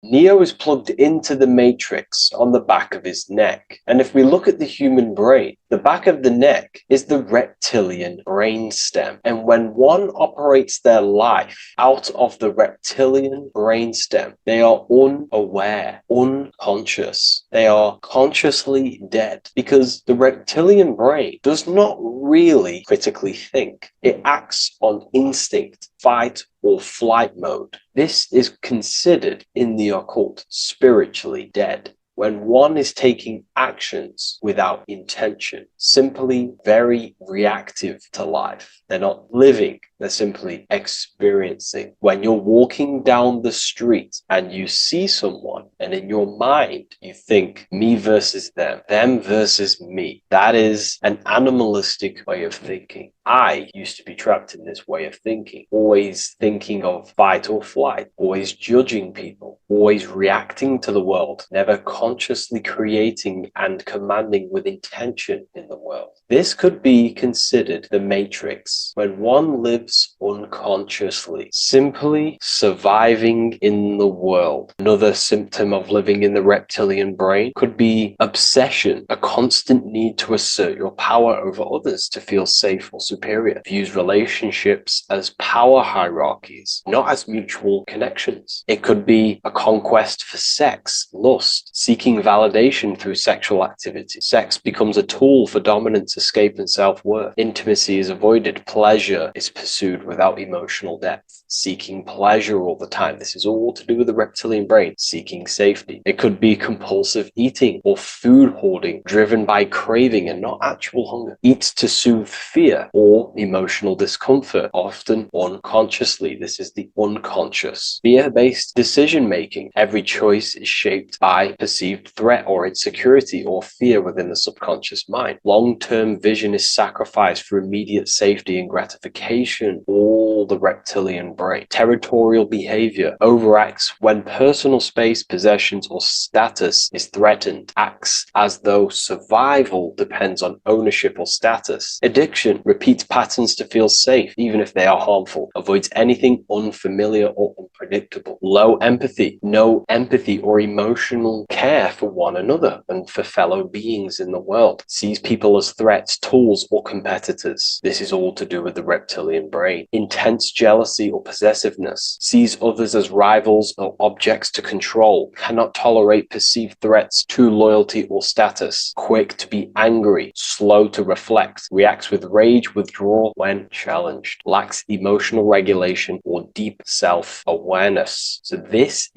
Neo is plugged into the matrix on the back of his neck. And if we look at the human brain, the back of the neck is the reptilian brain stem. And when one operates their life out of the reptilian brain stem, they are unaware, unconscious. They are consciously dead because the reptilian brain does not really critically think. It acts on instinct, fight or flight mode. This is considered in the occult spiritually dead. When one is taking actions without intention, simply very reactive to life. They're not living, they're simply experiencing. When you're walking down the street and you see someone, and in your mind you think me versus them versus me, that is an animalistic way of thinking. I used to be trapped in this way of thinking, always thinking of fight or flight, always judging people, always reacting to the world, never consciously creating and commanding with intention in the world. This could be considered the matrix when one lives unconsciously, simply surviving in the world. Another symptom of living in the reptilian brain could be obsession, a constant need to assert your power over others to feel safe or superior. Views relationships as power hierarchies, not as mutual connections. It could be a conquest for sex, lust, seeking validation through sexual activity. Sex becomes a tool for dominance, escape, and self-worth. Intimacy is avoided. Pleasure is pursued without emotional depth. Seeking pleasure all the time. This is all to do with the reptilian brain. Seeking safety. It could be compulsive eating or food hoarding, driven by craving and not actual hunger. Eats to soothe fear or emotional discomfort, often unconsciously. This is the unconscious. Fear-based decision-making. Every choice is shaped by perceived threat or insecurity or fear within the subconscious mind. Long-term vision is sacrificed for immediate safety and gratification. All the reptilian brain. Territorial behavior overacts when personal space, possessions, or status is threatened. Acts as though survival depends on ownership or status. Addiction repeats patterns to feel safe, even if they are harmful. Avoids anything unfamiliar or unpredictable. Low empathy. No empathy or emotional care for one another and for fellow beings in the world. Sees people as threats, tools, or competitors. This is all to do with the reptilian brain. Intense jealousy or possessiveness. Sees others as rivals or objects to control. Cannot tolerate perceived threats to loyalty or status. Quick to be angry. Slow to reflect. Reacts with rage, withdrawal when challenged. Lacks emotional regulation or deep self-awareness. So this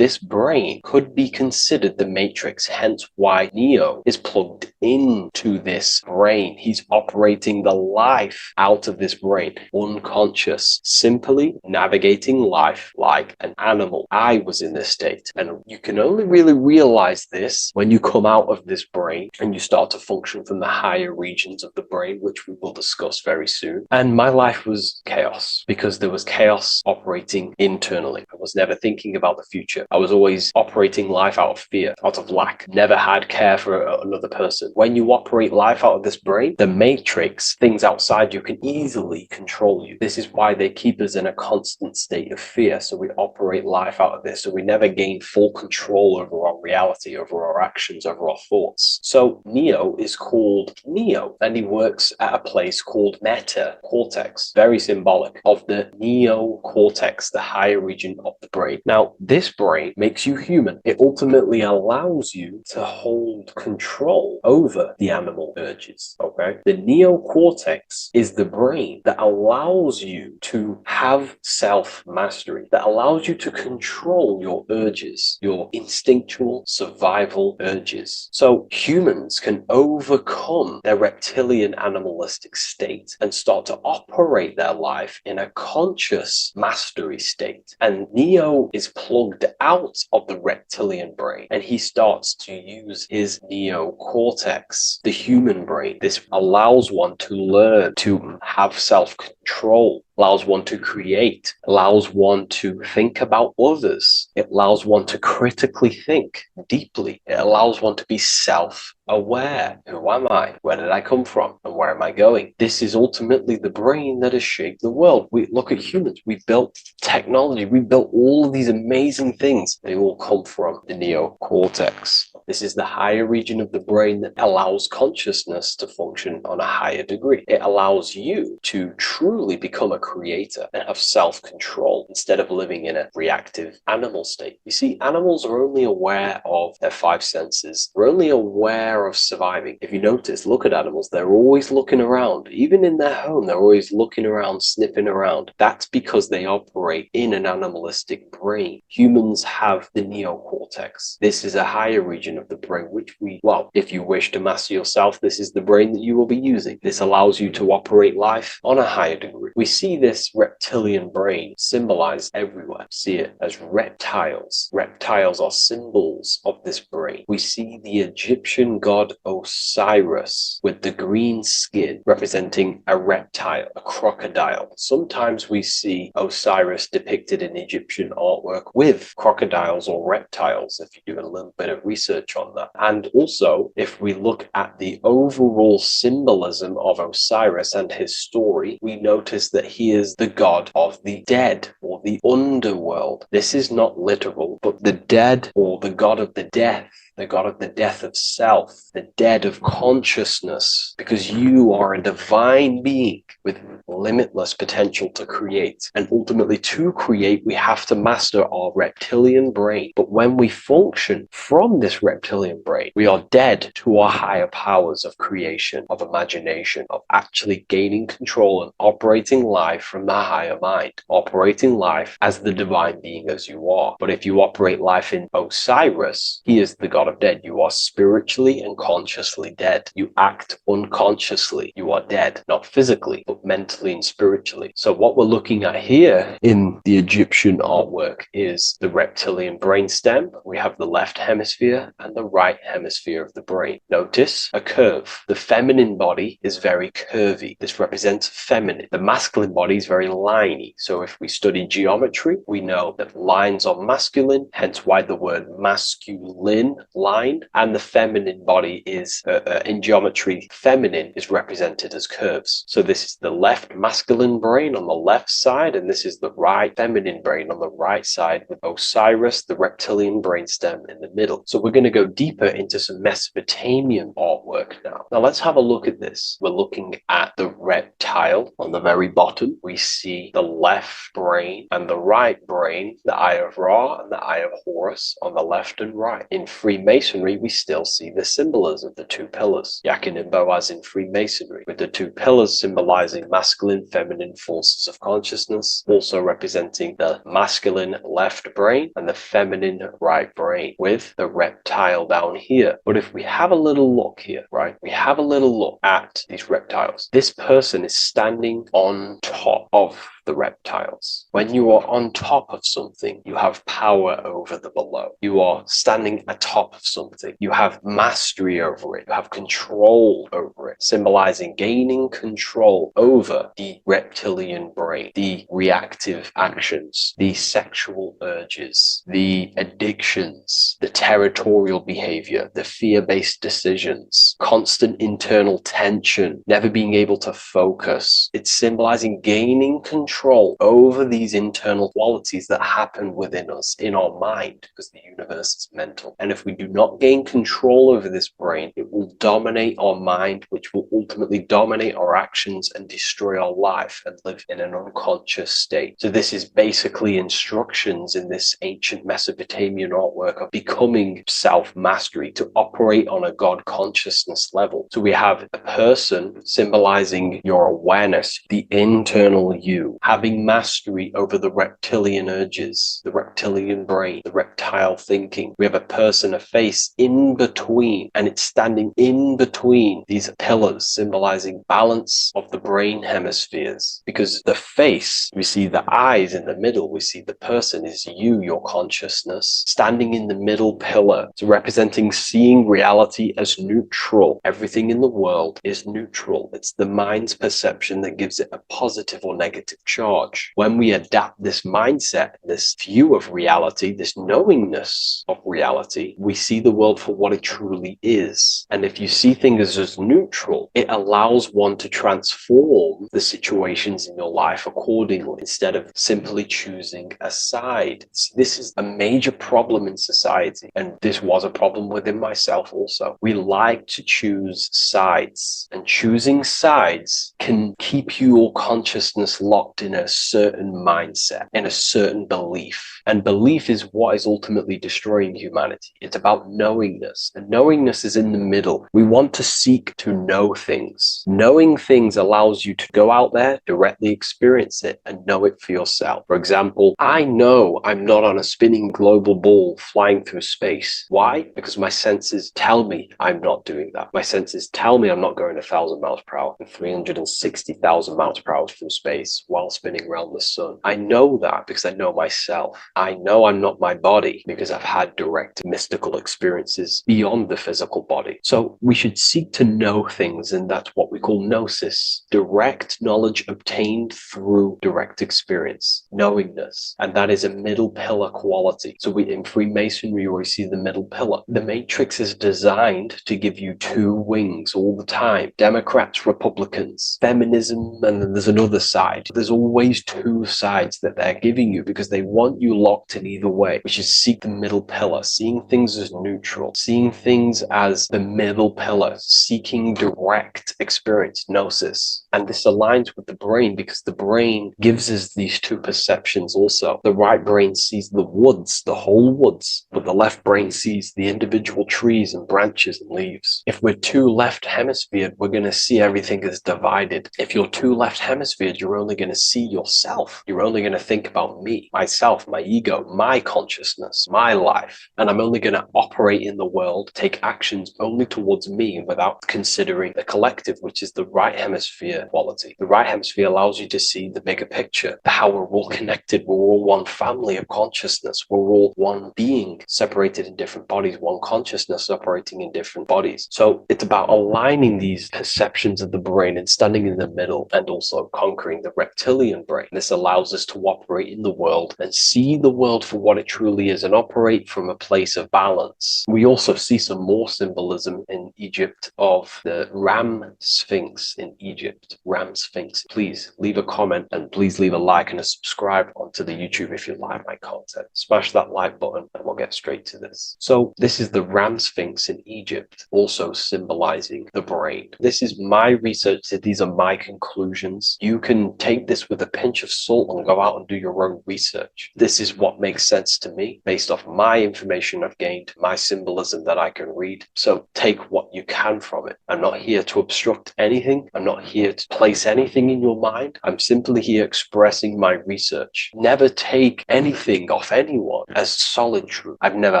brain could be considered the matrix, hence why Neo is plugged into this brain. He's operating the life out of this brain, unconscious, simply navigating life like an animal. I was in this state, and you can only really realize this when you come out of this brain and you start to function from the higher regions of the brain, which we will discuss very soon. And my life was chaos because there was chaos operating internally. I was never thinking about the future. I was always operating life out of fear, out of lack, never had care for another person. When you operate life out of this brain, the matrix, things outside you can easily control you. This is why they keep us in a constant state of fear. So we operate life out of this. So we never gain full control over our reality, over our actions, over our thoughts. So Neo is called Neo, and he works at a place called meta cortex, very symbolic of the neocortex, the higher region of the brain. Now, this brain makes you human. It ultimately allows you to hold control over the animal urges, okay? The neocortex is the brain that allows you to have self-mastery, that allows you to control your urges, your instinctual survival urges. So humans can overcome their reptilian animalistic state and start to operate their life in a conscious mastery state. And Neo is plugged out of the reptilian brain, and he starts to use his neocortex, the human brain. This allows one to learn to have self-control, allows one to create, allows one to think about others. It allows one to critically think deeply. It allows one to be self aware. Who am I? Where did I come from? And where am I going? This is ultimately the brain that has shaped the world. We look at humans. We built technology. We built all of these amazing things. They all come from the neocortex. This is the higher region of the brain that allows consciousness to function on a higher degree. It allows you to truly become a creator and have self-control instead of living in a reactive animal state. You see, animals are only aware of their five senses. They're only aware of surviving. If you notice, look at animals, they're always looking around. Even in their home, they're always looking around, sniffing around. That's because they operate in an animalistic brain. Humans have the neocortex. This is a higher region of the brain, which well, if you wish to master yourself, this is the brain that you will be using. This allows you to operate life on a higher degree. We see this reptilian brain symbolized everywhere. See it as reptiles. Reptiles are symbols of this brain. We see the Egyptian god Osiris with the green skin representing a reptile, a crocodile. Sometimes we see Osiris depicted in Egyptian artwork with crocodiles or reptiles, if you do a little bit of research on that. And also, if we look at the overall symbolism of Osiris and his story, we notice that he is the god of the dead or the underworld. This is not literal, but the dead or the god of the death, the god of the death of self, the dead of consciousness, because you are a divine being with limitless potential to create. And ultimately, to create, we have to master our reptilian brain. But when we function from this reptilian brain, we are dead to our higher powers of creation, of imagination, of actually gaining control and operating life from the higher mind, operating life as the divine being as you are. But if you operate life in Osiris, he is the god of dead. You are spiritually and consciously dead. You act unconsciously. You are dead, not physically, but mentally and spiritually. So what we're looking at here in the Egyptian artwork is the reptilian brainstem. We have the left hemisphere and the right hemisphere of the brain. Notice a curve. The feminine body is very curvy. This represents feminine. The masculine body is very liney. So if we study geometry, we know that lines are masculine, hence why the word masculine, line, and the feminine body is, in geometry, feminine is represented as curves. So this is the left masculine brain on the left side, and this is the right feminine brain on the right side, with Osiris, the reptilian brainstem, in the middle. So we're going to go deeper into some Mesopotamian artwork now. Now let's have a look at this. We're looking at the reptile on the very bottom. We see the left brain and the right brain, the Eye of Ra and the Eye of Horus on the left and right. In Freemasonry, we still see the symbolism of the two pillars, Yakin and Boaz in Freemasonry, with the two pillars symbolizing masculine, feminine forces of consciousness, also representing the masculine left brain and the feminine right brain, with the reptile down here. But if we have a little look here, right, we have a little look at these reptiles. This person is standing on top of the reptiles. When you are on top of something, you have power over the below. You are standing atop of something. You have mastery over it. You have control over it, symbolizing gaining control over the reptilian brain, the reactive actions, the sexual urges, the addictions, the territorial behavior, the fear-based decisions, constant internal tension, never being able to focus. It's symbolizing gaining control over these internal qualities that happen within us, in our mind, because the universe is mental. And if we do not gain control over this brain, it will dominate our mind, which will ultimately dominate our actions and destroy our life and live in an unconscious state. So this is basically instructions in this ancient Mesopotamian artwork of becoming self-mastery, to operate on a God consciousness level. So we have a person symbolizing your awareness, the internal you, having mastery over the reptilian urges, the reptilian brain, the reptile thinking. We have a person, a face in between, and it's standing in between these pillars, symbolizing balance of the brain hemispheres. Because the face, we see the eyes in the middle, we see the person is you, your consciousness, standing in the middle pillar. So representing seeing reality as neutral. Everything in the world is neutral. It's the mind's perception that gives it a positive or negative choice. charge. When we adapt this mindset, this view of reality, this knowingness of reality, we see the world for what it truly is. And if you see things as neutral, it allows one to transform the situations in your life accordingly instead of simply choosing a side. This is a major problem in society, and this was a problem within myself also. We like to choose sides, and choosing sides can keep your consciousness locked in a certain mindset, in a certain belief. And belief is what is ultimately destroying humanity. It's about knowingness, and knowingness is in the middle. We want to seek to know things. Knowing things allows you to go out there, directly experience it, and know it for yourself. For example, I know I'm not on a spinning global ball flying through space. Why? Because my senses tell me I'm not doing that. My senses tell me I'm not going 1,000 miles per hour and 360,000 miles per hour through space while spinning around the sun. I know that because I know myself. I know I'm not my body because I've had direct mystical experiences beyond the physical body. So we should seek to know things, and that's what we call gnosis, direct knowledge obtained through direct experience, knowingness. And that is a middle pillar quality. So in Freemasonry, we see the middle pillar. The matrix is designed to give you two wings all the time. Democrats, Republicans, feminism, and then there's another side. There's always two sides that they're giving you because they want you locked in either way, which is seek the middle pillar, seeing things as neutral, seeing things as the middle pillar, seeking direct experience, gnosis. And this aligns with the brain because the brain gives us these two perceptions also. The right brain sees the woods, the whole woods, but the left brain sees the individual trees and branches and leaves. If we're too left hemisphered, we're going to see everything as divided. If you're too left hemisphered, you're only going to see yourself. You're only going to think about me, myself, my ego, my consciousness, my life. And I'm only going to operate in the world, take actions only towards me without considering the collective, which is the right hemisphere quality. The right hemisphere allows you to see the bigger picture, how we're all connected. We're all one family of consciousness. We're all one being separated in different bodies, one consciousness operating in different bodies. So it's about aligning these perceptions of the brain and standing in the middle, and also conquering the reptilian brain. This allows us to operate in the world and see the world for what it truly is and operate from a place of balance. We also see some more symbolism in Egypt of the Ram Sphinx in Egypt. Ram Sphinx. Please leave a comment, and please leave a like and a subscribe onto the YouTube if you like my content. Smash that like button and we'll get straight to this. So this is the Ram Sphinx in Egypt, also symbolizing the brain. This is my research. These are my conclusions. You can take this with a pinch of salt and go out and do your own research. This is what makes sense to me based off my information I've gained, my symbolism that I can read. So take what you can from it. I'm not here to obstruct anything. I'm not here to place anything in your mind. I'm simply here expressing my research. Never take anything off anyone as solid truth. I've never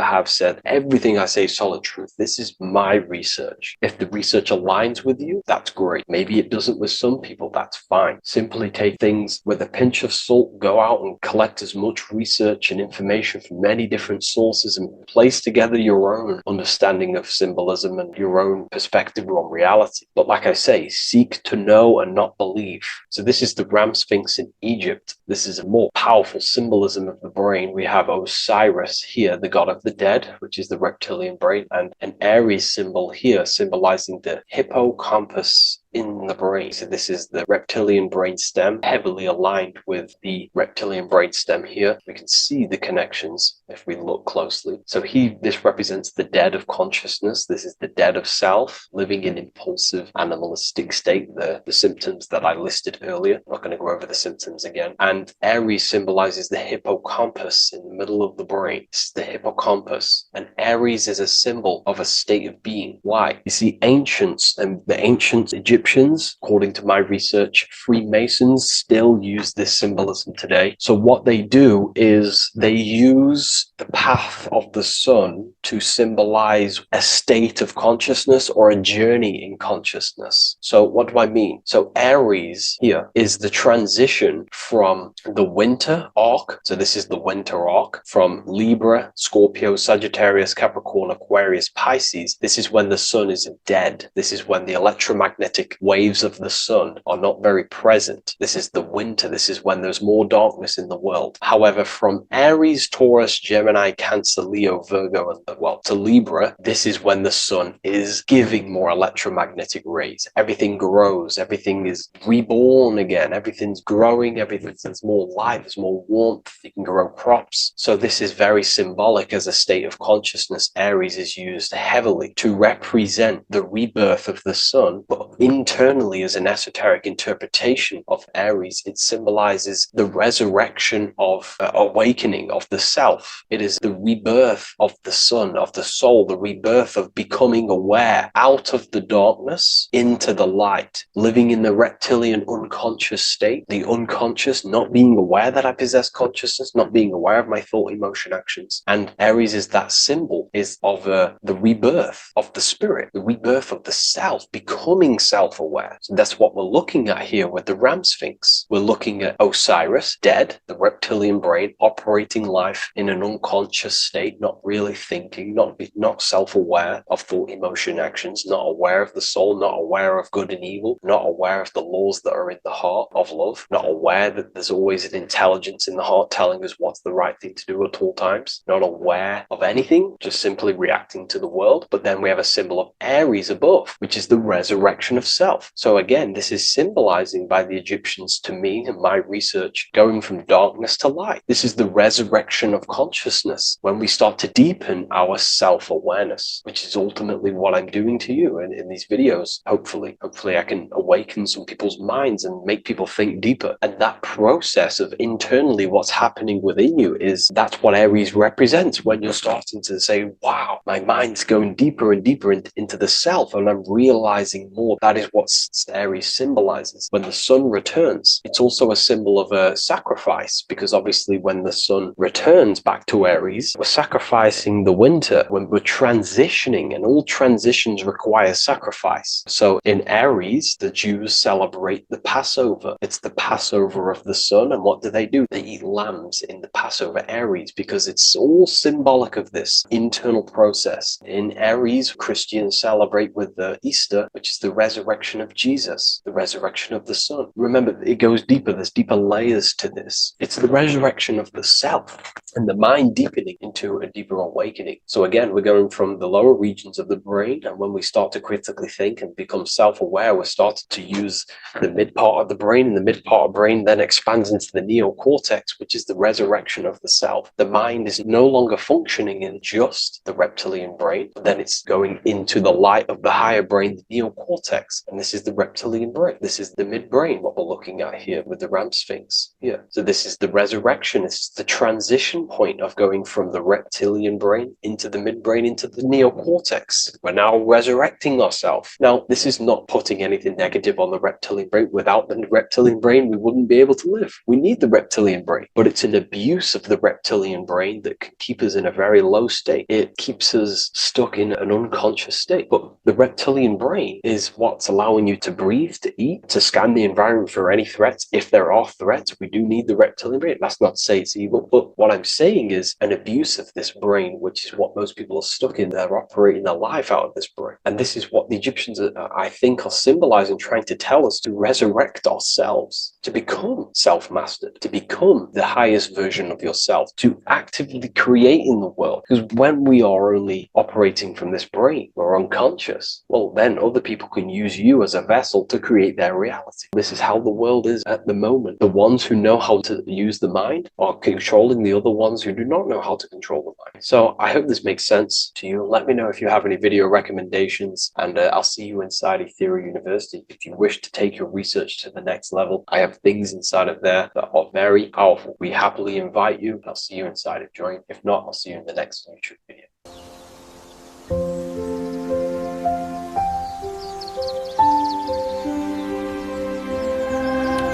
have said everything I say is solid truth. This is my research. If the research aligns with you, that's great. Maybe it doesn't with some people, that's fine. Simply take things with a pinch of salt, go out and collect as much research and information from many different sources and place together your own understanding of symbolism and your own perspective on reality. But like I say, seek to know and not believe. So this is the Ram Sphinx in Egypt. This is a more powerful symbolism of the brain. We have Osiris here, the god of the dead, which is the reptilian brain, and an Aries symbol here symbolizing the hippocampus in the brain. So this is the reptilian brain stem, heavily aligned with the reptilian brain stem here. We can see the connections if we look closely. So this represents the dead of consciousness. This is the dead of self, living in impulsive, animalistic state, the symptoms that I listed earlier. I'm not going to go over the symptoms again. And Aries symbolizes the hippocampus in the middle of the brain. It's the hippocampus. And Aries is a symbol of a state of being. Why? You see, ancients and the ancient Egyptians, according to my research, Freemasons still use this symbolism today. So what they do is they use the path of the sun to symbolize a state of consciousness or a journey in consciousness. So what do I mean? So Aries here is the transition from the winter arc. So this is the winter arc from Libra, Scorpio, Sagittarius, Capricorn, Aquarius, Pisces. This is when the sun is dead. This is when the electromagnetic electromagnetic waves of the sun are not very present. This is the winter. This is when there's more darkness in the world. However, from Aries, Taurus, Gemini, Cancer, Leo, Virgo, and well, to Libra, this is when the sun is giving more electromagnetic rays. Everything grows. Everything is reborn again. Everything's growing. There's more light. There's more warmth. You can grow crops. So this is very symbolic as a state of consciousness. Aries is used heavily to represent the rebirth of the sun, but internally as an esoteric interpretation of Aries, it symbolizes the resurrection of awakening of the self. It is the rebirth of the sun, of the soul, the rebirth of becoming aware out of the darkness into the light, living in the reptilian unconscious state, the unconscious, not being aware that I possess consciousness, not being aware of my thought, emotion, actions. And Aries is that symbol, is of the rebirth of the spirit, the rebirth of the self, becoming self-aware. So that's what we're looking at here with the Ram Sphinx. We're looking at Osiris, dead, the reptilian brain, operating life in an unconscious state, not really thinking, not self-aware of thought, emotion, actions, not aware of the soul, not aware of good and evil, not aware of the laws that are in the heart of love, not aware that there's always an intelligence in the heart telling us what's the right thing to do at all times, not aware of anything, just simply reacting to the world. But then we have a symbol of Aries above, which is the resurrection of self. So again, this is symbolizing by the Egyptians, to me and my research, going from darkness to light. This is the resurrection of consciousness when we start to deepen our self-awareness, which is ultimately what I'm doing to you in these videos. Hopefully I can awaken some people's minds and make people think deeper. And that process of internally what's happening within you, that's what Aries represents when you're starting to say, wow, my mind's going deeper and deeper into the self, and I'm realizing more. That is what Aries symbolizes. When the sun returns, it's also a symbol of a sacrifice, because obviously when the sun returns back to Aries, we're sacrificing the winter, when we're transitioning, and all transitions require sacrifice. So in Aries, the Jews celebrate the Passover. It's the Passover of the sun, and what do? They eat lambs in the Passover Aries, because it's all symbolic of this internal process. In Aries, Christians celebrate with the Easter, which is the resurrection of Jesus, the resurrection of the sun. Remember, it goes deeper. There's deeper layers to this. It's the resurrection of the self and the mind deepening into a deeper awakening. So again, we're going from the lower regions of the brain, and when we start to critically think and become self-aware, we're starting to use the mid part of the brain, and the mid part of the brain then expands into the neocortex, which is the resurrection of the self. The mind is no longer functioning in just the reptilian brain, but then it's going into the light of the higher brain, the neocortex, and this is the reptilian brain. This is the midbrain, what we're looking at here with the Ram Sphinx here. So this is the resurrection. It's the transition point of going from the reptilian brain into the midbrain, into the neocortex. We're now resurrecting ourselves. Now, this is not putting anything negative on the reptilian brain. Without the reptilian brain, we wouldn't be able to live. We need the reptilian brain, but it's an abuse of the reptilian brain that can keep us in a very low state. It keeps us stuck in an unconscious state. But the reptilian brain is what's allowing you to breathe, to eat, to scan the environment for any threats. If there are threats, we do need the reptilian brain. That's not to say it's evil, but what I'm saying is an abuse of this brain, which is what most people are stuck in. They're operating their life out of this brain. And this is what the Egyptians, I think, are symbolizing, trying to tell us to resurrect ourselves, to become self-mastered, to become the highest version of yourself, to actively create in the world. Because when we are only operating from this brain, we're unconscious, well, then other people can use you as a vessel to create their reality. This is how the world is at the moment. The ones who know how to use the mind are controlling the other ones who do not know how to control the mind. So I hope this makes sense to you. Let me know if you have any video recommendations, and I'll see you inside Ethereum University. If you wish to take your research to the next level, I have things inside of there that are very powerful. We happily invite you. I'll see you inside of Join. If not, I'll see you in the next YouTube video.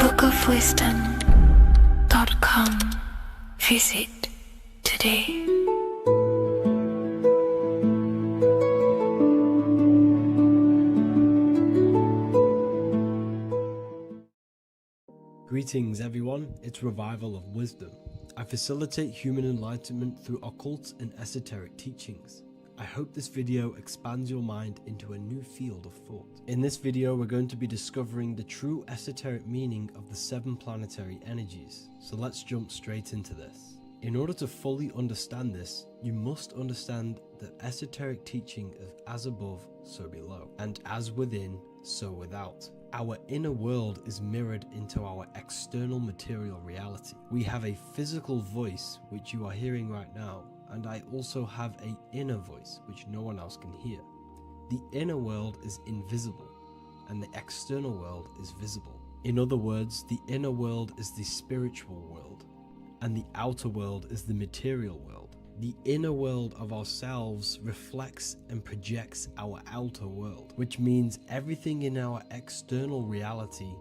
bookofwisdom.com. Visit today. Greetings everyone, it's Revival of Wisdom. I facilitate human enlightenment through occult and esoteric teachings. I hope this video expands your mind into a new field of thought. In this video, we're going to be discovering the true esoteric meaning of the 7 planetary energies. So let's jump straight into this. In order to fully understand this, you must understand the esoteric teaching of as above, so below, and as within, so without. Our inner world is mirrored into our external material reality. We have a physical voice, which you are hearing right now, and I also have an inner voice, which no one else can hear. The inner world is invisible, and the external world is visible. In other words, the inner world is the spiritual world, and the outer world is the material world. The inner world of ourselves reflects and projects our outer world, which means everything in our external reality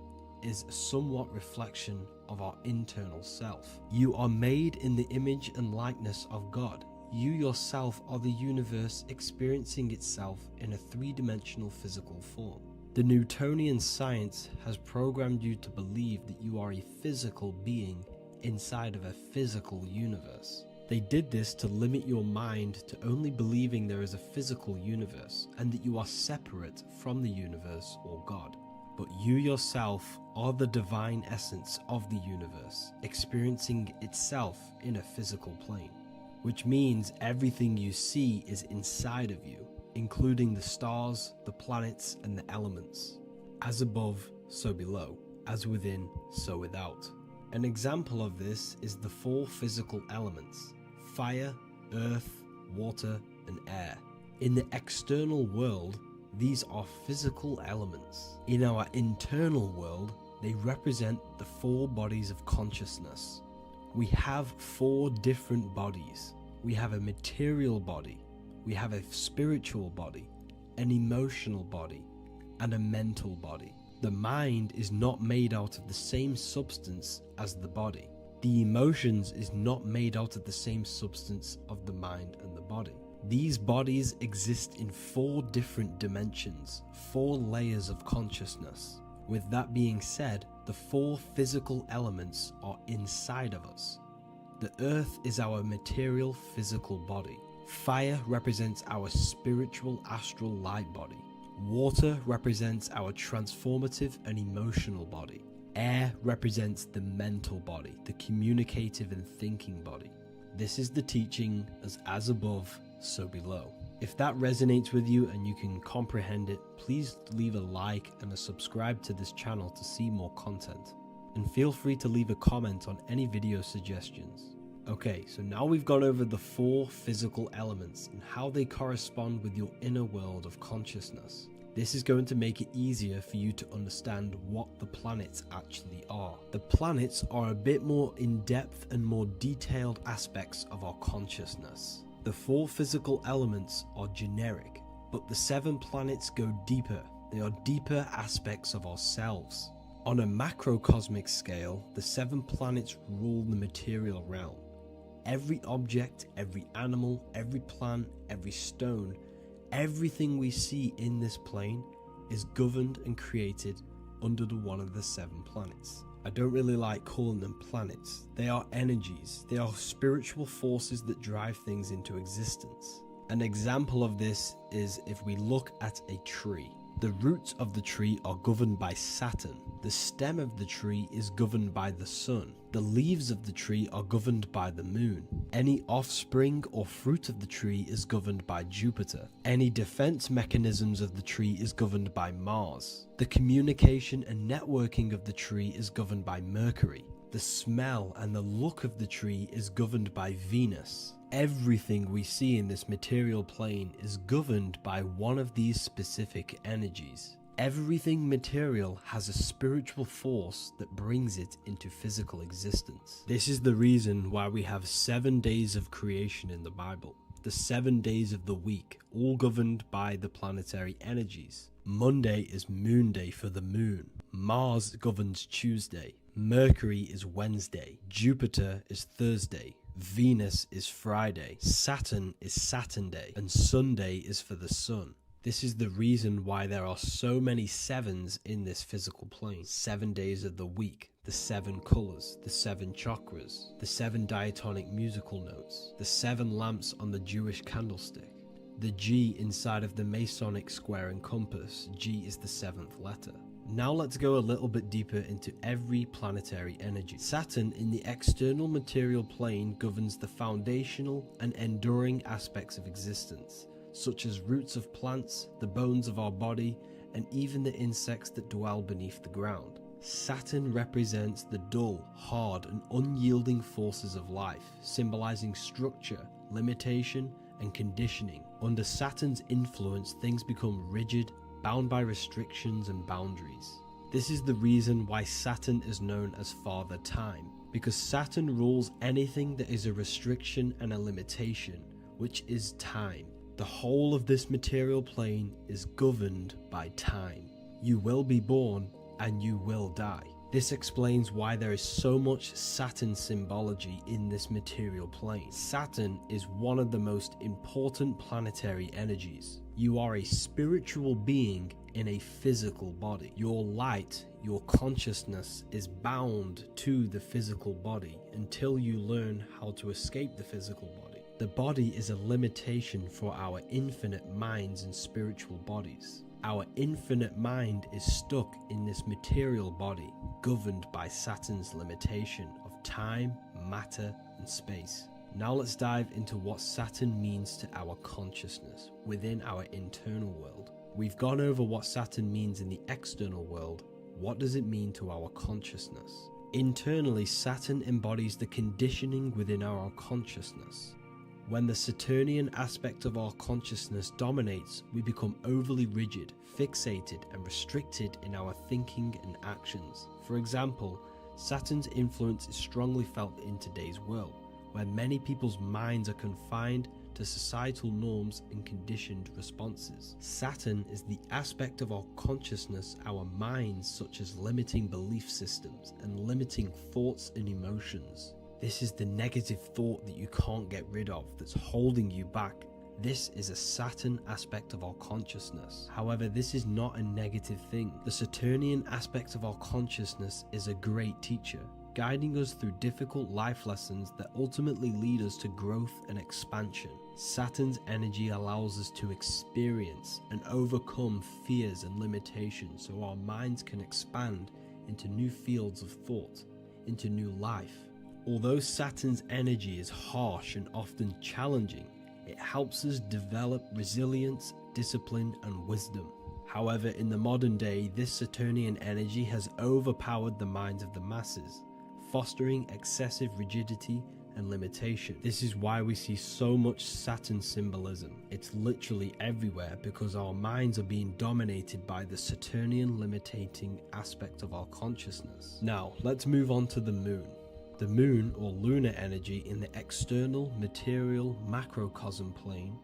is somewhat reflection of our internal self. You are made in the image and likeness of God. You yourself are the universe experiencing itself in a 3-dimensional physical form. The Newtonian science has programmed you to believe that you are a physical being inside of a physical universe. They did this to limit your mind to only believing there is a physical universe and that you are separate from the universe or God. But you yourself are the divine essence of the universe, experiencing itself in a physical plane, which means everything you see is inside of you, including the stars, the planets, and the elements. As above, so below. As within, so without. An example of this is the 4 physical elements: fire, earth, water, and air. In the external world, these are physical elements. In our internal world, they represent the 4 bodies of consciousness. We have 4 different bodies. We have a material body, we have a spiritual body, an emotional body, and a mental body. The mind is not made out of the same substance as the body. The emotions is not made out of the same substance of the mind and the body. These bodies exist in 4 different dimensions, 4 layers of consciousness. With that being said, the 4 physical elements are inside of us. The earth is our material physical body. Fire represents our spiritual astral light body. Water represents our transformative and emotional body. Air represents the mental body, the communicative and thinking body. This is the teaching as above, so below. If that resonates with you and you can comprehend it, please leave a like and a subscribe to this channel to see more content. And feel free to leave a comment on any video suggestions. Okay, so now we've gone over the 4 physical elements and how they correspond with your inner world of consciousness. This is going to make it easier for you to understand what the planets actually are. The planets are a bit more in-depth and more detailed aspects of our consciousness. The 4 physical elements are generic, but the 7 planets go deeper. They are deeper aspects of ourselves. On a macrocosmic scale, the 7 planets rule the material realm. Every object, every animal, every plant, every stone, everything we see in this plane is governed and created under one of the 7 planets. I don't really like calling them planets. They are energies. They are spiritual forces that drive things into existence. An example of this is if we look at a tree. The roots of the tree are governed by Saturn. The stem of the tree is governed by the sun. The leaves of the tree are governed by the moon. Any offspring or fruit of the tree is governed by Jupiter. Any defense mechanisms of the tree is governed by Mars. The communication and networking of the tree is governed by Mercury. The smell and the look of the tree is governed by Venus. Everything we see in this material plane is governed by one of these specific energies. Everything material has a spiritual force that brings it into physical existence. This is the reason why we have 7 days of creation in the Bible. The 7 days of the week, all governed by the planetary energies. Monday is moon day for the moon. Mars governs Tuesday. Mercury is Wednesday. Jupiter is Thursday. Venus is Friday. Saturn is Saturn day. And Sunday is for the sun. This is the reason why there are so many 7s in this physical plane. 7 days of the week, the 7 colors, the 7 chakras, the 7 diatonic musical notes, the 7 lamps on the Jewish candlestick. The G inside of the Masonic square and compass, G is the 7th letter. Now let's go a little bit deeper into every planetary energy. Saturn in the external material plane governs the foundational and enduring aspects of existence, such as roots of plants, the bones of our body, and even the insects that dwell beneath the ground. Saturn represents the dull, hard, and unyielding forces of life, symbolizing structure, limitation, and conditioning. Under Saturn's influence, things become rigid, bound by restrictions and boundaries. This is the reason why Saturn is known as Father Time, because Saturn rules anything that is a restriction and a limitation, which is time. The whole of this material plane is governed by time. You will be born and you will die. This explains why there is so much Saturn symbology in this material plane. Saturn is one of the most important planetary energies. You are a spiritual being in a physical body. Your light, your consciousness is bound to the physical body until you learn how to escape the physical body. The body is a limitation for our infinite minds and spiritual bodies. Our infinite mind is stuck in this material body, governed by Saturn's limitation of time, matter, and space. Now let's dive into what Saturn means to our consciousness within our internal world. We've gone over what Saturn means in the external world. What does it mean to our consciousness? Internally, Saturn embodies the conditioning within our consciousness. When the Saturnian aspect of our consciousness dominates, we become overly rigid, fixated, and restricted in our thinking and actions. For example, Saturn's influence is strongly felt in today's world, where many people's minds are confined to societal norms and conditioned responses. Saturn is the aspect of our consciousness, our minds, such as limiting belief systems and limiting thoughts and emotions. This is the negative thought that you can't get rid of, that's holding you back. This is a Saturn aspect of our consciousness. However, this is not a negative thing. The Saturnian aspect of our consciousness is a great teacher, guiding us through difficult life lessons that ultimately lead us to growth and expansion. Saturn's energy allows us to experience and overcome fears and limitations so our minds can expand into new fields of thought, into new life. Although Saturn's energy is harsh and often challenging, it helps us develop resilience, discipline, and wisdom. However, in the modern day, this Saturnian energy has overpowered the minds of the masses, fostering excessive rigidity and limitation. This is why we see so much Saturn symbolism. It's literally everywhere because our minds are being dominated by the Saturnian limiting aspect of our consciousness. Now, let's move on to the moon. The moon, or lunar energy, in the external material macrocosm plane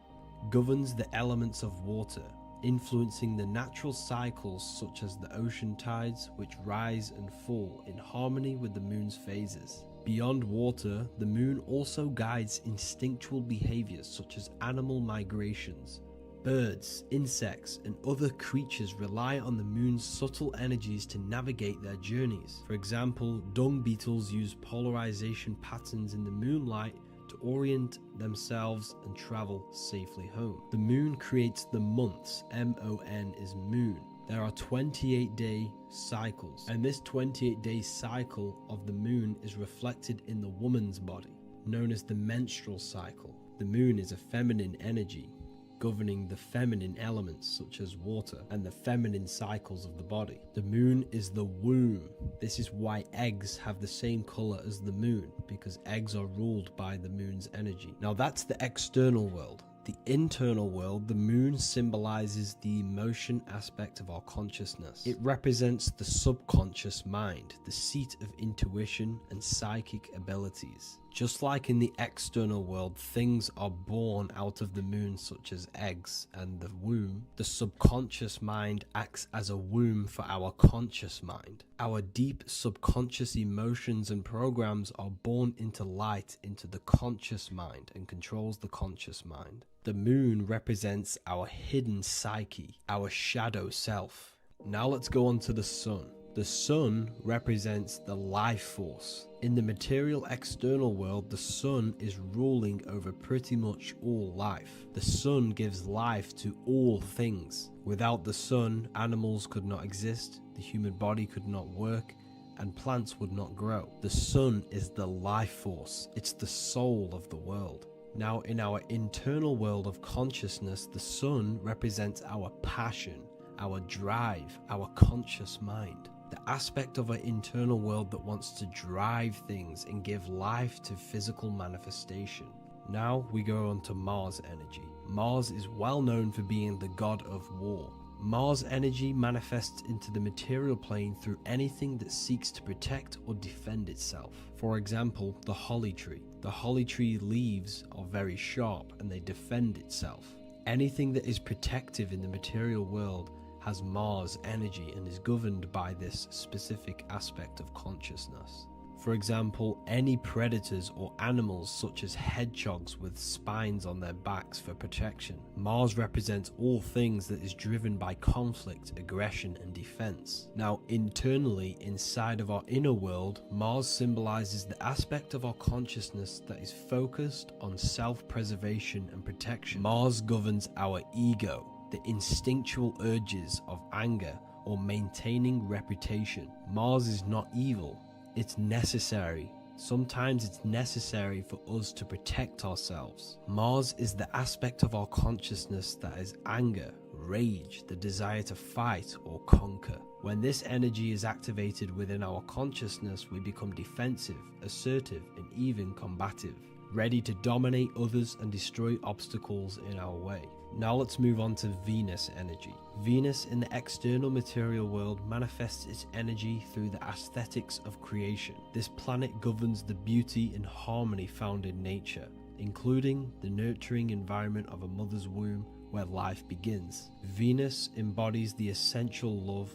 governs the elements of water, influencing the natural cycles such as the ocean tides, which rise and fall in harmony with the moon's phases. Beyond water, the moon also guides instinctual behaviors such as animal migrations. Birds, insects, and other creatures rely on the moon's subtle energies to navigate their journeys. For example, dung beetles use polarization patterns in the moonlight to orient themselves and travel safely home. The moon creates the months. M-O-N is moon. There are 28-day cycles, and this 28-day cycle of the moon is reflected in the woman's body, known as the menstrual cycle. The moon is a feminine energy, governing the feminine elements such as water and the feminine cycles of the body. The moon is the womb. This is why eggs have the same color as the moon, because eggs are ruled by the moon's energy. Now that's the external world. The internal world, the moon symbolizes the emotion aspect of our consciousness. It represents the subconscious mind, the seat of intuition and psychic abilities. Just like in the external world, things are born out of the moon, such as eggs and the womb. The subconscious mind acts as a womb for our conscious mind. Our deep subconscious emotions and programs are born into light into the conscious mind and controls the conscious mind. The moon represents our hidden psyche, our shadow self. Now let's go on to the sun. The sun represents the life force. In the material external world, the sun is ruling over pretty much all life. The sun gives life to all things. Without the sun, animals could not exist, the human body could not work, and plants would not grow. The sun is the life force. It's the soul of the world. Now, in our internal world of consciousness, the sun represents our passion, our drive, our conscious mind. The aspect of our internal world that wants to drive things and give life to physical manifestation. Now we go on to Mars energy. Mars is well known for being the god of war. Mars energy manifests into the material plane through anything that seeks to protect or defend itself. For example, the holly tree. The holly tree leaves are very sharp and they defend itself. Anything that is protective in the material world has Mars energy and is governed by this specific aspect of consciousness. For example, any predators or animals such as hedgehogs with spines on their backs for protection. Mars represents all things that is driven by conflict, aggression and defense. Now internally, inside of our inner world, Mars symbolizes the aspect of our consciousness that is focused on self-preservation and protection. Mars governs our ego, the instinctual urges of anger or maintaining reputation. Mars is not evil, it's necessary. Sometimes it's necessary for us to protect ourselves. Mars is the aspect of our consciousness that is anger, rage, the desire to fight or conquer. When this energy is activated within our consciousness, we become defensive, assertive, and even combative, ready to dominate others and destroy obstacles in our way. Now let's move on to Venus energy. Venus in the external material world manifests its energy through the aesthetics of creation. This planet governs the beauty and harmony found in nature, including the nurturing environment of a mother's womb where life begins. Venus embodies the essential love,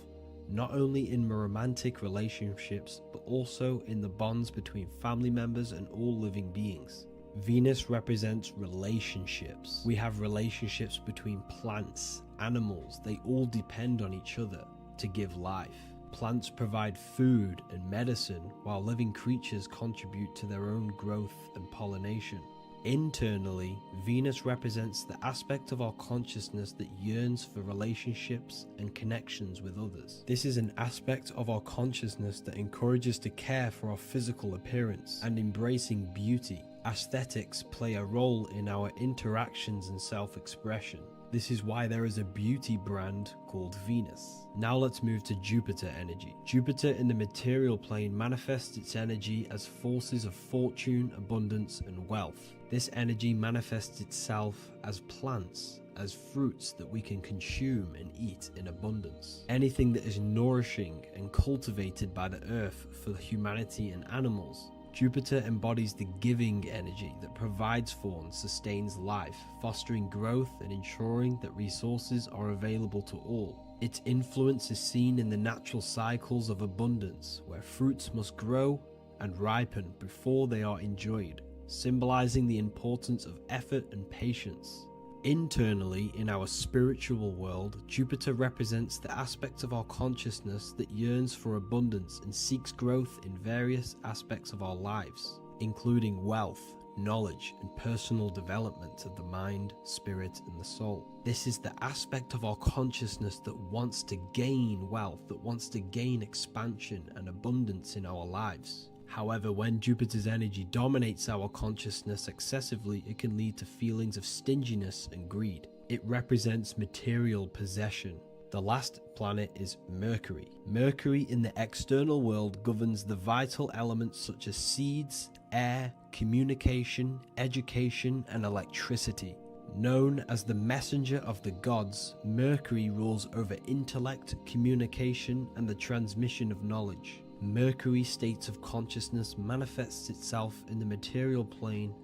not only in romantic relationships, but also in the bonds between family members and all living beings. Venus represents relationships. We have relationships between plants, animals, they all depend on each other to give life. Plants provide food and medicine, while living creatures contribute to their own growth and pollination. Internally, Venus represents the aspect of our consciousness that yearns for relationships and connections with others. This is an aspect of our consciousness that encourages to care for our physical appearance and embracing beauty. Aesthetics play a role in our interactions and self-expression. This is why there is a beauty brand called Venus. Now let's move to Jupiter energy. Jupiter in the material plane manifests its energy as forces of fortune, abundance, and wealth. This energy manifests itself as plants, as fruits that we can consume and eat in abundance. Anything that is nourishing and cultivated by the earth for humanity and animals. Jupiter embodies the giving energy that provides for and sustains life, fostering growth and ensuring that resources are available to all. Its influence is seen in the natural cycles of abundance, where fruits must grow and ripen before they are enjoyed, symbolizing the importance of effort and patience. Internally, in our spiritual world, Jupiter represents the aspects of our consciousness that yearns for abundance and seeks growth in various aspects of our lives, including wealth, knowledge, and personal development of the mind, spirit, and the soul. This is the aspect of our consciousness that wants to gain wealth, that wants to gain expansion and abundance in our lives. However, when Jupiter's energy dominates our consciousness excessively, it can lead to feelings of stinginess and greed. It represents material possession. The last planet is Mercury. Mercury in the external world governs the vital elements such as seeds, air, communication, education, and electricity. Known as the messenger of the gods, Mercury rules over intellect, communication, and the transmission of knowledge. Mercury's states of consciousness manifests itself in the material plane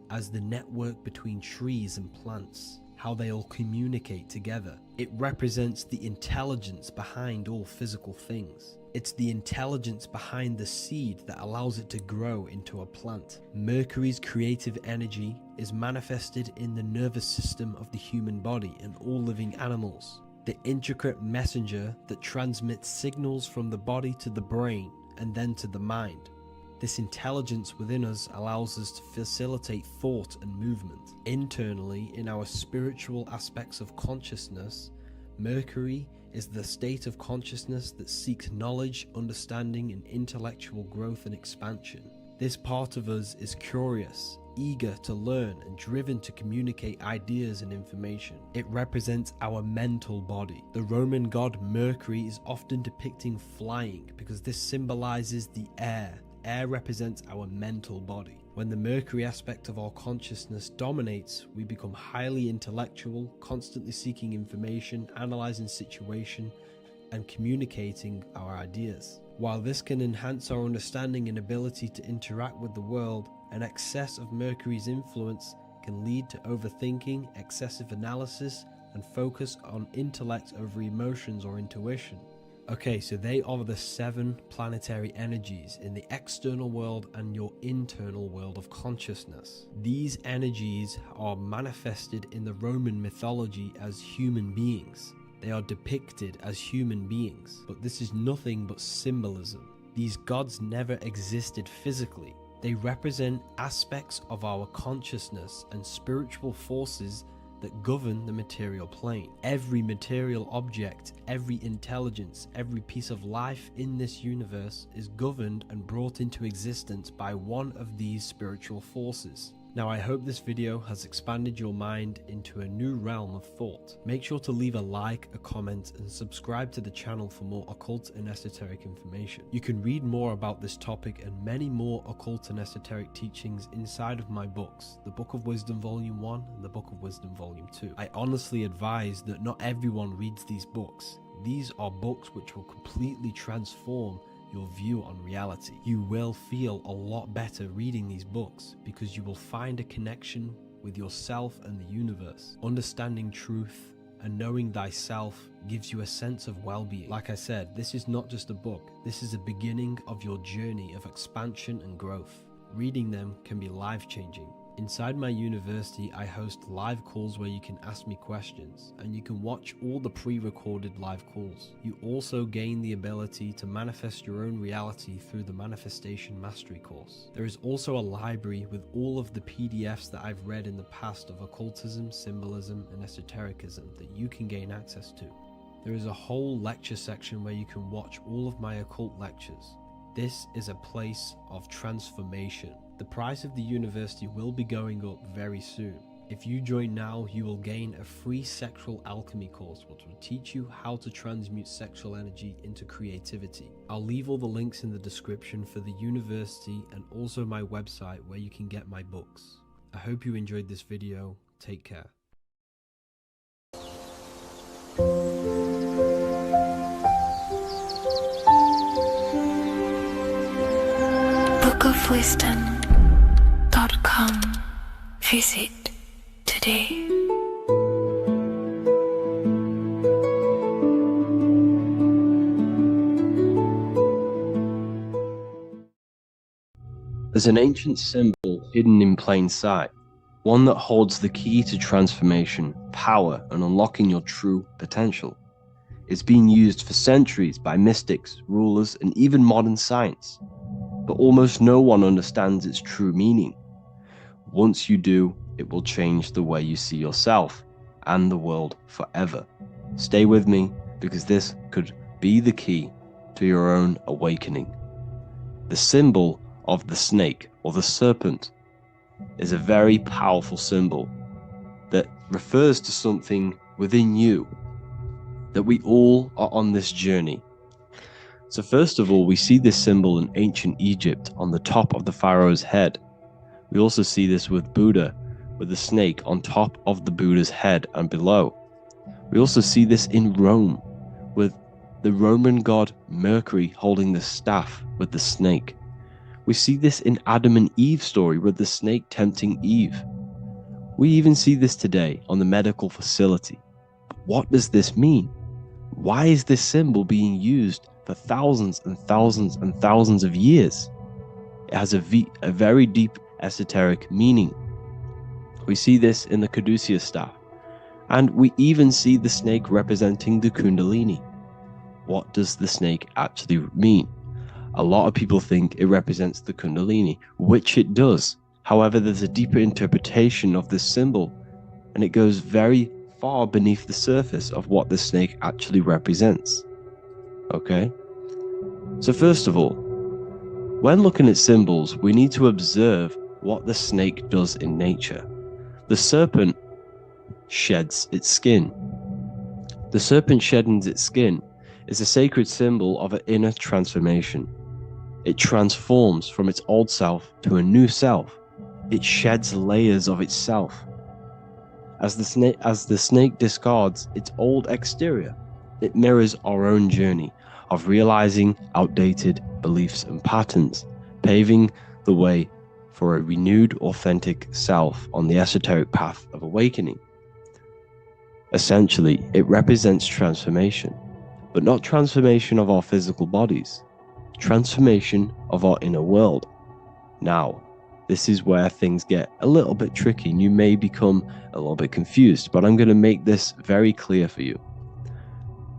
as the network between trees and plants, how they all communicate together. It represents the intelligence behind all physical things. It's the intelligence behind the seed that allows it to grow into a plant. Mercury's creative energy is manifested in the nervous system of the human body and all living animals. the intricate messenger that transmits signals from the body to the brain and then to the mind. This intelligence within us allows us to facilitate thought and movement. Internally, in our spiritual aspects of consciousness, Mercury is the state of consciousness that seeks knowledge, understanding, and intellectual growth and expansion. This part of us is curious, eager to learn, and driven to communicate ideas and information. It represents our mental body. The Roman god Mercury is often depicting flying because this symbolizes the air. Air represents our mental body. When the Mercury aspect of our consciousness dominates, we become highly intellectual, constantly seeking information, analyzing situation, and communicating our ideas. While this can enhance our understanding and ability to interact with the world, an excess of Mercury's influence can lead to overthinking, excessive analysis, and focus on intellect over emotions or intuition. Okay, so they are the 7 planetary energies in the external world and your internal world of consciousness. These energies are manifested in the Roman mythology as human beings. They are depicted as human beings, but this is nothing but symbolism. These gods never existed physically. They represent aspects of our consciousness and spiritual forces that govern the material plane. Every material object, every intelligence, every piece of life in this universe is governed and brought into existence by one of these spiritual forces. Now, I hope this video has expanded your mind into a new realm of thought. Make sure to leave a like, a comment, and subscribe to the channel for more occult and esoteric information. You can read more about this topic and many more occult and esoteric teachings inside of my books, the Book of Wisdom Volume 1 and the Book of Wisdom Volume 2. I honestly advise that not everyone reads these books. These are books which will completely transform your view on reality. You will feel a lot better reading these books because you will find a connection with yourself and the universe. Understanding truth and knowing thyself gives you a sense of well-being. Like I said, this is not just a book. This is a beginning of your journey of expansion and growth. Reading them can be life-changing. Inside my university, I host live calls where you can ask me questions, and you can watch all the pre-recorded live calls. You also gain the ability to manifest your own reality through the Manifestation Mastery course. There is also a library with all of the PDFs that I've read in the past of occultism, symbolism, and esotericism that you can gain access to. There is a whole lecture section where you can watch all of my occult lectures. This is a place of transformation. The price of the university will be going up very soon. If you join now, you will gain a free sexual alchemy course which will teach you how to transmute sexual energy into creativity. I'll leave all the links in the description for the university and also my website where you can get my books. I hope you enjoyed this video. Take care. bookofwisdom.com. Visit today. There's an ancient symbol hidden in plain sight, one that holds the key to transformation, power, and unlocking your true potential. It's been used for centuries by mystics, rulers, and even modern science, but almost no one understands its true meaning. Once you do, it will change the way you see yourself and the world forever. Stay with me, because this could be the key to your own awakening. The symbol of the snake, or the serpent, is a very powerful symbol that refers to something within you, that we all are on this journey. So first of all, we see this symbol in ancient Egypt on the top of the pharaoh's head. We also see this with Buddha, with the snake on top of the Buddha's head and below. We also see this in Rome, with the Roman god Mercury holding the staff with the snake. We see this in Adam and Eve story with the snake tempting Eve. We even see this today on the medical facility. But what does this mean? Why is this symbol being used for thousands and thousands and thousands of years? It has a very deep esoteric meaning. We see this in the caduceus staff, And we even see the snake representing the Kundalini. What does the snake actually mean? A lot of people think it represents the Kundalini, which it does. However, there's a deeper interpretation of this symbol, and it goes very far beneath the surface of what the snake actually represents. Okay? So first of all, when looking at symbols, we need to observe what the snake does in nature. The serpent sheds its skin. The serpent shedding its skin is a sacred symbol of an inner transformation. It transforms from its old self to a new self. It sheds layers of itself. As the snake discards its old exterior, it mirrors our own journey of realizing outdated beliefs and patterns, paving the way for a renewed, authentic self on the esoteric path of awakening. Essentially, it represents transformation, but not transformation of our physical bodies, transformation of our inner world. Now, this is where things get a little bit tricky and you may become a little bit confused, but I'm going to make this very clear for you.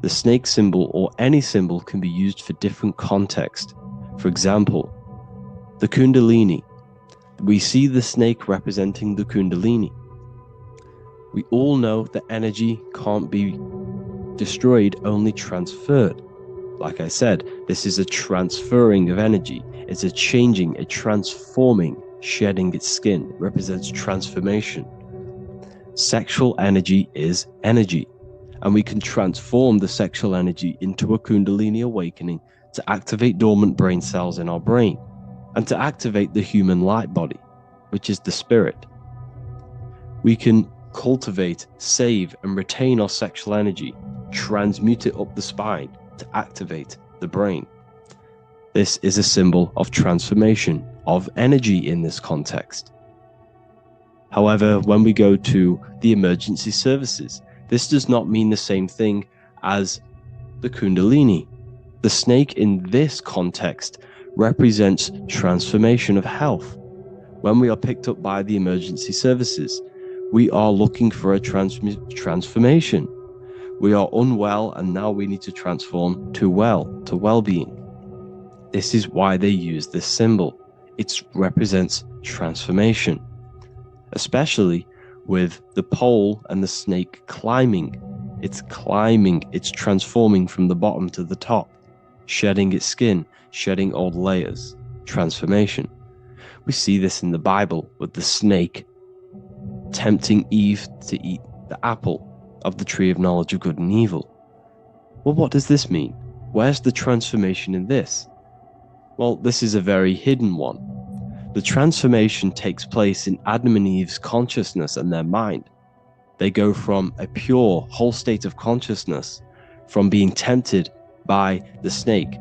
The snake symbol or any symbol can be used for different context. For example, the Kundalini. We see the snake representing the Kundalini. We all know that energy can't be destroyed, only transferred. Like I said, this is a transferring of energy. It's a changing, a transforming, shedding its skin. It represents transformation. Sexual energy is energy, and we can transform the sexual energy into a Kundalini awakening to activate dormant brain cells in our brain and to activate the human light body, which is the spirit. We can cultivate, save, and retain our sexual energy, transmute it up the spine to activate the brain. This is a symbol of transformation of energy in this context. However, when we go to the emergency services, this does not mean the same thing as the Kundalini. The snake in this context represents transformation of health. When we are picked up by the emergency services, we are looking for a transformation. We are unwell and now we need to transform to well-being. This is why they use this symbol. It represents transformation, especially with the pole and the snake climbing. It's transforming from the bottom to the top, shedding its skin, shedding old layers, transformation. We see this in the Bible with the snake tempting Eve to eat the apple of the tree of knowledge of good and evil. Well, what does this mean? Where's the transformation in this? Well, this is a very hidden one. The transformation takes place in Adam and Eve's consciousness and their mind. They go from a pure, whole state of consciousness, from being tempted by the snake,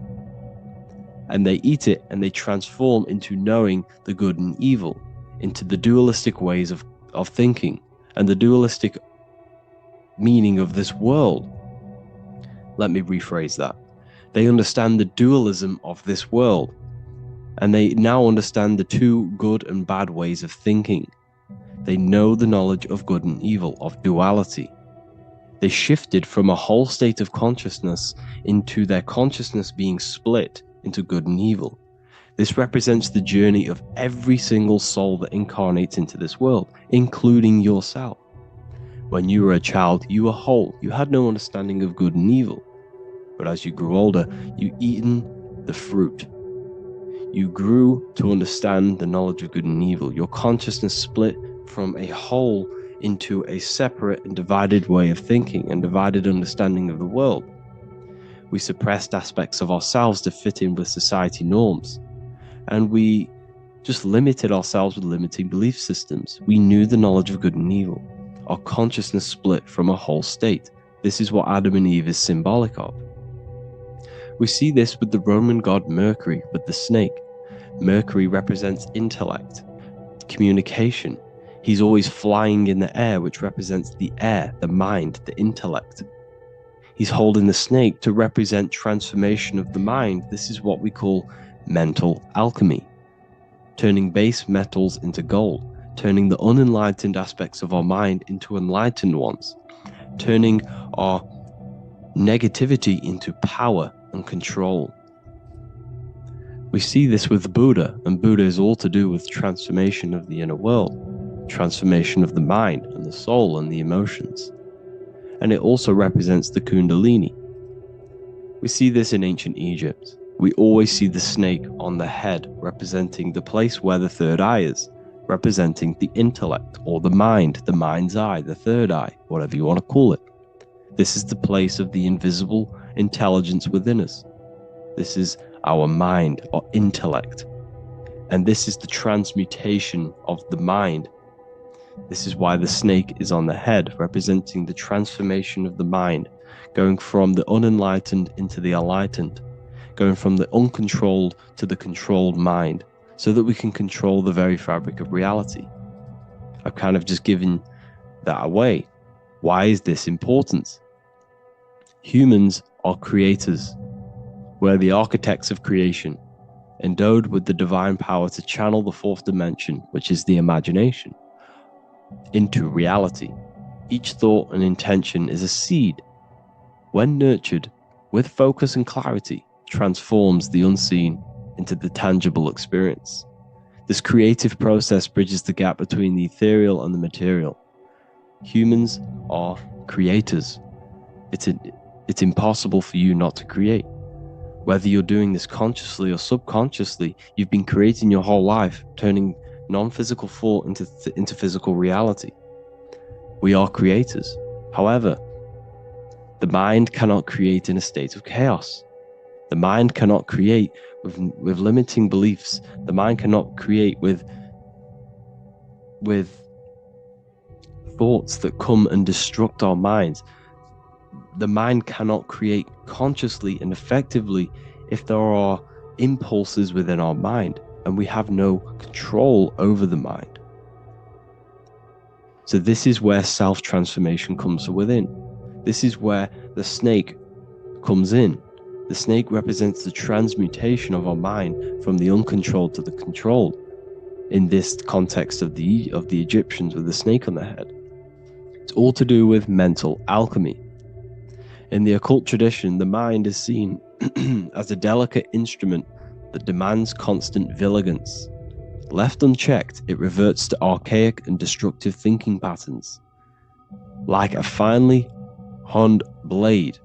and they eat it and they transform into knowing the good and evil, into the dualistic ways of thinking and the dualistic meaning of this world. Let me rephrase that. They understand the dualism of this world, and they now understand the two good and bad ways of thinking. They know the knowledge of good and evil, of duality. They shifted from a whole state of consciousness into their consciousness being split into good and evil. This represents the journey of every single soul that incarnates into this world, including yourself. When you were a child, you were whole. You had no understanding of good and evil. But as you grew older, you eaten the fruit. You grew to understand the knowledge of good and evil. Your consciousness split from a whole into a separate and divided way of thinking and divided understanding of the world. We suppressed aspects of ourselves to fit in with society norms. And we just limited ourselves with limiting belief systems. We knew the knowledge of good and evil. Our consciousness split from a whole state. This is what Adam and Eve is symbolic of. We see this with the Roman god Mercury, with the snake. Mercury represents intellect, communication. He's always flying in the air, which represents the air, the mind, the intellect. He's holding the snake to represent transformation of the mind. This is what we call mental alchemy, turning base metals into gold, turning the unenlightened aspects of our mind into enlightened ones. turning our negativity into power and control. We see this with Buddha, and Buddha is all to do with transformation of the inner world, transformation of the mind and the soul and the emotions. And it also represents the Kundalini. We see this in ancient Egypt. We always see the snake on the head, representing the place where the third eye is, representing the intellect or the mind, the mind's eye, the third eye, whatever you want to call it. This is the place of the invisible intelligence within us. This is our mind or intellect. And this is the transmutation of the mind. This is why the snake is on the head, representing the transformation of the mind, going from the unenlightened into the enlightened, going from the uncontrolled to the controlled mind, so that we can control the very fabric of reality. I've kind of just given that away. Why is this important? Humans are creators. We're the architects of creation, endowed with the divine power to channel the fourth dimension, which is the imagination, into reality. Each thought and intention is a seed. When nurtured with focus and clarity, transforms the unseen into the tangible experience. This creative process bridges the gap between the ethereal and the material. Humans are creators. It's impossible for you not to create. Whether you're doing this consciously or subconsciously, you've been creating your whole life, turning non-physical thought into physical reality. We are creators. However, the mind cannot create in a state of chaos. The mind cannot create with limiting beliefs. The mind cannot create with thoughts that come and destruct our minds. The mind cannot create consciously and effectively if there are impulses within our mind and we have no control over the mind. So this is where self-transformation comes from within. This is where the snake comes in. The snake represents the transmutation of our mind from the uncontrolled to the controlled. In this context of the Egyptians with the snake on their head, it's all to do with mental alchemy. In the occult tradition, the mind is seen as a delicate instrument that demands constant vigilance. Left unchecked, it reverts to archaic and destructive thinking patterns. Like a finely honed blade,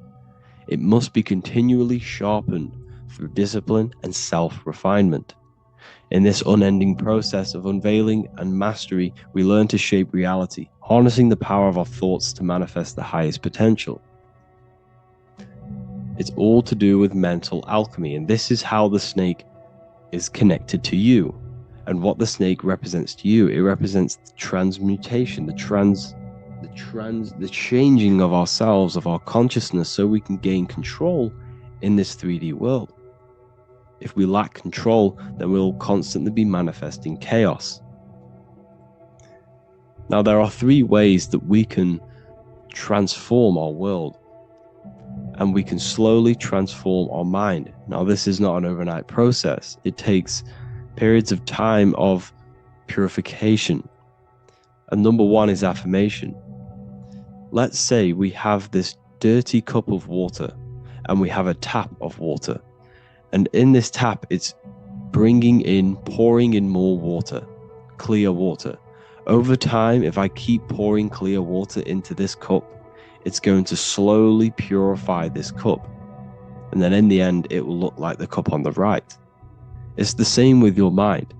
it must be continually sharpened through discipline and self-refinement. In this unending process of unveiling and mastery, we learn to shape reality, harnessing the power of our thoughts to manifest the highest potential. It's all to do with mental alchemy, and this is how the snake is connected to you. And what the snake represents to you, it represents the transmutation, the changing of ourselves, of our consciousness, so we can gain control in this 3D world. If we lack control, then we'll constantly be manifesting chaos. Now, there are 3 ways that we can transform our world, and we can slowly transform our mind. Now, this is not an overnight process. It takes periods of time of purification. And number 1 is affirmation. Let's say we have this dirty cup of water and we have a tap of water. And in this tap, it's pouring in more water, clear water. Over time, if I keep pouring clear water into this cup, it's going to slowly purify this cup. And then in the end, it will look like the cup on the right. It's the same with your mind.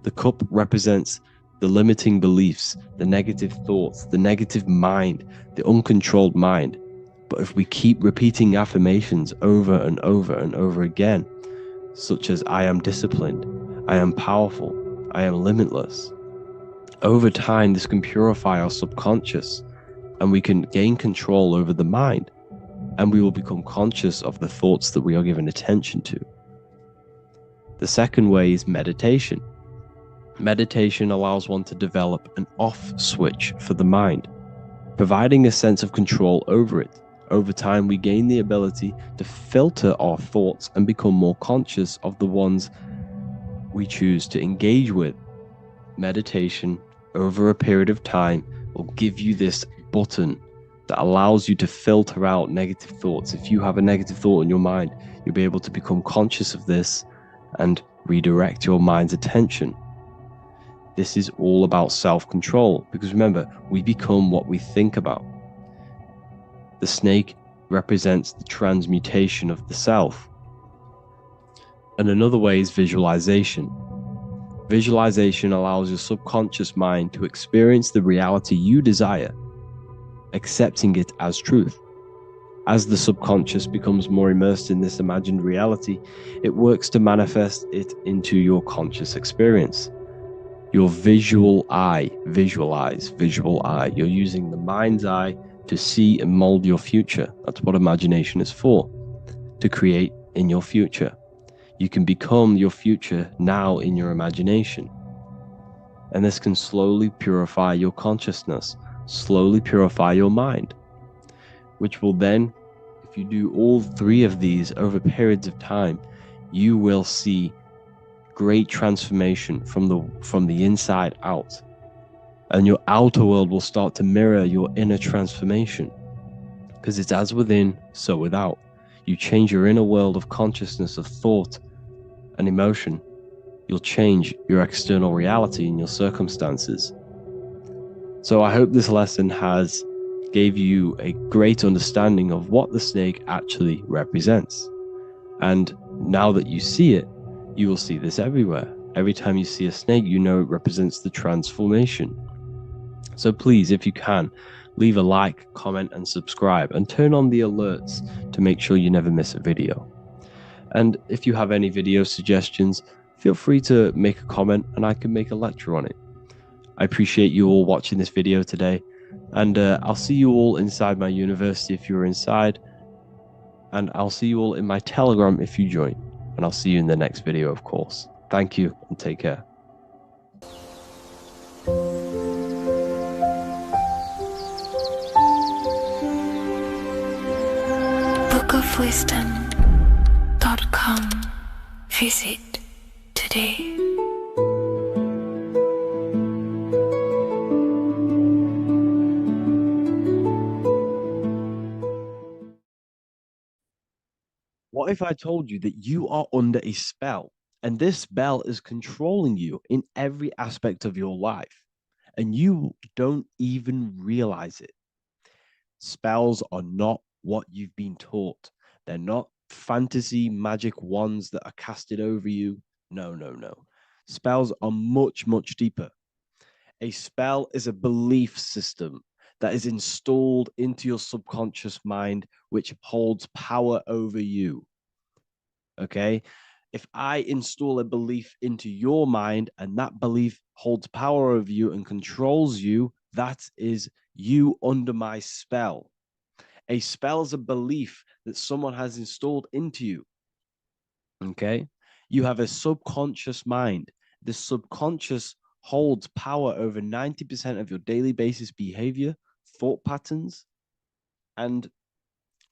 The cup represents the limiting beliefs, the negative thoughts, the negative mind, the uncontrolled mind. But if we keep repeating affirmations over and over and over again, such as I am disciplined, I am powerful, I am limitless, over time this can purify our subconscious and we can gain control over the mind, and we will become conscious of the thoughts that we are giving attention to. The second way is meditation. Meditation allows one to develop an off switch for the mind, providing a sense of control over it. Over time, we gain the ability to filter our thoughts and become more conscious of the ones we choose to engage with. Meditation, over a period of time, will give you this button that allows you to filter out negative thoughts. If you have a negative thought in your mind, you'll be able to become conscious of this and redirect your mind's attention. This is all about self-control, because remember, we become what we think about. The snake represents the transmutation of the self. And another way is visualization. Visualization allows your subconscious mind to experience the reality you desire, accepting it as truth. As the subconscious becomes more immersed in this imagined reality, it works to manifest it into your conscious experience. Your visual eye, visual eye. You're using the mind's eye to see and mold your future. That's what imagination is for, to create in your future. You can become your future now in your imagination. And this can slowly purify your consciousness, slowly purify your mind, which will then, if you do all three of these over periods of time, you will see great transformation from the inside out. And your outer world will start to mirror your inner transformation, because it's as within, so without. You change your inner world of consciousness, of thought and emotion, you'll change your external reality and your circumstances. So I hope this lesson has gave you a great understanding of what the snake actually represents. And now that you see it, you will see this everywhere. Every time you see a snake, you know it represents the transformation. So please, if you can, leave a like, comment, and subscribe, and turn on the alerts to make sure you never miss a video. And if you have any video suggestions, feel free to make a comment and I can make a lecture on it. I appreciate you all watching this video today, and I'll see you all inside my university if you're inside, and I'll see you all in my Telegram if you join, and I'll see you in the next video, of course. Thank you and take care. bookofwisdom.com. Visit today. What if I told you that you are under a spell, and this spell is controlling you in every aspect of your life, and you don't even realize it? Spells are not what you've been taught. They're not fantasy magic wands that are casted over you. No, no, no. Spells are much, much deeper. A spell is a belief system that is installed into your subconscious mind, which holds power over you. Okay? If I install a belief into your mind and that belief holds power over you and controls you, that is you under my spell. A spell is a belief that someone has installed into you. Okay? You have a subconscious mind. The subconscious holds power over 90% of your daily basis behavior, thought patterns, and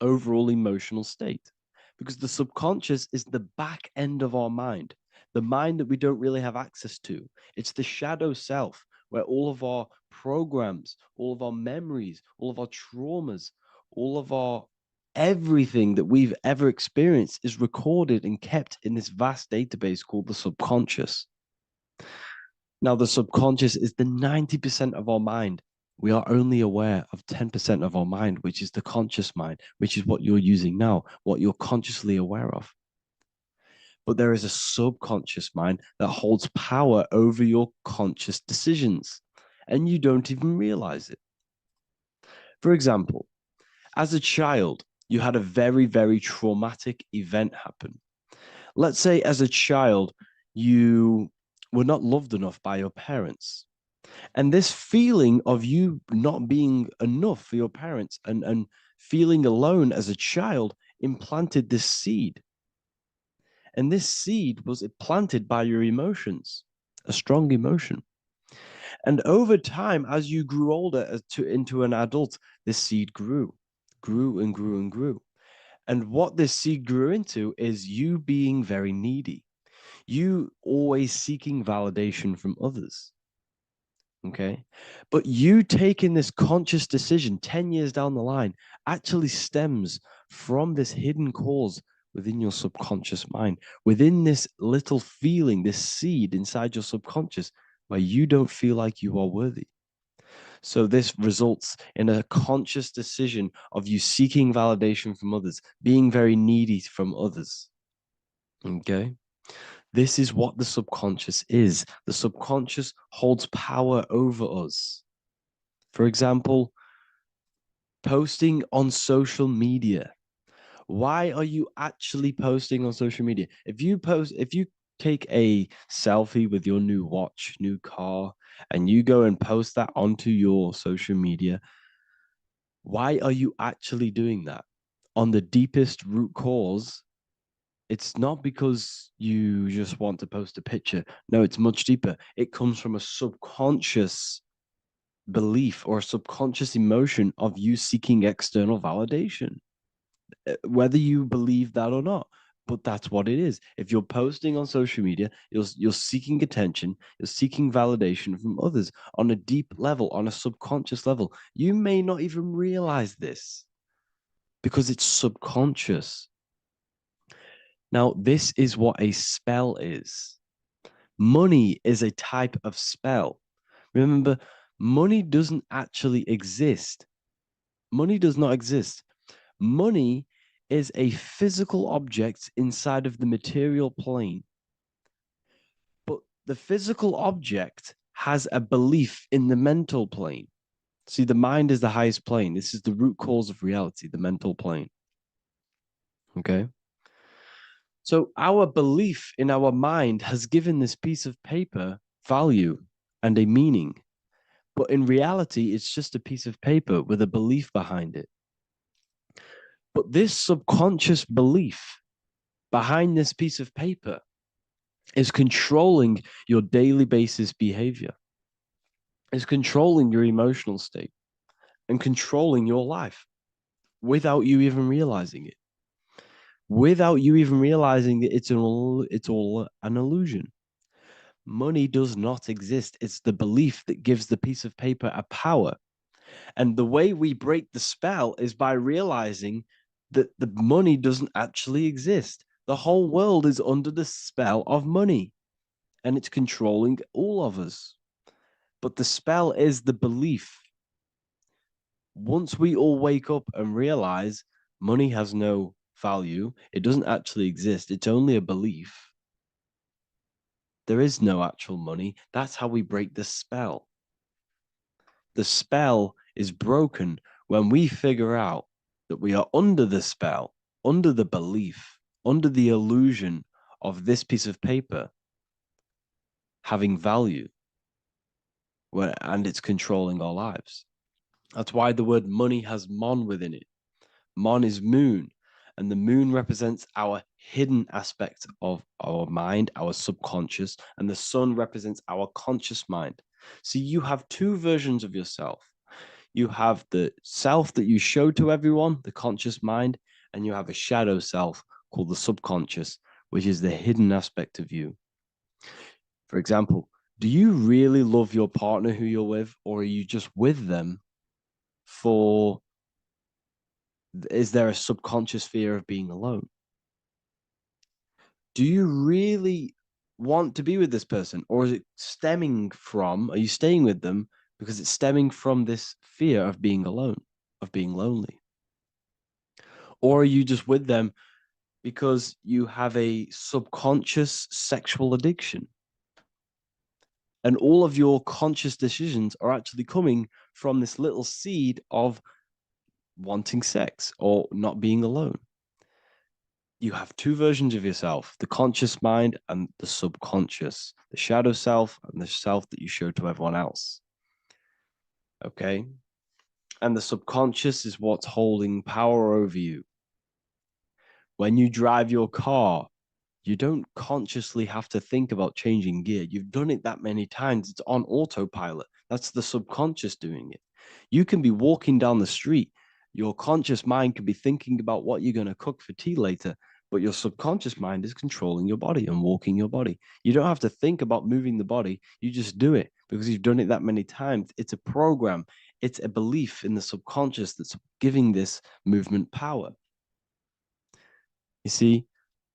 overall emotional state. Because the subconscious is the back end of our mind, the mind that we don't really have access to. It's the shadow self, where all of our programs, all of our memories, all of our traumas, all of our everything that we've ever experienced is recorded and kept in this vast database called the subconscious. Now, the subconscious is the 90% of our mind. We are only aware of 10% of our mind, which is the conscious mind, which is what you're using now, what you're consciously aware of. But there is a subconscious mind that holds power over your conscious decisions, and you don't even realize it. For example, as a child, you had a very, very traumatic event happen. Let's say as a child, you were not loved enough by your parents. And this feeling of you not being enough for your parents and feeling alone as a child implanted this seed. And this seed was planted by your emotions, a strong emotion. And over time, as you grew older into an adult, this seed grew and grew and grew. And what this seed grew into is you being very needy, you always seeking validation from others. Okay. But you taking this conscious decision 10 years down the line actually stems from this hidden cause within your subconscious mind, within this little feeling, this seed inside your subconscious where you don't feel like you are worthy. So this results in a conscious decision of you seeking validation from others, being very needy from others. Okay. This is what the subconscious is. The subconscious holds power over us. For example, posting on social media. Why are you actually posting on social media? If you take a selfie with your new watch, new car, and you go and post that onto your social media, why are you actually doing that? On the deepest root cause, it's not because you just want to post a picture. No, it's much deeper. It comes from a subconscious belief or a subconscious emotion of you seeking external validation, whether you believe that or not. But that's what it is. If you're posting on social media, you're seeking attention, you're seeking validation from others on a deep level, on a subconscious level. You may not even realize this because it's subconscious. Now, this is what a spell is. Money is a type of spell. Remember, money doesn't actually exist. Money does not exist. Money is a physical object inside of the material plane. But the physical object has a belief in the mental plane. See, the mind is the highest plane. This is the root cause of reality, the mental plane. Okay. So our belief in our mind has given this piece of paper value and a meaning. But in reality, it's just a piece of paper with a belief behind it. But this subconscious belief behind this piece of paper is controlling your daily basis behavior, is controlling your emotional state and controlling your life without you even realizing it. Without you even realizing that it's all an illusion. Money does not exist. It's the belief that gives the piece of paper a power. And the way we break the spell is by realizing that the money doesn't actually exist. The whole world is under the spell of money and it's controlling all of us. But the spell is the belief. Once we all wake up and realize money has no value, it doesn't actually exist, it's only a belief. There is no actual money. That's how we break the spell. The spell is broken when we figure out that we are under the spell, under the belief, under the illusion of this piece of paper having value, and it's controlling our lives. That's why the word money has mon within it. Mon is moon, and the moon represents our hidden aspect of our mind, our subconscious, and the sun represents our conscious mind. So you have two versions of yourself. You have the self that you show to everyone, the conscious mind, and you have a shadow self called the subconscious, which is the hidden aspect of you. For example, do you really love your partner who you're with, or are you just with them for, is there a subconscious fear of being alone? Do you really want to be with this person, or is it stemming from, are you staying with them because it's stemming from this fear of being alone, of being lonely? Or are you just with them because you have a subconscious sexual addiction? And all of your conscious decisions are actually coming from this little seed of wanting sex or not being alone. You have two versions of yourself, the conscious mind and the subconscious, the shadow self and the self that you show to everyone else. Okay. And the subconscious is what's holding power over you. When you drive your car, you don't consciously have to think about changing gear. You've done it that many times. It's on autopilot. That's the subconscious doing it. You can be walking down the street. Your conscious mind can be thinking about what you're going to cook for tea later, but your subconscious mind is controlling your body and walking your body. You don't have to think about moving the body. You just do it because you've done it that many times. It's a program. It's a belief in the subconscious that's giving this movement power. You see,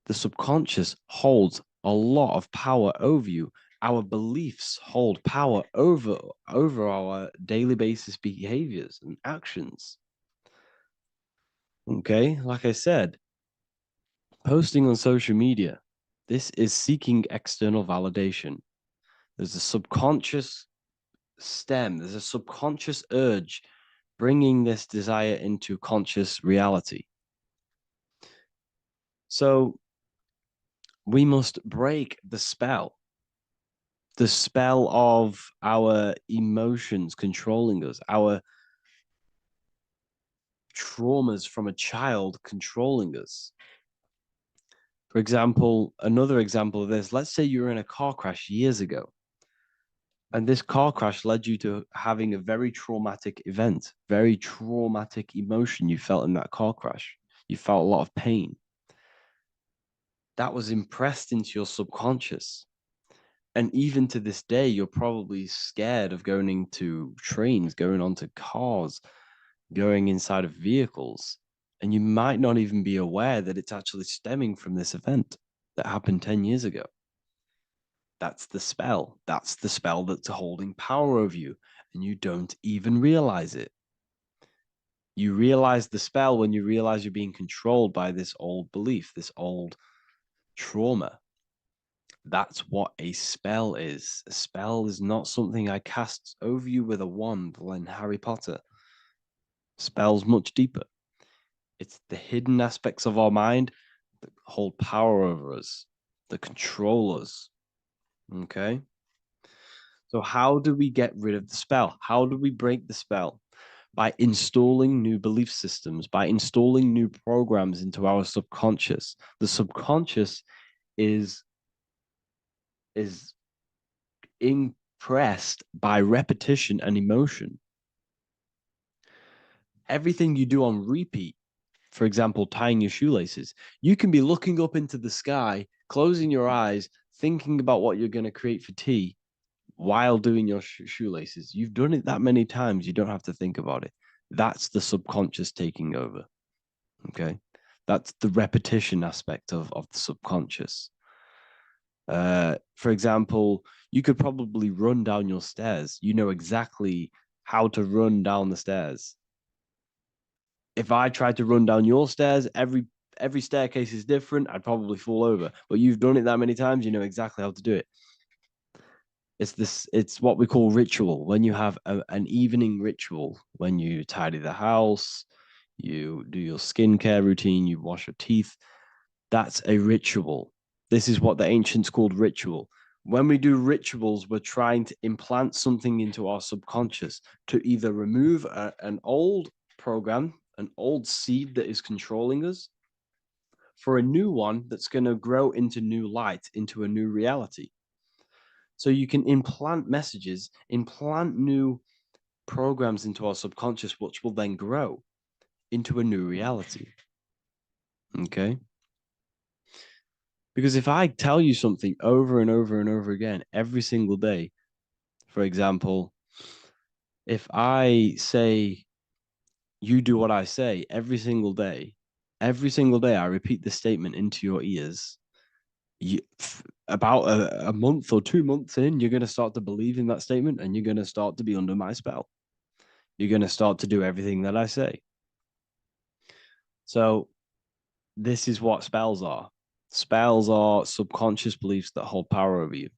the subconscious holds a lot of power over you. Our beliefs hold power over our daily basis behaviors and actions. Okay, like I said, posting on social media, this is seeking external validation. There's a subconscious stem, there's a subconscious urge bringing this desire into conscious reality. So we must break the spell of our emotions controlling us, our traumas from a child controlling us. For example, another example of this, let's say you were in a car crash years ago, and this car crash led you to having a very traumatic event, very traumatic emotion you felt in that car crash. You felt a lot of pain. That was impressed into your subconscious. And even to this day, you're probably scared of going into trains, going onto cars, going inside of vehicles. And you might not even be aware that it's actually stemming from this event that happened 10 years ago. That's the spell. That's the spell that's holding power over you. And you don't even realize it. You realize the spell when you realize you're being controlled by this old belief, this old trauma. That's what a spell is. A spell is not something I cast over you with a wand like Harry Potter. Spell's much deeper. It's the hidden aspects of our mind that hold power over us, that control us. Okay? So how do we get rid of the spell? How do we break the spell? By installing new belief systems, by installing new programs into our subconscious. The subconscious is impressed by repetition and emotion. Everything you do on repeat, for example, tying your shoelaces, you can be looking up into the sky, closing your eyes, thinking about what you're going to create for tea while doing your shoelaces. You've done it that many times, you don't have to think about it. That's the subconscious taking over. Okay. That's the repetition aspect of the subconscious. For example, you could probably run down your stairs. You know exactly how to run down the stairs. If I tried to run down your stairs, every staircase is different. I'd probably fall over. But you've done it that many times, you know exactly how to do it. It's what we call ritual. When you have an evening ritual, when you tidy the house, you do your skincare routine, you wash your teeth, that's a ritual. This is what the ancients called ritual. When we do rituals, we're trying to implant something into our subconscious to either remove an old program, an old seed that is controlling us, for a new one that's going to grow into new light, into a new reality. So you can implant messages, implant new programs into our subconscious, which will then grow into a new reality. Okay? Because if I tell you something over and over and over again every single day, for example, if I say, you do what I say every single day I repeat this statement into your ears, about a month or 2 months in, you're going to start to believe in that statement and you're going to start to be under my spell. You're going to start to do everything that I say. So this is what spells are. Spells are subconscious beliefs that hold power over you,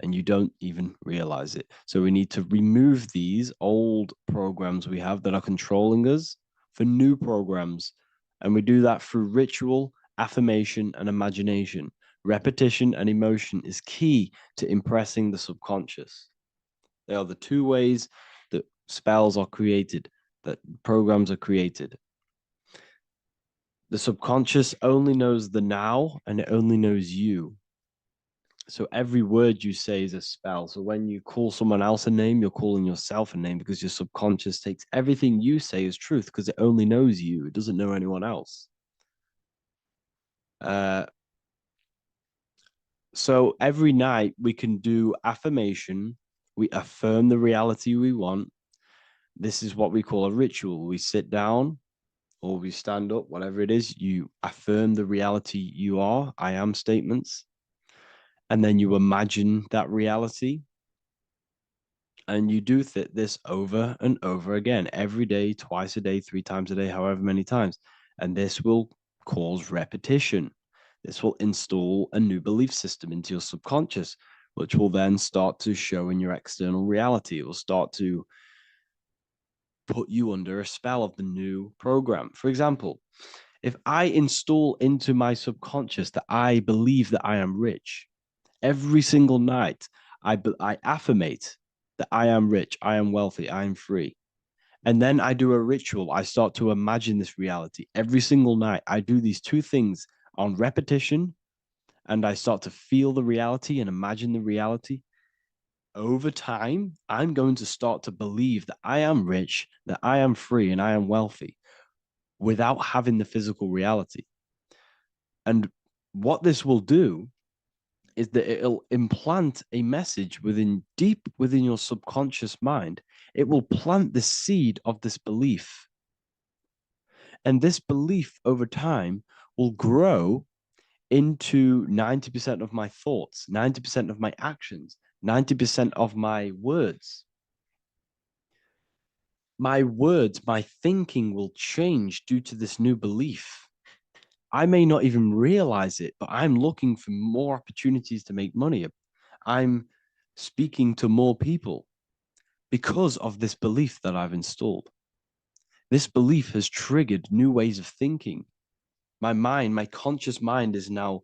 and you don't even realize it. So we need to remove these old programs we have that are controlling us for new programs. And we do that through ritual, affirmation, and imagination. Repetition and emotion is key to impressing the subconscious. They are the two ways that spells are created, that programs are created. The subconscious only knows the now, and it only knows you. So every word you say is a spell. So when you call someone else a name, you're calling yourself a name, because your subconscious takes everything you say as truth because it only knows you. It doesn't know anyone else. So every night we can do affirmation. We affirm the reality we want. This is what we call a ritual. We sit down or we stand up, whatever it is, you affirm the reality you are, I am statements, and then you imagine that reality. And you do this over and over again, every day, twice a day, 3 times a day, however many times. And this will cause repetition. This will install a new belief system into your subconscious, which will then start to show in your external reality. It will start to put you under a spell of the new program. For example, if I install into my subconscious that I believe that I am rich, every single night I affirmate that I am rich, I am wealthy, I am free. And then I do a ritual. I start to imagine this reality every single night. I do these two things on repetition, and I start to feel the reality and imagine the reality. Over time, I'm going to start to believe that I am rich, that I am free, and I am wealthy without having the physical reality. And what this will do is that it'll implant a message deep within your subconscious mind. It will plant the seed of this belief. And this belief over time will grow into 90% of my thoughts, 90% of my actions, 90% of my words. My words, my thinking will change due to this new belief. I may not even realize it, but I'm looking for more opportunities to make money. I'm speaking to more people because of this belief that I've installed. This belief has triggered new ways of thinking. My mind, my conscious mind is now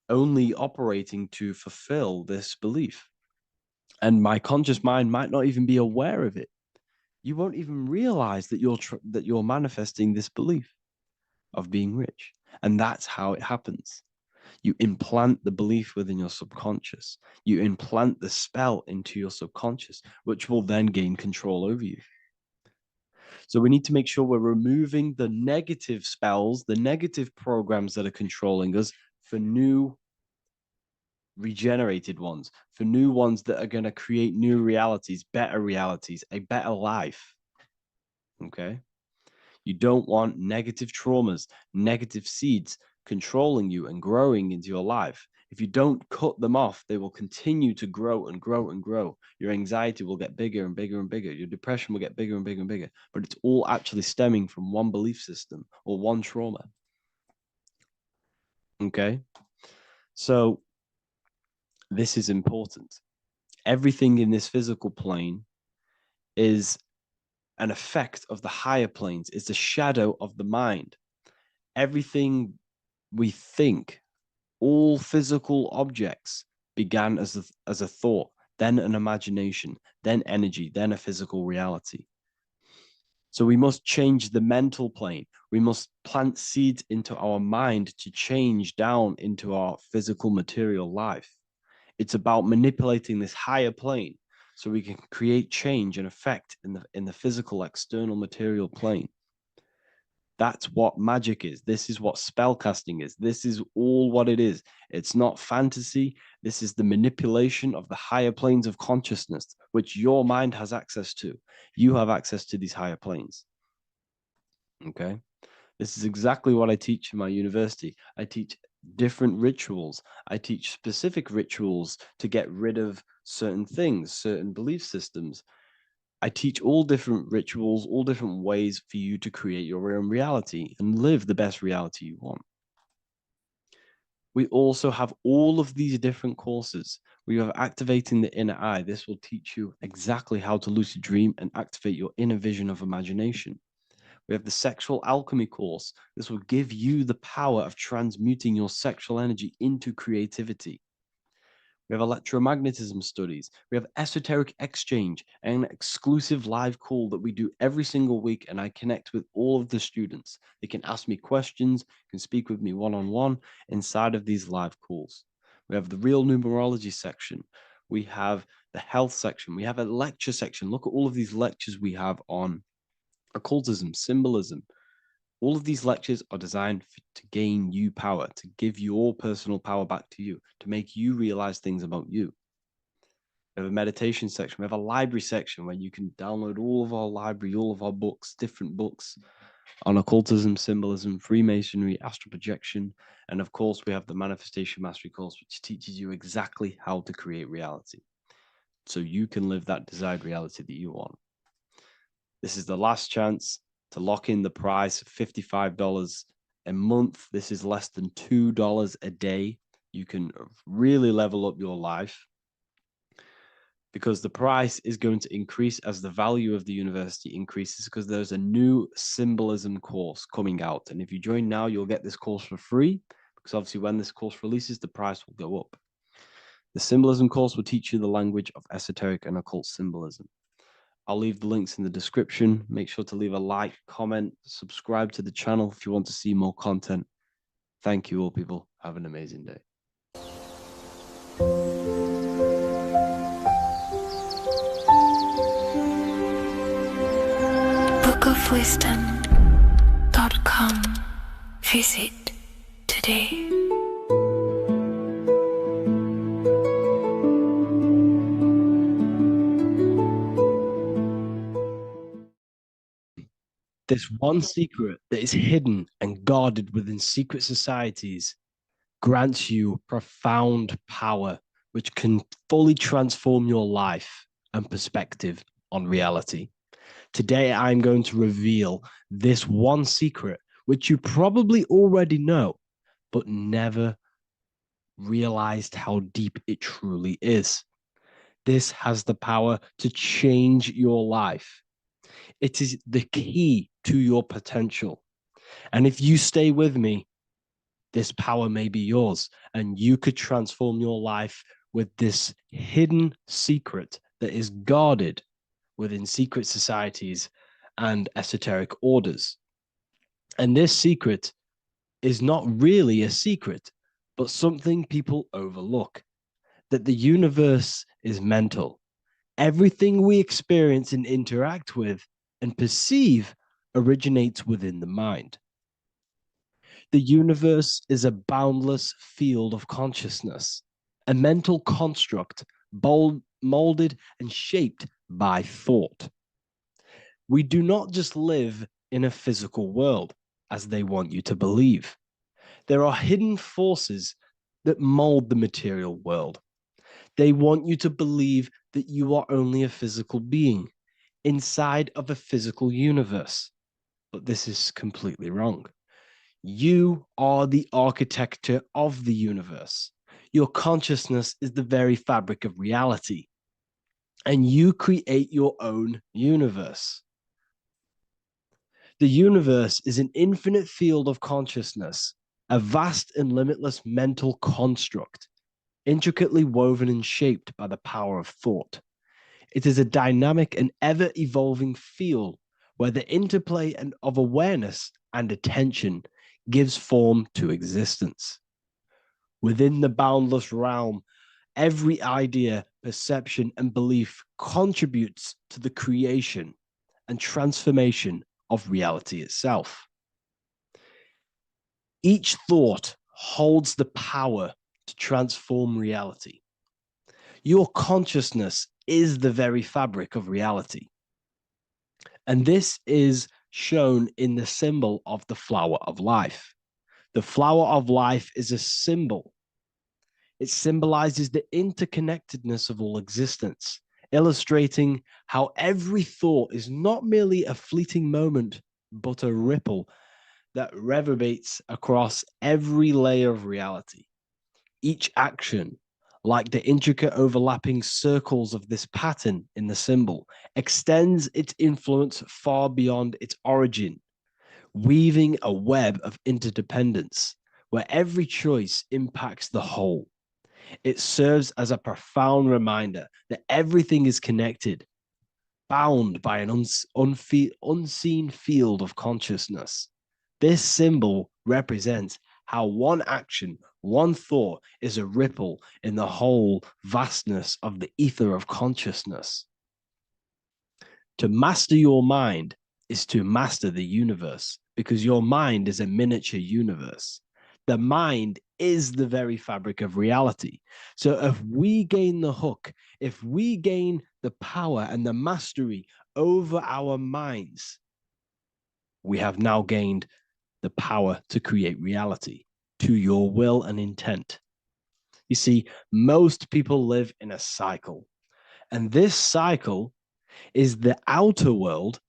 only operating to fulfill this belief. And my conscious mind might not even be aware of it. You won't even realize that you're manifesting this belief of being rich. And that's how it happens. You implant the belief within your subconscious. You implant the spell into your subconscious, which will then gain control over you. So we need to make sure we're removing the negative spells, the negative programs that are controlling us for new regenerated ones, for new ones that are going to create new realities, a better life. Okay? You don't want negative traumas, negative seeds controlling you and growing into your life. If you don't cut them off, they will continue to grow and grow and grow. Your anxiety will get bigger and bigger and bigger. Your depression will get bigger and bigger and bigger. But it's all actually stemming from one belief system or one trauma. Okay? So this is important. Everything in this physical plane is an effect of the higher planes. It's a shadow of the mind. Everything we think, all physical objects began as a thought, then an imagination, then energy, then a physical reality. So we must change the mental plane. We must plant seeds into our mind to change down into our physical material life. It's about manipulating this higher plane so we can create change and effect in the physical external material plane. That's what magic is. This is what spellcasting is. This is all what it is. It's not fantasy. This is the manipulation of the higher planes of consciousness, which your mind has access to. You have access to these higher planes. Okay? This is exactly what I teach in my university. I teach different rituals. I teach specific rituals to get rid of certain things, certain belief systems. I teach all different rituals, all different ways for you to create your own reality and live the best reality you want. We also have all of these different courses. We have activating the inner eye. This will teach you exactly how to lucid dream and activate your inner vision of imagination. We have the sexual alchemy course. This will give you the power of transmuting your sexual energy into creativity. We have electromagnetism studies. We have esoteric exchange and an exclusive live call that we do every single week. And I connect with all of the students. They can ask me questions, can speak with me one-on-one inside of these live calls. We have the real numerology section. We have the health section. We have a lecture section. Look at all of these lectures we have on occultism, symbolism, All of these lectures are designed to gain you power, to give your personal power back to you, to make you realize things about you. We have a meditation section. We have a library section where you can download all of our library, all of our books, different books on occultism, symbolism, Freemasonry, astral projection. And of course, we have the Manifestation Mastery course, which teaches you exactly how to create reality so you can live that desired reality that you want. This is the last chance to lock in the price of $55 a month. This is less than $2 a day. You can really level up your life, because the price is going to increase as the value of the university increases, because there's a new symbolism course coming out. And if you join now, you'll get this course for free, because obviously when this course releases, the price will go up. The symbolism course will teach you the language of esoteric and occult symbolism. I'll leave the links in the description. Make sure to leave a like, comment, subscribe to the channel if you want to see more content. Thank you all, people. Have an amazing day. bookofwisdom.com. Visit today. This one secret that is hidden and guarded within secret societies grants you profound power, which can fully transform your life and perspective on reality. Today, I'm going to reveal this one secret, which you probably already know, but never realized how deep it truly is. This has the power to change your life. It is the key to your potential. And if you stay with me, this power may be yours, and you could transform your life with this hidden secret that is guarded within secret societies and esoteric orders. And this secret is not really a secret, but something people overlook, that the universe is mental. Everything we experience and interact with and perceive originates within the mind. The universe is a boundless field of consciousness, a mental construct molded and shaped by thought. We do not just live in a physical world, as they want you to believe. There are hidden forces that mold the material world. They want you to believe that you are only a physical being inside of a physical universe. But this is completely wrong. You are the architecture of the universe. Your consciousness is the very fabric of reality, and you create your own universe. The universe is an infinite field of consciousness, a vast and limitless mental construct, intricately woven and shaped by the power of thought. It is a dynamic and ever-evolving field where the interplay of awareness and attention gives form to existence. Within the boundless realm, every idea, perception, and belief contributes to the creation and transformation of reality itself. Each thought holds the power to transform reality. Your consciousness is the very fabric of reality. And this is shown in the symbol of the flower of life. The flower of life is a symbol. It symbolizes the interconnectedness of all existence, illustrating how every thought is not merely a fleeting moment, but a ripple that reverberates across every layer of reality. Each action, like the intricate overlapping circles of this pattern in the symbol, extends its influence far beyond its origin, weaving a web of interdependence where every choice impacts the whole. It serves as a profound reminder that everything is connected, bound by an unseen field of consciousness. This symbol represents how one action, one thought is a ripple in the whole vastness of the ether of consciousness. To master your mind is to master the universe, because your mind is a miniature universe. The mind is the very fabric of reality. So if we gain the hook, if we gain the power and the mastery over our minds, we have now gained the power to create reality to your will and intent. You see, most people live in a cycle, and this cycle is the outer world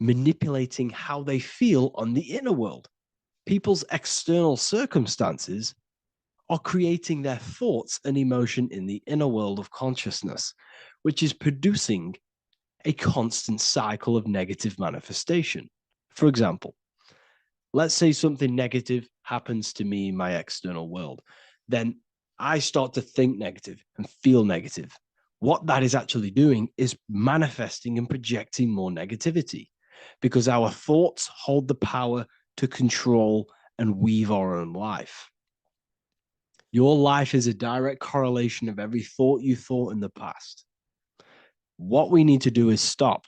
manipulating how they feel on the inner world. People's external circumstances are creating their thoughts and emotion in the inner world of consciousness, which is producing a constant cycle of negative manifestation. For example, let's say something negative happens to me in my external world. Then I start to think negative and feel negative. What that is actually doing is manifesting and projecting more negativity, because our thoughts hold the power to control and weave our own life. Your life is a direct correlation of every thought you thought in the past. What we need to do is stop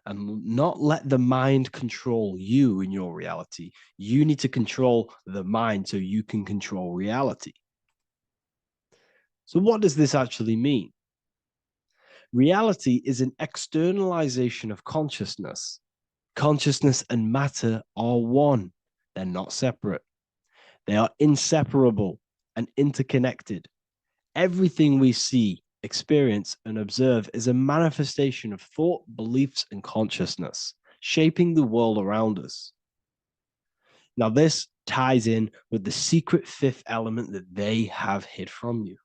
and not let the mind control you in your reality. You need to control the mind so you can control reality. So what does this actually mean? Reality is an externalization of consciousness. Consciousness and matter are one. They're not separate. They are inseparable and interconnected. Everything we see, experience, and observe is a manifestation of thought, beliefs, and consciousness, shaping the world around us. Now, this ties in with the secret fifth element that they have hid from you.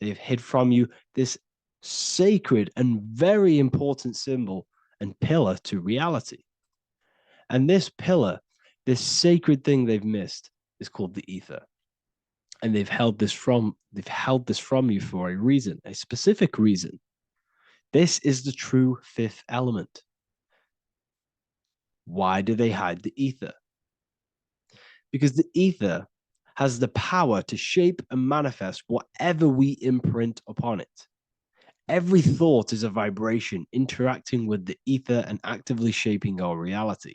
They've hid from you this sacred and very important symbol and pillar to reality. And this pillar, this sacred thing they've missed, is called the ether. And they've held this from you for a reason, a specific reason. This is the true fifth element. Why do they hide the ether? Because the ether has the power to shape and manifest whatever we imprint upon it. Every thought is a vibration interacting with the ether and actively shaping our reality.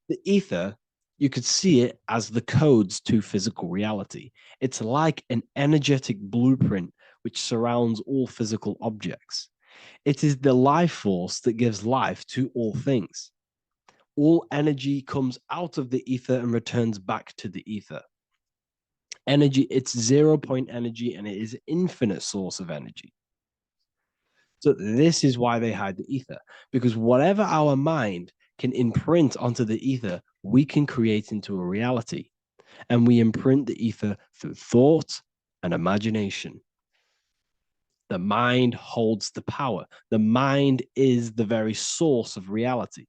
The ether, you could see it as the codes to physical reality. It's like an energetic blueprint which surrounds all physical objects. It is the life force that gives life to all things. All energy comes out of the ether and returns back to the ether. Energy, it's 0 point energy, and it is an infinite source of energy. So this is why they hide the ether, because whatever our mind can imprint onto the ether, we can create into a reality. And we imprint the ether through thought and imagination. The mind holds the power. The mind is the very source of reality.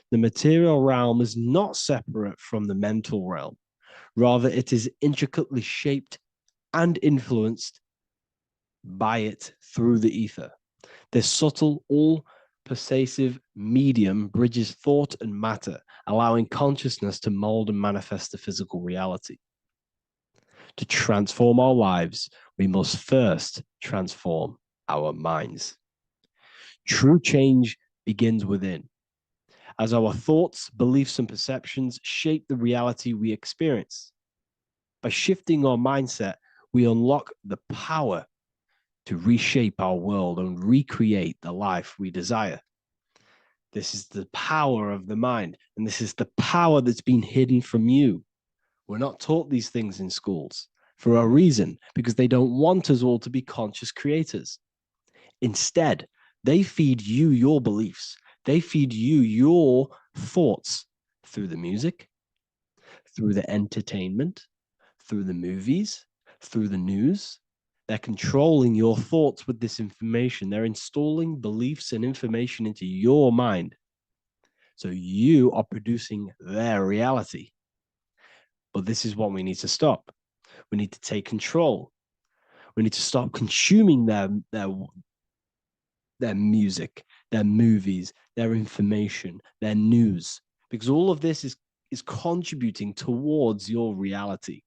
The material realm is not separate from the mental realm. Rather, it is intricately shaped and influenced by it through the ether. This subtle, all-pervasive medium bridges thought and matter, allowing consciousness to mold and manifest the physical reality. To transform our lives, we must first transform our minds. True change begins within, as our thoughts, beliefs, and perceptions shape the reality we experience. By shifting our mindset, we unlock the power to reshape our world and recreate the life we desire. This is the power of the mind, and this is the power that's been hidden from you. We're not taught these things in schools for a reason, because they don't want us all to be conscious creators. Instead, they feed you your beliefs. They feed you your thoughts through the music, through the entertainment, through the movies, through the news. They're controlling your thoughts with this information. They're installing beliefs and information into your mind. So you are producing their reality. But this is what we need to stop. We need to take control. We need to stop consuming their music, their movies, their information, their news, because all of this is contributing towards your reality.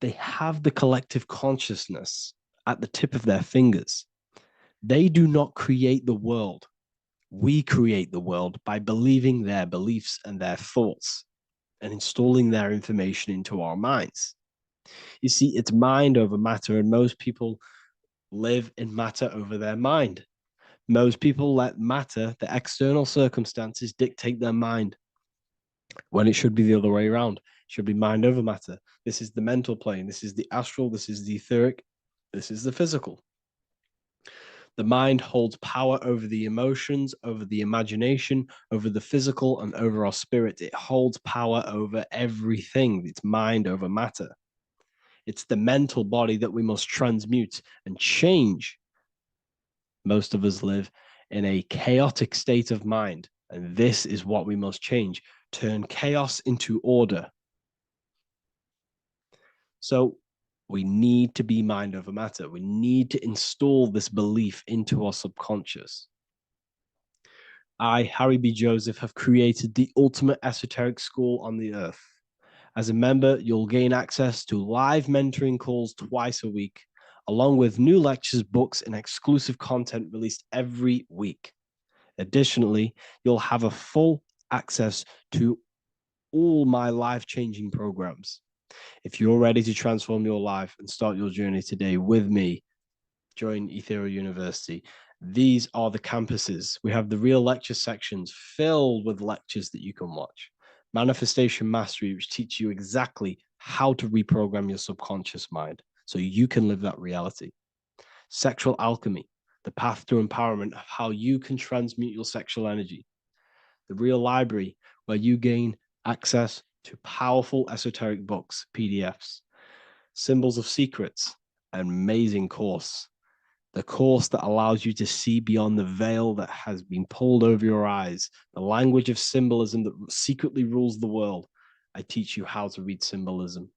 They have the collective consciousness at the tip of their fingers. They do not create the world. We create the world by believing their beliefs and their thoughts and installing their information into our minds. You see, it's mind over matter, and most people live in matter over their mind. Most people let matter, the external circumstances, dictate their mind when it should be the other way around. It should be mind over matter. This is the mental plane. This is the astral. This is the etheric. This is the physical. The mind holds power over the emotions, over the imagination, over the physical, and over our spirit. It holds power over everything. It's mind over matter. It's the mental body that we must transmute and change. Most of us live in a chaotic state of mind, and this is what we must change. Turn chaos into order. So we need to be mind over matter. We need to install this belief into our subconscious. I, Harry B. Joseph, have created the ultimate esoteric school on the earth. As a member, you'll gain access to live mentoring calls twice a week, along with new lectures, books, and exclusive content released every week. Additionally, you'll have a full access to all my life-changing programs. If you're ready to transform your life and start your journey today with me, join Ethereal University. These are the campuses. We have the real lecture sections filled with lectures that you can watch. Manifestation Mastery, which teach you exactly how to reprogram your subconscious mind so you can live that reality. Sexual Alchemy, the path to empowerment of how you can transmute your sexual energy. The Real Library, where you gain access to powerful esoteric books, PDFs. Symbols of Secrets, an amazing course. The course that allows you to see beyond the veil that has been pulled over your eyes, the language of symbolism that secretly rules the world. I teach you how to read symbolism.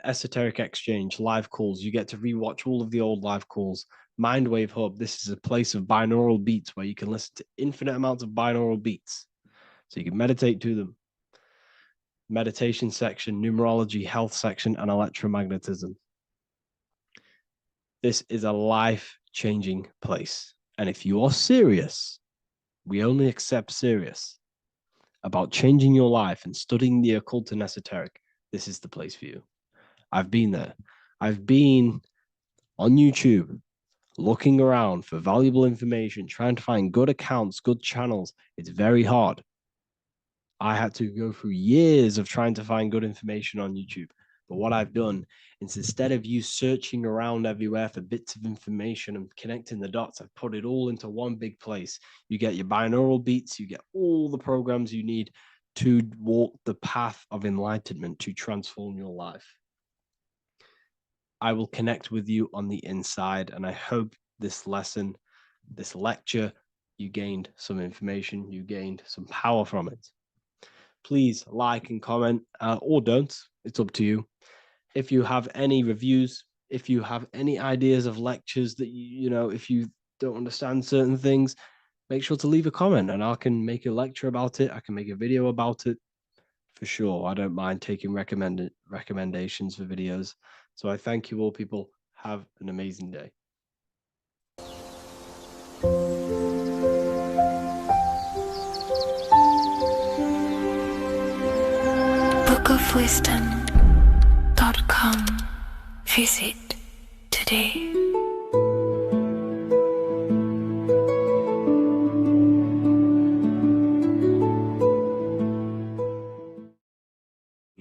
Esoteric Exchange, live calls. You get to rewatch all of the old live calls. Mindwave Hub, this is a place of binaural beats where you can listen to infinite amounts of binaural beats. So you can meditate to them. Meditation section, numerology, health section, and electromagnetism. This is a life-changing place. And if you are serious, we only accept serious about changing your life and studying the occult and esoteric, this is the place for you. I've been there. I've been on YouTube looking around for valuable information, trying to find good accounts, good channels. It's very hard. I had to go through years of trying to find good information on YouTube. But what I've done is instead of you searching around everywhere for bits of information and connecting the dots, I've put it all into one big place. You get your binaural beats, you get all the programs you need to walk the path of enlightenment to transform your life. I will connect with you on the inside, and I hope this lesson, this lecture, you gained some information, you gained some power from it. Please like and comment, or don't. It's up to you. If you have any reviews, if you have any ideas of lectures that you know, if you don't understand certain things, make sure to leave a comment and I can make a lecture about it. I can make a video about it for sure. I don't mind taking recommendations for videos. So I thank you all, people. Have an amazing day. bookofwisdom.com. Visit today.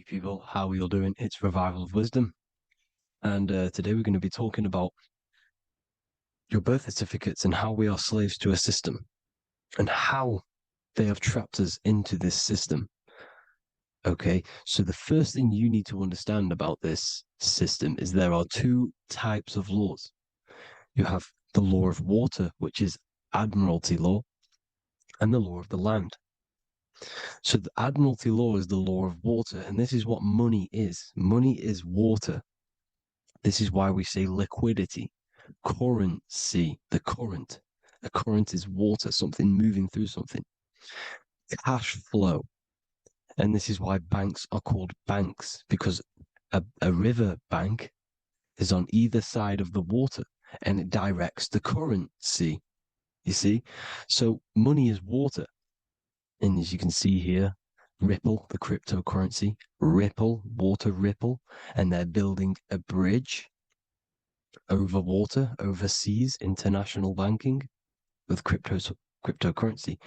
People, how are you all doing? It's Revival of Wisdom, and today we're going to be talking about your birth certificates and how we are slaves to a system and how they have trapped us into this system. Okay, so the first thing you need to understand about this system is there are two types of laws. You have the law of water, which is admiralty law, and the law of the land. So the admiralty law is the law of water, and this is what money is. Money is water. This is why we say liquidity, currency, the current. A current is water, something moving through something. Cash flow. And this is why banks are called banks, because a river bank is on either side of the water and it directs the currency. You see? So money is water. And as you can see here, Ripple, the cryptocurrency, Ripple, water Ripple, and they're building a bridge over water, overseas, international banking with cryptocurrency.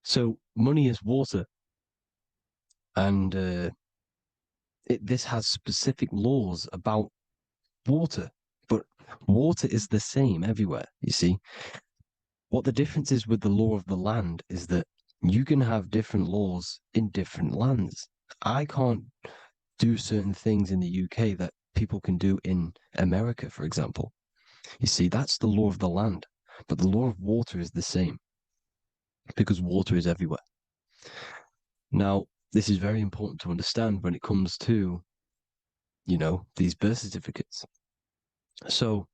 So money is water, and this has specific laws about water, but water is the same everywhere. You see, what the difference is with the law of the land is that you can have different laws in different lands. I can't do certain things in the UK that people can do in America, for example. You see, that's the law of the land, but the law of water is the same because water is everywhere. Now, this is very important to understand when it comes to, these birth certificates. So,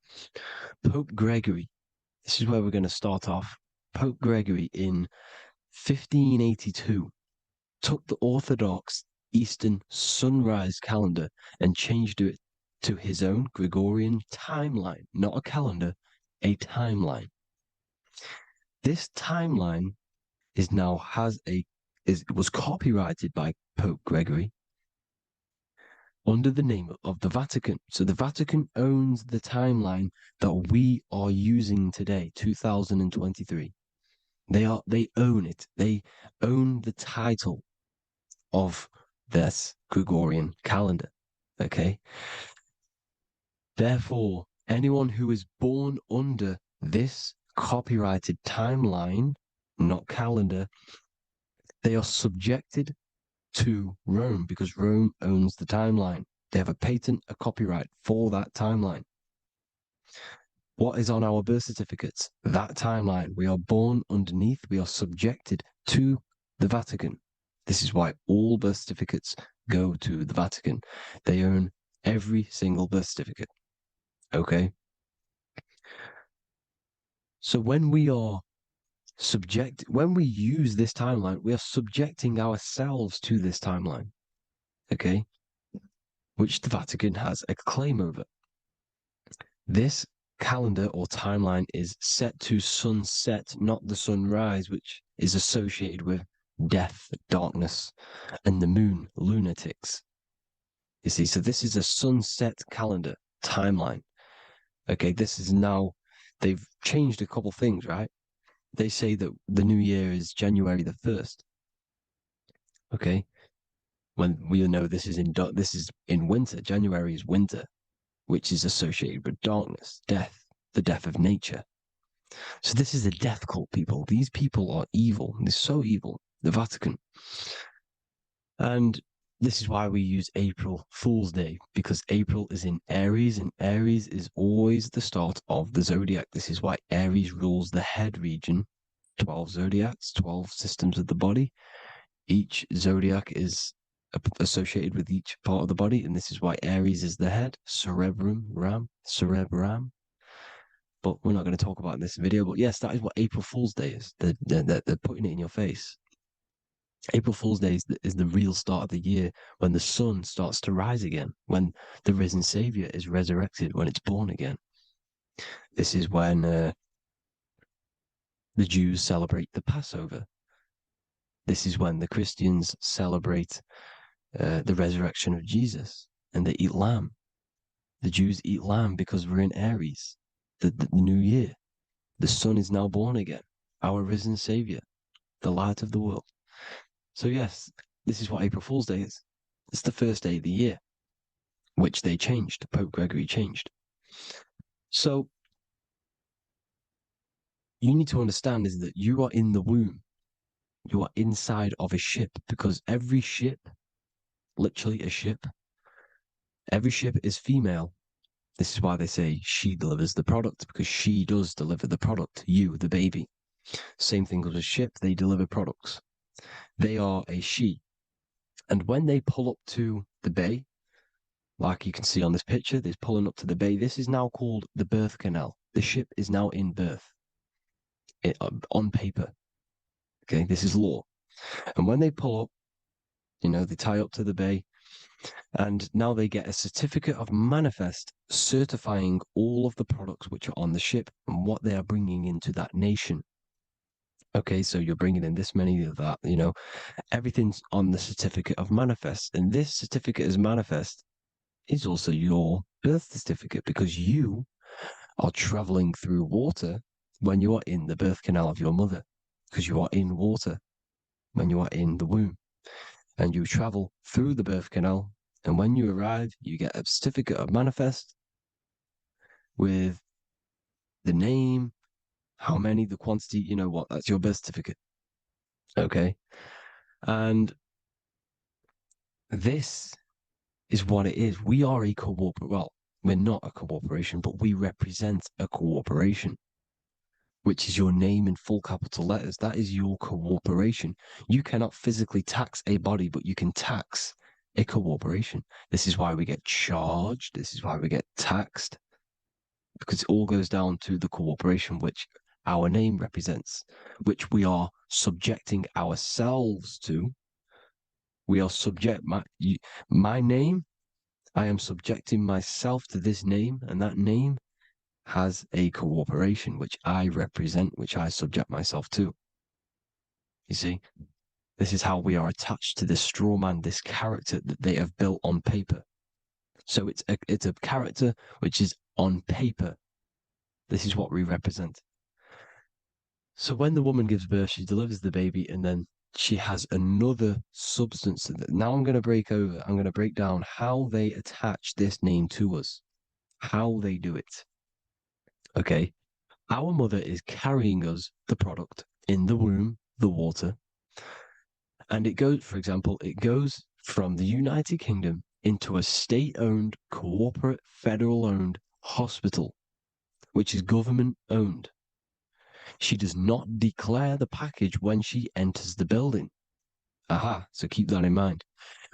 Pope Gregory, this is where we're going to start off. Pope Gregory in 1582 took the Orthodox Eastern sunrise calendar and changed it to his own Gregorian timeline, not a calendar, a timeline. This timeline was copyrighted by Pope Gregory under the name of the Vatican. So the Vatican owns the timeline that we are using today, 2023. They own it. They own the title of this Gregorian calendar. Okay. Therefore, anyone who is born under this copyrighted timeline, not calendar, they are subjected to Rome because Rome owns the timeline. They have a patent, a copyright for that timeline. What is on our birth certificates? That timeline. We are born underneath, we are subjected to the Vatican. This is why all birth certificates go to the Vatican. They own every single birth certificate. Okay? So when we use this timeline, we are subjecting ourselves to this timeline. Okay? Which the Vatican has a claim over. This calendar or timeline is set to sunset, not the sunrise, which is associated with death, darkness, and the moon, lunatics. You see, so this is a sunset calendar timeline. Okay, this is now, they've changed a couple things, right? They say that the new year is January the 1st. Okay, when we know this is in winter. January is winter, which is associated with darkness, death, the death of nature. So this is a death cult, people. These people are evil. They're so evil. The Vatican. And this is why we use April Fool's Day, because April is in Aries, and Aries is always the start of the zodiac. This is why Aries rules the head region. 12 zodiacs, 12 systems of the body. Each zodiac is associated with each part of the body, and this is why Aries is the head, cerebrum. But we're not going to talk about in this video. But yes, that is what April Fool's Day is. They're putting it in your face. April Fool's Day is the real start of the year, when the sun starts to rise again, when the risen Savior is resurrected, when it's born again. This is when the Jews celebrate the Passover. This is when the Christians celebrate the resurrection of Jesus, and they eat lamb. The Jews eat lamb because we're in Aries, the new year. The sun is now born again, our risen Savior, the light of the world. So yes, this is what April Fool's Day is. It's the first day of the year, which they changed. Pope Gregory changed. So you need to understand is that you are in the womb. You are inside of a ship, because every ship, literally a ship, every ship is female. This is why they say she delivers the product, because she does deliver the product. You, the baby. Same thing with a ship. They deliver products. They are a she. And when they pull up to the bay, like you can see on this picture, they're pulling up to the bay. This is now called the birth canal. The ship is now in birth on paper. Okay, this is law. And when they pull up, they tie up to the bay. And now they get a certificate of manifest certifying all of the products which are on the ship and what they are bringing into that nation. Okay, so you're bringing in this many of that, everything's on the certificate of manifest. And this certificate as manifest is also your birth certificate because you are traveling through water when you are in the birth canal of your mother, because you are in water when you are in the womb. And you travel through the birth canal, and when you arrive, you get a certificate of manifest with the name, how many, the quantity, you know what, that's your birth certificate. Okay. And this is what it is. We are a well, we're not a corporation, but we represent a corporation, which is your name in full capital letters. That is your corporation. You cannot physically tax a body, but you can tax a corporation. This is why we get charged. This is why we get taxed, because it all goes down to the corporation which our name represents, which we are subjecting ourselves to. We are my name. I am subjecting myself to this name, and that name has a corporation which I represent, which I subject myself to. You see, this is how we are attached to this straw man, this character that they have built on paper. So it's a character which is on paper. This is what we represent. So when the woman gives birth, she delivers the baby, and then she has another substance. Now I'm going to break down how they attach this name to us, how they do it. Okay. Our mother is carrying us the product in the womb, the water. And it goes, for example, it goes from the United Kingdom into a state-owned, corporate, federal-owned hospital, which is government-owned. She does not declare the package when she enters the building. Aha, so keep that in mind.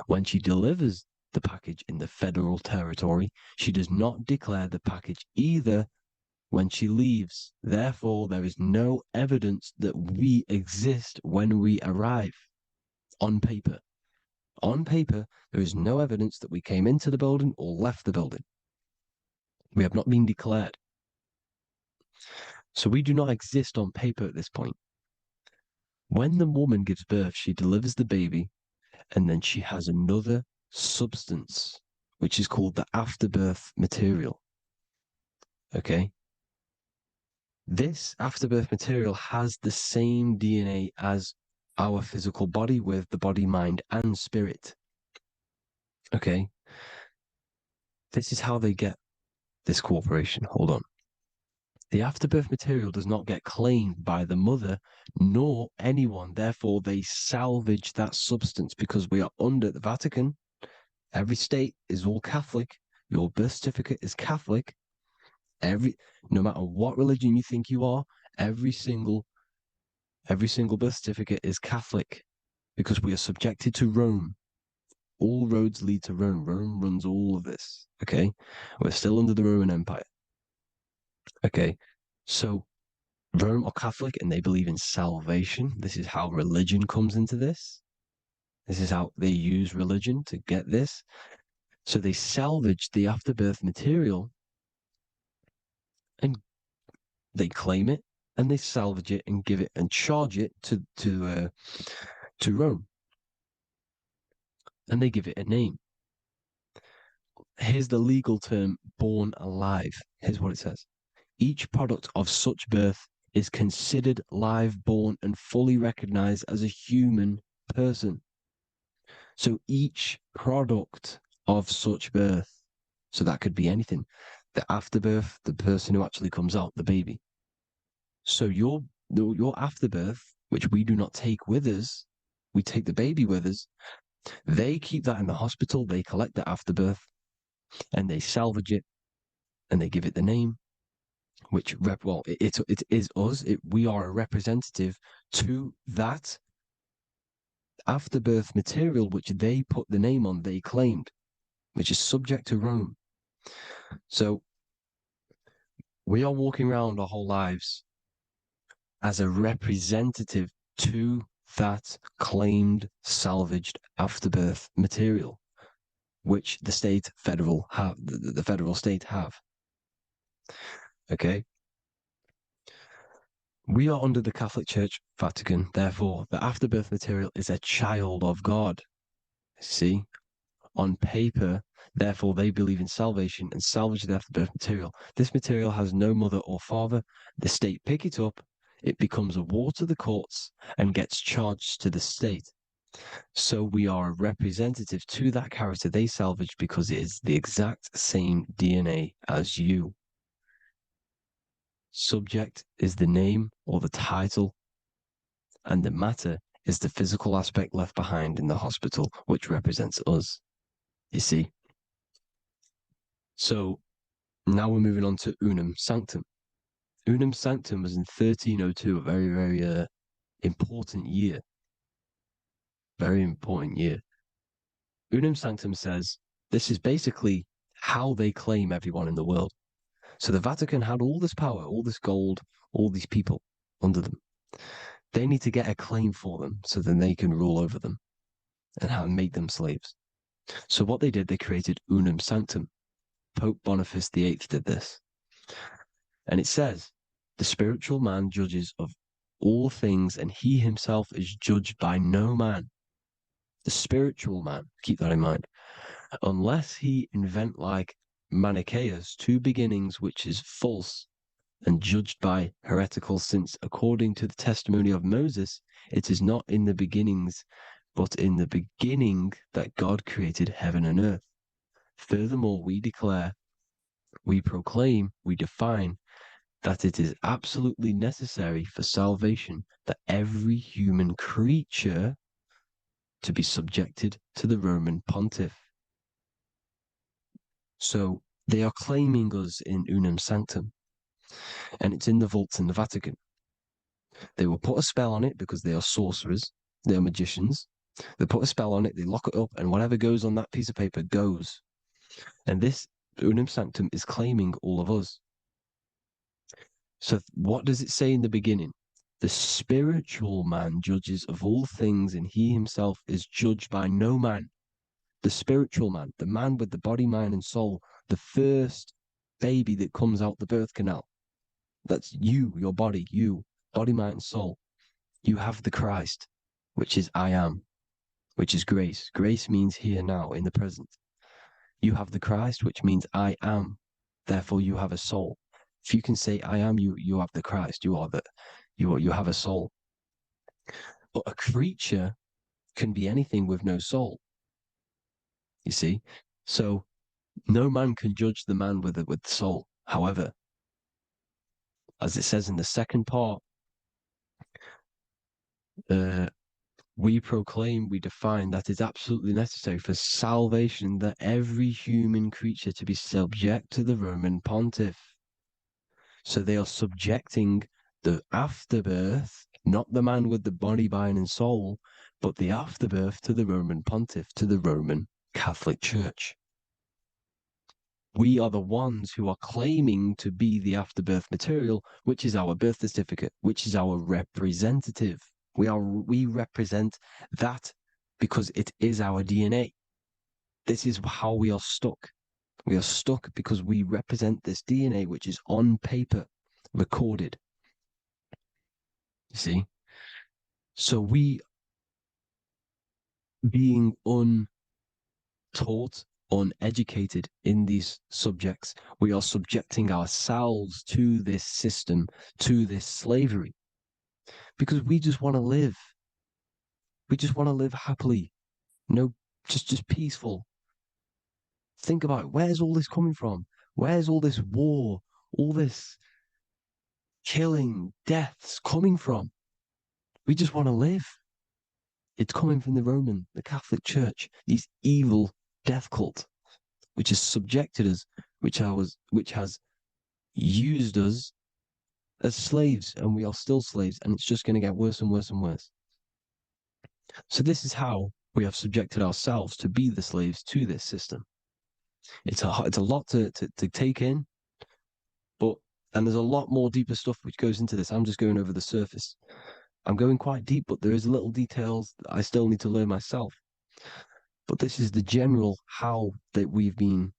When she delivers the package in the federal territory, she does not declare the package either when she leaves. Therefore, there is no evidence that we exist when we arrive on paper. On paper, there is no evidence that we came into the building or left the building. We have not been declared. So we do not exist on paper at this point. When the woman gives birth, she delivers the baby, and then she has another substance, which is called the afterbirth material. Okay? This afterbirth material has the same DNA as our physical body with the body, mind, and spirit. Okay? This is how they get this corporation. Hold on. The afterbirth material does not get claimed by the mother nor anyone. Therefore, they salvage that substance because we are under the Vatican. Every state is all Catholic. Your birth certificate is Catholic. No matter what religion you think you are, every single birth certificate is Catholic because we are subjected to Rome. All roads lead to Rome. Rome runs all of this. Okay, we're still under the Roman Empire. Okay, so Rome are Catholic and they believe in salvation. This is how religion comes into this. This is how they use religion to get this. So they salvage the afterbirth material and they claim it and they salvage it and give it and charge it to Rome. And they give it a name. Here's the legal term, born alive. Here's what it says. Each product of such birth is considered live, born, and fully recognized as a human person. So each product of such birth, so that could be anything, the afterbirth, the person who actually comes out, the baby. So your afterbirth, which we do not take with us, we take the baby with us, they keep that in the hospital, they collect the afterbirth, and they salvage it, and they give it the name, which, it is us. We are a representative to that afterbirth material, which they put the name on, they claimed, which is subject to Rome. So we are walking around our whole lives as a representative to that claimed salvaged afterbirth material. which the federal state have. Okay? We are under the Catholic Church, Vatican, therefore the afterbirth material is a child of God. See? On paper, therefore they believe in salvation and salvage the afterbirth material. This material has no mother or father. The state pick it up, it becomes a war to the courts and gets charged to the state. So we are a representative to that character they salvaged because it is the exact same DNA as you. Subject is the name or the title, and the matter is the physical aspect left behind in the hospital, which represents us. You see? So now we're moving on to Unum Sanctum. Unum Sanctum was in 1302, a very, very important year. Very important year. Unum Sanctum says this is basically how they claim everyone in the world. So the Vatican had all this power, all this gold, all these people under them. They need to get a claim for them so then they can rule over them and make them slaves. So what they did, they created Unum Sanctum. Pope Boniface VIII did this. And it says, the spiritual man judges of all things, and he himself is judged by no man. The spiritual man, keep that in mind, unless he invent like Manichaeus, two beginnings, which is false and judged by heretical, since according to the testimony of Moses, it is not in the beginnings, but in the beginning that God created heaven and earth. Furthermore, we declare, we proclaim, we define that it is absolutely necessary for salvation that every human creature to be subjected to the Roman pontiff. So they are claiming us in Unum Sanctum, and it's in the vaults in the Vatican. They will put a spell on it because they are sorcerers, they are magicians. They put a spell on it, they lock it up, and whatever goes on that piece of paper goes. And this Unum Sanctum is claiming all of us. So what does it say in the beginning? The spiritual man judges of all things, and he himself is judged by no man. The spiritual man, the man with the body, mind, and soul, the first baby that comes out the birth canal. That's you, your body, you, body, mind, and soul. You have the Christ, which is I am, which is grace. Grace means here now, in the present. You have the Christ, which means I am. Therefore, you have a soul. If you can say I am, you have the Christ. You have a soul. But a creature can be anything with no soul. You see? So no man can judge the man with the soul. However, as it says in the second part, we proclaim, we define that it's absolutely necessary for salvation that every human creature to be subject to the Roman pontiff. So they are subjecting the afterbirth, not the man with the body, mind, and soul, but the afterbirth to the Roman pontiff, to the Roman Catholic Church. We are the ones who are claiming to be the afterbirth material, which is our birth certificate, which is our representative. We represent that because it is our DNA. This is how we are stuck. We are stuck because we represent this DNA, which is on paper, recorded. You see? So we, being untaught, uneducated in these subjects, we are subjecting ourselves to this system, to this slavery, because we just want to live. We just want to live happily, just peaceful. Think about it. Where's all this coming from? Where's all this war, all this killing, deaths coming from? We just want to live. It's coming from the Catholic Church, these evil death cult, which has subjected us, which has used us as slaves, and we are still slaves, and it's just going to get worse and worse and worse. So this is how we have subjected ourselves to be the slaves to this system. It's a lot to take in, and there's a lot more deeper stuff which goes into this. I'm just going over the surface. I'm going quite deep, but there is little details that I still need to learn myself. But this is the general how that we've been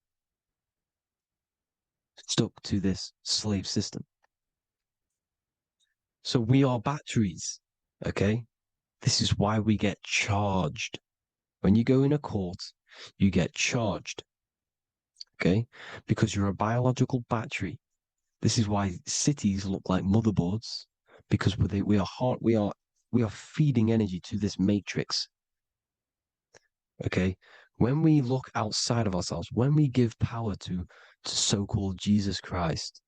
stuck to this slave system. So we are batteries, okay? This is why we get charged. When you go in a court, you get charged, okay? Because you're a biological battery. This is why cities look like motherboards, because we are feeding energy to this matrix, okay? When we look outside of ourselves, when we give power to so-called Jesus Christ,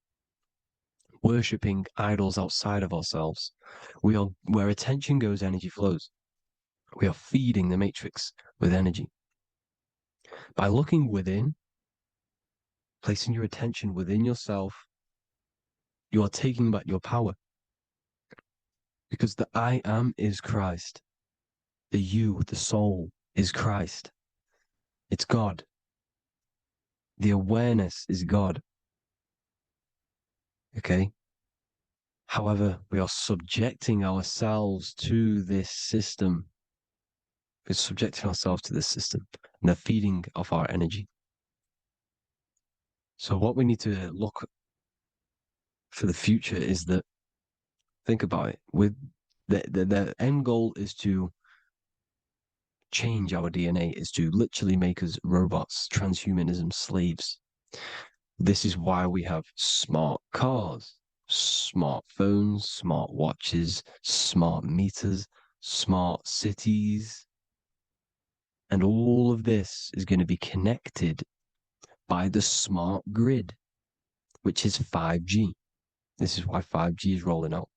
worshipping idols outside of ourselves, where attention goes, energy flows. We are feeding the matrix with energy. By looking within, placing your attention within yourself, you are taking back your power. Because the I am is Christ. The you, the soul, is Christ. It's God. The awareness is God. Okay? However, we are subjecting ourselves to this system. We're subjecting ourselves to this system and the feeding of our energy. So what we need to look for the future is that, think about it, with the end goal is to change our DNA, is to literally make us robots, transhumanism, slaves. This is why we have smart cars, smartphones, smart watches, smart meters, smart cities. And all of this is going to be connected by the smart grid, which is 5G. This is why 5G is rolling out.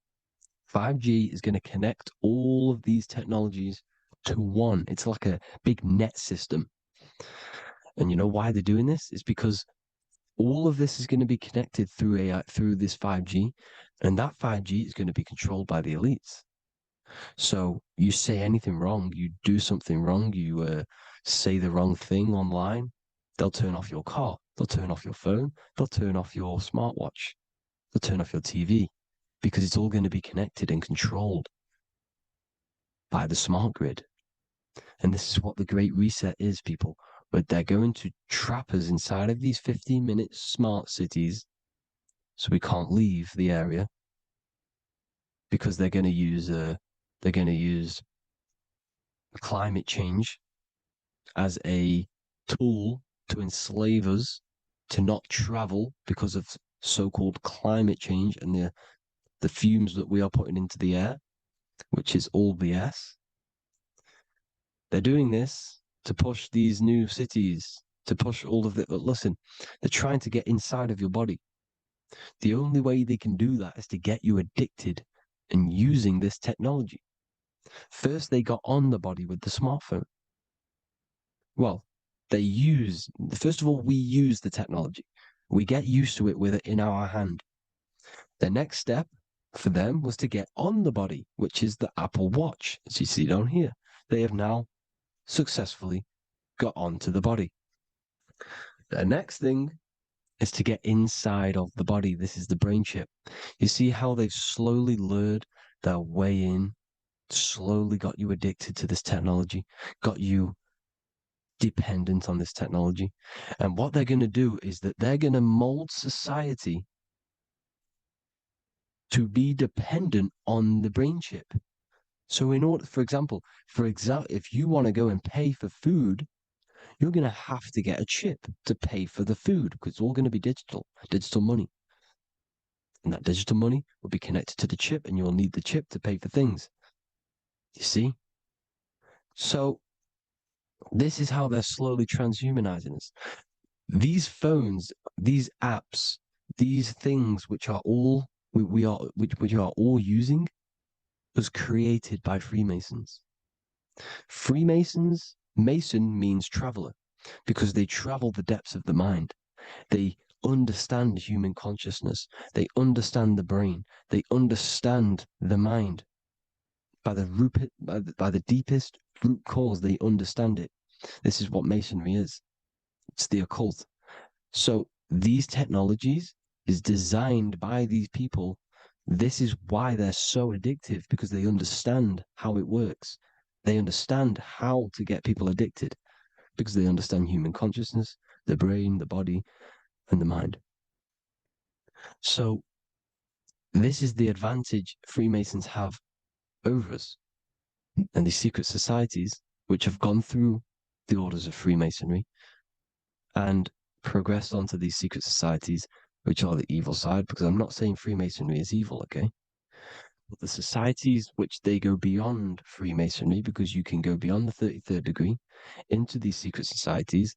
5G is going to connect all of these technologies to one. It's like a big net system. And you know why they're doing this? It's because all of this is going to be connected through AI, through this 5G, and that 5G is going to be controlled by the elites. So you say anything wrong, you do something wrong, you say the wrong thing online, they'll turn off your car, they'll turn off your phone, they'll turn off your smartwatch, they'll turn off your TV, because it's all going to be connected and controlled by the smart grid. And this is what the Great Reset is, people. But they're going to trap us inside of these 15-minute smart cities so we can't leave the area, because they're going to use climate change as a tool to enslave us to not travel because of so-called climate change and the fumes that we are putting into the air, which is all BS. They're doing this to push these new cities, to push all of it. But listen, they're trying to get inside of your body. The only way they can do that is to get you addicted and using this technology. First, they got on the body with the smartphone. Well, first of all, we use the technology. We get used to it with it in our hand. The next step for them was to get on the body, which is the Apple Watch, as you see down here. They have now successfully got onto the body. The next thing is to get inside of the body. This is the brain chip. You see how they've slowly lured their way in, slowly got you addicted to this technology, got you dependent on this technology. And what they're going to do is that they're going to mold society to be dependent on the brain chip. So in order, for example, if you want to go and pay for food, you're going to have to get a chip to pay for the food, because it's all going to be digital money. And that digital money will be connected to the chip, and you'll need the chip to pay for things. You see? So this is how they're slowly transhumanizing us. These phones, these apps, these things which are all we are all using was created by Freemasons. Mason means traveler, because they travel the depths of the mind. They understand human consciousness. They understand the brain. They understand the mind. By the deepest root cause, they understand it. This is what Masonry is. It's the occult. So these technologies is designed by these people. This is why they're so addictive, because they understand how it works. They understand how to get people addicted. because they understand human consciousness, the brain, the body, and the mind. So this is the advantage Freemasons have over us. And these secret societies, which have gone through the orders of Freemasonry and progressed onto these secret societies, which are the evil side, because I'm not saying Freemasonry is evil, okay? But the societies which they go beyond Freemasonry, because you can go beyond the 33rd degree into these secret societies,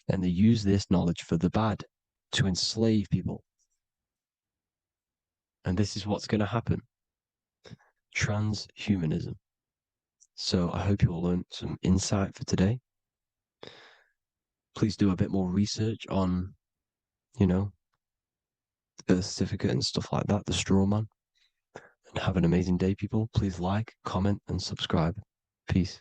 and they use this knowledge for the bad, to enslave people. And this is what's going to happen. Transhumanism. So I hope you all learned some insight for today. Please do a bit more research on, the birth certificate and stuff like that, the straw man. And have an amazing day, people. Please like, comment, and subscribe. Peace.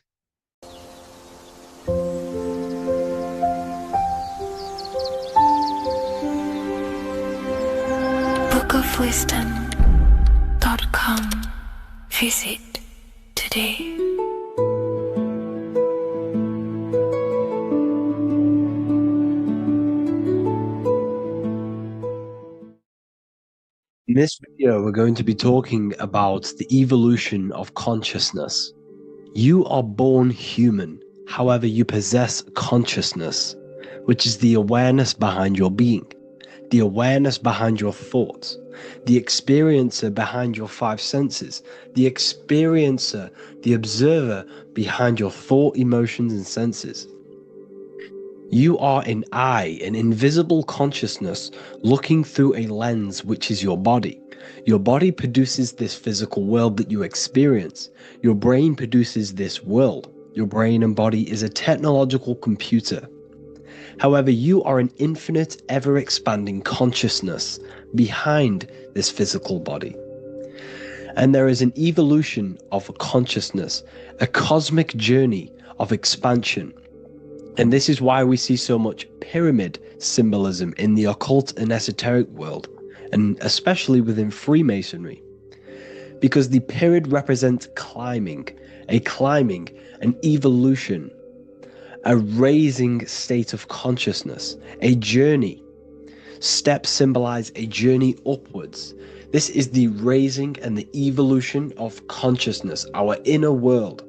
bookofwisdom.com. Visit today. In this video, we're going to be talking about the evolution of consciousness. You are born human, however, you possess consciousness, which is the awareness behind your being, the awareness behind your thoughts, the experiencer behind your five senses, the experiencer, the observer behind your thought, emotions, and senses. You are an eye, an invisible consciousness looking through a lens, which is your body. Your body produces this physical world that you experience. Your brain produces this world. Your brain and body is a technological computer. However, you are an infinite, ever-expanding consciousness behind this physical body. And there is an evolution of consciousness, a cosmic journey of expansion. And this is why we see so much pyramid symbolism in the occult and esoteric world, and especially within Freemasonry. Because the pyramid represents climbing, an evolution, a raising state of consciousness, a journey. Steps symbolize a journey upwards. This is the raising and the evolution of consciousness, our inner world.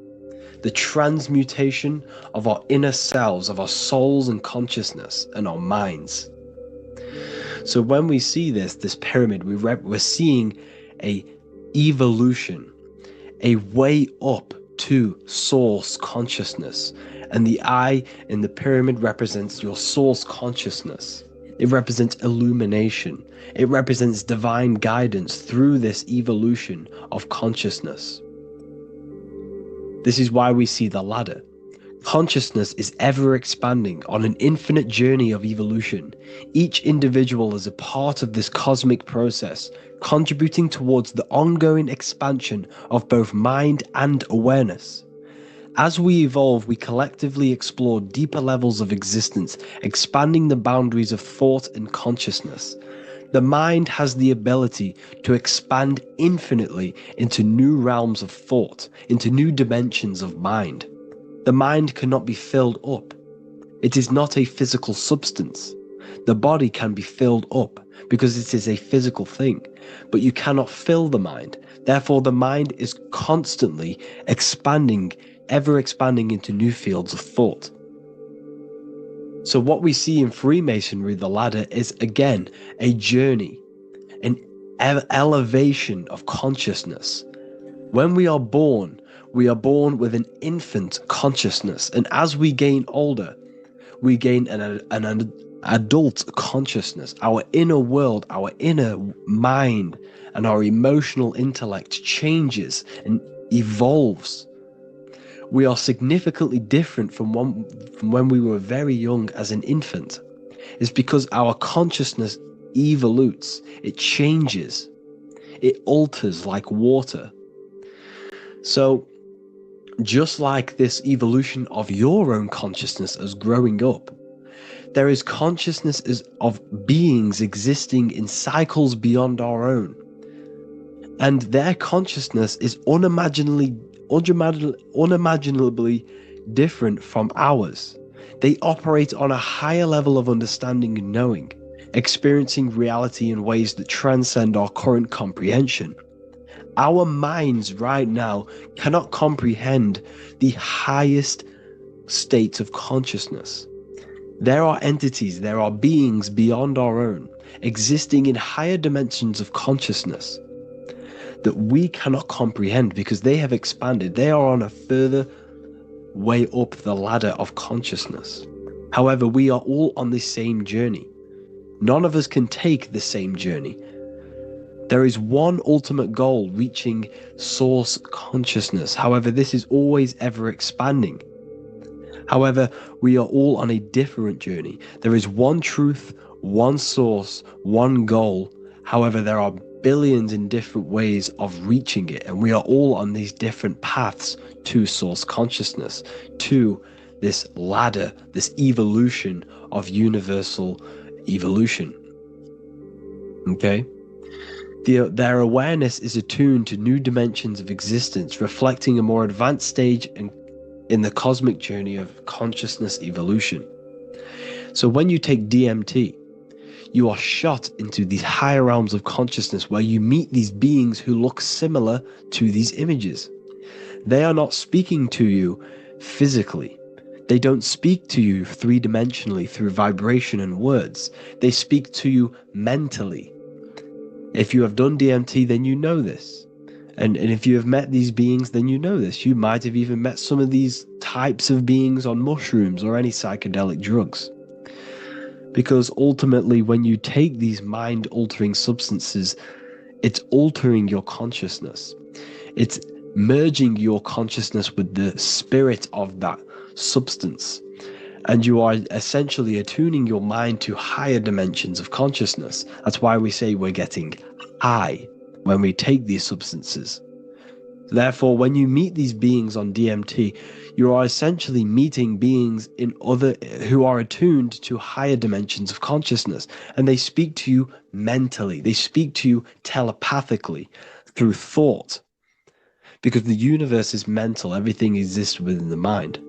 The transmutation of our inner selves, of our souls and consciousness and our minds. So when we see this pyramid, we're seeing a evolution, a way up to source consciousness. And the eye in the pyramid represents your source consciousness. It represents illumination. It represents divine guidance through this evolution of consciousness. This is why we see the ladder. Consciousness is ever expanding on an infinite journey of evolution. Each individual is a part of this cosmic process, contributing towards the ongoing expansion of both mind and awareness. As we evolve, we collectively explore deeper levels of existence, expanding the boundaries of thought and consciousness. The mind has the ability to expand infinitely into new realms of thought, into new dimensions of mind. The mind cannot be filled up. It is not a physical substance. The body can be filled up because it is a physical thing, but you cannot fill the mind. Therefore, the mind is constantly expanding, ever expanding into new fields of thought. So what we see in Freemasonry, the ladder, is again a journey, an elevation of consciousness. When we are born with an infant consciousness, and as we gain older, we gain an adult consciousness. Our inner world, our inner mind, and our emotional intellect changes and evolves. We are significantly different from when we were very young as an infant. It's because our consciousness evolutes, it changes, it alters like water. So just like this evolution of your own consciousness as growing up, there is consciousness of beings existing in cycles beyond our own. And their consciousness is unimaginably different from ours. They operate on a higher level of understanding and knowing, experiencing reality in ways that transcend our current comprehension. Our minds right now cannot comprehend the highest states of consciousness. There are entities, there are beings beyond our own, existing in higher dimensions of consciousness that we cannot comprehend because they have expanded. They are on a further way up the ladder of consciousness. However, we are all on the same journey. None of us can take the same journey. There is one ultimate goal, reaching source consciousness. However, this is always ever expanding. However, we are all on a different journey. There is one truth, one source, one goal. However, there are billions in different ways of reaching it, and we are all on these different paths to source consciousness, to this ladder, this evolution of universal evolution. Okay? Their awareness is attuned to new dimensions of existence, reflecting a more advanced stage in the cosmic journey of consciousness evolution. So when you take DMT, you are shot into these higher realms of consciousness where you meet these beings who look similar to these images. They are not speaking to you physically. They don't speak to you three-dimensionally through vibration and words. They speak to you mentally. If you have done DMT, then you know this. And if you have met these beings, then you know this. You might have even met some of these types of beings on mushrooms or any psychedelic drugs. Because ultimately, when you take these mind-altering substances, it's altering your consciousness. It's merging your consciousness with the spirit of that substance. And you are essentially attuning your mind to higher dimensions of consciousness. That's why we say we're getting high when we take these substances. Therefore, when you meet these beings on DMT, you are essentially meeting beings who are attuned to higher dimensions of consciousness, and they speak to you mentally. They speak to you telepathically through thought, because the universe is mental. Everything exists within the mind.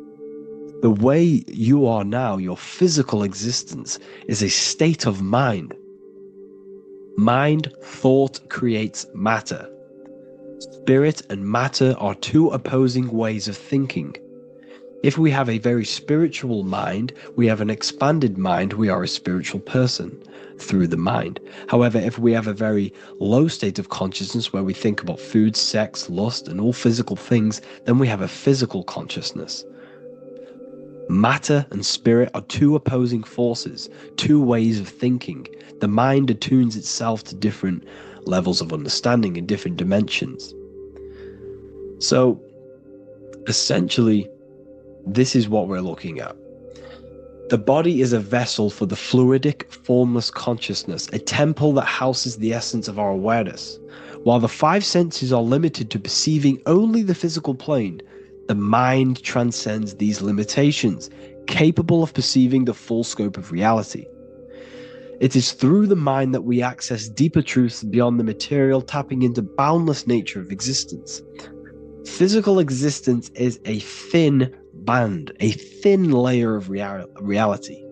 The way you are now, your physical existence, is a state of mind. Mind, thought creates matter. Spirit and matter are two opposing ways of thinking. If we have a very spiritual mind, we have an expanded mind, we are a spiritual person through the mind. However, if we have a very low state of consciousness where we think about food, sex, lust, and all physical things, then we have a physical consciousness. Matter and spirit are two opposing forces, two ways of thinking. The mind attunes itself to different levels of understanding in different dimensions. So, essentially, this is what we're looking at. The body is a vessel for the fluidic, formless consciousness, a temple that houses the essence of our awareness. While the five senses are limited to perceiving only the physical plane, the mind transcends these limitations, capable of perceiving the full scope of reality. It is through the mind that we access deeper truths beyond the material, tapping into boundless nature of existence. Physical existence is a thin band, a thin layer of reality.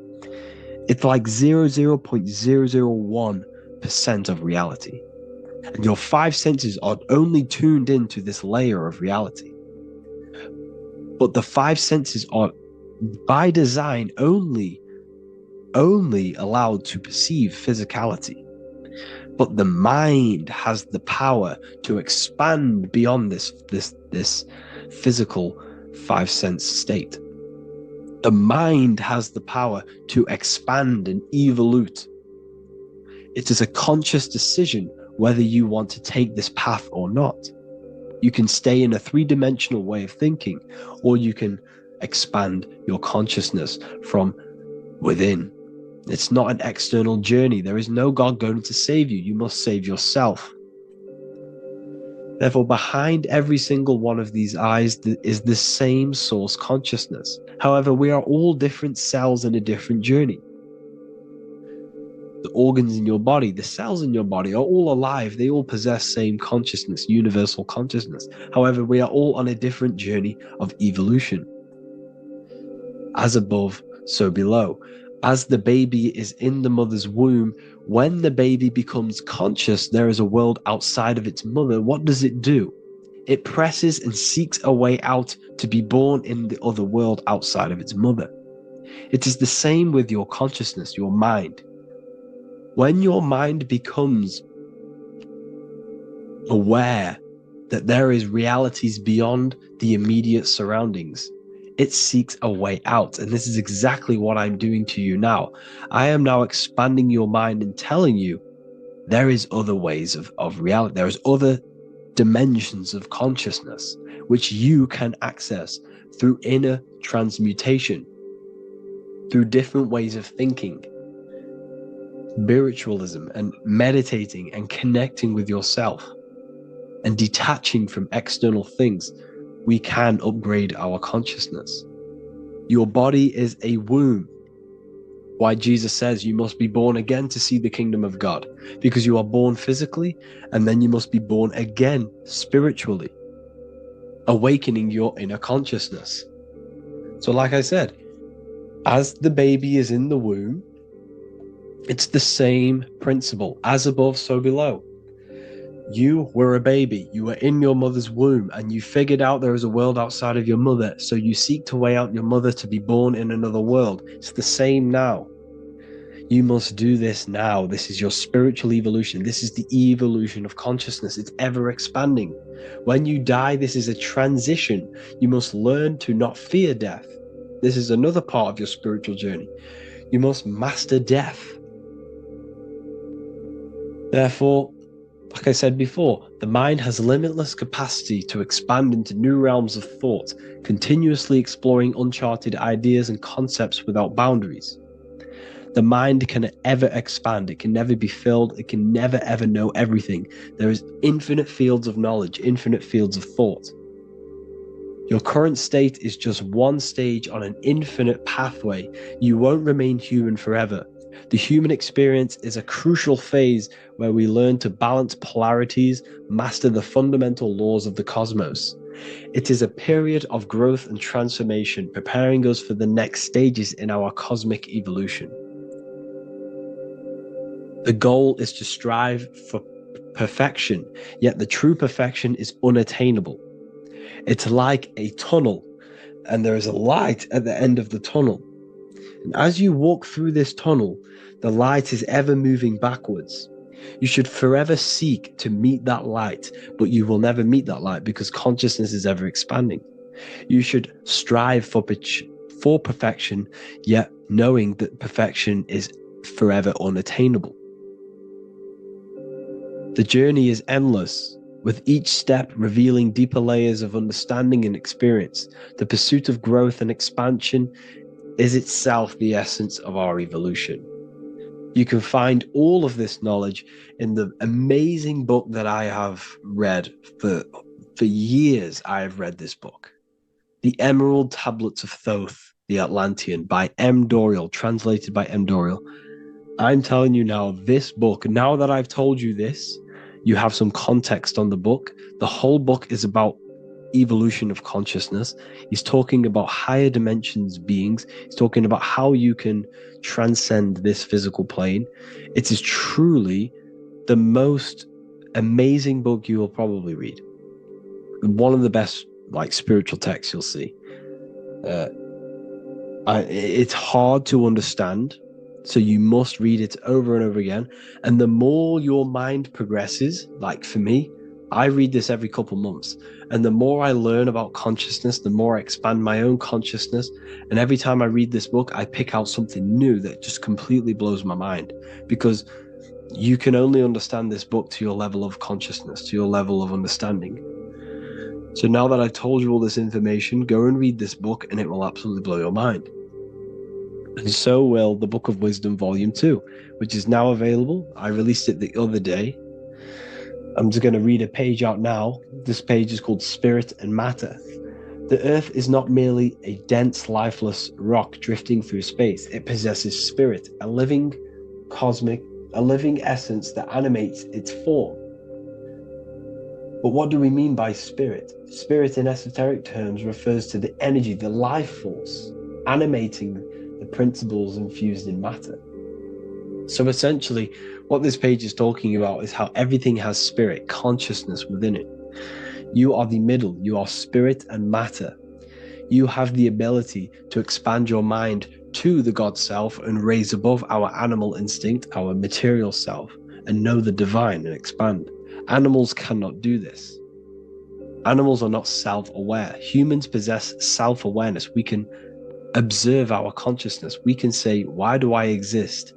It's like 0.001% of reality. And your five senses are only tuned into this layer of reality. But the five senses are, by design, only allowed to perceive physicality. But the mind has the power to expand beyond this physical five sense state. The mind has the power to expand and evolute. It is a conscious decision whether you want to take this path or not. You can stay in a three-dimensional way of thinking, or you can expand your consciousness from within. It's not an external journey. There is no God going to save you. You must save yourself. Therefore, behind every single one of these eyes is the same source consciousness. However, we are all different cells in a different journey. The organs in your body, the cells in your body are all alive. They all possess same consciousness, universal consciousness. However, we are all on a different journey of evolution. As above, so below. As the baby is in the mother's womb, when the baby becomes conscious there is a world outside of its mother, what does it do? It presses and seeks a way out to be born in the other world outside of its mother. It is the same with your consciousness, your mind. When your mind becomes aware that there is realities beyond the immediate surroundings, it seeks a way out. And this is exactly what I'm doing to you now. I am now expanding your mind and telling you there is other ways of reality. There is other dimensions of consciousness which you can access through inner transmutation, through different ways of thinking, spiritualism, and meditating and connecting with yourself and detaching from external things. We can upgrade our consciousness. Your body is a womb. Why Jesus says you must be born again to see the kingdom of God, because you are born physically and then you must be born again spiritually, awakening your inner consciousness. So like I said, as the baby is in the womb, it's the same principle. As above, so below. You were a baby, you were in your mother's womb, and you figured out there is a world outside of your mother, so you seek to way out your mother to be born in another world. It's the same now. You must do this now. This is your spiritual evolution. This is the evolution of consciousness. It's ever expanding. When you die, this is a transition. You must learn to not fear death. This is another part of your spiritual journey. You must master death. Therefore, like I said before, the mind has limitless capacity to expand into new realms of thought, continuously exploring uncharted ideas and concepts without boundaries. The mind can ever expand. It can never be filled. It can never ever know everything. There is infinite fields of knowledge, infinite fields of thought. Your current state is just one stage on an infinite pathway. You won't remain human forever. The human experience is a crucial phase where we learn to balance polarities, master the fundamental laws of the cosmos. It is a period of growth and transformation, preparing us for the next stages in our cosmic evolution. The goal is to strive for perfection, yet the true perfection is unattainable. It's like a tunnel, and there is a light at the end of the tunnel. And as you walk through this tunnel, the light is ever moving backwards. You should forever seek to meet that light, but you will never meet that light because consciousness is ever expanding. You should strive for perfection, yet knowing that perfection is forever unattainable. The journey is endless, with each step revealing deeper layers of understanding and experience. The pursuit of growth and expansion is itself the essence of our evolution. You can find all of this knowledge in the amazing book that I have read for years. I have read this book, The Emerald Tablets of Thoth, the Atlantean, by M. Dorial, translated by M. Dorial. I'm telling you now, this book, now that I've told you this, you have some context on the book. The whole book is about evolution of consciousness. He's talking about higher dimensions beings. He's talking about how you can transcend this physical plane. It is truly the most amazing book you will probably read. One of the best spiritual texts you'll see. It's hard to understand, so you must read it over and over again. And the more your mind progresses, like for me, I read this every couple months. And the more I learn about consciousness, the more I expand my own consciousness. And every time I read this book, I pick out something new that just completely blows my mind. Because you can only understand this book to your level of consciousness, to your level of understanding. So now that I've told you all this information, go and read this book and it will absolutely blow your mind. And so will the Book of Wisdom Volume 2, which is now available. I released it the other day. I'm just going to read a page out now. This page is called Spirit and Matter. The Earth is not merely a dense, lifeless rock drifting through space. It possesses spirit, a living essence that animates its form. But what do we mean by spirit? Spirit in esoteric terms refers to the energy, the life force, animating the principles infused in matter. So essentially, what this page is talking about is how everything has spirit, consciousness within it. You are the middle, you are spirit and matter. You have the ability to expand your mind to the God self and raise above our animal instinct, our material self, and know the divine and expand. Animals cannot do this. Animals are not self-aware. Humans possess self-awareness. We can observe our consciousness. We can say, why do I exist?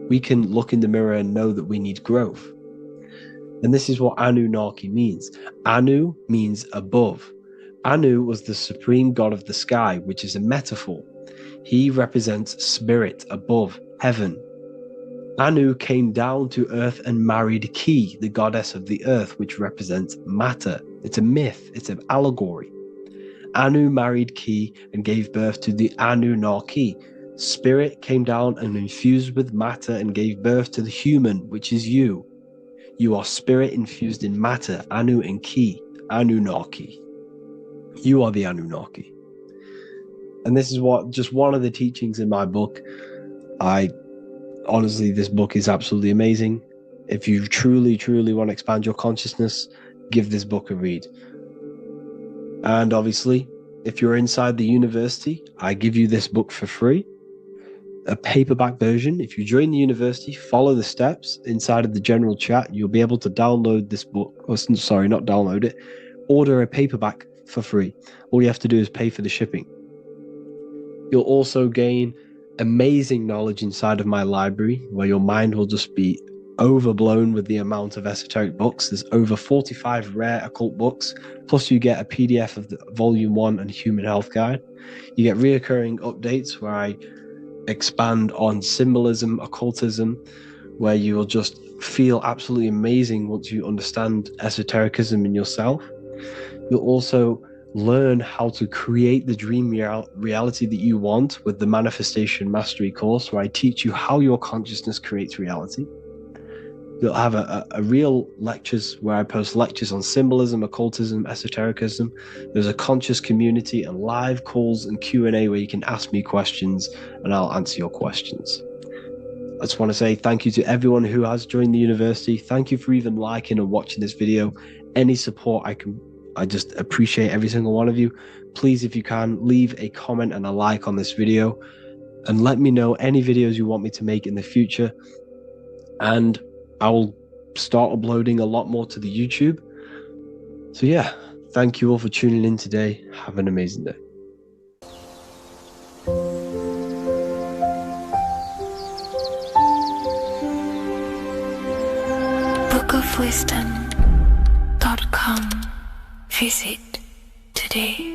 We can look in the mirror and know that we need growth. And this is what Anunnaki means. Anu means above. Anu was the supreme god of the sky, which is a metaphor. He represents spirit above, heaven. Anu came down to earth and married Ki, the goddess of the earth, which represents matter. It's a myth, it's an allegory. Anu married Ki and gave birth to the Anunnaki. Spirit came down and infused with matter and gave birth to the human, which is you. You are spirit infused in matter, Anu and Ki, Anunnaki. You are the Anunnaki. And this is just one of the teachings in my book. Honestly, this book is absolutely amazing. If you truly, truly want to expand your consciousness, give this book a read. And obviously, if you're inside the university, I give you this book for free. A paperback version. If you join the university, follow the steps inside of the general chat, you'll be able to download this book. Or, sorry, not download it. Order a paperback for free. All you have to do is pay for the shipping. You'll also gain amazing knowledge inside of my library, where your mind will just be overblown with the amount of esoteric books. There's over 45 rare occult books, plus you get a PDF of the Volume 1 and Human Health Guide. You get reoccurring updates where I expand on symbolism, occultism, where you will just feel absolutely amazing once you understand esotericism in yourself. You'll also learn how to create the dream reality that you want with the Manifestation Mastery course, where I teach you how your consciousness creates reality. You'll have a real lectures where I post lectures on symbolism, occultism, esotericism. There's a conscious community and live calls and Q&A where you can ask me questions and I'll answer your questions. I just want to say thank you to everyone who has joined the university. Thank you for even liking and watching this video. Any support I just appreciate every single one of you. Please, if you can, leave a comment and a like on this video and let me know any videos you want me to make in the future. And I will start uploading a lot more to the YouTube. So yeah, thank you all for tuning in today. Have an amazing day. bookofwisdom.com. Visit today.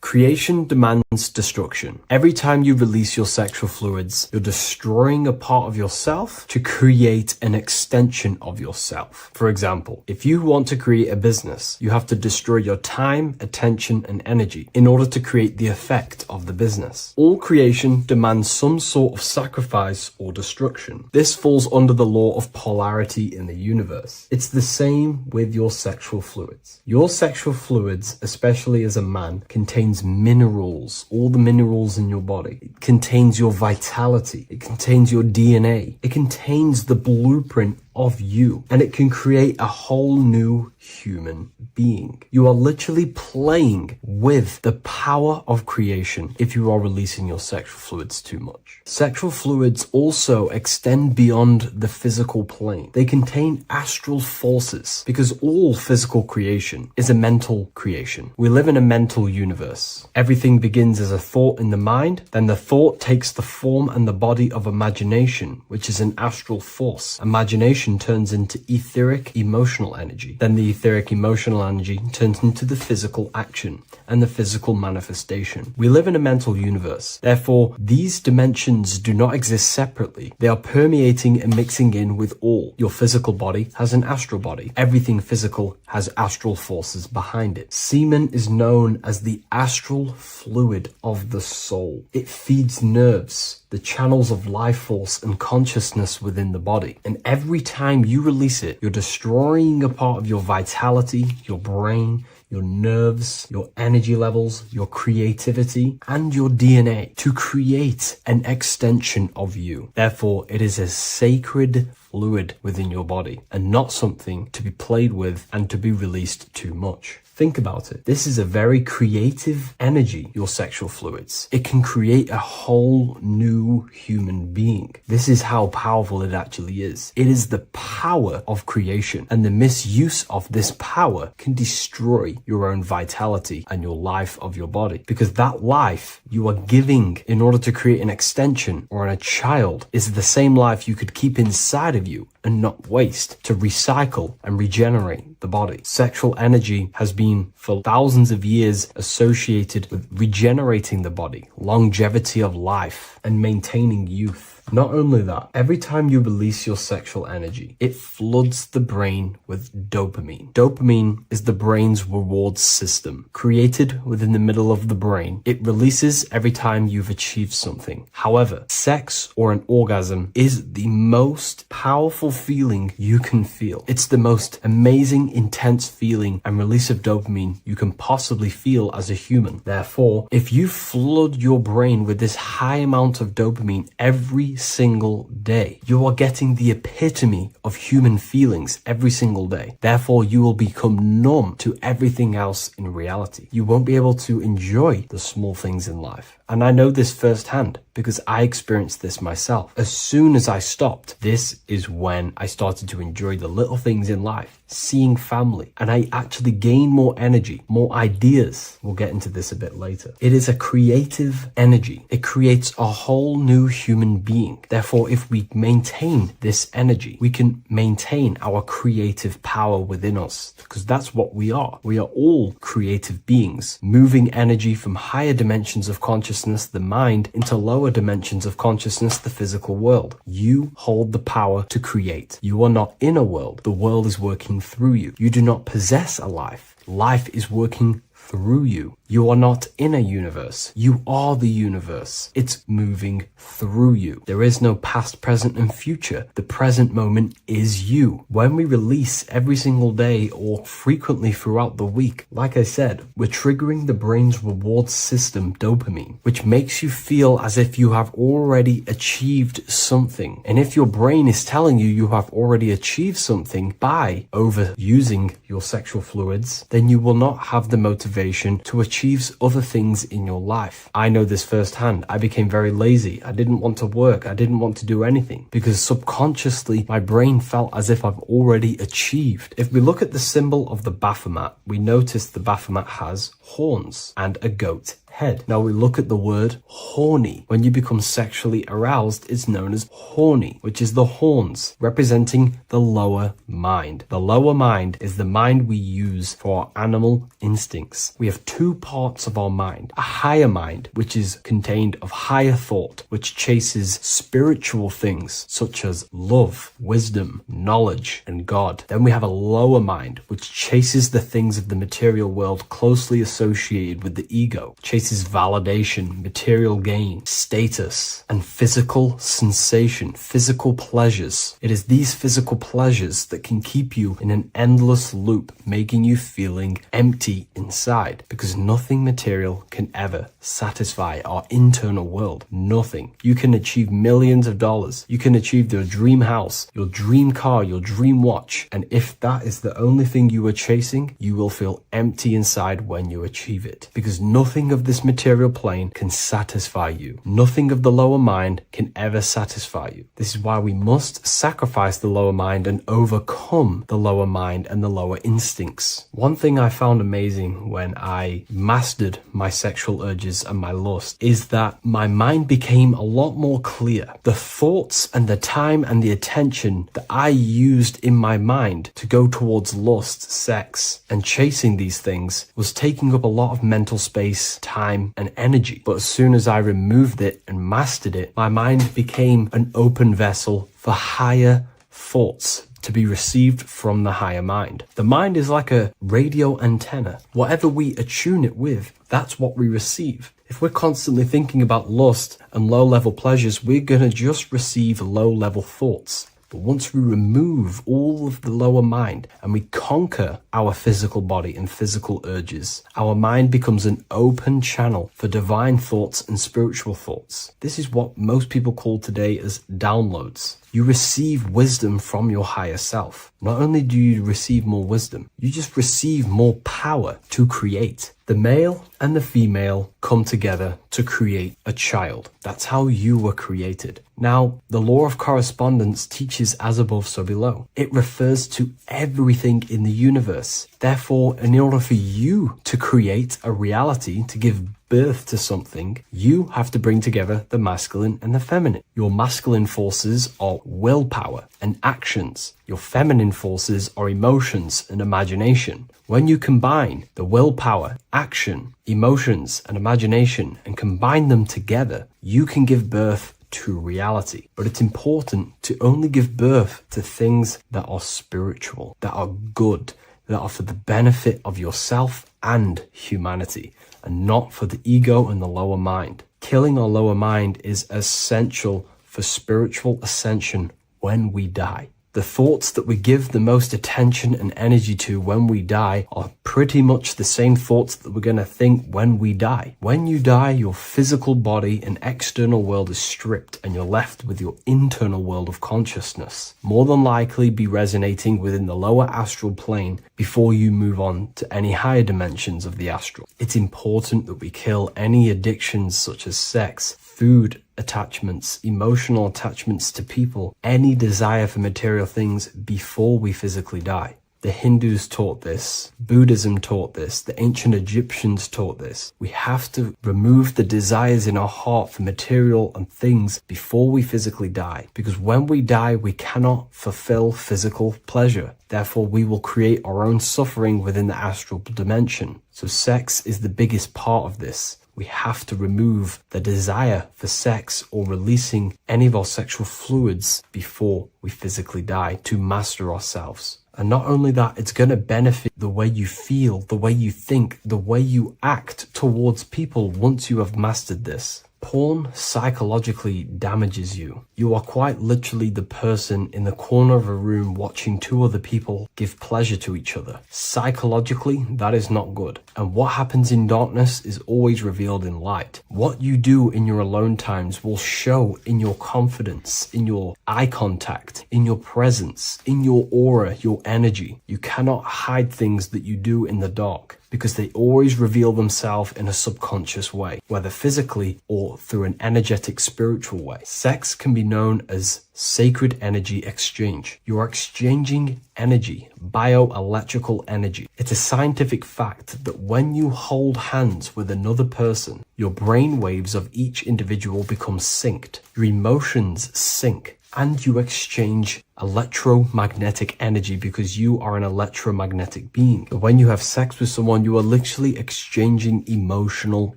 Creation demands destruction. Every time you release your sexual fluids, you're destroying a part of yourself to create an extension of yourself. For example, if you want to create a business, you have to destroy your time, attention, and energy in order to create the effect of the business. All creation demands some sort of sacrifice or destruction. This falls under the law of polarity in the universe. It's the same with your sexual fluids. Your sexual fluids, especially as a man, contains minerals, all the minerals in your body. It contains your vitality. It contains your DNA. It contains the blueprint of you, and it can create a whole new human being. You are literally playing with the power of creation if you are releasing your sexual fluids too much. Sexual fluids also extend beyond the physical plane. They contain astral forces because all physical creation is a mental creation. We live in a mental universe. Everything begins as a thought in the mind, then the thought takes the form and the body of imagination, which is an astral force. Imagination turns into etheric emotional energy. Then the etheric emotional energy turns into the physical action and the physical manifestation. We live in a mental universe. Therefore, these dimensions do not exist separately. They are permeating and mixing in with all. Your physical body has an astral body. Everything physical has astral forces behind it. Semen is known as the astral fluid of the soul. It feeds nerves, the channels of life force and consciousness within the body. And every time you release it, you're destroying a part of your vitality, your brain, your nerves, your energy levels, your creativity, and your DNA to create an extension of you. Therefore, it is a sacred fluid within your body and not something to be played with and to be released too much. Think about it. This is a very creative energy, your sexual fluids. It can create a whole new human being. This is how powerful it actually is. It is the power of creation, and the misuse of this power can destroy your own vitality and your life of your body, because that life you are giving in order to create an extension or a child is the same life you could keep inside of you and not waste to recycle and regenerate the body. Sexual energy has been for thousands of years associated with regenerating the body, longevity of life, and maintaining youth. Not only that, every time you release your sexual energy, it floods the brain with dopamine. Dopamine is the brain's reward system, created within the middle of the brain. It releases every time you've achieved something. However, sex or an orgasm is the most powerful feeling you can feel. It's the most amazing, intense feeling and release of dopamine you can possibly feel as a human. Therefore, if you flood your brain with this high amount of dopamine every single day, you are getting the epitome of human feelings every single day. Therefore, you will become numb to everything else in reality. You won't be able to enjoy the small things in life. And I know this firsthand because I experienced this myself. As soon as I stopped, this is when I started to enjoy the little things in life, seeing family, and I actually gained more energy, more ideas. We'll get into this a bit later. It is a creative energy. It creates a whole new human being. Therefore, if we maintain this energy, we can maintain our creative power within us, because that's what we are. We are all creative beings, moving energy from higher dimensions of consciousness, the mind, into lower dimensions of consciousness, the physical world. You hold the power to create. You are not in a world. The world is working through you. You do not possess a life. Life is working through you. You are not in a universe. You are the universe. It's moving through you. There is no past, present, and future. The present moment is you. When we release every single day or frequently throughout the week, like I said, we're triggering the brain's reward system, dopamine, which makes you feel as if you have already achieved something. And if your brain is telling you you have already achieved something by overusing your sexual fluids, then you will not have the motivation to achieve other things in your life. I know this firsthand. I became very lazy. I didn't want to work. I didn't want to do anything because subconsciously my brain felt as if I've already achieved. If we look at the symbol of the Baphomet, we notice the Baphomet has horns and a goat head. Now we look at the word horny. When you become sexually aroused, it's known as horny, which is the horns, representing the lower mind. The lower mind is the mind we use for our animal instincts. We have two parts of our mind. A higher mind, which is contained of higher thought, which chases spiritual things such as love, wisdom, knowledge, and God. Then we have a lower mind, which chases the things of the material world closely associated with the ego, chases validation, material gain, status, and physical sensation, physical pleasures. It is these physical pleasures that can keep you in an endless loop, making you feeling empty inside, because nothing material can ever satisfy our internal world. Nothing. You can achieve millions of dollars. You can achieve your dream house, your dream car, your dream watch. And if that is the only thing you are chasing, you will feel empty inside when you achieve it, because nothing of this material plane can satisfy you. Nothing of the lower mind can ever satisfy you. This is why we must sacrifice the lower mind and overcome the lower mind and the lower instincts. One thing I found amazing when I mastered my sexual urges and my lust is that my mind became a lot more clear. The thoughts and the time and the attention that I used in my mind to go towards lust, sex, and chasing these things was taking up a lot of mental space, time, and energy. But as soon as I removed it and mastered it, my mind became an open vessel for higher thoughts to be received from the higher mind. The mind is like a radio antenna. Whatever we attune it with, that's what we receive. If we're constantly thinking about lust and low-level pleasures, we're going to just receive low-level thoughts. But once we remove all of the lower mind and we conquer our physical body and physical urges, our mind becomes an open channel for divine thoughts and spiritual thoughts. This is what most people call today as downloads. You receive wisdom from your higher self. Not only do you receive more wisdom, you just receive more power to create. The male and the female come together to create a child. That's how you were created. Now, the law of correspondence teaches as above, so below. It refers to everything in the universe. Therefore, in order for you to create a reality, to give birth to something, you have to bring together the masculine and the feminine. Your masculine forces are willpower and actions. Your feminine forces are emotions and imagination. When you combine the willpower, action, emotions, and imagination and combine them together, you can give birth to reality. But it's important to only give birth to things that are spiritual, that are good, that are for the benefit of yourself and humanity, and not for the ego and the lower mind. Killing our lower mind is essential for spiritual ascension when we die. The thoughts that we give the most attention and energy to when we die are pretty much the same thoughts that we're going to think when we die. When you die, your physical body and external world is stripped and you're left with your internal world of consciousness, more than likely be resonating within the lower astral plane before you move on to any higher dimensions of the astral. It's important that we kill any addictions such as sex, food attachments, emotional attachments to people, any desire for material things before we physically die. The Hindus taught this, Buddhism taught this, the ancient Egyptians taught this. We have to remove the desires in our heart for material and things before we physically die, because when we die, we cannot fulfill physical pleasure. Therefore, we will create our own suffering within the astral dimension. So sex is the biggest part of this. We have to remove the desire for sex or releasing any of our sexual fluids before we physically die to master ourselves. And not only that, it's going to benefit the way you feel, the way you think, the way you act towards people once you have mastered this. Porn psychologically damages you. You are quite literally the person in the corner of a room watching two other people give pleasure to each other. Psychologically, that is not good. And what happens in darkness is always revealed in light. What you do in your alone times will show in your confidence, in your eye contact, in your presence, in your aura, your energy. You cannot hide things that you do in the dark, because they always reveal themselves in a subconscious way, whether physically or through an energetic spiritual way. Sex can be known as sacred energy exchange. You are exchanging energy, bioelectrical energy. It's a scientific fact that when you hold hands with another person, your brain waves of each individual become synced. Your emotions sync. And you exchange electromagnetic energy because you are an electromagnetic being. But when you have sex with someone, you are literally exchanging emotional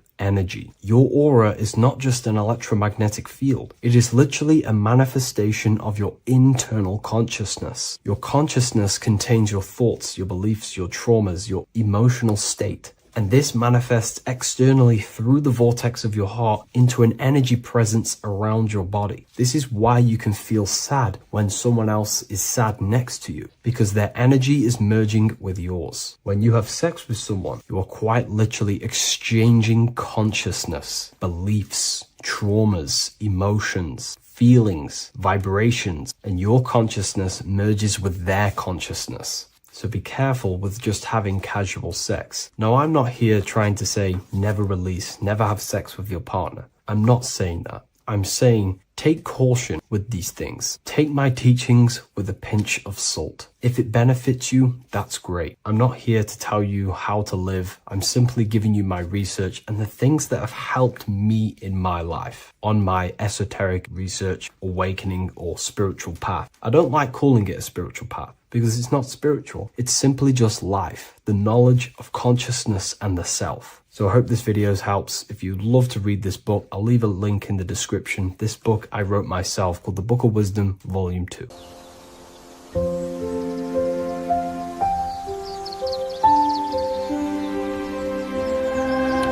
energy. Your aura is not just an electromagnetic field. It is literally a manifestation of your internal consciousness. Your consciousness contains your thoughts, your beliefs, your traumas, your emotional state. And this manifests externally through the vortex of your heart into an energy presence around your body. This is why you can feel sad when someone else is sad next to you, because their energy is merging with yours. When you have sex with someone, you are quite literally exchanging consciousness, beliefs, traumas, emotions, feelings, vibrations, and your consciousness merges with their consciousness. So be careful with just having casual sex. Now, I'm not here trying to say never release, never have sex with your partner. I'm not saying that. I'm saying take caution with these things. Take my teachings with a pinch of salt. If it benefits you, that's great. I'm not here to tell you how to live. I'm simply giving you my research and the things that have helped me in my life on my esoteric research, awakening, or spiritual path. I don't like calling it a spiritual path, because it's not spiritual. It's simply just life, the knowledge of consciousness and the self. So I hope this video helps. If you'd love to read this book, I'll leave a link in the description. This book I wrote myself called The Book of Wisdom, Volume 2.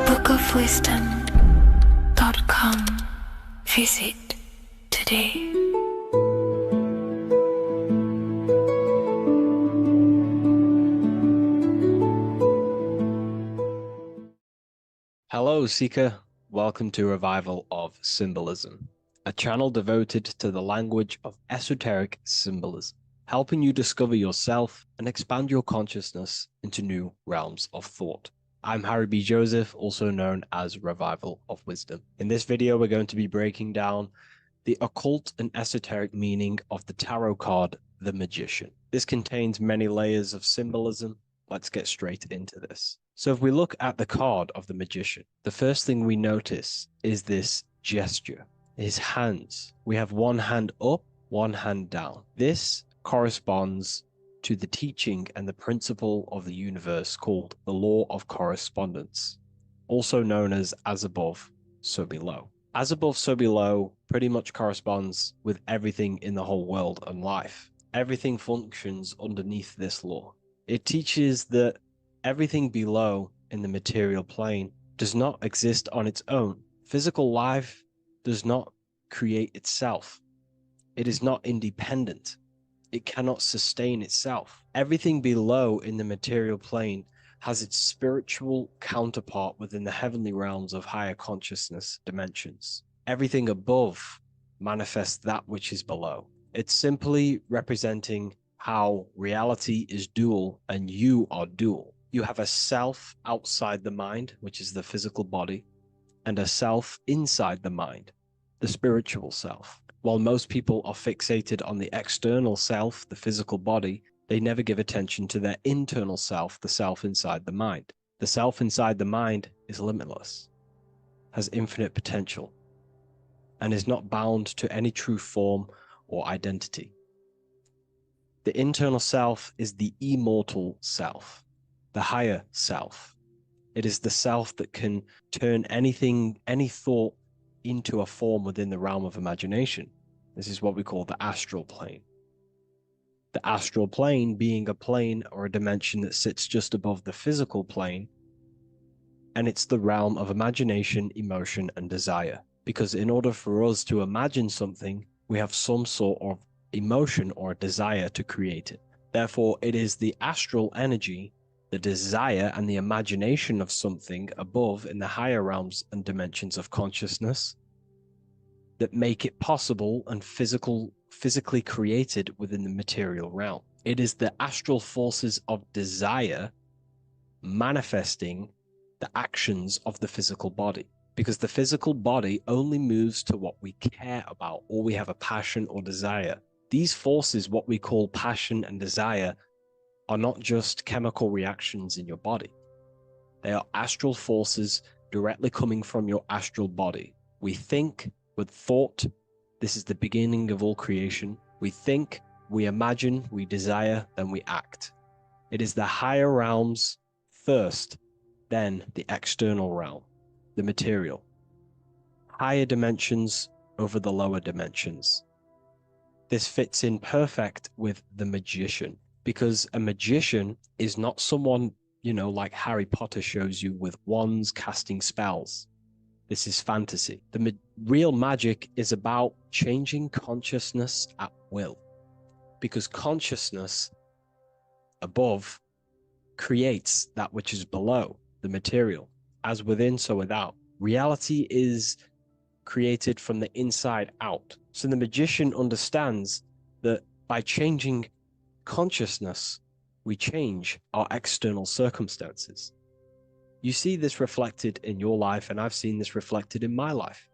bookofwisdom.com. Visit today. Hello, Seeker. Welcome to Revival of Symbolism, a channel devoted to the language of esoteric symbolism, helping you discover yourself and expand your consciousness into new realms of thought. I'm Harry B. Joseph, also known as Revival of Wisdom. In this video, we're going to be breaking down the occult and esoteric meaning of the tarot card, the Magician. This contains many layers of symbolism. Let's get straight into this. So if we look at the card of the Magician, the first thing we notice is this gesture, his hands. We have one hand up, one hand down. This corresponds to the teaching and the principle of the universe called the law of correspondence, also known as above, so below. As above, so below pretty much corresponds with everything in the whole world and life. Everything functions underneath this law. It teaches that everything below in the material plane does not exist on its own. Physical life does not create itself. It is not independent. It cannot sustain itself. Everything below in the material plane has its spiritual counterpart within the heavenly realms of higher consciousness dimensions. Everything above manifests that which is below. It's simply representing how reality is dual and you are dual. You have a self outside the mind, which is the physical body, and a self inside the mind, the spiritual self. While most people are fixated on the external self, the physical body, they never give attention to their internal self, the self inside the mind. The self inside the mind is limitless, has infinite potential, and is not bound to any true form or identity. The internal self is the immortal self, the higher self. It is the self that can turn anything, any thought, into a form within the realm of imagination. This is what we call the astral plane. The astral plane being a plane or a dimension that sits just above the physical plane, and it's the realm of imagination, emotion, and desire. Because in order for us to imagine something, we have some sort of emotion or desire to create it. Therefore, it is the astral energy, the desire and the imagination of something above in the higher realms and dimensions of consciousness that make it possible and physically created within the material realm. It is the astral forces of desire manifesting the actions of the physical body, because the physical body only moves to what we care about or we have a passion or desire. These forces, what we call passion and desire, are not just chemical reactions in your body. They are astral forces directly coming from your astral body. We think with thought. This is the beginning of all creation. We think, we imagine, we desire, then we act. It is the higher realms first, then the external realm, the material. Higher dimensions over the lower dimensions. This fits in perfect with the Magician, because a magician is not someone, like Harry Potter shows you with wands casting spells. This is fantasy. The real magic is about changing consciousness at will, because consciousness above creates that which is below, the material. As within, so without. Reality is created from the inside out. So the magician understands that by changing consciousness, we change our external circumstances. You see this reflected in your life, and I've seen this reflected in my life.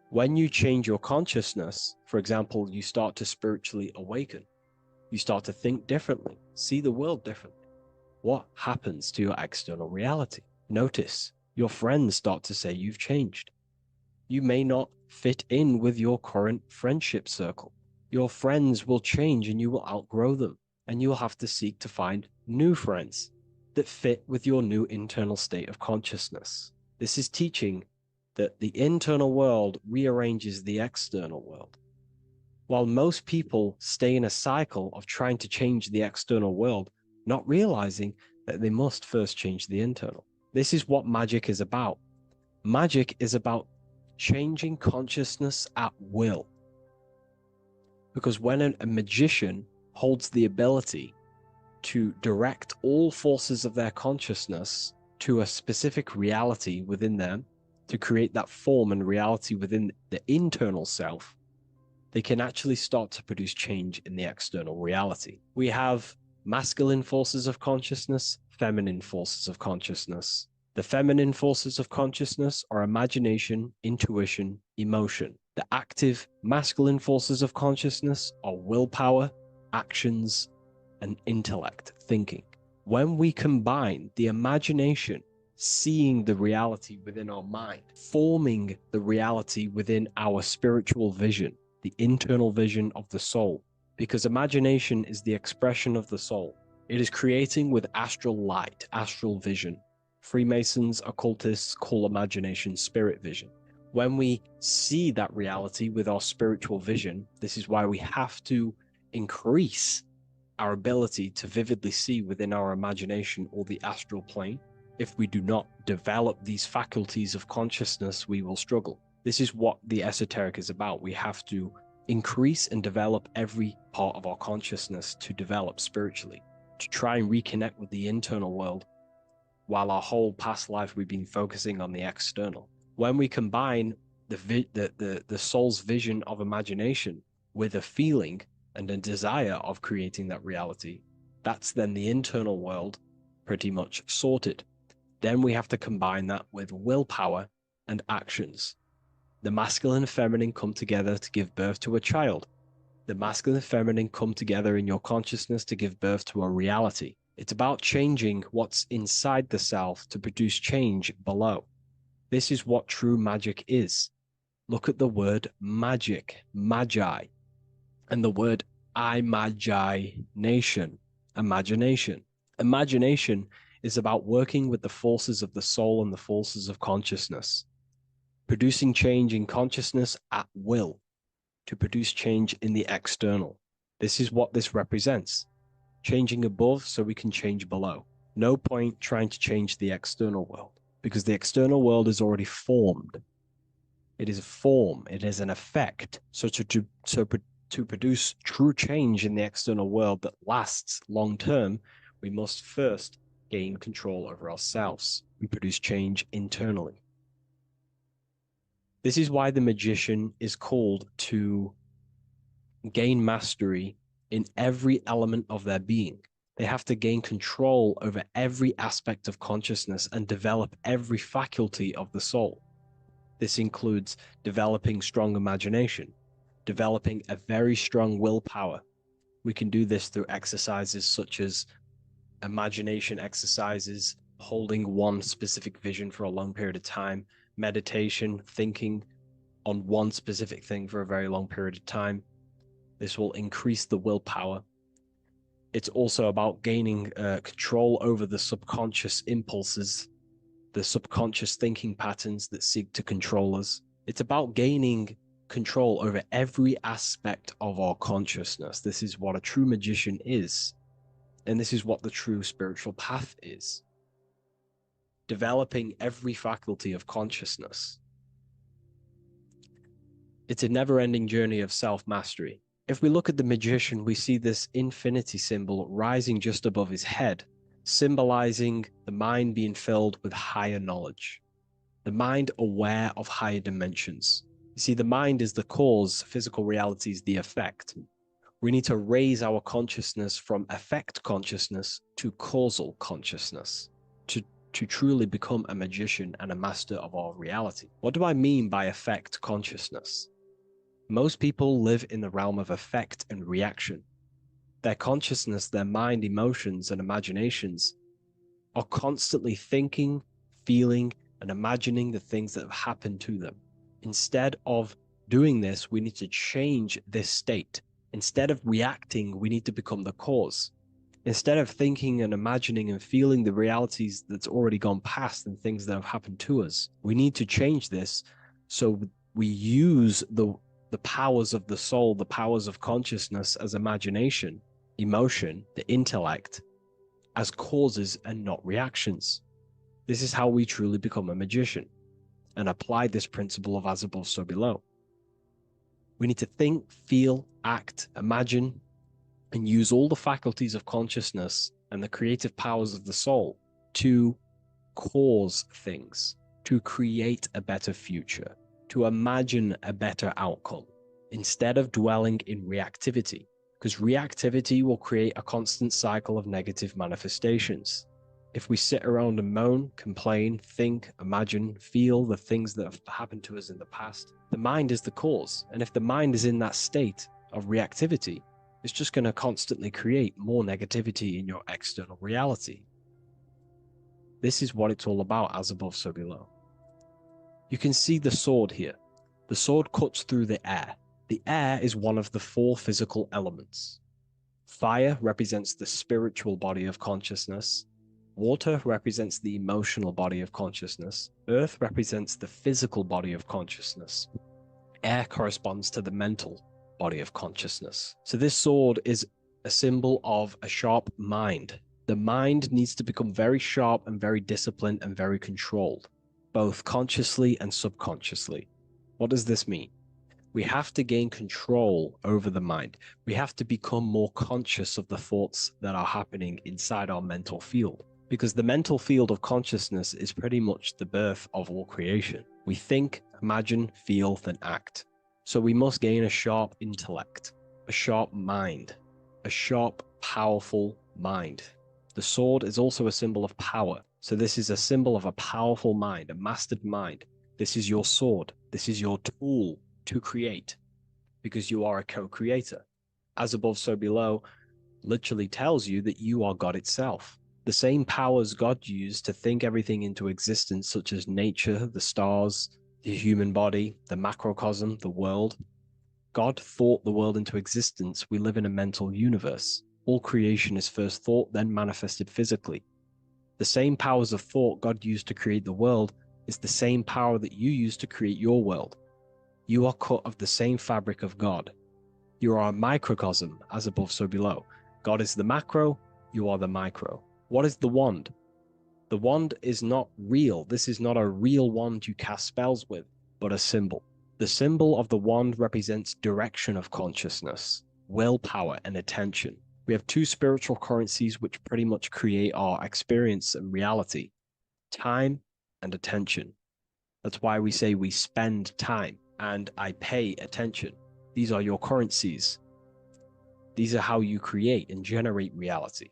When you change your consciousness, for example, you start to spiritually awaken. You start to think differently, see the world differently. What happens to your external reality? Notice your friends start to say you've changed. You may not fit in with your current friendship circle. Your friends will change and you will outgrow them, and you will have to seek to find new friends that fit with your new internal state of consciousness. This is teaching that the internal world rearranges the external world. While most people stay in a cycle of trying to change the external world, not realizing that they must first change the internal. This is what magic is about. Magic is about changing consciousness at will. Because when a magician holds the ability to direct all forces of their consciousness to a specific reality within them, to create that form and reality within the internal self, they can actually start to produce change in the external reality. We have masculine forces of consciousness, feminine forces of consciousness. The feminine forces of consciousness are imagination, intuition, emotion. The active masculine forces of consciousness are willpower, actions, and intellect, thinking. When we combine the imagination, seeing the reality within our mind, forming the reality within our spiritual vision, the internal vision of the soul, because imagination is the expression of the soul. It is creating with astral light, astral vision. Freemasons, occultists call imagination spirit vision. When we see that reality with our spiritual vision, this is why we have to increase our ability to vividly see within our imagination or the astral plane. If we do not develop these faculties of consciousness, we will struggle. This is what the esoteric is about. We have to increase and develop every part of our consciousness to develop spiritually, to try and reconnect with the internal world, while our whole past life we've been focusing on the external. When we combine the soul's vision of imagination with a feeling and a desire of creating that reality, that's then the internal world pretty much sorted. Then we have to combine that with willpower and actions. The masculine and feminine come together to give birth to a child. The masculine and feminine come together in your consciousness to give birth to a reality. It's about changing what's inside the self to produce change below. This is what true magic is. Look at the word magic, magi, and the word imagination, imagination. Imagination is about working with the forces of the soul and the forces of consciousness, producing change in consciousness at will to produce change in the external. This is what this represents. Changing above so we can change below. No point trying to change the external world, because the external world is already formed. It is a form, it is an effect. So to produce true change in the external world that lasts long term, we must first gain control over ourselves and produce change internally. This is why the magician is called to gain mastery in every element of their being. They have to gain control over every aspect of consciousness and develop every faculty of the soul. This includes developing strong imagination, developing a very strong willpower. We can do this through exercises such as imagination exercises, holding one specific vision for a long period of time, meditation, thinking on one specific thing for a very long period of time. This will increase the willpower. It's also about gaining control over the subconscious impulses, the subconscious thinking patterns that seek to control us. It's about gaining control over every aspect of our consciousness. This is what a true magician is. And this is what the true spiritual path is. Developing every faculty of consciousness. It's a never-ending journey of self-mastery. If we look at the magician, we see this infinity symbol rising just above his head, symbolizing the mind being filled with higher knowledge, the mind aware of higher dimensions. You see, the mind is the cause, physical reality is the effect. We need to raise our consciousness from effect consciousness to causal consciousness to truly become a magician and a master of our reality. What do I mean by effect consciousness? Most people live in the realm of effect and reaction. Their consciousness, their mind, emotions, and imaginations are constantly thinking, feeling, and imagining the things that have happened to them. Instead of doing this, we need to change this state. Instead of reacting, we need to become the cause. Instead of thinking and imagining and feeling the realities that's already gone past and things that have happened to us, we need to change this so we use the powers of the soul, the powers of consciousness as imagination, emotion, the intellect, as causes and not reactions. This is how we truly become a magician and apply this principle of as above, so below. We need to think, feel, act, imagine, and use all the faculties of consciousness and the creative powers of the soul to cause things, to create a better future, to imagine a better outcome, instead of dwelling in reactivity, because reactivity will create a constant cycle of negative manifestations. If we sit around and moan, complain, think, imagine, feel the things that have happened to us in the past, the mind is the cause. And if the mind is in that state of reactivity, it's just going to constantly create more negativity in your external reality. This is what it's all about, as above, so below. You can see the sword here. The sword cuts through the air. The air is one of the 4 physical elements. Fire represents the spiritual body of consciousness. Water represents the emotional body of consciousness. Earth represents the physical body of consciousness. Air corresponds to the mental body of consciousness. So this sword is a symbol of a sharp mind. The mind needs to become very sharp and very disciplined and very controlled, both consciously and subconsciously. What does this mean? We have to gain control over the mind. We have to become more conscious of the thoughts that are happening inside our mental field, because the mental field of consciousness is pretty much the birth of all creation. We think, imagine, feel, then act. So we must gain a sharp intellect, a sharp mind, a sharp, powerful mind. The sword is also a symbol of power. So this is a symbol of a powerful mind, a mastered mind. This is your sword. This is your tool to create, because you are a co-creator. As above, so below literally tells you that you are God itself. The same powers God used to think everything into existence, such as nature, the stars, the human body, the macrocosm, the world. God thought the world into existence. We live in a mental universe. All creation is first thought, then manifested physically. The same powers of thought God used to create the world is the same power that you use to create your world. You are cut of the same fabric of God. You are a microcosm, as above, so below. God is the macro, you are the micro. What is the wand? The wand is not real. This is not a real wand you cast spells with, but a symbol. The symbol of the wand represents direction of consciousness, willpower, and attention. We have 2 spiritual currencies which pretty much create our experience and reality: time and attention. That's why we say we spend time and I pay attention. These are your currencies. These are how you create and generate reality.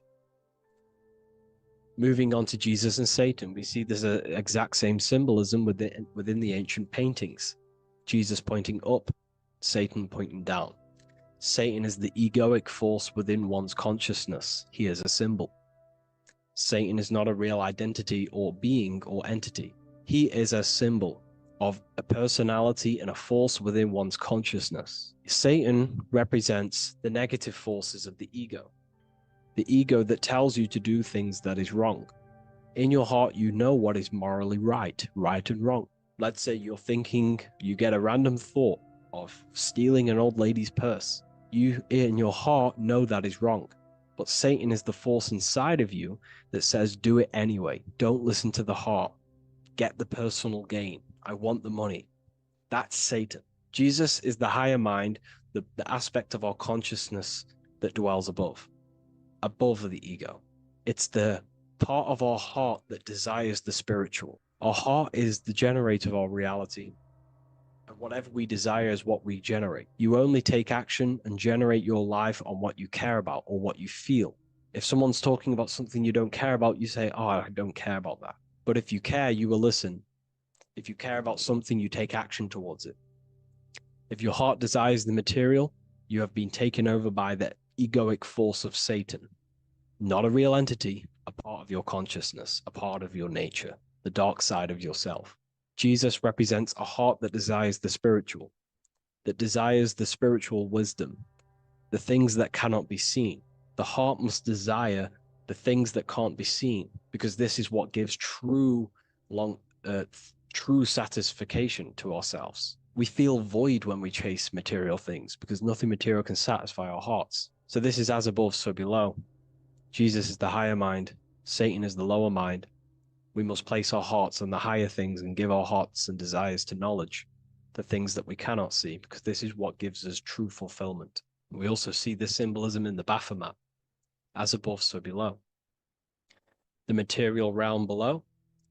Moving on to Jesus and Satan, we see there's an exact same symbolism within the ancient paintings. Jesus pointing up, Satan pointing down. Satan is the egoic force within one's consciousness. He is a symbol. Satan is not a real identity or being or entity. He is a symbol of a personality and a force within one's consciousness. Satan represents the negative forces of the ego that tells you to do things that is wrong. In your heart, you know what is morally right and wrong. Let's say you're thinking, you get a random thought of stealing an old lady's purse. You, in your heart, know that is wrong. But Satan is the force inside of you that says, do it anyway. Don't listen to the heart. Get the personal gain. I want the money. That's Satan. Jesus is the higher mind, the aspect of our consciousness that dwells above the ego. It's the part of our heart that desires the spiritual. Our heart is the generator of our reality. And whatever we desire is what we generate. You only take action and generate your life on what you care about or what you feel. If someone's talking about something you don't care about, you say, oh, I don't care about that. But if you care, you will listen. If you care about something, you take action towards it. If your heart desires the material, you have been taken over by the egoic force of Satan. Not a real entity, a part of your consciousness, a part of your nature, the dark side of yourself. Jesus represents a heart that desires the spiritual wisdom, the things that cannot be seen. The heart must desire the things that can't be seen, because this is what gives true satisfaction to ourselves. We feel void when we chase material things because nothing material can satisfy our hearts. So this is as above, so below. Jesus is the higher mind. Satan is the lower mind. We must place our hearts on the higher things and give our hearts and desires to knowledge, the things that we cannot see, because this is what gives us true fulfillment. We also see this symbolism in the Baphomet. As above, so below. The material realm below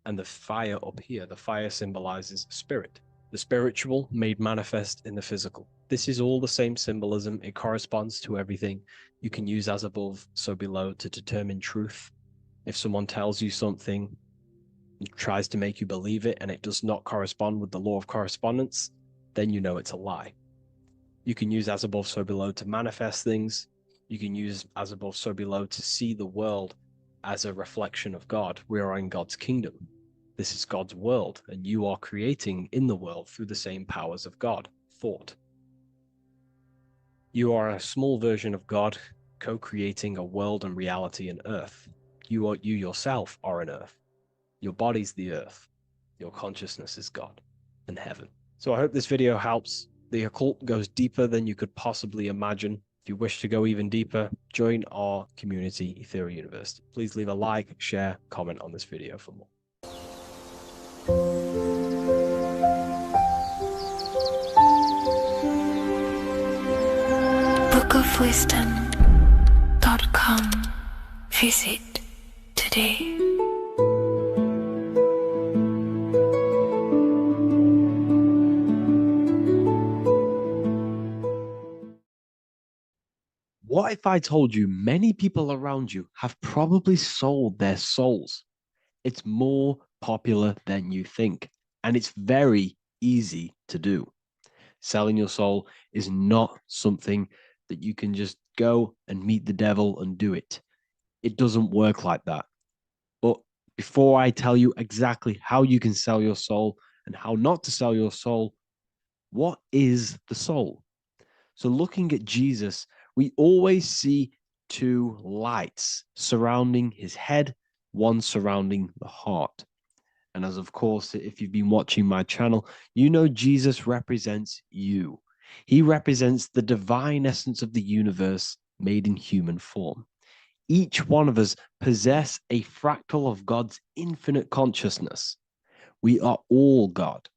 And the fire up here, the fire symbolizes spirit, the spiritual made manifest in the physical. This is all the same symbolism. It corresponds to everything. You can use as above, so below to determine truth. If someone tells you something and tries to make you believe it and it does not correspond with the law of correspondence, then you know it's a lie. You can use as above, so below to manifest things. You can use as above, so below to see the world as a reflection of God. We are in God's kingdom. This is God's world, and you are creating in the world through the same powers of God, thought. You are a small version of God, co-creating a world and reality in earth. You yourself are an earth. Your body's the earth. Your consciousness is God and heaven. So I hope this video helps. The occult goes deeper than you could possibly imagine. If you wish to go even deeper, join our community, Ethereal University. Please leave a like, share, comment on this video for more. bookofwisdom.com. Visit today. What if I told you many people around you have probably sold their souls? It's more popular than you think, and it's very easy to do. Selling your soul is not something that you can just go and meet the devil and do it. It doesn't work like that. But before I tell you exactly how you can sell your soul and how not to sell your soul, what is the soul? So looking at Jesus, we always see two lights surrounding his head, one surrounding the heart. And as of course, if you've been watching my channel, you know Jesus represents you. He represents the divine essence of the universe made in human form. Each one of us possess a fractal of God's infinite consciousness. We are all God.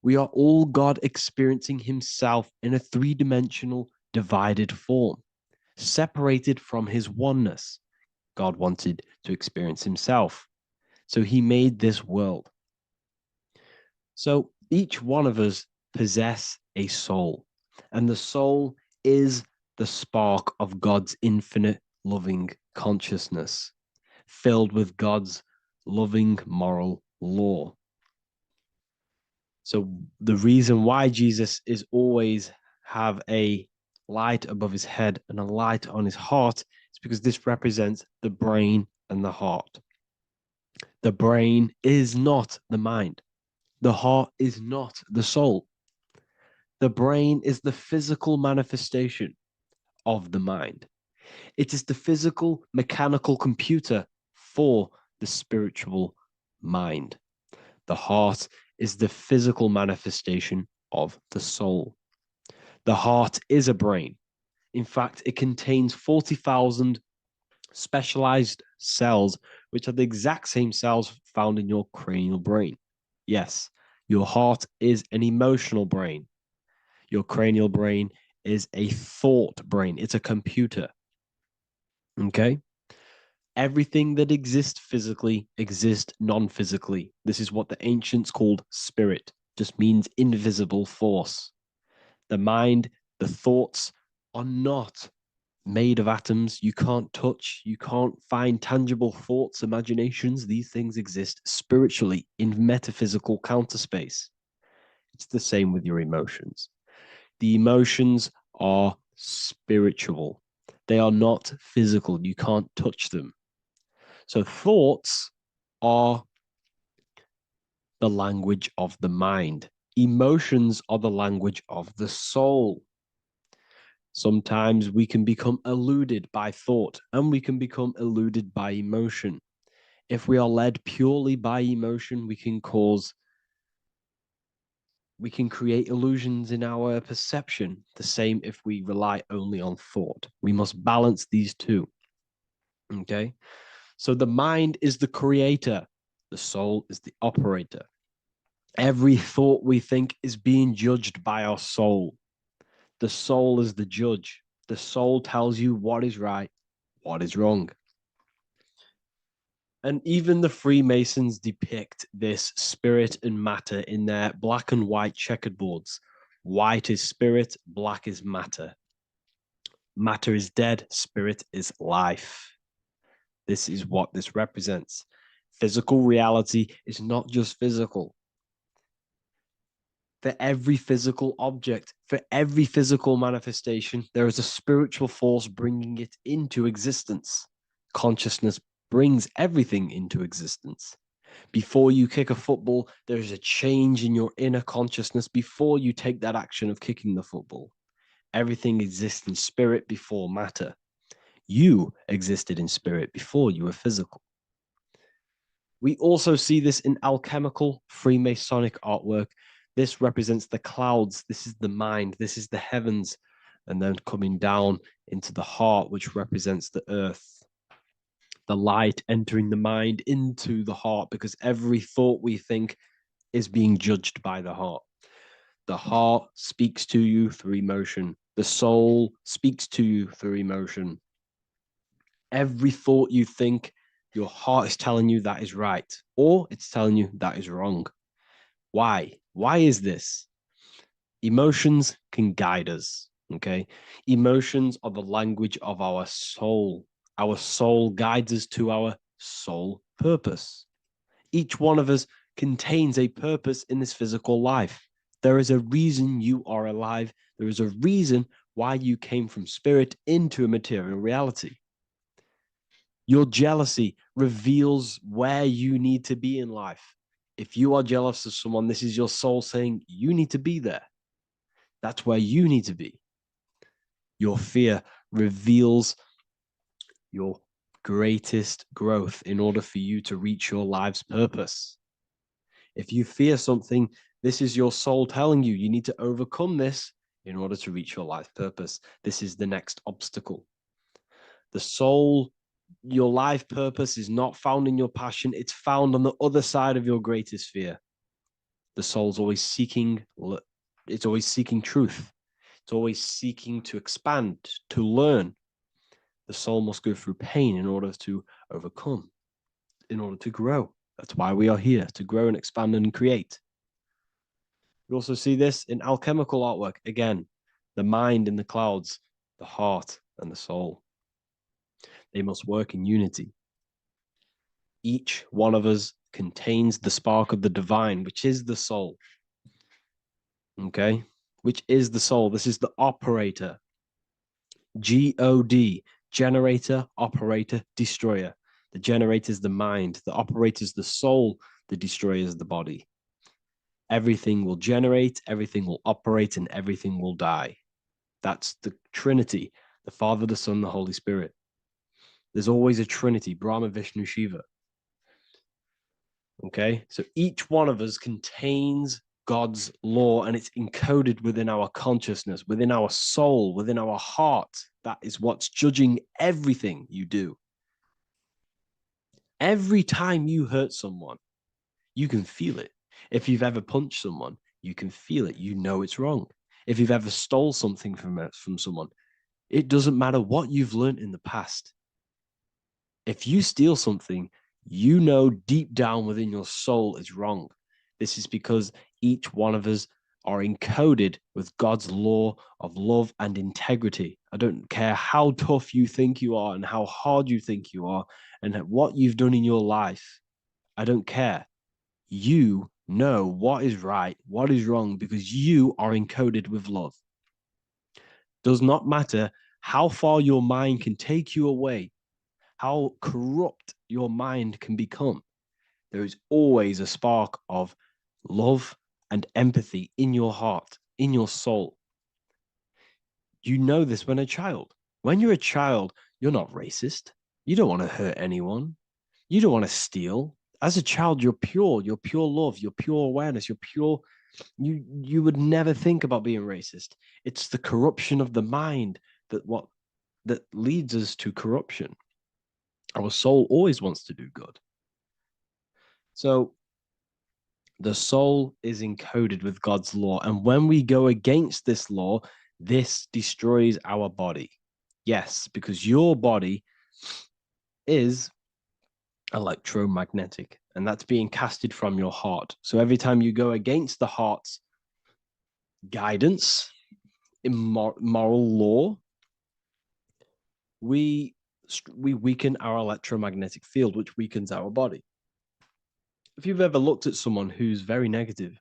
We are all God experiencing himself in a three-dimensional divided form, separated from his oneness. God wanted to experience himself, so he made this world. So each one of us possess a soul, and the soul is the spark of God's infinite loving consciousness, filled with God's loving moral law. So the reason why Jesus is always have a light above his head and a light on his heart is because this represents the brain and the heart. The brain is not the mind. The heart is not the soul. The brain is the physical manifestation of the mind. It is the physical mechanical computer for the spiritual mind. The heart is the physical manifestation of the soul. The heart is a brain. In fact, it contains 40,000 specialized cells, which are the exact same cells found in your cranial brain. Yes, your heart is an emotional brain. Your cranial brain is a thought brain. It's a computer. Okay? Everything that exists physically exists non-physically. This is what the ancients called spirit. Just means invisible force. The mind, the thoughts are not made of atoms. You can't touch, you can't find tangible thoughts, imaginations. These things exist spiritually in metaphysical counterspace. It's the same with your emotions. The emotions are spiritual. They are not physical. You can't touch them. So thoughts are the language of the mind. Emotions are the language of the soul. Sometimes we can become eluded by thought and we can become eluded by emotion. If we are led purely by emotion, we can create illusions in our perception. The same if we rely only on thought. We must balance these two. Okay? So the mind is the creator. The soul is the operator. Every thought we think is being judged by our soul. The soul is the judge. The soul tells you what is right, what is wrong. And even the Freemasons depict this spirit and matter in their black and white checkered boards. White is spirit, black is matter. Matter is dead, spirit is life. This is what this represents. Physical reality is not just physical. For every physical object, for every physical manifestation, there is a spiritual force bringing it into existence. Consciousness brings everything into existence. Before you kick a football, there's a change in your inner consciousness before you take that action of kicking the football. Everything exists in spirit before matter. You existed in spirit before you were physical. We also see this in alchemical Freemasonic artwork. This represents the clouds. This is the mind. This is the heavens. And then coming down into the heart, which represents the earth. The light entering the mind into the heart, because every thought we think is being judged by the heart. The heart speaks to you through emotion. The soul speaks to you through emotion. Every thought you think, your heart is telling you that is right, or it's telling you that is wrong. Why? Why is this? Emotions can guide us, okay? Emotions are the language of our soul. Our soul guides us to our soul purpose. Each one of us contains a purpose in this physical life. There is a reason you are alive. There is a reason why you came from spirit into a material reality. Your jealousy reveals where you need to be in life. If you are jealous of someone, this is your soul saying you need to be there. That's where you need to be. Your fear reveals your greatest growth in order for you to reach your life's purpose. If you fear something, this is your soul telling you you need to overcome this in order to reach your life purpose. This is the next obstacle. The soul, your life purpose is not found in your passion. It's found on the other side of your greatest fear. The soul's always seeking, it's always seeking truth. It's always seeking to expand, to learn. The soul must go through pain in order to overcome, in order to grow. That's why we are here, to grow and expand and create. We also see this in alchemical artwork. Again, the mind in the clouds, the heart and the soul. They must work in unity. Each one of us contains the spark of the divine, which is the soul. Okay? Which is the soul. This is the operator. G-O-D, generator, operator, destroyer. The generator is the mind. The operator is the soul. The destroyer is the body. Everything will generate, everything will operate, and everything will die. That's the Trinity, the Father, the Son, the Holy Spirit. There's always a Trinity, Brahma, Vishnu, Shiva. Okay, so each one of us contains God's law, and it's encoded within our consciousness, within our soul, within our heart. That is what's judging everything you do. Every time you hurt someone, you can feel it. If you've ever punched someone, you can feel it. You know it's wrong. If you've ever stole something from someone, it doesn't matter what you've learned in the past. If you steal something, you know deep down within your soul it's wrong. This is because each one of us are encoded with God's law of love and integrity. I don't care how tough you think you are and how hard you think you are and what you've done in your life. I don't care. You know what is right, what is wrong, because you are encoded with love. Does not matter how far your mind can take you away, how corrupt your mind can become. There is always a spark of love and empathy in your heart, in your soul. You know this when a child. When you're a child, you're not racist. You don't want to hurt anyone. You don't want to steal. As a child, you're pure love, you're pure awareness, you're pure. You would never think about being racist. It's the corruption of the mind that leads us to corruption. Our soul always wants to do good. So the soul is encoded with God's law. And when we go against this law, this destroys our body. Yes, because your body is electromagnetic, and that's being casted from your heart. So every time you go against the heart's guidance in moral law, we weaken our electromagnetic field, which weakens our body. If you've ever looked at someone who's very negative,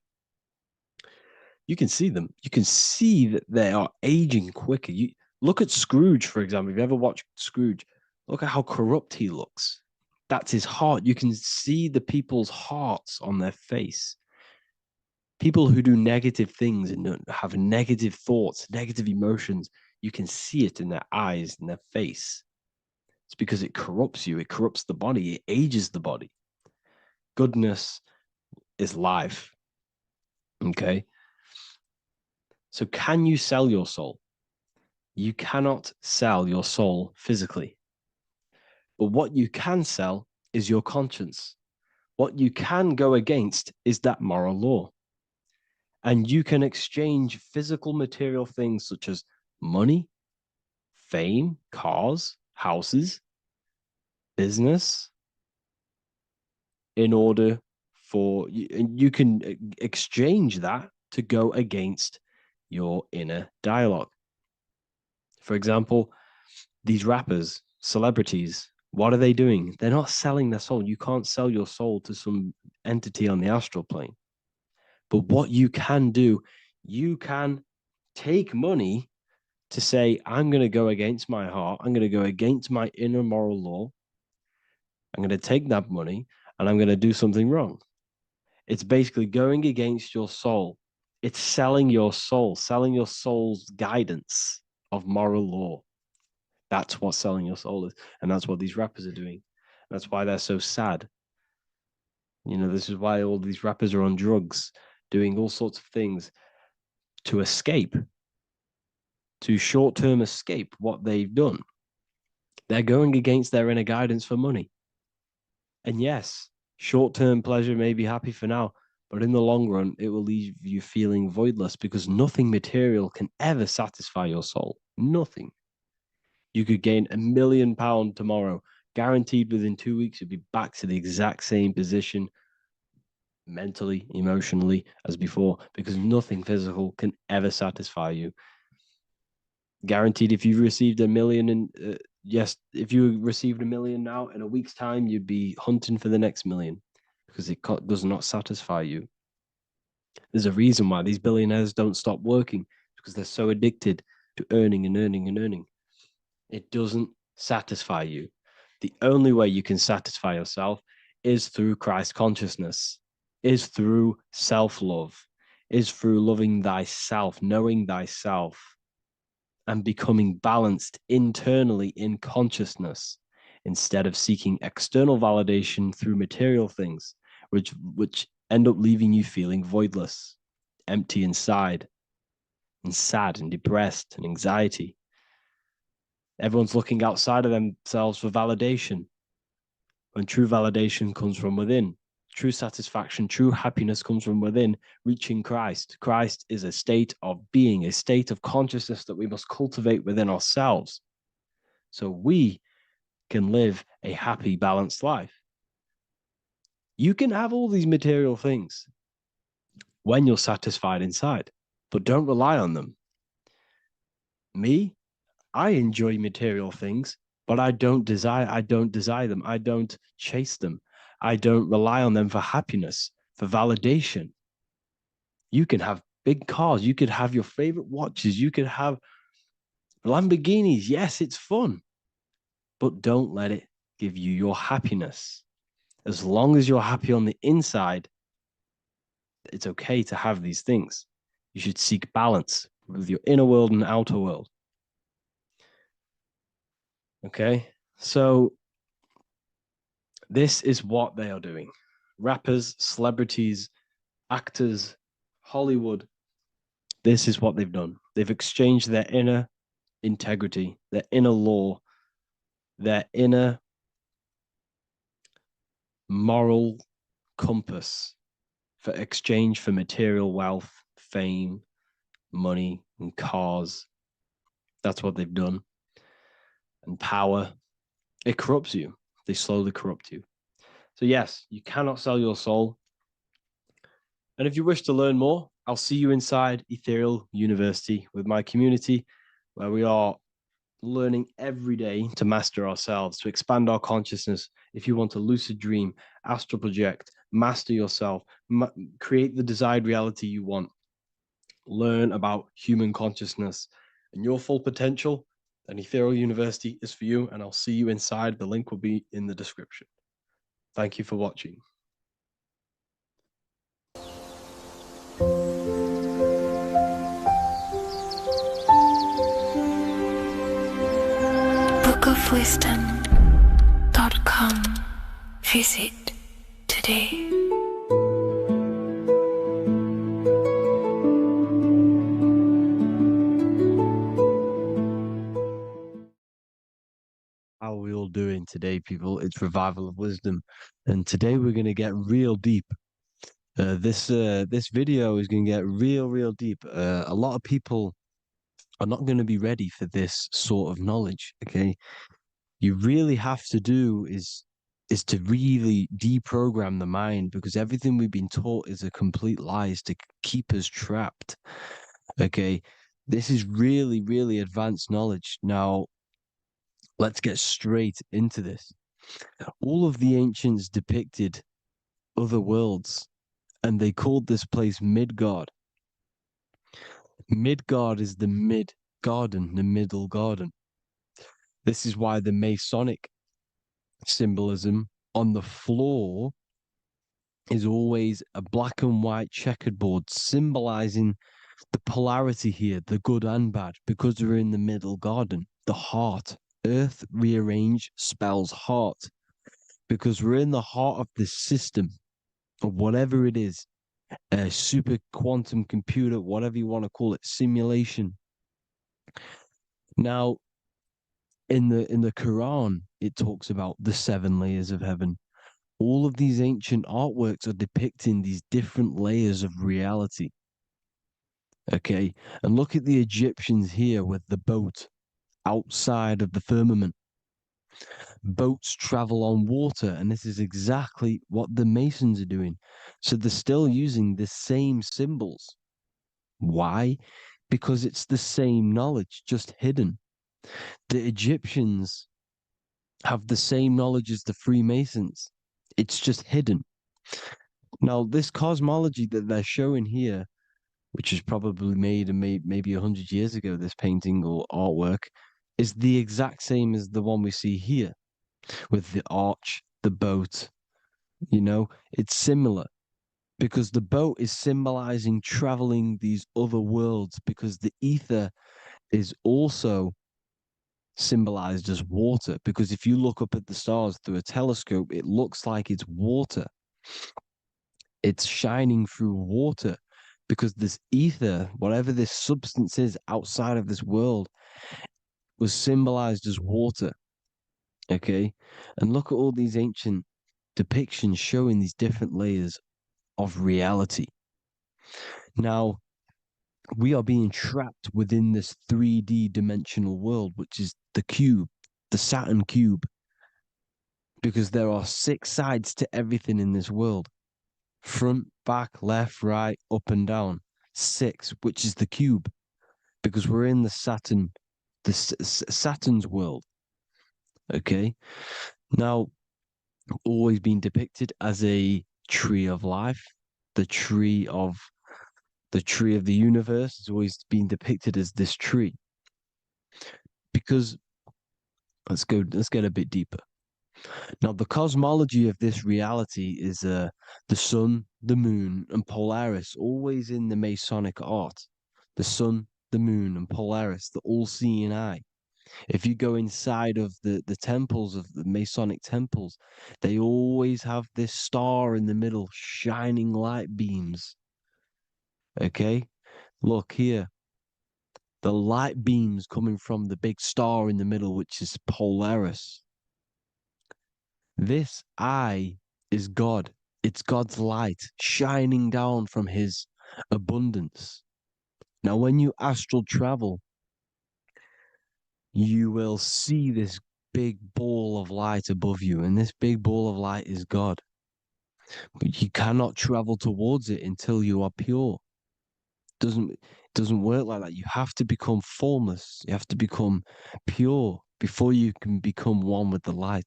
you can see them. You can see that they are aging quicker. You look at Scrooge, for example. If you ever watched Scrooge, look at how corrupt he looks. That's his heart. You can see the people's hearts on their face. People who do negative things and have negative thoughts, negative emotions, you can see it in their eyes and their face. It's because it corrupts you. It corrupts the body. It ages the body. Goodness is life. Okay. So can you sell your soul? You cannot sell your soul physically. But what you can sell is your conscience. What you can go against is that moral law. And you can exchange physical material things such as money, fame, cars, houses, business, in order for you can exchange that to go against your inner dialogue. For example, these rappers, celebrities, what are they doing? They're not selling their soul. You can't sell your soul to some entity on the astral plane. But what you can do, you can take money to say, I'm going to go against my heart. I'm going to go against my inner moral law. I'm going to take that money and I'm going to do something wrong. It's basically going against your soul. It's selling your soul's guidance of moral law. That's what selling your soul is. And that's what these rappers are doing. That's why they're so sad. You know, this is why all these rappers are on drugs, doing all sorts of things to escape, to short-term escape what they've done. They're going against their inner guidance for money. And yes, short-term pleasure may be happy for now, but in the long run, it will leave you feeling voidless because nothing material can ever satisfy your soul. Nothing. You could gain £1 million tomorrow, guaranteed within 2 weeks, you'll be back to the exact same position mentally, emotionally as before, because nothing physical can ever satisfy you. Guaranteed, if you received $1 million in, if you received $1 million now, in a week's time, you'd be hunting for the next million because it does not satisfy you. There's a reason why these billionaires don't stop working, because they're so addicted to earning and earning and earning. It doesn't satisfy you. The only way you can satisfy yourself is through Christ consciousness, is through self-love, is through loving thyself, knowing thyself, and becoming balanced internally in consciousness instead of seeking external validation through material things, which end up leaving you feeling voidless, empty inside, and sad and depressed and anxiety. Everyone's looking outside of themselves for validation, when true validation comes from within. True satisfaction, true happiness comes from within, reaching Christ. Christ is a state of being, a state of consciousness that we must cultivate within ourselves so we can live a happy, balanced life. You can have all these material things when you're satisfied inside, but don't rely on them. Me, I enjoy material things, but I don't desire them. I don't chase them. I don't rely on them for happiness, for validation. You can have big cars. You could have your favorite watches. You could have Lamborghinis. Yes, it's fun, but don't let it give you your happiness. As long as you're happy on the inside, it's okay to have these things. You should seek balance with your inner world and outer world. Okay, so this is what they are doing. Rappers, celebrities, actors, Hollywood. This is what they've done. They've exchanged their inner integrity, their inner law, their inner moral compass for exchange for material wealth, fame, money, and cars. That's what they've done. And power. It corrupts you. They slowly corrupt you. So yes, you cannot sell your soul. And if you wish to learn more, I'll see you inside Ethereal University with my community, where we are learning every day to master ourselves, to expand our consciousness. If you want to lucid dream, astral project, master yourself, create the desired reality you want, learn about human consciousness and your full potential, then Ethereal University is for you, and I'll see you inside. The link will be in the description. Thank you for watching. bookofwisdom.com. Visit today. How are we all doing today, people? It's Revival of Wisdom, and today we're going to get real deep. This video is going to get real deep. A lot of people are not going to be ready for this sort of knowledge. Okay, you really have to do is to really deprogram the mind, because everything we've been taught is a complete lie, is to keep us trapped. Okay, this is really advanced knowledge. Now, let's get straight into this. All of the ancients depicted other worlds, and they called this place Midgard. Midgard is the mid garden, the middle garden. This is why the Masonic symbolism on the floor is always a black and white checkered board, symbolizing the polarity here, the good and bad, because we're in the middle garden, the heart. Earth rearranged spells heart, because we're in the heart of this system, of whatever it is, a super quantum computer, whatever you want to call it, simulation. Now, in the Quran, it talks about the 7 layers of heaven. All of these ancient artworks are depicting these different layers of reality. Okay, and look at the Egyptians here with the boat outside of the firmament. Boats travel on water, and this is exactly what the Masons are doing. So they're still using the same symbols. Why? Because it's the same knowledge, just hidden. The Egyptians have the same knowledge as the Freemasons. It's just hidden. Now, this cosmology that they're showing here, which is probably made maybe 100 years ago, this painting or artwork, is the exact same as the one we see here, with the arch, the boat. You know, it's similar, because the boat is symbolizing traveling these other worlds, because the ether is also symbolized as water, because if you look up at the stars through a telescope, it looks like it's water. It's shining through water, because this ether, whatever this substance is outside of this world, was symbolized as water. Okay, and look at all these ancient depictions showing these different layers of reality. Now, we are being trapped within this 3D dimensional world, which is the cube, the Saturn cube, because there are 6 sides to everything in this world: front, back, left, right, up and down. 6, which is the cube, because we're in the Saturn, Saturn's world. Okay, now, always been depicted as a tree of life, the tree of the universe has always been depicted as this tree. Because let's get a bit deeper. Now, the cosmology of this reality is the sun, the moon, and Polaris, always in the Masonic art. The sun, the moon, and Polaris, the all-seeing eye. If you go inside of the temples, of the Masonic temples, they always have this star in the middle, shining light beams. Okay, look here. The light beams coming from the big star in the middle, which is Polaris. This eye is God. It's God's light shining down from his abundance. Now, when you astral travel, you will see this big ball of light above you, and this big ball of light is God. but you cannot travel towards it until you are pure. Doesn't work like that. You have to become formless. You have to become pure before you can become one with the light.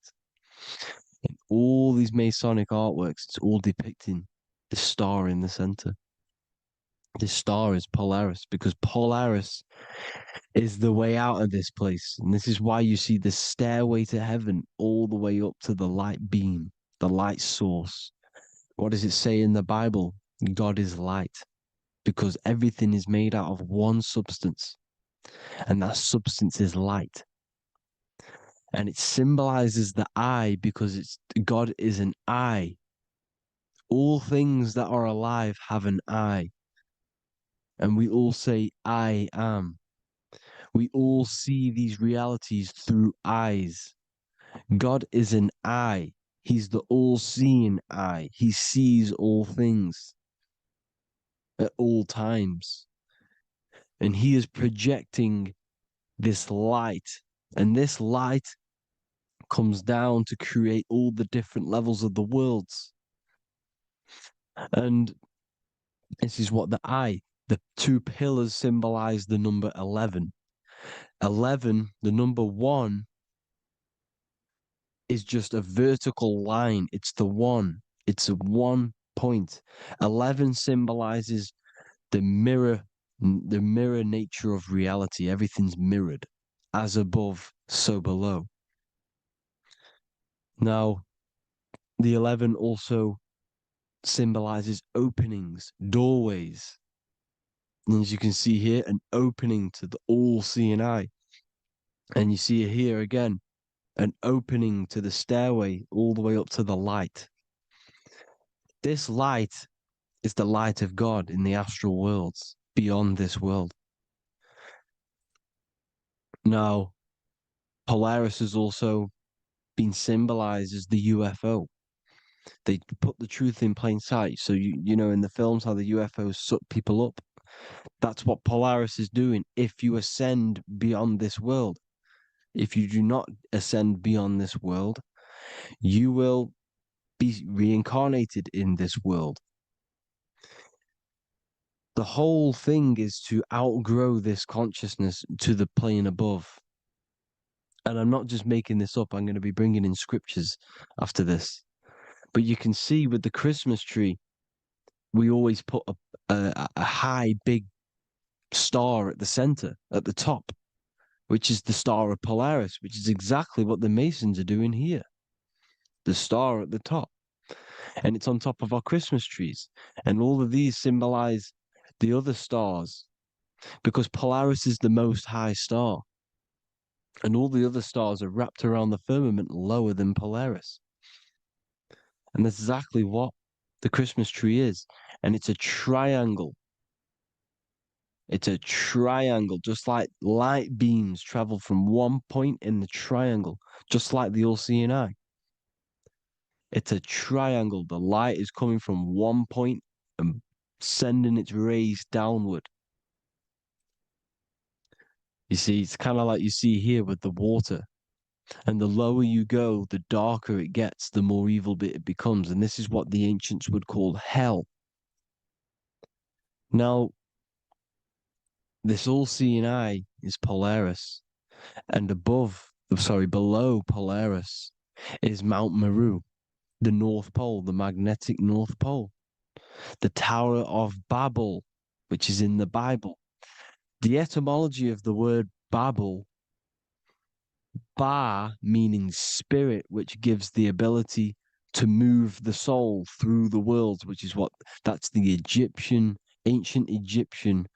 In all these Masonic artworks, it's all depicting the star in the center. This star is Polaris, because Polaris is the way out of this place. And this is why you see the stairway to heaven all the way up to the light beam, the light source. What does it say in the Bible? God is light, because everything is made out of one substance, and that substance is light. And it symbolizes the eye because God is an eye. All things that are alive have an eye. And we all say, I am. We all see these realities through eyes. God is an eye. He's the all-seeing eye. He sees all things at all times. And he is projecting this light. And this light comes down to create all the different levels of the worlds. And this is what the two pillars symbolize the number 11. 11, the number 1, is just a vertical line. It's the one. It's a 1 point. 11 symbolizes the mirror nature of reality. Everything's mirrored, as above, so below. Now, the 11 also symbolizes openings, doorways. And as you can see here, an opening to the all-seeing eye. And you see here again, an opening to the stairway all the way up to the light. This light is the light of God in the astral worlds, beyond this world. Now, Polaris has also been symbolized as the UFO. They put the truth in plain sight. So, you know, in the films, how the UFOs suck people up. That's what Polaris is doing if you ascend beyond this world. If you do not ascend beyond this world, you will be reincarnated in this world. The whole thing is to outgrow this consciousness to the plane above. And I'm not just making this up. I'm going to be bringing in scriptures after this. But you can see with the Christmas tree, we always put a high, big star at the center, at the top, which is the star of Polaris, which is exactly what the Masons are doing here. The star at the top. And it's on top of our Christmas trees. And all of these symbolize the other stars, because Polaris is the most high star. And all the other stars are wrapped around the firmament lower than Polaris. And that's exactly what the Christmas tree is. And it's a triangle. It's a triangle, just like light beams travel from one point in the triangle, just like the all-seeing eye. It's a triangle. The light is coming from one point and sending its rays downward. You see, it's kind of like you see here with the water. And the lower you go, the darker it gets, the more evil it becomes. And this is what the ancients would call hell. Now, this all-seeing eye is Polaris. And below Polaris is Mount Meru, the North Pole, the magnetic North Pole. The Tower of Babel, which is in the Bible. The etymology of the word Babel, Ba meaning spirit, which gives the ability to move the soul through the worlds, which is that's the ancient Egyptian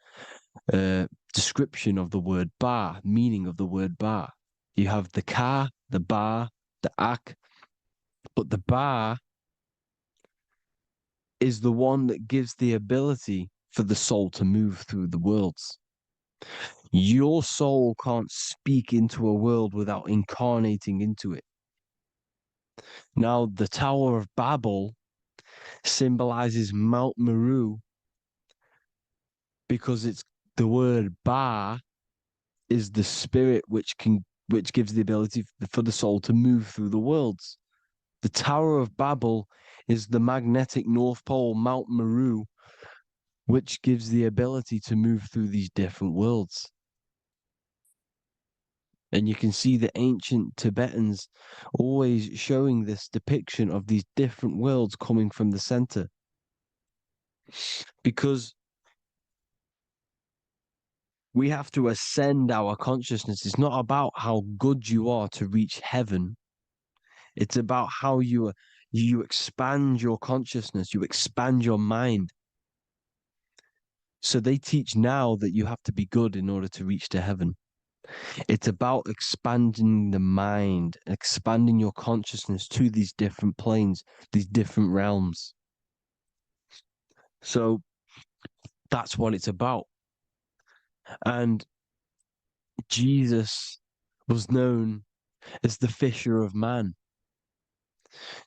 description of the word Ba, meaning of the word Ba. You have the Ka, the Ba, the Ak, but the Ba is the one that gives the ability for the soul to move through the worlds. Your soul can't speak into a world without incarnating into it. Now, the Tower of Babel symbolizes Mount Meru because it's the word Ba is the spirit which gives the ability for the soul to move through the worlds. The Tower of Babel is the magnetic North Pole, Mount Meru, which gives the ability to move through these different worlds. And you can see the ancient Tibetans always showing this depiction of these different worlds coming from the center. Because we have to ascend our consciousness. It's not about how good you are to reach heaven. It's about how you expand your consciousness, you expand your mind. So they teach now that you have to be good in order to reach to heaven. It's about expanding the mind, expanding your consciousness to these different planes, these different realms. So that's what it's about. And Jesus was known as the fisher of man.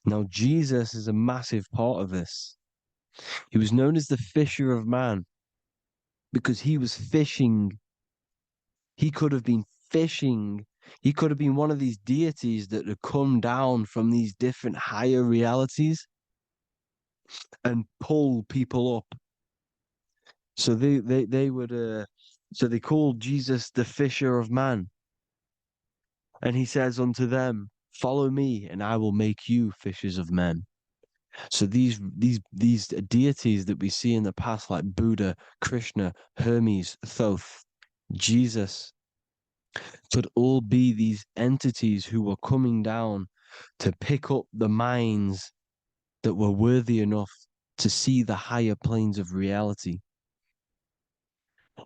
Now, Jesus is a massive part of this. He was known as the fisher of man because he was fishing. He could have been fishing. He could have been one of these deities that had come down from these different higher realities and pull people up. So they would so they called Jesus the fisher of man. And he says unto them, follow me and I will make you fishers of men. So these deities that we see in the past, like Buddha, Krishna, Hermes, Thoth, Jesus, could all be these entities who were coming down to pick up the minds that were worthy enough to see the higher planes of reality.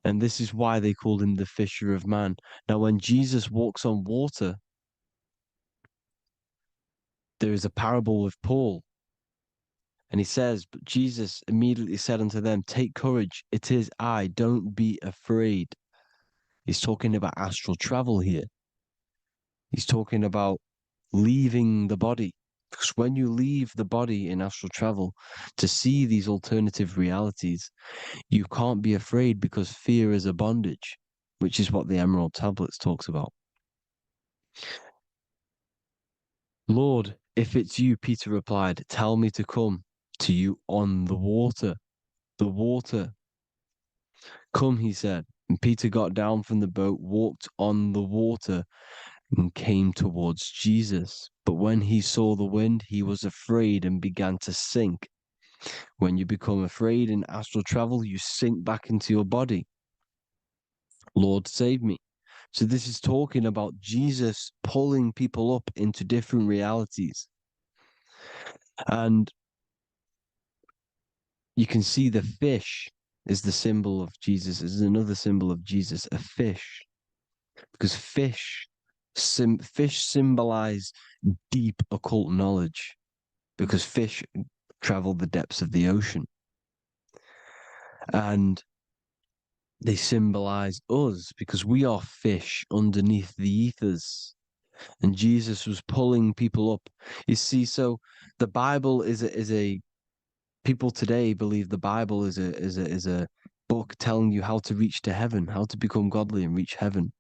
And this is why they called him the fisher of man. Now, when Jesus walks on water, there is a parable with Paul. And he says, but Jesus immediately said unto them, take courage, it is I, don't be afraid. He's talking about astral travel here. He's talking about leaving the body. Because when you leave the body in astral travel to see these alternative realities, you can't be afraid because fear is a bondage, which is what the Emerald Tablets talks about. Lord, if it's you, Peter replied, tell me to come to you on the water. The water. Come, he said. And Peter got down from the boat, walked on the water, and came towards Jesus. But when he saw the wind, he was afraid and began to sink. When you become afraid in astral travel, you sink back into your body. Lord, save me. So this is talking about Jesus pulling people up into different realities. And you can see the fish is the symbol of Jesus, is another symbol of Jesus, a fish. Because fish symbolize deep occult knowledge, because fish travel the depths of the ocean. And they symbolize us because we are fish underneath the ethers. And Jesus was pulling people up. You see, so the Bible is a people today believe the Bible is a book telling you how to reach to heaven, how to become godly and reach heaven.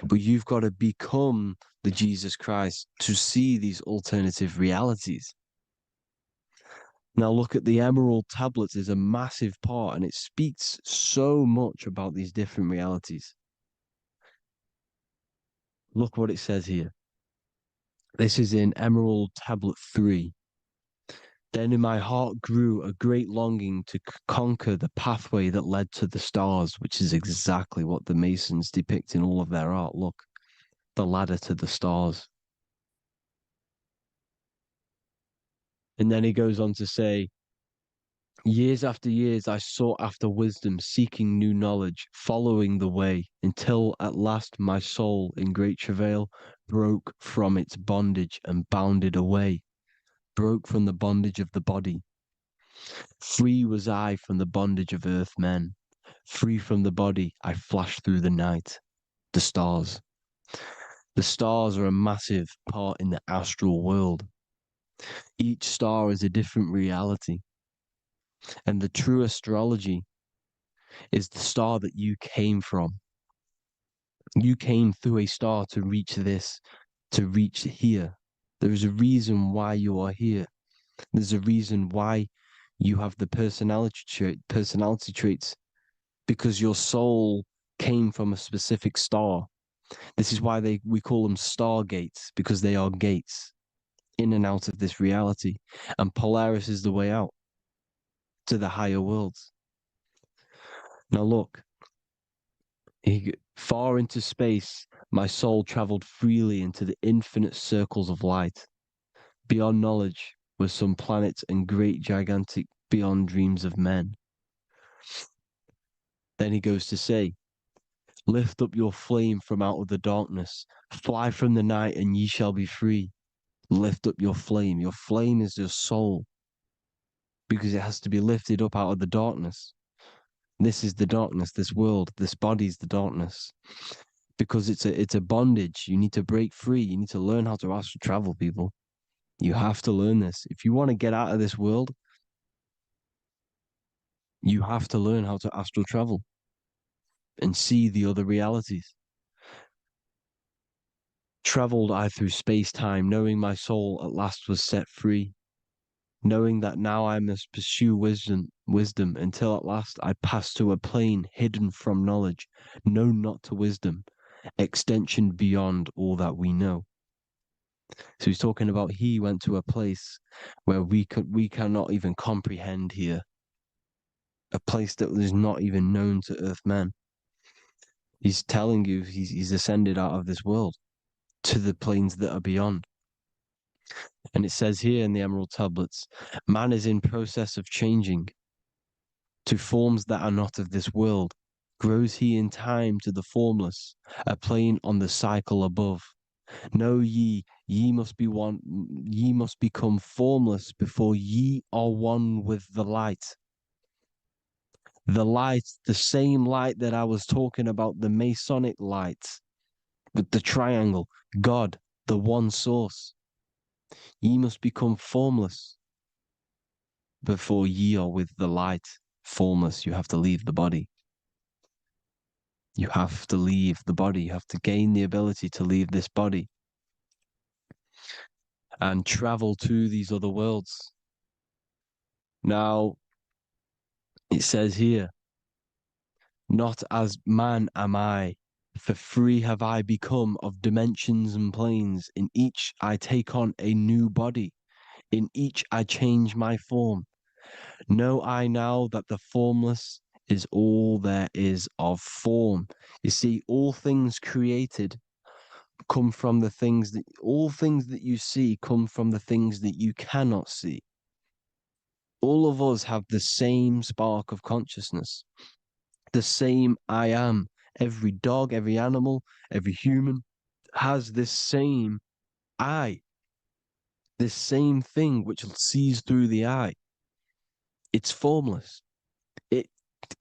But you've got to become the Jesus Christ to see these alternative realities. Now look at the Emerald Tablets is a massive part, and it speaks so much about these different realities. Look what it says here. This is in Emerald Tablet 3. Then in my heart grew a great longing to conquer the pathway that led to the stars, which is exactly what the Masons depict in all of their art. Look, the ladder to the stars. And then he goes on to say, years after years, I sought after wisdom, seeking new knowledge, following the way, until at last my soul, in great travail, broke from its bondage and bounded away, broke from the bondage of the body. Free was I from the bondage of earth men. Free from the body, I flashed through the night. The stars. The stars are a massive part in the astral world. Each star is a different reality. And the true astrology is the star that you came from. You came through a star to reach this, to reach here. There is a reason why you are here. There's a reason why you have the personality traits, because your soul came from a specific star. This is why we call them stargates, because they are gates in and out of this reality. And Polaris is the way out to the higher worlds. Now look, far into space, my soul traveled freely into the infinite circles of light. Beyond knowledge were some planets and great gigantic beyond dreams of men. Then he goes to say, lift up your flame from out of the darkness, fly from the night and ye shall be free. Lift up your flame. Your flame is your soul, because it has to be lifted up out of the darkness. This is the darkness, this world, this body is the darkness. Because it's a bondage. You need to break free. You need to learn how to astral travel, people. You have to learn this. If you want to get out of this world, you have to learn how to astral travel and see the other realities. Traveled I through space-time, knowing my soul at last was set free, knowing that now I must pursue wisdom until at last I pass to a plane hidden from knowledge, known not to wisdom, extension beyond all that we know. So he's talking about he went to a place where we cannot even comprehend here, a place that is not even known to Earthmen. He's telling you he's ascended out of this world to the planes that are beyond. And it says here in the Emerald Tablets, man is in process of changing to forms that are not of this world. Grows he in time to the formless, a plane on the cycle above. Know ye must be one, ye must become formless before ye are one with the light. The light, the same light that I was talking about, the Masonic light, with the triangle, God, the one source. Ye must become formless before ye are with the light. Formless, you have to leave the body. You have to leave the body. You have to gain the ability to leave this body and travel to these other worlds. Now, it says here, not as man am I, for free have I become of dimensions and planes. In each I take on a new body. In each I change my form. Know I now that the formless is all there is of form. You see, all things created come from the things that, all things that you see come from the things that you cannot see. All of us have the same spark of consciousness, the same I am. Every dog, every animal, every human has this same I, this same thing which sees through the eye. It's formless.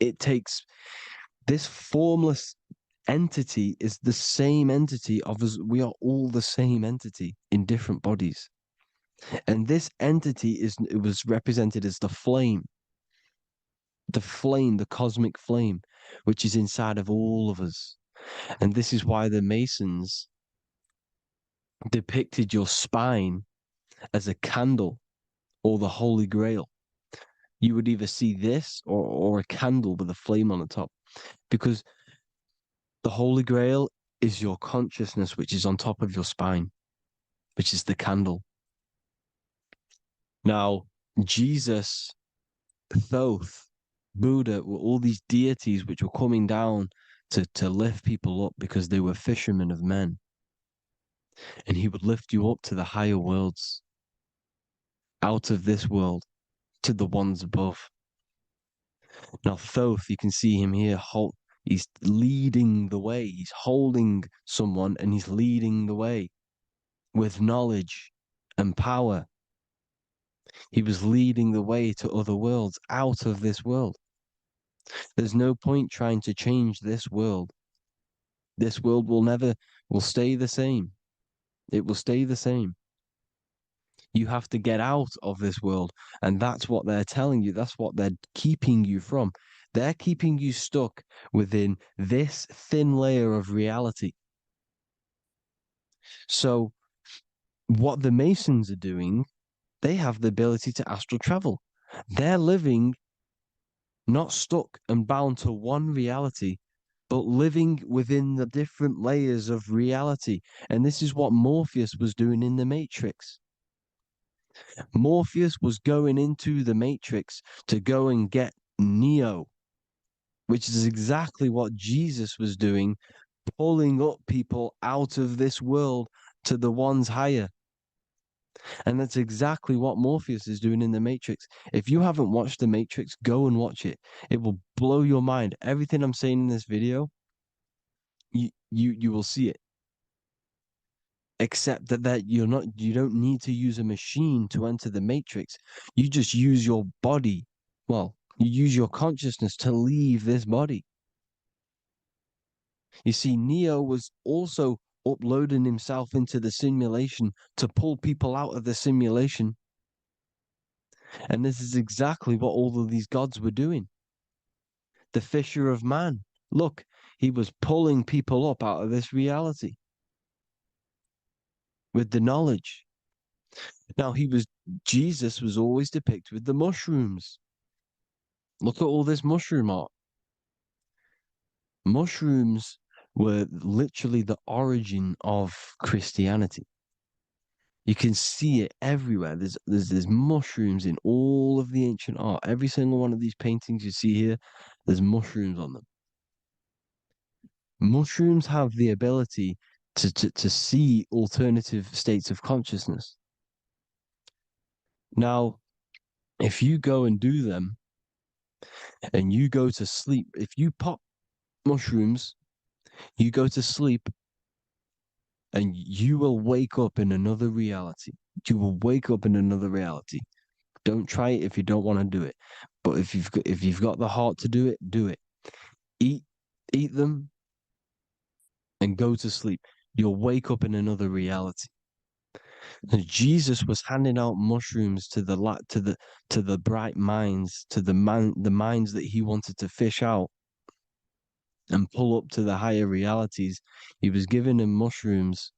It takes this formless entity is the same entity of us. We are all the same entity in different bodies. And this entity it was represented as the flame, the cosmic flame, which is inside of all of us. And this is why the Masons depicted your spine as a candle or the Holy Grail. You would either see this or a candle with a flame on the top, because the Holy Grail is your consciousness, which is on top of your spine, which is the candle. Now, Jesus, Thoth, Buddha were all these deities which were coming down to lift people up because they were fishermen of men. And he would lift you up to the higher worlds, out of this world, to the ones above. Now, Thoth, you can see him here, he's leading the way. He's holding someone and he's leading the way with knowledge and power. He was leading the way to other worlds, out of this world. There's no point trying to change this world. This world will stay the same. It will stay the same. You have to get out of this world. And that's what they're telling you. That's what they're keeping you from. They're keeping you stuck within this thin layer of reality. So what the Masons are doing, they have the ability to astral travel. They're living not stuck and bound to one reality, but living within the different layers of reality. And this is what Morpheus was doing in the Matrix. Morpheus was going into the Matrix to go and get Neo, which is exactly what Jesus was doing, pulling up people out of this world to the ones higher. And that's exactly what Morpheus is doing in the Matrix. If you haven't watched the Matrix, go and watch it. It will blow your mind. Everything I'm saying in this video, you will see it. Except that you don't need to use a machine to enter the Matrix. You just use your body. Well, you use your consciousness to leave this body. You see, Neo was also uploading himself into the simulation to pull people out of the simulation. And this is exactly what all of these gods were doing. The Fisher of Man. Look, he was pulling people up out of this reality with the knowledge. Now, Jesus was always depicted with the mushrooms. Look at all this mushroom art. Mushrooms were literally the origin of Christianity. You can see it everywhere. There's mushrooms in all of the ancient art. Every single one of these paintings you see here, there's mushrooms on them. Mushrooms have the ability to see alternative states of consciousness. Now, if you go and do them and you go to sleep, if you pop mushrooms, you go to sleep and you will wake up in another reality. You will wake up in another reality. Don't try it if you don't want to do it. But if you've got the heart to do it, do it. Eat them and go to sleep. You'll wake up in another reality. And Jesus was handing out mushrooms to the bright minds, to the minds that he wanted to fish out and pull up to the higher realities. He was giving them mushrooms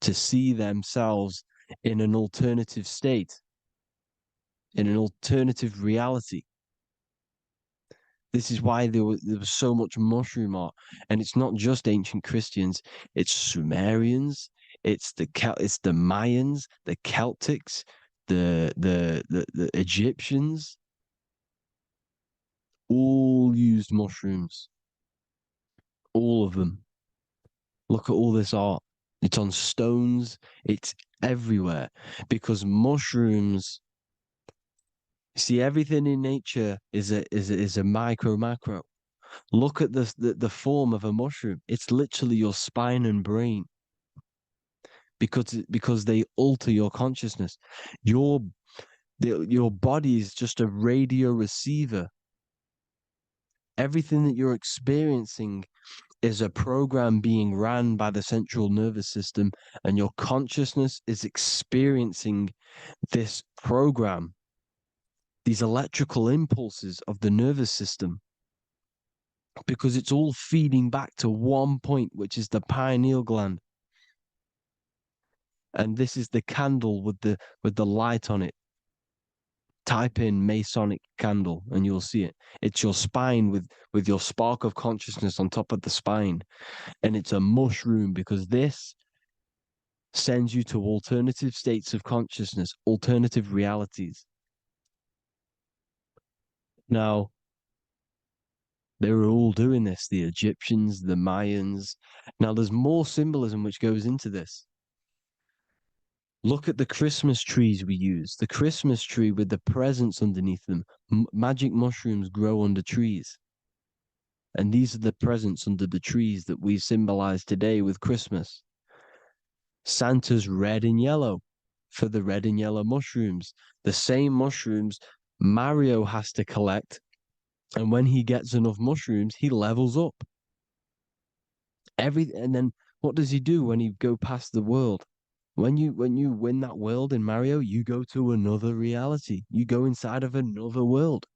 to see themselves in an alternative state, in an alternative reality. This is why there was so much mushroom art, and it's not just ancient Christians; it's Sumerians, it's the Mayans, the Celtics, the Egyptians, all used mushrooms. All of them. Look at all this art. It's on stones. It's everywhere because mushrooms. See, everything in nature is a macro. Look at the form of a mushroom. It's literally your spine and brain because they alter your consciousness. Your body is just a radio receiver. Everything that you're experiencing is a program being ran by the central nervous system, and your consciousness is experiencing this program, these electrical impulses of the nervous system, because it's all feeding back to one point, which is the pineal gland. And this is the candle with the light on it. Type in Masonic candle and you'll see it. It's your spine with your spark of consciousness on top of the spine. And it's a mushroom because this sends you to alternative states of consciousness, alternative realities. Now, they were all doing this, the Egyptians, the Mayans. Now, there's more symbolism which goes into this. Look at the Christmas trees we use. The Christmas tree with the presents underneath them. Magic mushrooms grow under trees. And these are the presents under the trees that we symbolize today with Christmas. Santa's red and yellow for the red and yellow mushrooms. The same mushrooms Mario has to collect. And when he gets enough mushrooms, he levels up. And then what does he do when he go past the world? When you win that world in Mario, you go to another reality. You go inside of another world.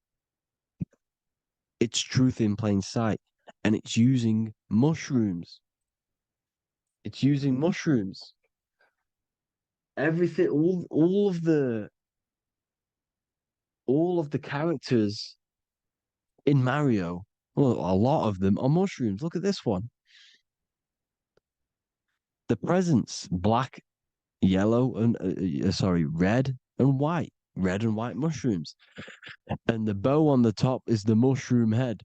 It's truth in plain sight. And it's using mushrooms. It's using mushrooms. everything, all of the characters in Mario, well, a lot of them are mushrooms. Look at this one. The presents, black, yellow, and sorry, red and white. Red and white mushrooms. And the bow on the top is the mushroom head.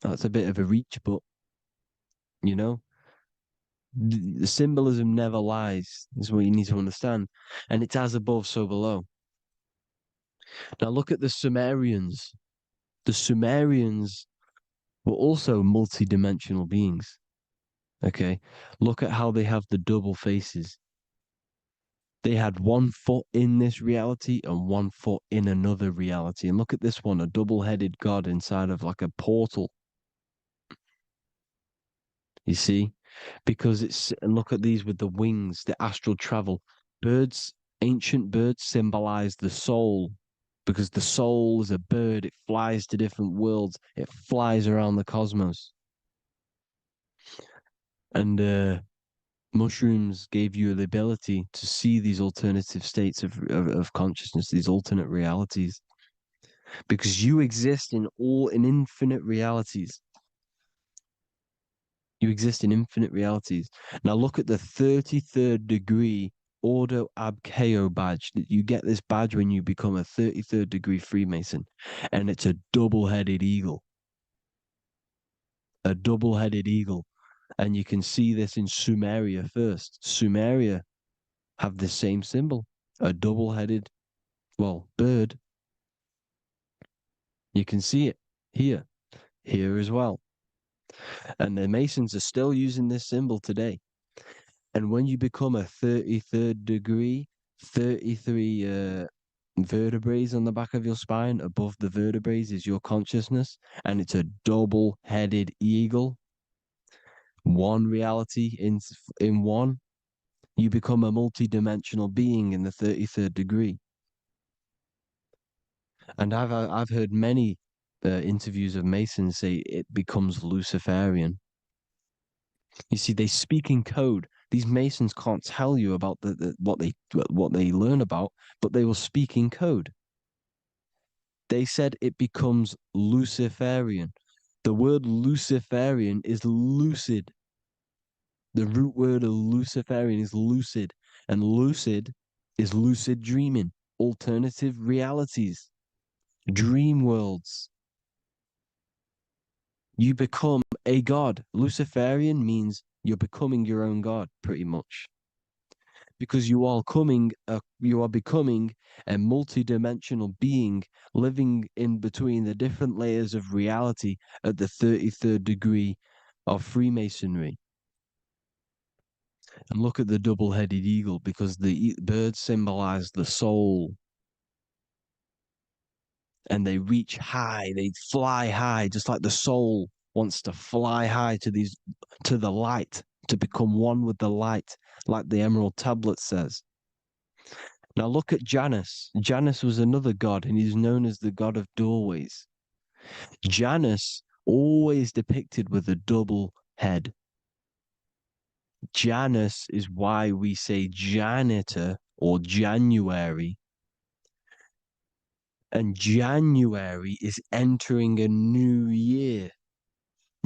That's a bit of a reach, but you know, the symbolism never lies, is what you need to understand. And it's as above, so below. Now look at the Sumerians. The Sumerians were also multi-dimensional beings. Okay. Look at how they have the double faces. They had 1 foot in this reality and 1 foot in another reality. And look at this one, a double-headed god inside of like a portal. You see? Because it's, and look at these with the wings, the astral travel. Birds, ancient birds symbolize the soul, because the soul is a bird. It flies to different worlds. It flies around the cosmos. And mushrooms gave you the ability to see these alternative states of consciousness, these alternate realities, because you exist in infinite realities. You exist in infinite realities. Now look at the 33rd degree Ordo Ab Chao badge. You get this badge when you become a 33rd degree Freemason, and it's a double-headed eagle. A double-headed eagle. And you can see this in Sumeria first. Sumeria have the same symbol, a double-headed, well, bird. You can see it here as well. And the Masons are still using this symbol today. And when you become a 33rd degree, 33 vertebrae on the back of your spine, above the vertebrae is your consciousness, and it's a double-headed eagle. One reality in one, you become a multi-dimensional being in the 33rd degree. And I've heard many interviews of Masons say it becomes Luciferian. You see, they speak in code. These Masons can't tell you about what they learn about, but they will speak in code. They said it becomes Luciferian. The word Luciferian is lucid. The root word of Luciferian is lucid, and lucid is lucid dreaming, alternative realities, dream worlds. You become a god. Luciferian means you're becoming your own god, pretty much. Because you are becoming a multi-dimensional being living in between the different layers of reality at the 33rd degree of Freemasonry. And look at the double-headed eagle, because the birds symbolize the soul. And they reach high, they fly high, just like the soul wants to fly high to the light, to become one with the light, like the Emerald Tablet says. Now look at Janus. Janus was another god, and he's known as the god of doorways. Janus always depicted with a double head. Janus is why we say janitor or January. And January is entering a new year.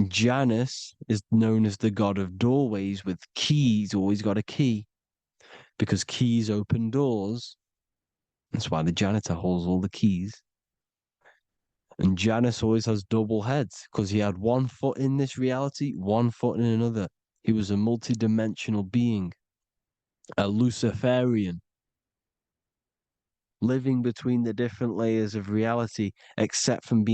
Janus is known as the god of doorways with keys, always got a key, because keys open doors. That's why the janitor holds all the keys. And Janus always has double heads, because he had 1 foot in this reality, 1 foot in another. He was a multi-dimensional being, a Luciferian, living between the different layers of reality, except from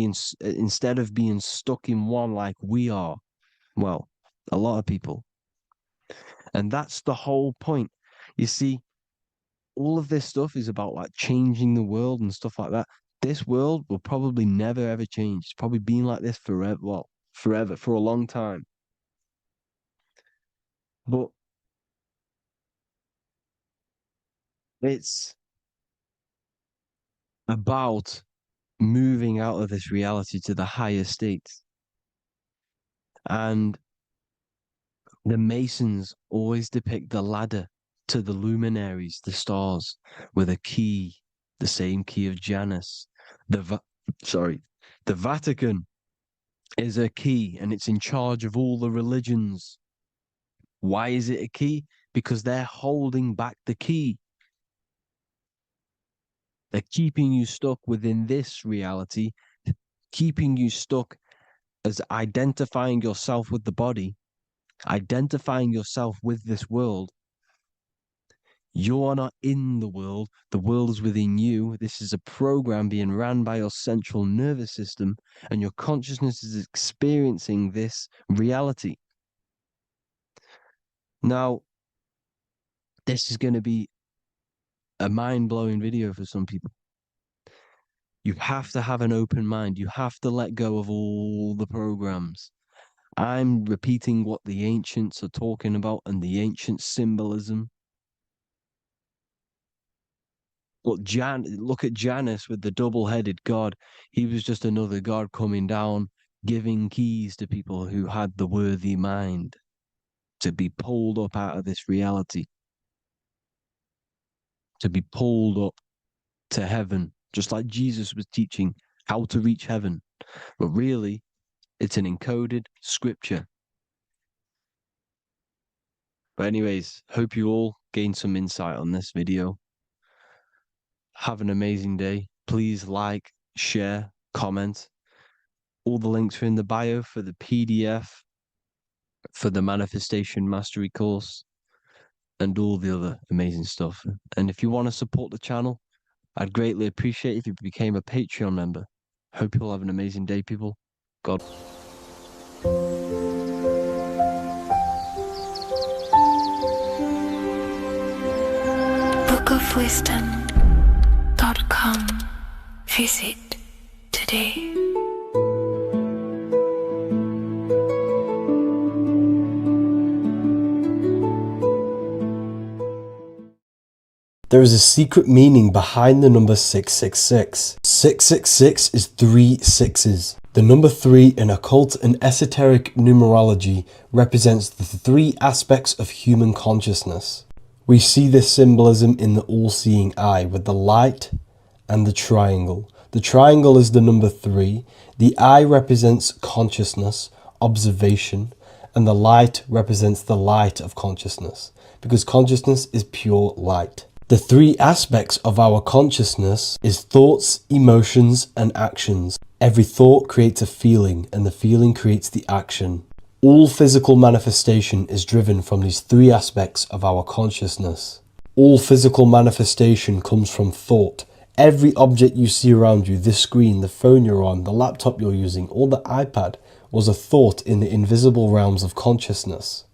instead of being stuck in one like we are. Well, a lot of people. And that's the whole point. You see, all of this stuff is about like changing the world and stuff like that. This world will probably never ever change. It's probably been like this forever. Well, forever, for a long time. But it's about moving out of this reality to the higher states. And the Masons always depict the ladder. to the luminaries, the stars, with a key, the same key of Janus. The Vatican is a key, and it's in charge of all the religions. Why is it a key? Because they're holding back the key. They're keeping you stuck within this reality, keeping you stuck as identifying yourself with the body, identifying yourself with this world. You are not in the world is within you. This is a program being ran by your central nervous system, and your consciousness is experiencing this reality. Now, this is going to be a mind-blowing video for some people. You have to have an open mind. You have to let go of all the programs. I'm repeating what the ancients are talking about and the ancient symbolism. Look at Janus with the double-headed god. He was just another god coming down, giving keys to people who had the worthy mind to be pulled up out of this reality, to be pulled up to heaven, just like Jesus was teaching how to reach heaven. But really, it's an encoded scripture. But anyways, hope you all gained some insight on this video. Have an amazing day. Please like, share, comment. All the links are in the bio for the PDF, for the Manifestation Mastery course, and all the other amazing stuff. And if you want to support the channel, I'd greatly appreciate if you became a Patreon member. Hope you'll have an amazing day, people. God. bookofwisdom.com. Visit today. There is a secret meaning behind the number 666. 666 is 3 sixes. The number 3 in occult and esoteric numerology represents the 3 aspects of human consciousness. We see this symbolism in the all-seeing eye with the light and the triangle. The triangle is the number 3. The eye represents consciousness, observation, and the light represents the light of consciousness, because consciousness is pure light. The 3 aspects of our consciousness is thoughts, emotions, and actions. Every thought creates a feeling, and the feeling creates the action. All physical manifestation is driven from these 3 aspects of our consciousness. All physical manifestation comes from thought. Every object you see around you, this screen, the phone you're on, the laptop you're using, or the iPad, was a thought in the invisible realms of consciousness.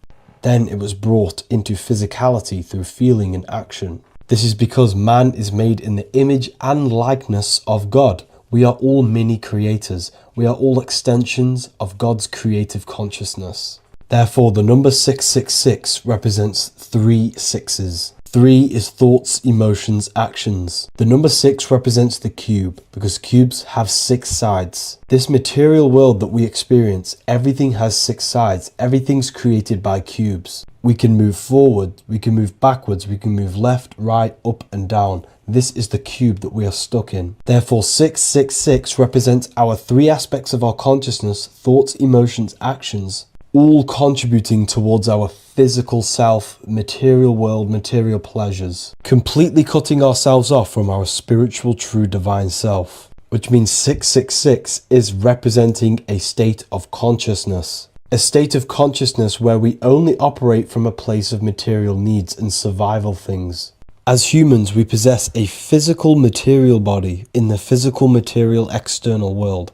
Then it was brought into physicality through feeling and action. This is because man is made in the image and likeness of God. We are all mini creators. We are all extensions of God's creative consciousness. Therefore, the number 666 represents 3 sixes. 3 is thoughts, emotions, actions. The number 6 represents the cube, because cubes have 6 sides. This material world that we experience, everything has 6 sides. Everything's created by cubes. We can move forward, we can move backwards, we can move left, right, up and down. This is the cube that we are stuck in. Therefore, 666 represents our 3 aspects of our consciousness, thoughts, emotions, actions, all contributing towards our physical self, material world, material pleasures, completely cutting ourselves off from our spiritual, true, divine self, which means 666 is representing a state of consciousness. A state of consciousness where we only operate from a place of material needs and survival things. As humans, we possess a physical material body in the physical material external world,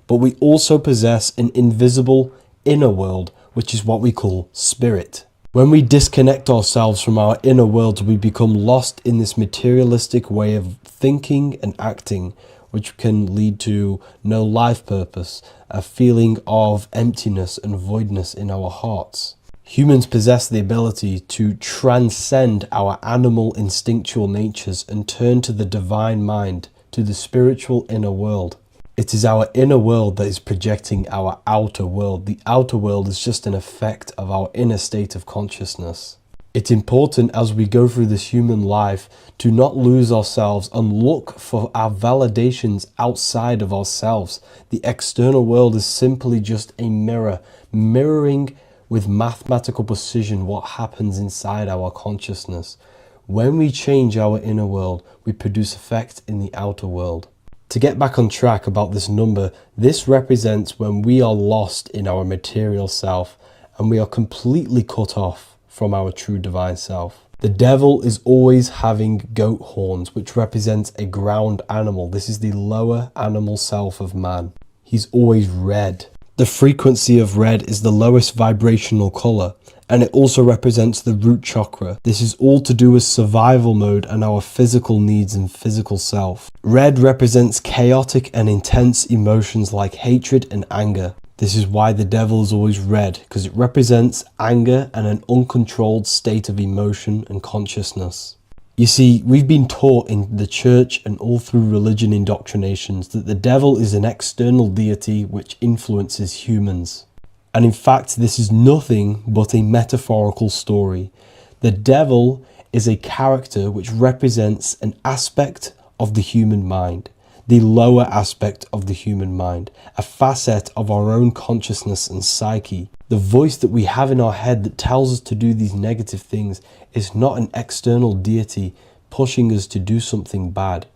but we also possess an invisible inner world, which is what we call spirit. When we disconnect ourselves from our inner world, we become lost in this materialistic way of thinking and acting, which can lead to no life purpose, a feeling of emptiness and voidness in our hearts. Humans possess the ability to transcend our animal instinctual natures and turn to the divine mind, to the spiritual inner world. It is our inner world that is projecting our outer world. The outer world is just an effect of our inner state of consciousness. It's important as we go through this human life to not lose ourselves and look for our validations outside of ourselves. The external world is simply just a mirror, mirroring with mathematical precision what happens inside our consciousness. When we change our inner world, we produce effect in the outer world. To get back on track about this number, this represents when we are lost in our material self and we are completely cut off from our true divine self. The devil is always having goat horns, which represents a ground animal. This is the lower animal self of man. He's always red. The frequency of red is the lowest vibrational color, and it also represents the root chakra. This is all to do with survival mode and our physical needs and physical self. Red represents chaotic and intense emotions like hatred and anger. This is why the devil is always red, because it represents anger and an uncontrolled state of emotion and consciousness. You see, we've been taught in the church and all through religion indoctrinations that the devil is an external deity which influences humans. And in fact, this is nothing but a metaphorical story. The devil is a character which represents an aspect of the human mind, the lower aspect of the human mind, a facet of our own consciousness and psyche. The voice that we have in our head that tells us to do these negative things is not an external deity pushing us to do something bad.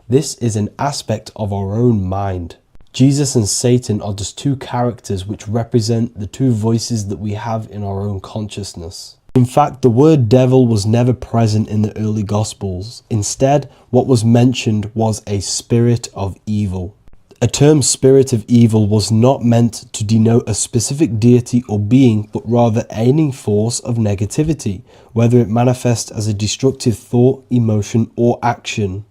This is an aspect of our own mind. Jesus and Satan are just two characters which represent the two voices that we have in our own consciousness. In fact, the word devil was never present in the early Gospels. Instead, what was mentioned was a spirit of evil. A term spirit of evil was not meant to denote a specific deity or being, but rather any force of negativity, whether it manifests as a destructive thought, emotion, or action.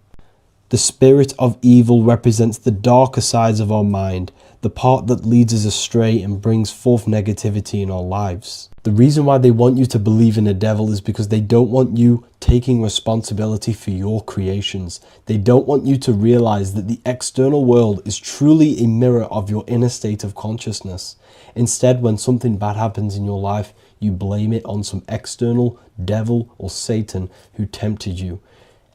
The spirit of evil represents the darker sides of our mind, the part that leads us astray and brings forth negativity in our lives. The reason why they want you to believe in a devil is because they don't want you taking responsibility for your creations. They don't want you to realize that the external world is truly a mirror of your inner state of consciousness. Instead, when something bad happens in your life, you blame it on some external devil or Satan who tempted you.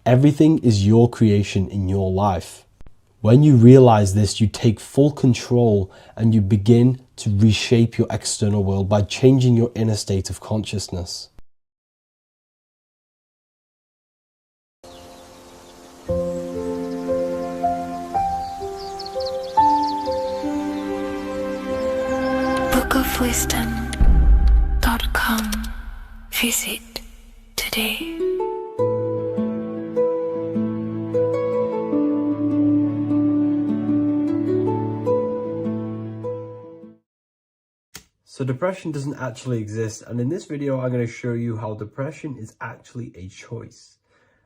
Everything is your creation in your life. When you realize this, you take full control and you begin to reshape your external world by changing your inner state of consciousness. bookofwisdom.com. Visit today. So depression doesn't actually exist, and in this video I'm going to show you how depression is actually a choice.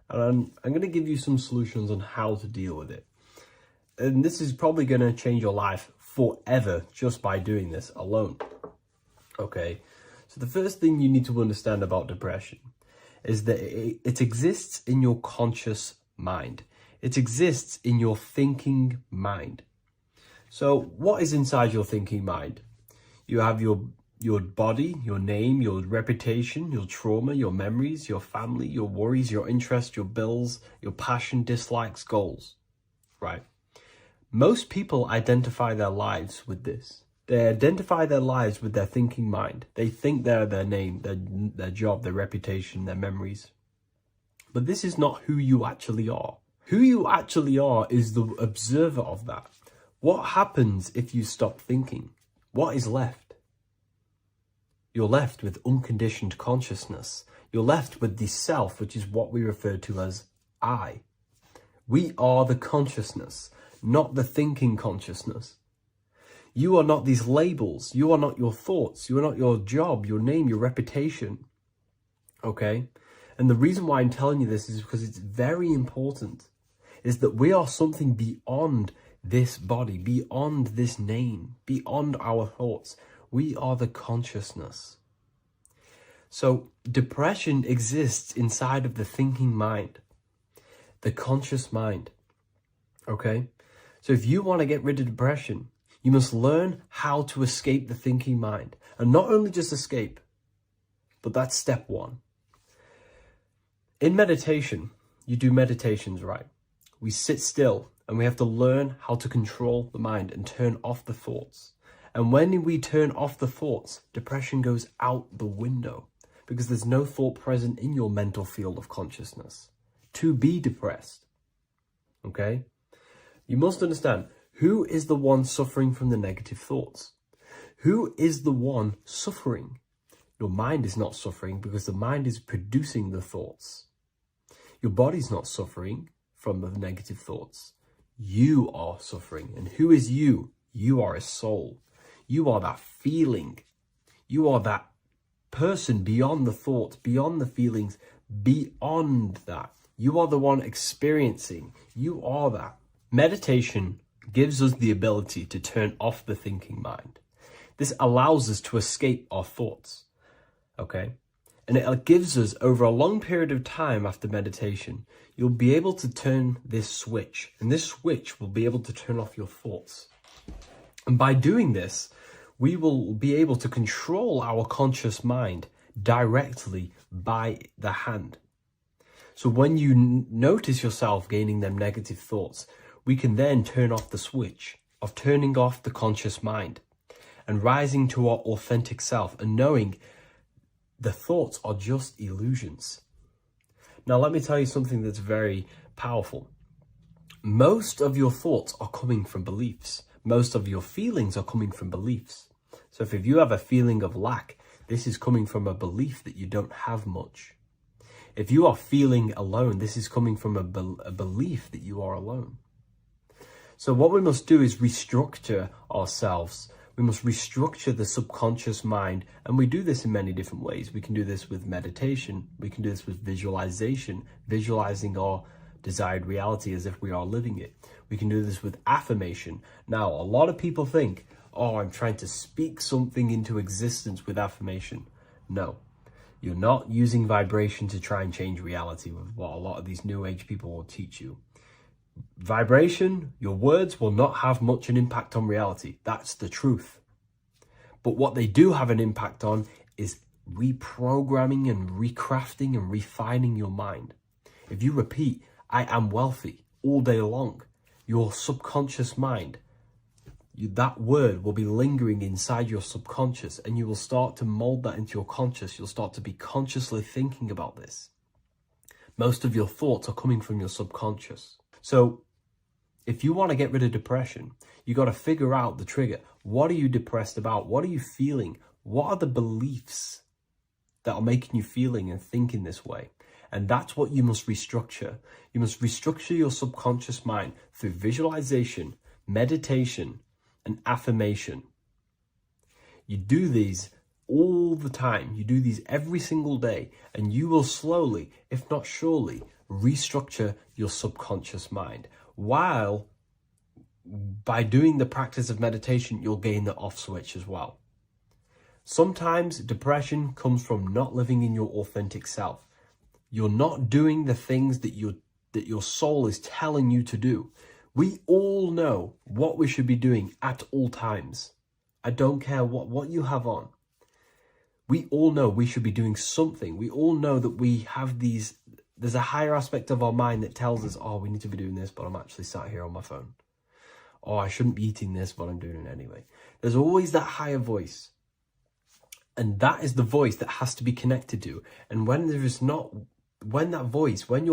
And I'm going to give you some solutions on how to deal with it. And this is probably going to change your life forever just by doing this alone. Okay, so the first thing you need to understand about depression is that it exists in your conscious mind. It exists in your thinking mind. So what is inside your thinking mind? You have your body, your name, your reputation, your trauma, your memories, your family, your worries, your interests, your bills, your passion, dislikes, goals, right? Most people identify their lives with this. They identify their lives with their thinking mind. They think they're their name, their job, their reputation, their memories. But this is not who you actually are. Who you actually are is the observer of that. What happens if you stop thinking? What is left? You're left with unconditioned consciousness. You're left with the self, which is what we refer to as I. We are the consciousness, not the thinking consciousness. You are not these labels. You are not your thoughts. You are not your job, your name, your reputation. Okay? And the reason why I'm telling you this is because it's very important, is that we are something beyond this body, beyond this name, beyond our thoughts. We are the consciousness. So depression exists inside of the thinking mind, the conscious mind. Okay? So if you want to get rid of depression, you must learn how to escape the thinking mind. And not only just escape, but that's step one. In meditation, you do meditations, right? We sit still and we have to learn how to control the mind and turn off the thoughts. And when we turn off the thoughts, depression goes out the window because there's no thought present in your mental field of consciousness to be depressed. Okay? You must understand, who is the one suffering from the negative thoughts? Who is the one suffering? Your mind is not suffering because the mind is producing the thoughts. Your body's not suffering from the negative thoughts. You are suffering. And who is you? You are a soul. You are that feeling. You are that person beyond the thoughts, beyond the feelings, beyond that. You are the one experiencing. You are that. Meditation gives us the ability to turn off the thinking mind. This allows us to escape our thoughts. Okay? And it gives us, over a long period of time after meditation, you'll be able to turn this switch. And this switch will be able to turn off your thoughts. And by doing this, we will be able to control our conscious mind directly by the hand. So when you notice yourself gaining them negative thoughts, we can then turn off the switch of turning off the conscious mind and rising to our authentic self and knowing the thoughts are just illusions. Now, let me tell you something that's very powerful. Most of your thoughts are coming from beliefs. Most of your feelings are coming from beliefs. So if you have a feeling of lack, this is coming from a belief that you don't have much. If you are feeling alone, this is coming from a belief that you are alone. So what we must do is restructure ourselves. We must restructure the subconscious mind, and we do this in many different ways. We can do this with meditation. We can do this with visualization, visualizing our desired reality as if we are living it. We can do this with affirmation. Now, a lot of people think, oh, I'm trying to speak something into existence with affirmation. No, you're not using vibration to try and change reality with what a lot of these new age people will teach you. Vibration, your words will not have much an impact on reality. That's the truth. But what they do have an impact on is reprogramming and recrafting and refining your mind. If you repeat, I am wealthy all day long, your subconscious mind, that word will be lingering inside your subconscious, and you will start to mold that into your conscious. You'll start to be consciously thinking about this. Most of your thoughts are coming from your subconscious. So if you want to get rid of depression, you got to figure out the trigger. What are you depressed about? What are you feeling? What are the beliefs that are making you feeling and thinking this way? And that's what you must restructure. You must restructure your subconscious mind through visualization, meditation, and affirmation. You do these all the time. You do these every single day, and you will slowly, if not surely, restructure your subconscious mind. While by doing the practice of meditation, you'll gain the off switch as well. Sometimes depression comes from not living in your authentic self. You're not doing the things that your soul is telling you to do. We all know what we should be doing at all times. I don't care what you have on. We all know we should be doing something. We all know that we have there's a higher aspect of our mind that tells us, oh, we need to be doing this, but I'm actually sat here on my phone. Oh, I shouldn't be eating this, but I'm doing it anyway. There's always that higher voice. And that is the voice that has to be connected to. And when your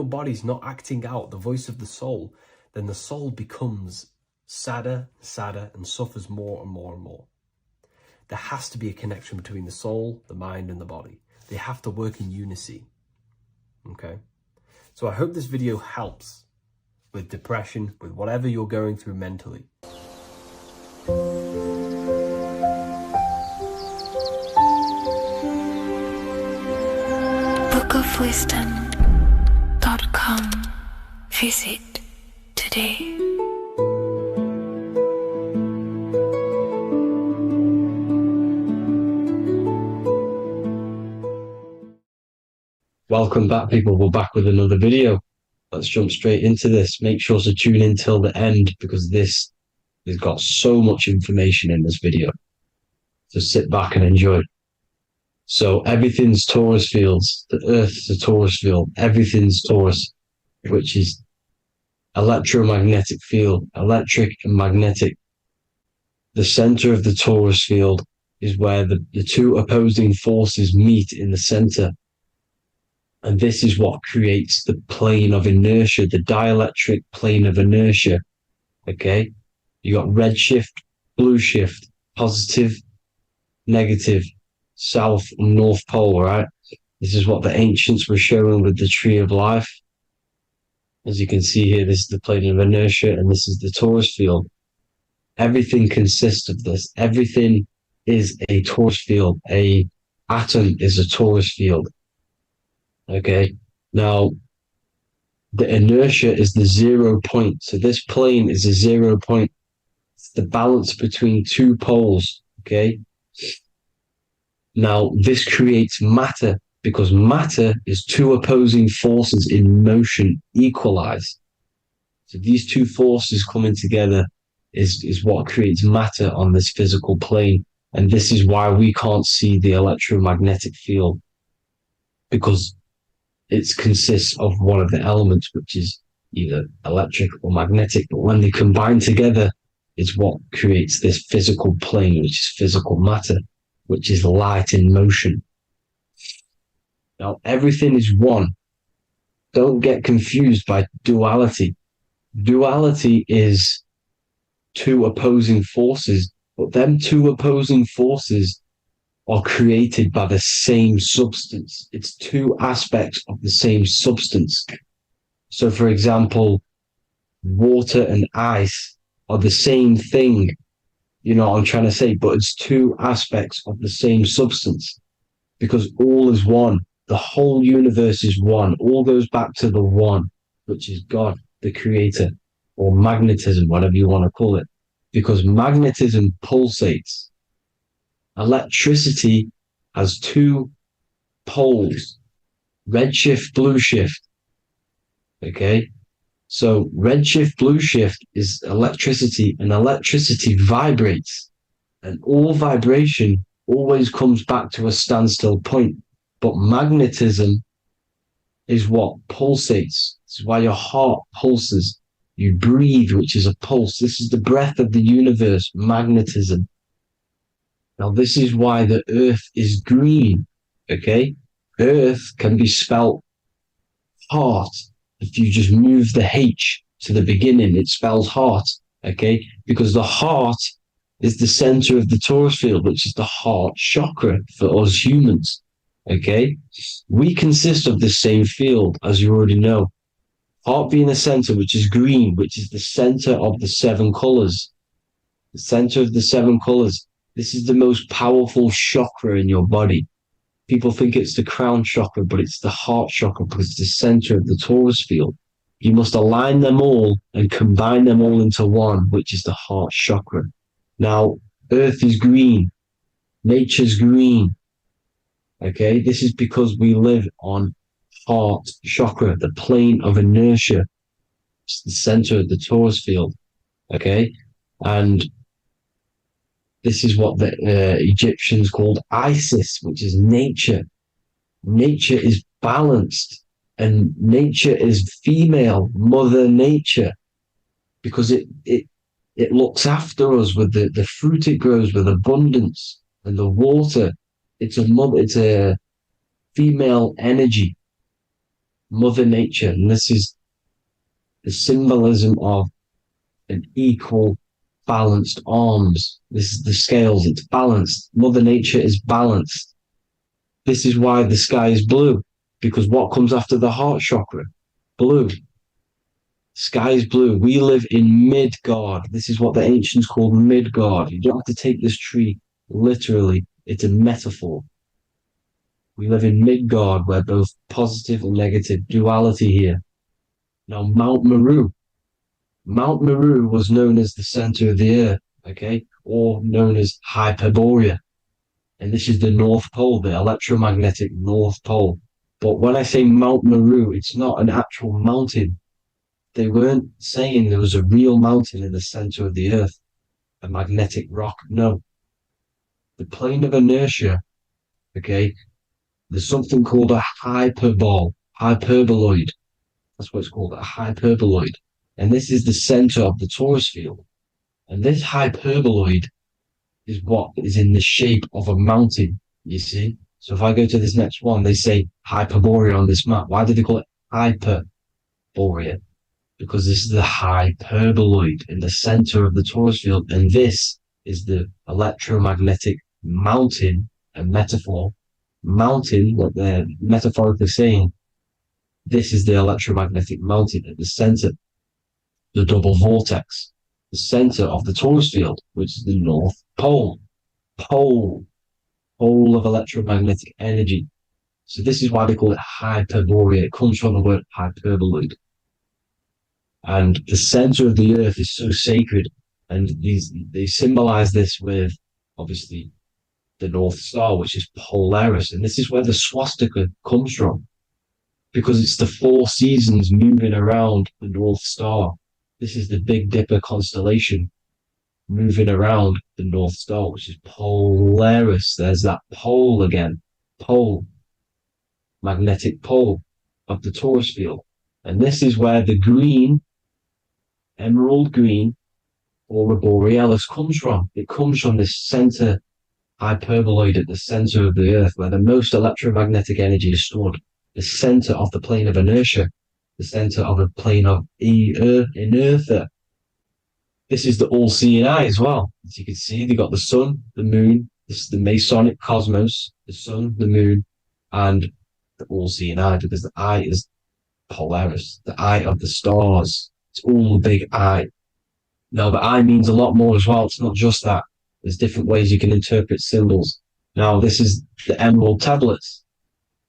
body's not acting out the voice of the soul, then the soul becomes sadder, and suffers more and more and more. There has to be a connection between the soul, the mind, and the body. They have to work in unity. Okay? So I hope this video helps with depression, with whatever you're going through mentally. bookofwisdom.com. Visit today. Welcome back, people. We're back with another video. Let's jump straight into this. Make sure to tune in till the end, because this has got so much information in this video. So sit back and enjoy. So everything's torus fields. The Earth's a torus field. Everything's torus, which is electromagnetic field, electric and magnetic. The center of the torus field is where the two opposing forces meet in the center. And this is what creates the plane of inertia, the dielectric plane of inertia. Okay? You got red shift, blue shift, positive, negative, south and north pole, right? This is what the ancients were showing with the tree of life. As you can see here, this is the plane of inertia and this is the torus field. Everything consists of this. Everything is a torus field. A atom is a torus field. Okay. Now, the inertia is the 0 point. So this plane is a 0 point. It's the balance between two poles. Okay. Now, this creates matter because matter is two opposing forces in motion equalize. So these two forces coming together is what creates matter on this physical plane. And this is why we can't see the electromagnetic field, because it consists of one of the elements, which is either electric or magnetic. But when they combine together, it's what creates this physical plane, which is physical matter, which is light in motion. Now, everything is one. Don't get confused by duality. Duality is two opposing forces, but them two opposing forces are created by the same substance. It's two aspects of the same substance. So, for example, water and ice are the same thing, you know what I'm trying to say, but it's two aspects of the same substance because all is one. The whole universe is one. All goes back to the one, which is God, the creator, or magnetism, whatever you want to call it, because magnetism pulsates. Electricity has two poles, red shift, blue shift. Okay. So red shift, blue shift is electricity, and electricity vibrates, and all vibration always comes back to a standstill point. But magnetism is what pulsates. This is why your heart pulses. You breathe, which is a pulse. This is the breath of the universe, magnetism. Now, this is why the earth is green, okay? Earth can be spelled heart. If you just move the H to the beginning, it spells heart, okay? Because the heart is the center of the torus field, which is the heart chakra for us humans, okay? We consist of the same field, as you already know. Heart being the center, which is green, which is the center of the seven colors. The center of the seven colors. This is the most powerful chakra in your body. People think it's the crown chakra, but it's the heart chakra because it's the center of the torus field. You must align them all and combine them all into one, which is the heart chakra. Now, earth is green. Nature's green. Okay, this is because we live on heart chakra, the plane of inertia. It's the center of the torus field. Okay, and this is what the Egyptians called Isis, which is nature. Nature is balanced, and nature is female, Mother Nature, because it looks after us with the fruit it grows with abundance, and the water. It's a female energy, Mother Nature, and this is the symbolism of an equal, balanced arms. This is the scales, it's balanced. Mother Nature is balanced. This is why the sky is blue, because what comes after the heart chakra? Blue. Sky is blue. We live in Midgard. This is what the ancients called Midgard. You don't have to take this tree literally. It's a metaphor. We live in Midgard, where both positive and negative duality here. Now, Mount Meru. Mount Meru was known as the center of the earth, okay, or known as Hyperborea. And this is the North Pole, the electromagnetic North Pole. But when I say Mount Meru, it's not an actual mountain. They weren't saying there was a real mountain in the center of the earth, a magnetic rock. No. The plane of inertia Okay, there's something called a hyperboloid. That's what it's called, a hyperboloid. And this is the center of the torus field. And this hyperboloid is what is in the shape of a mountain, you see? So if I go to this next one, they say Hyperborea on this map. Why do they call it Hyperborea? Because this is the hyperboloid in the center of the torus field. And this is the electromagnetic mountain, a metaphor. Mountain, what they're metaphorically saying, this is the electromagnetic mountain at the center, the double vortex, the center of the torus field, which is the North Pole. Pole of electromagnetic energy. So this is why they call it Hyperborea. It comes from the word hyperboloid. And the center of the earth is so sacred. And they symbolize this with, obviously, the North Star, which is Polaris. And this is where the swastika comes from, because it's the 4 seasons moving around the North Star. This is the Big Dipper constellation moving around the North Star, which is Polaris. There's that pole again. Pole. Magnetic pole of the torus field. And this is where the green, emerald green, aurora borealis comes from. It comes from this center hyperboloid at the center of the earth, where the most electromagnetic energy is stored. The center of the plane of inertia, the center of the plane of inertia. This is the all-seeing eye as well. As you can see, they got the sun, the moon. This is the Masonic cosmos, the sun, the moon, and the all-seeing eye, because the eye is Polaris, the eye of the stars. It's all a big eye. Now, the eye means a lot more as well. It's not just that. There's different ways you can interpret symbols. Now, this is the emerald tablets.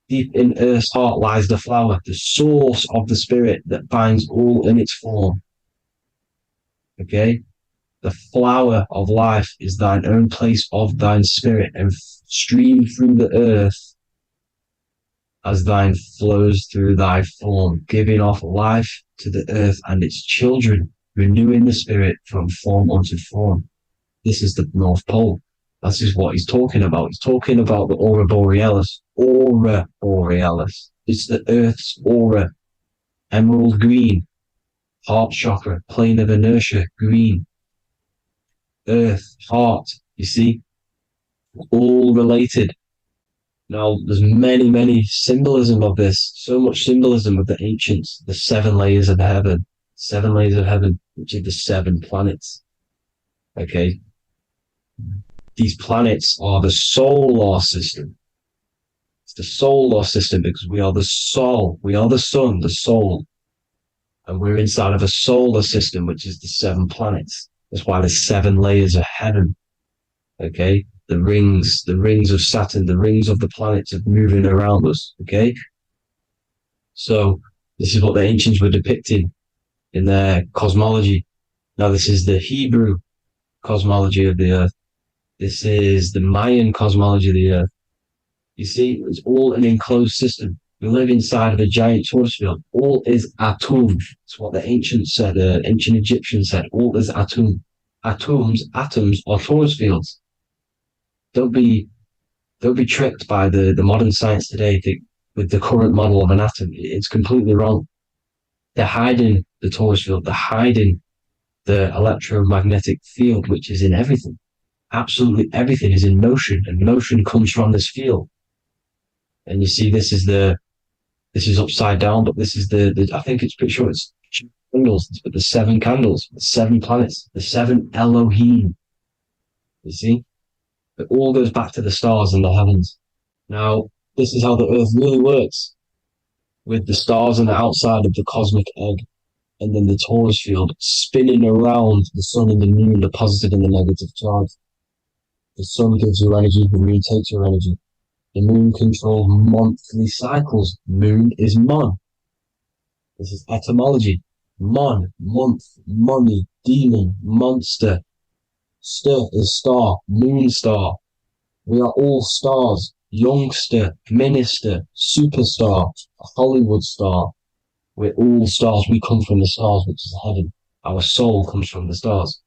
Deep in Earth's heart lies the flower, the source of the spirit that binds all in its form. Okay? The flower of life is thine own place of thine spirit, and stream through the earth as thine flows through thy form, giving off life to the earth and its children, renewing the spirit from form unto form. This is the North Pole. This is what he's talking about. He's talking about the aurora borealis. Aurora borealis. It's the earth's aura. Emerald green. Heart chakra. Plane of inertia. Green. Earth. Heart. You see? All related. Now, there's many symbolism of this. So much symbolism of the ancients. The 7 layers of heaven. 7 layers of heaven, which are the 7 planets. Okay? These planets are the solar system. It's the solar system because we are the soul. We are the sun, the soul. And we're inside of a solar system, which is the 7 planets. That's why there's 7 layers of heaven. Okay? The rings of Saturn, the rings of the planets are moving around us. Okay? So this is what the ancients were depicting in their cosmology. Now this is the Hebrew cosmology of the earth. This is the Mayan cosmology of the earth. You see, it's all an enclosed system. We live inside of a giant torus field. All is atum. It's what the ancients said, ancient Egyptians said. All is atum. Atoms are torus fields. Don't be tricked by the modern science today with the current model of an atom. It's completely wrong. They're hiding the torus field. They're hiding the electromagnetic field, which is in everything. Absolutely everything is in motion, and motion comes from this field. And you see, this is upside down, but this is the I think it's pretty sure it's candles, but the 7 candles, the 7 planets, the 7 Elohim. You see, it all goes back to the stars and the heavens. Now, this is how the earth really works, with the stars on the outside of the cosmic egg, and then the torus field spinning around the sun and the moon, the positive and the negative charge. The sun gives you energy, the moon takes your energy. The moon controls monthly cycles. Moon is mon. This is etymology. Mon, month, money, demon, monster. Stir is star, moon star. We are all stars. Youngster, minister, superstar, Hollywood star. We're all stars. We come from the stars, which is heaven. Our soul comes from the stars.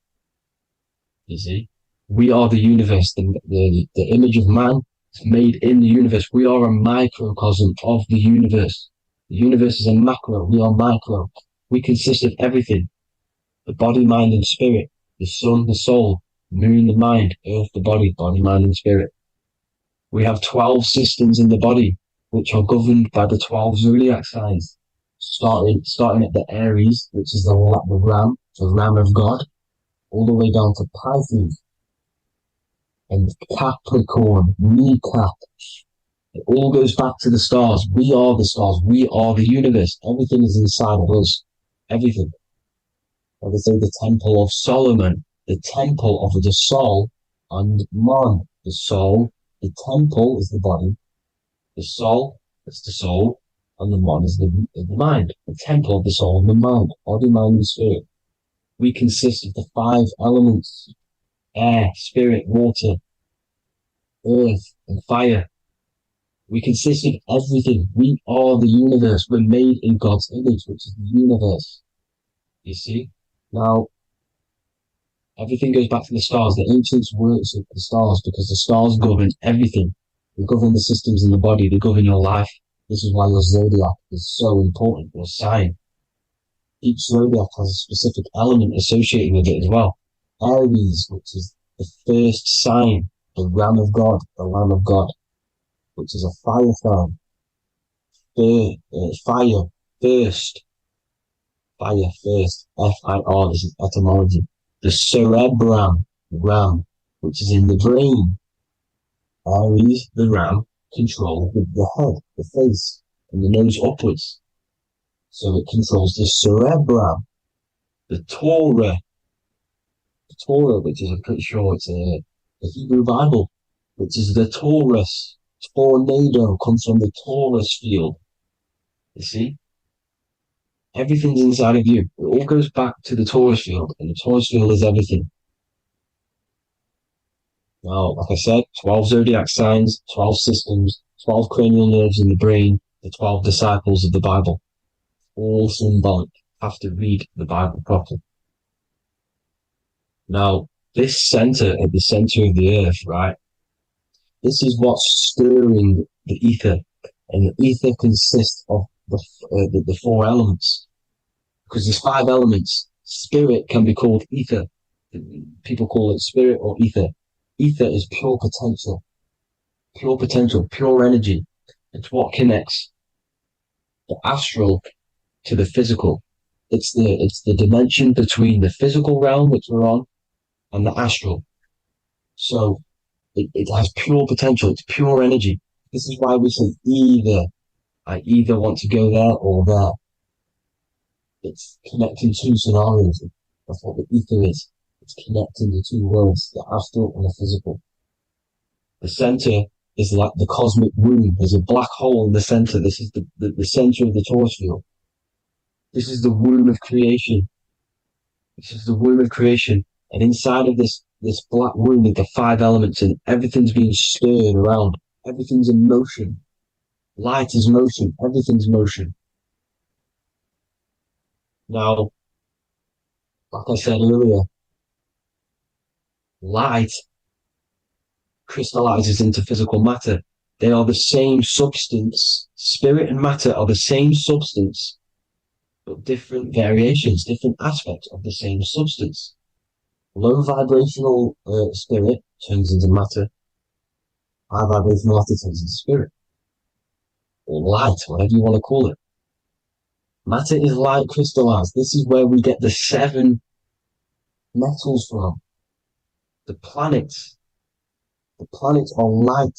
You see? We are the universe, the image of man, It's made in the universe. We are a microcosm of the universe. The universe is a macro. We are micro. We consist of everything. The body, mind, and spirit. The sun, the soul. The moon, the mind. Earth, the body. Body, mind, and spirit. We have 12 systems in the body, which are governed by the 12 zodiac signs. Starting at the Aries, which is the ram of God, all the way down to Pisces and Capricorn, kneecap. It all goes back to the stars. We are the stars. We are the universe. Everything is inside of us. Everything. Like they say, the Temple of Solomon, the Temple of the Soul and Mon. The soul, the temple is the body. The soul is the soul, and the Mon is the mind. The temple of the soul and the mind. Body, mind, and spirit. We consist of the 5 elements: air, spirit, water, earth, and fire. We consist of everything. We are the universe. We're made in God's image, which is the universe. You see? Now, everything goes back to the stars. The ancients worship the stars because the stars govern everything. They govern the systems in the body. They govern your life. This is why your zodiac is so important, your sign. Each zodiac has a specific element associated with it as well. Aries, which is the first sign, the Ram of God, the Lamb of God, which is a fire sign. Fire, first. Fire, first. F-I-R, this is etymology. The cerebrum, ram, which is in the brain. Aries, the ram, controls the head, the face, and the nose upwards. So it controls the cerebrum. The Torah, which is, I'm pretty sure it's the Hebrew Bible, which is the Taurus. Tornado comes from the Taurus field. You see? Everything's inside of you. It all goes back to the Taurus field, and the Taurus field is everything. Now, like I said, 12 zodiac signs, 12 systems, 12 cranial nerves in the brain, the 12 disciples of the Bible. All symbolic. Have to read the Bible properly. Now, this center, at the center of the earth, right? This is what's stirring the ether. And the ether consists of the 4 elements. Because there's 5 elements. Spirit can be called ether. People call it spirit or ether. Ether is pure potential, pure energy. It's what connects the astral to the physical. It's the dimension between the physical realm, which we're on, and the astral. So it has pure potential. It's pure energy. This is why we say either. I either want to go there or there. It's connecting 2 scenarios. That's what the ether is. It's connecting the 2 worlds, the astral and the physical. The center is like the cosmic womb. There's a black hole in the center. This is the center of the Taurus field. This is the womb of creation. This is the womb of creation. And inside of this black womb with the 5 elements, and everything's being stirred around. Everything's in motion. Light is motion. Everything's motion. Now, like I said earlier, light crystallizes into physical matter. They are the same substance. Spirit and matter are the same substance, but different variations, different aspects of the same substance. Low vibrational spirit turns into matter. High vibrational matter turns into spirit. Or light, whatever you want to call it. Matter is light crystallized. This is where we get the 7 metals from. The planets. The planets are light.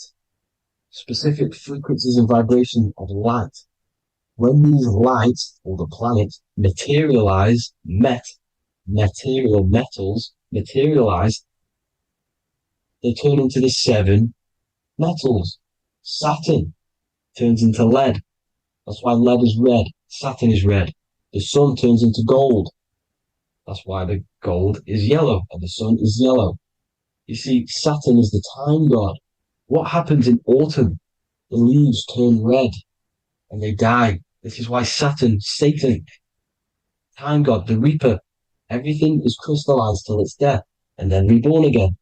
Specific frequencies and vibrations of light. When these lights, or the planets, materialize, material metals materialize, they turn into the 7 metals. Saturn turns into lead. That's why lead is red. Saturn is red. The sun turns into gold. That's why the gold is yellow and the sun is yellow. You see, Saturn is the time god. What happens in autumn? The leaves turn red and they die. This is why Satan, time god, the reaper, everything is crystallized till it's death and then reborn again.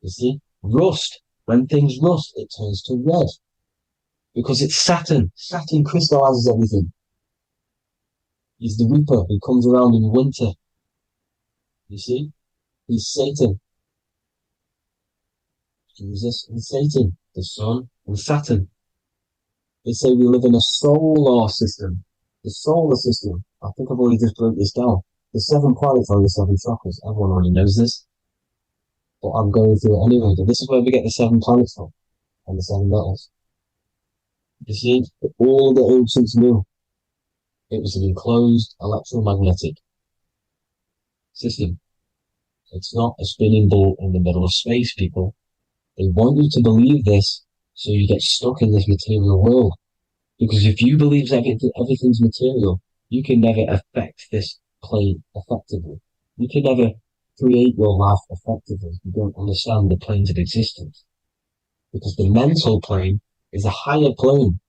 You see, rust. When things rust, it turns to red. Because it's Saturn. Saturn crystallizes everything. He's the Reaper who comes around in winter. You see? He's Satan. Jesus and Satan, the Sun and Saturn. They say we live in a solar system. The solar system. I think I've already just broke this down. The 7 planets are the 7 chakras. Everyone already knows this. But I'm going through it anyway. But this is where we get the 7 planets from. And the 7 metals. You see, all the ancients knew it was an enclosed electromagnetic system. It's not a spinning ball in the middle of space, people. They want you to believe this so you get stuck in this material world. Because if you believe everything's material, you can never affect this plane effectively. You can never create your life effectively if you don't understand the planes of existence. Because the mental plane is a higher plane.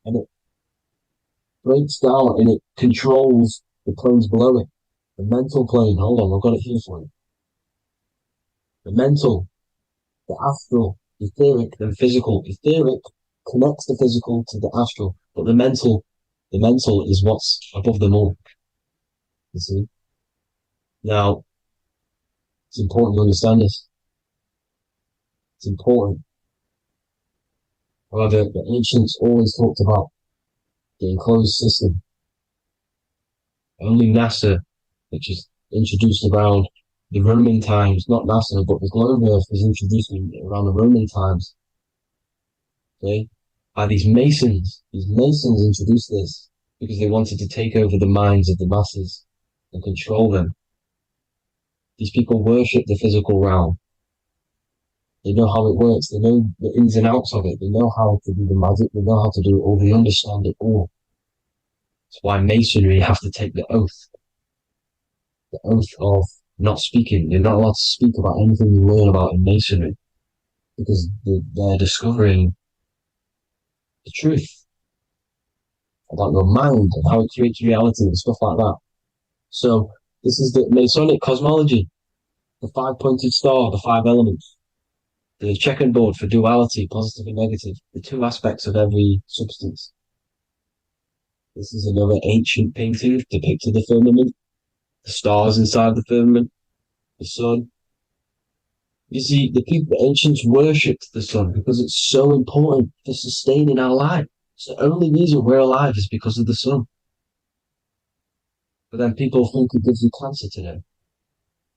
And it breaks down and it controls the planes below it. The mental plane, hold on, I've got it here for you. The mental, the astral, etheric, and physical. Etheric connects the physical to the astral, but the mental is what's above them all. You see? Now, it's important to understand this. It's important. However, the ancients always talked about the enclosed system. Only NASA, which is introduced around the Roman times, not NASA, but the globe Earth was introduced around the Roman times. Okay? By these Masons. These Masons introduced this because they wanted to take over the minds of the masses and control them. These people worship the physical realm. They know how it works. They know the ins and outs of it. They know how to do the magic. They know how to do it all. They understand it all. That's why Masonry have to take the oath. The oath of not speaking. You're not allowed to speak about anything you learn about in Masonry. Because they're discovering the truth about your mind and how it creates reality and stuff like that. So this is the Masonic cosmology. The 5-pointed star, the 5 elements. The checkerboard for duality, positive and negative. The 2 aspects of every substance. This is another ancient painting depicting the firmament. The stars inside the firmament. The sun. You see, the ancients worshipped the sun because it's so important for sustaining our life. It's the only reason we're alive is because of the sun. But then people think it gives you cancer today.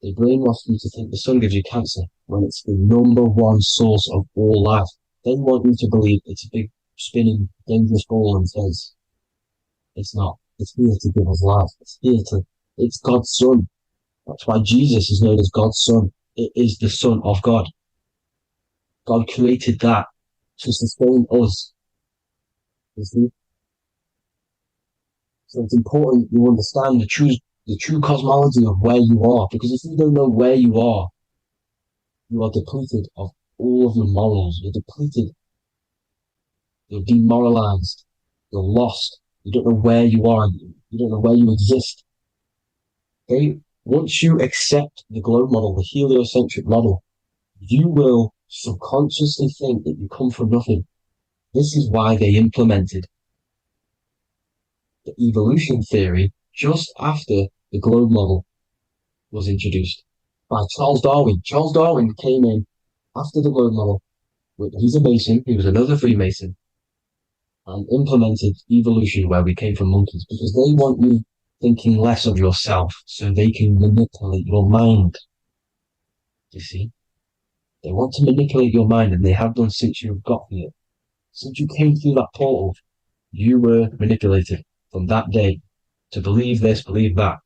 They brainwash you to think the sun gives you cancer when it's the #1 source of all life. They want you to believe it's a big, spinning, dangerous ball in space. It's not. It's here to give us life. It's God's Son. That's why Jesus is known as God's Son. It is the Son of God. God created that to sustain us. You see? So it's important you understand the true cosmology of where you are. Because if you don't know where you are depleted of all of your morals. You're depleted. You're demoralized. You're lost. You don't know where you are. You don't know where you exist. Okay? Once you accept the globe model, the heliocentric model, you will subconsciously think that you come from nothing. This is why they implemented the evolution theory just after the globe model was introduced by Charles Darwin. Charles Darwin came in after the globe model. He's a Mason. He was another Freemason. And implemented evolution where we came from monkeys because they want you thinking less of yourself so they can manipulate your mind. You see? They want to manipulate your mind and they have done since you got here. Since you came through that portal, you were manipulated from that day to believe this, believe that.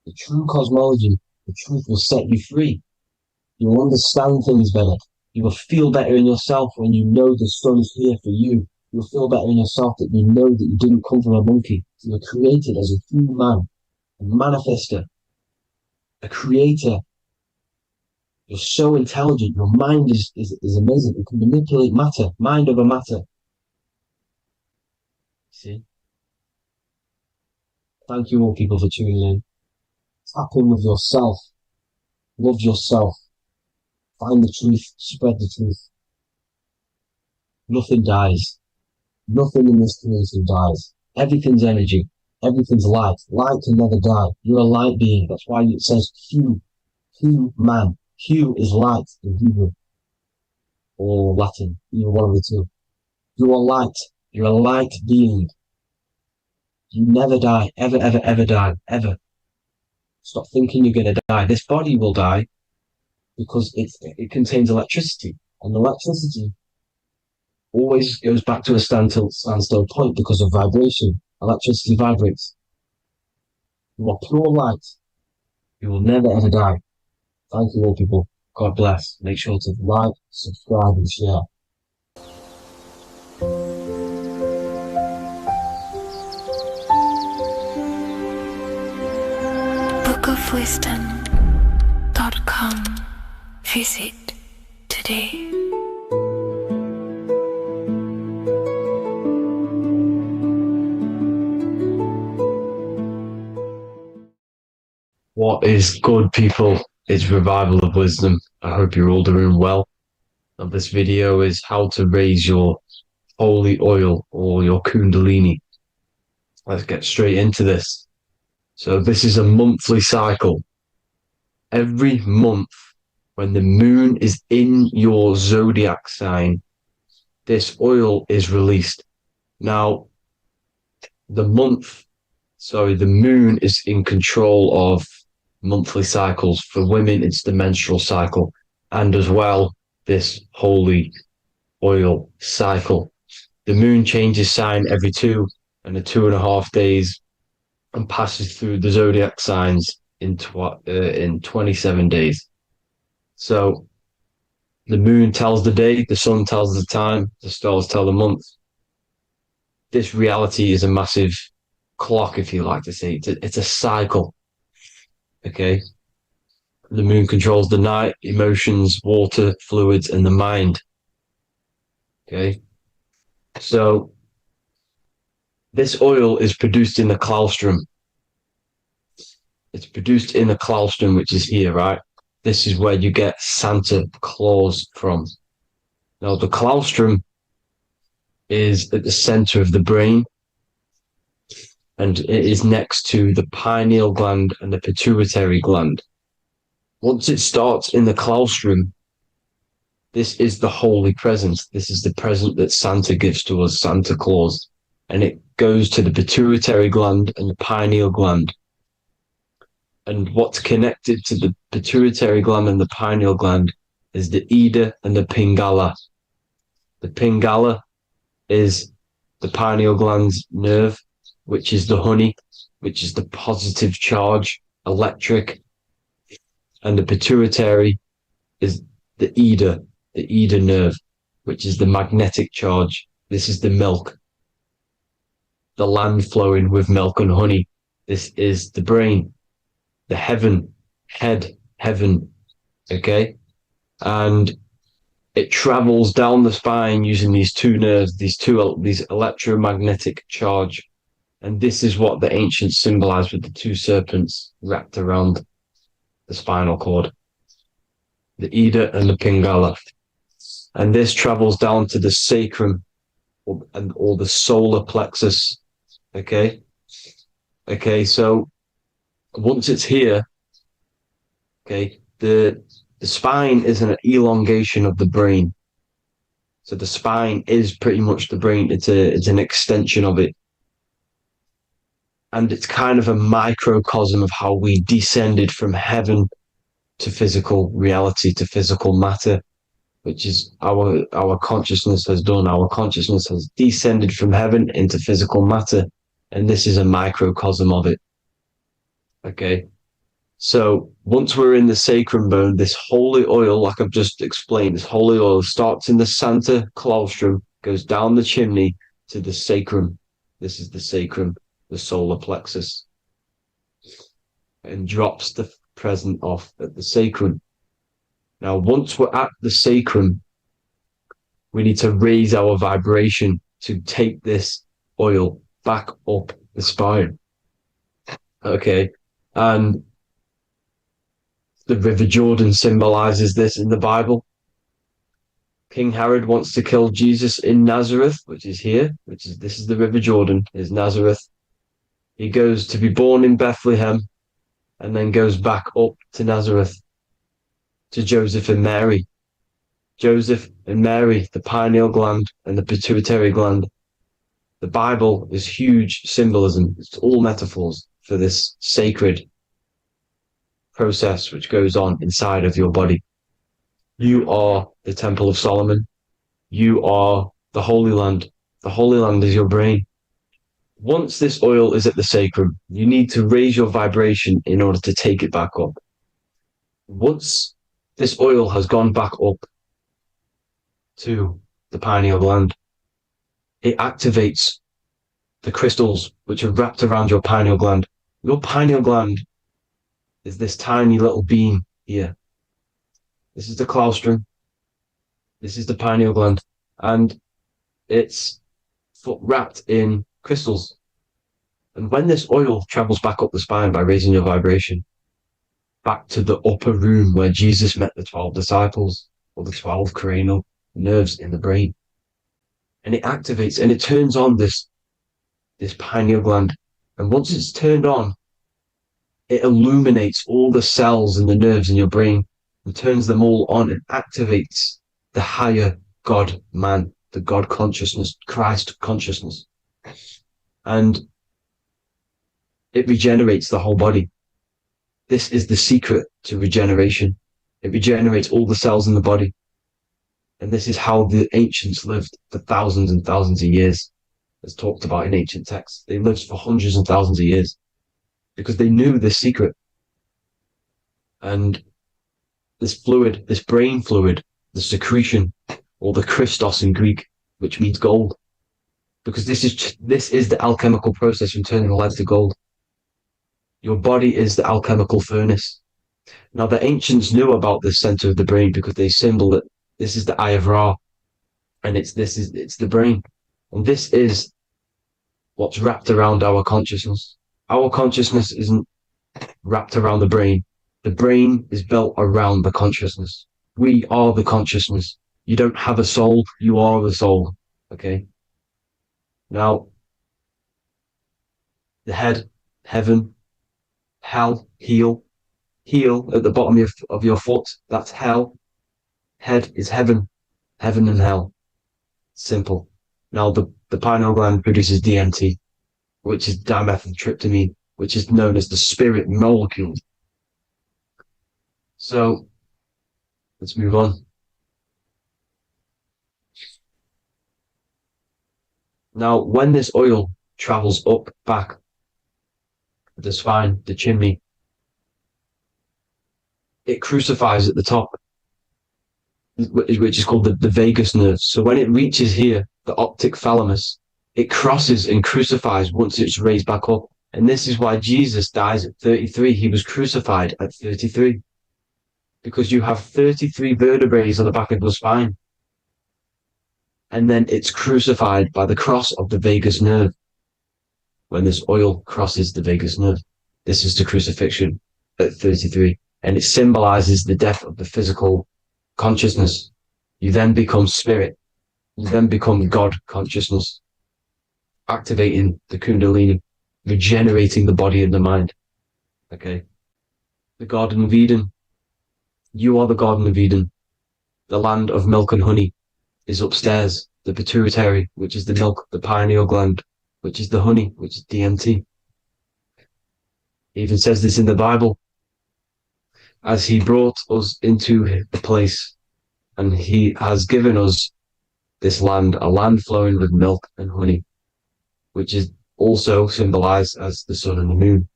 The true cosmology, the truth will set you free. You'll understand things better. You will feel better in yourself when you know the sun is here for you. You'll feel better in yourself that you know that you didn't come from a monkey. You were created as a human, a manifester, a creator. You're so intelligent. Your mind is amazing. You can manipulate matter, mind over matter. See? Thank you all people for tuning in. Tap in with yourself. Love yourself. Find the truth. Spread the truth. Nothing dies. Nothing in this creation dies. Everything's energy. Everything's light. Light can never die. You're a light being. That's why it says Hugh. Hugh, man. Hugh is light in Hebrew or Latin. You're one of the two. You are light. You're a light being. You never die. Ever, ever, ever die. Ever. Stop thinking you're going to die. This body will die because it contains electricity. And electricity always goes back to a standstill point because of vibration. Electricity vibrates. You are pure light. You will never ever die. Thank you all, people. God bless. Make sure to like, subscribe, and share. bookofwisdom.com. Visit today. What is good, people? It's Revival of Wisdom. I hope you're all doing well. And this video is how to raise your holy oil or your kundalini. Let's get straight into this. So this is a monthly cycle. Every month, when the moon is in your zodiac sign, this oil is released. Now, the moon is in control of monthly cycles. For women, it's the menstrual cycle, and as well, this holy oil cycle. The moon changes sign every 2.5 days and passes through the zodiac signs in 27 days. So the moon tells the day, the sun tells the time, the stars tell the month. This reality is a massive clock, if you like to say. It's a cycle. Okay. The moon controls the night, emotions, water, fluids, and the mind. Okay. So this oil is produced in the claustrum. It's produced in the claustrum, which is here, right? This is where you get Santa Claus from. Now, the claustrum is at the center of the brain, and it is next to the pineal gland and the pituitary gland. Once it starts in the claustrum, this is the holy present. This is the present that Santa gives to us, Santa Claus. And it goes to the pituitary gland and the pineal gland. And what's connected to the pituitary gland and the pineal gland is the Ida and the Pingala. The Pingala is the pineal gland's nerve, which is the honey, which is the positive charge, electric. And the pituitary is the Ida nerve, which is the magnetic charge. This is the milk, the land flowing with milk and honey. This is the brain, the heaven, okay? And it travels down the spine using these two nerves, these electromagnetic charge. And this is what the ancients symbolized with the two serpents wrapped around the spinal cord, the Ida and the Pingala. And this travels down to the sacrum or the solar plexus. Okay. So once it's here, okay, the spine is an elongation of the brain. So the spine is pretty much the brain. It's an extension of it. And it's kind of a microcosm of how we descended from heaven to physical reality, to physical matter, which is our consciousness has done. Our consciousness has descended from heaven into physical matter. And this is a microcosm of it. Okay. So once we're in the sacrum bone, this holy oil, like I've just explained, this holy oil starts in the Santa Claustrum, goes down the chimney to the sacrum. This is the sacrum, the solar plexus, and drops the present off at the sacrum. Now, once we're at the sacrum, we need to raise our vibration to take this oil back up the spine. Okay. And The River Jordan symbolizes this in the Bible. King Herod wants to kill Jesus in Nazareth, which is here, this is the River Jordan, is Nazareth. He goes to be born in Bethlehem and then goes back up to Nazareth to Joseph and Mary. Joseph and Mary, the pineal gland and the pituitary gland. The Bible is huge symbolism. It's all metaphors for this sacred process which goes on inside of your body. You are the Temple of Solomon. You are the Holy Land. The Holy Land is your brain. Once this oil is at the sacrum, you need to raise your vibration in order to take it back up. Once this oil has gone back up to the pineal gland, it activates the crystals which are wrapped around your pineal gland. Your pineal gland is this tiny little bean here. This is the claustrum. This is the pineal gland. And it's wrapped in crystals. And when this oil travels back up the spine by raising your vibration, back to the upper room where Jesus met the 12 disciples, or the 12 cranial nerves in the brain, and it activates and it turns on this pineal gland. And once it's turned on, it illuminates all the cells and the nerves in your brain and turns them all on and activates the higher God man, the God consciousness, Christ consciousness. And it regenerates the whole body. This is the secret to regeneration. It regenerates all the cells in the body. And this is how the ancients lived for thousands and thousands of years, as talked about in ancient texts. They lived for hundreds and thousands of years because they knew this secret. And this fluid, this brain fluid, the secretion, or the Christos in Greek, which means gold, because this is the alchemical process from turning lead to gold. Your body is the alchemical furnace. Now, the ancients knew about this center of the brain because they symboled it. This is the Eye of Ra, and it's the brain. And this is what's wrapped around our consciousness. Our consciousness isn't wrapped around the brain. The brain is built around the consciousness. We are the consciousness. You don't have a soul, you are the soul. Okay? Now, the head, heaven, hell, heel at the bottom of your foot, that's hell. Head is heaven and hell. Simple. Now, the pineal gland produces DMT, which is dimethyltryptamine, which is known as the spirit molecule. So, let's move on. Now, when this oil travels up, back, the spine, the chimney, it crucifies at the top, which is called the vagus nerve. So when it reaches here, the optic thalamus, it crosses and crucifies once it's raised back up. And this is why Jesus dies at 33. He was crucified at 33. Because you have 33 vertebrae on the back of your spine. And then it's crucified by the cross of the vagus nerve. When this oil crosses the vagus nerve, this is the crucifixion at 33. And it symbolizes the death of the physical consciousness. You then become spirit. You then become God consciousness, activating the Kundalini, regenerating the body and the mind. Okay. The Garden of Eden. You are the Garden of Eden. The land of milk and honey is upstairs. The pituitary, which is the milk, the pineal gland, which is the honey, which is DMT. It even says this in the Bible. As he brought us into the place, and he has given us this land, a land flowing with milk and honey, which is also symbolized as the sun and the moon.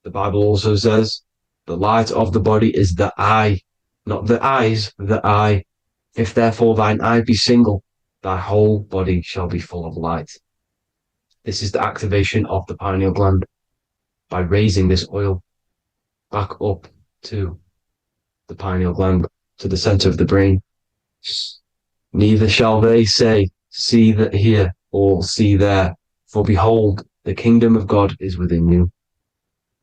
The Bible also says, the light of the body is the eye, not the eyes, the eye. If therefore thine eye be single, thy whole body shall be full of light. This is the activation of the pineal gland by raising this oil back up to the pineal gland, to the center of the brain. Neither shall they say, see that here, or see there, for behold, the kingdom of God is within you.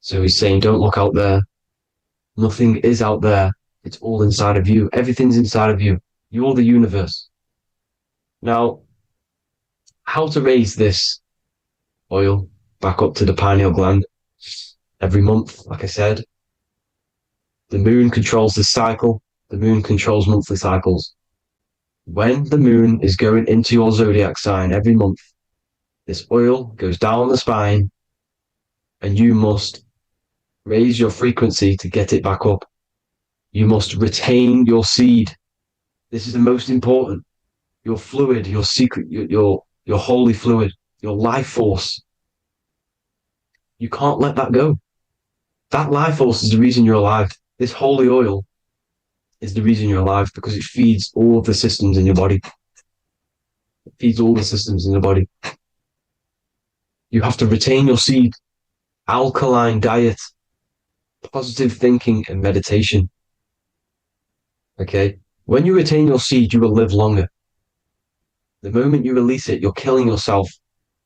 So he's saying, don't look out there. Nothing is out there. It's all inside of you. Everything's inside of you. You're the universe. Now, how to raise this oil back up to the pineal gland every month, like I said. The moon controls the cycle. The moon controls monthly cycles. When the moon is going into your zodiac sign every month, this oil goes down the spine and you must raise your frequency to get it back up. You must retain your seed. This is the most important. Your fluid, your secret, your holy fluid, your life force. You can't let that go. That life force is the reason you're alive. This holy oil is the reason you're alive, because it feeds all of the systems in your body. It feeds all the systems in your body. You have to retain your seed, alkaline diet, positive thinking, and meditation. Okay? When you retain your seed, you will live longer. The moment you release it, you're killing yourself.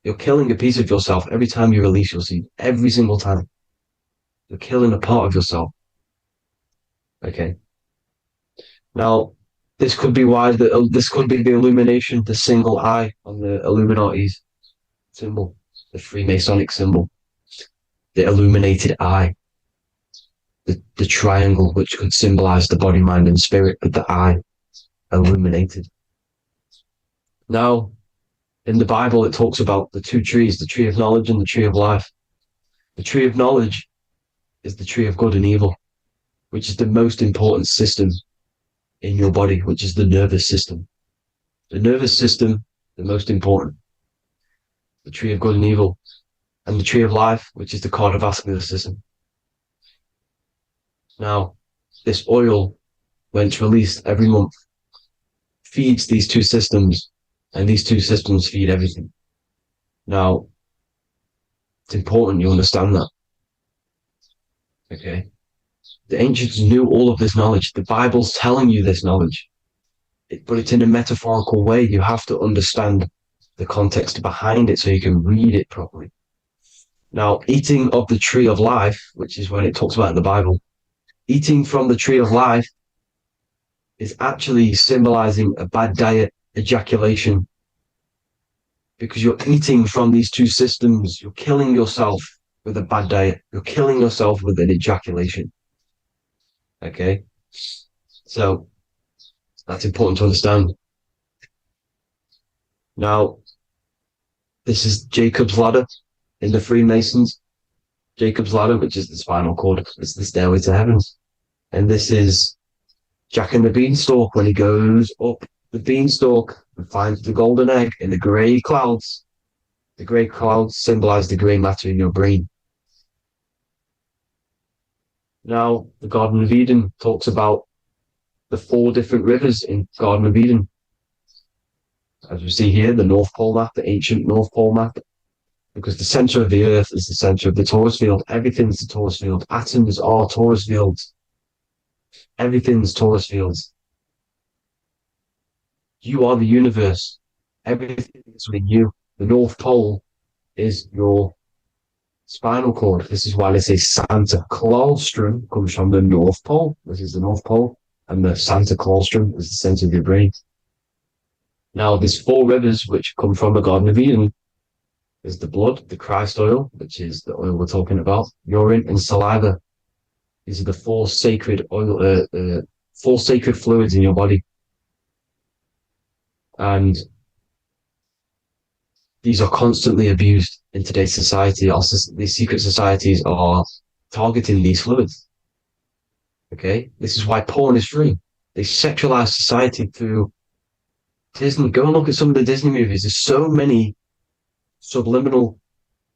You're killing a piece of yourself every time you release your seed. Every single time. You're killing a part of yourself. Okay? Now, this could be why this could be the illumination, the single eye on the Illuminati's symbol, the Freemasonic symbol, the illuminated eye, the triangle, which could symbolize the body, mind, and spirit, but the eye illuminated. Now, in the Bible, it talks about the two trees, the tree of knowledge and the tree of life. The tree of knowledge is the tree of good and evil, which is the most important system in your body, which is the nervous system. The nervous system, the most important. The tree of good and evil. And the tree of life, which is the cardiovascular system. Now, this oil, when it's released every month, feeds these two systems, and these two systems feed everything. Now, it's important you understand that. Okay? The ancients knew all of this knowledge. The Bible's telling you this knowledge. But it's in a metaphorical way. You have to understand the context behind it so you can read it properly. Now, eating of the tree of life, which is when it talks about in the Bible, eating from the tree of life is actually symbolizing a bad diet, ejaculation, because you're eating from these two systems. You're killing yourself with a bad diet. You're killing yourself with an ejaculation. Okay? So, that's important to understand. Now, this is Jacob's ladder in the Freemasons. Jacob's ladder, which is the spinal cord, it's the stairway to heaven. And this is Jack and the Beanstalk when he goes up the beanstalk and finds the golden egg in the grey clouds. The grey clouds symbolize the grey matter in your brain. Now, the Garden of Eden talks about the 4 different rivers in Garden of Eden. As we see here, the North Pole map, the ancient North Pole map, because the center of the earth is the center of the torus field. Everything's the torus field. Atoms are torus fields. Everything's torus fields. You are the universe. Everything is within you. The North Pole is your spinal cord. This is why they say Santa Claustrum comes from the North Pole. This is the North Pole. And the Santa Claustrum is the center of your brain. Now, there's 4 rivers which come from the Garden of Eden. There's the blood, the Christ oil, which is the oil we're talking about, urine, and saliva. These are the 4 sacred oil, 4 sacred fluids in your body. And these are constantly abused in today's society. Also, these secret societies are targeting these fluids. Okay? This is why porn is free. They sexualize society through Disney. Go and look at some of the Disney movies. There's so many subliminal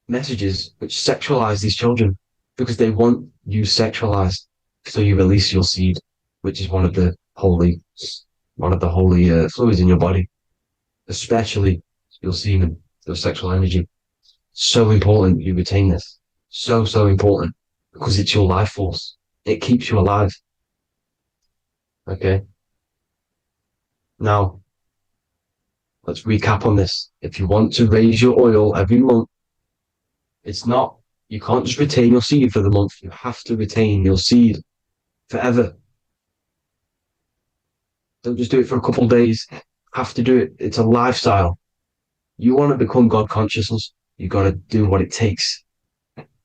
messages which sexualize these children because they want you sexualized. So you release your seed, which is one of the holy fluids in your body, especially your semen, your sexual energy. So important you retain this. So important, because it's your life force. It keeps you alive. Okay. Now, let's recap on this. If you want to raise your oil every month, you can't just retain your seed for the month. You have to retain your seed forever. Don't just do it for a couple of days. Have to do it. It's a lifestyle. You want to become God consciousness, you got to do what it takes.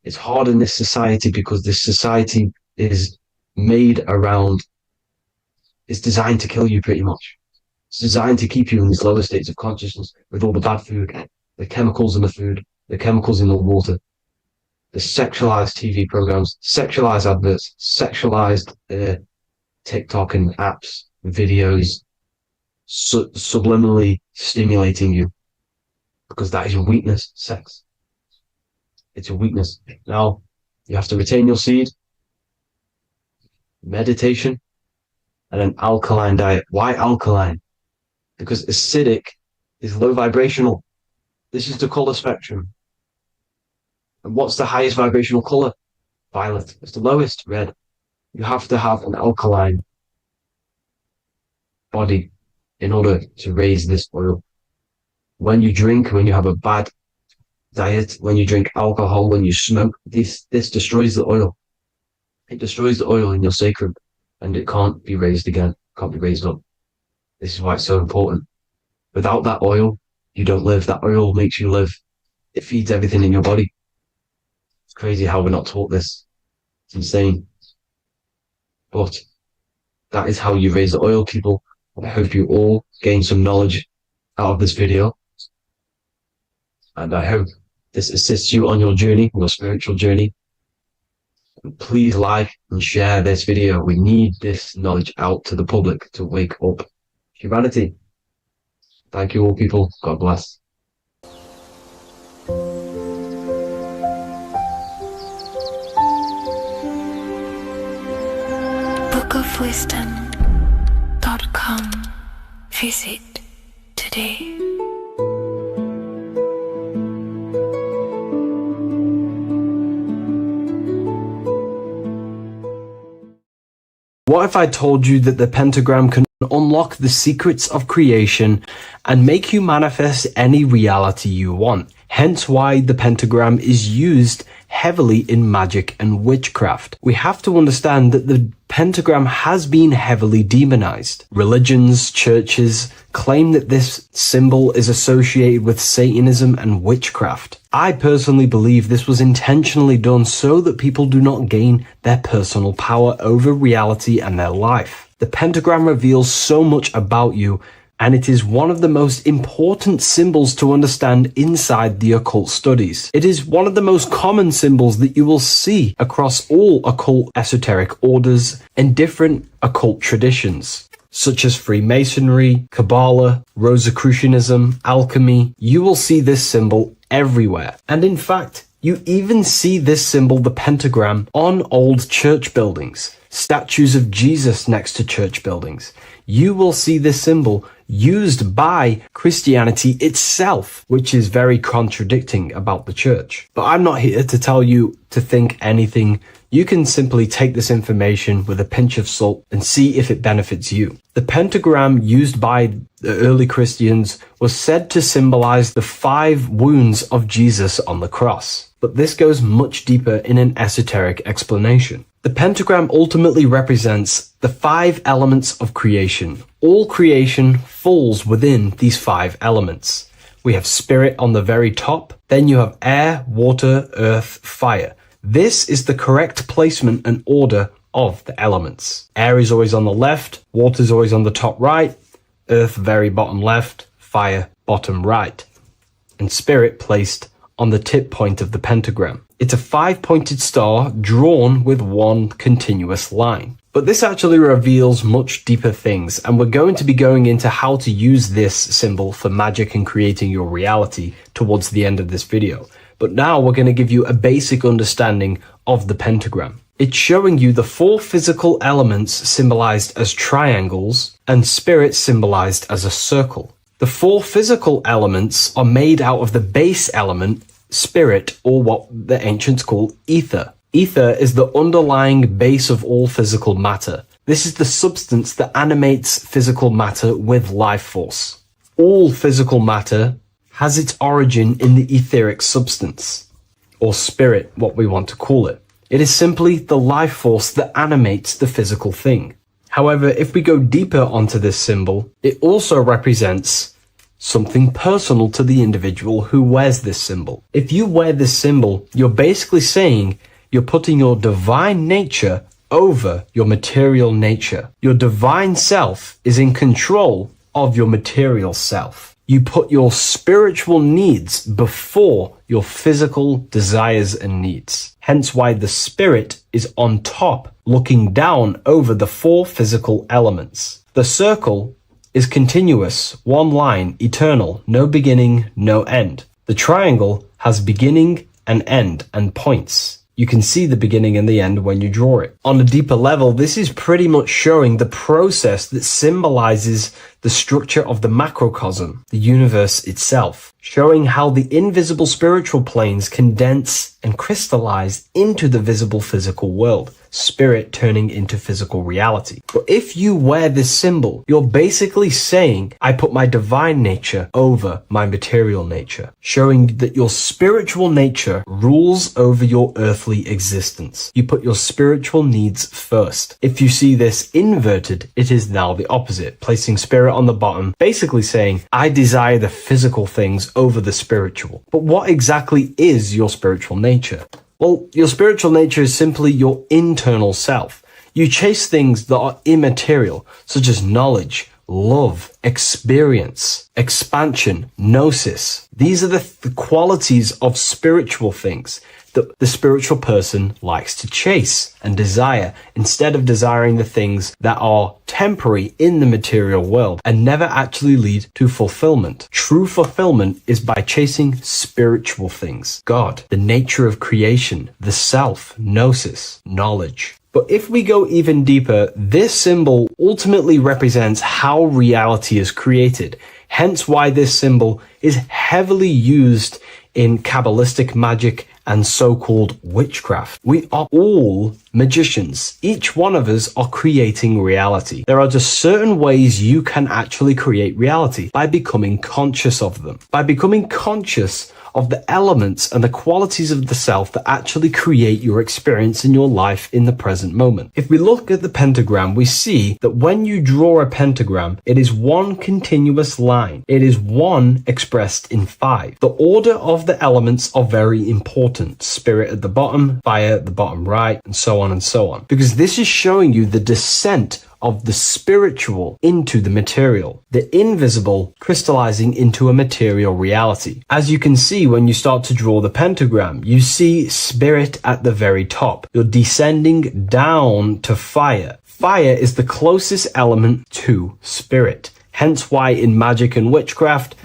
It's hard in this society because this society is made around, it's designed to kill you pretty much. It's designed to keep you in these lower states of consciousness with all the bad food, the chemicals in the food, the chemicals in the water, the sexualized TV programs, sexualized adverts, sexualized TikTok and apps, videos, subliminally stimulating you. Because that is your weakness, sex. It's your weakness. Now, you have to retain your seed, meditation, and an alkaline diet. Why alkaline? Because acidic is low vibrational. This is the color spectrum. And what's the highest vibrational color? Violet. It's the lowest, red. You have to have an alkaline body in order to raise this oil. When you drink, when you have a bad diet, when you drink alcohol, when you smoke, this destroys the oil. It destroys the oil in your sacrum, and it can't be raised again, can't be raised up. This is why it's so important. Without that oil, you don't live. That oil makes you live. It feeds everything in your body. It's crazy how we're not taught this. It's insane. But that is how you raise the oil, people. I hope you all gain some knowledge out of this video. And I hope this assists you on your journey, your spiritual journey. And please like and share this video. We need this knowledge out to the public to wake up humanity. Thank you all, people. God bless. bookofwisdom.com. Visit today. What if I told you that the pentagram can unlock the secrets of creation and make you manifest any reality you want? Hence why the pentagram is used heavily in magic and witchcraft. We have to understand that the pentagram has been heavily demonized. Religions, churches claim that this symbol is associated with Satanism and witchcraft. I personally believe this was intentionally done so that people do not gain their personal power over reality and their life. The pentagram reveals so much about you, and it is one of the most important symbols to understand inside the occult studies. It is one of the most common symbols that you will see across all occult esoteric orders and different occult traditions, such as Freemasonry, Kabbalah, Rosicrucianism, alchemy. You will see this symbol everywhere. And in fact, you even see this symbol, the pentagram, on old church buildings, statues of Jesus next to church buildings. You will see this symbol used by Christianity itself, which is very contradicting about the church. But I'm not here to tell you to think anything. You can simply take this information with a pinch of salt and see if it benefits you. The pentagram used by the early Christians was said to symbolize the 5 wounds of Jesus on the cross. But this goes much deeper in an esoteric explanation. The pentagram ultimately represents the 5 elements of creation. All creation falls within these 5 elements. We have spirit on the very top, then you have air, water, earth, fire. This is the correct placement and order of the elements. Air is always on the left, water is always on the top right, earth very bottom left, fire bottom right, and spirit placed on the tip point of the pentagram. It's a 5-pointed star drawn with one continuous line. But this actually reveals much deeper things, and we're going to be going into how to use this symbol for magic and creating your reality towards the end of this video. But now we're going to give you a basic understanding of the pentagram. It's showing you the 4 physical elements symbolized as triangles and spirit symbolized as a circle. The 4 physical elements are made out of the base element, spirit, or what the ancients call ether. Ether is the underlying base of all physical matter. This is the substance that animates physical matter with life force. All physical matter has its origin in the etheric substance, or spirit, what we want to call it. It is simply the life force that animates the physical thing. However, if we go deeper onto this symbol, it also represents something personal to the individual who wears this symbol. If you wear this symbol, you're basically saying you're putting your divine nature over your material nature. Your divine self is in control of your material self. You put your spiritual needs before your physical desires and needs. Hence why the spirit is on top, looking down over the four physical elements. The circle is continuous, one line, eternal, no beginning, no end. The triangle has beginning and end and points. You can see the beginning and the end when you draw it. On a deeper level, this is pretty much showing the process that symbolizes the structure of the macrocosm, the universe itself, showing how the invisible spiritual planes condense and crystallize into the visible physical world, spirit turning into physical reality. But if you wear this symbol, you're basically saying, I put my divine nature over my material nature, showing that your spiritual nature rules over your earthly existence. You put your spiritual needs first. If you see this inverted, it is now the opposite, placing spirit on the bottom, basically saying, I desire the physical things over the spiritual. But what exactly is your spiritual nature? Well, your spiritual nature is simply your internal self. You chase things that are immaterial, such as knowledge, love, experience, expansion, gnosis. These are the qualities of spiritual things that the spiritual person likes to chase and desire, instead of desiring the things that are temporary in the material world and never actually lead to fulfillment. True fulfillment is by chasing spiritual things. God, the nature of creation, the self, gnosis, knowledge. But if we go even deeper, this symbol ultimately represents how reality is created. Hence why this symbol is heavily used in Kabbalistic magic and so-called witchcraft. We are all magicians. Each one of us are creating reality. There are just certain ways you can actually create reality by becoming conscious of them. By becoming conscious of the elements and the qualities of the self that actually create your experience in your life in the present moment. If we look at the pentagram, we see that when you draw a pentagram, it is one continuous line. It is one expressed in 5. The order of the elements are very important. Spirit at the bottom, fire at the bottom right, and so on and so on. Because this is showing you the descent of the spiritual into the material, the invisible crystallizing into a material reality. As you can see when you start to draw the pentagram, you see spirit at the very top. You're descending down to fire. Fire is the closest element to spirit. Hence why in magic and witchcraft,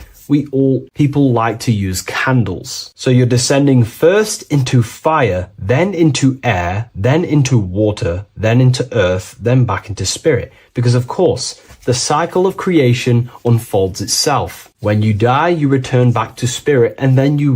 people like to use candles. So you're descending first into fire, then into air, then into water, then into earth, then back into spirit. Because of course, the cycle of creation unfolds itself. When you die, you return back to spirit, and then you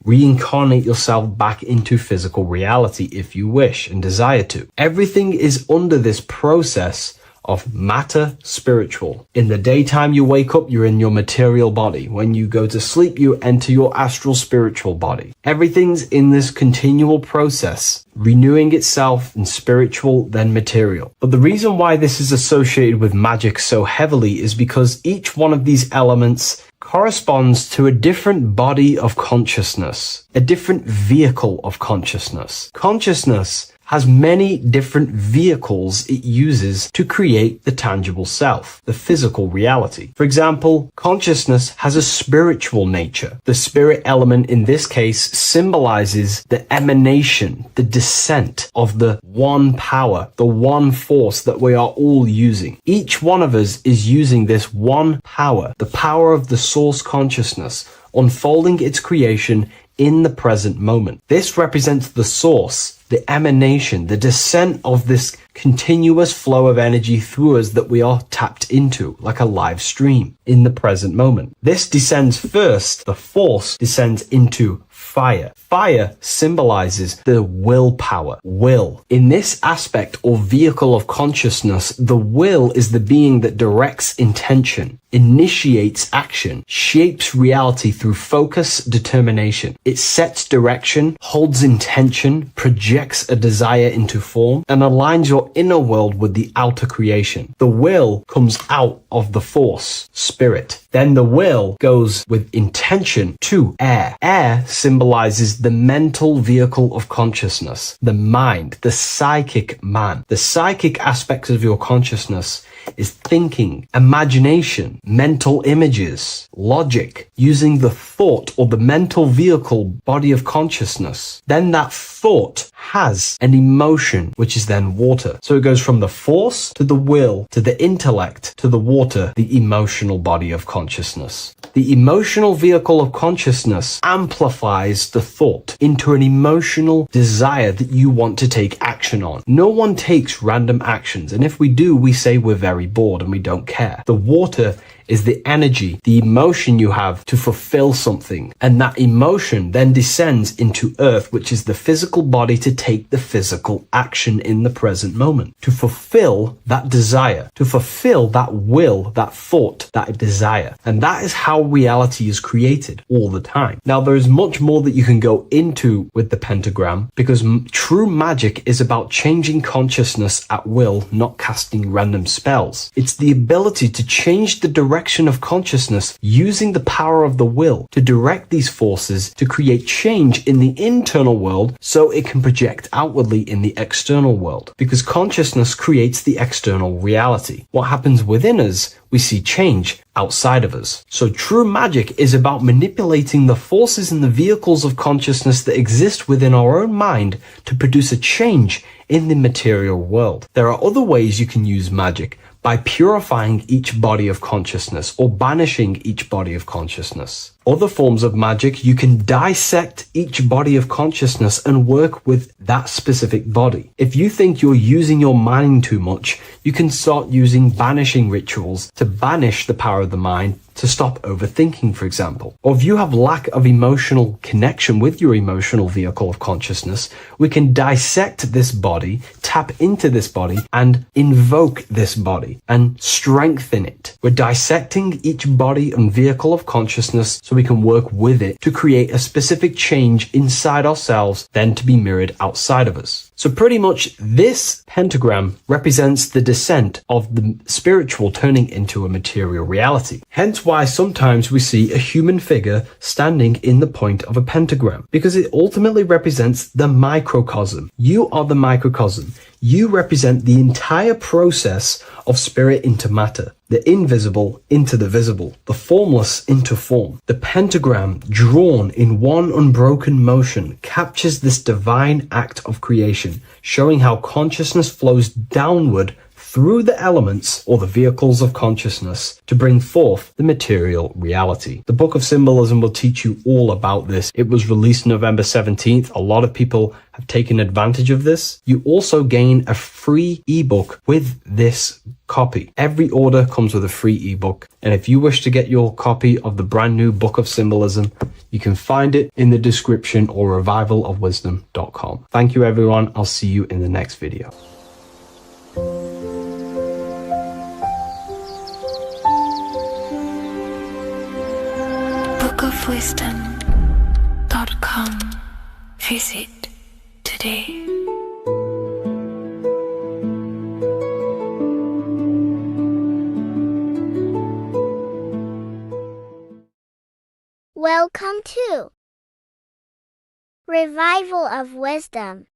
reincarnate yourself back into physical reality if you wish and desire to. Everything is under this process of matter spiritual. In the daytime you wake up, you're in your material body. When you go to sleep, you enter your astral spiritual body. Everything's in this continual process, renewing itself in spiritual, then material. But the reason why this is associated with magic so heavily is because each one of these elements corresponds to a different body of consciousness, a different vehicle of consciousness. Consciousness has many different vehicles it uses to create the tangible self, the physical reality. For example, consciousness has a spiritual nature. The spirit element in this case symbolizes the emanation, the descent of the one power, the one force that we are all using. Each one of us is using this one power, the power of the source consciousness, unfolding its creation in the present moment. This represents the source, the emanation, the descent of this continuous flow of energy through us that we are tapped into, like a live stream in the present moment. This descends first, the force descends into fire. Fire symbolizes the willpower, will. In this aspect or vehicle of consciousness, the will is the being that directs intention, initiates action, shapes reality through focus, determination. It sets direction, holds intention, projects a desire into form, and aligns your inner world with the outer creation. The will comes out of the force, spirit. Then the will goes with intention to air. Air symbolizes the mental vehicle of consciousness, the mind, the psychic man. The psychic aspects of your consciousness is thinking, imagination, mental images, logic, using the thought or the mental vehicle body of consciousness. Then that thought has an emotion, which is then water. So it goes from the force to the will to the intellect to the water, the emotional body of consciousness. The emotional vehicle of consciousness amplifies the thought into an emotional desire that you want to take action on. No one takes random actions, and if we do, we say we're very bored and we don't care. The water is the energy, the emotion you have to fulfill something. And that emotion then descends into earth, which is the physical body to take the physical action in the present moment, to fulfill that desire, to fulfill that will, that thought, that desire. And that is how reality is created all the time. Now, there is much more that you can go into with the pentagram, because true magic is about changing consciousness at will, not casting random spells. It's the ability to change the direction of consciousness using the power of the will to direct these forces to create change in the internal world so it can project outwardly in the external world. Because consciousness creates the external reality. What happens within us, we see change outside of us. So true magic is about manipulating the forces and the vehicles of consciousness that exist within our own mind to produce a change in the material world. There are other ways you can use magic, by purifying each body of consciousness or banishing each body of consciousness. Other forms of magic, you can dissect each body of consciousness and work with that specific body. If you think you're using your mind too much, you can start using banishing rituals to banish the power of the mind, to stop overthinking, for example. Or if you have lack of emotional connection with your emotional vehicle of consciousness, we can dissect this body, tap into this body, and invoke this body and strengthen it. We're dissecting each body and vehicle of consciousness so we can work with it to create a specific change inside ourselves, then to be mirrored outside of us. So pretty much this pentagram represents the descent of the spiritual turning into a material reality. Hence why sometimes we see a human figure standing in the point of a pentagram, because it ultimately represents the microcosm. You are the microcosm. You represent the entire process of spirit into matter, the invisible into the visible, the formless into form. The pentagram, drawn in one unbroken motion, captures this divine act of creation, showing how consciousness flows downward through the elements or the vehicles of consciousness to bring forth the material reality. The Book of Symbolism will teach you all about this. It was released November 17th. A lot of people have taken advantage of this. You also gain a free ebook with this copy. Every order comes with a free ebook. And if you wish to get your copy of the brand new Book of Symbolism, you can find it in the description or revivalofwisdom.com. Thank you, everyone. I'll see you in the next video. bookofwisdom.com. Visit today. Welcome to Revival of Wisdom.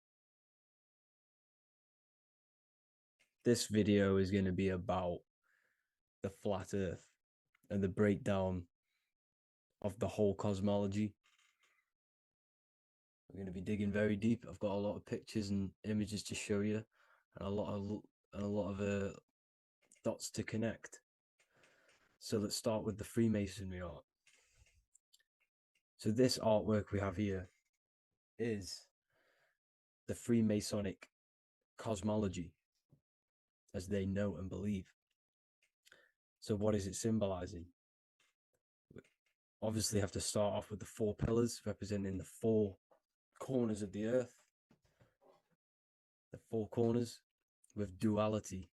This video is going to be about the flat earth and the breakdown of the whole cosmology. We're going to be digging very deep. I've got a lot of pictures and images to show you, and a lot of dots to connect. So let's start with the Freemasonry art. So this artwork we have here is the Freemasonic cosmology, as they know and believe. So what is it symbolizing? obviously have to start off with the 4 pillars representing the 4 corners of the earth. The 4 corners with duality.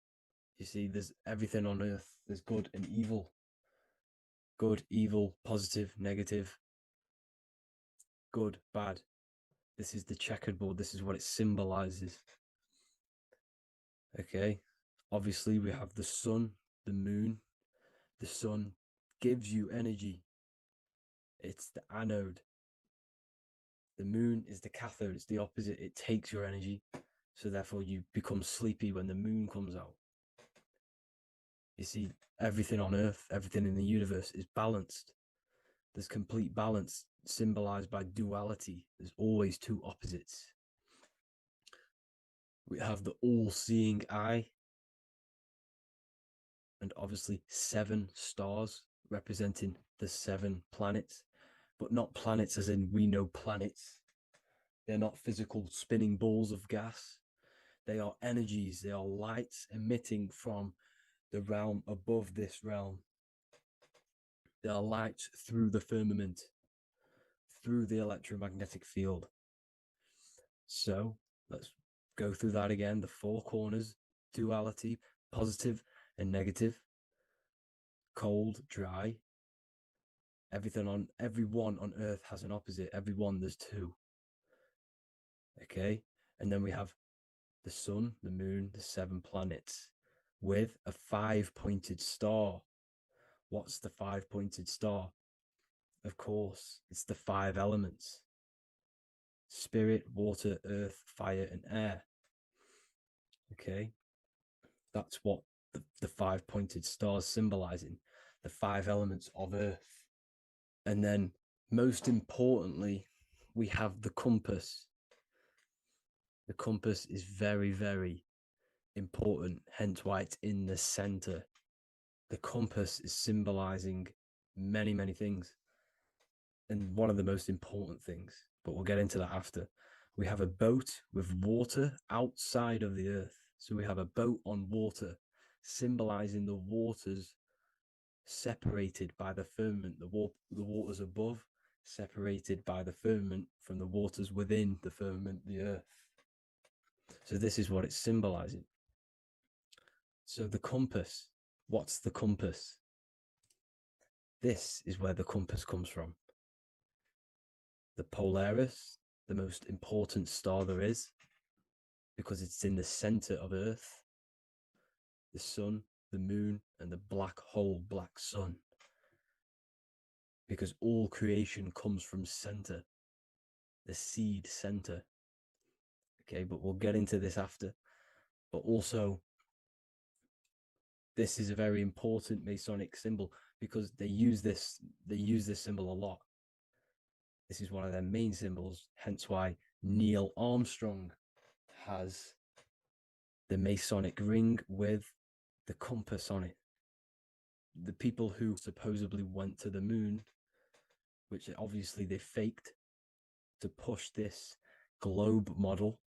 You see, there's everything on earth. There's good and evil. Good, evil, positive, negative. Good, bad. This is the checkerboard. This is what it symbolizes. Okay. Obviously, we have the sun, the moon. The sun gives you energy. It's the anode. The moon is the cathode. It's the opposite. It takes your energy. So therefore, you become sleepy when the moon comes out. You see, everything on Earth, everything in the universe is balanced. There's complete balance symbolized by duality. There's always 2 opposites. We have the all-seeing eye, and obviously 7 stars representing the 7 planets, but not planets as in we know planets. They're not physical spinning balls of gas. They are energies. They are lights emitting from the realm above this realm. They are lights through the firmament, through the electromagnetic field. So let's go through that again. The 4 corners, duality, positive and negative, cold, dry. Everyone on Earth has an opposite. Everyone, there's 2. Okay, and then we have the sun, the moon, the 7 planets with a 5-pointed star. What's the 5-pointed star? Of course, it's the 5 elements: spirit, water, earth, fire, and air. Okay, that's what the 5-pointed stars symbolizing, the 5 elements of Earth. And then, most importantly, we have the compass. The compass is very, very important, hence why it's in the center. The compass is symbolizing many, many things. And one of the most important things, but we'll get into that after. We have a boat with water outside of the earth. So we have a boat on water, symbolizing the waters separated by the firmament, the waters above, separated by the firmament from the waters within the firmament, the earth. So this is what it's symbolizing. So the compass, what's the compass? This is where the compass comes from. The Polaris, the most important star there is, because it's in the center of Earth, the sun, the moon, and the black hole, black sun. Because all creation comes from center, the seed center. Okay, but we'll get into this after. But also, this is a very important Masonic symbol because they use this symbol a lot. This is one of their main symbols, hence why Neil Armstrong has the Masonic ring with the compass on it. The people who supposedly went to the moon, which obviously they faked to push this globe model,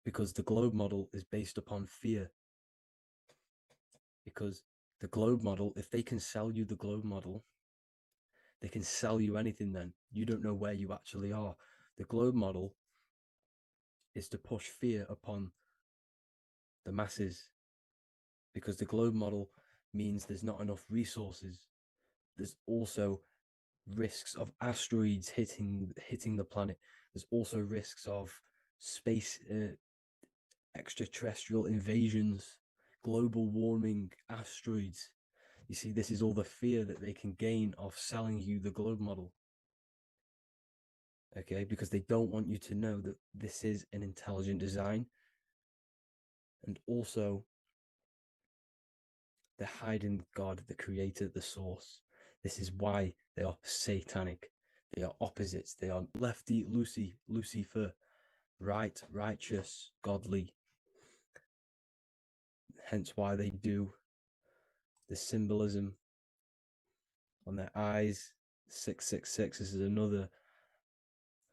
because the globe model is based upon fear. Because the globe model, if they can sell you the globe model, they can sell you anything then. You don't know where you actually are. The globe model is to push fear upon the masses, because the globe model means there's not enough resources. There's also risks of asteroids hitting the planet. There's also risks of space extraterrestrial invasions, global warming, asteroids. You see, this is all the fear that they can gain of selling you the globe model. Okay, because they don't want you to know that this is an intelligent design. And also, they're hiding God, the creator, the source. This is why they are satanic. They are opposites. They are lefty, Lucifer, right, righteous, godly. Hence why they do the symbolism on their eyes. 666. This is another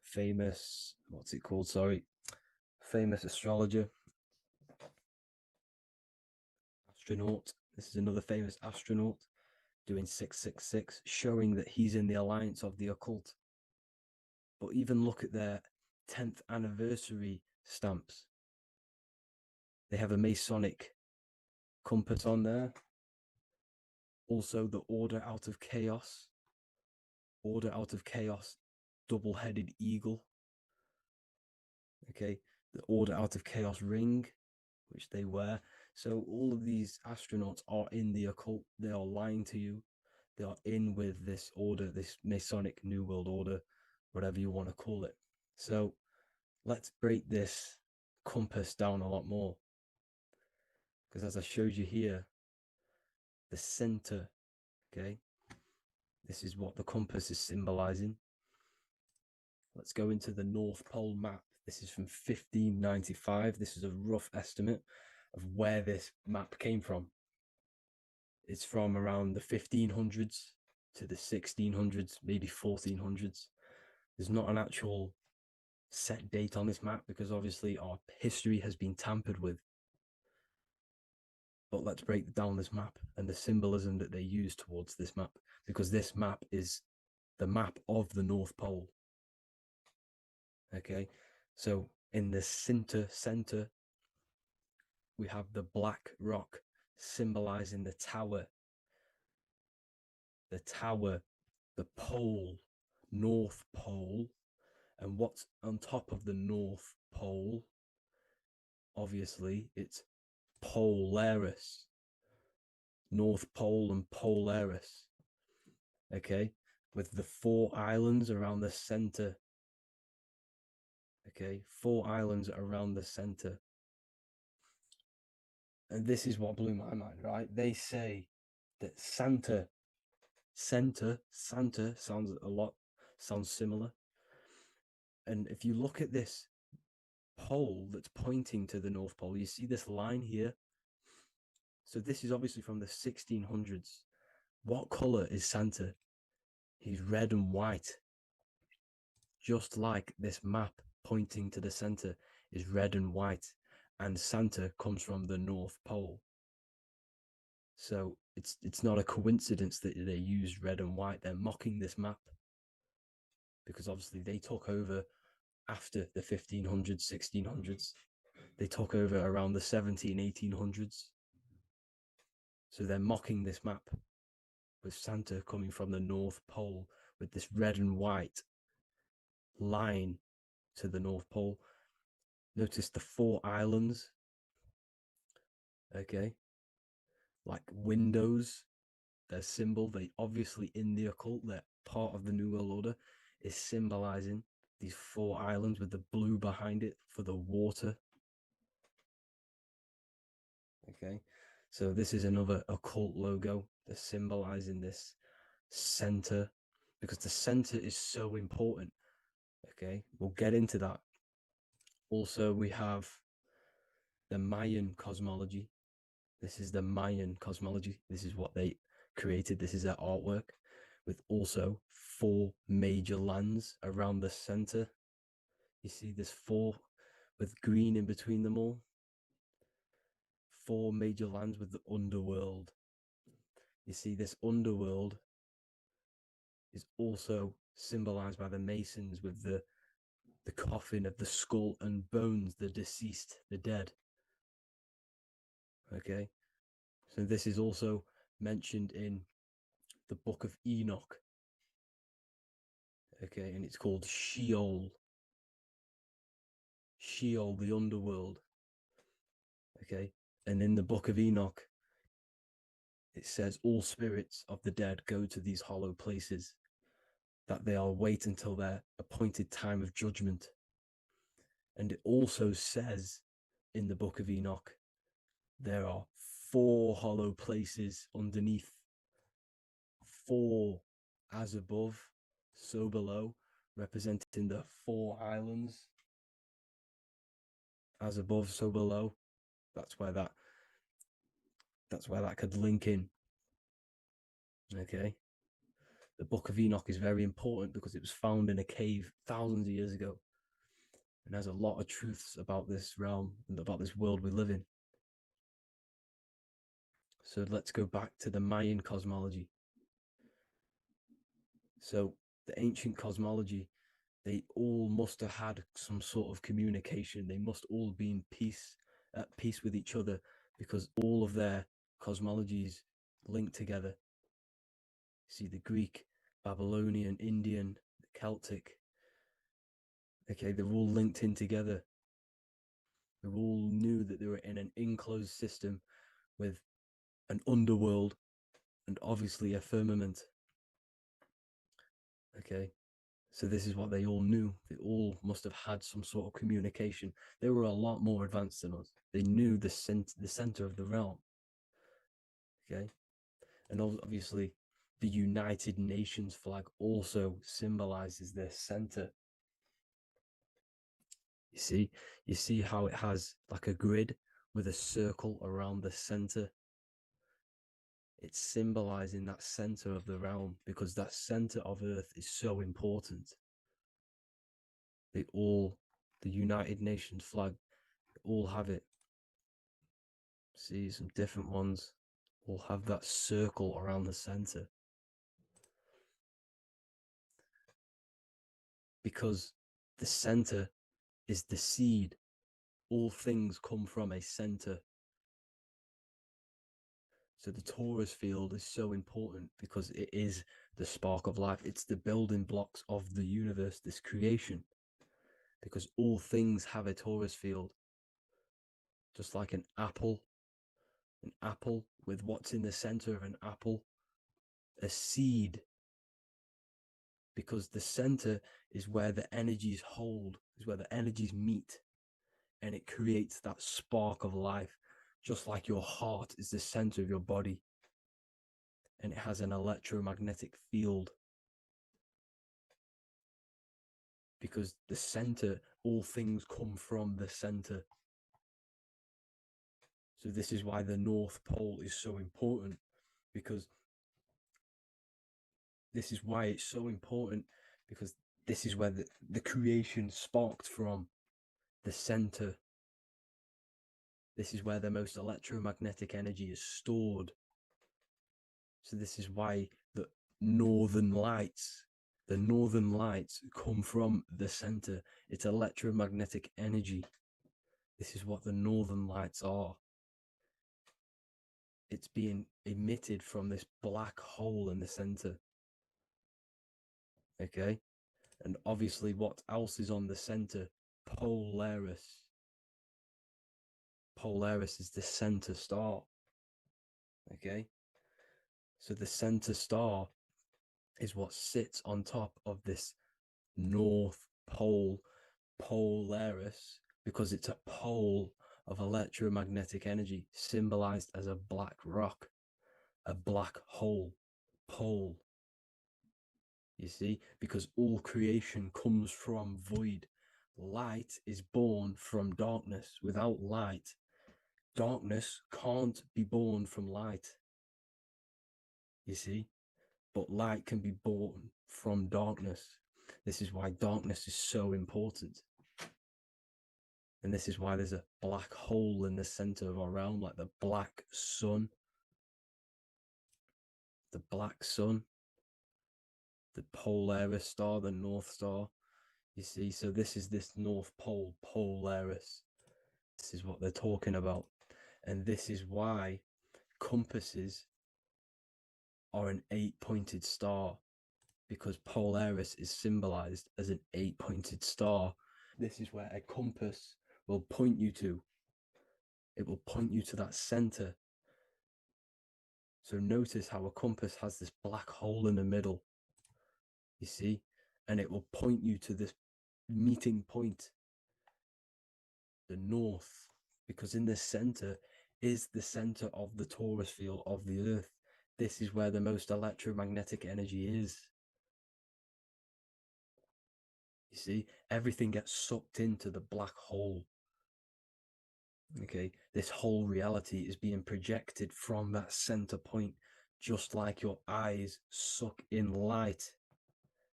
famous, famous astrologer. Astronaut. This is another famous astronaut. doing 666, showing that he's in the alliance of the occult. But even look at their 10th anniversary stamps. They have a Masonic compass on there. Also, the Order Out of Chaos. Order Out of Chaos, double-headed eagle. Okay, the Order Out of Chaos ring, which they wear. So all of these astronauts are in the occult. They are lying to you. They are in with this order, this Masonic New World Order, whatever you want to call it. So let's break this compass down a lot more. Because as I showed you here, the center, okay, this is what the compass is symbolizing. Let's go into the North Pole map. This is from 1595. This is a rough estimate of where this map came from. It's from around the 1500s to the 1600s, maybe 1400s. There's not an actual set date on this map because obviously our history has been tampered with. But let's break down this map and the symbolism that they use towards this map, because this map is the map of the North Pole. Okay, so in the center, we have the black rock symbolizing the tower, the pole, North Pole. And what's on top of the North Pole? Obviously, it's Polaris. North Pole and Polaris. Okay, with the 4 islands around the center. Okay, 4 islands around the center. And this is what blew my mind, right? They say that Santa sounds similar. And if you look at this pole that's pointing to the North Pole, you see this line here. So this is obviously from the 1600s. What color is Santa? He's red and white. Just like this map pointing to the center is red and white, and Santa comes from the North Pole. So it's not a coincidence that they use red and white. They're mocking this map because obviously they took over after the 1500s, 1600s. They took over around the 1800s. So they're mocking this map with Santa coming from the North Pole with this red and white line to the North Pole. Notice the 4 islands. Okay. Like windows, their symbol, they obviously in the occult, they're part of the New World Order, is symbolizing these 4 islands with the blue behind it for the water. Okay, so this is another occult logo. They're symbolizing this center because the center is so important. Okay, we'll get into that. Also, we have the Mayan cosmology. This is the Mayan cosmology. This is what they created. This is their artwork with also 4 major lands around the center. You see this 4 with green in between them all. 4 major lands with the underworld. You see this underworld is also symbolized by the Masons with the coffin of the skull and bones, the deceased, the dead. Okay, so this is also mentioned in the Book of Enoch. Okay, and it's called Sheol. Sheol, the underworld. Okay, and in the Book of Enoch, it says all spirits of the dead go to these hollow places, that they will wait until their appointed time of judgment. And it also says in the Book of Enoch, there are 4 hollow places underneath. 4 as above, so below, representing the 4 islands. As above, so below. That's where that could link in. Okay. The Book of Enoch is very important because it was found in a cave thousands of years ago. And there's a lot of truths about this realm and about this world we live in. So let's go back to the Mayan cosmology. So the ancient cosmology, they all must have had some sort of communication. They must all be in peace, at peace with each other, because all of their cosmologies linked together. See, the Greek, Babylonian, Indian, Celtic, okay, they're all linked in together. They all knew that they were in an enclosed system with an underworld and obviously a firmament. Okay, so this is what they all knew. They all must have had some sort of communication. They were a lot more advanced than us. They knew the center of the realm. Okay, and obviously the United Nations flag also symbolizes their center. You see how it has like a grid with a circle around the center. It's symbolizing that center of the realm, because that center of Earth is so important. The United Nations flag, all have it. See, some different ones all have that circle around the center. Because the center is the seed. All things come from a center. So the torus field is so important because it is the spark of life. It's the building blocks of the universe, this creation. Because all things have a torus field. Just like an apple with what's in the center of an apple, a seed. Because the center is where the energies hold, is where the energies meet, and it creates that spark of life. Just like your heart is the center of your body, and it has an electromagnetic field. Because the center, all things come from the center. So this is why the North Pole is so important, because this is why it's so important, because this is where the creation sparked from, the center. This is where the most electromagnetic energy is stored. So this is why the northern lights come from the center. It's electromagnetic energy. This is what the northern lights are. It's being emitted from this black hole in the center. Okay? And obviously what else is on the center? Polaris. Polaris is the center star. Okay? So the center star is what sits on top of this North Pole, Polaris, because it's a pole of electromagnetic energy, symbolized as a black rock, a black hole, pole. You see, because all creation comes from void. Light is born from darkness. Without light, darkness can't be born from light. You see, but light can be born from darkness. This is why darkness is so important. And this is why there's a black hole in the center of our realm, like the black sun. The black sun, the Polaris star, the North Star. You see, so this is this North Pole, Polaris. This is what they're talking about. And this is why compasses are an 8-pointed star, because Polaris is symbolized as an 8-pointed star. This is where a compass will point you to. It will point you to that center. So notice how a compass has this black hole in the middle. You see? And it will point you to this meeting point, the north, because in the center is the center of the torus field of the earth. This is where the most electromagnetic energy is. You see, everything gets sucked into the black hole. Okay, this whole reality is being projected from that center point, just like your eyes suck in light.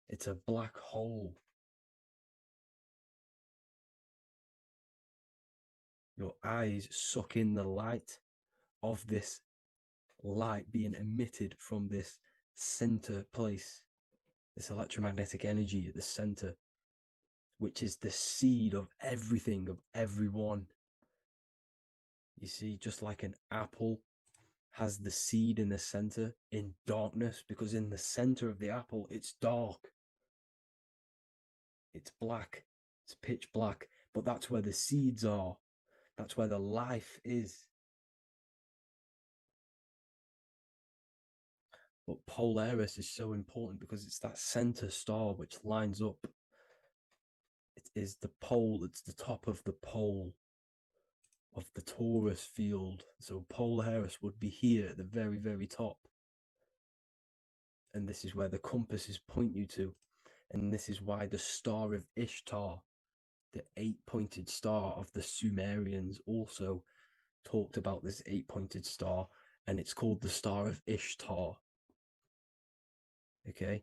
It's a black hole. Your eyes suck in the light of this light being emitted from this center place, this electromagnetic energy at the center, which is the seed of everything, of everyone. You see, just like an apple has the seed in the center in darkness, because in the center of the apple, it's dark. It's black. It's pitch black. But that's where the seeds are. That's where the life is. But Polaris is so important because it's that center star which lines up. It is the pole, it's the top of the pole of the torus field. So Polaris would be here at the very, very top. And this is where the compasses point you to. And this is why the star of Ishtar, the 8-pointed star of the Sumerians, also talked about this 8-pointed star, and it's called the Star of Ishtar. Okay,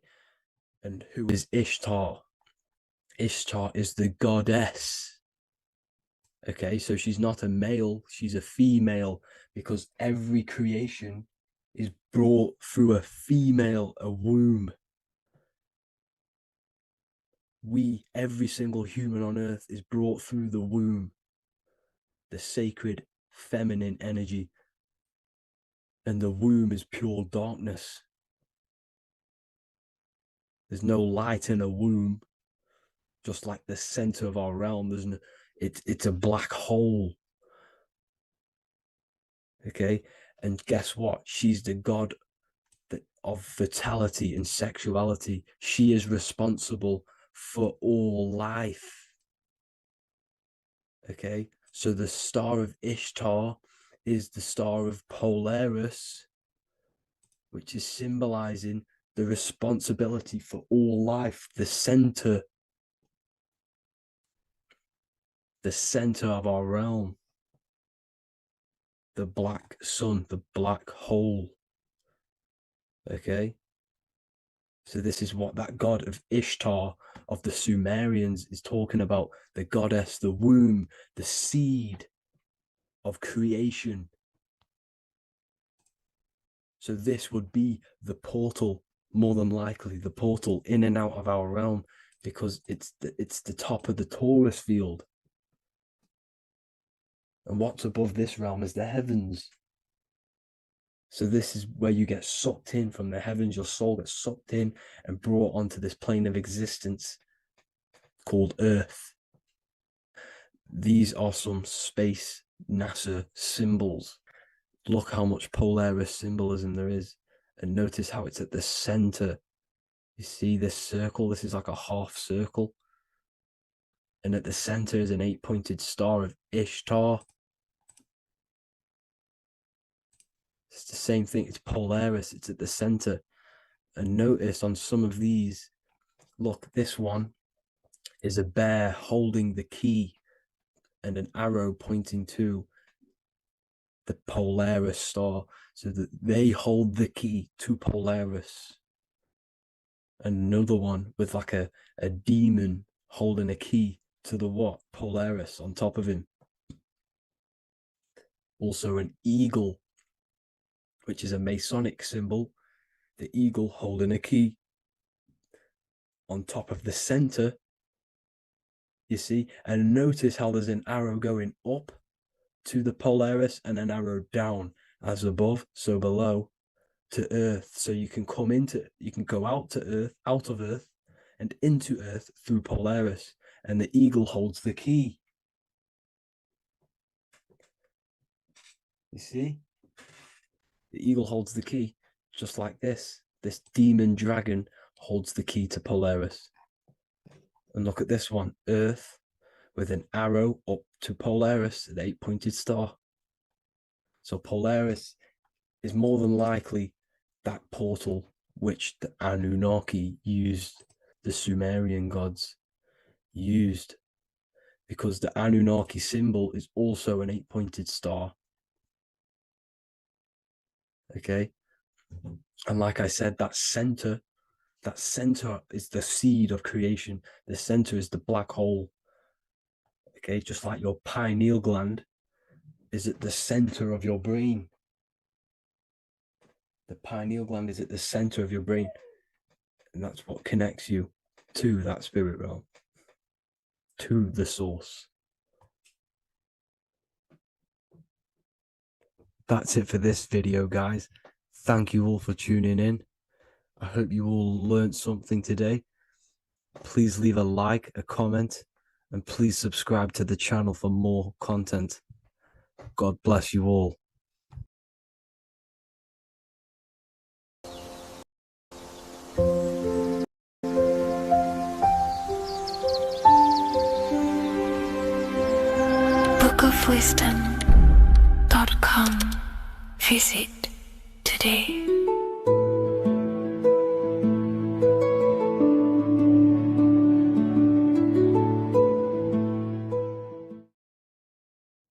and who is Ishtar? Ishtar is the goddess. Okay, so she's not a male, she's a female, because every creation is brought through a female, a womb. Every single human on earth is brought through the womb, the sacred feminine energy. And the womb is pure darkness. There's no light in a womb, just like the center of our realm. It's a black hole. Okay, and guess what? She's the god of fertility and sexuality. She is responsible for all life. Okay, so the star of Ishtar is the star of Polaris, which is symbolizing the responsibility for all life, the center of our realm, the black sun, the black hole. Okay, so this is what that god of Ishtar of the Sumerians is talking about, the goddess, the womb, the seed of creation. So this would be the portal, more than likely the portal in and out of our realm, because it's the top of the torus field. And what's above this realm is the heavens. So this is where you get sucked in from the heavens. Your soul gets sucked in and brought onto this plane of existence called Earth. These are some space NASA symbols. Look how much Polaris symbolism there is. And notice how it's at the center. You see this circle? This is like a half circle. And at the center is an 8-pointed star of Ishtar. It's the same thing. It's Polaris. It's at the center. And notice on some of these, look, this one is a bear holding the key and an arrow pointing to the Polaris star, so that they hold the key to Polaris. Another one with like a demon holding a key to the what? Polaris on top of him. Also an eagle, which is a Masonic symbol, the eagle holding a key on top of the center, you see. And notice how there's an arrow going up to the Polaris and an arrow down, as above, so below, to Earth. So you can go out to Earth, out of Earth, and into Earth through Polaris. And the eagle holds the key. You see? The eagle holds the key, just like this. This demon dragon holds the key to Polaris. And look at this one, Earth, with an arrow up to Polaris, the 8-pointed star. So Polaris is more than likely that portal which the Anunnaki used, the Sumerian gods used, because the Anunnaki symbol is also an 8-pointed star. Okay, and like I said, that center is the seed of creation. The center is the black hole. Okay, just like your pineal gland is at the center of your brain. The pineal gland is at the center of your brain. And that's what connects you to that spirit realm, to the source. That's it for this video, guys. Thank you all for tuning in. I hope you all learned something today. Please leave a like, a comment, and please subscribe to the channel for more content. God bless you all. bookofwisdom.com. Visit today.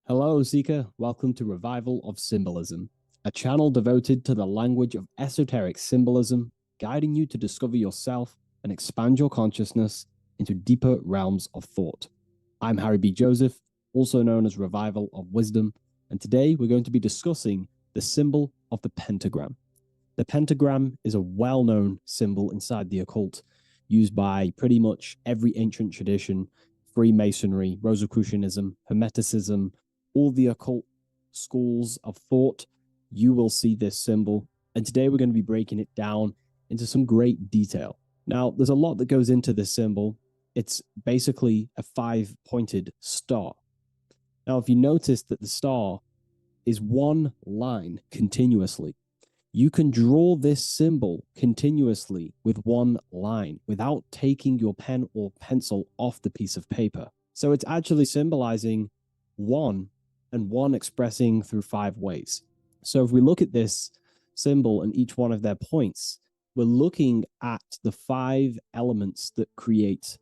Hello, Seeker. Welcome to Revival of Symbolism, a channel devoted to the language of esoteric symbolism, guiding you to discover yourself and expand your consciousness into deeper realms of thought. I'm Harry B. Joseph, also known as Revival of Wisdom, and today we're going to be discussing the symbol of the pentagram. The pentagram is a well-known symbol inside the occult, used by pretty much every ancient tradition, Freemasonry, Rosicrucianism, Hermeticism, all the occult schools of thought. You will see this symbol, and today we're going to be breaking it down into some great detail. Now, there's a lot that goes into this symbol. It's basically a 5-pointed star. Now, if you notice that the star is one line continuously, you can draw this symbol continuously with one line without taking your pen or pencil off the piece of paper. So it's actually symbolizing one, and one expressing through 5 ways. So if we look at this symbol and each one of their points, we're looking at the 5 elements that create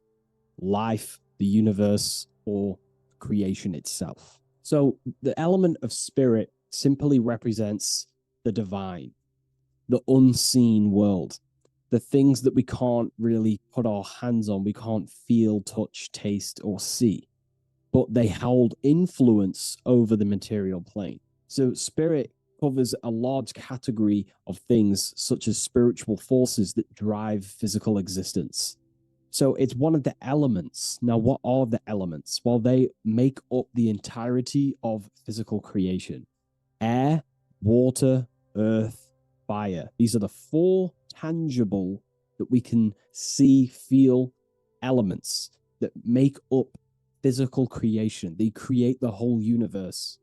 life, the universe, or creation itself. So the element of spirit simply represents the divine, the unseen world, the things that we can't really put our hands on, we can't feel, touch, taste, or see, but they hold influence over the material plane. So spirit covers a large category of things such as spiritual forces that drive physical existence. So it's one of the elements. Now, what are the elements? Well, they make up the entirety of physical creation. Air, water, earth, fire. These are the 4 tangible that we can see, feel elements that make up physical creation. They create the whole universe.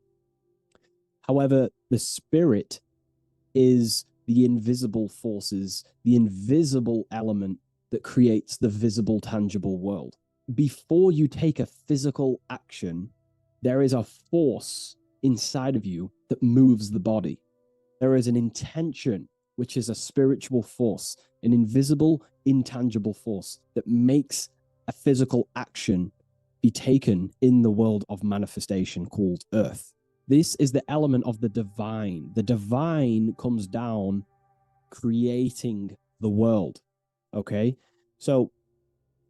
However, the spirit is the invisible forces, the invisible element that creates the visible, tangible world. Before you take a physical action, there is a force inside of you that moves the body. There is an intention, which is a spiritual force, an invisible, intangible force that makes a physical action be taken in the world of manifestation called earth. This is the element of the divine. The divine comes down creating the world. Okay? So,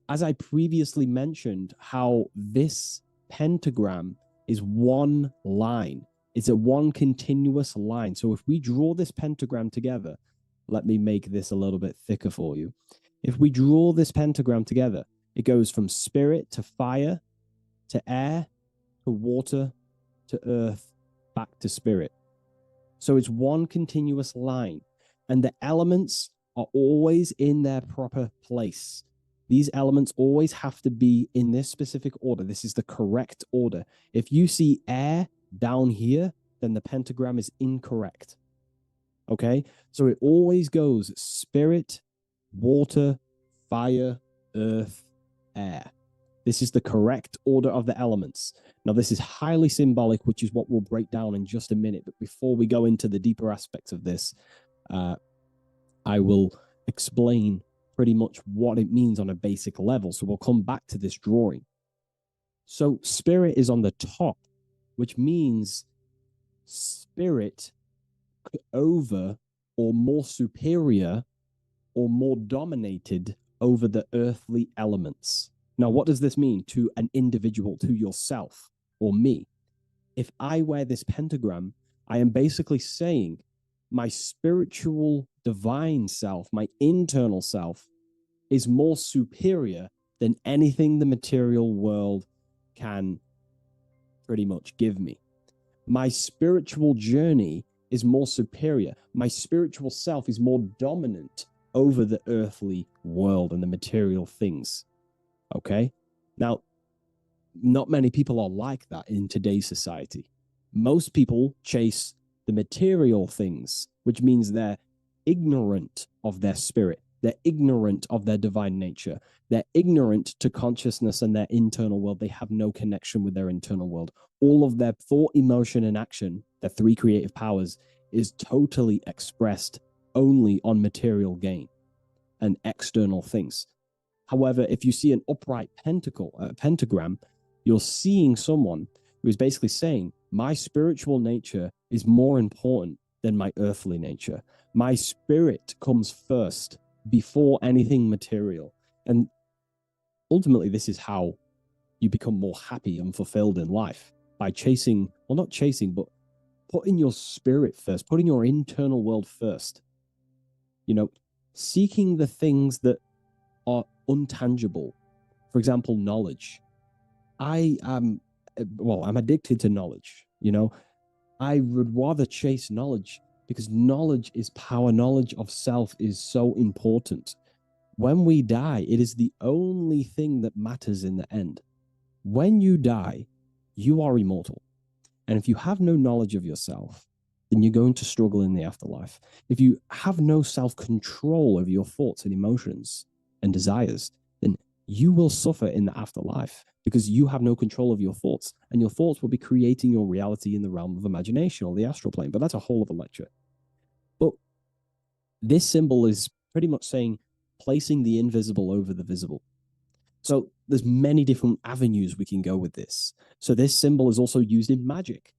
as I previously mentioned, how this pentagram is one line. It's a one continuous line. So if we draw this pentagram together, let me make this a little bit thicker for you. If we draw this pentagram together, it goes from spirit to fire, to air, to water, to earth, back to spirit. So it's one continuous line, and the elements are always in their proper place. These elements always have to be in this specific order. This is the correct order. If you see air down here, then the pentagram is incorrect. Okay? So it always goes spirit, water, fire, earth, air. This is the correct order of the elements. Now, this is highly symbolic, which is what we'll break down in just a minute. But before we go into the deeper aspects of this, I will explain pretty much what it means on a basic level. So we'll come back to this drawing. So spirit is on the top, which means spirit over or more superior or more dominated over the earthly elements. Now, what does this mean to an individual, to yourself or me? If I wear this pentagram, I am basically saying my spiritual divine self, my internal self, is more superior than anything the material world can pretty much give me. My spiritual journey is more superior. My spiritual self is more dominant over the earthly world and the material things. Okay? Now, not many people are like that in today's society. Most people chase the material things, which means they're ignorant of their spirit. They're ignorant of their divine nature. They're ignorant to consciousness and their internal world. They have no connection with their internal world. All of their thought, emotion, and action, their three creative powers, is totally expressed only on material gain and external things. However, if you see an upright pentagram, you're seeing someone who is basically saying, my spiritual nature is more important than my earthly nature. My spirit comes first before anything material. And ultimately, this is how you become more happy and fulfilled in life, by chasing, well, not chasing, but putting your spirit first, putting your internal world first. You know, seeking the things that are untangible. For example, knowledge. I'm addicted to knowledge. You know, I would rather chase knowledge because knowledge is power. Knowledge of self is so important. When we die, it is the only thing that matters in the end. When you die, you are immortal. And if you have no knowledge of yourself, then you're going to struggle in the afterlife. If you have no self-control of your thoughts and emotions and desires, then you will suffer in the afterlife because you have no control of your thoughts, and your thoughts will be creating your reality in the realm of imagination or the astral plane. But that's a whole other lecture. But this symbol is pretty much saying placing the invisible over the visible. So there's many different avenues we can go with this. So this symbol is also used in magic.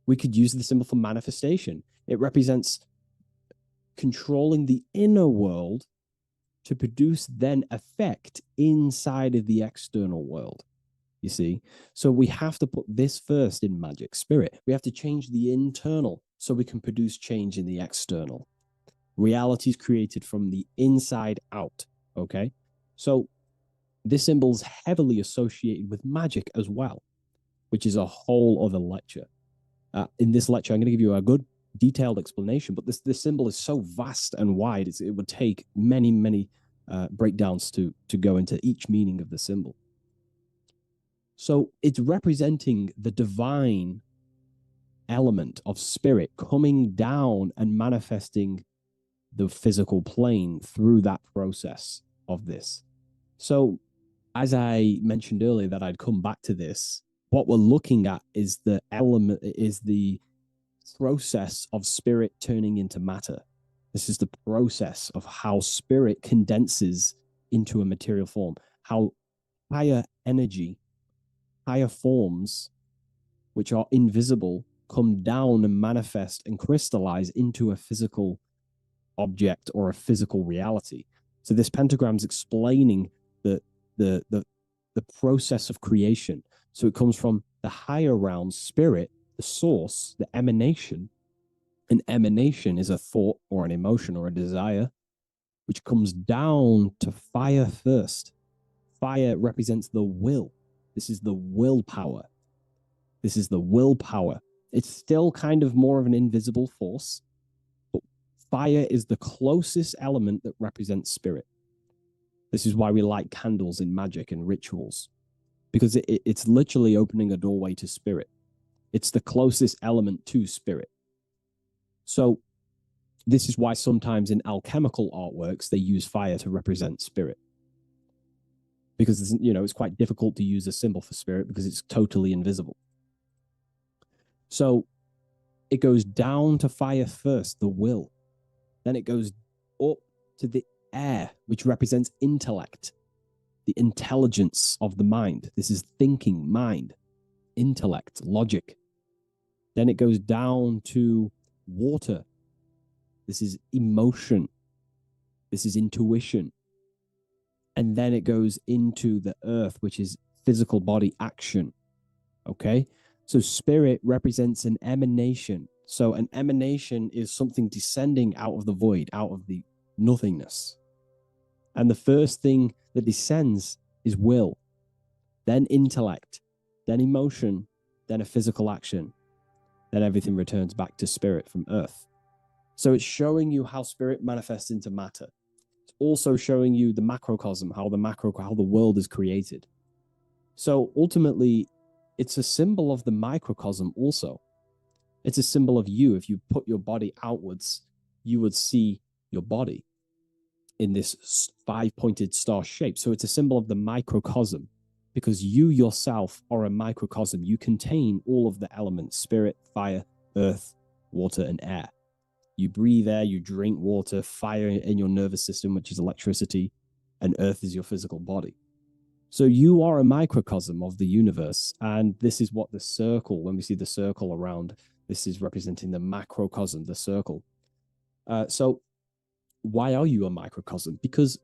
We could use the symbol for manifestation. It represents controlling the inner world to produce then effect inside of the external world. You see? So we have to put this first in magic spirit. We have to change the internal so we can produce change in the external. Reality is created from the inside out. Okay? So this symbol is heavily associated with magic as well, which is a whole other lecture. In this lecture, I'm going to give you a good detailed explanation, but this symbol is so vast and wide, it would take many breakdowns to go into each meaning of the symbol. So it's representing the divine element of spirit coming down and manifesting the physical plane through that process of this. So as I mentioned earlier that I'd come back to this, what we're looking at is the process of spirit turning into matter. This is the process of how spirit condenses into a material form, how higher energy, higher forms, which are invisible, come down and manifest and crystallize into a physical object or a physical reality. So this pentagram is explaining the process of creation. So it comes from the higher realm, spirit, the source, the emanation. An emanation is a thought or an emotion or a desire, which comes down to fire first. Fire represents the will. This is the willpower. This is the willpower. It's still kind of more of an invisible force, but fire is the closest element that represents spirit. This is why we light candles in magic and rituals, because it's literally opening a doorway to spirit. It's the closest element to spirit. So this is why sometimes in alchemical artworks, they use fire to represent spirit. Because, it's quite difficult to use a symbol for spirit because it's totally invisible. So it goes down to fire first, the will. Then it goes up to the air, which represents intellect, the intelligence of the mind. This is thinking, mind, intellect, logic. Then it goes down to water. This is emotion. This is intuition. And then it goes into the earth, which is physical body action. Okay? So spirit represents an emanation. So an emanation is something descending out of the void, out of the nothingness. And the first thing that descends is will, then intellect, then emotion, then a physical action. Then everything returns back to spirit from earth. So it's showing you how spirit manifests into matter. It's also showing you the macrocosm, how the world is created. So ultimately, it's a symbol of the microcosm also. It's a symbol of you. If you put your body outwards, you would see your body in this 5-pointed star shape. So it's a symbol of the microcosm, because you yourself are a microcosm. You contain all of the elements: spirit, fire, earth, water, and air. You breathe air, you drink water, fire in your nervous system, which is electricity, and earth is your physical body. So you are a microcosm of the universe. And this is what the circle, when we see the circle around, this is representing the macrocosm, the circle. So why are you a microcosm? Because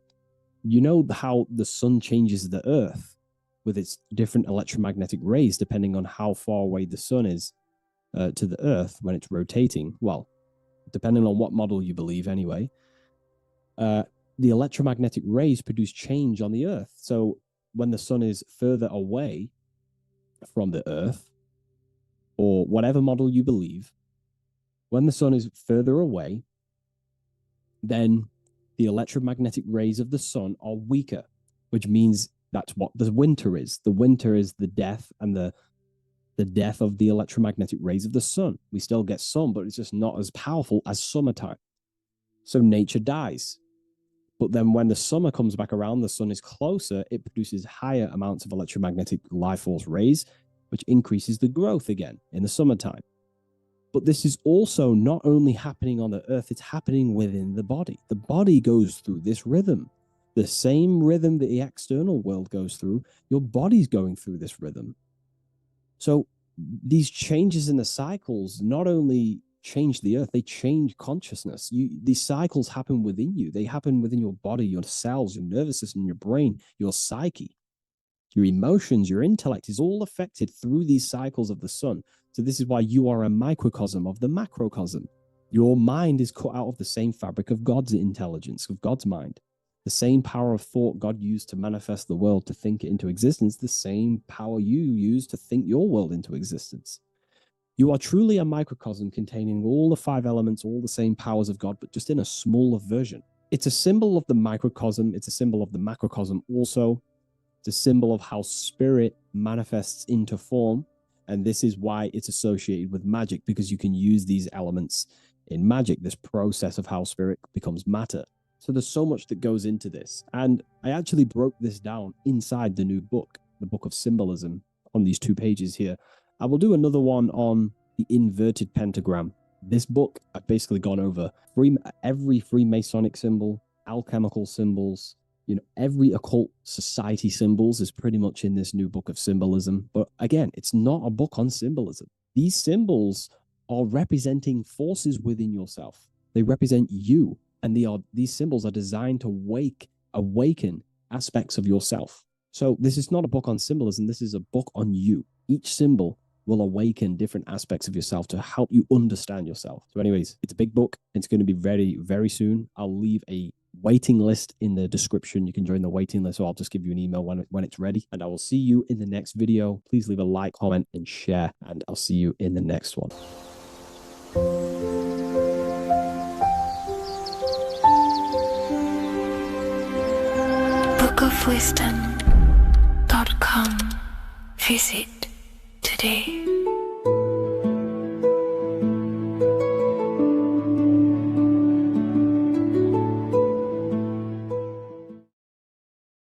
you know how the sun changes the earth with its different electromagnetic rays, depending on how far away the sun is to the earth when it's rotating. Well, depending on what model you believe anyway, the electromagnetic rays produce change on the earth. So when the sun is further away from the earth, or whatever model you believe, when the sun is further away, then the electromagnetic rays of the sun are weaker, which means that's what the winter is. The winter is the death and the death of the electromagnetic rays of the sun. We still get sun, but it's just not as powerful as summertime. So nature dies. But then when the summer comes back around, the sun is closer, it produces higher amounts of electromagnetic life force rays, which increases the growth again in the summertime. But this is also not only happening on the earth, it's happening within the body. The body goes through this rhythm. The same rhythm that the external world goes through, your body's going through this rhythm. So these changes in the cycles not only change the earth, they change consciousness. These cycles happen within you. They happen within your body, your cells, your nervous system, your brain, your psyche. Your emotions, your intellect is all affected through these cycles of the sun. So this is why you are a microcosm of the macrocosm. Your mind is cut out of the same fabric of God's intelligence, of God's mind. The same power of thought God used to manifest the world, to think it into existence, the same power you use to think your world into existence. You are truly a microcosm containing all the 5 elements, all the same powers of God, but just in a smaller version. It's a symbol of the microcosm. It's a symbol of the macrocosm also. It's a symbol of how spirit manifests into form. And this is why it's associated with magic, because you can use these elements in magic, this process of how spirit becomes matter. So there's so much that goes into this. And I actually broke this down inside the new book, the Book of Symbolism, on these 2 pages here. I will do another one on the inverted pentagram. This book, I've basically gone over every Freemasonic symbol, alchemical symbols, every occult society symbols is pretty much in this new Book of Symbolism. But again, it's not a book on symbolism. These symbols are representing forces within yourself. They represent you. And these symbols are designed to awaken aspects of yourself. So this is not a book on symbolism. This is a book on you. Each symbol will awaken different aspects of yourself to help you understand yourself. So anyways, it's a big book. It's going to be very, very soon. I'll leave a waiting list in the description. You can join the waiting list, or I'll just give you an email when it's ready. And I will see you in the next video. Please leave a like, comment, and share. And I'll see you in the next one. bookofwisdom.com. Visit today.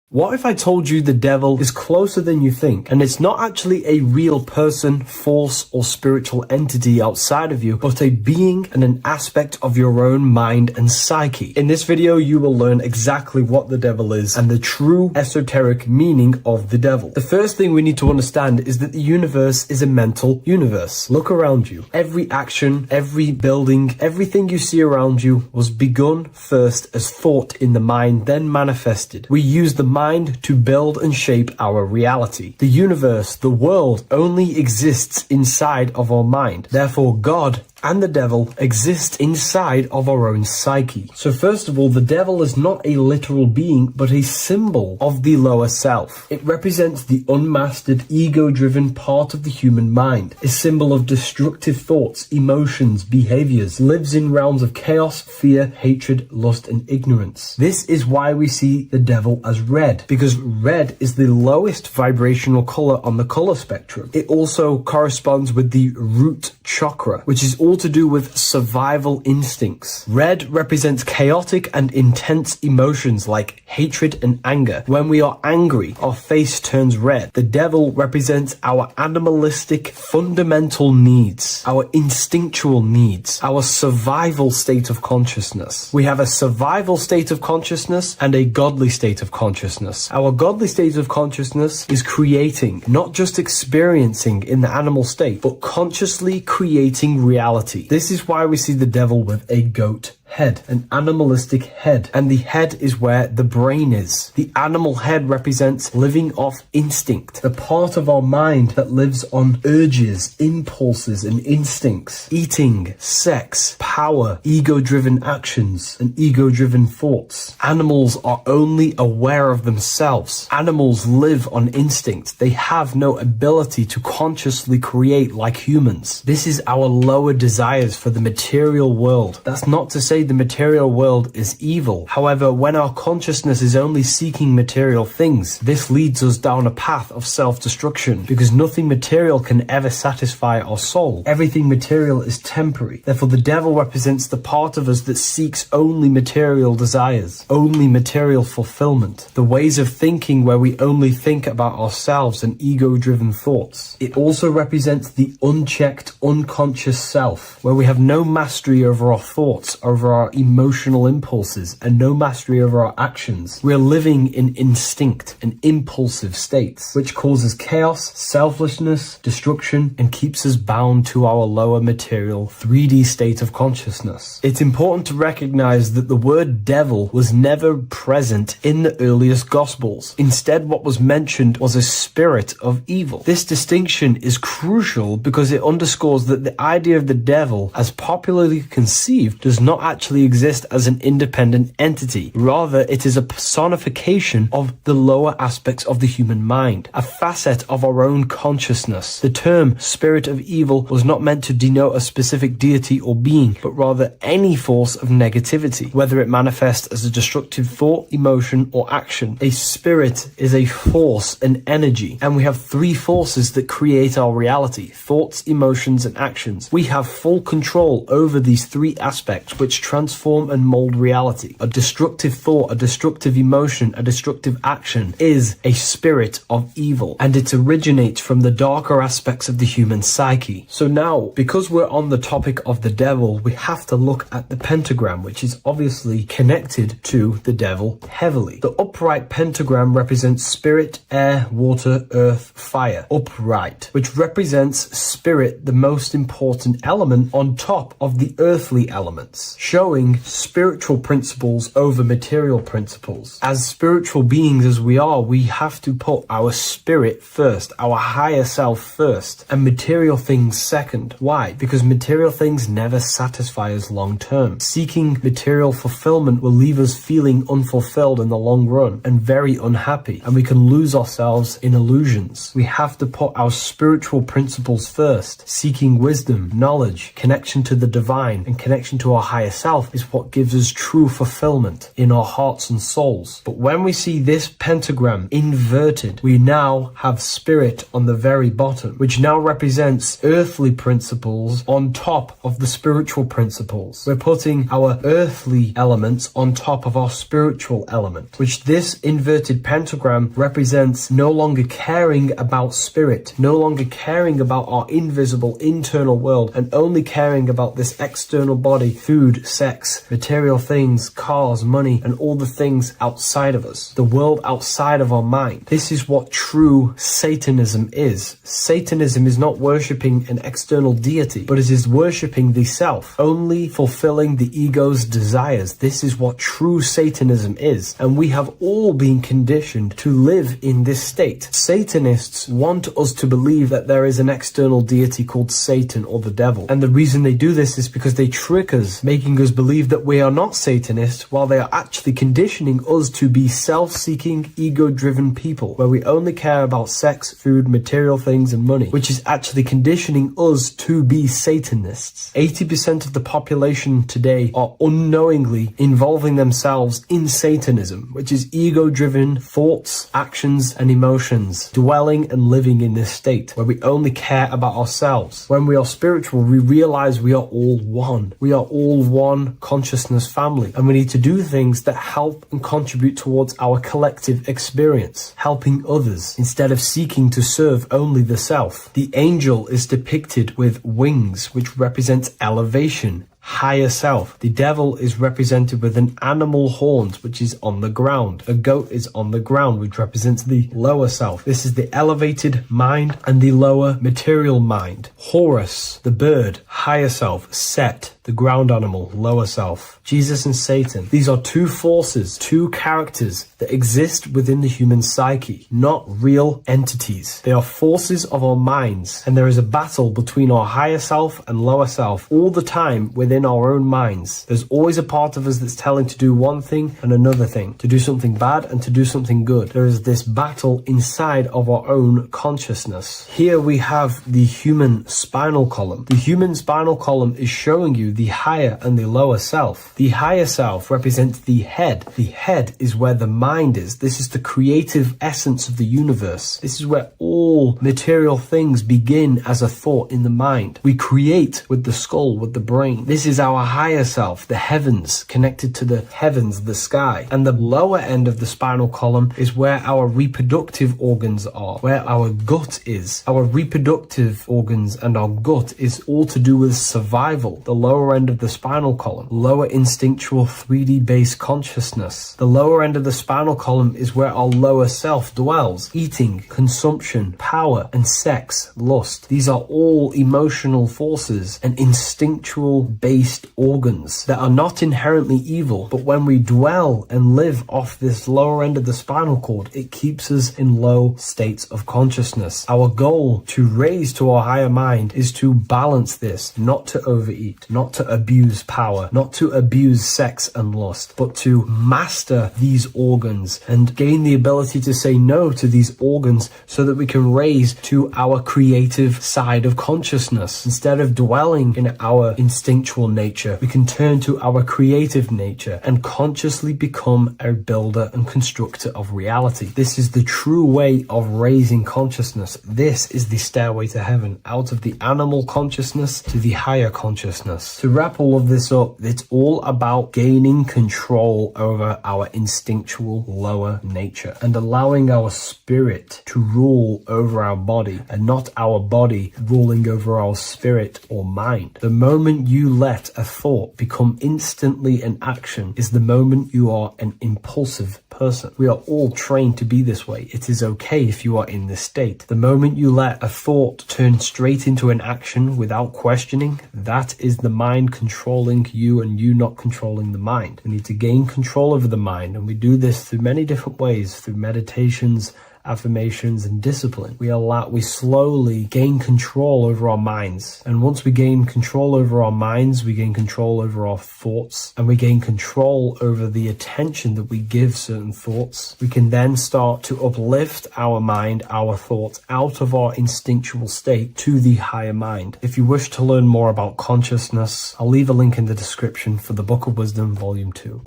What if I told you the devil is closer than you think, and it's not actually a real person, force, or spiritual entity outside of you, but a being and an aspect of your own mind and psyche? In this video, you will learn exactly what the devil is and the true esoteric meaning of the devil. The first thing we need to understand is that the universe is a mental universe. Look around you. Every action, every building, everything you see around you was begun first as thought in the mind, then manifested. We use the mind to build and shape our reality. The universe, the world, only exists inside of our mind. Therefore, God, and the devil exist inside of our own psyche. So first of all, the devil is not a literal being, but a symbol of the lower self. It represents the unmastered, ego-driven part of the human mind, a symbol of destructive thoughts, emotions, behaviors, lives in realms of chaos, fear, hatred, lust, and ignorance. This is why we see the devil as red, because red is the lowest vibrational color on the color spectrum. It also corresponds with the root chakra, which is all to do with survival instincts. Red represents chaotic and intense emotions like hatred and anger. When we are angry, our face turns red. The devil represents our animalistic fundamental needs, our instinctual needs, our survival state of consciousness. We have a survival state of consciousness and a godly state of consciousness. Our godly state of consciousness is creating, not just experiencing in the animal state, but consciously creating reality. This is why we see the devil with a goat head, an animalistic head, and the head is where the brain is. The animal head represents living off instinct, the part of our mind that lives on urges, impulses, and instincts, eating, sex, power, ego-driven actions, and ego-driven thoughts. Animals are only aware of themselves. Animals live on instinct. They have no ability to consciously create like humans. This is our lower desires for the material world. That's not to say the material world is evil. However, when our consciousness is only seeking material things, this leads us down a path of self-destruction, because nothing material can ever satisfy our soul. Everything material is temporary. Therefore, the devil represents the part of us that seeks only material desires, only material fulfillment, the ways of thinking where we only think about ourselves and ego-driven thoughts. It also represents the unchecked, unconscious self, where we have no mastery over our thoughts, over our emotional impulses, and no mastery over our actions. We're living in instinct and impulsive states, which causes chaos, selflessness, destruction, and keeps us bound to our lower material 3D state of consciousness. It's important to recognize that the word devil was never present in the earliest Gospels. Instead, what was mentioned was a spirit of evil. This distinction is crucial because it underscores that the idea of the devil, as popularly conceived, does not actually exist as an independent entity. Rather, it is a personification of the lower aspects of the human mind, a facet of our own consciousness. The term spirit of evil was not meant to denote a specific deity or being, but rather any force of negativity, whether it manifests as a destructive thought, emotion, or action. A spirit is a force, an energy, and we have three forces that create our reality: thoughts, emotions, and actions. We have full control over these three aspects, which transform and mold reality. A destructive thought, a destructive emotion, a destructive action is a spirit of evil, and it originates from the darker aspects of the human psyche. So now, because we're on the topic of the devil, we have to look at the pentagram, which is obviously connected to the devil heavily. The upright pentagram represents spirit, air, water, earth, fire. Upright, which represents spirit, the most important element on top of the earthly elements, showing spiritual principles over material principles. As spiritual beings as we are, we have to put our spirit first, our higher self first, and material things second. Why? Because material things never satisfy us long term. Seeking material fulfillment will leave us feeling unfulfilled in the long run and very unhappy, and we can lose ourselves in illusions. We have to put our spiritual principles first. Seeking wisdom, knowledge, connection to the divine, and connection to our higher self is what gives us true fulfillment in our hearts and souls. But when we see this pentagram inverted, we now have spirit on the very bottom, which now represents earthly principles on top of the spiritual principles. We're putting our earthly elements on top of our spiritual element, which this inverted pentagram represents no longer caring about spirit, no longer caring about our invisible internal world, and only caring about this external body, food, sex, material things, cars, money, and all the things outside of us, the world outside of our mind. This is what true Satanism is. Satanism is not worshipping an external deity, but it is worshipping the self, only fulfilling the ego's desires. This is what true Satanism is, and we have all been conditioned to live in this state. Satanists want us to believe that there is an external deity called Satan or the devil, and the reason they do this is because they trick us, making us believe that we are not Satanists, while they are actually conditioning us to be self-seeking, ego-driven people, where we only care about sex, food, material things, and money, which is actually conditioning us to be Satanists. 80% of the population today are unknowingly involving themselves in Satanism, which is ego-driven thoughts, actions, and emotions, dwelling and living in this state, where we only care about ourselves. When we are spiritual, we realize we are all one. We are all one consciousness family, and we need to do things that help and contribute towards our collective experience, helping others, instead of seeking to serve only the self. The angel is depicted with wings, which represents elevation, higher self. The devil is represented with an animal horns, which is on the ground. A goat is on the ground, which represents the lower self. This is the elevated mind and the lower material mind. Horus, the bird, higher self. Set, the ground animal, lower self. Jesus and Satan. These are two forces, two characters that exist within the human psyche, not real entities. They are forces of our minds, and there is a battle between our higher self and lower self all the time within our own minds. There's always a part of us that's telling to do one thing and another thing, to do something bad and to do something good. There is this battle inside of our own consciousness. Here we have the human spinal column. The human spinal column is showing you the higher and the lower self. The higher self represents the head. The head is where the mind is. This is the creative essence of the universe. This is where all material things begin as a thought in the mind. We create with the skull, with the brain. This is our higher self, the heavens, connected to the heavens, the sky. And the lower end of the spinal column is where our reproductive organs are, where our gut is. Our reproductive organs and our gut is all to do with survival. The lower end of the spinal column, lower instinctual 3D based consciousness. The lower end of the spinal column is where our lower self dwells. Eating, consumption, power, and sex, lust. These are all emotional forces and instinctual based organs that are not inherently evil, but when we dwell and live off this lower end of the spinal cord, it keeps us in low states of consciousness. Our goal to raise to our higher mind is to balance this, not to overeat, not to abuse power, not to abuse sex and lust, but to master these organs and gain the ability to say no to these organs so that we can raise to our creative side of consciousness. Instead of dwelling in our instinctual nature, we can turn to our creative nature and consciously become a builder and constructor of reality. This is the true way of raising consciousness. This is the stairway to heaven, out of the animal consciousness to the higher consciousness. To wrap all of this up, it's all about gaining control over our instinctual lower nature and allowing our spirit to rule over our body and not our body ruling over our spirit or mind. The moment you let a thought become instantly an action is the moment you are an impulsive person. We are all trained to be this way. It is okay if you are in this state. The moment you let a thought turn straight into an action without questioning, that is the mind controlling you and you not controlling the mind. We need to gain control over the mind, and we do this through many different ways, through meditations, affirmations, and discipline. We slowly gain control over our minds. And once we gain control over our minds, we gain control over our thoughts, and we gain control over the attention that we give certain thoughts. We can then start to uplift our mind, our thoughts, out of our instinctual state to the higher mind. If you wish to learn more about consciousness, I'll leave a link in the description for the Book of Wisdom, Volume 2.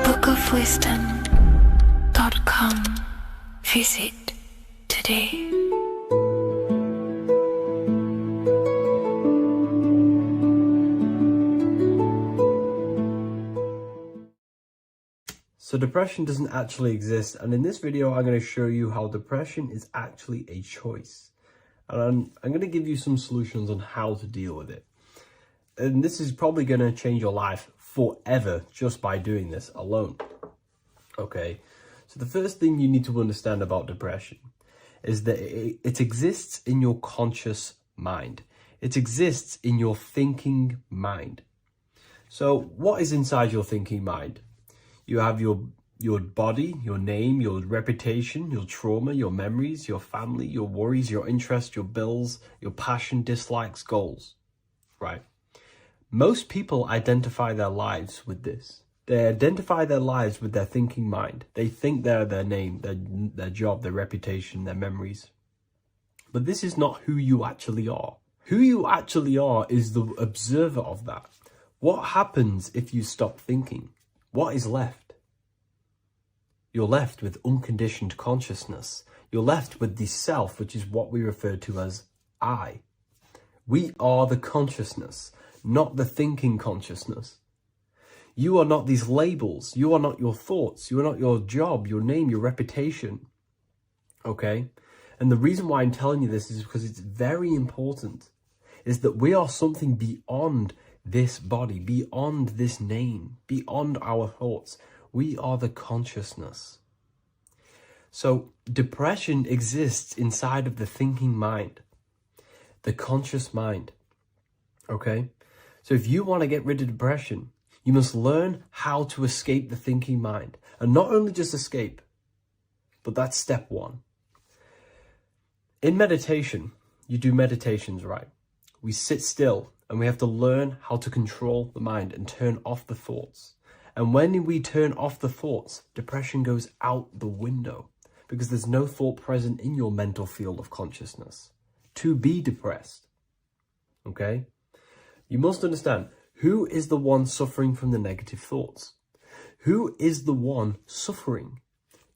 bookofwisdom.com. Visit today. So So depression doesn't actually exist, and in this video I'm going to show you how depression is actually a choice. And I'm going to give you some solutions on how to deal with it. And this is probably going to change your life forever just by doing this alone. Okay, so the first thing you need to understand about depression is that it exists in your conscious mind. It exists in your thinking mind. So what is inside your thinking mind? You have your body, your name, your reputation, your trauma, your memories, your family, your worries, your interests, your bills, your passion, dislikes, goals, right? Most people identify their lives with this. They identify their lives with their thinking mind. They think they're their name, their job, their reputation, their memories. But this is not who you actually are. Who you actually are is the observer of that. What happens if you stop thinking? What is left? You're left with unconditioned consciousness. You're left with the self, which is what we refer to as I. We are the consciousness, not the thinking consciousness. You are not these labels. You are not your thoughts. You are not your job, your name, your reputation. Okay? And the reason why I'm telling you this is because it's very important, is that we are something beyond this body, beyond this name, beyond our thoughts. We are the consciousness. So depression exists inside of the thinking mind, the conscious mind. Okay? So if you want to get rid of depression, you must learn how to escape the thinking mind. And not only just escape, but that's step one. In meditation, you do meditations, right? We sit still and we have to learn how to control the mind and turn off the thoughts. And when we turn off the thoughts, depression goes out the window because there's no thought present in your mental field of consciousness to be depressed. Okay? You must understand, who is the one suffering from the negative thoughts? Who is the one suffering?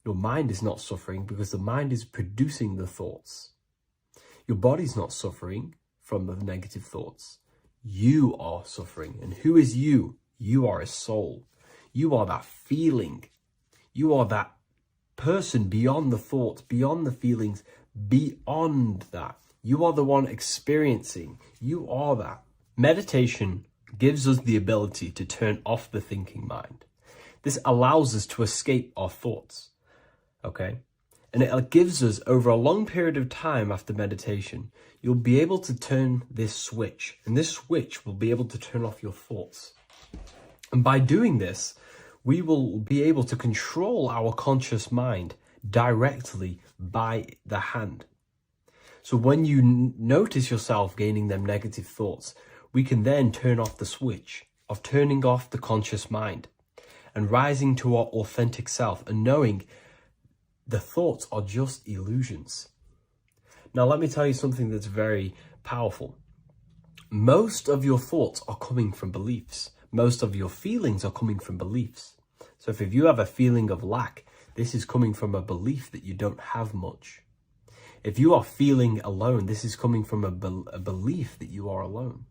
Your mind is not suffering because the mind is producing the thoughts. Your body's not suffering from the negative thoughts. You are suffering. And who is you? You are a soul. You are that feeling. You are that person beyond the thoughts, beyond the feelings, beyond that. You are the one experiencing. You are that. Meditation gives us the ability to turn off the thinking mind. This allows us to escape our thoughts. Okay? And it gives us, over a long period of time after meditation, you'll be able to turn this switch. And this switch will be able to turn off your thoughts. And by doing this, we will be able to control our conscious mind directly by the hand. So when you notice yourself gaining them negative thoughts, we can then turn off the switch of turning off the conscious mind and rising to our authentic self and knowing the thoughts are just illusions. Now, let me tell you something that's very powerful. Most of your thoughts are coming from beliefs. Most of your feelings are coming from beliefs. So if you have a feeling of lack, this is coming from a belief that you don't have much. If you are feeling alone, this is coming from a belief that you are alone.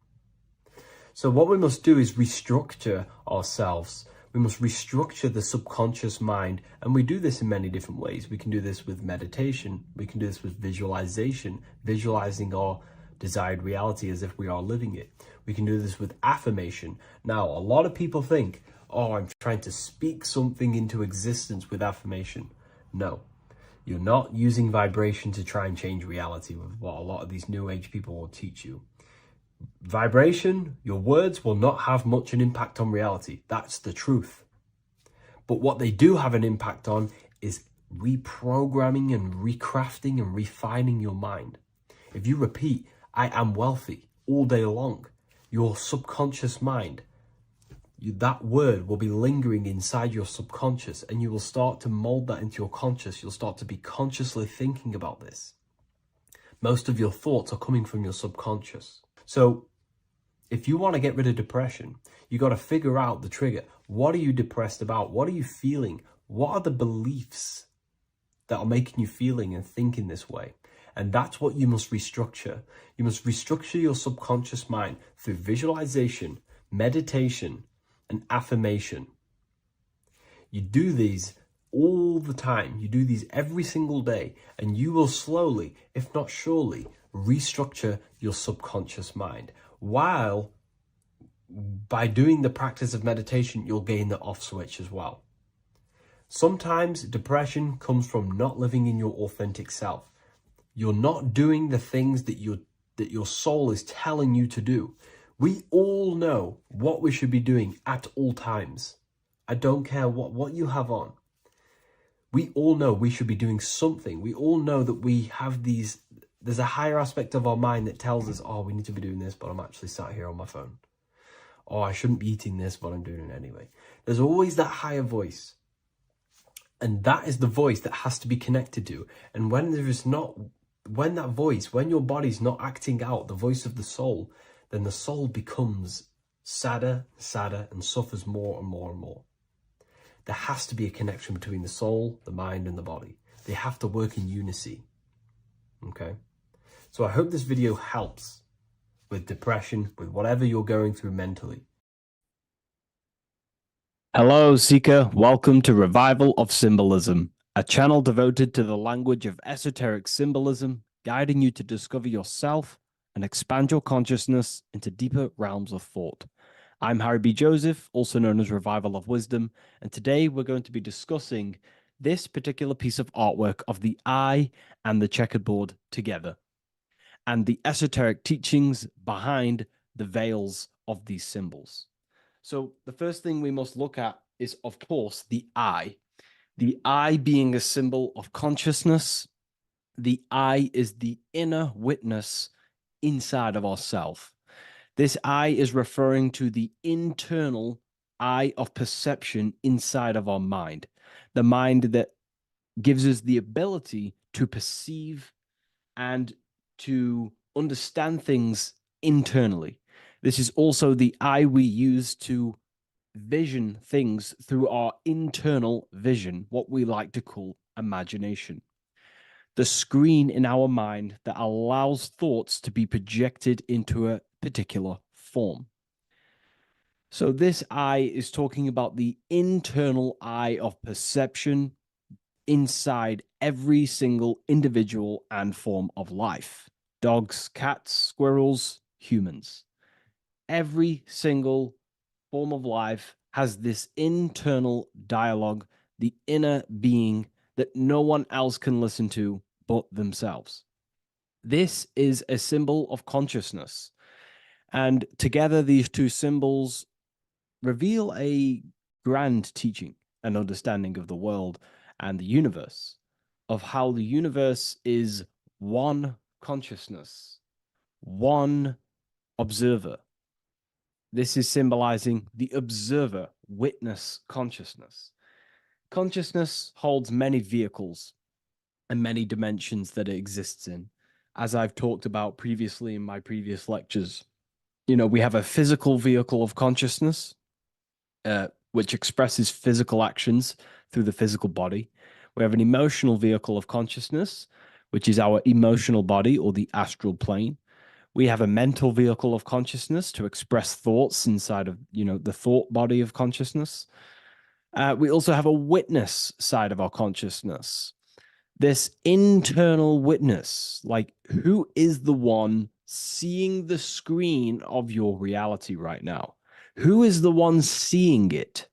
So what we must do is restructure ourselves. We must restructure the subconscious mind. And we do this in many different ways. We can do this with meditation. We can do this with visualization, visualizing our desired reality as if we are living it. We can do this with affirmation. Now, a lot of people think, oh, I'm trying to speak something into existence with affirmation. No, you're not using vibration to try and change reality with what a lot of these new age people will teach you. Vibration, your words will not have much an impact on reality. That's the truth. But what they do have an impact on is reprogramming and recrafting and refining your mind. If you repeat, I am wealthy all day long, your subconscious mind, that word will be lingering inside your subconscious and you will start to mold that into your conscious. You'll start to be consciously thinking about this. Most of your thoughts are coming from your subconscious. So if you want to get rid of depression, you got to figure out the trigger. What are you depressed about? What are you feeling? What are the beliefs that are making you feeling and thinking this way? And that's what you must restructure. You must restructure your subconscious mind through visualization, meditation, and affirmation. You do these all the time. You do these every single day, and you will slowly, if not surely, restructure your subconscious mind. While by doing the practice of meditation, you'll gain the off switch as well. Sometimes depression comes from not living in your authentic self. You're not doing the things that your soul is telling you to do. We all know what we should be doing at all times. I don't care what you have on. We all know we should be doing something. We all know that we have there's a higher aspect of our mind that tells us, oh, we need to be doing this, but I'm actually sat here on my phone. Oh, I shouldn't be eating this, but I'm doing it anyway. There's always that higher voice. And that is the voice that has to be connected to. And when your body's not acting out the voice of the soul, then the soul becomes sadder, and suffers more and more and more. There has to be a connection between the soul, the mind, and the body. They have to work in unison. Okay? So I hope this video helps with depression, with whatever you're going through mentally. Hello, Seeker. Welcome to Revival of Symbolism, a channel devoted to the language of esoteric symbolism, guiding you to discover yourself and expand your consciousness into deeper realms of thought. I'm Harry B. Joseph, also known as Revival of Wisdom, and today we're going to be discussing this particular piece of artwork of the eye and the checkerboard together, and the esoteric teachings behind the veils of these symbols. So the first thing we must look at is, of course, the eye. The eye being a symbol of consciousness. The eye is the inner witness inside of ourself. This eye is referring to the internal eye of perception inside of our mind. The mind that gives us the ability to perceive and to understand things internally. This is also the eye we use to vision things through our internal vision, what we like to call imagination. The screen in our mind that allows thoughts to be projected into a particular form. So this eye is talking about the internal eye of perception inside every single individual and form of life. Dogs, cats, squirrels, humans. Every single form of life has this internal dialogue, the inner being that no one else can listen to but themselves. This is a symbol of consciousness. And together, these two symbols reveal a grand teaching and understanding of the world and the universe, of how the universe is one consciousness, one observer. This is symbolizing the observer, witness consciousness. Consciousness holds many vehicles and many dimensions that it exists in. As I've talked about previously in my previous lectures, we have a physical vehicle of consciousness, which expresses physical actions through the physical body. We have an emotional vehicle of consciousness, which is our emotional body or the astral plane. We have a mental vehicle of consciousness to express thoughts inside of, the thought body of consciousness. We also have a witness side of our consciousness. This internal witness, like who is the one seeing the screen of your reality right now? Who is the one seeing it?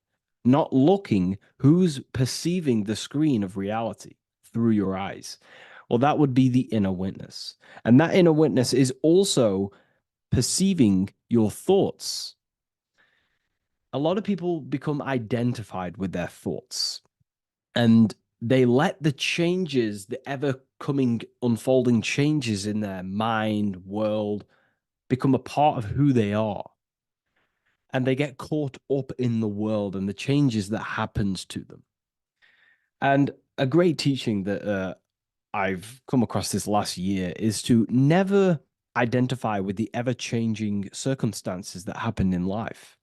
Not looking, who's perceiving the screen of reality through your eyes? Well, that would be the inner witness. And that inner witness is also perceiving your thoughts. A lot of people become identified with their thoughts, and they let the changes, the ever-coming, unfolding changes in their mind, world, become a part of who they are. And they get caught up in the world and the changes that happens to them. And a great teaching that I've come across this last year is to never identify with the ever-changing circumstances that happen in life.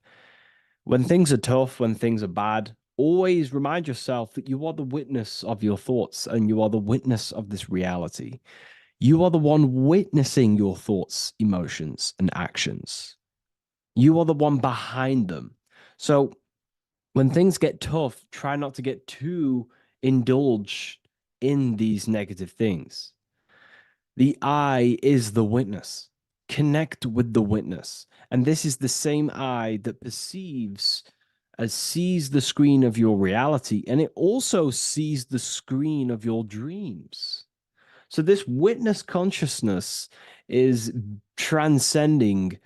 When things are tough, when things are bad, always remind yourself that you are the witness of your thoughts and you are the witness of this reality. You are the one witnessing your thoughts, emotions, and actions. You are the one behind them. So when things get tough, try not to get too indulged in these negative things. The I is the witness. Connect with the witness. And this is the same I that sees the screen of your reality, and it also sees the screen of your dreams. So this witness consciousness is transcending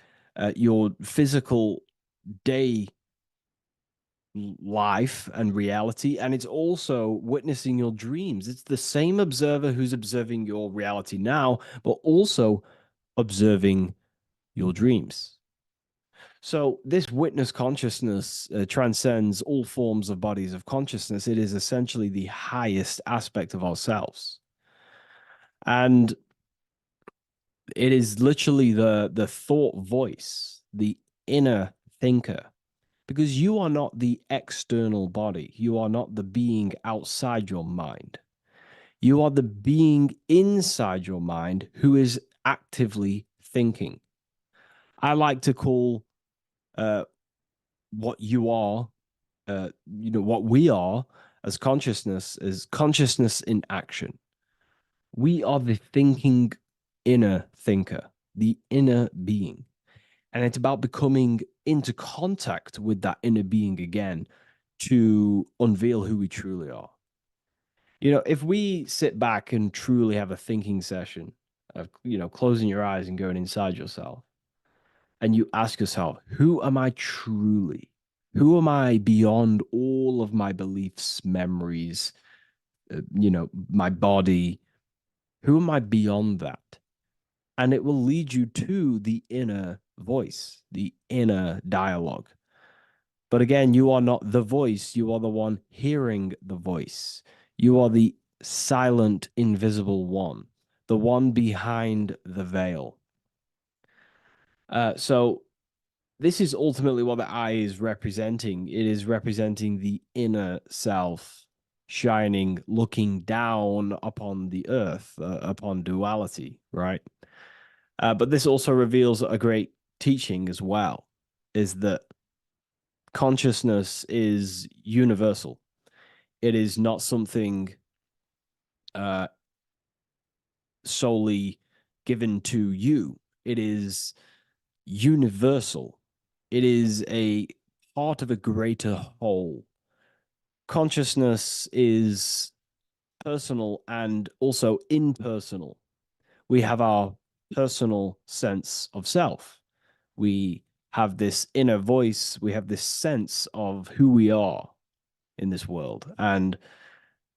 your physical day life and reality, and it's also witnessing your dreams. It's the same observer who's observing your reality now, but also observing your dreams. So this witness consciousness transcends all forms of bodies of consciousness. It is essentially the highest aspect of ourselves, and it is literally the thought voice, the inner thinker, because you are not the external body. You are not the being outside your mind. You are the being inside your mind who is actively thinking. I like to call what you are, what we are as consciousness is consciousness in action. We are the thinking inner thinker, the inner being. And it's about becoming into contact with that inner being again to unveil who we truly are. If we sit back and truly have a thinking session of, closing your eyes and going inside yourself, and you ask yourself, who am I truly? Who am I beyond all of my beliefs, memories, my body? Who am I beyond that? And it will lead you to the inner voice, the inner dialogue. But again, you are not the voice. You are the one hearing the voice. You are the silent, invisible one, the one behind the veil. So this is ultimately what the I is representing. It is representing the inner self shining, looking down upon the earth, upon duality, right? But this also reveals a great teaching as well, is that consciousness is universal. It is not something solely given to you. It is universal. It is a part of a greater whole. Consciousness is personal and also impersonal. We have our personal sense of self. We have this inner voice. We have this sense of who we are in this world. And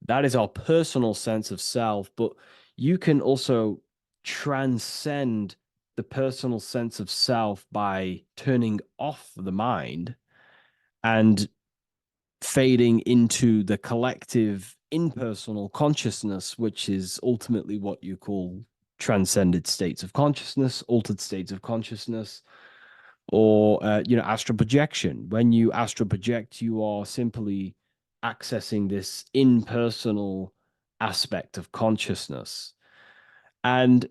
that is our personal sense of self. But you can also transcend the personal sense of self by turning off the mind and fading into the collective impersonal consciousness, which is ultimately what you call transcended states of consciousness, altered states of consciousness, or astral projection. When you astral project, you are simply accessing this impersonal aspect of consciousness. And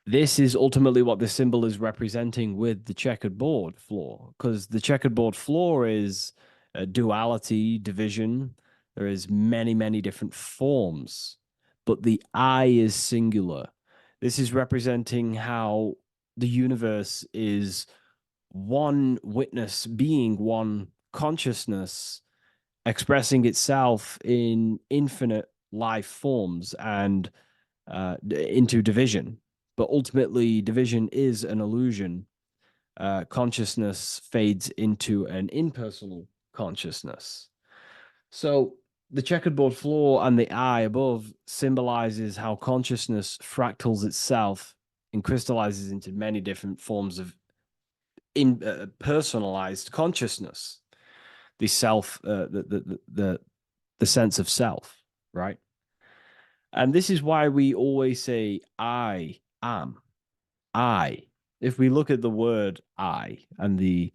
this is ultimately what the symbol is representing with the checkered board floor, because the checkered board floor is duality, division. There is many, many different forms, but the I is singular. This is representing how the universe is one witness being, one consciousness expressing itself in infinite life forms and into division. But ultimately, division is an illusion. Consciousness fades into an impersonal consciousness. So the checkerboard floor and the eye above symbolizes how consciousness fractals itself and crystallizes into many different forms of personalized consciousness. The self, the sense of self, right? And this is why we always say, I am. I. If we look at the word I and the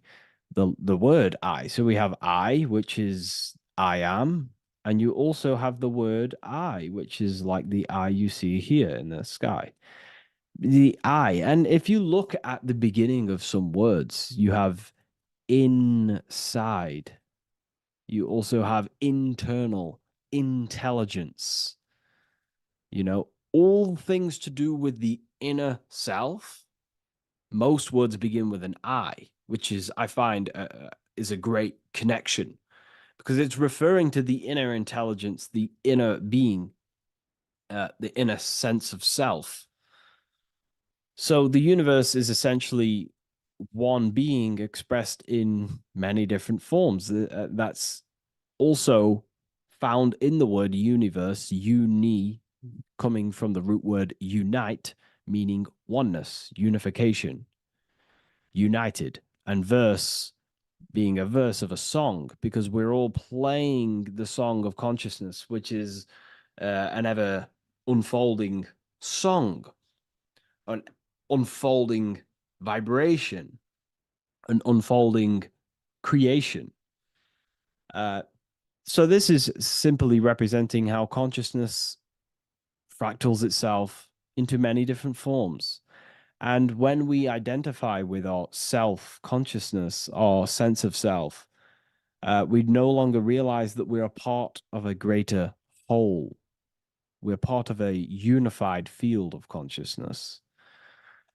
word I, so we have I, which is I am, and you also have the word I, which is like the eye you see here in the sky. The I, and if you look at the beginning of some words, you have inside. You also have internal intelligence. You know, all things to do with the inner self. Most words begin with an I, which is, I find, is a great connection because it's referring to the inner intelligence, the inner being, the inner sense of self. So the universe is essentially one being expressed in many different forms. That's also found in the word universe, uni, coming from the root word unite, meaning oneness, unification, united, and verse being a verse of a song, because we're all playing the song of consciousness, which is an ever unfolding song, an unfolding vibration, an unfolding creation. So this is simply representing how consciousness fractals itself into many different forms. And when we identify with our self consciousness, our sense of self, we no longer realize that we're a part of a greater whole. We're part of a unified field of consciousness.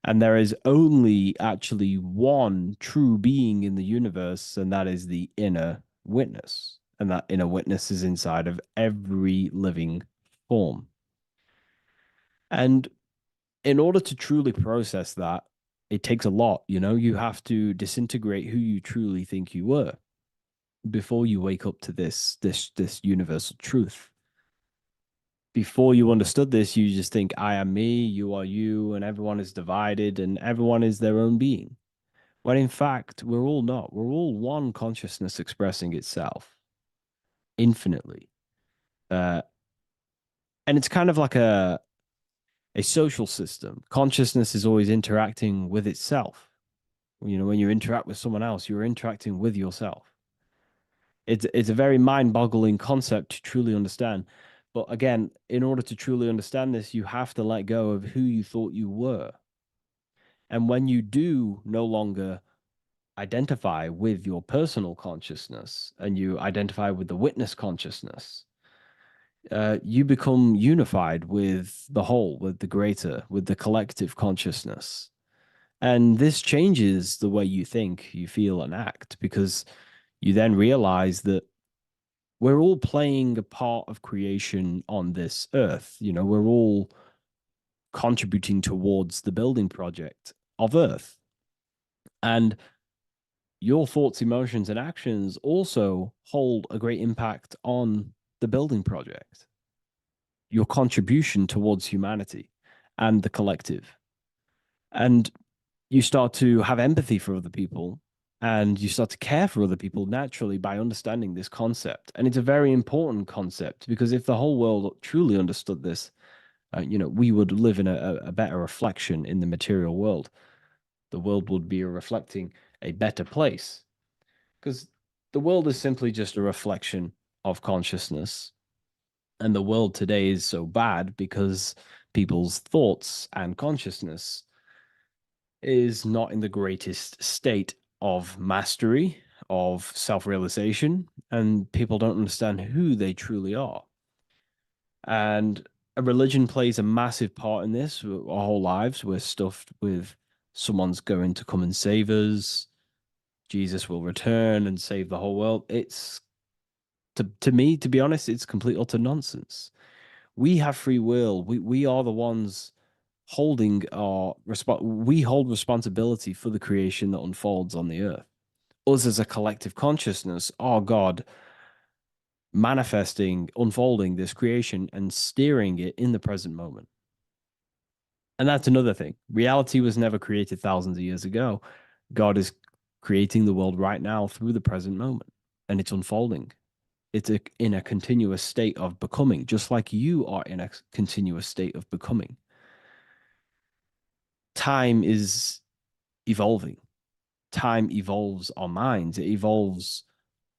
And there is only actually one true being in the universe, and that is the inner witness. And that inner witness is inside of every living form. And in order to truly process that, it takes a lot. You know, you have to disintegrate who you truly think you were before you wake up to this universal truth. Before you understood this, you just think, I am me, you are you, and everyone is divided and everyone is their own being. When in fact, we're all not. We're all one consciousness expressing itself infinitely. And it's kind of like a social system. Consciousness is always interacting with itself. You know, when you interact with someone else, you're interacting with yourself. It's a very mind-boggling concept to truly understand. But again, in order to truly understand this, you have to let go of who you thought you were. And when you do no longer identify with your personal consciousness and you identify with the witness consciousness, you become unified with the whole, with the greater, with the collective consciousness. And this changes the way you think, you feel, and act, because you then realize that we're all playing a part of creation on this earth. You know, we're all contributing towards the building project of Earth. And your thoughts, emotions, and actions also hold a great impact on the building project, your contribution towards humanity and the collective. And you start to have empathy for other people and you start to care for other people naturally by understanding this concept. And it's a very important concept because if the whole world truly understood this, you know, we would live in a better reflection in the material world. The world would be reflecting a better place because the world is simply just a reflection of consciousness. And the world today is so bad because people's thoughts and consciousness is not in the greatest state of mastery, of self realization, and people don't understand who they truly are. And a religion plays a massive part in this. Our whole lives, we're stuffed with someone's going to come and save us. Jesus will return and save the whole world. It's to me, to be honest, it's complete utter nonsense. We have free will. We are the ones holding our we hold responsibility for the creation that unfolds on the earth. Us as a collective consciousness, our God, manifesting, unfolding this creation and steering it in the present moment. And that's another thing. Reality was never created thousands of years ago. God is creating the world right now through the present moment, and it's unfolding. It's in a continuous state of becoming, just like you are in a continuous state of becoming. Time is evolving. Time evolves our minds. It evolves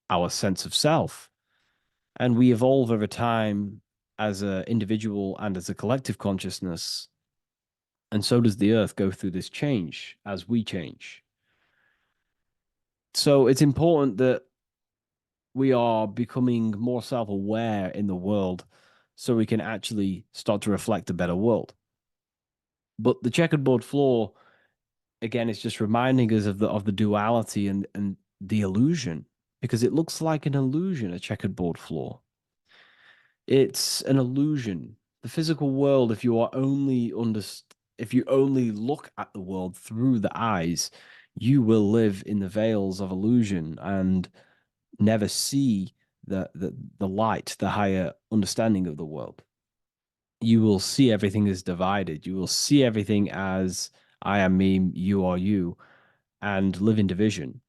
our sense of self. And we evolve over time as an individual and as a collective consciousness. And so does the earth go through this change as we change. So it's important that we are becoming more self-aware in the world so we can actually start to reflect a better world. But the checkerboard floor, again, is just reminding us of the duality and the illusion, because it looks like an illusion, a checkerboard floor. It's an illusion. The physical world, if you are only if you only look at the world through the eyes, you will live in the veils of illusion and never see the light, the higher understanding of the world. You will see everything as divided. You will see everything as I am me, you are you, and live in division.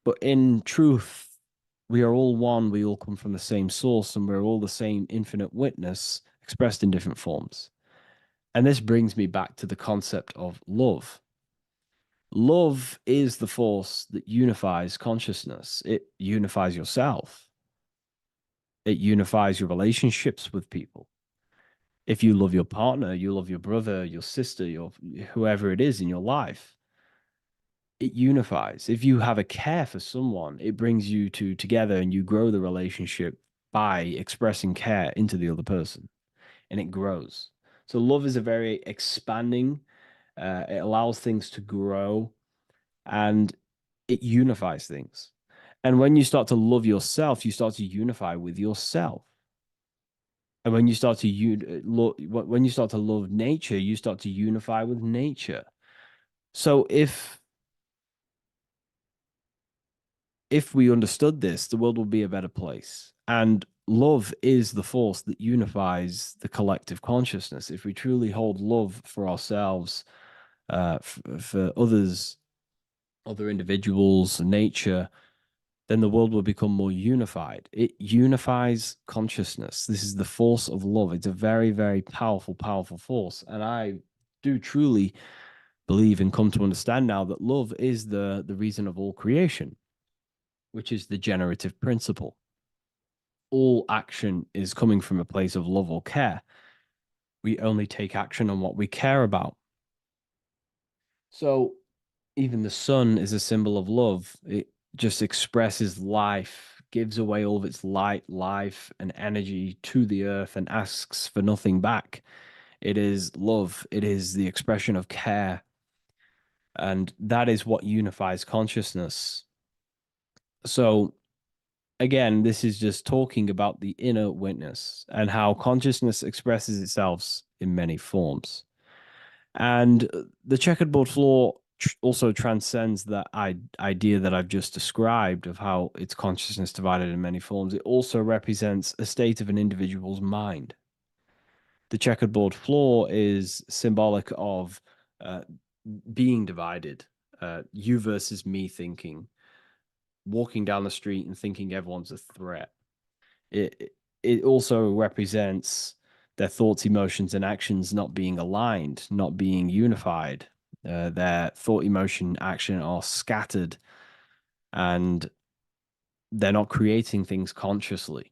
But in truth, we are all one. We all come from the same source, and we're all the same infinite witness expressed in different forms. And this brings me back to the concept of love. Love is the force that unifies consciousness. It unifies yourself. It unifies your relationships with people. If you love your partner, you love your brother, your sister, your whoever it is in your life, it unifies. If you have a care for someone, it brings you two together and you grow the relationship by expressing care into the other person, and it grows. So love is a very expanding, it allows things to grow, and it unifies things. And when you start to love yourself, you start to unify with yourself. And when you start to when you start to love nature, you start to unify with nature. So if we understood this, the world would be a better place. And love is the force that unifies the collective consciousness. If we truly hold love for ourselves, for others, other individuals, nature, then the world will become more unified. It unifies consciousness. This is the force of love. It's a very, very powerful, powerful force. And I do truly believe and come to understand now that love is the reason of all creation, which is the generative principle. All action is coming from a place of love or care. We only take action on what we care about. So even the sun is a symbol of love. It just expresses life, gives away all of its light, life, and energy to the earth and asks for nothing back. It is love, it is the expression of care. And that is what unifies consciousness. So, again, this is just talking about the inner witness and how consciousness expresses itself in many forms. And the checkerboard floor also transcends that idea that I've just described of how it's consciousness divided in many forms. It also represents a state of an individual's mind. The checkerboard floor is symbolic of being divided, you versus me thinking, walking down the street and thinking everyone's a threat. It also represents their thoughts, emotions, and actions not being aligned, not being unified. Their thought, emotion, action are scattered, and they're not creating things consciously.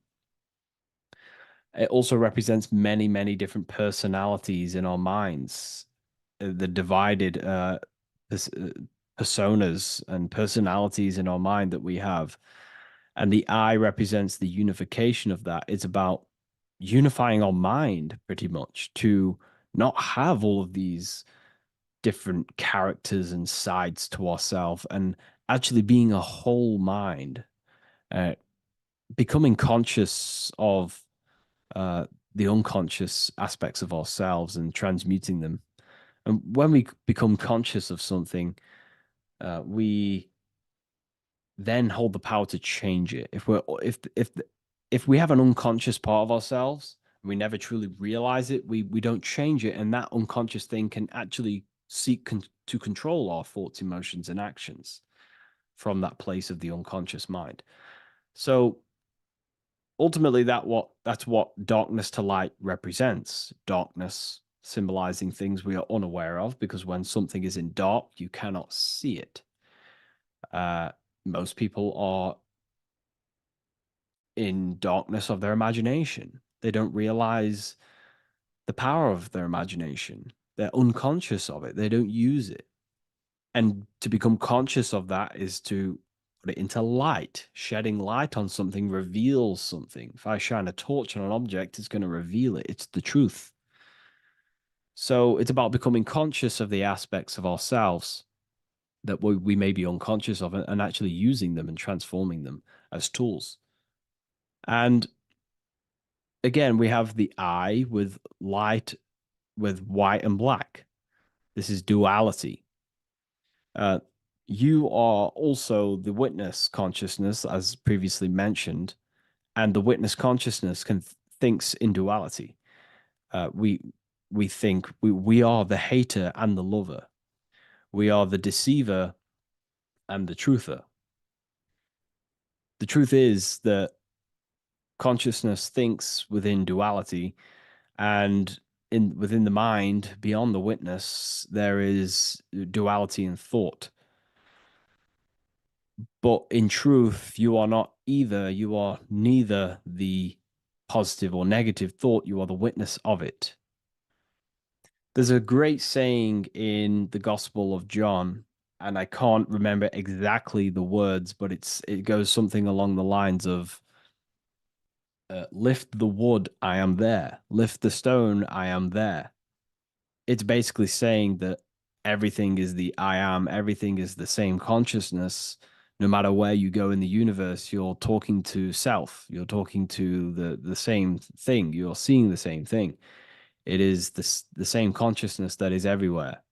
It also represents many, many different personalities in our minds, the divided personas and personalities in our mind that we have. And the eye represents the unification of that. It's about unifying our mind pretty much to not have all of these different characters and sides to ourselves, and actually being a whole mind, becoming conscious of the unconscious aspects of ourselves and transmuting them. And when we become conscious of something, we then hold the power to change it. If we have an unconscious part of ourselves and we never truly realize it, we don't change it, and that unconscious thing can actually seek to control our thoughts, emotions, and actions from that place of the unconscious mind. So ultimately, that's what darkness to light represents. Darkness symbolizing things we are unaware of, because when something is in dark, you cannot see it. Most people are in darkness of their imagination. They don't realize the power of their imagination. They're unconscious of it. They don't use it. And to become conscious of that is to put it into light. Shedding light on something reveals something. If I shine a torch on an object, it's going to reveal it. It's the truth. So it's about becoming conscious of the aspects of ourselves that we may be unconscious of, and actually using them and transforming them as tools. And again, we have the I with light, with white and black. This is duality. You are also the witness consciousness, as previously mentioned, and the witness consciousness thinks in duality. We think we are the hater and the lover. We are the deceiver and the truther. The truth is that consciousness thinks within duality, and within the mind, beyond the witness, there is duality in thought. But in truth, you are not either. You are neither the positive or negative thought. You are the witness of it. There's a great saying in the Gospel of John, and I can't remember exactly the words, but it goes something along the lines of, lift the wood, I am there. Lift the stone, I am there. It's basically saying that everything is the I am, everything is the same consciousness. No matter where you go in the universe, you're talking to self. You're talking to the same thing. You're seeing the same thing. It is the same consciousness that is everywhere.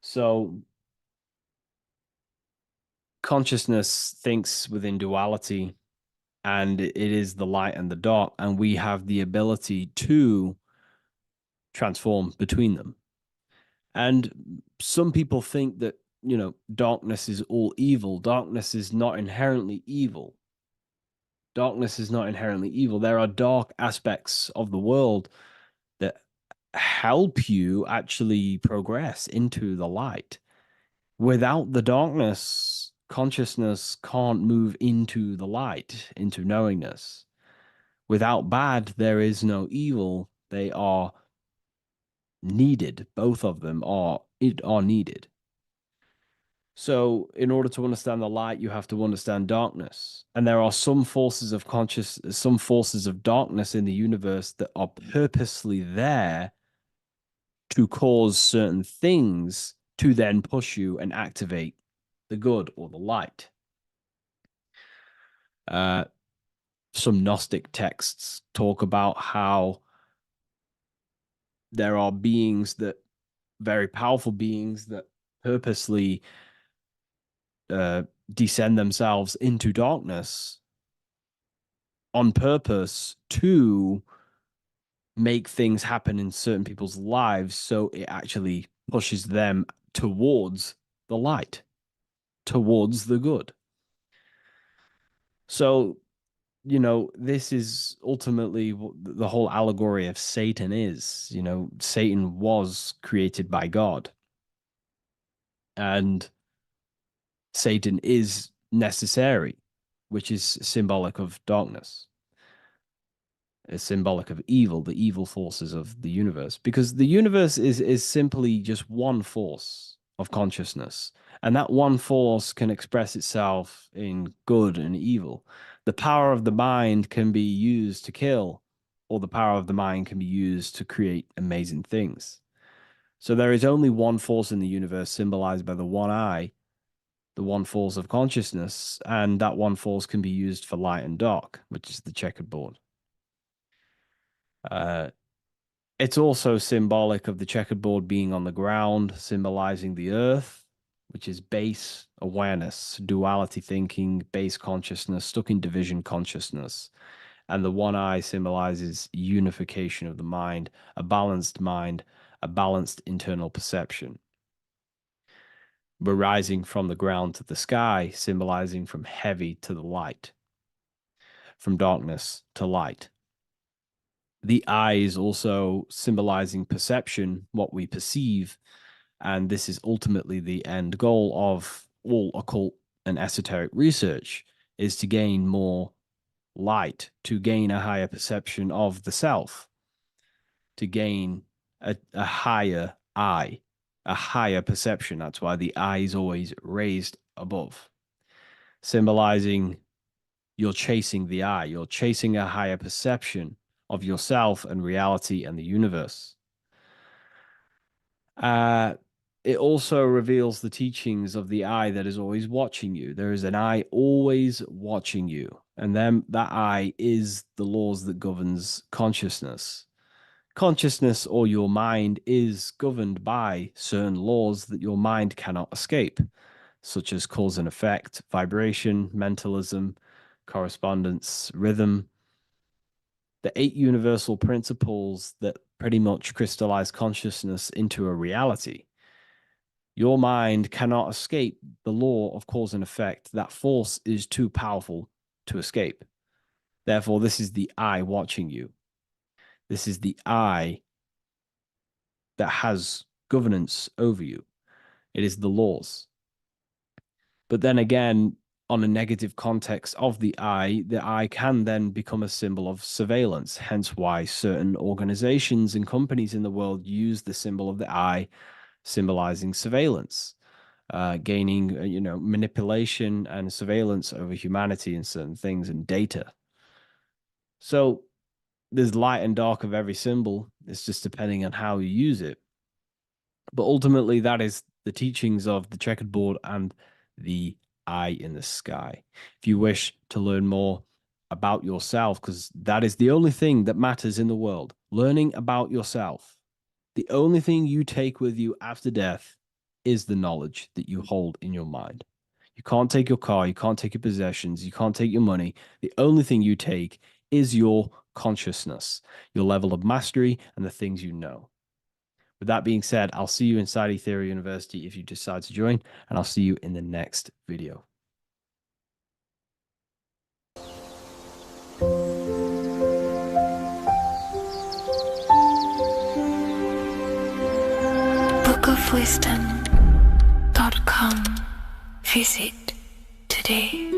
So consciousness thinks within duality, and it is the light and the dark, and we have the ability to transform between them. And some people think that, darkness is all evil. Darkness is not inherently evil. Darkness is not inherently evil. There are dark aspects of the world that help you actually progress into the light. Without the darkness, consciousness can't move into the light, into knowingness. Without bad, there is no evil. They are needed. Both of them are needed. So in order to understand the light, you have to understand darkness. And there are some forces of some forces of darkness in the universe that are purposely there to cause certain things to then push you and activate the good or the light. Some Gnostic texts talk about how there are very powerful beings that purposely descend themselves into darkness on purpose to make things happen in certain people's lives, so it actually pushes them towards the light, towards the good. So, this is ultimately the whole allegory of Satan is. Satan was created by God, and Satan is necessary, which is symbolic of darkness. It's symbolic of evil, the evil forces of the universe, because the universe is simply just one force of consciousness, and that one force can express itself in good and evil. The power of the mind can be used to kill, or the power of the mind can be used to create amazing things. So there is only one force in the universe, symbolized by the one eye, the one force of consciousness, and that one force can be used for light and dark, which is the checkered board. It's also symbolic of the checkered board being on the ground, symbolizing the earth, which is base awareness, duality thinking, base consciousness, stuck in division consciousness. And the one eye symbolizes unification of the mind, a balanced internal perception. We're rising from the ground to the sky, symbolizing from heavy to the light, from darkness to light. The eye is also symbolizing perception, what we perceive, and this is ultimately the end goal of all occult and esoteric research, is to gain more light, to gain a higher perception of the self, to gain a higher eye, a higher perception. That's why the eye is always raised above, symbolizing you're chasing the I, you're chasing a higher perception of yourself and reality and the universe. It also reveals the teachings of the I that is always watching you. There is an I always watching you. And then that I is the laws that governs consciousness. Consciousness or your mind is governed by certain laws that your mind cannot escape, such as cause and effect, vibration, mentalism, correspondence, rhythm. The 8 universal principles that pretty much crystallize consciousness into a reality. Your mind cannot escape the law of cause and effect. That force is too powerful to escape. Therefore, this is the I watching you. This is the I that has governance over you. It is the laws. But then again, on a negative context of the I can then become a symbol of surveillance. Hence why certain organizations and companies in the world use the symbol of the I, symbolizing surveillance, gaining, manipulation and surveillance over humanity and certain things and data. So there's light and dark of every symbol. It's just depending on how you use it. But ultimately, that is the teachings of the checkered board and the eye in the sky. If you wish to learn more about yourself, because that is the only thing that matters in the world, learning about yourself. The only thing you take with you after death is the knowledge that you hold in your mind. You can't take your car, you can't take your possessions, you can't take your money. The only thing you take is your consciousness, your level of mastery, and the things you know. With that being said, I'll see you inside Ethereum University if you decide to join, and I'll see you in the next video. bookofwisdom.com. Visit today.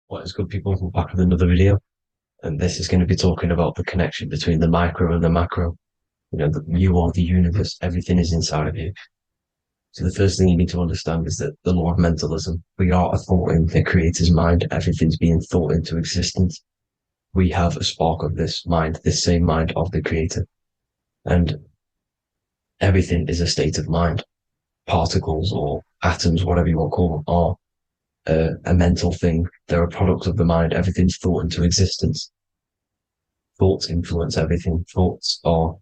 What is good, people? We're back with another video, and this is going to be talking about the connection between the micro and the macro. You are the universe, everything is inside of you. So the first thing you need to understand is that the law of mentalism, we are a thought in the creator's mind, everything's being thought into existence. We have a spark of this mind, this same mind of the creator, and everything is a state of mind. Particles or atoms, whatever you want to call them, are a mental thing. They're a product of the mind. Everything's thought into existence. Thoughts influence everything. Thoughts are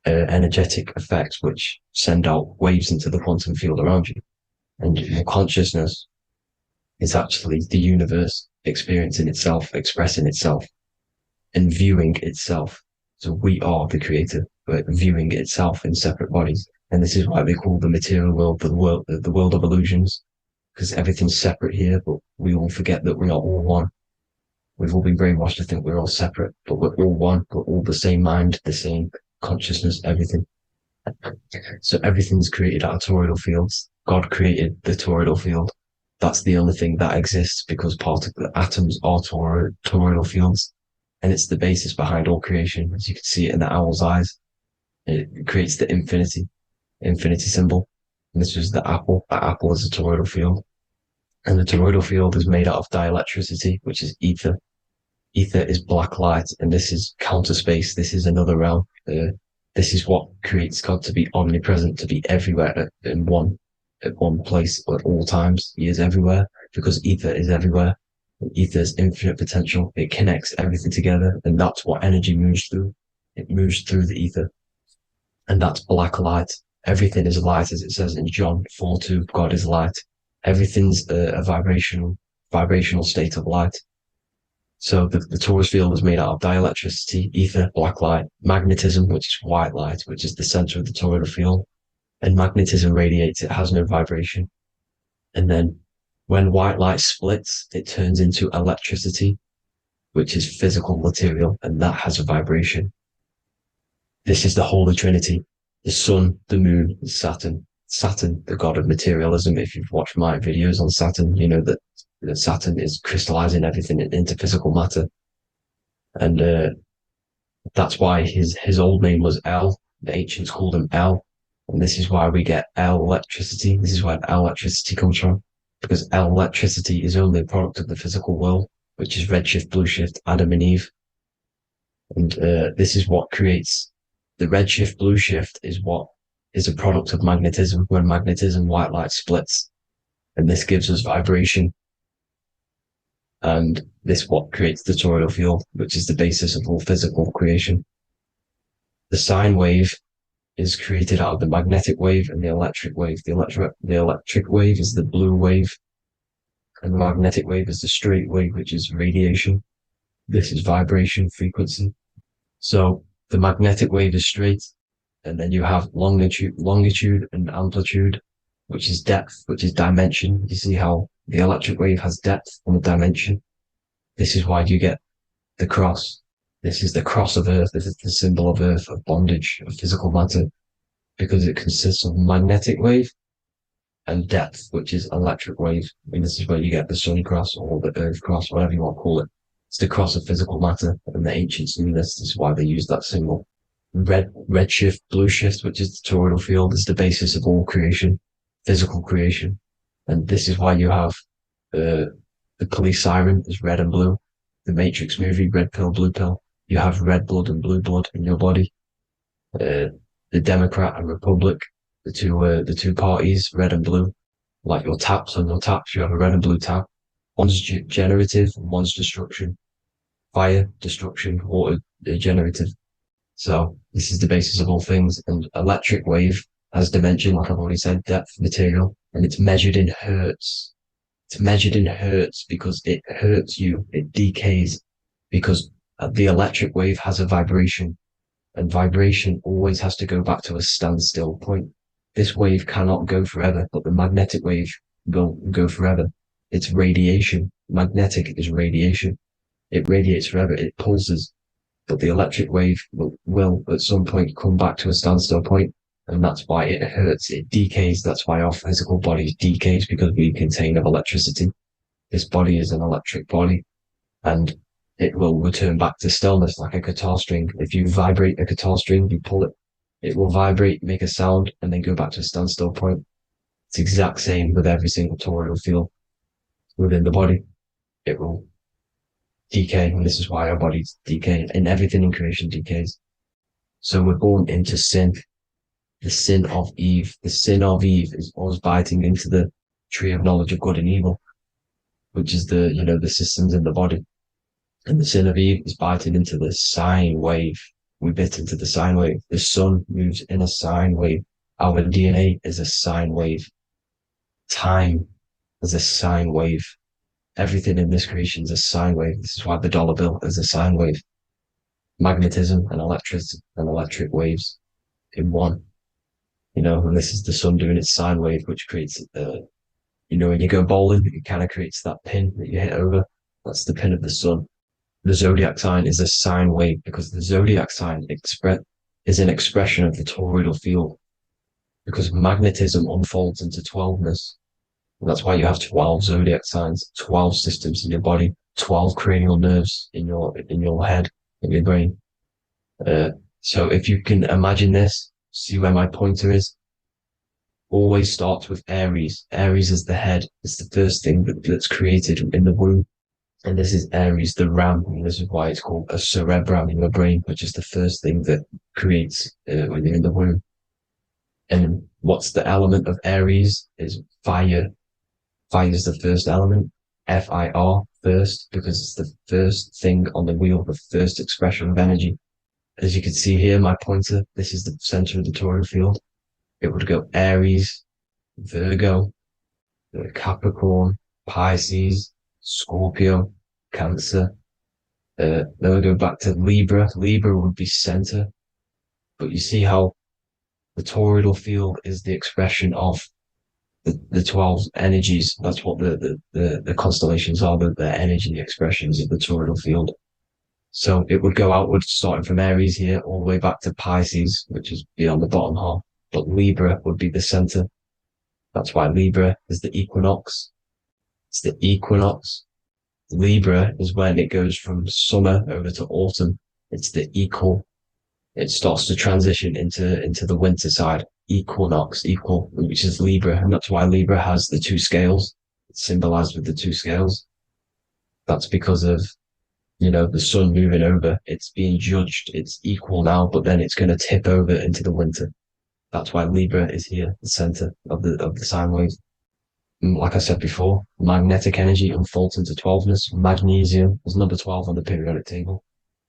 energetic effects which send out waves into the quantum field around you. And your consciousness is actually the universe experiencing itself, expressing itself, and viewing itself. So we are the creator, but viewing itself in separate bodies. And this is why they call the material world the world of illusions, because everything's separate here, but we all forget that we are all one. We've all been brainwashed to think we're all separate, but we're all one. We're all the same mind, the same consciousness, everything. So everything's created out of toroidal fields. God created the toroidal field. That's the only thing that exists because atoms are toroidal fields. And it's the basis behind all creation. As you can see it in the owl's eyes, it creates the infinity symbol. And this was the apple. That apple is a toroidal field. And the toroidal field is made out of dielectricity, which is ether. Ether is black light, and this is counter space. This is another realm. This is what creates God to be omnipresent, to be everywhere at one place at all times. He is everywhere because ether is everywhere. Ether's infinite potential. It connects everything together, and that's what energy moves through. It moves through the ether, and that's black light. Everything is light, as it says in John 4:2. God is light. Everything's a vibrational state of light. So the torus field is made out of dielectricity, ether, black light, magnetism, which is white light, which is the center of the toroidal field. And magnetism radiates, it has no vibration. And then when white light splits, it turns into electricity, which is physical material, and that has a vibration. This is the Holy Trinity, the sun, the moon, and Saturn. Saturn, the god of materialism. If you've watched my videos on Saturn, you know that Saturn is crystallizing everything into physical matter. And That's why his old name was L. The ancients called him L. And this is why we get L electricity. This is where L electricity comes from. Because L electricity is only a product of the physical world, which is redshift, blueshift, Adam and Eve. And this is what creates the redshift, blueshift is what is a product of magnetism. When magnetism, white light splits. And this gives us vibration. And this what creates the toroidal field, which is the basis of all physical creation. The sine wave is created out of the magnetic wave and the electric wave. The electric wave is the blue wave, and the magnetic wave is the straight wave, which is radiation. This is vibration frequency. So the magnetic wave is straight, and then you have longitude and amplitude, which is depth, which is dimension. You see how the electric wave has depth and a dimension. This is why you get the cross. This is the cross of Earth. This is the symbol of Earth, of bondage, of physical matter, because it consists of magnetic wave and depth, which is electric wave. I mean, this is where you get the sun cross or the earth cross, whatever you want to call it. It's the cross of physical matter, and the ancients knew this. This is why they used that symbol. Redshift, blueshift, which is the toroidal field, is the basis of all creation, physical creation. And this is why you have the police siren is red and blue. The Matrix movie, red pill, blue pill. You have red blood and blue blood in your body. The Democrat and Republic, the two parties, red and blue. Like your taps on your taps, you have a red and blue tap. One's generative, one's destruction. Fire, destruction, water, generative. So this is the basis of all things. And electric wave has dimension, like I've already said, depth, material, and it's measured in hertz. It's measured in hertz because it hurts you. It decays because the electric wave has a vibration, and vibration always has to go back to a standstill point. This wave cannot go forever, but the magnetic wave will go forever. It's radiation. Magnetic is radiation. It radiates forever. It pulses. But the electric wave will at some point come back to a standstill point, and that's why it hurts. It decays. That's why our physical body decays, because we contain of electricity. This body is an electric body, and it will return back to stillness like a guitar string. If you vibrate a guitar string, you pull it, it will vibrate, make a sound, and then go back to a standstill point. It's the exact same with every single toroidal field within the body. It will decay, and this is why our bodies decay, and everything in creation decays. So we're born into sin, the sin of Eve. The sin of Eve is us biting into the tree of knowledge of good and evil, which is the systems in the body. And the sin of Eve is biting into the sine wave. We bit into the sine wave. The sun moves in a sine wave. Our DNA is a sine wave. Time is a sine wave. Everything in this creation is a sine wave. This is why the dollar bill is a sine wave. Magnetism and electric waves in one. And this is the sun doing its sine wave, which creates, when you go bowling, it kind of creates that pin that you hit over. That's the pin of the sun. The zodiac sign is a sine wave because the zodiac sign is an expression of the toroidal field, because magnetism unfolds into 12ness. And that's why you have 12 zodiac signs, 12 systems in your body, 12 cranial nerves in your head, in your brain. So if you can imagine this, see where my pointer is. Always starts with Aries. Aries is the head. It's the first thing that's created in the womb. And this is Aries, the ram. And this is why it's called a cerebrum in your brain, which is the first thing that creates when you're in the womb. And what's the element of Aries is fire. Fire is the first element. F-I-R, first, because it's the first thing on the wheel, the first expression of energy. As you can see here, my pointer, this is the center of the toroidal field. It would go Aries, Virgo, Capricorn, Pisces, Scorpio, Cancer. Then we go back to Libra. Libra would be center. But you see how the toroidal field is the expression of the 12 energies. That's what the constellations are, the energy expressions of the toroidal field. So it would go outwards, starting from Aries here, all the way back to Pisces, which is beyond the bottom half. But Libra would be the center. That's why Libra is the equinox. It's the equinox. Libra is when it goes from summer over to autumn. It's the equal. It starts to transition into the winter side. Equinox, equal, which is Libra, and that's why Libra has the two scales. It's symbolized with the two scales. That's because of, the sun moving over. It's being judged. It's equal now, but then it's going to tip over into the winter. That's why Libra is here, the center of the sine wave. And like I said before, magnetic energy unfolds into 12ness. Magnesium is number 12 on the periodic table.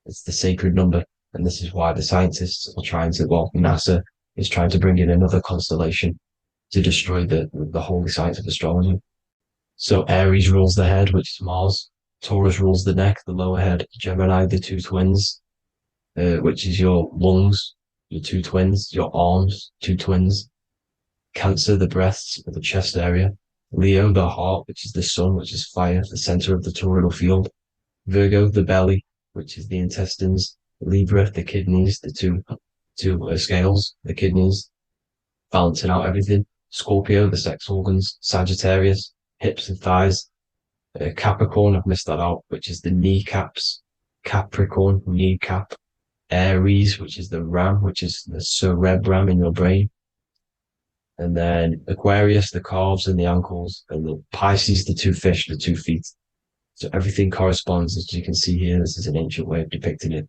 It's the sacred number. And this is why the scientists are trying to, NASA is trying to bring in another constellation to destroy the holy science of astrology. So Aries rules the head, which is Mars. Taurus rules the neck, the lower head. Gemini, the two twins, which is your lungs, your two twins, your arms, two twins. Cancer, the breasts, or the chest area. Leo, the heart, which is the sun, which is fire, the center of the toroidal field. Virgo, the belly, which is the intestines. Libra, the kidneys, the two scales, the kidneys, balancing out everything. Scorpio, the sex organs. Sagittarius, hips and thighs. Capricorn, I've missed that out, which is the kneecaps. Capricorn, kneecap. Aries, which is the ram, which is the cerebrum in your brain. And then Aquarius, the calves and the ankles. And the Pisces, the two fish, the 2 feet. So everything corresponds, as you can see here. This is an ancient way of depicting it,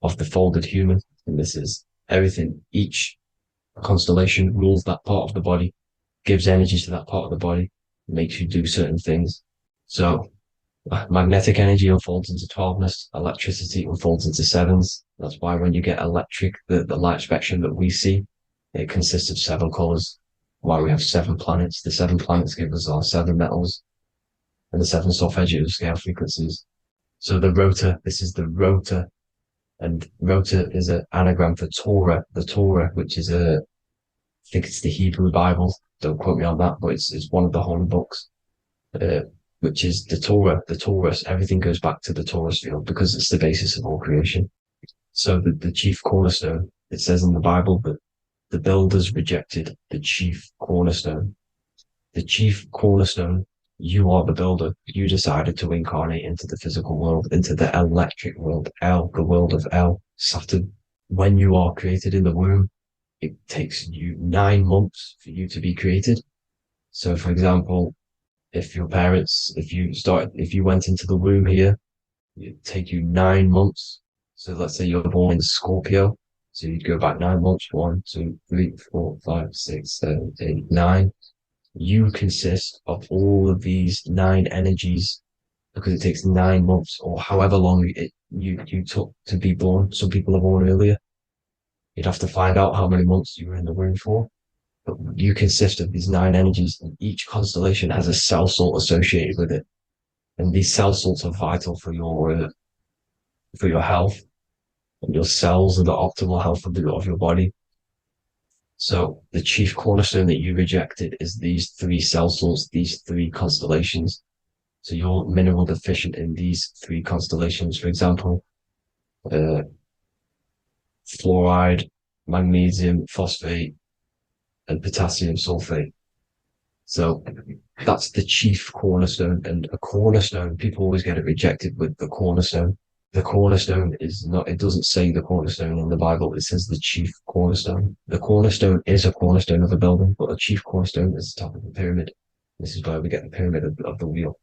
of the folded human. And this is everything. Each constellation rules that part of the body, gives energy to that part of the body, makes you do certain things. So magnetic energy unfolds into 12ness, electricity unfolds into 7s. That's why when you get electric, the light spectrum that we see, it consists of 7 colors. Why we have 7 planets. The 7 planets give us our 7 metals and the 7 solfeggio scale frequencies. So the rotor, this is the rotor. And rotor is an anagram for Torah, the Torah, which is I think it's the Hebrew Bible. Don't quote me on that, but it's one of the holy books, which is the Torah, the Taurus. Everything goes back to the Taurus field because it's the basis of all creation. So the chief cornerstone, it says in the Bible that the builders rejected the chief cornerstone. The chief cornerstone, you are the builder. You decided to incarnate into the physical world, into the electric world, El, the world of El, Saturn. When you are created in the womb, it takes you 9 months for you to be created. So, for example, if you went into the womb here, it'd take you 9 months. So let's say you're born in Scorpio. So you'd go back 9 months, 1, 2, 3, 4, 5, 6, 7, 8, 9. You consist of all of these 9 energies because it takes 9 months or however long you took to be born. Some people are born earlier. You'd have to find out how many months you were in the womb for. But you consist of these 9 energies, and each constellation has a cell salt associated with it. And these cell salts are vital for your health, and your cells are the optimal health of your body. So the chief cornerstone that you rejected is these 3 cell salts, these 3 constellations. So you're mineral deficient in these 3 constellations. For example, fluoride, magnesium, phosphate, and potassium sulfate. So that's the chief cornerstone. And a cornerstone, people always get it rejected with the cornerstone. The cornerstone is not, it doesn't say the cornerstone in the Bible, it says the chief cornerstone. The cornerstone is a cornerstone of a building, but a chief cornerstone is the top of the pyramid. This is where we get the pyramid of the wheel.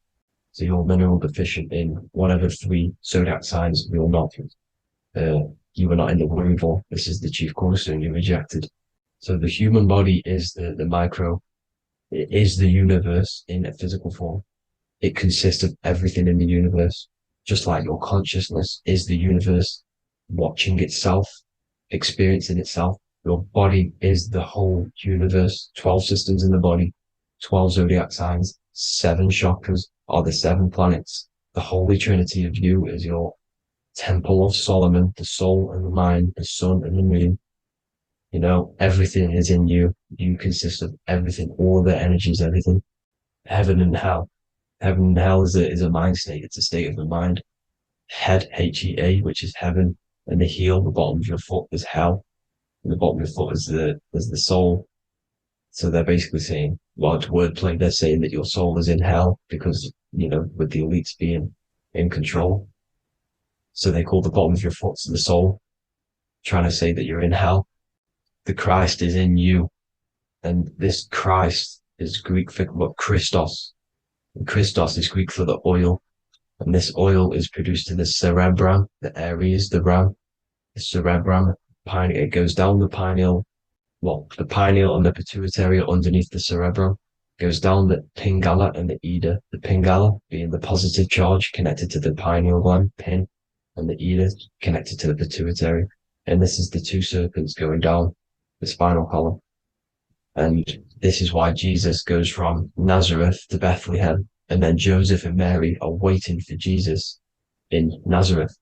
So you're mineral deficient in whatever 3 zodiac signs you're not. You were not in the womb for. This is the chief cornerstone you rejected. So the human body is the micro. It is the universe in a physical form. It consists of everything in the universe. Just like your consciousness is the universe watching itself, experiencing itself. Your body is the whole universe. 12 systems in the body, 12 zodiac signs, 7 chakras are the 7 planets. The Holy Trinity of you is your Temple of Solomon, the soul and the mind, the sun and the moon. Everything is in you. You consist of everything, all the energies, everything. Heaven and hell. Heaven and hell is a mind state. It's a state of the mind. Head, H-E-A, which is heaven, and the heel, the bottom of your foot, is hell. And the bottom of your foot is the soul. So they're basically saying, it's wordplay. They're saying that your soul is in hell because, with the elites being in control. So they call the bottom of your foot the soul, trying to say that you're in hell. The Christ is in you. And this Christ is Greek for what? Christos. And Christos is Greek for the oil. And this oil is produced in the cerebrum, the areas, the ram, the cerebrum, it goes down the pineal, the pineal and the pituitary are underneath the cerebrum, goes down the pingala and the ida, the pingala being the positive charge connected to the pineal gland, pin, and the ida connected to the pituitary. And this is the two serpents going down the spinal column. And this is why Jesus goes from Nazareth to Bethlehem, and then Joseph and Mary are waiting for Jesus in Nazareth.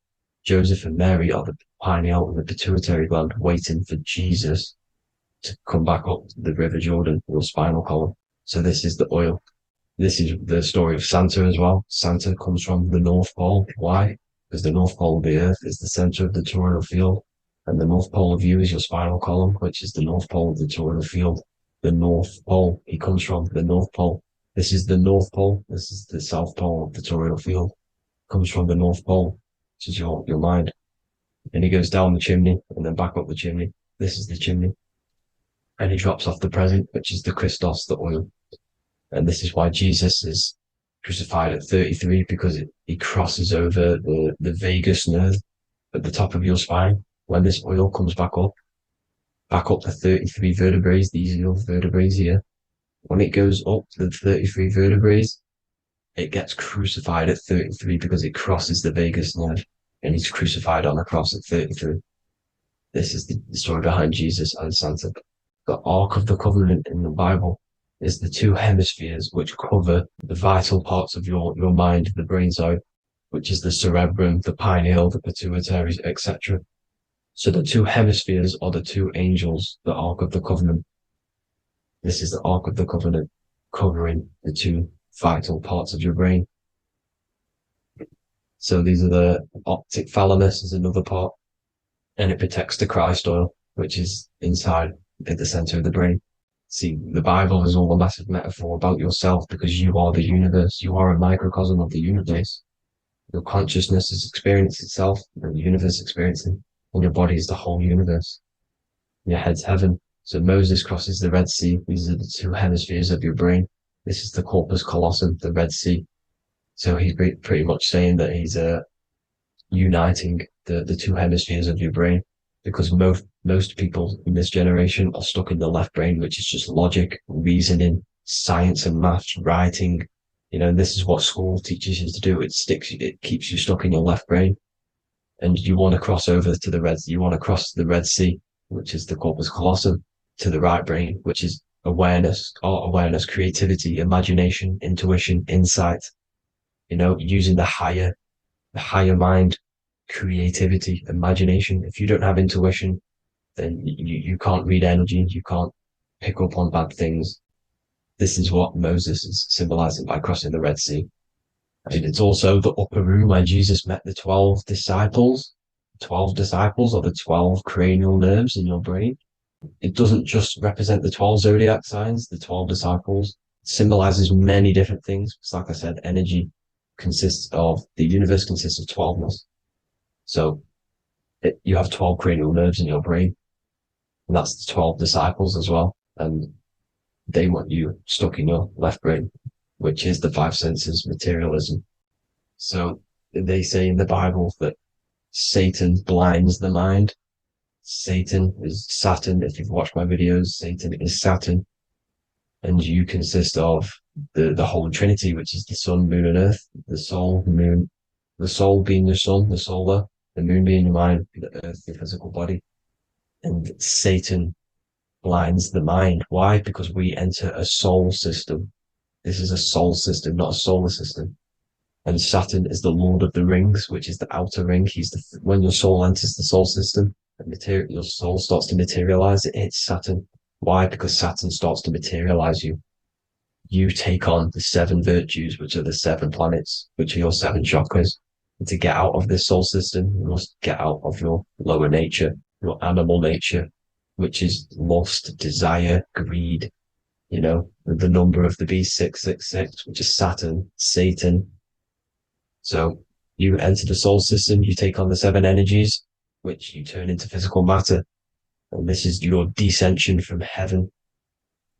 Joseph and Mary are the pineal and the pituitary gland waiting for Jesus to come back up the River Jordan, or spinal column. So this is the oil. This is the story of Santa as well. Santa comes from the North Pole. Why? Because the North Pole of the Earth is the center of the toroidal field, and the North Pole of you is your spinal column, which is the North Pole of the toroidal field. The North Pole, he comes from the North Pole. This is the North Pole. This is the South Pole of the toroidal field. Comes from the North Pole, which is your mind. And he goes down the chimney and then back up the chimney. This is the chimney. And he drops off the present, which is the Christos, the oil. And this is why Jesus is crucified at 33, because he crosses over the vagus nerve at the top of your spine. When this oil comes back up the 33 vertebrae, these are your vertebrae here. When it goes up the 33 vertebrae, it gets crucified at 33 because it crosses the vagus nerve, and he's crucified on a cross at 33. This is the story behind Jesus and Santa. The Ark of the Covenant in the Bible is the two hemispheres which cover the vital parts of your mind, the brain side, which is the cerebrum, the pineal, the pituitary, etc. So the two hemispheres are the two angels, the Ark of the Covenant. This is the Ark of the Covenant covering the two vital parts of your brain. So these are the optic thalamus is another part, and it protects the Christ oil, which is inside at the center of the brain. See, the Bible is all a massive metaphor about yourself, because you are the universe. You are a microcosm of the universe. Your consciousness has experienced itself, and the universe experiencing, and your body is the whole universe. Your head's heaven. So Moses crosses the Red Sea. These are the two hemispheres of your brain. This is the corpus callosum, the Red Sea. So he's pretty much saying that he's uniting the two hemispheres of your brain, because most people in this generation are stuck in the left brain, which is just logic, reasoning, science and maths, writing. You know, this is what school teaches you to do. It keeps you stuck in your left brain. And you want to cross over to you want to cross the Red Sea, which is the corpus callosum, to the right brain, which is awareness, art awareness, creativity, imagination, intuition, insight, you know, using the higher mind, creativity, imagination. If you don't have intuition, then you can't read energy, you can't pick up on bad things. This is what Moses is symbolizing by crossing the Red Sea. And it's also the upper room where Jesus met the 12 disciples. 12 disciples are the 12 cranial nerves in your brain. It doesn't just represent the 12 zodiac signs, the 12 disciples. It symbolizes many different things. It's like I said, energy the universe consists of 12ness. So you have 12 cranial nerves in your brain, and that's the 12 disciples as well. And they want you stuck in your left brain, which is the five senses, materialism. So they say in the Bible that Satan blinds the mind. Satan is Saturn. If you've watched my videos, Satan is Saturn. And you consist of the whole Trinity, which is the sun, moon, and earth, the soul, the moon, the soul being your sun, the solar, the moon being your mind, the earth, your physical body. And Satan blinds the mind. Why? Because we enter a soul system. This is a soul system, not a solar system. And Saturn is the Lord of the Rings, which is the outer ring. When your soul enters the soul system, your soul starts to materialize. It hits Saturn. Why? Because Saturn starts to materialize you. You take on the 7 virtues, which are the 7 planets, which are your 7 chakras. And to get out of this soul system, you must get out of your lower nature, your animal nature, which is lust, desire, greed. You know, the number of the beast, 666, which is Saturn, Satan. So You enter the soul system, you take on the 7 energies, which you turn into physical matter. And this is your descension from heaven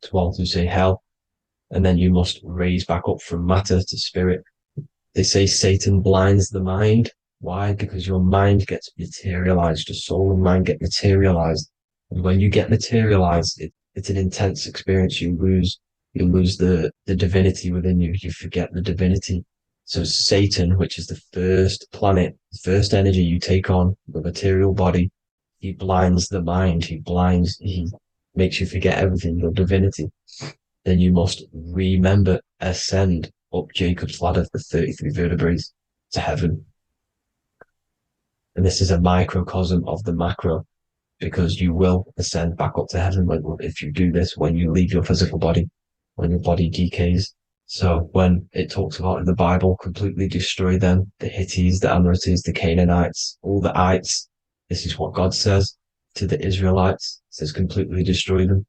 to all who say hell. And then you must raise back up from matter to spirit. They say Satan blinds the mind. Why? Because your mind gets materialized. Your soul and mind get materialized. And when you get materialized, it's an intense experience. You lose the divinity within you. You forget the divinity. So Satan, which is the first planet, the first energy you take on, the material body, he blinds the mind. He makes you forget everything, your divinity. Then you must remember, ascend up Jacob's ladder, the 33 vertebrae to heaven. And this is a microcosm of the macro, because you will ascend back up to heaven if you do this, when you leave your physical body, when your body decays. So when it talks about in the Bible, completely destroy them, the Hittites, the Amorites, the Canaanites, all the ites, this is what God says to the Israelites. It says completely destroy them.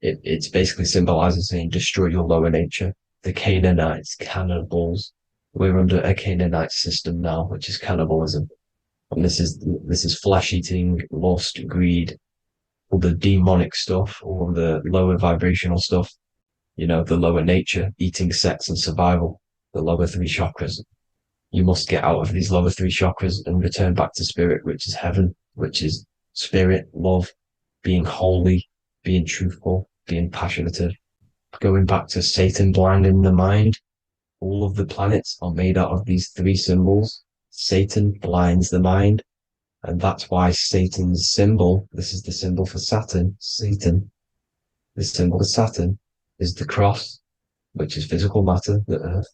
It's basically symbolizing saying destroy your lower nature. The Canaanites, cannibals. We're under a Canaanite system now, which is cannibalism. And this is flesh eating, lust, greed, all the demonic stuff, all the lower vibrational stuff, the lower nature, eating, sex, and survival, the lower 3 chakras. You must get out of these lower 3 chakras and return back to spirit, which is heaven, which is spirit, love, being holy, being truthful, being passionate. Going back to Satan blinding the mind, all of the planets are made out of these 3 symbols. Satan blinds the mind, and that's why Satan's symbol, this is the symbol for Saturn, Satan, the symbol of Saturn is the cross, which is physical matter, the earth,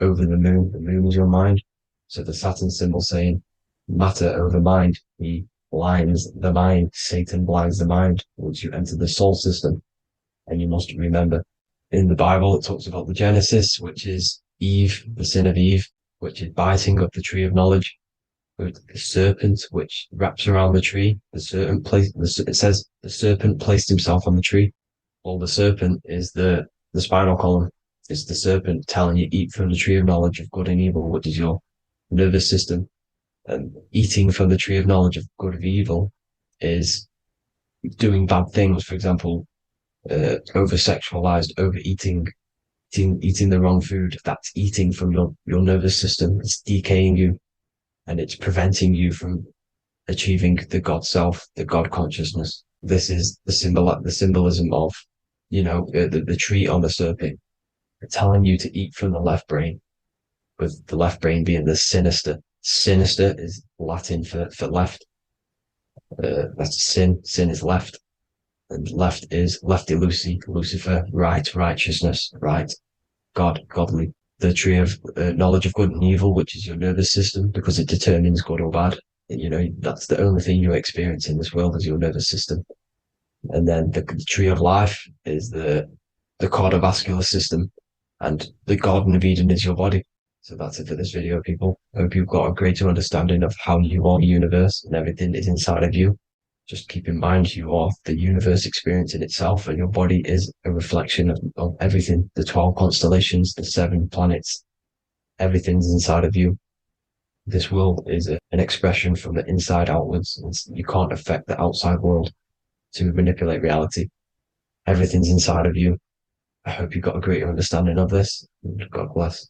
over the moon is your mind. So the Saturn symbol saying matter over mind, he blinds the mind, Satan blinds the mind once you enter the soul system. And you must remember, in the Bible it talks about the Genesis, which is Eve, the sin of Eve, which is biting of the tree of knowledge, with the serpent which wraps around the tree. It says the serpent placed himself on the tree. Well, the serpent is the spinal column. It's the serpent telling you eat from the tree of knowledge of good and evil, which is your nervous system. And eating from the tree of knowledge of good and evil is doing bad things. For example, over-sexualized, overeating, eating the wrong food. That's eating from your nervous system. It's decaying you, and it's preventing you from achieving the God self, the God consciousness. This is the symbolism of, the tree on the serpent, telling you to eat from the left brain, with the left brain being the sinister. Sinister is Latin for left. That's sin. Sin is left. And left is lefty Lucy, Lucifer, right, righteousness, right, God, godly. The tree of knowledge of good and evil, which is your nervous system, because it determines good or bad. That's the only thing you experience in this world is your nervous system. And then the tree of life is the cardiovascular system, and the Garden of Eden is your body. So that's it for this video, people. I hope you've got a greater understanding of how you are the universe and everything is inside of you. Just keep in mind you are the universe experience in itself, and your body is a reflection of everything. The 12 constellations, the 7 planets, everything's inside of you. This world is an expression from the inside outwards. You can't affect the outside world to manipulate reality. Everything's inside of you. I hope you got a greater understanding of this. God bless.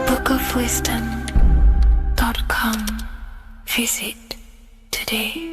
bookofwisdom.com. Visit today.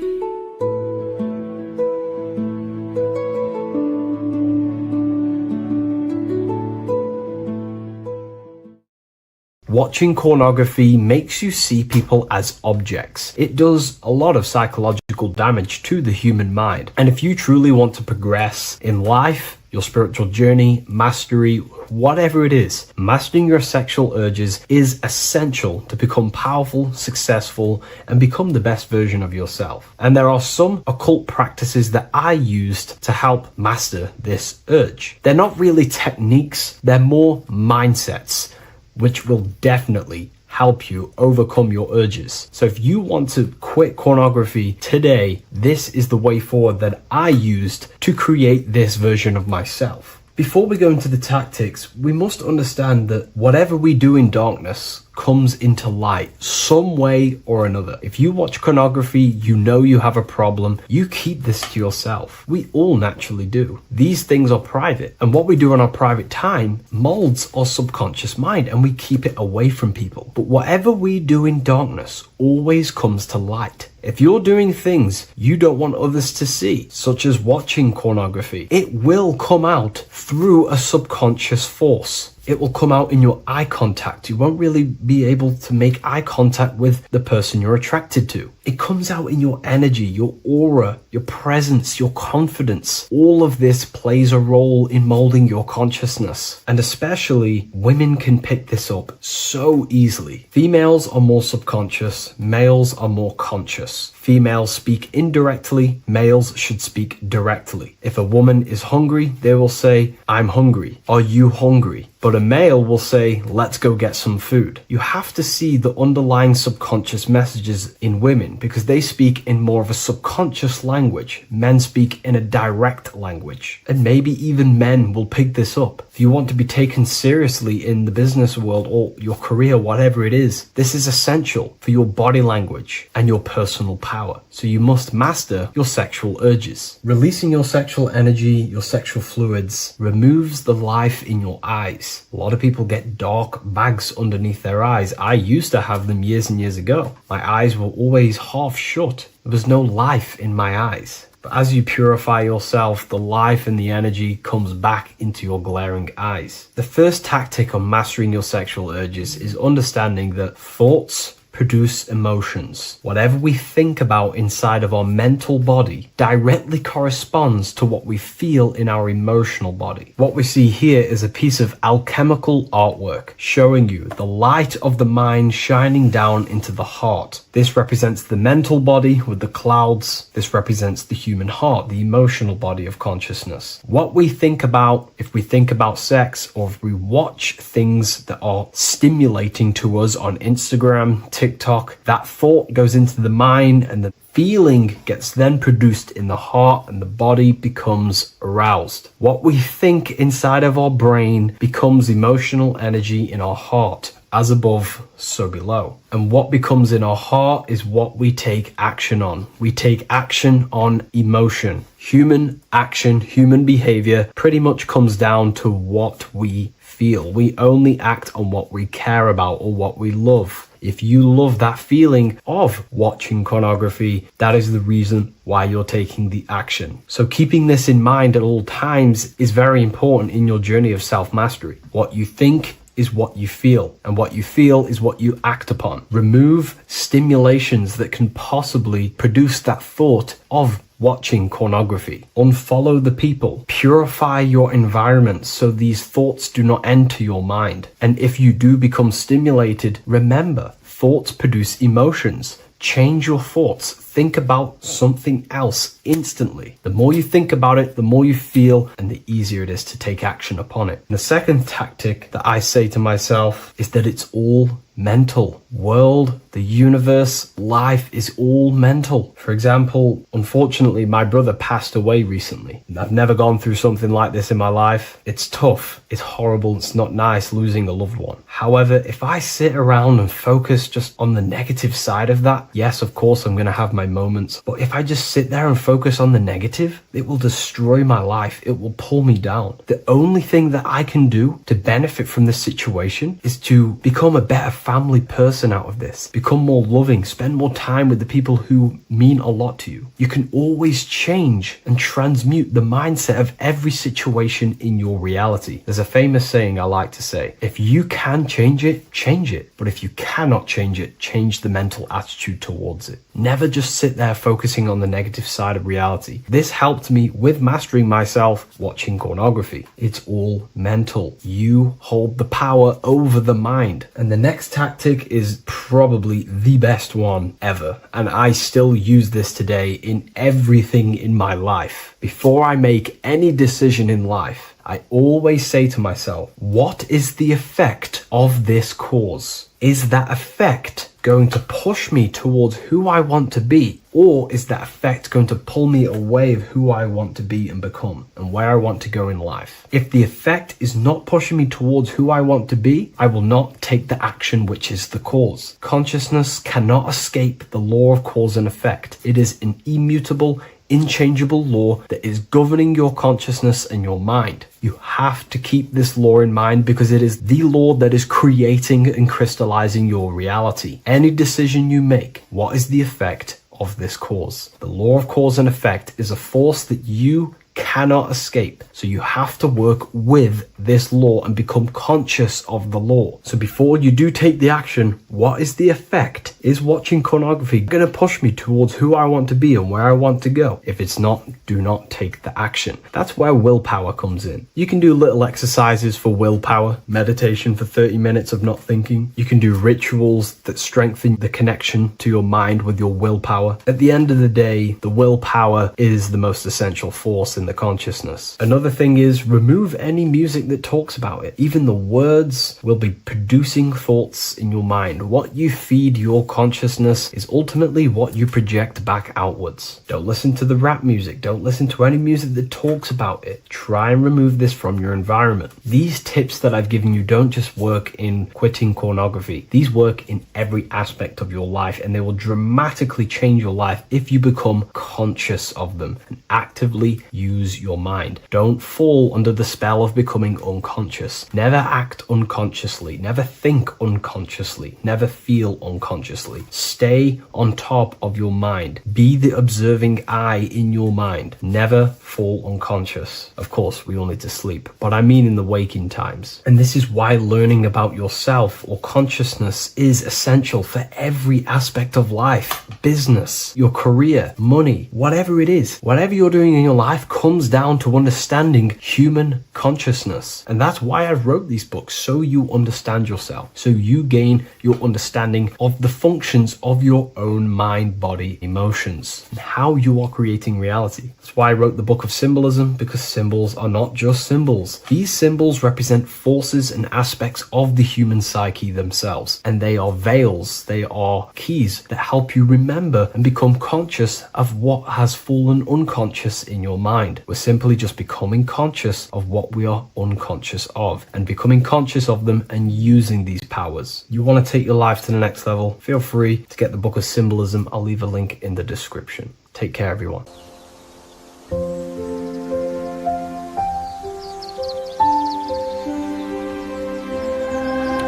Watching pornography makes you see people as objects. It does a lot of psychological damage to the human mind. And if you truly want to progress in life, your spiritual journey, mastery, whatever it is, mastering your sexual urges is essential to become powerful, successful, and become the best version of yourself. And there are some occult practices that I used to help master this urge. They're not really techniques, they're more mindsets, which will definitely help you overcome your urges. So if you want to quit pornography today, this is the way forward that I used to create this version of myself. Before we go into the tactics, we must understand that whatever we do in darkness comes into light some way or another. If you watch pornography, you know you have a problem, you keep this to yourself. We all naturally do. These things are private, and what we do in our private time molds our subconscious mind, and we keep it away from people. But whatever we do in darkness always comes to light. If you're doing things you don't want others to see, such as watching pornography, it will come out through a subconscious force. It will come out in your eye contact. You won't really be able to make eye contact with the person you're attracted to. It comes out in your energy, your aura, your presence, your confidence. All of this plays a role in molding your consciousness. And especially women can pick this up so easily. Females are more subconscious, males are more conscious. Females speak indirectly, males should speak directly. If a woman is hungry, they will say, "I'm hungry. Are you hungry?" But a male will say, "Let's go get some food." You have to see the underlying subconscious messages in women because they speak in more of a subconscious language. Men speak in a direct language. And maybe even men will pick this up. If you want to be taken seriously in the business world or your career, whatever it is, this is essential for your body language and your personal power. So you must master your sexual urges. Releasing your sexual energy, your sexual fluids, removes the life in your eyes. A lot of people get dark bags underneath their eyes. I used to have them years and years ago. My eyes were always half shut. There was no life in my eyes. But as you purify yourself, the life and the energy comes back into your glaring eyes. The first tactic on mastering your sexual urges is understanding that thoughts produce emotions. Whatever we think about inside of our mental body directly corresponds to what we feel in our emotional body. What we see here is a piece of alchemical artwork showing you the light of the mind shining down into the heart. This represents the mental body with the clouds. This represents the human heart, the emotional body of consciousness. What we think about, if we think about sex, or if we watch things that are stimulating to us on Instagram, TikTok, that thought goes into the mind and the feeling gets then produced in the heart and the body becomes aroused. What we think inside of our brain becomes emotional energy in our heart. As above, so below. And what becomes in our heart is what we take action on. We take action on emotion. Human action, human behavior pretty much comes down to what we feel. We only act on what we care about or what we love. If you love that feeling of watching pornography, that is the reason why you're taking the action. So keeping this in mind at all times is very important in your journey of self-mastery. What you think is what you feel, and what you feel is what you act upon. Remove stimulations that can possibly produce that thought of watching pornography. Unfollow the people. Purify your environment so these thoughts do not enter your mind. And if you do become stimulated, remember, thoughts produce emotions. Change your thoughts. Think about something else instantly. The more you think about it, the more you feel, and the easier it is to take action upon it. And the second tactic that I say to myself is that it's all mental. World, the universe, life is all mental. For example, unfortunately, my brother passed away recently. I've never gone through something like this in my life. It's tough. It's horrible. It's not nice losing a loved one. However, if I sit around and focus just on the negative side of that, yes, of course, I'm going to have my moments. But if I just sit there and focus on the negative, it will destroy my life. It will pull me down. The only thing that I can do to benefit from this situation is to become a better family person out of this. Become more loving. Spend more time with the people who mean a lot to you. You can always change and transmute the mindset of every situation in your reality. There's a famous saying I like to say, if you can change it, change it. But if you cannot change it, change the mental attitude towards it. Never just sit there focusing on the negative side of reality. This helped me with mastering myself watching pornography. It's all mental. You hold the power over the mind. And the next tactic is probably the best one ever. And I still use this today in everything in my life. Before I make any decision in life, I always say to myself, what is the effect of this cause? Is that effect going to push me towards who I want to be? Or is that effect going to pull me away of who I want to be and become and where I want to go in life? If the effect is not pushing me towards who I want to be, I will not take the action which is the cause. Consciousness cannot escape the law of cause and effect. It is an immutable, inchangeable law that is governing your consciousness and your mind. You have to keep this law in mind because it is the law that is creating and crystallizing your reality. Any decision you make, what is the effect of this cause? The law of cause and effect is a force that you cannot escape. So you have to work with this law and become conscious of the law. So before you do take the action, what is the effect? Is watching pornography going to push me towards who I want to be and where I want to go? If it's not, do not take the action. That's where willpower comes in. You can do little exercises for willpower, meditation for 30 minutes of not thinking. You can do rituals that strengthen the connection to your mind with your willpower. At the end of the day, the willpower is the most essential force in the consciousness. Another thing is remove any music that talks about it. Even the words will be producing thoughts in your mind. What you feed your consciousness is ultimately what you project back outwards. Don't listen to the rap music. Don't listen to any music that talks about it. Try and remove this from your environment. These tips that I've given you don't just work in quitting pornography. These work in every aspect of your life, and they will dramatically change your life if you become conscious of them and actively use your mind. Don't fall under the spell of becoming unconscious. Never act unconsciously. Never think unconsciously. Never feel unconsciously. Stay on top of your mind. Be the observing eye in your mind. Never fall unconscious. Of course, we all need to sleep, but I mean in the waking times. And this is why learning about yourself or consciousness is essential for every aspect of life. Business, your career, money, whatever it is. Whatever you're doing in your life comes down to understanding human consciousness. And that's why I wrote these books, so you understand yourself, so you gain your understanding of the functions of your own mind, body, emotions, and how you are creating reality. That's why I wrote the book of Symbolism, because symbols are not just symbols. These symbols represent forces and aspects of the human psyche themselves, and they are veils, they are keys that help you remember and become conscious of what has fallen unconscious in your mind. We're simply just becoming conscious of what we are unconscious of and becoming conscious of them and using these powers. You want to take your life to the next level? Feel free to get the book of Symbolism. I'll leave a link in the description. Take care, everyone.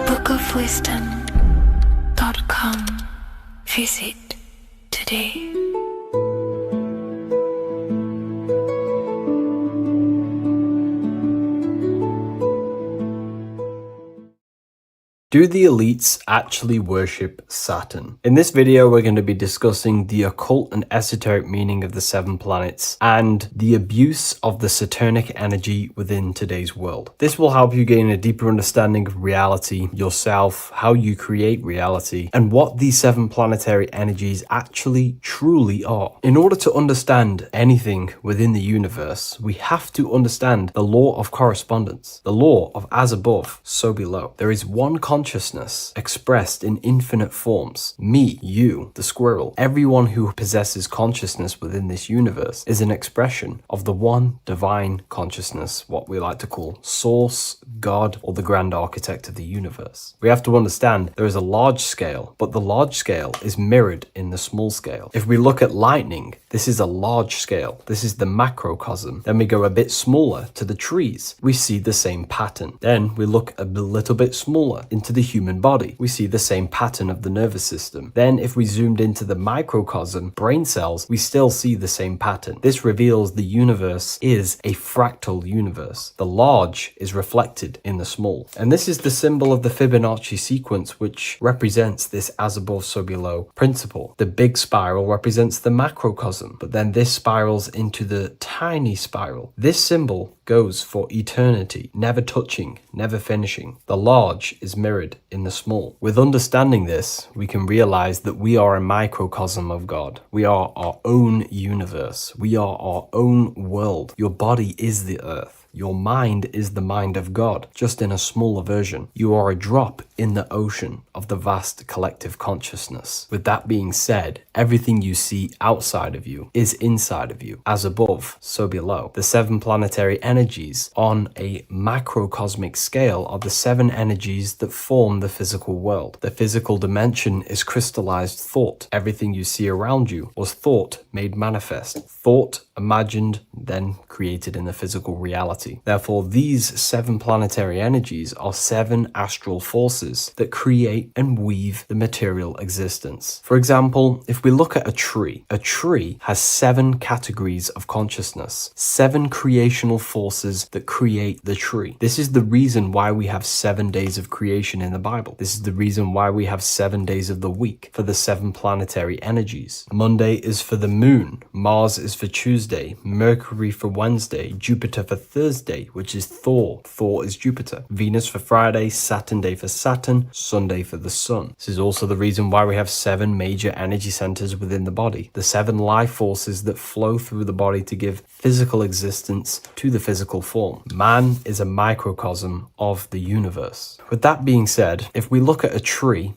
bookofwisdom.com. Visit today. Do the elites actually worship Saturn? In this video, we're going to be discussing the occult and esoteric meaning of the 7 planets and the abuse of the Saturnic energy within today's world. This will help you gain a deeper understanding of reality, yourself, how you create reality, and what these 7 planetary energies actually truly are. In order to understand anything within the universe, we have to understand the law of correspondence, the law of as above, so below. There is one consciousness expressed in infinite forms. Me, you, the squirrel, everyone who possesses consciousness within this universe is an expression of the one divine consciousness, what we like to call Source, God, or the grand architect of the universe. We have to understand there is a large scale, but the large scale is mirrored in the small scale. If we look at lightning, this is a large scale. This is the macrocosm. Then we go a bit smaller to the trees. We see the same pattern. Then we look a little bit smaller into the human body. We see the same pattern of the nervous system. Then if we zoomed into the microcosm, brain cells, we still see the same pattern. This reveals the universe is a fractal universe. The large is reflected in the small. And this is the symbol of the Fibonacci sequence, which represents this as above, so below principle. The big spiral represents the macrocosm, but then this spirals into the tiny spiral. This symbol goes for eternity, never touching, never finishing. The large is mirrored in the small. With understanding this, we can realize that we are a microcosm of God. We are our own universe. We are our own world. Your body is the earth. Your mind is the mind of God, just in a smaller version. You are a drop in the ocean of the vast collective consciousness. With that being said, everything you see outside of you is inside of you. As above, so below. The 7 planetary energies on a macrocosmic scale are the 7 energies that form the physical world. The physical dimension is crystallized thought. Everything you see around you was thought made manifest. Thought imagined, then created in the physical reality. Therefore, these 7 planetary energies are 7 astral forces that create and weave the material existence. For example, if we look at a tree has 7 categories of consciousness, 7 creational forces that create the tree. This is the reason why we have 7 days of creation in the Bible. This is the reason why we have 7 days of the week for the 7 planetary energies. Monday is for the moon, Mars is for Tuesday, Mercury for Wednesday, Jupiter for Thursday, which is Thor. Thor is Jupiter. Venus for Friday, Saturn day for Saturn, Sunday for the sun. This is also the reason why we have 7 major energy centers within the body. The 7 life forces that flow through the body to give physical existence to the physical form. Man is a microcosm of the universe. With that being said, if we look at a tree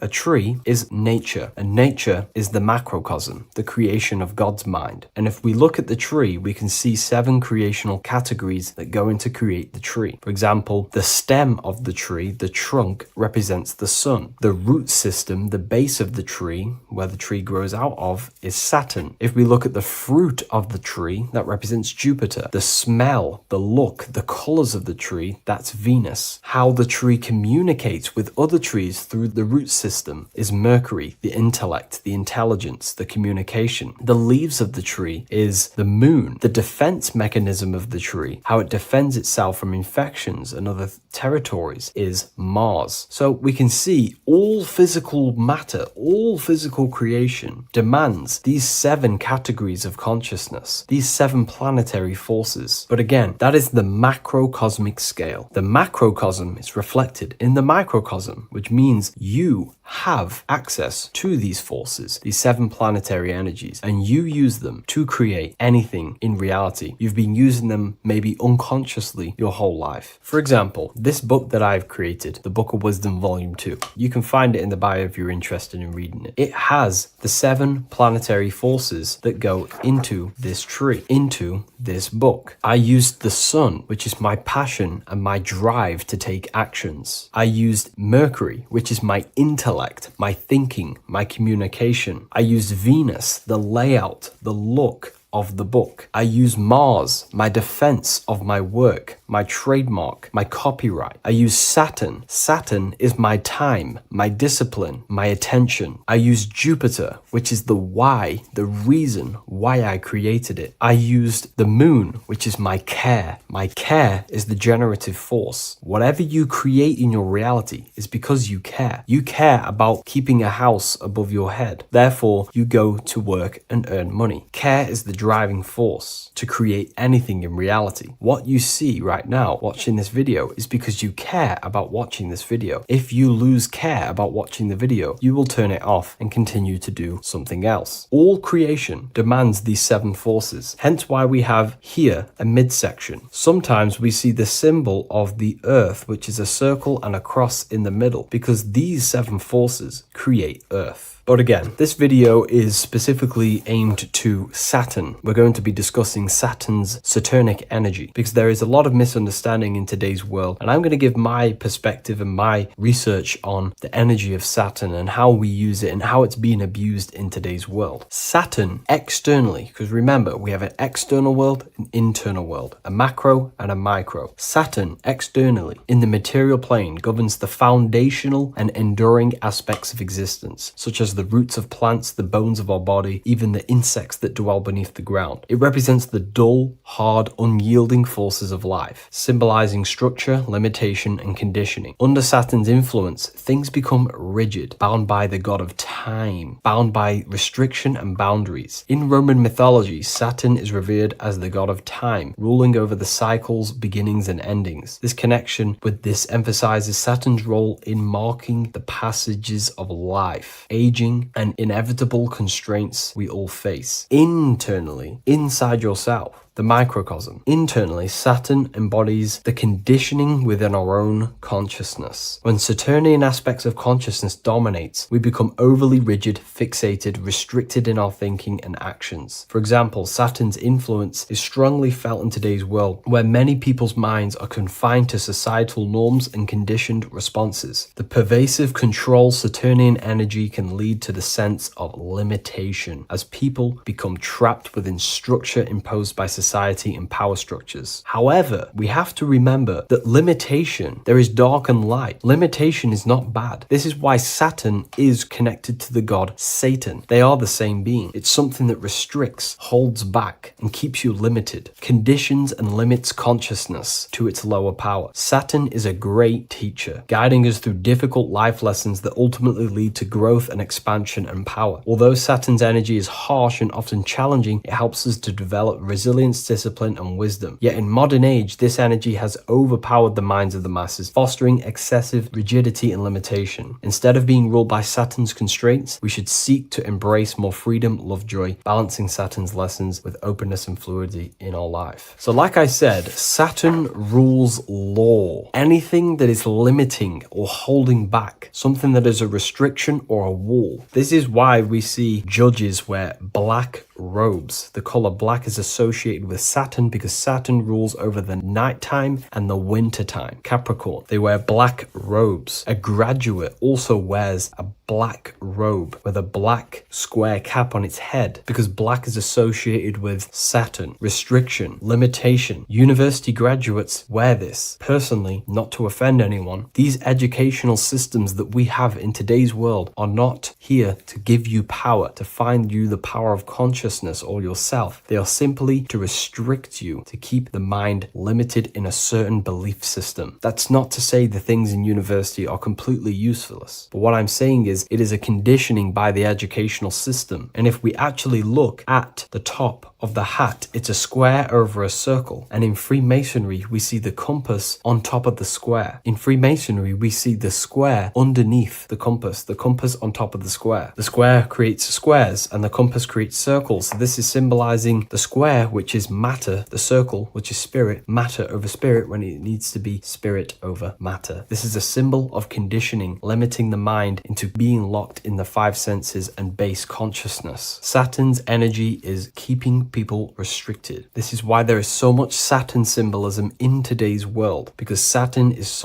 is nature, and nature is the macrocosm, the creation of God's mind. And if we look at the tree, we can see 7 creational categories that go into create the tree. For example, the stem of the tree, the trunk, represents the sun. The root system, the base of the tree, where the tree grows out of, is Saturn. If we look at the fruit of the tree, that represents Jupiter. The smell, the look, the colors of the tree, that's Venus. How the tree communicates with other trees through the root system is Mercury, the intellect, the intelligence, the communication. The leaves of the tree is the moon. The defense mechanism of the tree, how it defends itself from infections and other territories, is Mars. So we can see all physical matter, all physical creation demands these 7 categories of consciousness, these 7 planetary forces. But again, that is the macrocosmic scale. The macrocosm is reflected in the microcosm, which means you have access to these forces, these 7 planetary energies, and you use them to create anything in reality. You've been using them maybe unconsciously your whole life. For example, this book that I've created, the Book of Wisdom Volume 2, you can find it in the bio if you're interested in reading it. It has the 7 planetary forces that go into this tree, into this book. I used the sun, which is my passion and my drive to take actions. I used Mercury, which is my intellect, my thinking, my communication. I used Venus, the layout, the look of the book. I use Mars, my defense of my work, my trademark, my copyright. I use Saturn. Saturn is my time, my discipline, my attention. I use Jupiter, which is the why, the reason why I created it. I used the moon, which is my care. My care is the generative force. Whatever you create in your reality is because you care. You care about keeping a house above your head. Therefore, you go to work and earn money. Care is the driving force to create anything in reality. What you see right now watching this video is because you care about watching this video. If you lose care about watching the video, you will turn it off and continue to do something else. All creation demands these 7 forces, hence why we have here a midsection. Sometimes we see the symbol of the earth, which is a circle and a cross in the middle, because these 7 forces create earth. But again, this video is specifically aimed to Saturn. We're going to be discussing Saturn's Saturnic energy because there is a lot of misunderstanding in today's world, and I'm going to give my perspective and my research on the energy of Saturn and how we use it and how it's being abused in today's world. Saturn externally, because remember, we have an external world, an internal world, a macro and a micro. Saturn externally in the material plane governs the foundational and enduring aspects of existence, such as the roots of plants, the bones of our body, even the insects that dwell beneath the ground. It represents the dull, hard, unyielding forces of life, symbolizing structure, limitation, and conditioning. Under Saturn's influence, things become rigid, bound by the god of time, bound by restriction and boundaries. In Roman mythology, Saturn is revered as the god of time, ruling over the cycles, beginnings, and endings. This connection with this emphasizes Saturn's role in marking the passages of life, aging, and inevitable constraints we all face. Internally, inside yourself, the microcosm. Internally, Saturn embodies the conditioning within our own consciousness. When Saturnian aspects of consciousness dominates, we become overly rigid, fixated, restricted in our thinking and actions. For example, Saturn's influence is strongly felt in today's world, where many people's minds are confined to societal norms and conditioned responses. The pervasive control Saturnian energy can lead to the sense of limitation, as people become trapped within structure imposed by society and power structures. However, we have to remember that limitation, there is dark and light. Limitation is not bad. This is why Saturn is connected to the god Satan. They are the same being. It's something that restricts, holds back, and keeps you limited, conditions and limits consciousness to its lower power. Saturn is a great teacher, guiding us through difficult life lessons that ultimately lead to growth and expansion and power. Although Saturn's energy is harsh and often challenging, it helps us to develop resilience, discipline, and wisdom. Yet in modern age, this energy has overpowered the minds of the masses, fostering excessive rigidity and limitation. Instead of being ruled by Saturn's constraints, we should seek to embrace more freedom, love, joy, balancing Saturn's lessons with openness and fluidity in our life. So like I said, Saturn rules law. Anything that is limiting or holding back, something that is a restriction or a wall. This is why we see judges wear black robes. The color black is associated with Saturn because Saturn rules over the nighttime and the winter time. Capricorn, they wear black robes. A graduate also wears a black robe with a black square cap on its head because black is associated with Saturn, restriction, limitation. University graduates wear this. Personally, not to offend anyone, these educational systems that we have in today's world are not here to give you power, to find you the power of consciousness or yourself. They are simply to restrict you, to keep the mind limited in a certain belief system. That's not to say the things in university are completely useless, but what I'm saying is it is a conditioning by the educational system. And if we actually look at the top of the hat, it's a square over a circle. And in Freemasonry, we see the compass on top of the square. In Freemasonry, we see the square underneath the compass on top of the square. The square creates squares and the compass creates circles. So this is symbolizing the square, which is matter, the circle, which is spirit, matter over spirit when it needs to be spirit over matter. This is a symbol of conditioning, limiting the mind into being locked in the five senses and base consciousness. Saturn's energy is keeping people restricted. This is why there is so much Saturn symbolism in today's world, because Saturn is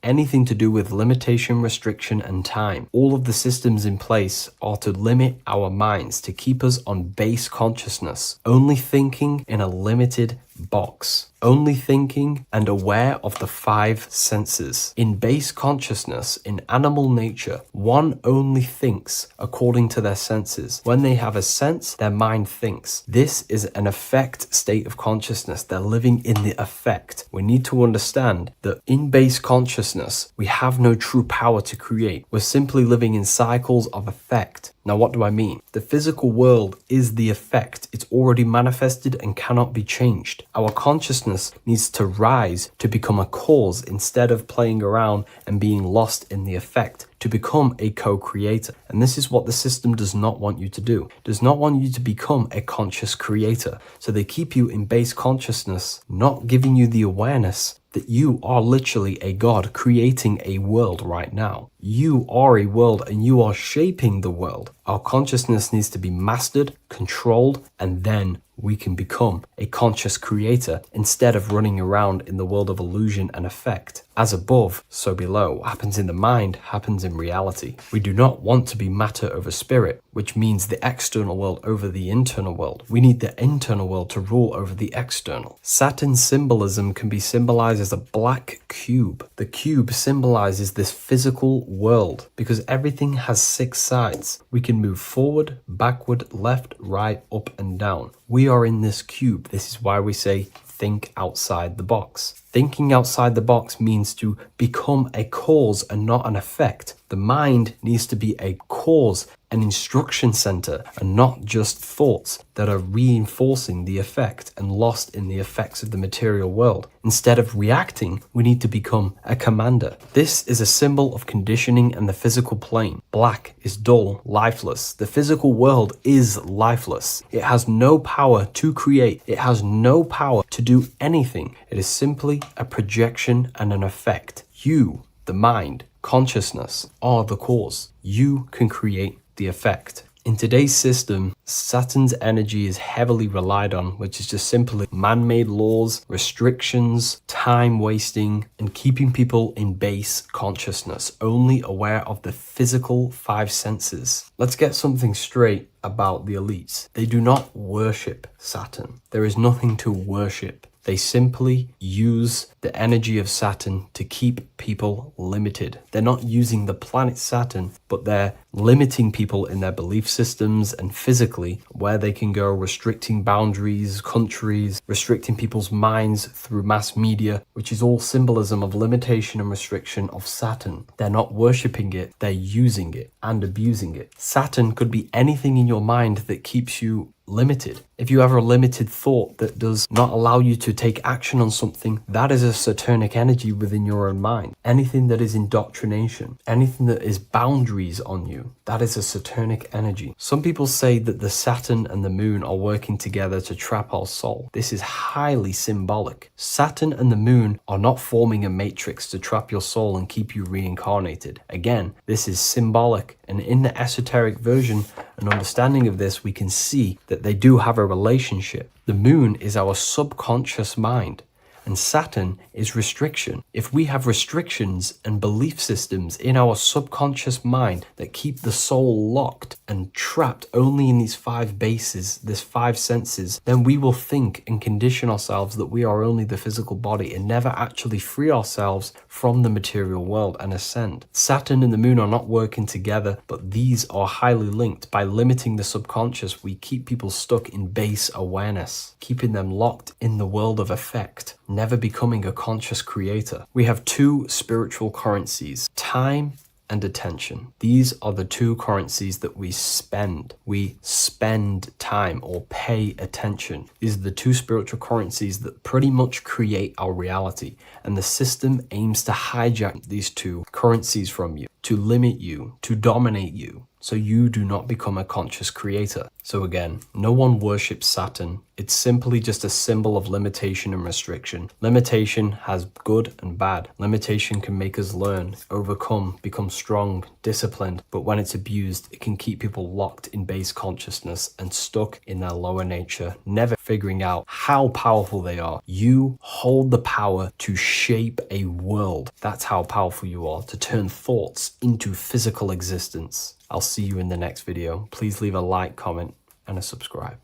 anything to do with limitation, restriction, and time. All of the systems in place are to limit our minds, to keep us on base consciousness, only thinking in a limited box. Only thinking and aware of the five senses. In base consciousness, in animal nature, one only thinks according to their senses. When they have a sense, their mind thinks. This is an affect state of consciousness. They're living in the affect. We need to understand that in base consciousness, we have no true power to create. We're simply living in cycles of affect. Now, what do I mean? The physical world is the effect. It's already manifested and cannot be changed. Our consciousness needs to rise to become a cause instead of playing around and being lost in the effect, to become a co-creator. And this is what the system does not want you to do. It does not want you to become a conscious creator. So they keep you in base consciousness, not giving you the awareness that you are literally a god creating a world right now. You are a world and you are shaping the world. Our consciousness needs to be mastered, controlled, and then we can become a conscious creator instead of running around in the world of illusion and effect. As above, so below. What happens in the mind happens in reality. We do not want to be matter over spirit, which means the external world over the internal world. We need the internal world to rule over the external. Saturn symbolism can be symbolized as a black cube. The cube symbolizes this physical world because everything has 6 sides. We can move forward, backward, left, right, up, and down. We are in this cube. This is why we say think outside the box. Thinking outside the box means to become a cause and not an effect. The mind needs to be a cause and instruction center and not just thoughts that are reinforcing the effect and lost in the effects of the material world. Instead of reacting, we need to become a commander. This is a symbol of conditioning and the physical plane. Black is dull, lifeless. The physical world is lifeless. It has no power to create. It has no power to do anything. It is simply a projection and an effect. You, the mind, consciousness, are the cause. You can create the effect. In today's system, Saturn's energy is heavily relied on, which is just simply man-made laws, restrictions, time wasting, and keeping people in base consciousness, only aware of the physical five senses. Let's get something straight about the elites. They do not worship Saturn. There is nothing to worship. They simply use the energy of Saturn to keep people limited. They're not using the planet Saturn, but they're limiting people in their belief systems and physically where they can go, restricting boundaries, countries, restricting people's minds through mass media, which is all symbolism of limitation and restriction of Saturn. They're not worshipping it, they're using it and abusing it. Saturn could be anything in your mind that keeps you limited. If you have a limited thought that does not allow you to take action on something, that is a Saturnic energy within your own mind. Anything that is indoctrination, anything that is boundaries on you, that is a Saturnic energy. Some people say that the Saturn and the moon are working together to trap our soul. This is highly symbolic. Saturn and the moon are not forming a matrix to trap your soul and keep you reincarnated. Again, this is symbolic, and in the esoteric version and understanding of this, we can see that they do have a relationship. The moon is our subconscious mind, and Saturn is restriction. If we have restrictions and belief systems in our subconscious mind that keep the soul locked and trapped only in these five bases, these five senses, then we will think and condition ourselves that we are only the physical body and never actually free ourselves from the material world and ascend. Saturn and the moon are not working together, but these are highly linked. By limiting the subconscious, we keep people stuck in base awareness, keeping them locked in the world of effect, never becoming a conscious creator. We have two spiritual currencies, time and attention. These are the two currencies that we spend. We spend time or pay attention. These are the two spiritual currencies that pretty much create our reality. And the system aims to hijack these two currencies from you, to limit you, to dominate you, so you do not become a conscious creator. So again, no one worships Saturn. It's simply just a symbol of limitation and restriction. Limitation has good and bad. Limitation can make us learn, overcome, become strong, disciplined. But when it's abused, it can keep people locked in base consciousness and stuck in their lower nature, never figuring out how powerful they are. You hold the power to shape a world. That's how powerful you are, to turn thoughts into physical existence. I'll see you in the next video. Please leave a like, comment, and a subscribe.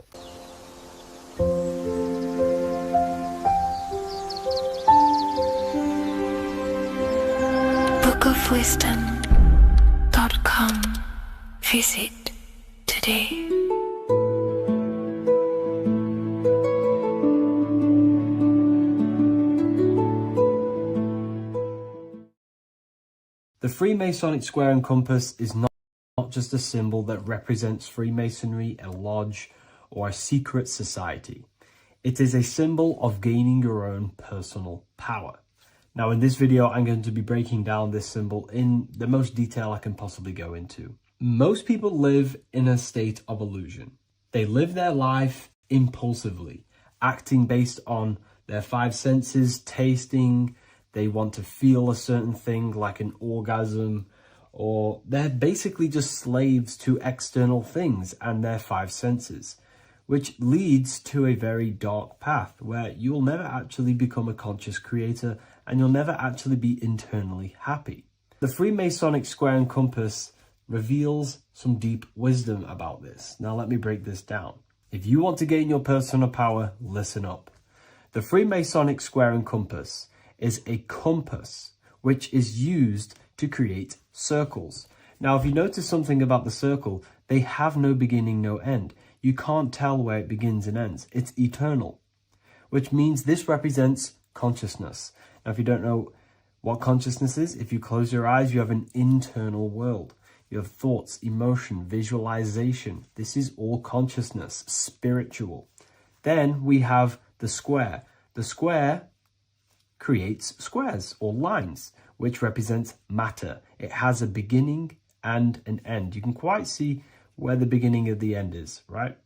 bookofwisdom.com. Visit today. The Freemasonic square and compass is not just a symbol that represents Freemasonry, a lodge, or a secret society. It is a symbol of gaining your own personal power. Now in this video, I'm going to be breaking down this symbol in the most detail I can possibly go into. Most people live in a state of illusion. They live their life impulsively, acting based on their five senses, tasting. They want to feel a certain thing like an orgasm, or they're basically just slaves to external things and their five senses, which leads to a very dark path where you will never actually become a conscious creator and you'll never actually be internally happy. The Freemasonic square and compass reveals some deep wisdom about this. Now let me break this down. If you want to gain your personal power, listen up. The Freemasonic square and compass is a compass which is used to create circles. Now, if you notice something about the circle, they have no beginning, no end. You can't tell where it begins and ends. It's eternal, which means this represents consciousness. Now, if you don't know what consciousness is, if you close your eyes, you have an internal world. your thoughts, emotion, visualization. This is all consciousness, spiritual. Then we have the square. The square creates squares or lines, which represents matter. It has a beginning and an end. You can quite see where the beginning of the end is, right?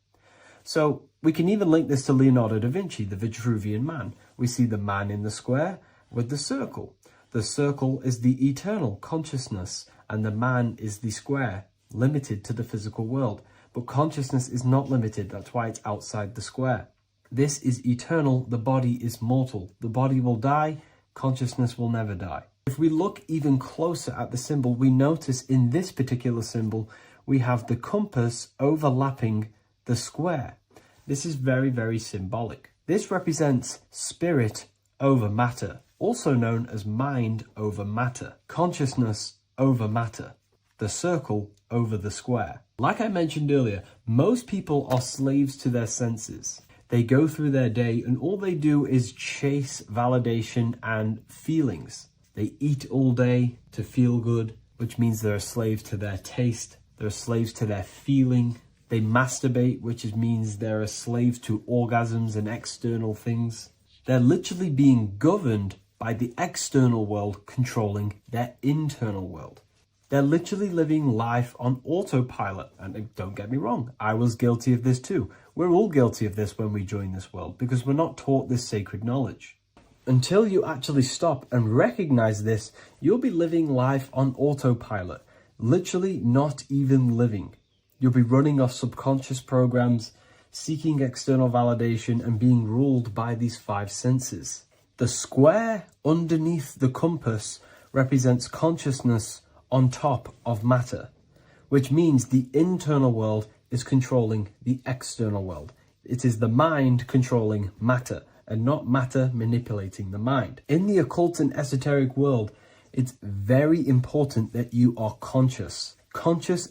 So we can even link this to Leonardo da Vinci, the Vitruvian Man. We see the man in the square with the circle. The circle is the eternal consciousness, and the man is the square, limited to the physical world. But consciousness is not limited, that's why it's outside the square. This is eternal, the body is mortal. The body will die, consciousness will never die. If we look even closer at the symbol, we notice in this particular symbol, we have the compass overlapping the square. This is very, very symbolic. This represents spirit over matter, also known as mind over matter, consciousness over matter, the circle over the square. Like I mentioned earlier, most people are slaves to their senses. They go through their day and all they do is chase validation and feelings. They eat all day to feel good, which means they're a slave to their taste. They're slaves to their feeling. They masturbate, which means they're a slave to orgasms and external things. They're literally being governed by the external world controlling their internal world. They're literally living life on autopilot. And don't get me wrong, I was guilty of this too. We're all guilty of this when we join this world because we're not taught this sacred knowledge. Until you actually stop and recognize this, you'll be living life on autopilot, literally not even living. You'll be running off subconscious programs, seeking external validation and being ruled by these five senses. The square underneath the compass represents consciousness on top of matter, which means the internal world is controlling the external world. It is the mind controlling matter and not matter manipulating the mind. In the occult and esoteric world, it's very important that you are conscious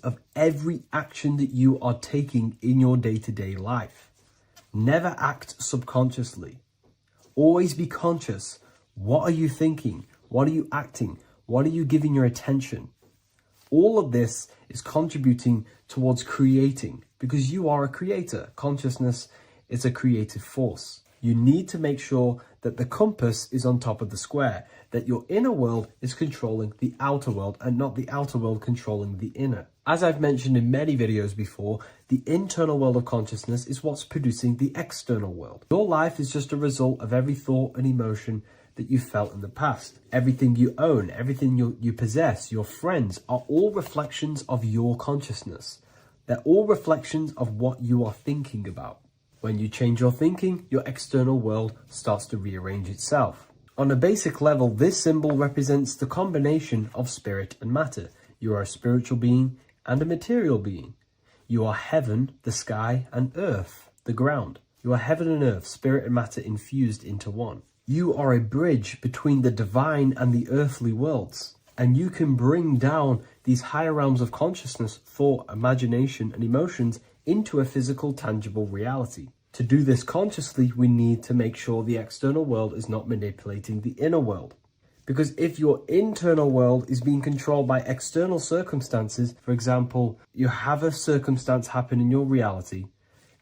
of every action that you are taking in your day-to-day life. Never act subconsciously. Always be conscious. What are you thinking? What are you acting? What are you giving your attention? All of this is contributing towards creating because you are a creator. Consciousness is a creative force. You need to make sure that the compass is on top of the square, that your inner world is controlling the outer world and not the outer world controlling the inner. As I've mentioned in many videos before, the internal world of consciousness is what's producing the external world. Your life is just a result of every thought and emotion that you felt in the past. Everything you own, everything you possess, your friends are all reflections of your consciousness. They're all reflections of what you are thinking about. When you change your thinking, your external world starts to rearrange itself. On a basic level, this symbol represents the combination of spirit and matter. You are a spiritual being and a material being. You are heaven, the sky, and earth, the ground. You are heaven and earth, spirit and matter infused into one. You are a bridge between the divine and the earthly worlds. And you can bring down these higher realms of consciousness, thought, imagination, and emotions into a physical, tangible reality. To do this consciously, we need to make sure the external world is not manipulating the inner world. Because if your internal world is being controlled by external circumstances, for example, you have a circumstance happen in your reality,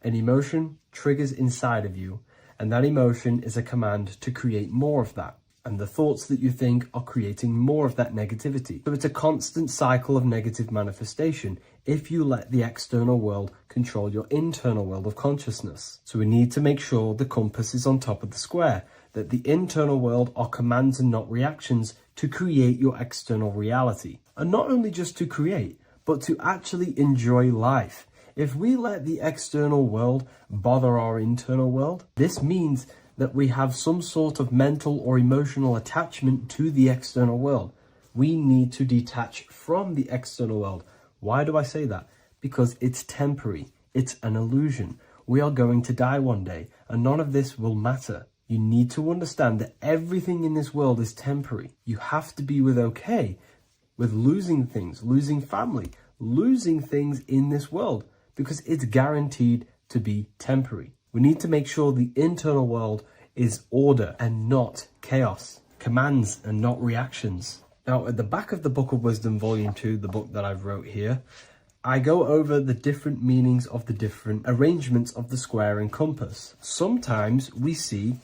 an emotion triggers inside of you, and that emotion is a command to create more of that. And the thoughts that you think are creating more of that negativity. So it's a constant cycle of negative manifestation if you let the external world control your internal world of consciousness. So we need to make sure the compass is on top of the square, that the internal world are commands and not reactions to create your external reality. And not only just to create, but to actually enjoy life. If we let the external world bother our internal world, this means that we have some sort of mental or emotional attachment to the external world. We need to detach from the external world. Why do I say that? Because it's temporary. It's an illusion. We are going to die one day, and none of this will matter. You need to understand that everything in this world is temporary. You have to be okay with losing things, losing family, losing things in this world, because it's guaranteed to be temporary. We need to make sure the internal world is order and not chaos, commands and not reactions. Now, at the back of the Book of Wisdom, Volume 2, the book that I've wrote here, I go over the different meanings of the different arrangements of the square and compass. Sometimes we see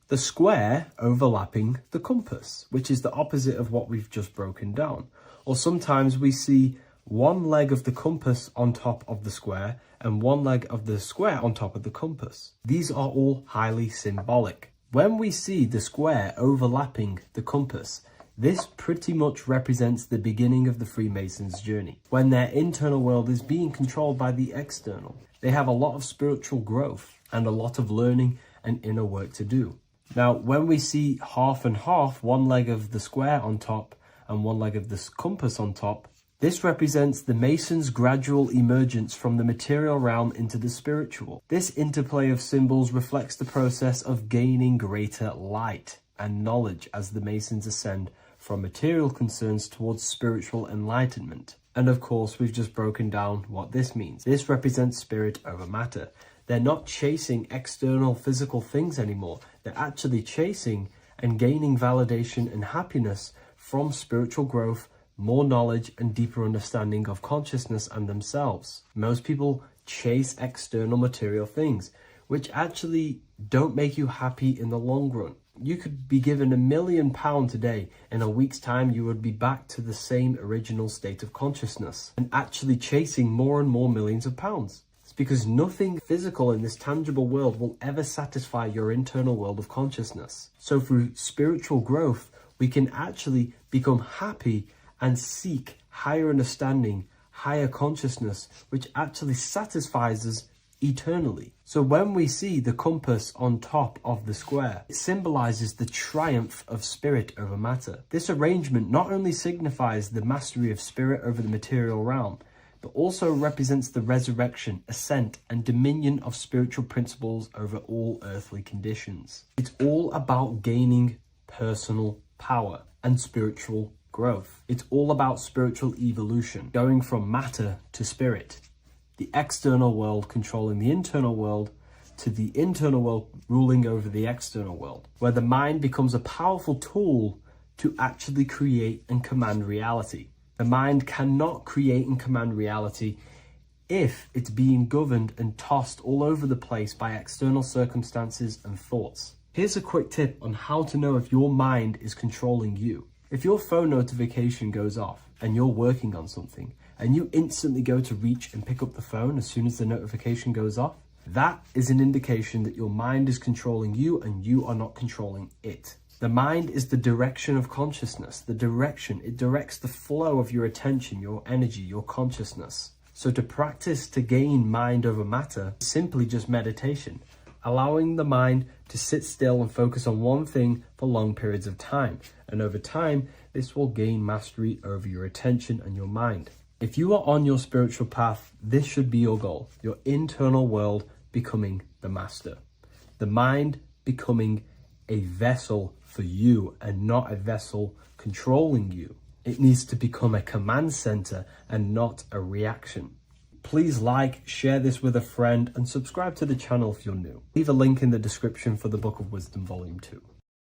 the square overlapping the compass, which is the opposite of what we've just broken down. Or sometimes we see one leg of the compass on top of the square and one leg of the square on top of the compass. These are all highly symbolic. When we see the square overlapping the compass, this pretty much represents the beginning of the Freemasons' journey, when their internal world is being controlled by the external. They have a lot of spiritual growth and a lot of learning and inner work to do. Now, when we see half and half, one leg of the square on top and one leg of the compass on top, this represents the Masons' gradual emergence from the material realm into the spiritual. This interplay of symbols reflects the process of gaining greater light and knowledge as the Masons ascend from material concerns towards spiritual enlightenment. And of course, we've just broken down what this means. This represents spirit over matter. They're not chasing external physical things anymore. They're actually chasing and gaining validation and happiness from spiritual growth, more knowledge and deeper understanding of consciousness and themselves. Most people chase external material things, which actually don't make you happy in the long run. You could be given £1 million today. In a week's time, you would be back to the same original state of consciousness and actually chasing more and more millions of pounds. It's because nothing physical in this tangible world will ever satisfy your internal world of consciousness. So through spiritual growth, we can actually become happy and seek higher understanding, higher consciousness, which actually satisfies us eternally. So when we see the compass on top of the square, it symbolizes the triumph of spirit over matter. This arrangement not only signifies the mastery of spirit over the material realm, but also represents the resurrection, ascent, and dominion of spiritual principles over all earthly conditions. It's all about gaining personal power and spiritual growth. It's all about spiritual evolution, going from matter to spirit. The external world controlling the internal world, to the internal world ruling over the external world, where the mind becomes a powerful tool to actually create and command reality. The mind cannot create and command reality if it's being governed and tossed all over the place by external circumstances and thoughts. Here's a quick tip on how to know if your mind is controlling you. If your phone notification goes off and you're working on something and you instantly go to reach and pick up the phone as soon as the notification goes off, that is an indication that your mind is controlling you and you are not controlling it. The mind is the direction of consciousness, it directs the flow of your attention, your energy, your consciousness. So to practice to gain mind over matter is simply just meditation, allowing the mind to sit still and focus on one thing for long periods of time. And over time, this will gain mastery over your attention and your mind. If you are on your spiritual path, this should be your goal, your internal world becoming the master. The mind becoming a vessel for you and not a vessel controlling you. It needs to become a command center and not a reaction. Please like, share this with a friend, and subscribe to the channel if you're new. Leave a link in the description for the Book of Wisdom Volume 2.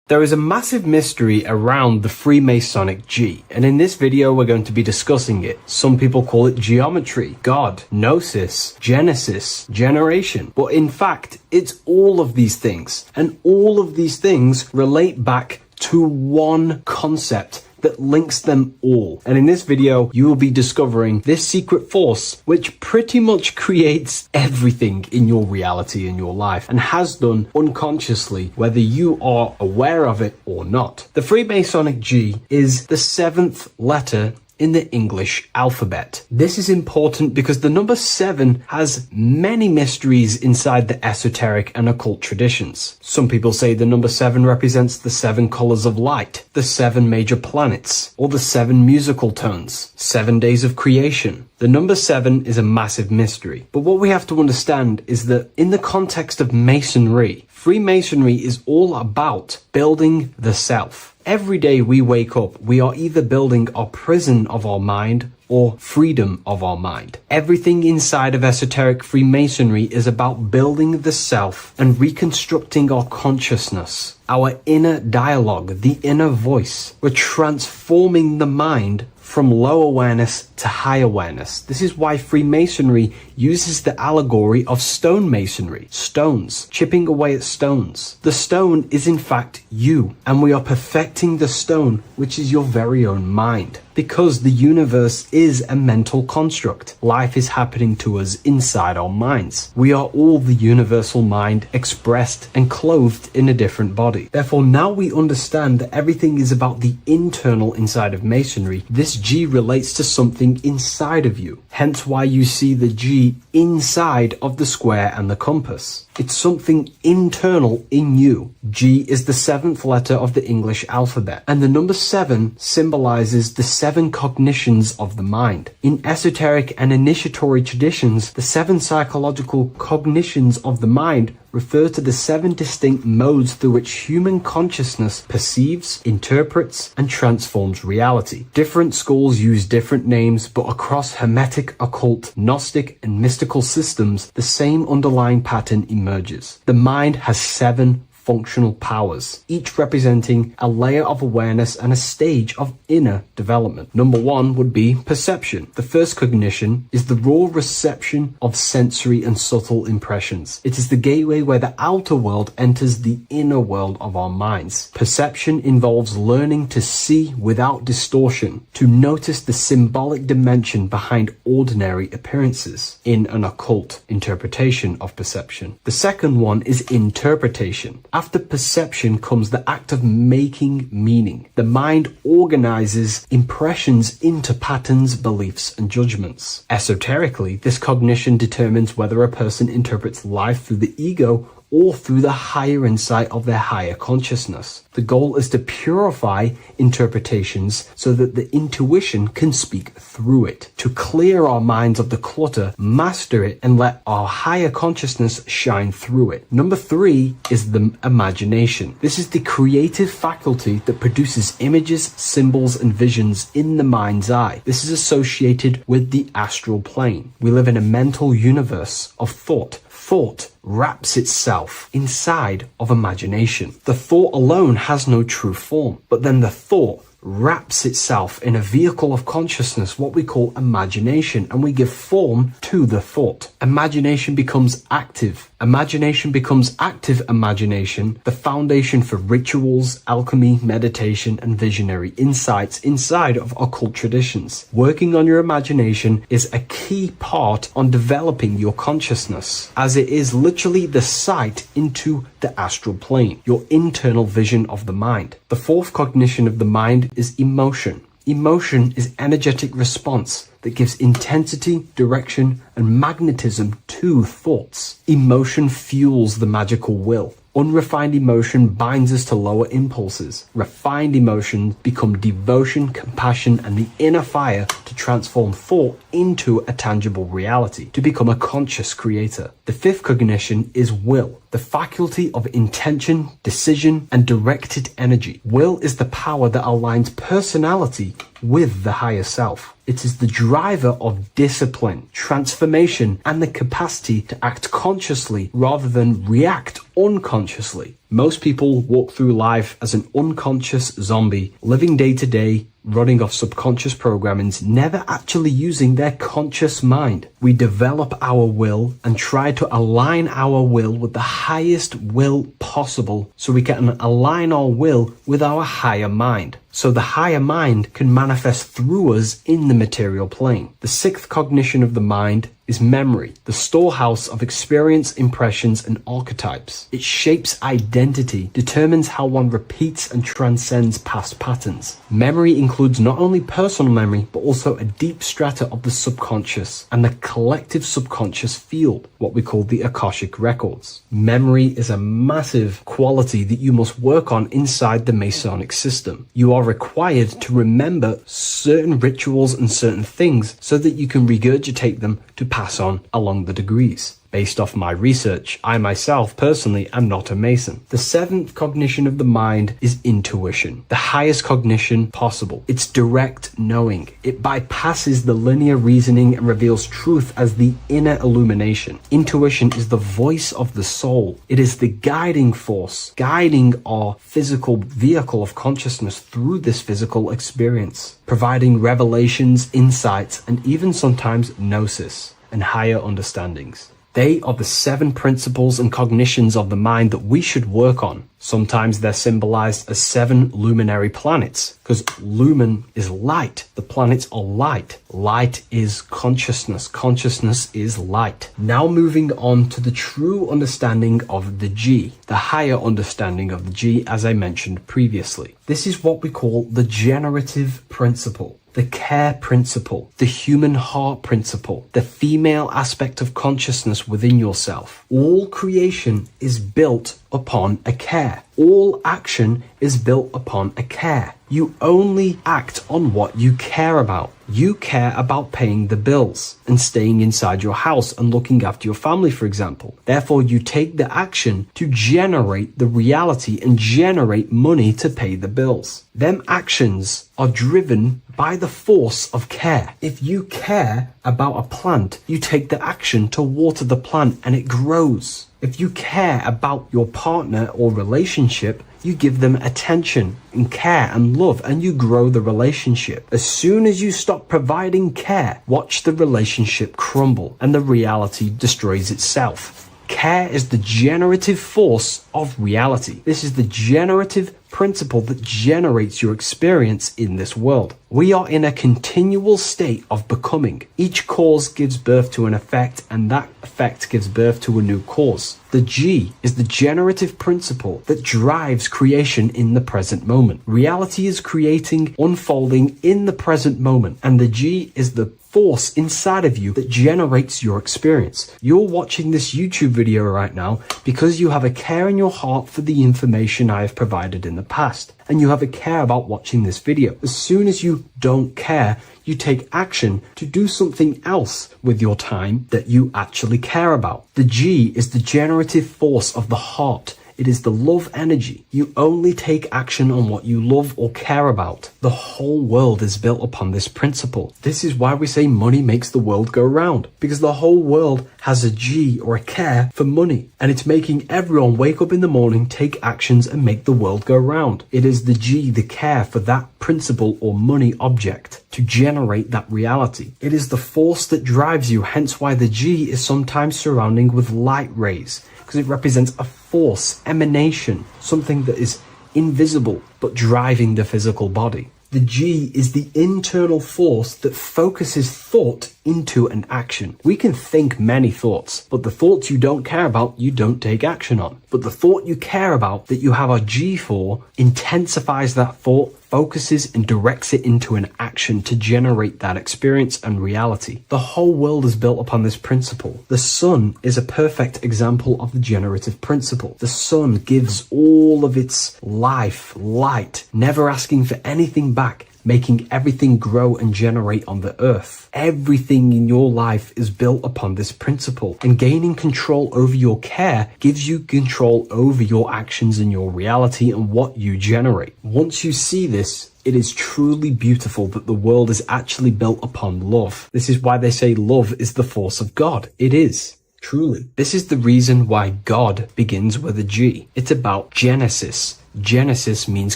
There is a massive mystery around the Freemasonic G, and in this video we're going to be discussing it. Some people call it geometry, God, gnosis, genesis, generation, but in fact it's all of these things, and all of these things relate back to one concept that links them all. And in this video, you will be discovering this secret force, which pretty much creates everything in your reality, in your life, and has done unconsciously, whether you are aware of it or not. The Freemasonic G is the 7th letter in the English alphabet. This is important because the number 7 has many mysteries inside the esoteric and occult traditions. Some people say the number 7 represents the 7 colors of light, the 7 major planets, or the 7 musical tones, 7 days of creation. The number 7 is a massive mystery. But what we have to understand is that in the context of Masonry, Freemasonry is all about building the self. Every day we wake up, we are either building our prison of our mind or freedom of our mind. Everything inside of esoteric Freemasonry is about building the self and reconstructing our consciousness, our inner dialogue, the inner voice. We're transforming the mind from low awareness to high awareness. This is why Freemasonry uses the allegory of stonemasonry, stones, chipping away at stones. The stone is in fact you, and we are perfecting the stone, which is your very own mind. Because the universe is a mental construct. Life is happening to us inside our minds. We are all the universal mind expressed and clothed in a different body. Therefore, now we understand that everything is about the internal inside of Masonry. This G relates to something inside of you. Hence why you see the G inside of the square and the compass. It's something internal in you. G is the 7th letter of the English alphabet, and the number 7 symbolizes the 7 cognitions of the mind. In esoteric and initiatory traditions, the 7 psychological cognitions of the mind refer to the 7 distinct modes through which human consciousness perceives, interprets, and transforms reality. Different schools use different names, but across Hermetic, occult, Gnostic, and mystical systems, the same underlying pattern emerges. The mind has 7 functional powers, each representing a layer of awareness and a stage of inner development. Number 1 would be perception. The first cognition is the raw reception of sensory and subtle impressions. It is the gateway where the outer world enters the inner world of our minds. Perception involves learning to see without distortion, to notice the symbolic dimension behind ordinary appearances in an occult interpretation of perception. The second one is interpretation. After perception comes the act of making meaning. The mind organizes impressions into patterns, beliefs, and judgments. Esoterically, this cognition determines whether a person interprets life through the ego or through the higher insight of their higher consciousness. The goal is to purify interpretations so that the intuition can speak through it, to clear our minds of the clutter, master it, and let our higher consciousness shine through it. Number 3 is the imagination. This is the creative faculty that produces images, symbols, and visions in the mind's eye. This is associated with the astral plane. We live in a mental universe of thought. Thought wraps itself inside of imagination. The thought alone has no true form, but then the thought wraps itself in a vehicle of consciousness, what we call imagination, and we give form to the thought. Imagination becomes active. Imagination becomes active imagination, the foundation for rituals, alchemy, meditation, and visionary insights inside of occult traditions. Working on your imagination is a key part on developing your consciousness, as it is literally the sight into the astral plane, your internal vision of the mind. The fourth cognition of the mind is emotion. Emotion is energetic response that gives intensity, direction, and magnetism to thoughts. Emotion fuels the magical will. Unrefined emotion binds us to lower impulses. Refined emotions become devotion, compassion, and the inner fire to transform thought into a tangible reality, to become a conscious creator. The fifth cognition is will, the faculty of intention, decision, and directed energy. Will is the power that aligns personality with the higher self. It is the driver of discipline, transformation, and the capacity to act consciously rather than react unconsciously. Most people walk through life as an unconscious zombie, living day to day, running off subconscious programmings, never actually using their conscious mind. We develop our will and try to align our will with the highest will possible so we can align our will with our higher mind. So the higher mind can manifest through us in the material plane. The sixth cognition of the mind is memory, the storehouse of experience, impressions, and archetypes. It shapes identity, determines how one repeats and transcends past patterns. Memory includes not only personal memory, but also a deep strata of the subconscious and the collective subconscious field, what we call the Akashic records. Memory is a massive quality that you must work on inside the Masonic system. You are required to remember certain rituals and certain things so that you can regurgitate them to pass on along the degrees. based off my research. I myself personally am not a Mason. The seventh cognition of the mind is intuition, the highest cognition possible. It's direct knowing. It bypasses the linear reasoning and reveals truth as the inner illumination. Intuition is the voice of the soul. It is the guiding force, guiding our physical vehicle of consciousness through this physical experience, providing revelations, insights, and even sometimes gnosis and higher understandings. They are the seven principles and cognitions of the mind that we should work on. Sometimes they're symbolized as seven luminary planets, because lumen is light. The planets are light. Light is consciousness. Consciousness is light. Now moving on to the true understanding of the G, the higher understanding of the G, as I mentioned previously. This is what we call the generative principle, the care principle, the human heart principle, the female aspect of consciousness within yourself. All creation is built upon a care. All action is built upon a care. You only act on what you care about. You care about paying the bills and staying inside your house and looking after your family, for example. Therefore, you take the action to generate the reality and generate money to pay the bills. Them actions are driven by the force of care. If you care about a plant, you take the action to water the plant and it grows. If you care about your partner or relationship, you give them attention and care and love, and you grow the relationship. As soon as you stop providing care, watch the relationship crumble and the reality destroys itself. Care is the generative force of reality. This is the generative principle that generates your experience in this world. We are in a continual state of becoming. Each cause gives birth to an effect, and that effect gives birth to a new cause. The G is the generative principle that drives creation in the present moment. Reality is creating, unfolding in the present moment, and the G is the force inside of you that generates your experience. You're watching this YouTube video right now because you have a care in your heart for the information I have provided in the past, and you have a care about watching this video. As soon as you don't care, you take action to do something else with your time that you actually care about. The G is the generative force of the heart. It is the love energy. You only take action on what you love or care about. The whole world is built upon this principle. This is why we say money makes the world go round, because the whole world has a G or a care for money, and it's making everyone wake up in the morning, take actions, and make the world go round. It is the G, the care for that principle or money object to generate that reality. It is the force that drives you, hence why the G is sometimes surrounding with light rays, because it represents a force, emanation, something that is invisible but driving the physical body. The G is the internal force that focuses thought into an action. We can think many thoughts, but the thoughts you don't care about, you don't take action on. But the thought you care about, that you have a G for, intensifies that thought, focuses and directs it into an action to generate that experience and reality. The whole world is built upon this principle. The sun is a perfect example of the generative principle. The sun gives all of its life, light, never asking for anything back, making everything grow and generate on the earth. Everything in your life is built upon this principle, and gaining control over your care gives you control over your actions and your reality and what you generate. Once you see this, it is truly beautiful that the world is actually built upon love. This is why they say love is the force of God. It is. Truly. This is the reason why God begins with a G. It's about Genesis. Genesis means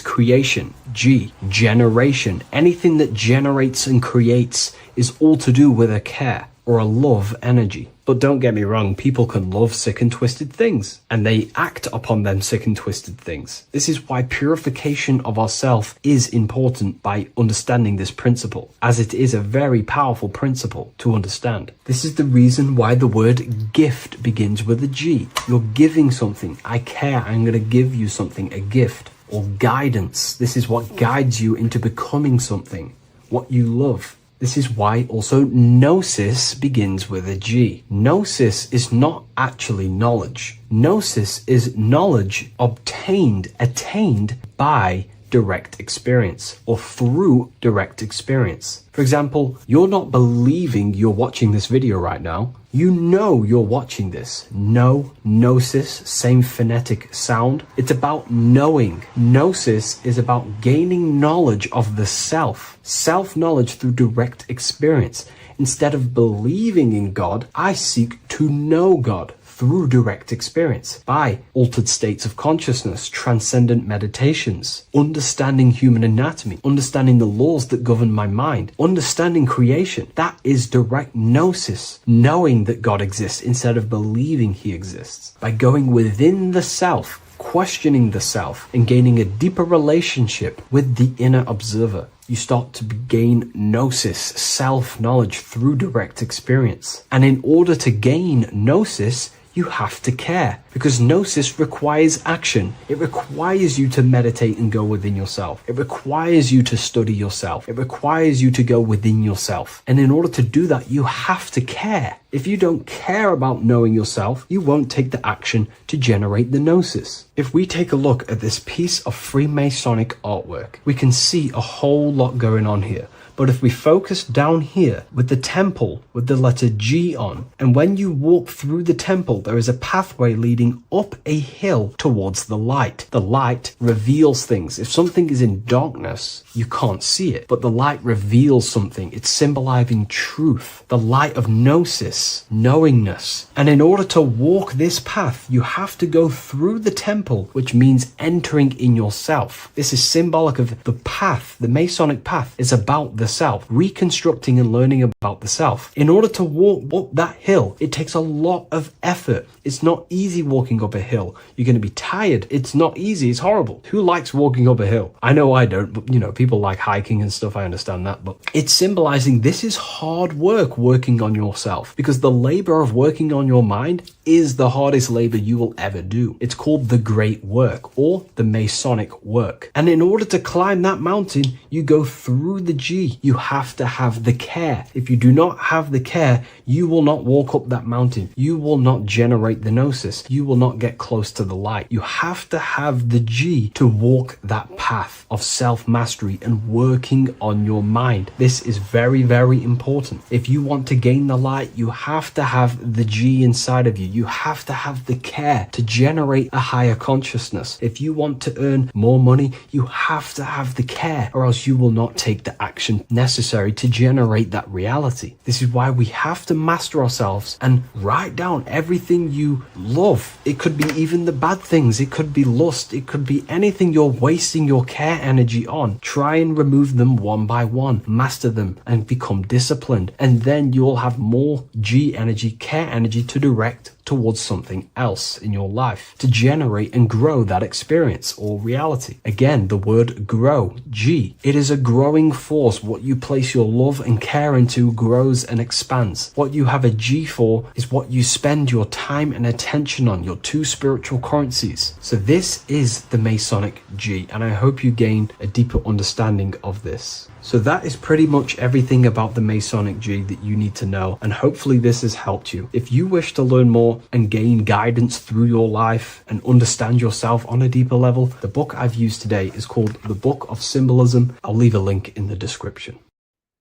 creation. G, generation. Anything that generates and creates is all to do with a care or a love energy. But don't get me wrong, people can love sick and twisted things, and they act upon them sick and twisted things. This is why purification of ourself is important by understanding this principle, as it is a very powerful principle to understand. This is the reason why the word gift begins with a G. You're giving something. I care. I'm going to give you something, a gift. Or guidance. This is what guides you into becoming something, what you love. This is why also gnosis begins with a G. Gnosis is not actually knowledge. Gnosis is knowledge obtained, attained by direct experience or through direct experience. For example, you're not believing you're watching this video right now. You know you're watching this. Know, gnosis, same phonetic sound. It's about knowing. Gnosis is about gaining knowledge of the self. Self-knowledge through direct experience. Instead of believing in God, I seek to know God through direct experience by altered states of consciousness, transcendent meditations, understanding human anatomy, understanding the laws that govern my mind, understanding creation. That is direct gnosis, knowing that God exists instead of believing he exists. By going within the self, questioning the self, and gaining a deeper relationship with the inner observer, you start to gain gnosis, self-knowledge through direct experience. And in order to gain gnosis, you have to care, because gnosis requires action. It requires you to meditate and go within yourself. It requires you to study yourself. It requires you to go within yourself. And in order to do that, you have to care. If you don't care about knowing yourself, you won't take the action to generate the gnosis. If we take a look at this piece of Freemasonic artwork, we can see a whole lot going on here. But if we focus down here with the temple with the letter G on, and when you walk through the temple, there is a pathway leading up a hill towards the light. The light reveals things. If something is in darkness, you can't see it, but the light reveals something. It's symbolizing truth, the light of gnosis, knowingness. And in order to walk this path, you have to go through the temple, which means entering in yourself. This is symbolic of the path. The Masonic path is about the self, reconstructing and learning about the self. In order to walk up that hill, it takes a lot of effort. It's not easy walking up a hill. You're going to be tired. It's not easy. It's horrible. Who likes walking up a hill? I know I don't, but people like hiking and stuff. I understand that, but it's symbolizing this is hard work working on yourself, because the labor of working on your mind is the hardest labor you will ever do. It's called the great work or the Masonic work. And in order to climb that mountain, you go through the G. You have to have the care. If you do not have the care, you will not walk up that mountain. You will not generate the gnosis. You will not get close to the light. You have to have the G to walk that path of self-mastery and working on your mind. This is very, very important. If you want to gain the light, you have to have the G inside of you. You have to have the care to generate a higher consciousness. If you want to earn more money, you have to have the care, or else you will not take the action necessary to generate that reality. This is why we have to master ourselves and write down everything you love. It could be even the bad things. It could be lust. It could be anything you're wasting your care energy on. Try and remove them one by one. Master them and become disciplined. And then you'll have more G energy, care energy to direct towards something else in your life to generate and grow that experience or reality. Again, the word grow, G. It is a growing force. What you place your love and care into grows and expands. What you have a G for is what you spend your time and attention on, your two spiritual currencies. So this is the Masonic G, and I hope you gain a deeper understanding of this. So that is pretty much everything about the Masonic G that you need to know, and hopefully this has helped you. If you wish to learn more and gain guidance through your life and understand yourself on a deeper level, the book I've used today is called The Book of Symbolism. I'll leave a link in the description.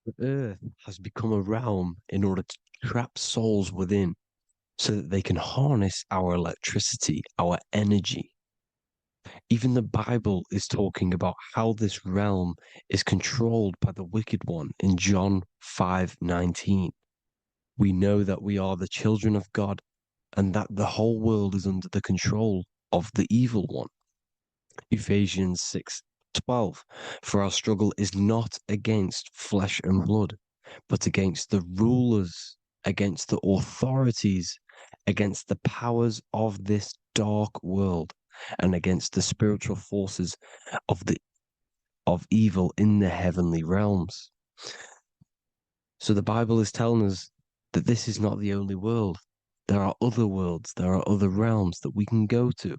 The earth has become a realm in order to trap souls within so that they can harness our electricity, our energy. Even the Bible is talking about how this realm is controlled by the wicked one in John 5:19. We know that we are the children of God and that the whole world is under the control of the evil one. Ephesians 6:12. For our struggle is not against flesh and blood, but against the rulers, against the authorities, against the powers of this dark world, and against the spiritual forces of evil in the heavenly realms. So the Bible is telling us that this is not the only world. There are other worlds, there are other realms that we can go to,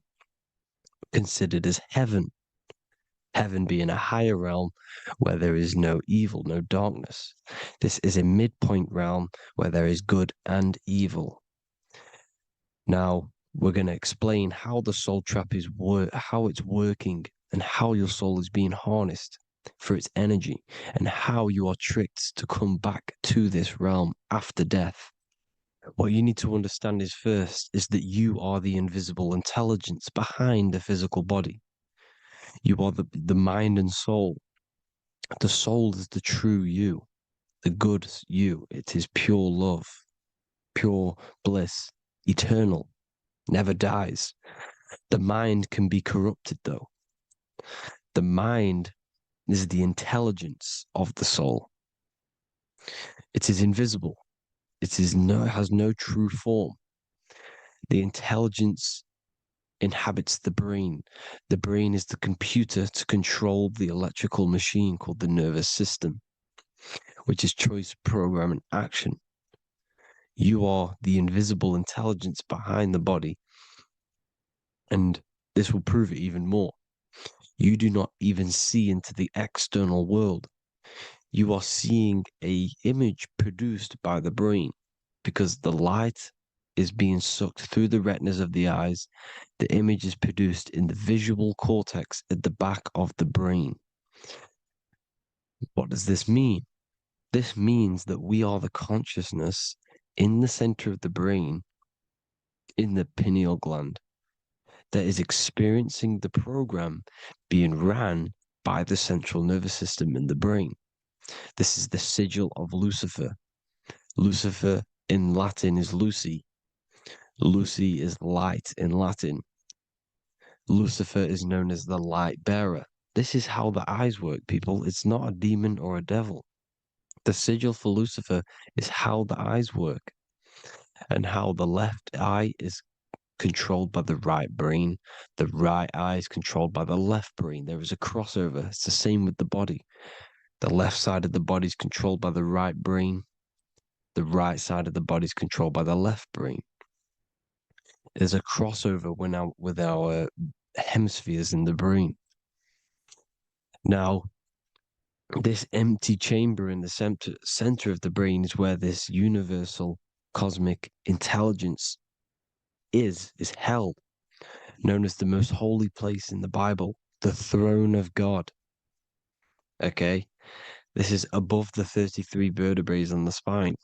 considered as heaven. Heaven being a higher realm where there is no evil, no darkness. This is a midpoint realm where there is good and evil. Now, we're going to explain how the soul trap is how it's working and how your soul is being harnessed for its energy, and how you are tricked to come back to this realm after death. What you need to understand is first is that you are the invisible intelligence behind the physical body. You are the mind and soul. The soul is the true you, the good you. It is pure love, pure bliss, eternal, never dies. The mind can be corrupted though. The mind is the intelligence of the soul. It is invisible. It has no true form. The intelligence inhabits the brain. The brain is the computer to control the electrical machine called the nervous system, which is choice, program, and action. You are the invisible intelligence behind the body, and this will prove it even more. You do not even see into the external world. You are seeing an image produced by the brain because the light is being sucked through the retinas of the eyes. The image is produced in the visual cortex at the back of the brain. What does this mean? This means that we are the consciousness in the center of the brain, in the pineal gland, that is experiencing the program being ran by the central nervous system in the brain. This is the sigil of Lucifer. Lucifer in Latin is Lucy. Lucy is light in Latin. Lucifer is known as the light bearer. This is how the eyes work, people. It's not a demon or a devil. The sigil for Lucifer is how the eyes work, and how the left eye is controlled by the right brain. The right eye is controlled by the left brain. There is a crossover. It's the same with the body. The left side of the body is controlled by the right brain. The right side of the body is controlled by the left brain. There's a crossover with our hemispheres in the brain. Now, this empty chamber in the center of the brain is where this universal cosmic intelligence is held, known as the most holy place in the Bible, the throne of God. Okay? This is above the 33 vertebrae on the spine.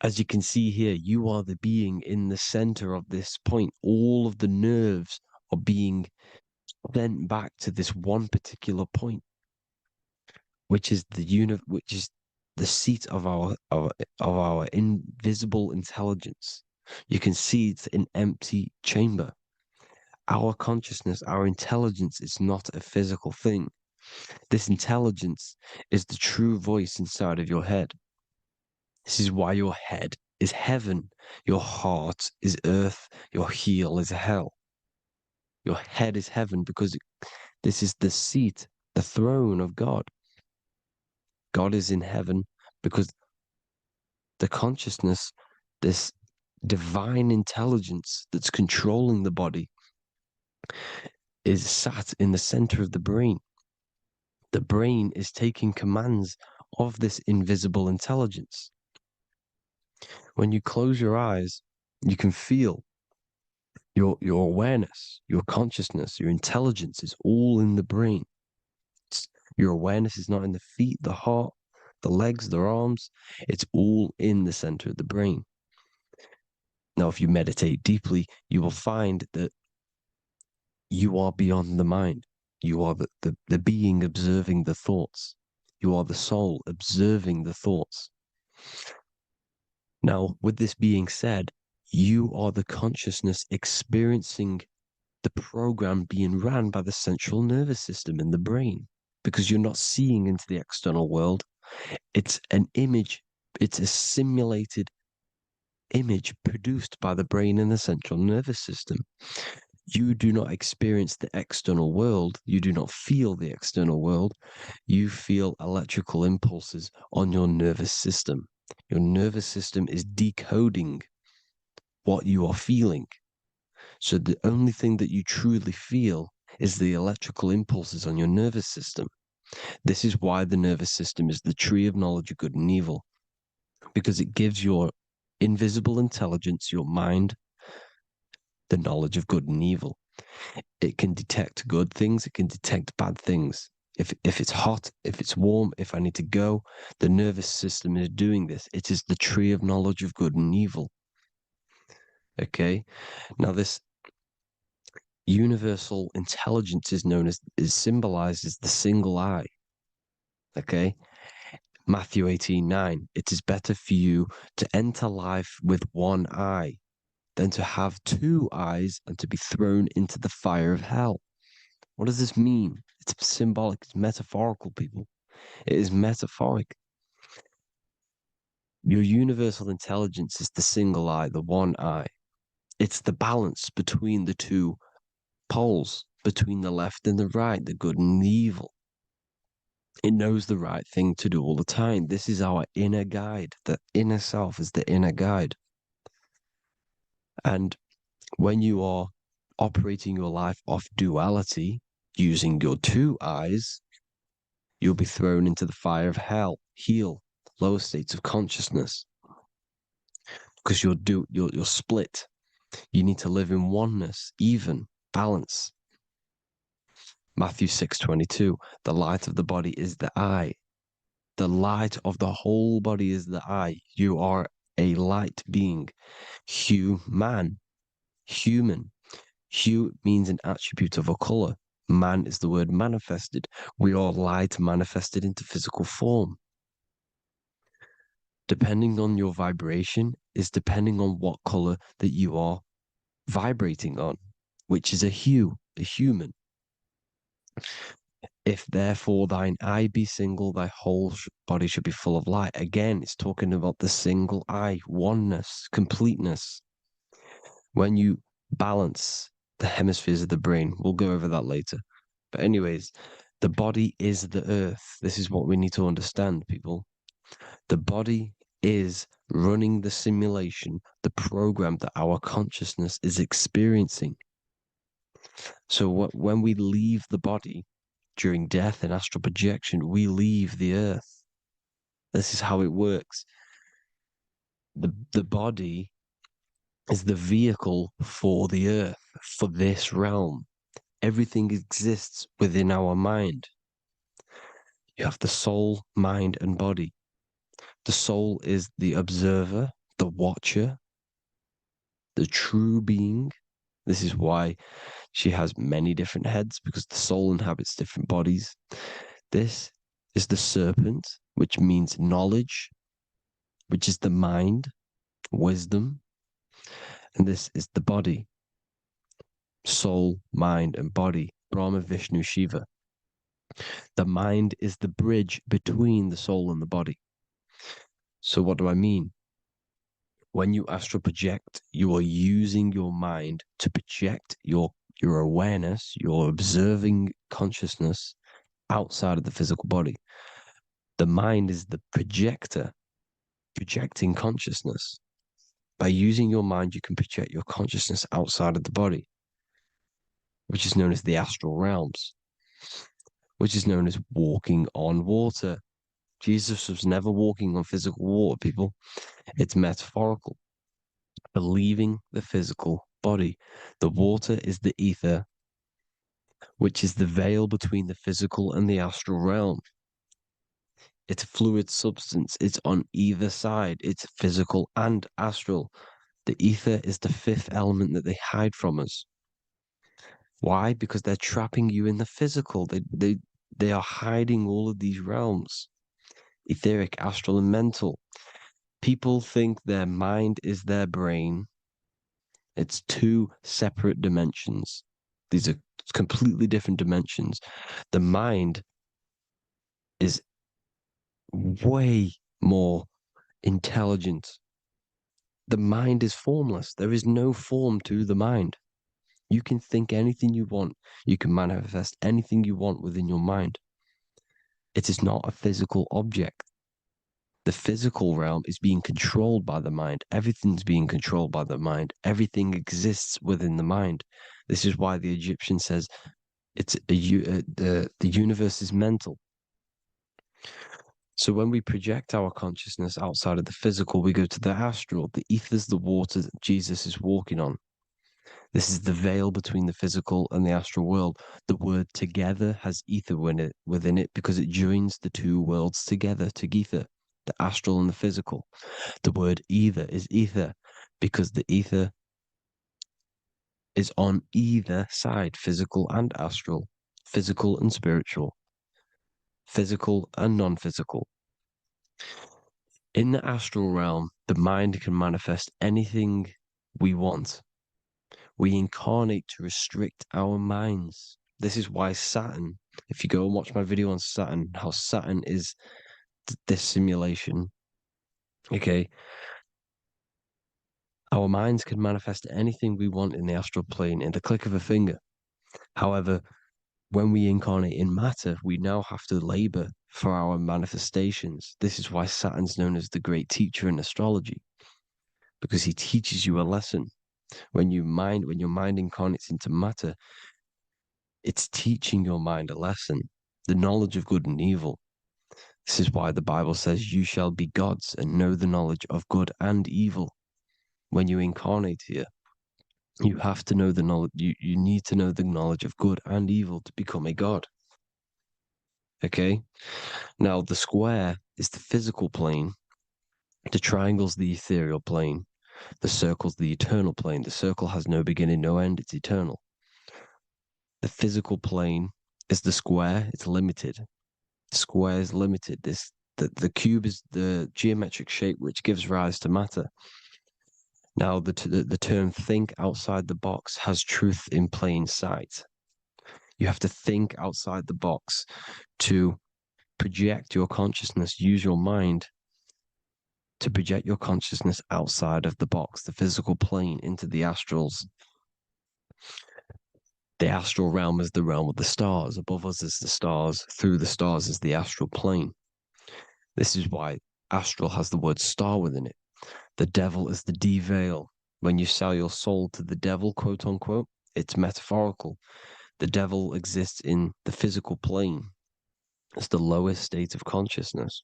As you can see here, you are the being in the center of this point. All of the nerves are being sent back to this one particular point, which is the seat of our invisible intelligence. You can see it's an empty chamber. Our consciousness, our intelligence is not a physical thing. This intelligence is the true voice inside of your head. This is why your head is heaven, your heart is earth, your heel is hell. Your head is heaven because this is the seat, the throne of God. God is in heaven because the consciousness, this divine intelligence that's controlling the body, is sat in the center of the brain. The brain is taking commands of this invisible intelligence. When you close your eyes, you can feel your awareness, your consciousness, your intelligence is all in the brain. Your awareness is not in the feet, the heart, the legs, the arms. It's all in the center of the brain. Now, if you meditate deeply, you will find that you are beyond the mind. You are the being observing the thoughts. You are the soul observing the thoughts. Now, with this being said, you are the consciousness experiencing the program being ran by the central nervous system in the brain, because you're not seeing into the external world. It's an image, it's a simulated image produced by the brain and the central nervous system. You do not experience the external world. You do not feel the external world. You feel electrical impulses on your nervous system. Your nervous system is decoding what you are feeling. So the only thing that you truly feel is the electrical impulses on your nervous system. This is why the nervous system is the tree of knowledge of good and evil, because it gives your invisible intelligence, your mind, the knowledge of good and evil. It can detect good things, it can detect bad things. If it's hot, if it's warm, if I need to go, the nervous system is doing this. It is the tree of knowledge of good and evil. Okay? Now this universal intelligence is symbolized as the single eye. Okay? Matthew 18:9. It is better for you to enter life with one eye than to have two eyes and to be thrown into the fire of hell. What does this mean? It's symbolic, it's metaphorical, people. It is metaphoric. Your universal intelligence is the single eye, the one eye. It's the balance between the two poles, between the left and the right, the good and the evil. It knows the right thing to do all the time. This is our inner guide. The inner self is the inner guide. And when you are operating your life off duality, using your two eyes, you'll be thrown into the fire of hell, lower states of consciousness. Because you're split. You need to live in oneness, even, balance. Matthew 6:22, the light of the body is the eye. The light of the whole body is the eye. You are a light being. Human. Hue means an attribute of a color. Man is the word manifested. We are light manifested into physical form. Depending on your vibration is depending on what color that you are vibrating on, which is a hue, a human. If therefore thine eye be single, thy whole body should be full of light. Again, it's talking about the single eye, oneness, completeness. When you balance the hemispheres of the brain, we'll go over that later. But anyways, the body is the earth. This is what we need to understand, people. The body is running the simulation, the program that our consciousness is experiencing. So when we leave the body, during death and astral projection, we leave the earth. This is how it works. The body is the vehicle for the earth, for this realm. Everything exists within our mind. You have the soul, mind, and body. The soul is the observer, the watcher, the true being. This is why she has many different heads, because the soul inhabits different bodies. This is the serpent, which means knowledge, which is the mind, wisdom. And this is the body, soul, mind, and body, Brahma, Vishnu, Shiva. The mind is the bridge between the soul and the body. So what do I mean? When you astral project, you are using your mind to project your awareness, your observing consciousness outside of the physical body. The mind is the projector, projecting consciousness. By using your mind, you can project your consciousness outside of the body, which is known as the astral realms, which is known as walking on water. Jesus was never walking on physical water, people. It's metaphorical. Leaving the physical body. The water is the ether, which is the veil between the physical and the astral realm. It's a fluid substance. It's on either side. It's physical and astral. The ether is the fifth element that they hide from us. Why? Because they're trapping you in the physical. They are hiding all of these realms. Etheric, astral, and mental. People think their mind is their brain. It's two separate dimensions. These are completely different dimensions. The mind is way more intelligent. The mind is formless. There is no form to the mind. You can think anything you want. You can manifest anything you want within your mind. It is not a physical object. The physical realm is being controlled by the mind. Everything's being controlled by the mind. Everything exists within the mind. This is why the Egyptian says the universe is mental. So when we project our consciousness outside of the physical, we go to the astral. The ether is the water that Jesus is walking on. This is the veil between the physical and the astral world. The word together has ether within it because it joins the two worlds together, together, the astral and the physical. The word either is ether because the ether is on either side, physical and astral, physical and spiritual, physical and non-physical. In the astral realm, the mind can manifest anything we want. We incarnate to restrict our minds. This is why Saturn, if you go and watch my video on Saturn, how Saturn is this simulation, okay, our minds can manifest anything we want in the astral plane in the click of a finger. However, when we incarnate in matter, we now have to labor for our manifestations. This is why Saturn's known as the great teacher in astrology, because he teaches you a lesson. When your mind incarnates into matter, it's teaching your mind a lesson, the knowledge of good and evil. This is why the Bible says, you shall be gods and know the knowledge of good and evil. When you incarnate here, you have to know the knowledge, you need to know the knowledge of good and evil to become a god. Okay? Now, the square is the physical plane, the triangle's the ethereal plane, the circle's the eternal plane. The circle has no beginning, no end, it's eternal. The physical plane is the square, it's limited. The square is limited. The cube is the geometric shape which gives rise to matter. Now, the term think outside the box has truth in plain sight. You have to think outside the box to project your consciousness, use your mind to project your consciousness outside of the box, the physical plane, into the astrals. The astral realm is the realm of the stars. Above us is the stars. Through the stars is the astral plane. This is why astral has the word star within it. The devil is the de-veil. When you sell your soul to the devil, quote unquote, it's metaphorical. The devil exists in the physical plane. It's the lowest state of consciousness.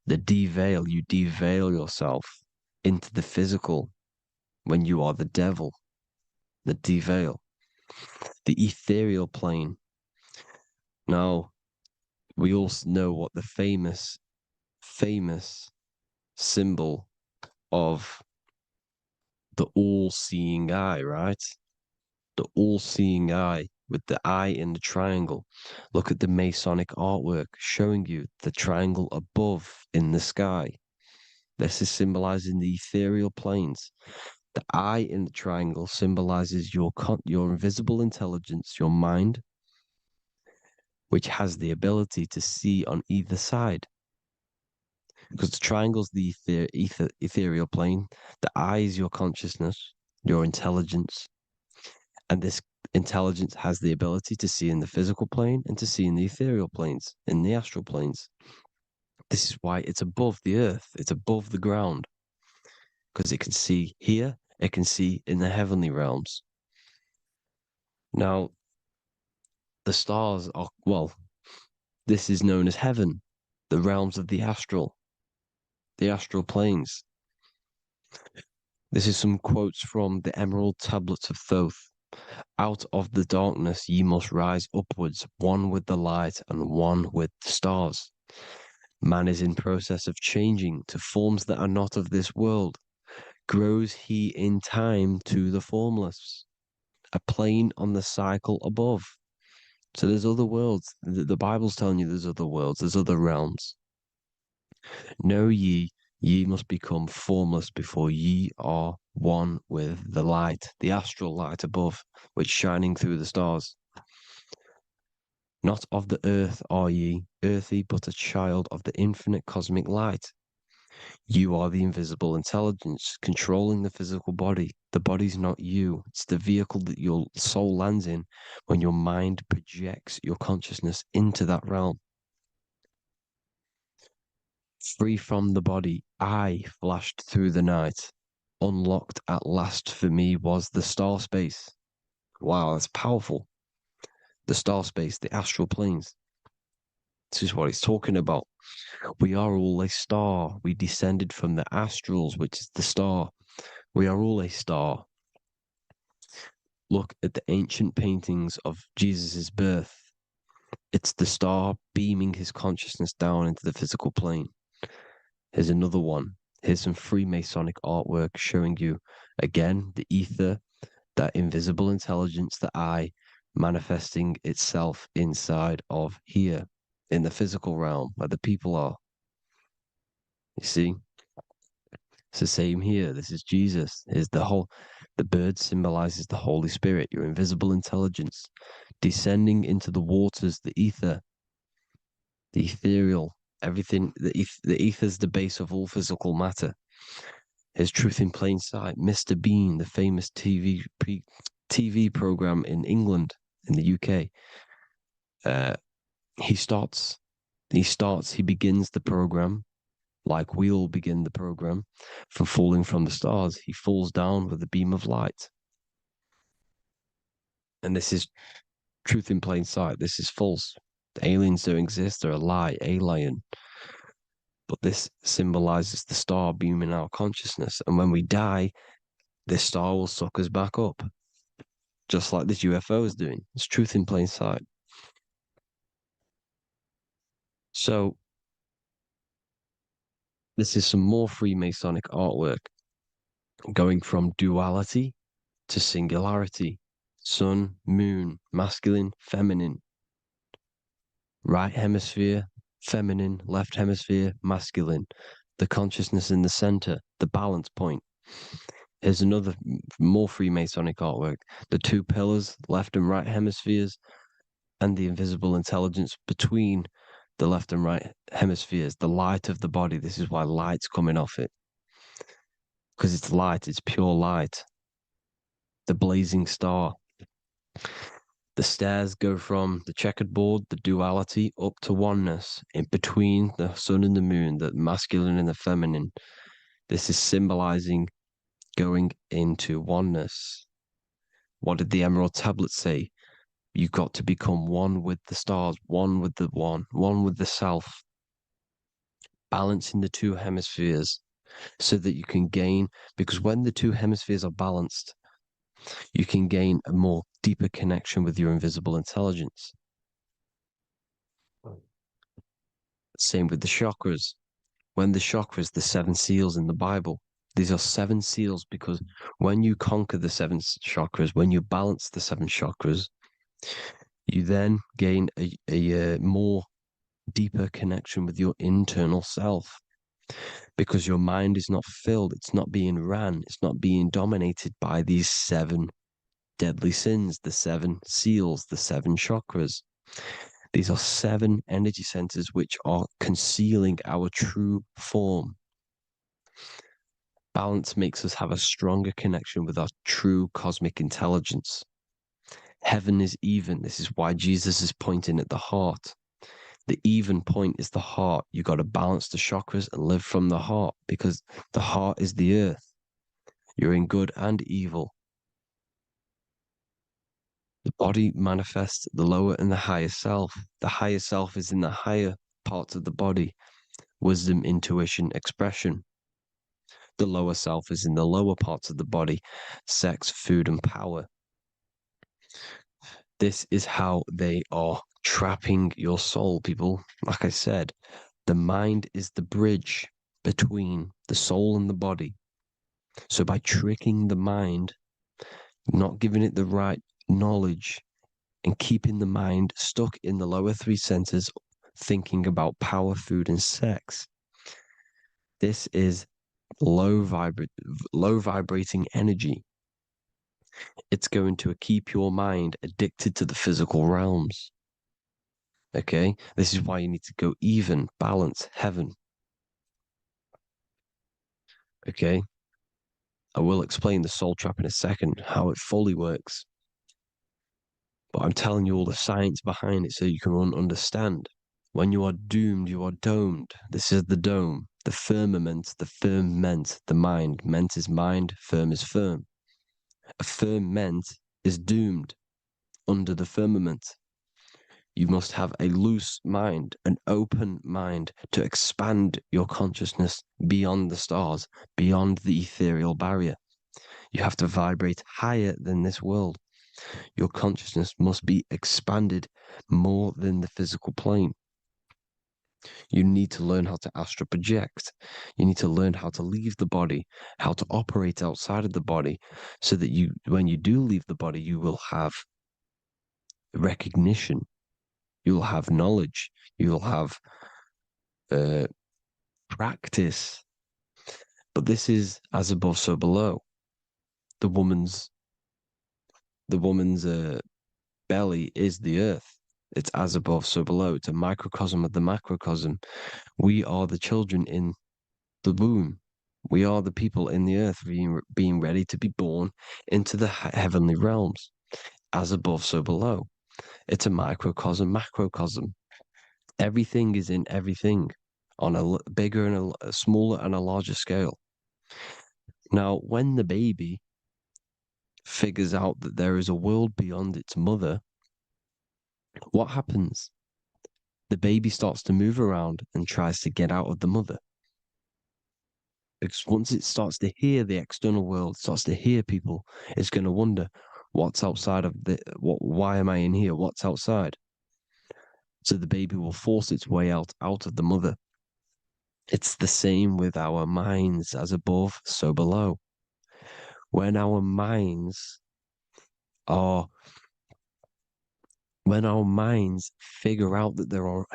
The de-veil, you de-veil yourself into the physical when you are the devil. The de-veil. The ethereal plane. Now, we all know what the famous symbol of the all-seeing eye, right? The all-seeing eye with the eye in the triangle. Look at the Masonic artwork showing you the triangle above in the sky. This is symbolizing the ethereal planes. The eye in the triangle symbolizes your invisible intelligence, your mind, which has the ability to see on either side. Because the triangle's the ethereal plane. The eye is your consciousness, your intelligence. And this intelligence has the ability to see in the physical plane and to see in the ethereal planes, in the astral planes. This is why it's above the earth. It's above the ground. Because it can see here, it can see in the heavenly realms. Now, the stars are, well, this is known as heaven, the realms of the astral planes. This is some quotes from the Emerald Tablets of Thoth. Out of the darkness ye must rise upwards, one with the light and one with the stars. Man is in process of changing to forms that are not of this world. Grows he in time to the formless, a plane on the cycle above. So there's other worlds. The Bible's telling you there's other worlds, there's other realms. Know ye must become formless before ye are one with the light, the astral light above, which shining through the stars. Not of the earth are ye, earthy, but a child of the infinite cosmic light. You are the invisible intelligence controlling the physical body. The body's not you. It's the vehicle that your soul lands in when your mind projects your consciousness into that realm. Free from the body, I flashed through the night. Unlocked at last for me was the star space. Wow, that's powerful. The star space, the astral planes. This is what he's talking about. We are all a star. We descended from the astrals, which is the star. We are all a star. look at the ancient paintings of Jesus' birth. It's the star beaming his consciousness down into the physical plane. Here's another one. Here's some Freemasonic artwork showing you, again, the ether, that invisible intelligence, the I, manifesting itself inside of here, in the physical realm, where the people are. You see? It's the same here. This is Jesus. Here's the bird symbolizes the Holy Spirit, your invisible intelligence, descending into the waters, the ether, the ethereal, everything. The ether's the base of all physical matter. Here's Truth in Plain Sight. Mr. Bean, the famous TV program in England, in the UK. He begins the program like we all begin the program for falling from the stars. He falls down with a beam of light. And this is Truth in Plain Sight. This is false. The aliens don't exist. They're a lie, alien. But this symbolizes the star beaming our consciousness. And when we die, this star will suck us back up. Just like this UFO is doing. It's Truth in Plain Sight. So, this is some more Freemasonic artwork. Going from duality to singularity. Sun, moon, masculine, feminine. Right hemisphere, feminine, left hemisphere, masculine. The consciousness in the center, the balance point. Here's another more Freemasonic artwork. The two pillars, left and right hemispheres, and the invisible intelligence between the left and right hemispheres, the light of the body. This is why light's coming off it. Because it's light, it's pure light. The blazing star. The stairs go from the checkered board, the duality, up to oneness, in between the sun and the moon, the masculine and the feminine. This is symbolizing going into oneness. What did the Emerald Tablet say? You've got to become one with the stars, one with the one with the self. Balancing the two hemispheres so that you can gain, because when the two hemispheres are balanced, you can gain a more deeper connection with your invisible intelligence. Same with the chakras. When the chakras, the 7 seals in the Bible, these are 7 seals because when you conquer the 7 chakras, when you balance the 7 chakras, you then gain a more deeper connection with your internal self. Because your mind is not filled, it's not being ran, it's not being dominated by these 7 deadly sins, the 7 seals, the 7 chakras. These are 7 energy centers which are concealing our true form. Balance makes us have a stronger connection with our true cosmic intelligence. Heaven is even. This is why Jesus is pointing at the heart. The even point is the heart. You got to balance the chakras and live from the heart because the heart is the earth. You're in good and evil. The body manifests the lower and the higher self. The higher self is in the higher parts of the body. Wisdom, intuition, expression. The lower self is in the lower parts of the body. Sex, food, and power. This is how they are trapping your soul, people. Like I said, the mind is the bridge between the soul and the body. So by tricking the mind, not giving it the right knowledge, and keeping the mind stuck in the lower 3 centers, thinking about power, food, and sex, this is low vibrating energy. It's going to keep your mind addicted to the physical realms. Okay? This is why you need to go even, balance, heaven. Okay? I will explain the soul trap in a second, how it fully works. But I'm telling you all the science behind it so you can understand. When you are doomed, you are domed. This is the dome, the firmament, the firmament, the mind. Ment is mind, firm is firm. A firmament is doomed under the firmament. You must have a loose mind, an open mind to expand your consciousness beyond the stars, beyond the ethereal barrier. You have to vibrate higher than this world. Your consciousness must be expanded more than the physical plane. You need to learn how to astral project. You need to learn how to leave the body, how to operate outside of the body, so that you, when you do leave the body, you will have recognition, you'll have knowledge, you'll have practice. But this is as above, so below. The woman's belly is the earth. It's as above, so below. It's a microcosm of the macrocosm. We are the children in the womb. We are the people in the earth being ready to be born into the heavenly realms. As above, so below. It's a microcosm, macrocosm. Everything is in everything on a bigger and a smaller and a larger scale. Now, when the baby figures out that there is a world beyond its mother, what happens? The baby starts to move around and tries to get out of the mother. Because once it starts to hear the external world, starts to hear people, it's going to wonder, what's outside of why am I in here? What's outside? So the baby will force its way out of the mother. It's the same with our minds, as above, so below. When our minds figure out that there are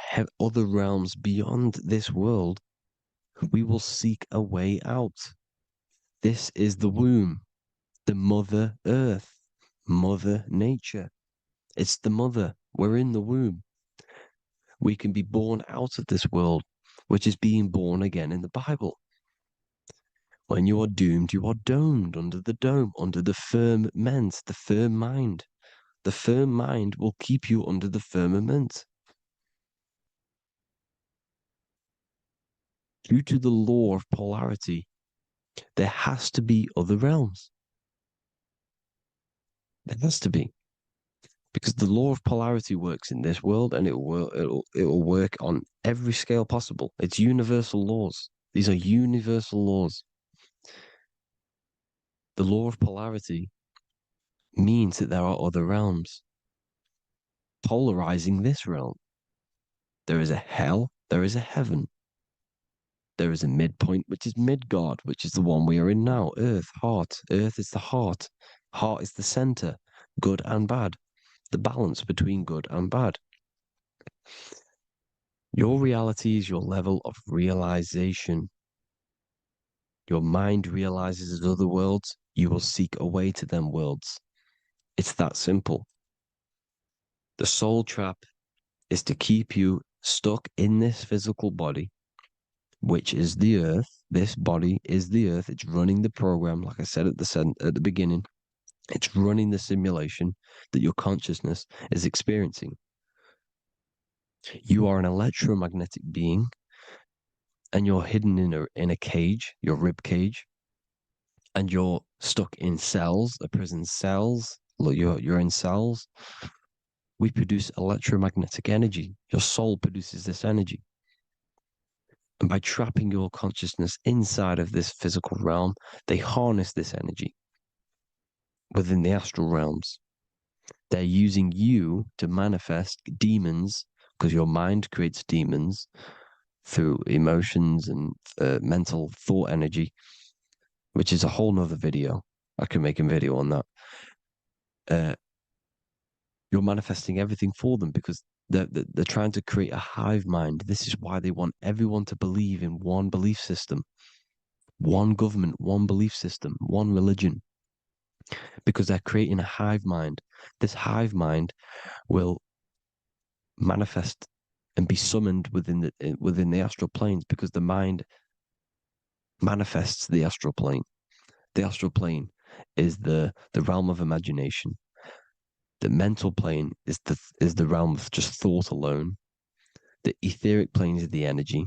other realms beyond this world, we will seek a way out. This is the womb, the Mother Earth, Mother Nature. It's the mother. We're in the womb. We can be born out of this world, which is being born again in the Bible. When you are doomed, you are domed under the dome, under the firmament, the firm mind. The firm mind will keep you under the firmament. Due to the law of polarity, there has to be other realms. There has to be. Because the law of polarity works in this world, and it will work on every scale possible. It's universal laws. These are universal laws. The law of polarity means that there are other realms polarizing this realm. There is a hell, there is a heaven. There is a midpoint, which is Midgard, which is the one we are in now. Earth, heart. Earth is the heart. Heart is the center, good and bad. The balance between good and bad. Your reality is your level of realization. Your mind realizes other worlds, you will seek a way to them worlds. It's that simple. The soul trap is to keep you stuck in this physical body, which is the earth. This body is the earth. It's running the program, like I said at the beginning. It's running the simulation that your consciousness is experiencing. You are an electromagnetic being, and you're hidden in a cage, your rib cage, and you're stuck in cells, a prison cells. Look, you're in cells. We produce electromagnetic energy. Your soul produces this energy. And by trapping your consciousness inside of this physical realm, they harness this energy within the astral realms. They're using you to manifest demons, because your mind creates demons through emotions and mental thought energy, which is a whole nother video. I can make a video on that. You're manifesting everything for them because they're trying to create a hive mind. This is why they want everyone to believe in one belief system, one government, one belief system, one religion, because they're creating a hive mind. This hive mind will manifest and be summoned within the astral planes, because the mind manifests the astral plane. The astral plane is the realm of imagination. The mental plane is the realm of just thought alone. The etheric plane is the energy.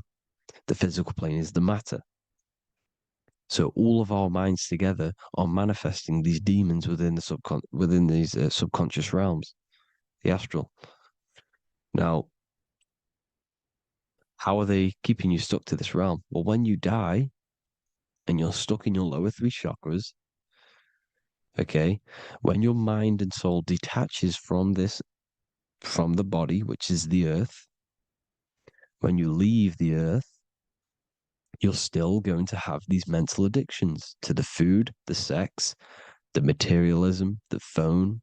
The physical plane is the matter. So all of our minds together are manifesting these demons within these subconscious realms, the astral. Now, how are they keeping you stuck to this realm? Well, when you die and you're stuck in your lower three chakras, Okay? When your mind and soul detaches from the body, which is the earth, when you leave the earth, you're still going to have these mental addictions to the food, the sex, the materialism, the phone,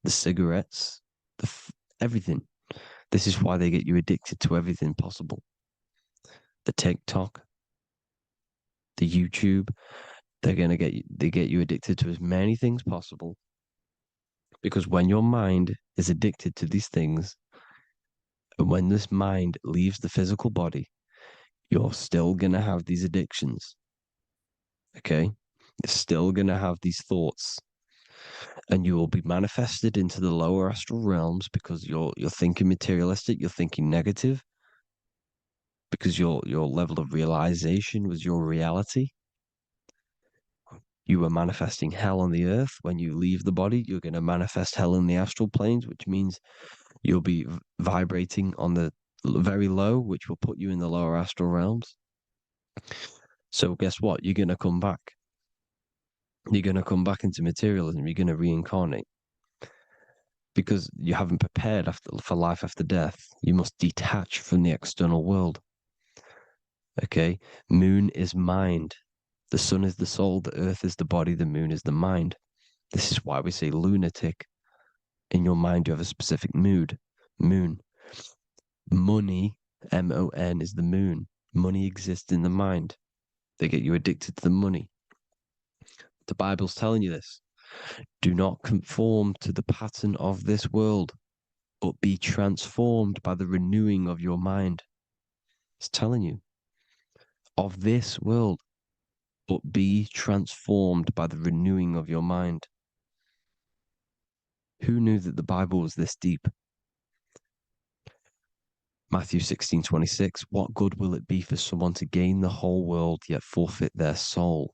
the cigarettes, everything. This is why they get you addicted to everything possible. The TikTok, the YouTube, they get you addicted to as many things possible. Because when your mind is addicted to these things, and when this mind leaves the physical body, you're still gonna have these addictions. Okay? You're still gonna have these thoughts. And you will be manifested into the lower astral realms because you're thinking materialistic, you're thinking negative, because your level of realization was your reality. You were manifesting hell on the earth. When you leave the body, you're going to manifest hell in the astral planes, which means you'll be vibrating on the very low, which will put you in the lower astral realms. So guess what? You're going to come back. You're going to come back into materialism. You're going to reincarnate. Because you haven't prepared for life after death. You must detach from the external world. Okay? Moon is mind. The sun is the soul. The earth is the body. The moon is the mind. This is why we say lunatic. In your mind, you have a specific mood. Moon. Money, M-O-N, is the moon. Money exists in the mind. They get you addicted to the money. The Bible's telling you this. Do not conform to the pattern of this world, but be transformed by the renewing of your mind. It's telling you. Of this world, but be transformed by the renewing of your mind. Who knew that the Bible was this deep? Matthew 16:26, what good will it be for someone to gain the whole world yet forfeit their soul?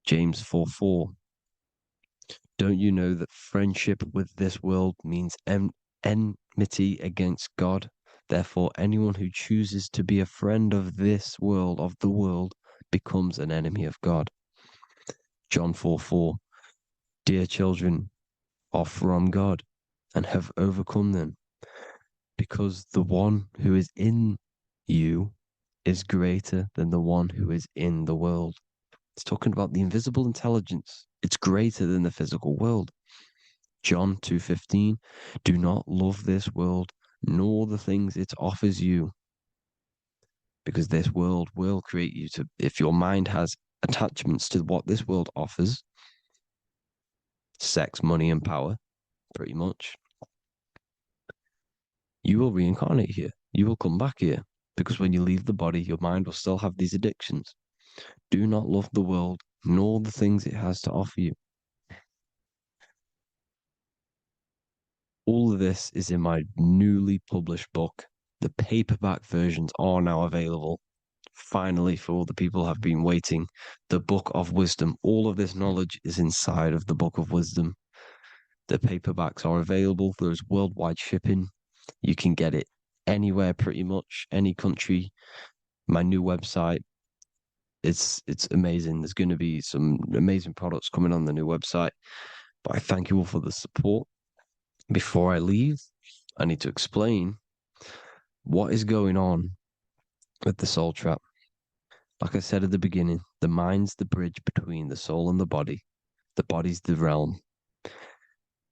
James 4:4, don't you know that friendship with this world means enmity against God? Therefore, anyone who chooses to be a friend of this world, of the world, becomes an enemy of God. John 4:4, dear children, are from God and have overcome them, because the one who is in you is greater than the one who is in the world. It's talking about the invisible intelligence. It's greater than the physical world. John 2:15, do not love this world, nor the things it offers you, because this world will create you to, if your mind has attachments to what this world offers, sex, money, and power, pretty much, you will reincarnate here. You will come back here, because when you leave the body, your mind will still have these addictions. Do not love the world, nor the things it has to offer you. All of this is in my newly published book. The paperback versions are now available. Finally, for all the people who have been waiting, the Book of Wisdom. All of this knowledge is inside of the Book of Wisdom. The paperbacks are available. There's worldwide shipping. You can get it anywhere, pretty much, any country. My new website, it's amazing. There's going to be some amazing products coming on the new website. But I thank you all for the support. Before I leave, I need to explain what is going on with the soul trap. Like I said at the beginning, the mind's the bridge between the soul and the body. The body's the realm.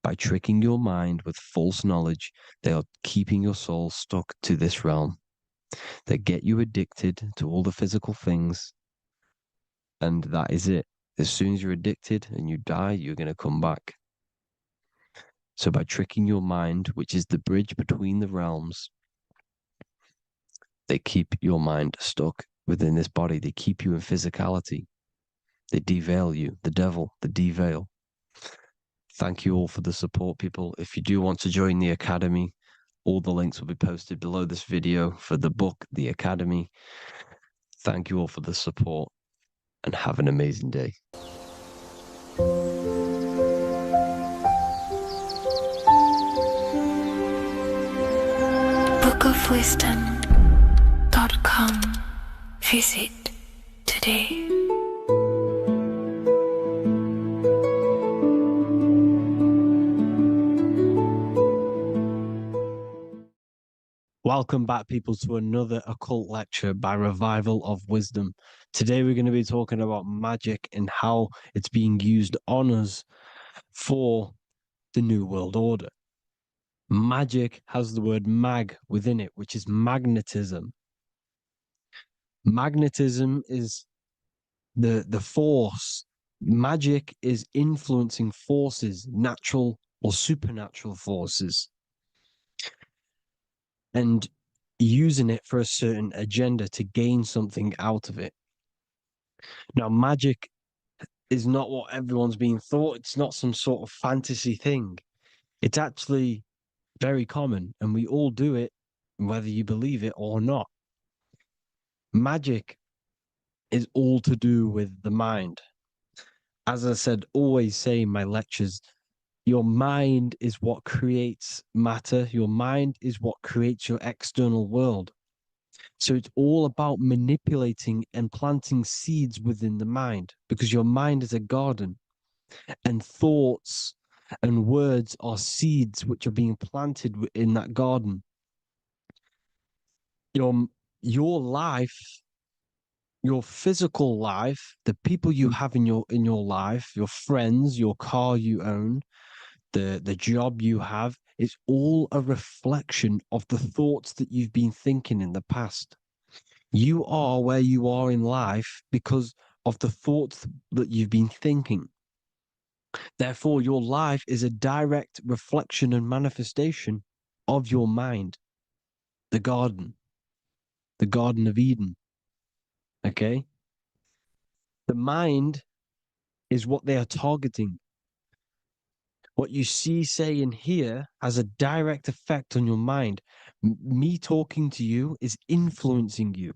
By tricking your mind with false knowledge, they are keeping your soul stuck to this realm. They get you addicted to all the physical things, and that is it. As soon as you're addicted and you die, you're going to come back. So by tricking your mind, which is the bridge between the realms, they keep your mind stuck within this body. They keep you in physicality. They deveil you, the devil, the deveil. Thank you all for the support, people. If you do want to join the Academy, all the links will be posted below this video for the book, The Academy. Thank you all for the support and have an amazing day. bookofwisdom.com. Visit today. Welcome back, people, to another occult lecture by Revival of Wisdom. Today, we're going to be talking about magic and how it's being used on us for the New World Order. Magic has the word mag within it, which is magnetism. Magnetism is the force. Magic is influencing forces, natural or supernatural forces, and using it for a certain agenda to gain something out of it. Now, magic is not what everyone's being thought. It's not some sort of fantasy thing. It's actually very common, and we all do it, whether you believe it or not. Magic is all to do with the mind. As I said, always say in my lectures, your mind is what creates matter. Your mind is what creates your external world. So it's all about manipulating and planting seeds within the mind, because your mind is a garden, and thoughts and words are seeds which are being planted in that garden. Your life, your physical life, the people you have in your life, your friends, your car you own, the job you have, is all a reflection of the thoughts that you've been thinking in the past. You are where you are in life because of the thoughts that you've been thinking. Therefore, your life is a direct reflection and manifestation of your mind, the Garden of Eden. Okay? The mind is what they are targeting. What you see, say, and hear has a direct effect on your mind. Me talking to you is influencing you.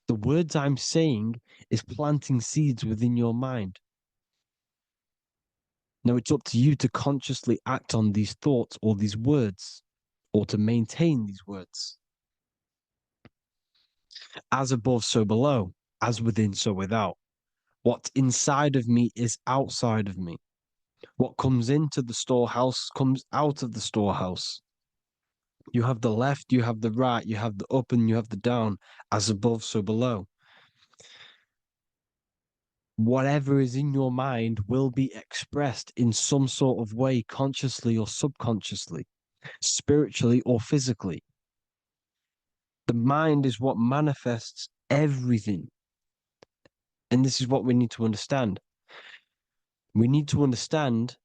The words I'm saying is planting seeds within your mind. Now it's up to you to consciously act on these thoughts or these words, or to maintain these words. As above, so below. As within, so without. What's inside of me is outside of me. What comes into the storehouse comes out of the storehouse. You have the left, you have the right, you have the up, and you have the down. As above, so below. Whatever is in your mind will be expressed in some sort of way, consciously or subconsciously, spiritually or physically. The mind is what manifests everything. And this is what we need to understand. We need to understand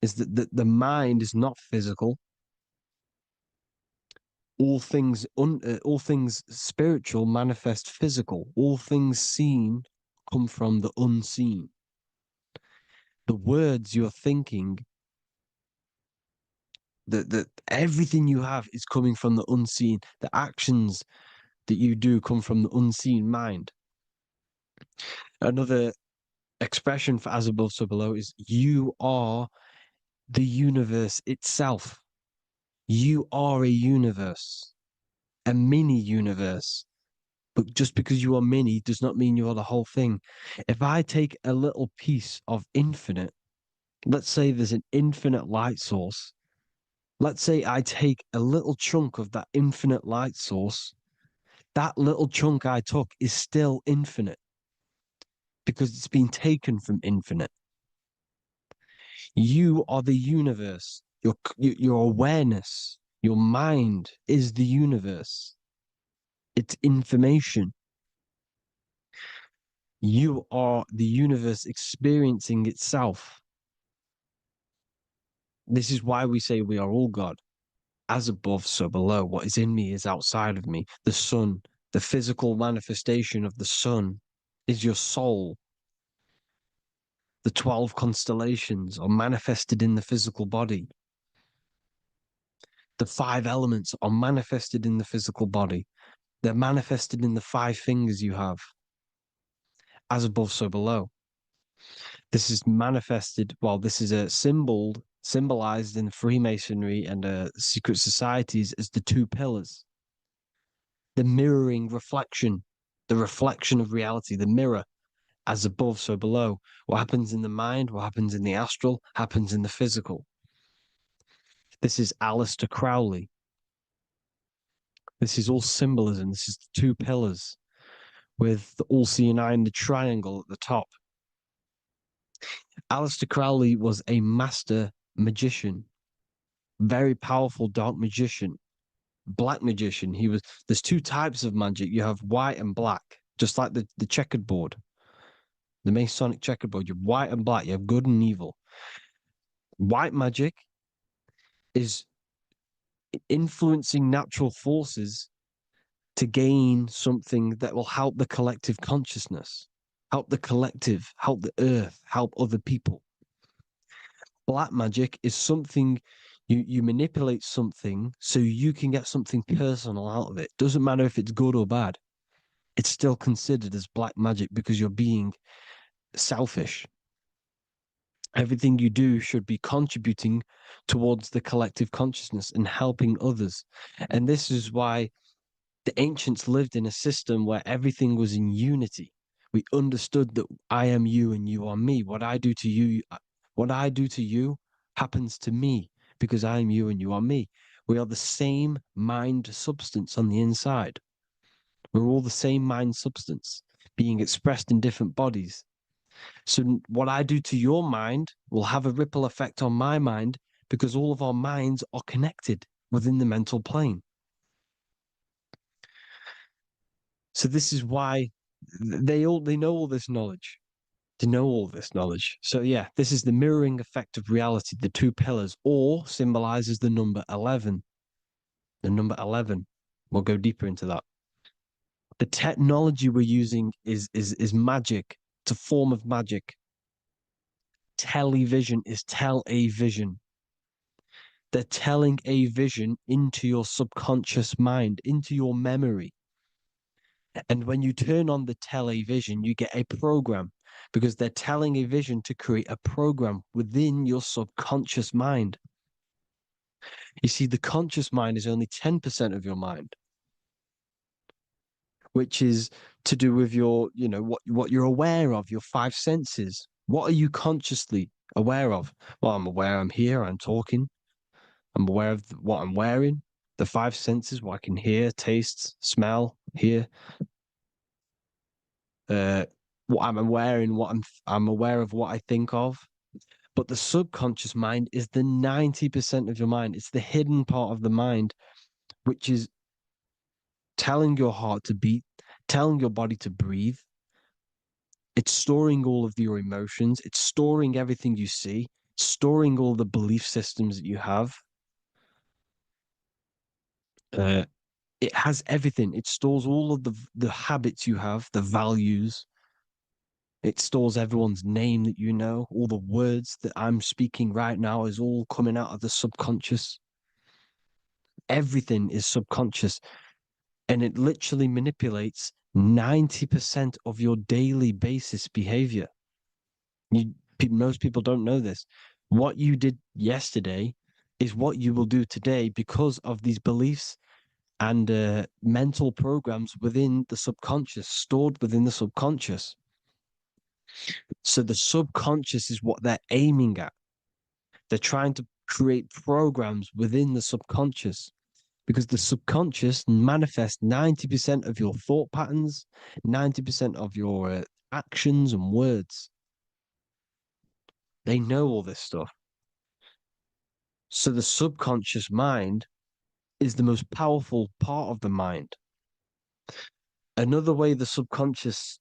is that the mind is not physical. All things spiritual manifest physical. All things seen come from the unseen. The words you're thinking, that everything you have is coming from the unseen. The actions that you do come from the unseen mind. Another expression for as above, so below is you are the universe itself. You are a universe, a mini universe. But just because you are mini does not mean you are the whole thing. If I take a little piece of infinite, let's say there's an infinite light source. Let's say I take a little chunk of that infinite light source. That little chunk I took is still infinite because it's been taken from infinite. You are the universe. Your awareness, your mind is the universe. It's information. You are the universe experiencing itself. This is why we say we are all God. As above, so below. What is in me is outside of me. The sun, the physical manifestation of the sun, is your soul. The 12 constellations are manifested in the physical body. The 5 elements are manifested in the physical body. They're manifested in the 5 fingers you have. As above, so below. This is manifested, well, this is a symbolized in Freemasonry and secret societies as the 2 pillars. The mirroring reflection, the reflection of reality, the mirror, as above, so below. What happens in the mind, what happens in the astral, happens in the physical. This is Aleister Crowley. This is all symbolism. This is the two pillars with the all-seeing eye and the triangle at the top. Aleister Crowley was a master magician, very powerful dark magician, black magician. There's two types of magic. You have white and black, just like the checkered board, the Masonic checkered board. You have white and black, you have good and evil. White magic is influencing natural forces to gain something that will help the collective consciousness, help the collective, help the earth, help other people. Black magic is something you manipulate something so you can get something personal out of it. Doesn't matter if it's good or bad. It's still considered as black magic because you're being selfish. Everything you do should be contributing towards the collective consciousness and helping others. And this is why the ancients lived in a system where everything was in unity. We understood that I am you and you are me. What I do to you happens to me because I am you and you are me. We are the same mind substance on the inside. We're all the same mind substance being expressed in different bodies. So what I do to your mind will have a ripple effect on my mind because all of our minds are connected within the mental plane. So this is why they know all this knowledge. They know all this knowledge. So yeah, this is the mirroring effect of reality, the two pillars, or symbolizes the number 11. The number 11. We'll go deeper into that. The technology we're using is magic. It's a form of magic. Television is tell a vision. They're telling a vision into your subconscious mind, into your memory. And when you turn on the television, you get a program because they're telling a vision to create a program within your subconscious mind. You see, the conscious mind is only 10% of your mind, which is to do with your, what you're aware of, your five senses. What are you consciously aware of? Well, I'm aware I'm here, I'm talking. I'm aware of what I'm wearing, the five senses, what I can hear, taste, smell, hear. What I'm wearing, I'm aware of what I think of. But the subconscious mind is the 90% of your mind. It's the hidden part of the mind, which is telling your heart to beat, telling your body to breathe. It's storing all of your emotions. It's storing everything you see, storing all the belief systems that you have. It has everything. It stores all of the habits you have, the values. It stores everyone's name that you know. All the words that I'm speaking right now is all coming out of the subconscious. Everything is subconscious. And it literally manipulates 90% of your daily basis behavior. Most people don't know this. What you did yesterday is what you will do today because of these beliefs and mental programs within the subconscious, stored within the subconscious. So the subconscious is what they're aiming at. They're trying to create programs within the subconscious because the subconscious manifests 90% of your thought patterns, 90% of your actions and words. They know all this stuff. So the subconscious mind is the most powerful part of the mind. Another way the subconscious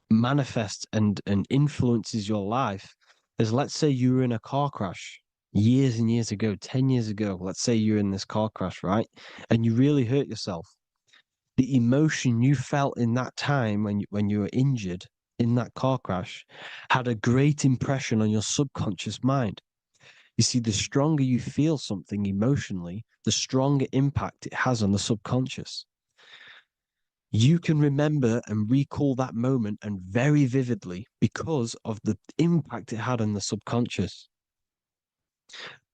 manifests and influences your life is, let's say you were in a car crash years and years ago, 10 years ago. Let's say you're in this car crash, right? And you really hurt yourself. The emotion you felt in that time when you were injured in that car crash had a great impression on your subconscious mind. You see, the stronger you feel something emotionally, the stronger impact it has on the subconscious. You can remember and recall that moment and very vividly because of the impact it had on the subconscious.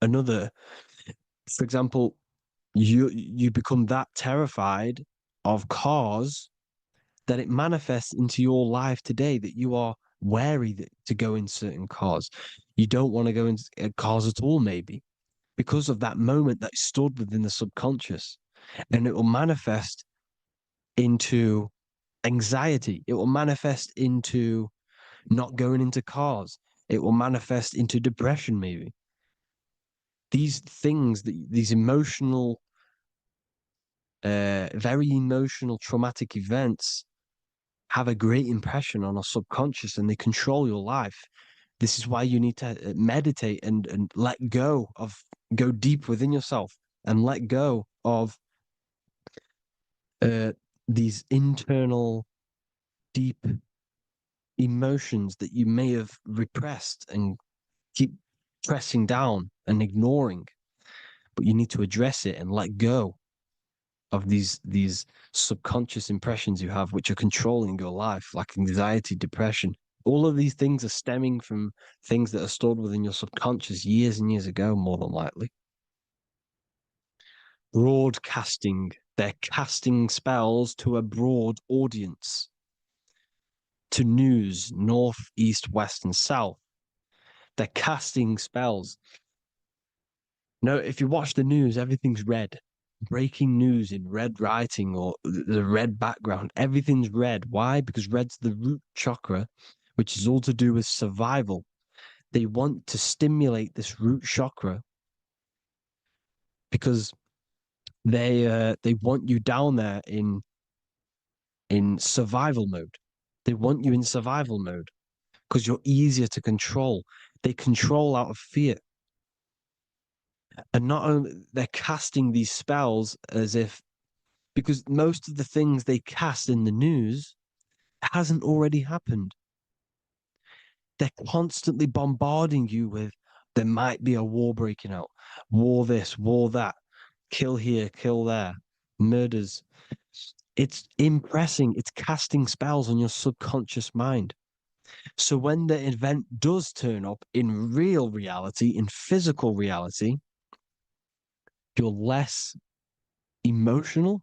For example, you become that terrified of cars that it manifests into your life today, that you are wary to go in certain cars. You don't want to go into cars at all, maybe. because of that moment that is stored within the subconscious. And it will manifest into anxiety. It will manifest into not going into cars. It will manifest into depression, maybe. These things, these emotional, very emotional, traumatic events have a great impression on our subconscious, and they control your life. This is why you need to meditate and let go go deep within yourself and let go of these internal, deep emotions that you may have repressed and keep pressing down and ignoring. But you need to address it and let go of these subconscious impressions you have, which are controlling your life, like anxiety, depression. All of these things are stemming from things that are stored within your subconscious years and years ago, more than likely. Broadcasting. They're casting spells to a broad audience, to news, north, east, west, and south. They're casting spells. No, if you watch the news, everything's red. Breaking news in red writing or the red background, everything's red. Why? Because red's the root chakra, which is all to do with survival. They want to stimulate this root chakra because they want you down there in survival mode. They want you in survival mode because you're easier to control. They control out of fear. And not only they're casting these spells as if, because most of the things they cast in the news hasn't already happened. They're constantly bombarding you with, there might be a war breaking out, war this, war that, kill here, kill there, murders. It's impressing, it's casting spells on your subconscious mind. So when the event does turn up in real reality, in physical reality, you're less emotional,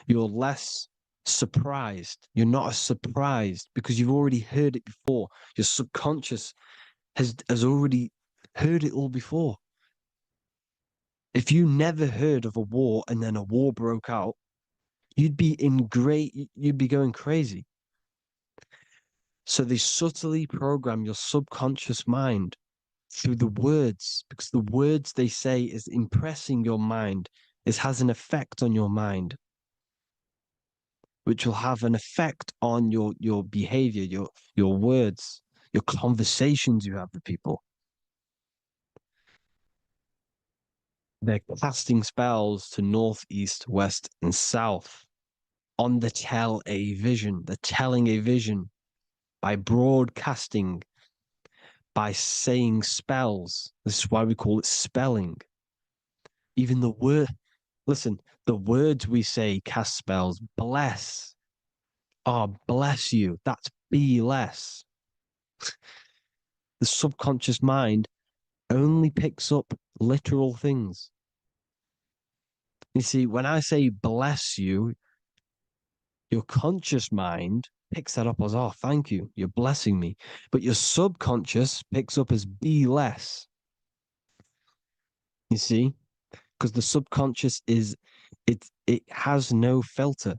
you're less surprised. You're not as surprised because you've already heard it before. Your subconscious has already heard it all before. If you never heard of a war and then a war broke out, you'd be going crazy. So they subtly program your subconscious mind through the words, because the words they say is impressing your mind. It has an effect on your mind, which will have an effect on your behavior, your words, your conversations you have with people. They're casting spells to north, east, west, and south on the tell a vision. They're telling a vision by broadcasting, by saying spells. This is why we call it spelling. Even the word, listen, the words we say cast spells. Bless. Oh, bless you. That's be less. The subconscious mind only picks up literal things. You see, when I say bless you, your conscious mind picks that up as, oh, thank you, you're blessing me. But your subconscious picks up as be less. You see? Because the subconscious it has no filter.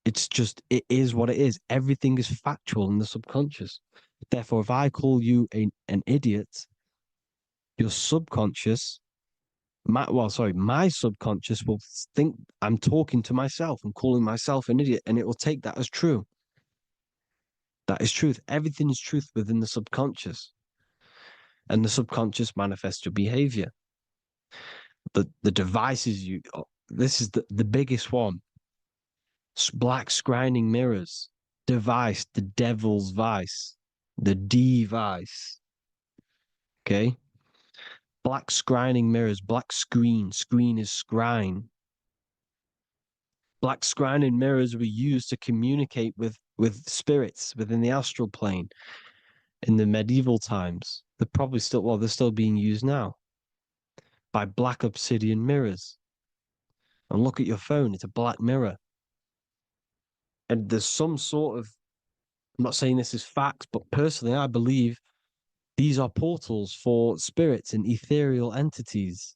It's just, it is what it is. Everything is factual in the subconscious. Therefore, if I call you an idiot, your subconscious, my subconscious will think I'm talking to myself and calling myself an idiot, and it will take that as true. That is truth. Everything is truth within the subconscious. And the subconscious manifests your behavior. The devices this is the biggest one. Black scrying mirrors, device, the devil's vice, the device. Okay? Black scrying mirrors, black screen is scrying. Black scrying mirrors were used to communicate with spirits within the astral plane in the medieval times. They're still being used now by black obsidian mirrors. And look at your phone, it's a black mirror. And there's some sort of, I'm not saying this is fact, but personally, I believe These are portals for spirits and ethereal entities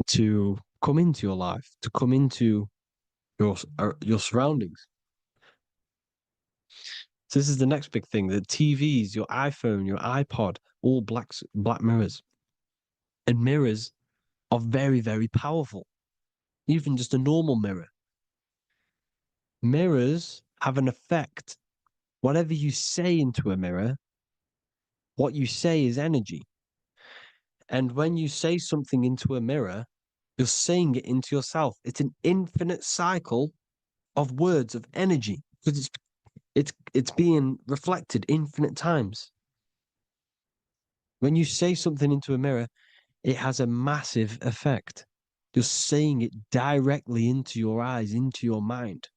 to come into your life, to come into your surroundings. So this is the next big thing: the TVs, your iPhone, your iPod, all black mirrors, and mirrors are very, very powerful. Even just a normal mirror. Mirrors have an effect. Whatever you say into a mirror, what you say is energy. And when you say something into a mirror, you're saying it into yourself. It's an infinite cycle of words of energy because it's being reflected infinite times. When you say something into a mirror, it has a massive effect. You're saying it directly into your eyes, into your mind.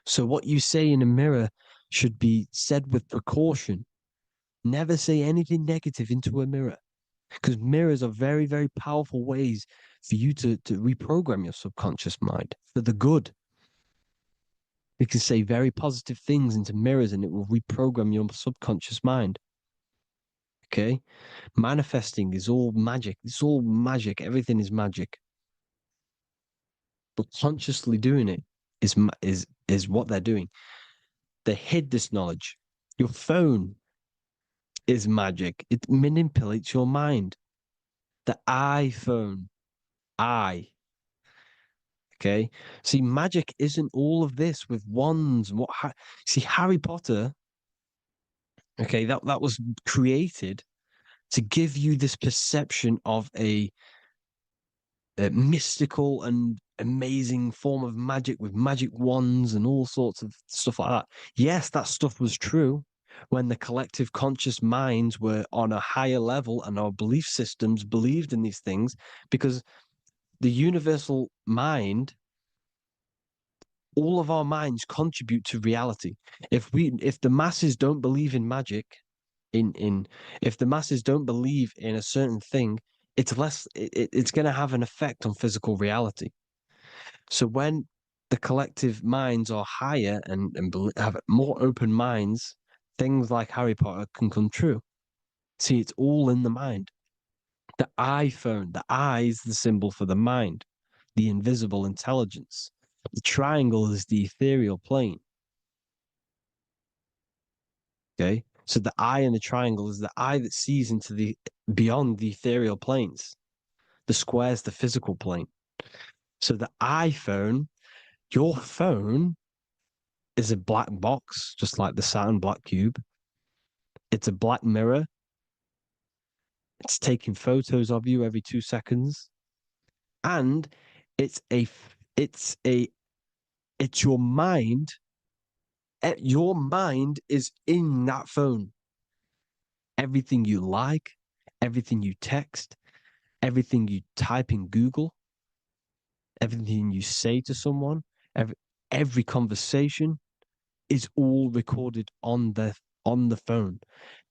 So what you say in a mirror should be said with precaution. Never say anything negative into a mirror, because mirrors are very, very powerful ways for you to reprogram your subconscious mind for the good. You can say very positive things into mirrors and it will reprogram your subconscious mind. Okay? Manifesting is all magic. It's all magic. Everything is magic. But consciously doing it is what they're doing. They hid this knowledge. Your phone is magic. It manipulates your mind. The iPhone, okay. See, magic isn't all of this with wands. See, Harry Potter, okay, that was created to give you this perception of a mystical and amazing form of magic with magic wands and all sorts of stuff like that. Yes, that stuff was true when the collective conscious minds were on a higher level and our belief systems believed in these things, because the universal mind, all of our minds contribute to reality. If the masses don't believe in magic, if the masses don't believe in a certain thing, it's going to have an effect on physical reality. So when the collective minds are higher and have more open minds, things like Harry Potter can come true. See, it's all in the mind. The iPhone, the eye is the symbol for the mind, the invisible intelligence. The triangle is the ethereal plane. Okay. So the eye in the triangle is the eye that sees into the beyond the ethereal planes. The square is the physical plane. So the iPhone, your phone, is a black box, just like the Saturn black cube. It's a black mirror. It's taking photos of you every 2 seconds. And it's your mind. Your mind is in that phone. Everything you like, everything you text, everything you type in Google, everything you say to someone, every conversation is all recorded on the phone.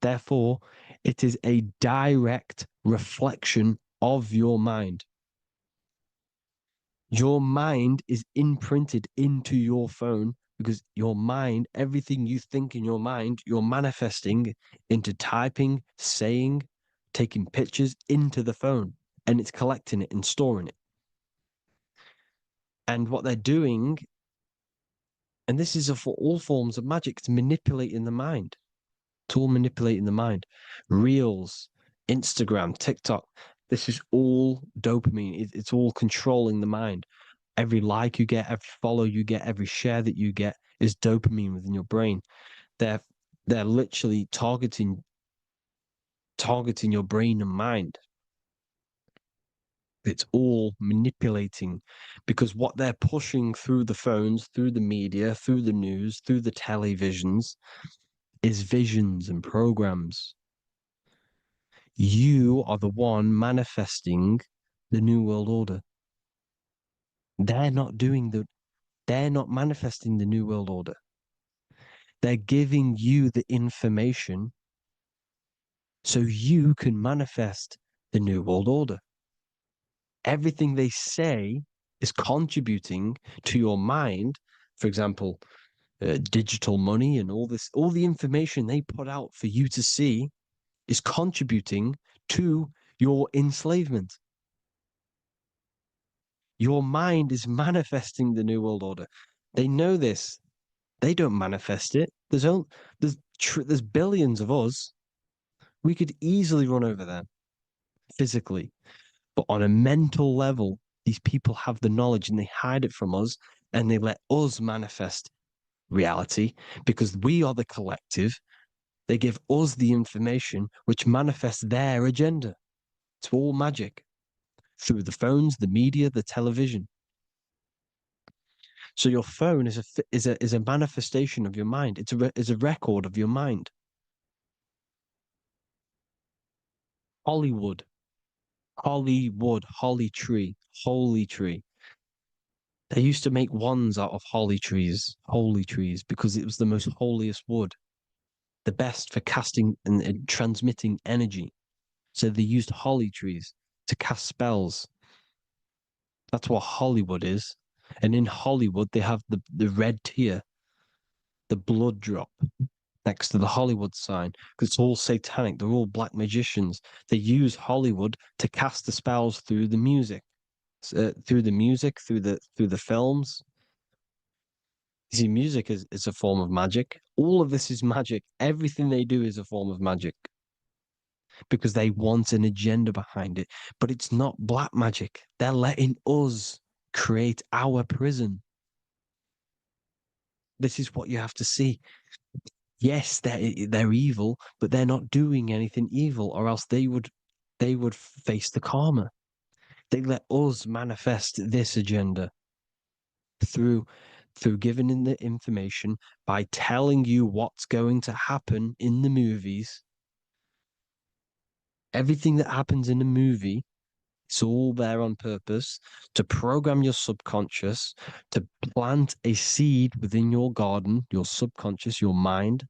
Therefore, it is a direct reflection of your mind. Your mind is imprinted into your phone because your mind, everything you think in your mind, you're manifesting into typing, saying, taking pictures into the phone, and it's collecting it and storing it. And what they're doing, and this is for all forms of magic, it's manipulating the mind. It's all manipulating the mind. Reels, Instagram, TikTok, this is all dopamine. It's all controlling the mind. Every like you get, every follow you get, every share that you get is dopamine within your brain. They're literally targeting your brain and mind. It's all manipulating, because what they're pushing through the phones, through the media, through the news, through the televisions is visions and programs. You are the one manifesting the New World Order. They're not manifesting the New World Order. They're giving you the information so you can manifest the New World Order. Everything they say is contributing to your mind. For example, digital money and all the information they put out for you to see is contributing to your enslavement. Your mind is manifesting the New World Order. They know this. They don't manifest it. There's billions of us. We could easily run over them physically, but on a mental level, these people have the knowledge and they hide it from us, and they let us manifest reality because we are the collective. They give us the information which manifests their agenda. It's all magic through the phones, the media, the television. So your phone is a manifestation of your mind. It's a record of your mind. Hollywood, holly tree, holy tree. They used to make wands out of holy trees, because it was the most holiest wood, the best for casting and transmitting energy. So they used holly trees to cast spells. That's what Hollywood is. And in Hollywood, they have the red tear, the blood drop next to the Hollywood sign, because it's all satanic. They're all black magicians. They use Hollywood to cast the spells through the music, through the films. You see, music is a form of magic. All of this is magic. Everything they do is a form of magic because they want an agenda behind it. But it's not black magic. They're letting us create our prison. This is what you have to see. Yes, they're evil, but they're not doing anything evil, or else they would face the karma. They let us manifest this agenda through giving in the information, by telling you what's going to happen in the movies. Everything that happens in a movie, it's all there on purpose to program your subconscious, to plant a seed within your garden, your subconscious, your mind.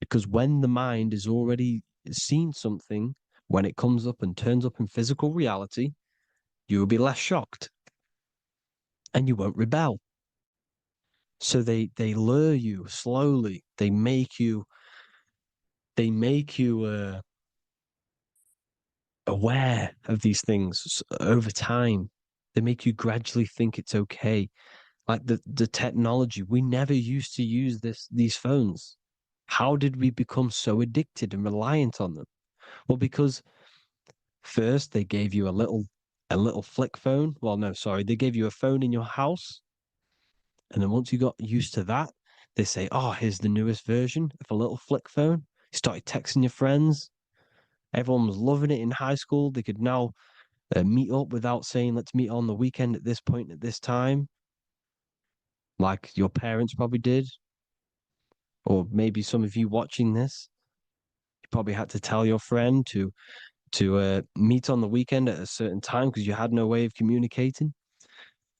Because when the mind is already seen something, when it comes up and turns up in physical reality, you will be less shocked and you won't rebel. So they lure you slowly. They make you aware of these things over time. They make you gradually think it's okay. Like the technology, we never used to use these phones. How did we become so addicted and reliant on them? Well, because first they gave you a little flick phone. Well, no, sorry, they gave you a phone in your house, and then once you got used to that, they say, "Oh, here's the newest version of a little flick phone." You started texting your friends. Everyone was loving it in high school. They could now meet up without saying, "Let's meet on the weekend at this point at this time," like your parents probably did, or maybe some of you watching this, you probably had to tell your friend to meet on the weekend at a certain time because you had no way of communicating.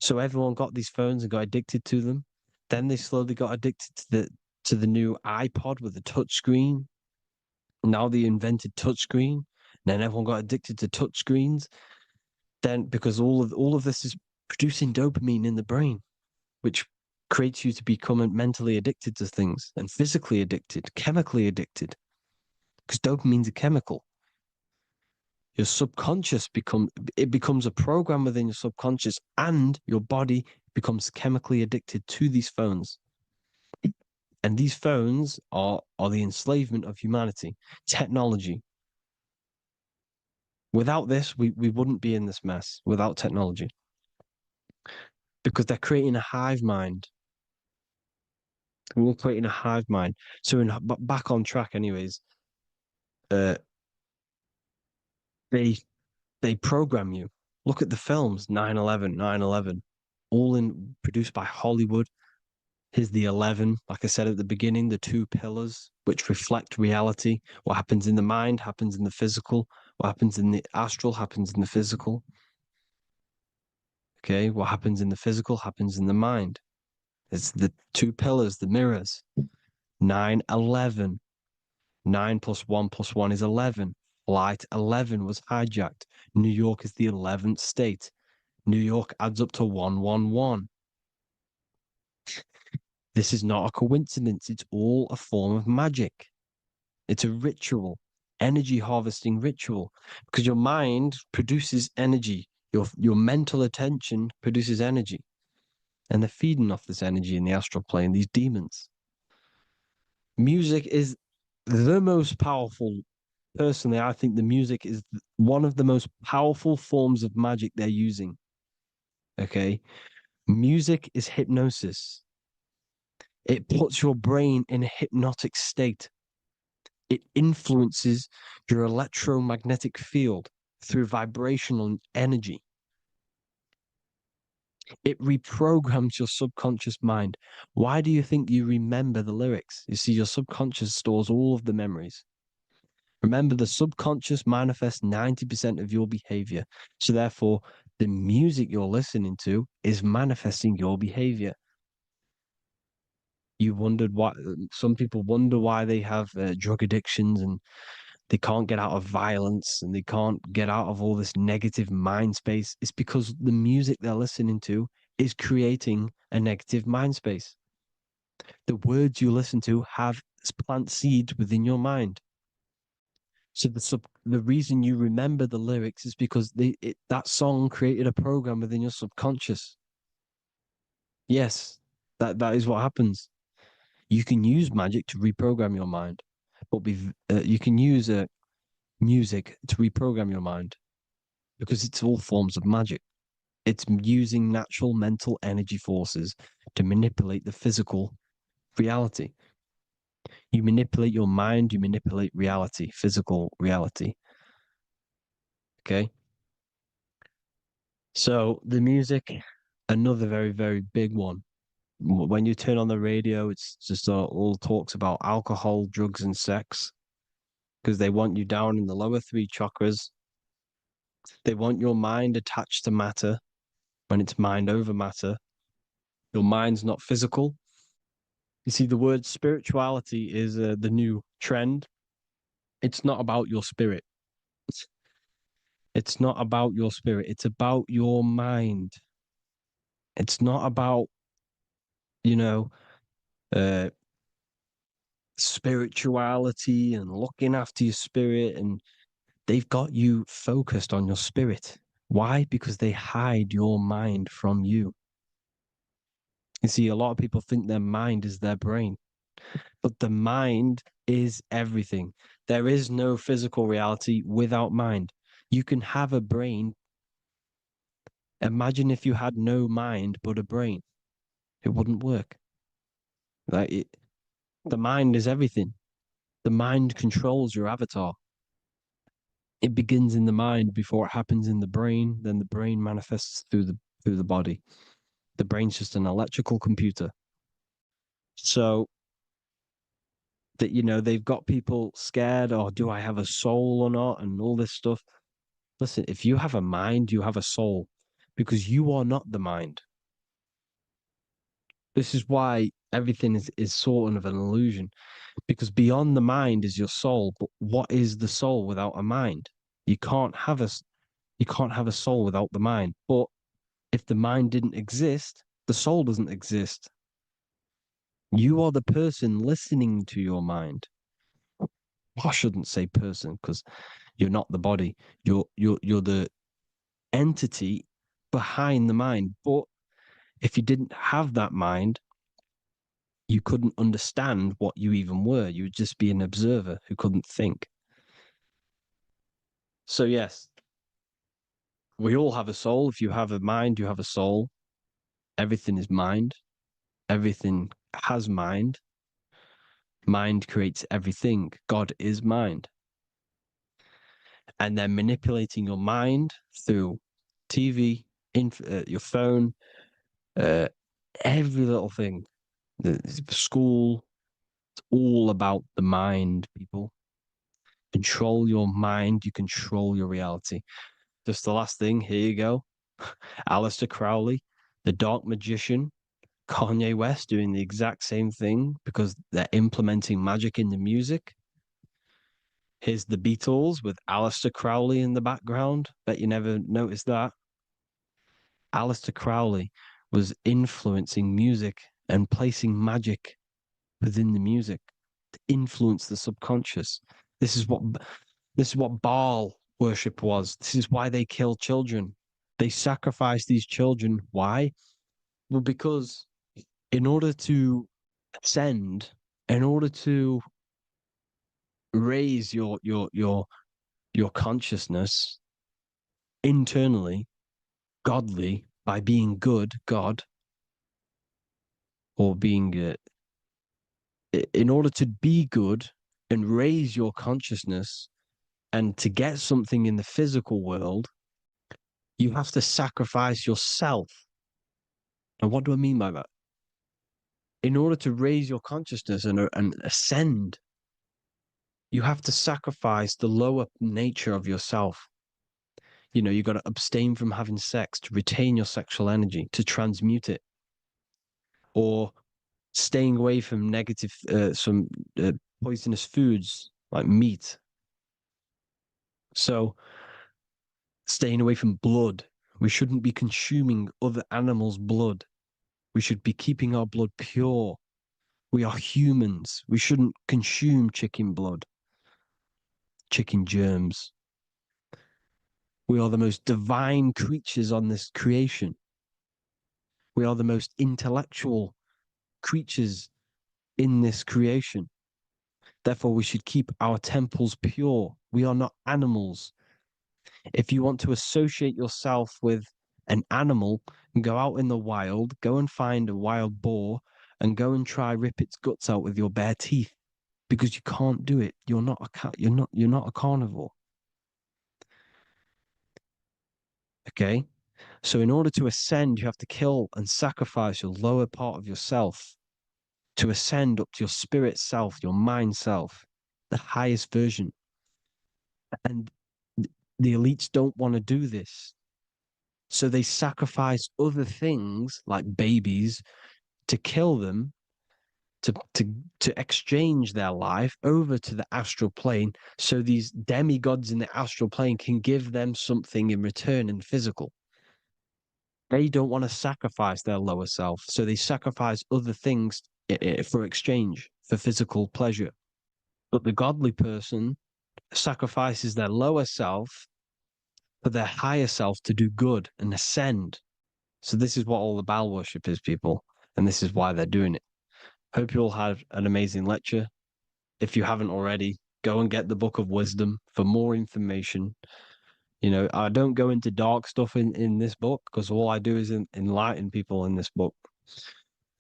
So everyone got these phones and got addicted to them. Then they slowly got addicted to the new iPod with the touch screen. Now they invented touch screen. Then everyone got addicted to touch screens. Then because all of this is producing dopamine in the brain, which creates you to become mentally addicted to things and physically addicted, chemically addicted. Because dopamine's a chemical. Your subconscious becomes a program within your subconscious, and your body becomes chemically addicted to these phones. And these phones are the enslavement of humanity, technology. Without this, we wouldn't be in this mess without technology. Because they're creating a hive mind. We're creating a hive mind. So back on track anyways, they program you. Look at the films, 9/11, all produced by Hollywood. Here's the 11, like I said at the beginning, the two pillars which reflect reality. What happens in the mind happens in the physical. What happens in the astral happens in the physical. Okay, what happens in the physical happens in the mind. It's the two pillars, the mirrors. 9/11. 9 plus 1 is 11. Flight 11 was hijacked. New York is the 11th state. New York adds up to 111. This is not a coincidence. It's all a form of magic. It's a ritual, energy harvesting ritual, because your mind produces energy. Your mental attention produces energy, and they're feeding off this energy in the astral plane, these demons. Music is the most powerful. Personally, I think the music is one of the most powerful forms of magic they're using. Okay. Music is hypnosis. It puts your brain in a hypnotic state. It influences your electromagnetic field through vibrational energy. It reprograms your subconscious mind. Why do you think you remember the lyrics? You see, your subconscious stores all of the memories. Remember, the subconscious manifests 90% of your behavior. So therefore, the music you're listening to is manifesting your behavior. You wondered why some people wonder why they have drug addictions and they can't get out of violence and they can't get out of all this negative mind space. It's because the music they're listening to is creating a negative mind space. The words you listen to have plant seeds within your mind. So the reason you remember the lyrics is because that song created a program within your subconscious. Yes, that is what happens. You can use magic to reprogram your mind, but you can use music to reprogram your mind because it's all forms of magic. It's using natural mental energy forces to manipulate the physical reality. You manipulate your mind, you manipulate reality, physical reality. Okay. So the music, another very, very big one. When you turn on the radio, it's just all talks about alcohol, drugs, and sex because they want you down in the lower three chakras. They want your mind attached to matter when it's mind over matter. Your mind's not physical. You see, the word spirituality is the new trend. It's not about your spirit. It's not about your spirit. It's about your mind. It's not about, you know, uh, spirituality and looking after your spirit. And they've got you focused on your spirit. Why? Because they hide your mind from you. You see, a lot of people think their mind is their brain, but the mind is everything. There is no physical reality without mind. You can have a brain. Imagine if you had no mind but a brain. It wouldn't work. The mind is everything. The mind controls your avatar. It begins in the mind before it happens in the brain. Then the brain manifests through the body. The brain's just an electrical computer. So that they've got people scared. Or do I have a soul or not? And all this stuff. Listen, if you have a mind, you have a soul, because you are not the mind. This is why everything is sort of an illusion, because beyond the mind is your soul. But what is the soul without a mind? You can't have a soul without the mind. But if the mind didn't exist, the soul doesn't exist. You are the person listening to your mind. I shouldn't say person because you're not the body. You're the entity behind the mind. But if you didn't have that mind, you couldn't understand what you even were. You would just be an observer who couldn't think. So yes, we all have a soul. If you have a mind, you have a soul. Everything is mind. Everything has mind. Mind creates everything. God is mind. And then manipulating your mind through TV, your phone, every little thing. The school, it's all about the mind, people. Control your mind, you control your reality. Just the last thing, here you go. Aleister Crowley, the dark magician, Kanye West doing the exact same thing because they're implementing magic in the music. Here's the Beatles with Aleister Crowley in the background. Bet you never noticed that. Aleister Crowley was influencing music and placing magic within the music to influence the subconscious. This is what Baal worship was. This is why they kill children. They sacrifice these children. Why? Well, because in order to ascend, in order to raise your consciousness internally, godly, by being good, God, or being in order to be good and raise your consciousness and to get something in the physical world, you have to sacrifice yourself. And what do I mean by that? In order to raise your consciousness and ascend, you have to sacrifice the lower nature of yourself. You know, you got to abstain from having sex to retain your sexual energy, to transmute it, or staying away from negative, some poisonous foods like meat. So, staying away from blood. We shouldn't be consuming other animals' blood. We should be keeping our blood pure. We are humans. We shouldn't consume chicken blood, chicken germs. We are the most divine creatures on this creation. We are the most intellectual creatures in this creation. Therefore, we should keep our temples pure. We are not animals. If you want to associate yourself with an animal, go out in the wild, go and find a wild boar and go and try rip its guts out with your bare teeth, because you can't do it. You're not a cat. You're not a carnivore. Okay? So in order to ascend, you have to kill and sacrifice your lower part of yourself to ascend up to your spirit self, your mind self, the highest version. And the elites don't want to do this. So they sacrifice other things like babies to kill them, to exchange their life over to the astral plane, so these demigods in the astral plane can give them something in return in physical. They don't want to sacrifice their lower self, so they sacrifice other things for exchange, for physical pleasure. But the godly person sacrifices their lower self for their higher self to do good and ascend. So this is what all the Baal worship is, people, and this is why they're doing it. Hope you all had an amazing lecture. If you haven't already, go and get the Book of Wisdom for more information. You know, I don't go into dark stuff in this book, because all I do is enlighten people in this book.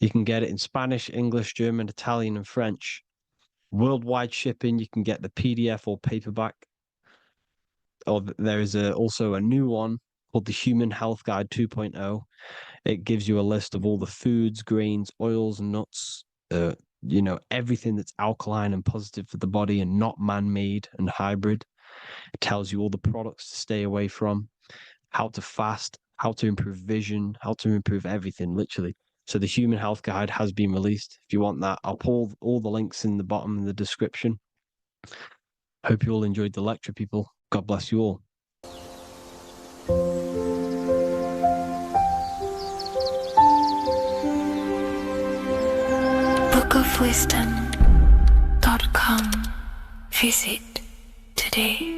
You can get it in Spanish, English, German, Italian, and French. Worldwide shipping. You can get the PDF or paperback. Or there is also a new one called the Human Health Guide 2.0. It gives you a list of all the foods, grains, oils, and nuts, you know, everything that's alkaline and positive for the body and not man-made and hybrid. It tells you all the products to stay away from, how to fast, how to improve vision, how to improve everything, literally. So the Human Health Guide has been released. If you want that, I'll pull all the links in the bottom in the description. Hope you all enjoyed the lecture, people. God bless you all. bookofwisdom.com. Visit today.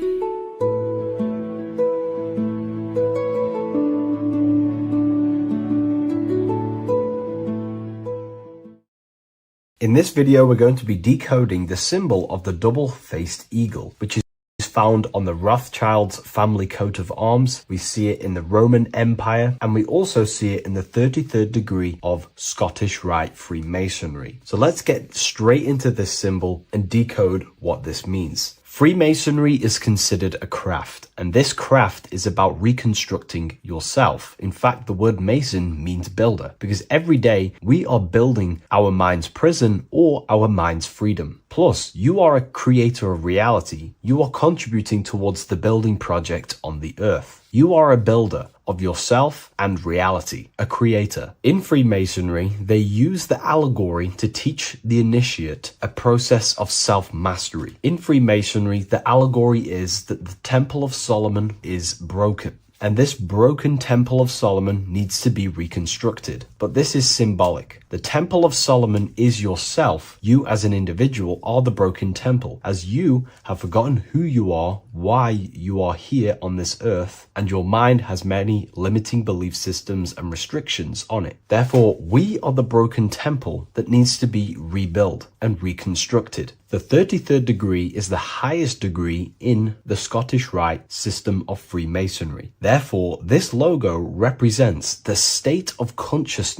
In this video, we're going to be decoding the symbol of the double-faced eagle, which is found on the Rothschild's family coat of arms. We see it in the Roman Empire, and we also see it in the 33rd degree of Scottish Rite Freemasonry. So let's get straight into this symbol and decode what this means. Freemasonry is considered a craft, and this craft is about reconstructing yourself. In fact, the word mason means builder, because every day we are building our mind's prison or our mind's freedom. Plus, you are a creator of reality. You are contributing towards the building project on the earth. You are a builder of yourself and reality, a creator. In Freemasonry, they use the allegory to teach the initiate a process of self-mastery. In Freemasonry, the allegory is that the Temple of Solomon is broken. And this broken Temple of Solomon needs to be reconstructed. But this is symbolic. The Temple of Solomon is yourself. You as an individual are the broken temple, as you have forgotten who you are, why you are here on this earth, and your mind has many limiting belief systems and restrictions on it. Therefore, we are the broken temple that needs to be rebuilt and reconstructed. The 33rd degree is the highest degree in the Scottish Rite system of Freemasonry. Therefore, this logo represents the state of consciousness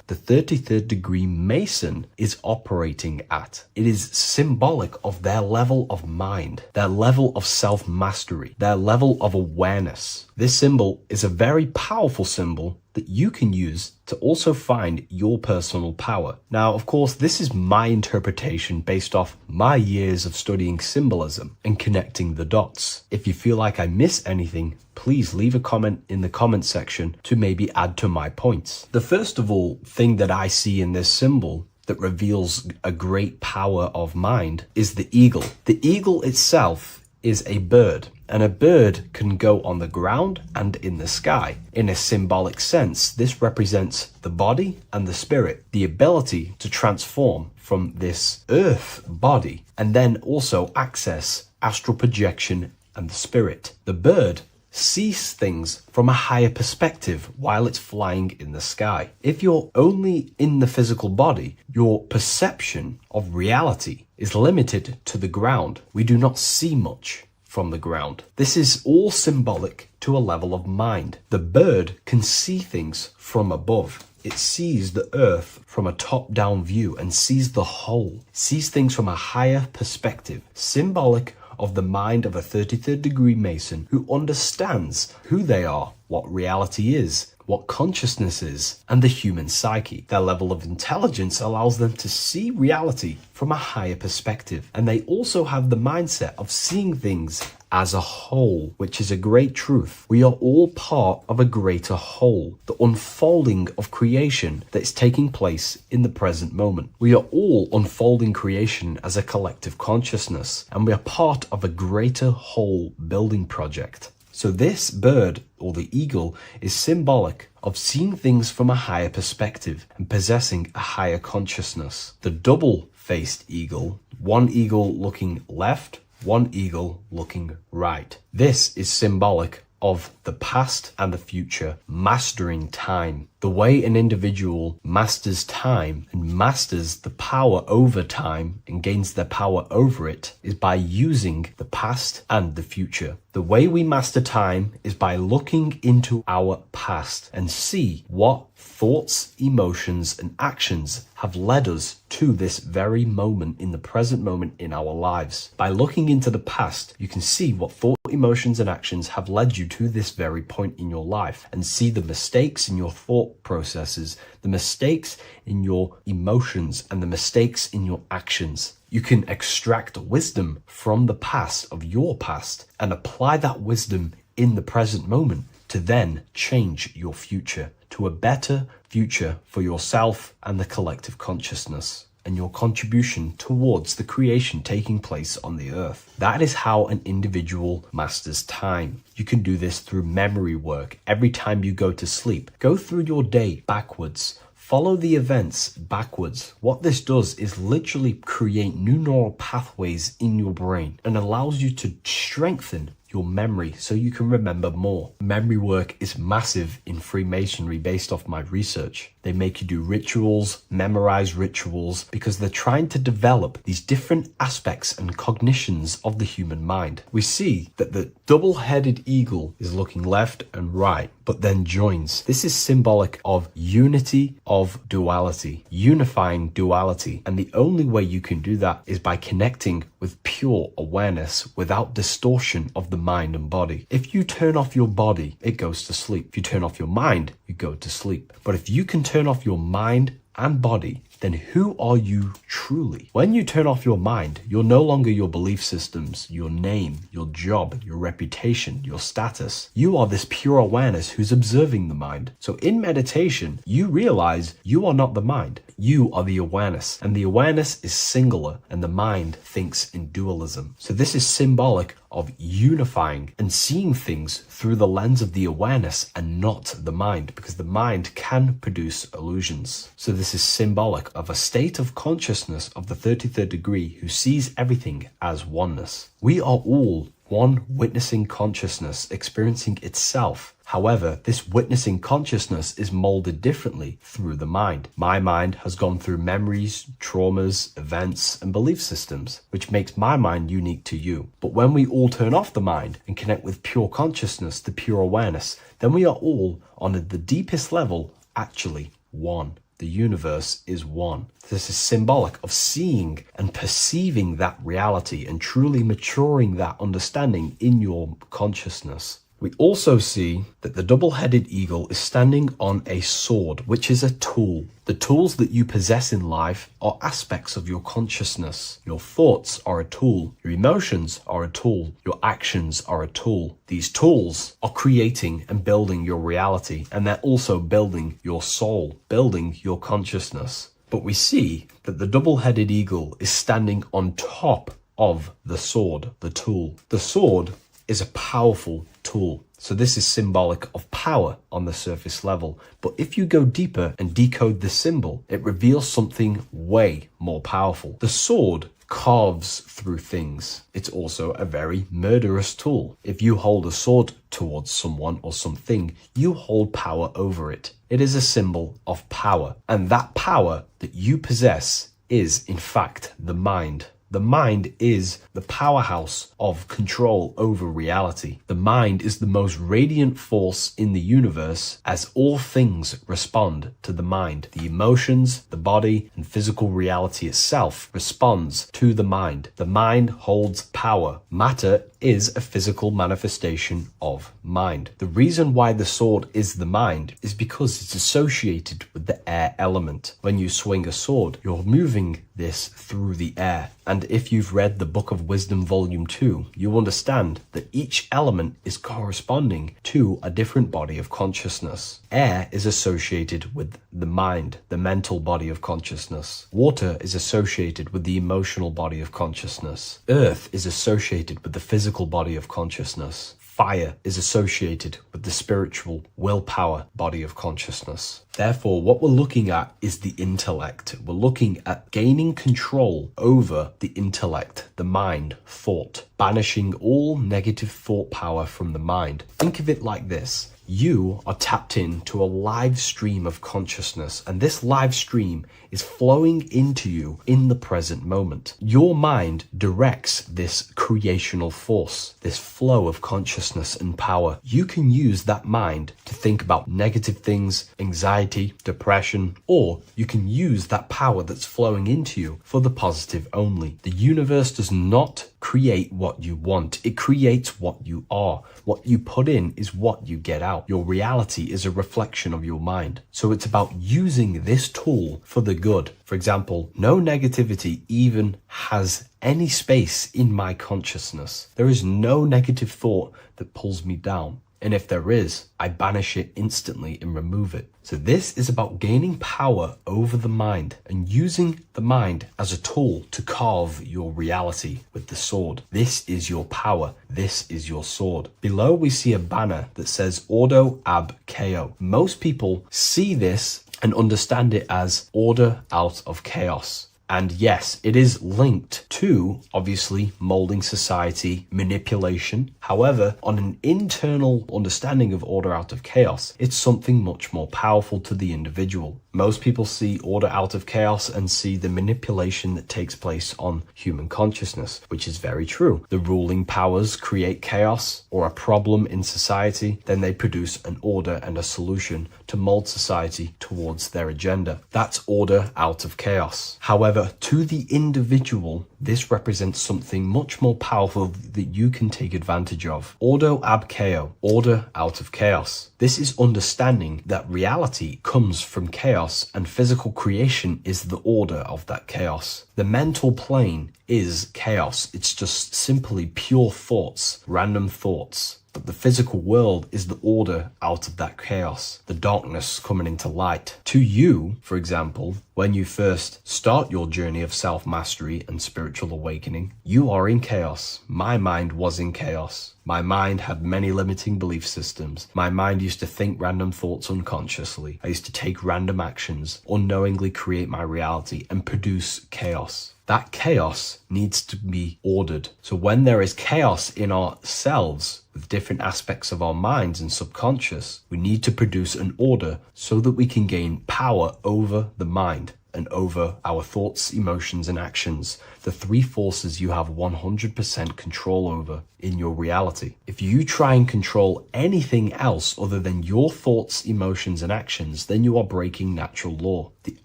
the 33rd degree Mason is operating at. It is symbolic of their level of mind, their level of self-mastery, their level of awareness. This symbol is a very powerful symbol that you can use to also find your personal power. Now, of course, this is my interpretation based off my years of studying symbolism and connecting the dots. If you feel like I miss anything, please leave a comment in the comment section to maybe add to my points. The first of all thing that I see in this symbol that reveals a great power of mind is the eagle. The eagle itself is a bird, and a bird can go on the ground and in the sky. In a symbolic sense, this represents the body and the spirit, the ability to transform from this earth body and then also access astral projection and the spirit. The bird sees things from a higher perspective while it's flying in the sky. If you're only in the physical body, your perception of reality is limited to the ground. We do not see much from the ground. This is all symbolic to a level of mind. The bird can see things from above. It sees the earth from a top-down view and sees the whole, sees things from a higher perspective, symbolic of the mind of a 33rd degree Mason who understands who they are, what reality is, what consciousness is, and the human psyche. Their level of intelligence allows them to see reality from a higher perspective, and they also have the mindset of seeing things as a whole, which is a great truth. We are all part of a greater whole, the unfolding of creation that is taking place in the present moment. We are all unfolding creation as a collective consciousness, and we are part of a greater whole building project. So this bird, or the eagle, is symbolic of seeing things from a higher perspective and possessing a higher consciousness. The double-faced eagle, one eagle looking left, one eagle looking right. This is symbolic of the past and the future, mastering time. The way an individual masters time and masters the power over time and gains their power over it is by using the past and the future. The way we master time is by looking into our past and see what thoughts, emotions, and actions have led us to this very moment in the present moment in our lives. By looking into the past, you can see what thought, emotions, and actions have led you to this very point in your life and see the mistakes in your thought processes, the mistakes in your emotions, and the mistakes in your actions. You can extract wisdom from the past of your past and apply that wisdom in the present moment to then change your future to a better future for yourself and the collective consciousness and your contribution towards the creation taking place on the earth. That is how an individual masters time. You can do this through memory work. Every time you go to sleep, go through your day backwards. Follow the events backwards. What this does is literally create new neural pathways in your brain and allows you to strengthen your memory so you can remember more. Memory work is massive in Freemasonry based off my research. They make you do rituals, memorize rituals, because they're trying to develop these different aspects and cognitions of the human mind. We see that the double-headed eagle is looking left and right, but then joins. This is symbolic of unity of duality, unifying duality. And the only way you can do that is by connecting with pure awareness without distortion of the mind and body. If you turn off your body, it goes to sleep. If you turn off your mind, you go to sleep. But if you can turn off your mind and body, then who are you truly? When you turn off your mind, you're no longer your belief systems, your name, your job, your reputation, your status. You are this pure awareness who's observing the mind. So in meditation, you realize you are not the mind. You are the awareness, and the awareness is singular, and the mind thinks in dualism. So this is symbolic of unifying and seeing things through the lens of the awareness and not the mind, because the mind can produce illusions. So this is symbolic of a state of consciousness of the 33rd degree who sees everything as oneness. We are all one witnessing consciousness experiencing itself. However, this witnessing consciousness is molded differently through the mind. My mind has gone through memories, traumas, events, and belief systems, which makes my mind unique to you. But when we all turn off the mind and connect with pure consciousness, the pure awareness, then we are all, on the deepest level, actually one. The universe is one. This is symbolic of seeing and perceiving that reality and truly maturing that understanding in your consciousness. We also see that the double-headed eagle is standing on a sword, which is a tool. The tools that you possess in life are aspects of your consciousness. Your thoughts are a tool. Your emotions are a tool. Your actions are a tool. These tools are creating and building your reality, and they're also building your soul, building your consciousness. But we see that the double-headed eagle is standing on top of the sword, the tool. The sword is a powerful tool. So this is symbolic of power on the surface level. But if you go deeper and decode the symbol, it reveals something way more powerful. The sword carves through things. It's also a very murderous tool. If you hold a sword towards someone or something, you hold power over it. It is a symbol of power. And that power that you possess is, in fact, the mind. The mind is the powerhouse of control over reality. The mind is the most radiant force in the universe, as all things respond to the mind. The emotions, the body, and physical reality itself responds to the mind. The mind holds power. Matter is a physical manifestation of mind. The reason why the sword is the mind is because it's associated with the air element. When you swing a sword, you're moving this through the air. And if you've read the Book of Wisdom Volume 2, you understand that each element is corresponding to a different body of consciousness. Air is associated with the mind, the mental body of consciousness. Water is associated with the emotional body of consciousness. Earth is associated with the physical body of consciousness. Fire is associated with the spiritual willpower body of consciousness. Therefore, what we're looking at is the intellect. We're looking at gaining control over the intellect, the mind, thought, banishing all negative thought power from the mind. Think of it like this. You are tapped into a live stream of consciousness, and this live stream is flowing into you in the present moment. Your mind directs this creational force, this flow of consciousness and power. You can use that mind to think about negative things, anxiety, depression, or you can use that power that's flowing into you for the positive only. The universe does not create what you want. It creates what you are. What you put in is what you get out. Your reality is a reflection of your mind. So it's about using this tool for the good. For example, no negativity even has any space in my consciousness. There is no negative thought that pulls me down. And if there is, I banish it instantly and remove it. So this is about gaining power over the mind and using the mind as a tool to carve your reality with the sword. This is your power. This is your sword. Below we see a banner that says Ordo Ab Chaos. Most people see this and understand it as order out of chaos. And yes, it is linked to, obviously, molding society, manipulation. However, on an internal understanding of order out of chaos, it's something much more powerful to the individual. Most people see order out of chaos and see the manipulation that takes place on human consciousness, which is very true. The ruling powers create chaos or a problem in society, then they produce an order and a solution to mold society towards their agenda. That's order out of chaos. However, to the individual, this represents something much more powerful that you can take advantage of. Ordo ab chaos, order out of chaos. This is understanding that reality comes from chaos and physical creation is the order of that chaos. The mental plane is chaos. It's just simply pure thoughts, random thoughts. But the physical world is the order out of that chaos, the darkness coming into light. To you, for example, when you first start your journey of self-mastery and spiritual awakening, you are in chaos. My mind was in chaos. My mind had many limiting belief systems. My mind used to think random thoughts unconsciously. I used to take random actions, unknowingly create my reality, and produce chaos. That chaos needs to be ordered. So when there is chaos in ourselves, with different aspects of our minds and subconscious, we need to produce an order so that we can gain power over the mind and over our thoughts, emotions, and actions, the three forces you have 100% control over in your reality. If you try and control anything else other than your thoughts, emotions, and actions, then you are breaking natural law. The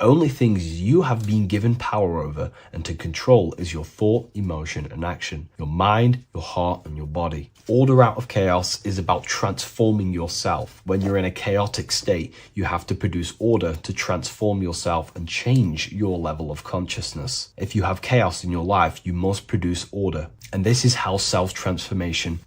only things you have been given power over and to control is your thought, emotion, and action, your mind, your heart, and your body. Order out of chaos is about transforming yourself. When you're in a chaotic state, you have to produce order to transform yourself and change your level of consciousness. If you have chaos in your life, you must produce order. And this is how self-transformation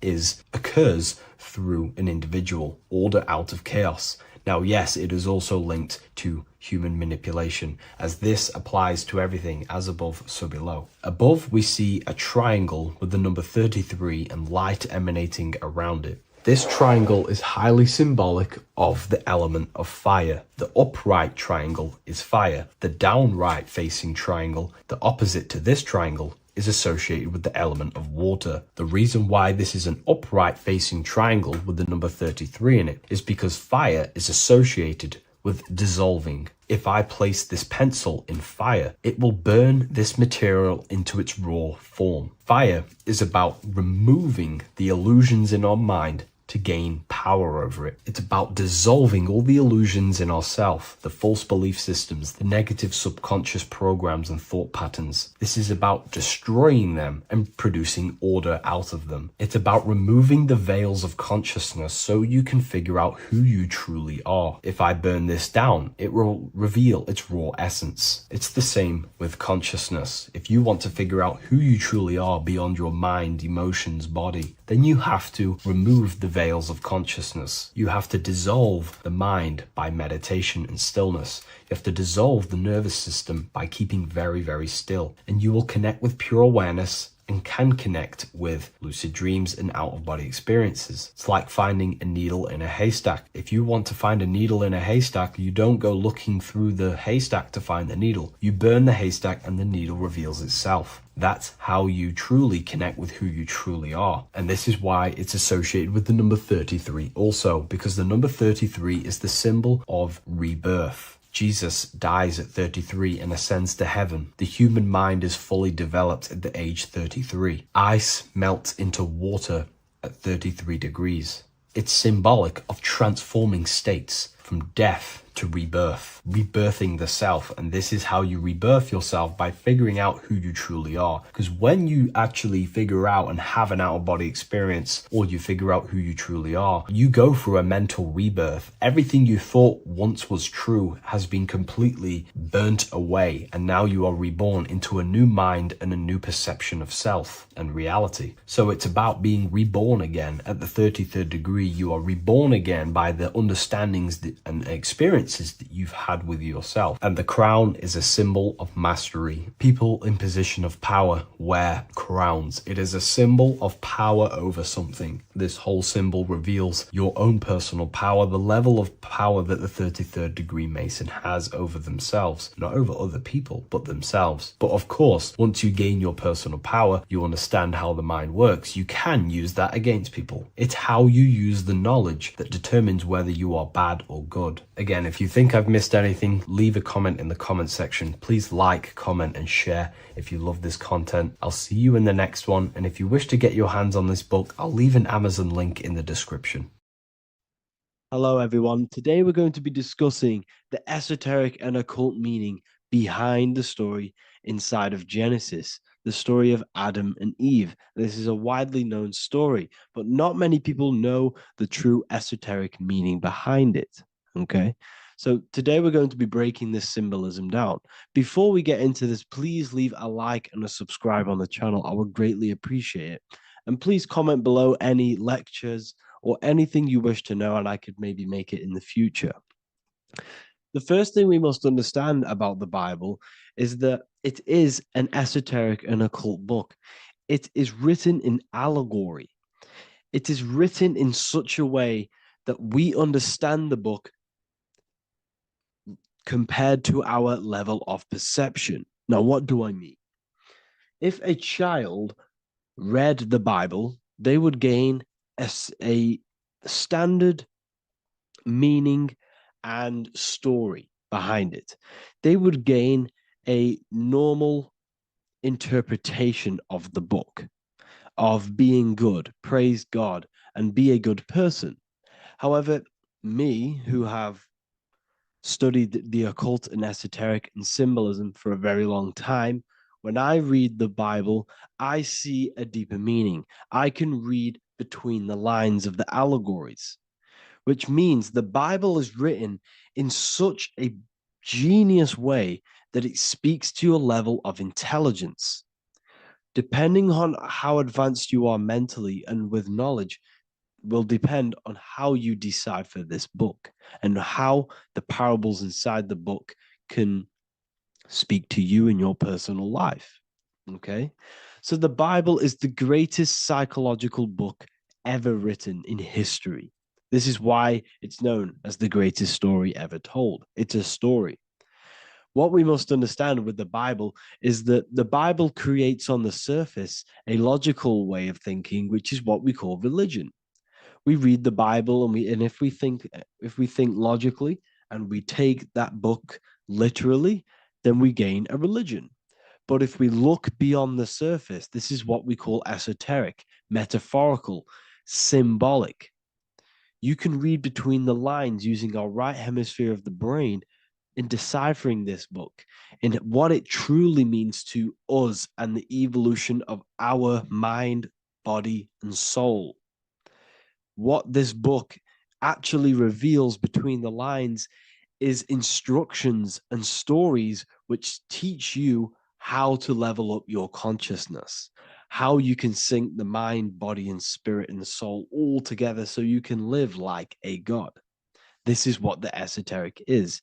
occurs through an individual. Order out of chaos. Now, yes, it is also linked to human manipulation, as this applies to everything as above, so below. Above, we see a triangle with the number 33 and light emanating around it. This triangle is highly symbolic of the element of fire. The upright triangle is fire. The downright facing triangle, the opposite to this triangle, is associated with the element of water. The reason why this is an upright facing triangle with the number 33 in it is because fire is associated with dissolving. If I place this pencil in fire, it will burn this material into its raw form. Fire is about removing the illusions in our mind to gain power over it. It's about dissolving all the illusions in ourself, the false belief systems, the negative subconscious programs and thought patterns. This is about destroying them and producing order out of them. It's about removing the veils of consciousness so you can figure out who you truly are. If I burn this down, it will reveal its raw essence. It's the same with consciousness. If you want to figure out who you truly are beyond your mind, emotions, body, then you have to remove the veils of consciousness. You have to dissolve the mind by meditation and stillness. You have to dissolve the nervous system by keeping very, very still. And you will connect with pure awareness and can connect with lucid dreams and out-of-body experiences. It's like finding a needle in a haystack. If you want to find a needle in a haystack, you don't go looking through the haystack to find the needle. You burn the haystack and the needle reveals itself. That's how you truly connect with who you truly are. And this is why it's associated with the number 33 also, because the number 33 is the symbol of rebirth. Jesus dies at 33 and ascends to heaven. The human mind is fully developed at the age 33. Ice melts into water at 33 degrees. It's symbolic of transforming states from death to rebirth, rebirthing the self. And this is how you rebirth yourself, by figuring out who you truly are. Because when you actually figure out and have an out-of-body experience, or you figure out who you truly are, you go through a mental rebirth. Everything you thought once was true has been completely burnt away, and now you are reborn into a new mind and a new perception of self and reality. So it's about being reborn again. At the 33rd degree, you are reborn again by the understandings and experiences that you've had with yourself. And the crown is a symbol of mastery. People in position of power wear crowns. It is a symbol of power over something. This whole symbol reveals your own personal power, the level of power that the 33rd degree Mason has over themselves, not over other people, but themselves. But of course, once you gain your personal power, you understand how the mind works. You can use that against people. It's how you use the knowledge that determines whether you are bad or good. Again, if you think I've missed anything, leave a comment in the comment section. Please like, comment, and share if you love this content. I'll see you in the next one. And if you wish to get your hands on this book, I'll leave an Amazon link in the description. Hello everyone, today we're going to be discussing the esoteric and occult meaning behind the story inside of Genesis, the story of Adam and Eve. This is a widely known story, but not many people know the true esoteric meaning behind it, okay? So today we're going to be breaking this symbolism down. Before we get into this, please leave a like and a subscribe on the channel. I would greatly appreciate it. And please comment below any lectures or anything you wish to know, and I could maybe make it in the future. The first thing we must understand about the Bible is that it is an esoteric and occult book. It is written in allegory. It is written in such a way that we understand the book compared to our level of perception. Now, what do I mean? If a child read the Bible, they would gain a standard meaning and story behind it. They would gain a normal interpretation of the book, of being good, praise God, and be a good person. However, me, who have studied the occult and esoteric and symbolism for a very long time, when I read the Bible, I see a deeper meaning. I can read between the lines of the allegories, which means the Bible is written in such a genius way that it speaks to your level of intelligence. Depending on how advanced you are mentally and with knowledge, will depend on how you decipher this book and how the parables inside the book can speak to you in your personal life. Okay. So the Bible is the greatest psychological book ever written in history. This is why it's known as the greatest story ever told. It's a story. What we must understand with the Bible is that the Bible creates on the surface a logical way of thinking, which is what we call religion. We read the Bible and if we think logically and we take that book literally, then we gain a religion. But if we look beyond the surface, this is what we call esoteric, metaphorical, symbolic. You can read between the lines using our right hemisphere of the brain in deciphering this book and what it truly means to us and the evolution of our mind, body, and soul. What this book actually reveals between the lines is instructions and stories which teach you how to level up your consciousness, how you can sync the mind, body, and spirit and the soul all together so you can live like a god. This is what the esoteric is.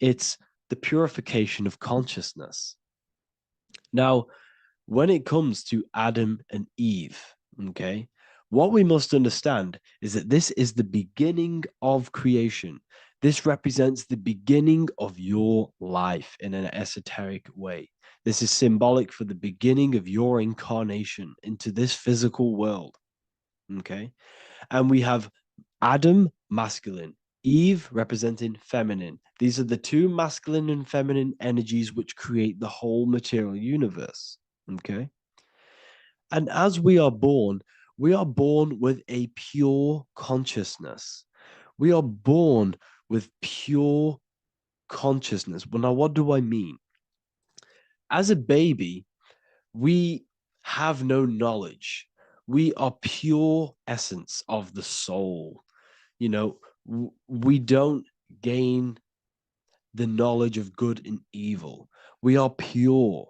It's the purification of consciousness. Now, when it comes to Adam and Eve, okay, what we must understand is that this is the beginning of creation. This represents the beginning of your life in an esoteric way. This is symbolic for the beginning of your incarnation into this physical world. Okay. And we have Adam, masculine, Eve representing feminine. These are the two masculine and feminine energies which create the whole material universe. Okay. And as we are born with a pure consciousness. We are born with pure consciousness. Well, now, what do I mean? As a baby, we have no knowledge. We are pure essence of the soul. You know, we don't gain the knowledge of good and evil. We are pure.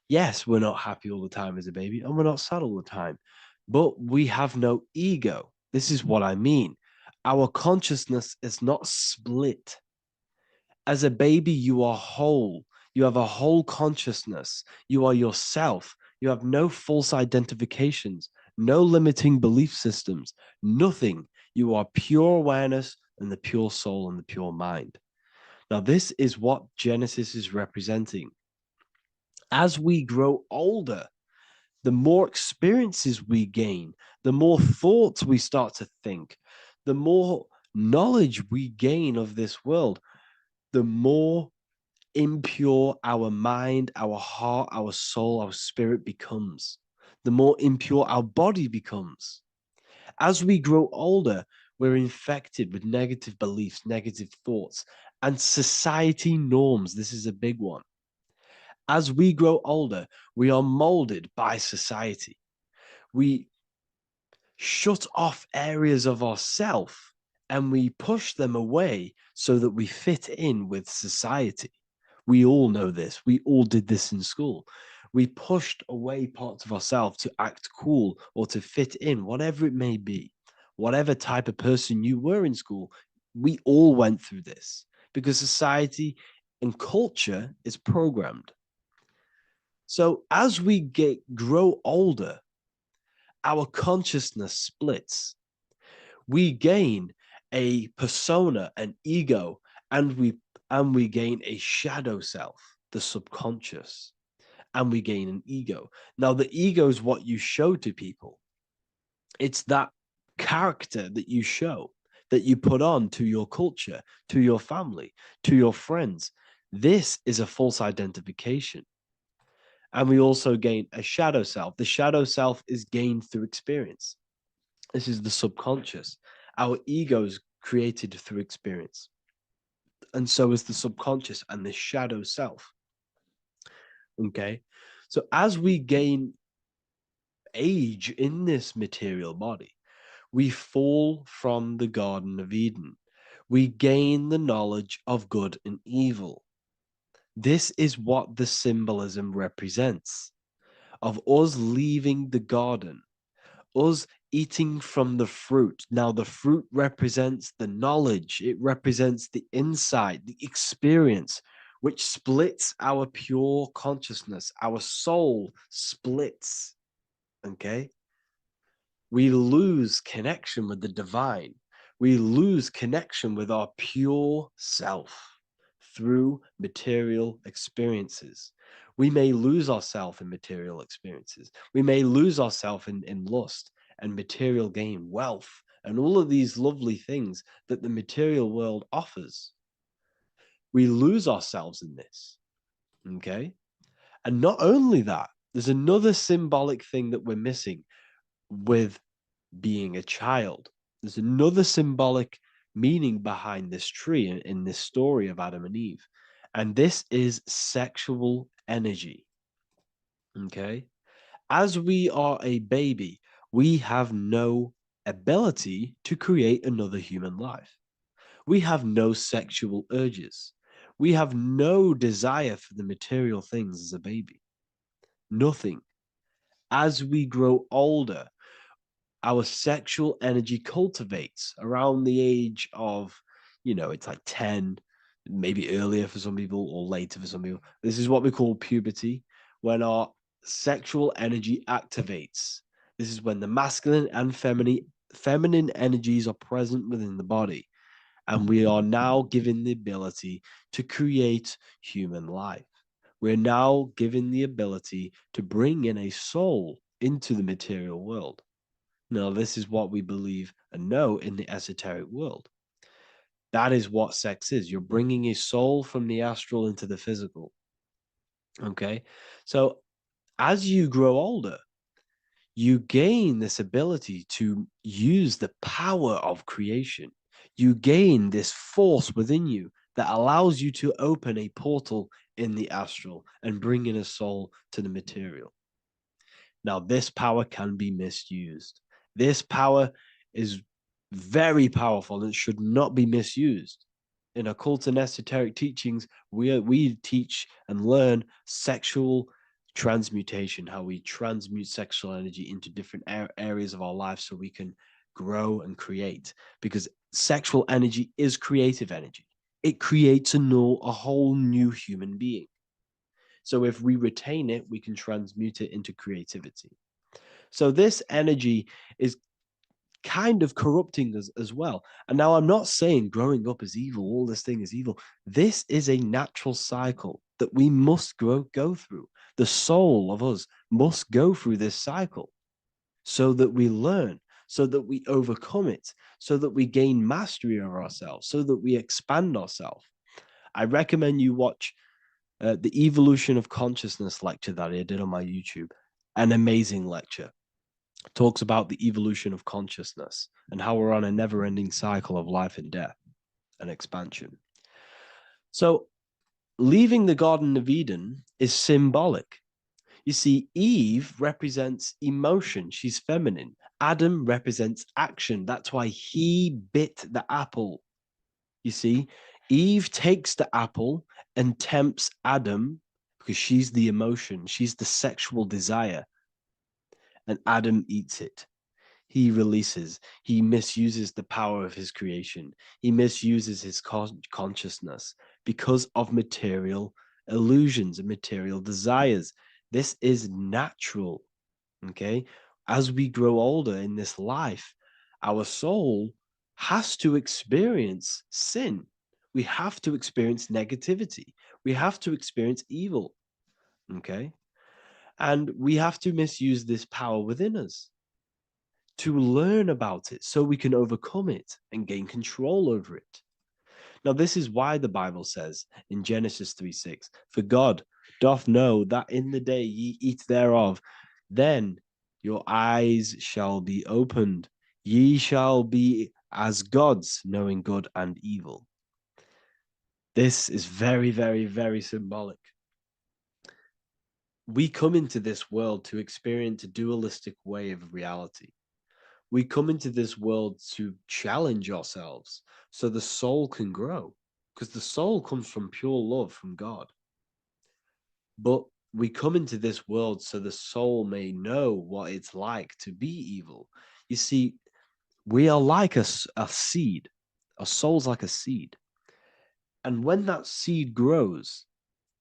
Yes, we're not happy all the time as a baby, and we're not sad all the time, but we have no ego. This is what I mean. Our consciousness is not split. As a baby, you are whole. You have a whole consciousness. You are yourself. You have no false identifications, no limiting belief systems, nothing. You are pure awareness and the pure soul and the pure mind. Now, this is what Genesis is representing. As we grow older, the more experiences we gain, the more thoughts we start to think, the more knowledge we gain of this world, the more impure our mind, our heart, our soul, our spirit becomes, the more impure our body becomes. As we grow older, we're infected with negative beliefs, negative thoughts, and society norms. This is a big one. As we grow older, we are molded by society. We shut off areas of ourself and we push them away so that we fit in with society. We all know this. We all did this in school. We pushed away parts of ourselves to act cool or to fit in, whatever it may be. Whatever type of person you were in school, we all went through this because society and culture is programmed. So as we grow older, our consciousness splits. We gain a persona, an ego, and we gain a shadow self, the subconscious, and we gain an ego. Now, the ego is what you show to people. It's that character that you show, that you put on to your culture, to your family, to your friends. This is a false identification. And we also gain a shadow self. The shadow self is gained through experience. This is the subconscious. Our ego is created through experience. And so is the subconscious and the shadow self. Okay. So as we gain age in this material body, we fall from the Garden of Eden. We gain the knowledge of good and evil. This is what the symbolism represents of us leaving the garden, us eating from the fruit. Now, the fruit represents the knowledge, it represents the insight, the experience, which splits our pure consciousness. Our soul splits. Okay? We lose connection with the divine. We lose connection with our pure self through material experiences. We may lose ourselves in material experiences. We may lose ourselves in lust and material gain, wealth, and all of these lovely things that the material world offers. We lose ourselves in this. Okay? And not only that, there's another symbolic thing that we're missing with being a child. There's another symbolic meaning behind this tree in this story of Adam and Eve. And this is sexual energy. Okay? As we are a baby, we have no ability to create another human life. We have no sexual urges. We have no desire for the material things as a baby. Nothing. As we grow older, our sexual energy cultivates around the age of, it's like 10, maybe earlier for some people or later for some people. This is what we call puberty, when our sexual energy activates. This is when the masculine and feminine energies are present within the body. And we are now given the ability to create human life. We're now given the ability to bring in a soul into the material world. Now, this is what we believe and know in the esoteric world. That is what sex is. You're bringing a soul from the astral into the physical. Okay? So as you grow older, you gain this ability to use the power of creation. You gain this force within you that allows you to open a portal in the astral and bring in a soul to the material. Now, this power can be misused. This power is very powerful and should not be misused. In occult and esoteric teachings, we teach and learn sexual transmutation, how we transmute sexual energy into different areas of our life so we can grow and create. Because sexual energy is creative energy. It creates a whole new human being. So if we retain it, we can transmute it into creativity. So this energy is kind of corrupting us as well. And now I'm not saying growing up is evil, all this thing is evil. This is a natural cycle that we must go through. The soul of us must go through this cycle so that we learn, so that we overcome it, so that we gain mastery of ourselves, so that we expand ourselves. I recommend you watch the Evolution of Consciousness lecture that I did on my YouTube. An amazing lecture. Talks about the evolution of consciousness and how we're on a never-ending cycle of life and death and expansion. So leaving the Garden of Eden is symbolic. You see, Eve represents emotion. She's feminine. Adam represents action. That's why he bit the apple. You see, Eve takes the apple and tempts Adam because she's the emotion, she's the sexual desire. And Adam eats it. He releases, he misuses the power of his creation, he misuses his consciousness because of material illusions and material desires. This is natural. Okay. As we grow older in this life, our soul has to experience sin. We have to experience negativity. We have to experience evil. Okay. And we have to misuse this power within us to learn about it so we can overcome it and gain control over it. Now, this is why the Bible says in Genesis 3:6, for God doth know that in the day ye eat thereof, then your eyes shall be opened. Ye shall be as gods, knowing good and evil. This is very, very, very symbolic. We come into this world to experience a dualistic way of reality. We come into this world to challenge ourselves so the soul can grow, because the soul comes from pure love from God. But we come into this world so the soul may know what it's like to be evil. You see, we are like a seed. Our soul's like a seed. And when that seed grows,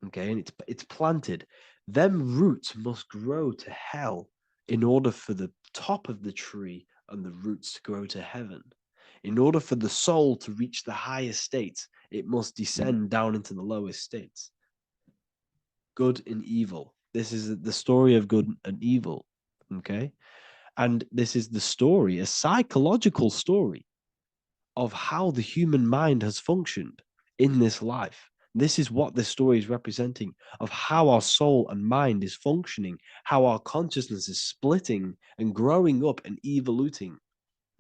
okay, and it's planted, them roots must grow to hell in order for the top of the tree and the roots to grow to heaven. In order for the soul to reach the highest states, it must descend down into the lowest states. Good and evil. This is the story of good and evil, okay? And this is the story, a psychological story of how the human mind has functioned in this life. This is what this story is representing of how our soul and mind is functioning, how our consciousness is splitting and growing up and evoluting.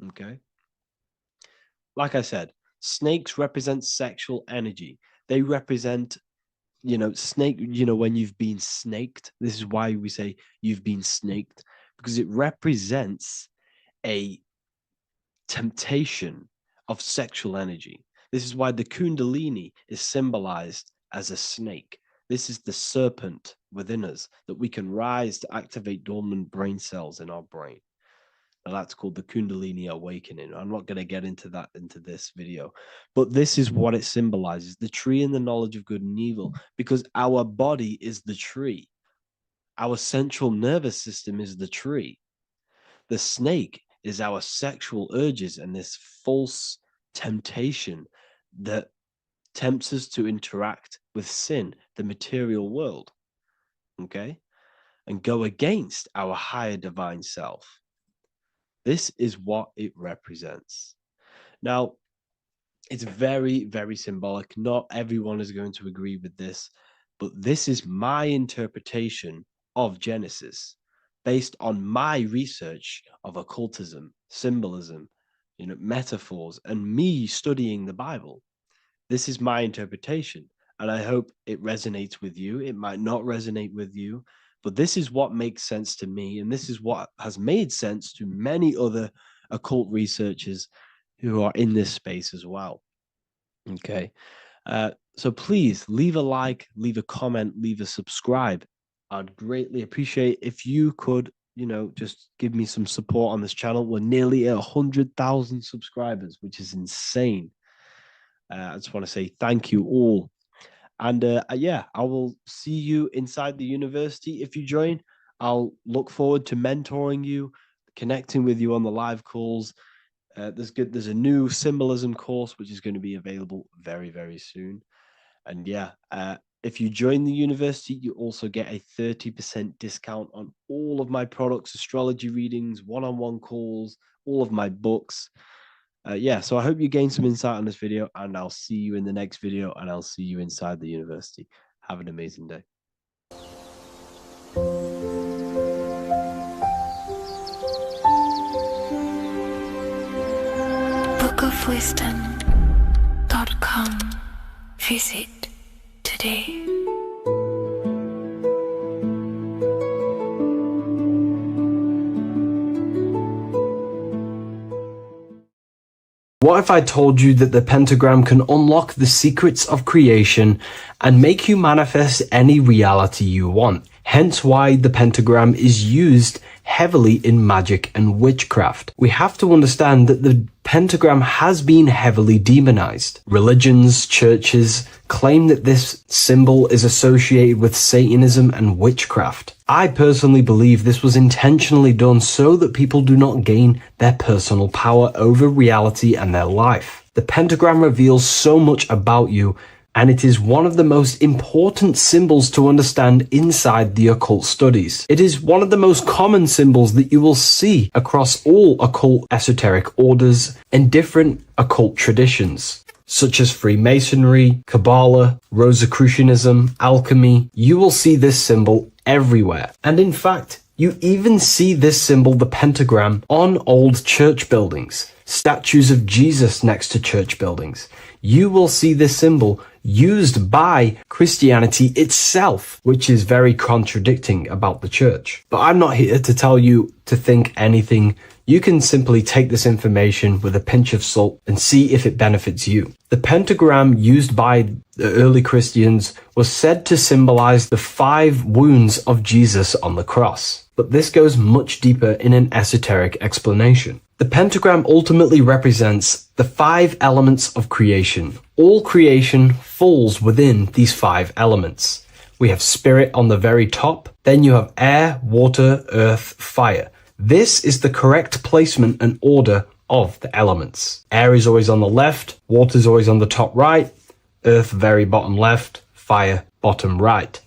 Okay. Like I said, snakes represent sexual energy. They represent, snake, when you've been snaked. This is why we say you've been snaked, because it represents a temptation of sexual energy. This is why the Kundalini is symbolized as a snake. This is the serpent within us that we can rise to activate dormant brain cells in our brain. Now that's called the Kundalini Awakening. I'm not going to get into that into this video, but this is what it symbolizes, the tree and the knowledge of good and evil, because our body is the tree. Our central nervous system is the tree. The snake is our sexual urges and this false temptation that tempts us to interact with sin, the material world, okay, and go against our higher divine self. This is what it represents. Now, it's very, very symbolic. Not everyone is going to agree with this, but this is my interpretation of Genesis based on my research of occultism, symbolism, metaphors, and me studying the Bible. This is my interpretation, and I hope it resonates with you. It might not resonate with you, but this is what makes sense to me, and this is what has made sense to many other occult researchers who are in this space as well. Okay, so please leave a like, leave a comment, leave a subscribe. I'd greatly appreciate if you could, just give me some support on this channel. We're nearly at 100,000 subscribers, which is insane. I just want to say thank you all. And yeah, I will see you inside the university. If you join, I'll look forward to mentoring you, connecting with you on the live calls. There's a new symbolism course, which is going to be available very, very soon. And yeah, if you join the university, you also get a 30% discount on all of my products, astrology readings, one-on-one calls, all of my books. Yeah, so I hope you gain some insight on this video, and I'll see you in the next video, and I'll see you inside the university. Have an amazing day. bookofwisdom.com. Visit today. What if I told you that the pentagram can unlock the secrets of creation and make you manifest any reality you want? Hence why the pentagram is used heavily in magic and witchcraft. We have to understand that the pentagram has been heavily demonized. Religions, churches claim that this symbol is associated with Satanism and witchcraft. I personally believe this was intentionally done so that people do not gain their personal power over reality and their life. The pentagram reveals so much about you, and it is one of the most important symbols to understand inside the occult studies. It is one of the most common symbols that you will see across all occult esoteric orders and different occult traditions, such as Freemasonry, Kabbalah, Rosicrucianism, alchemy. You will see this symbol everywhere. And in fact, you even see this symbol, the pentagram, on old church buildings, statues of Jesus next to church buildings. You will see this symbol used by Christianity itself, which is very contradicting about the church. But I'm not here to tell you to think anything. You can simply take this information with a pinch of salt and see if it benefits you. The pentagram used by the early Christians was said to symbolize the 5 wounds of Jesus on the cross. But this goes much deeper in an esoteric explanation. The pentagram ultimately represents the 5 elements of creation. All creation falls within these 5 elements. We have spirit on the very top, then you have air, water, earth, fire. This is the correct placement and order of the elements. Air is always on the left, water is always on the top right, earth very bottom left, fire bottom right,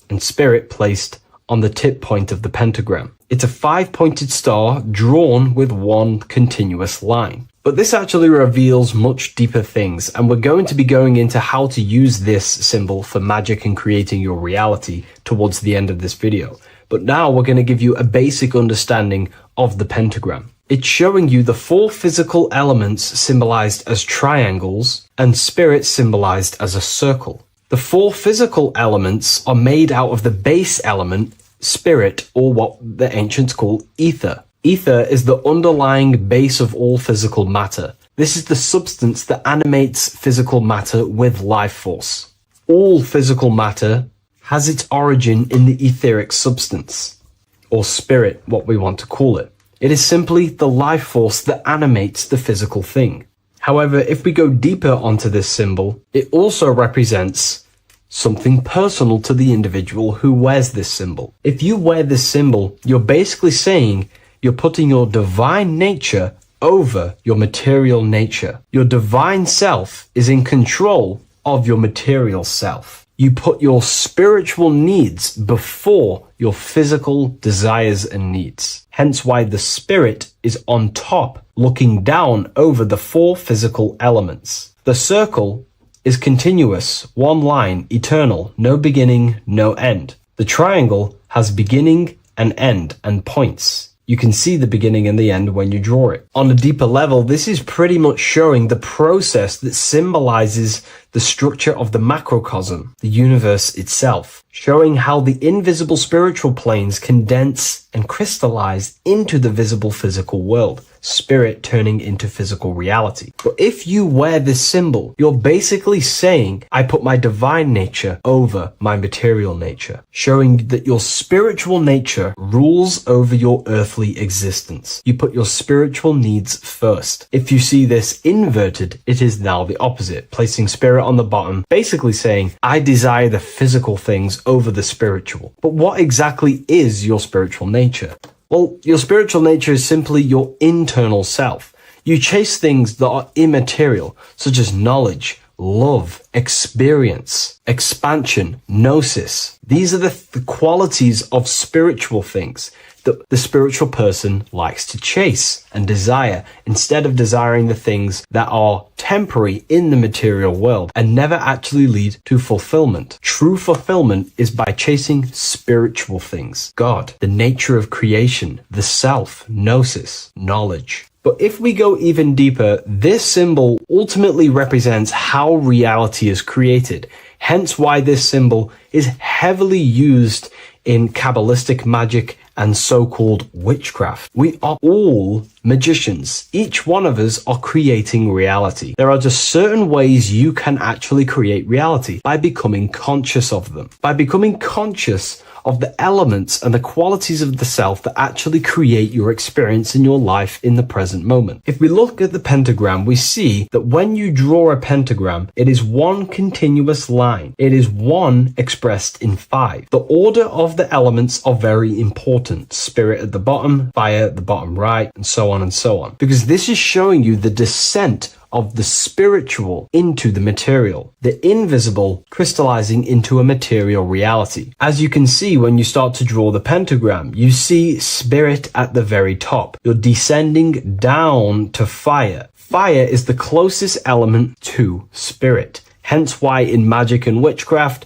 and spirit placed on the tip point of the pentagram. It's a 5-pointed star drawn with one continuous line. But this actually reveals much deeper things, and we're going to be going into how to use this symbol for magic and creating your reality towards the end of this video. But now we're going to give you a basic understanding of the pentagram. It's showing you the 4 physical elements symbolized as triangles and spirit symbolized as a circle. The 4 physical elements are made out of the base element, spirit, or what the ancients call ether. Ether is the underlying base of all physical matter. This is the substance that animates physical matter with life force. All physical matter has its origin in the etheric substance, or spirit, what we want to call it. It is simply the life force that animates the physical thing. However, if we go deeper onto this symbol, it also represents something personal to the individual who wears this symbol. If you wear this symbol, you're basically saying you're putting your divine nature over your material nature. Your divine self is in control of your material self. You put your spiritual needs before your physical desires and needs. Hence why the spirit is on top, looking down over the 4 physical elements. The circle is continuous, one line, eternal, no beginning, no end. The triangle has beginning and end and points. You can see the beginning and the end when you draw it. On a deeper level, this is pretty much showing the process that symbolizes the structure of the macrocosm, the universe itself, showing how the invisible spiritual planes condense and crystallize into the visible physical world, spirit turning into physical reality. But if you wear this symbol, you're basically saying, I put my divine nature over my material nature, showing that your spiritual nature rules over your earthly existence. You put your spiritual needs first. If you see this inverted, it is now the opposite, placing spirit on the bottom, basically saying, I desire the physical things over the spiritual. But what exactly is your spiritual nature? Well, your spiritual nature is simply your internal self. You chase things that are immaterial, such as knowledge, love, experience, expansion, gnosis. These are the qualities of spiritual things that the spiritual person likes to chase and desire, instead of desiring the things that are temporary in the material world and never actually lead to fulfillment. True fulfillment is by chasing spiritual things. God, the nature of creation, the self, gnosis, knowledge. But if we go even deeper, this symbol ultimately represents how reality is created. Hence why this symbol is heavily used in Kabbalistic magic and so-called witchcraft. We are all magicians. Each one of us are creating reality. There are just certain ways you can actually create reality by becoming conscious of them, by becoming conscious of the elements and the qualities of the self that actually create your experience in your life in the present moment. If we look at the pentagram, we see that when you draw a pentagram, it is one continuous line. It is one expressed in 5. The order of the elements are very important. Spirit at the bottom, fire at the bottom right, and so on and so on. Because this is showing you the descent of the spiritual into the material, the invisible crystallizing into a material reality. As you can see when you start to draw the pentagram, you see spirit at the very top. You're descending down to fire. Fire is the closest element to spirit. Hence why in magic and witchcraft,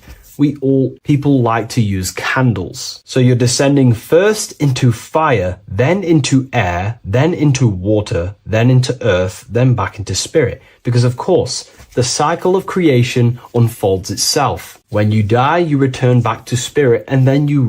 people like to use candles. So you're descending first into fire, then into air, then into water, then into earth, then back into spirit. Because of course, the cycle of creation unfolds itself. When you die, you return back to spirit, and then you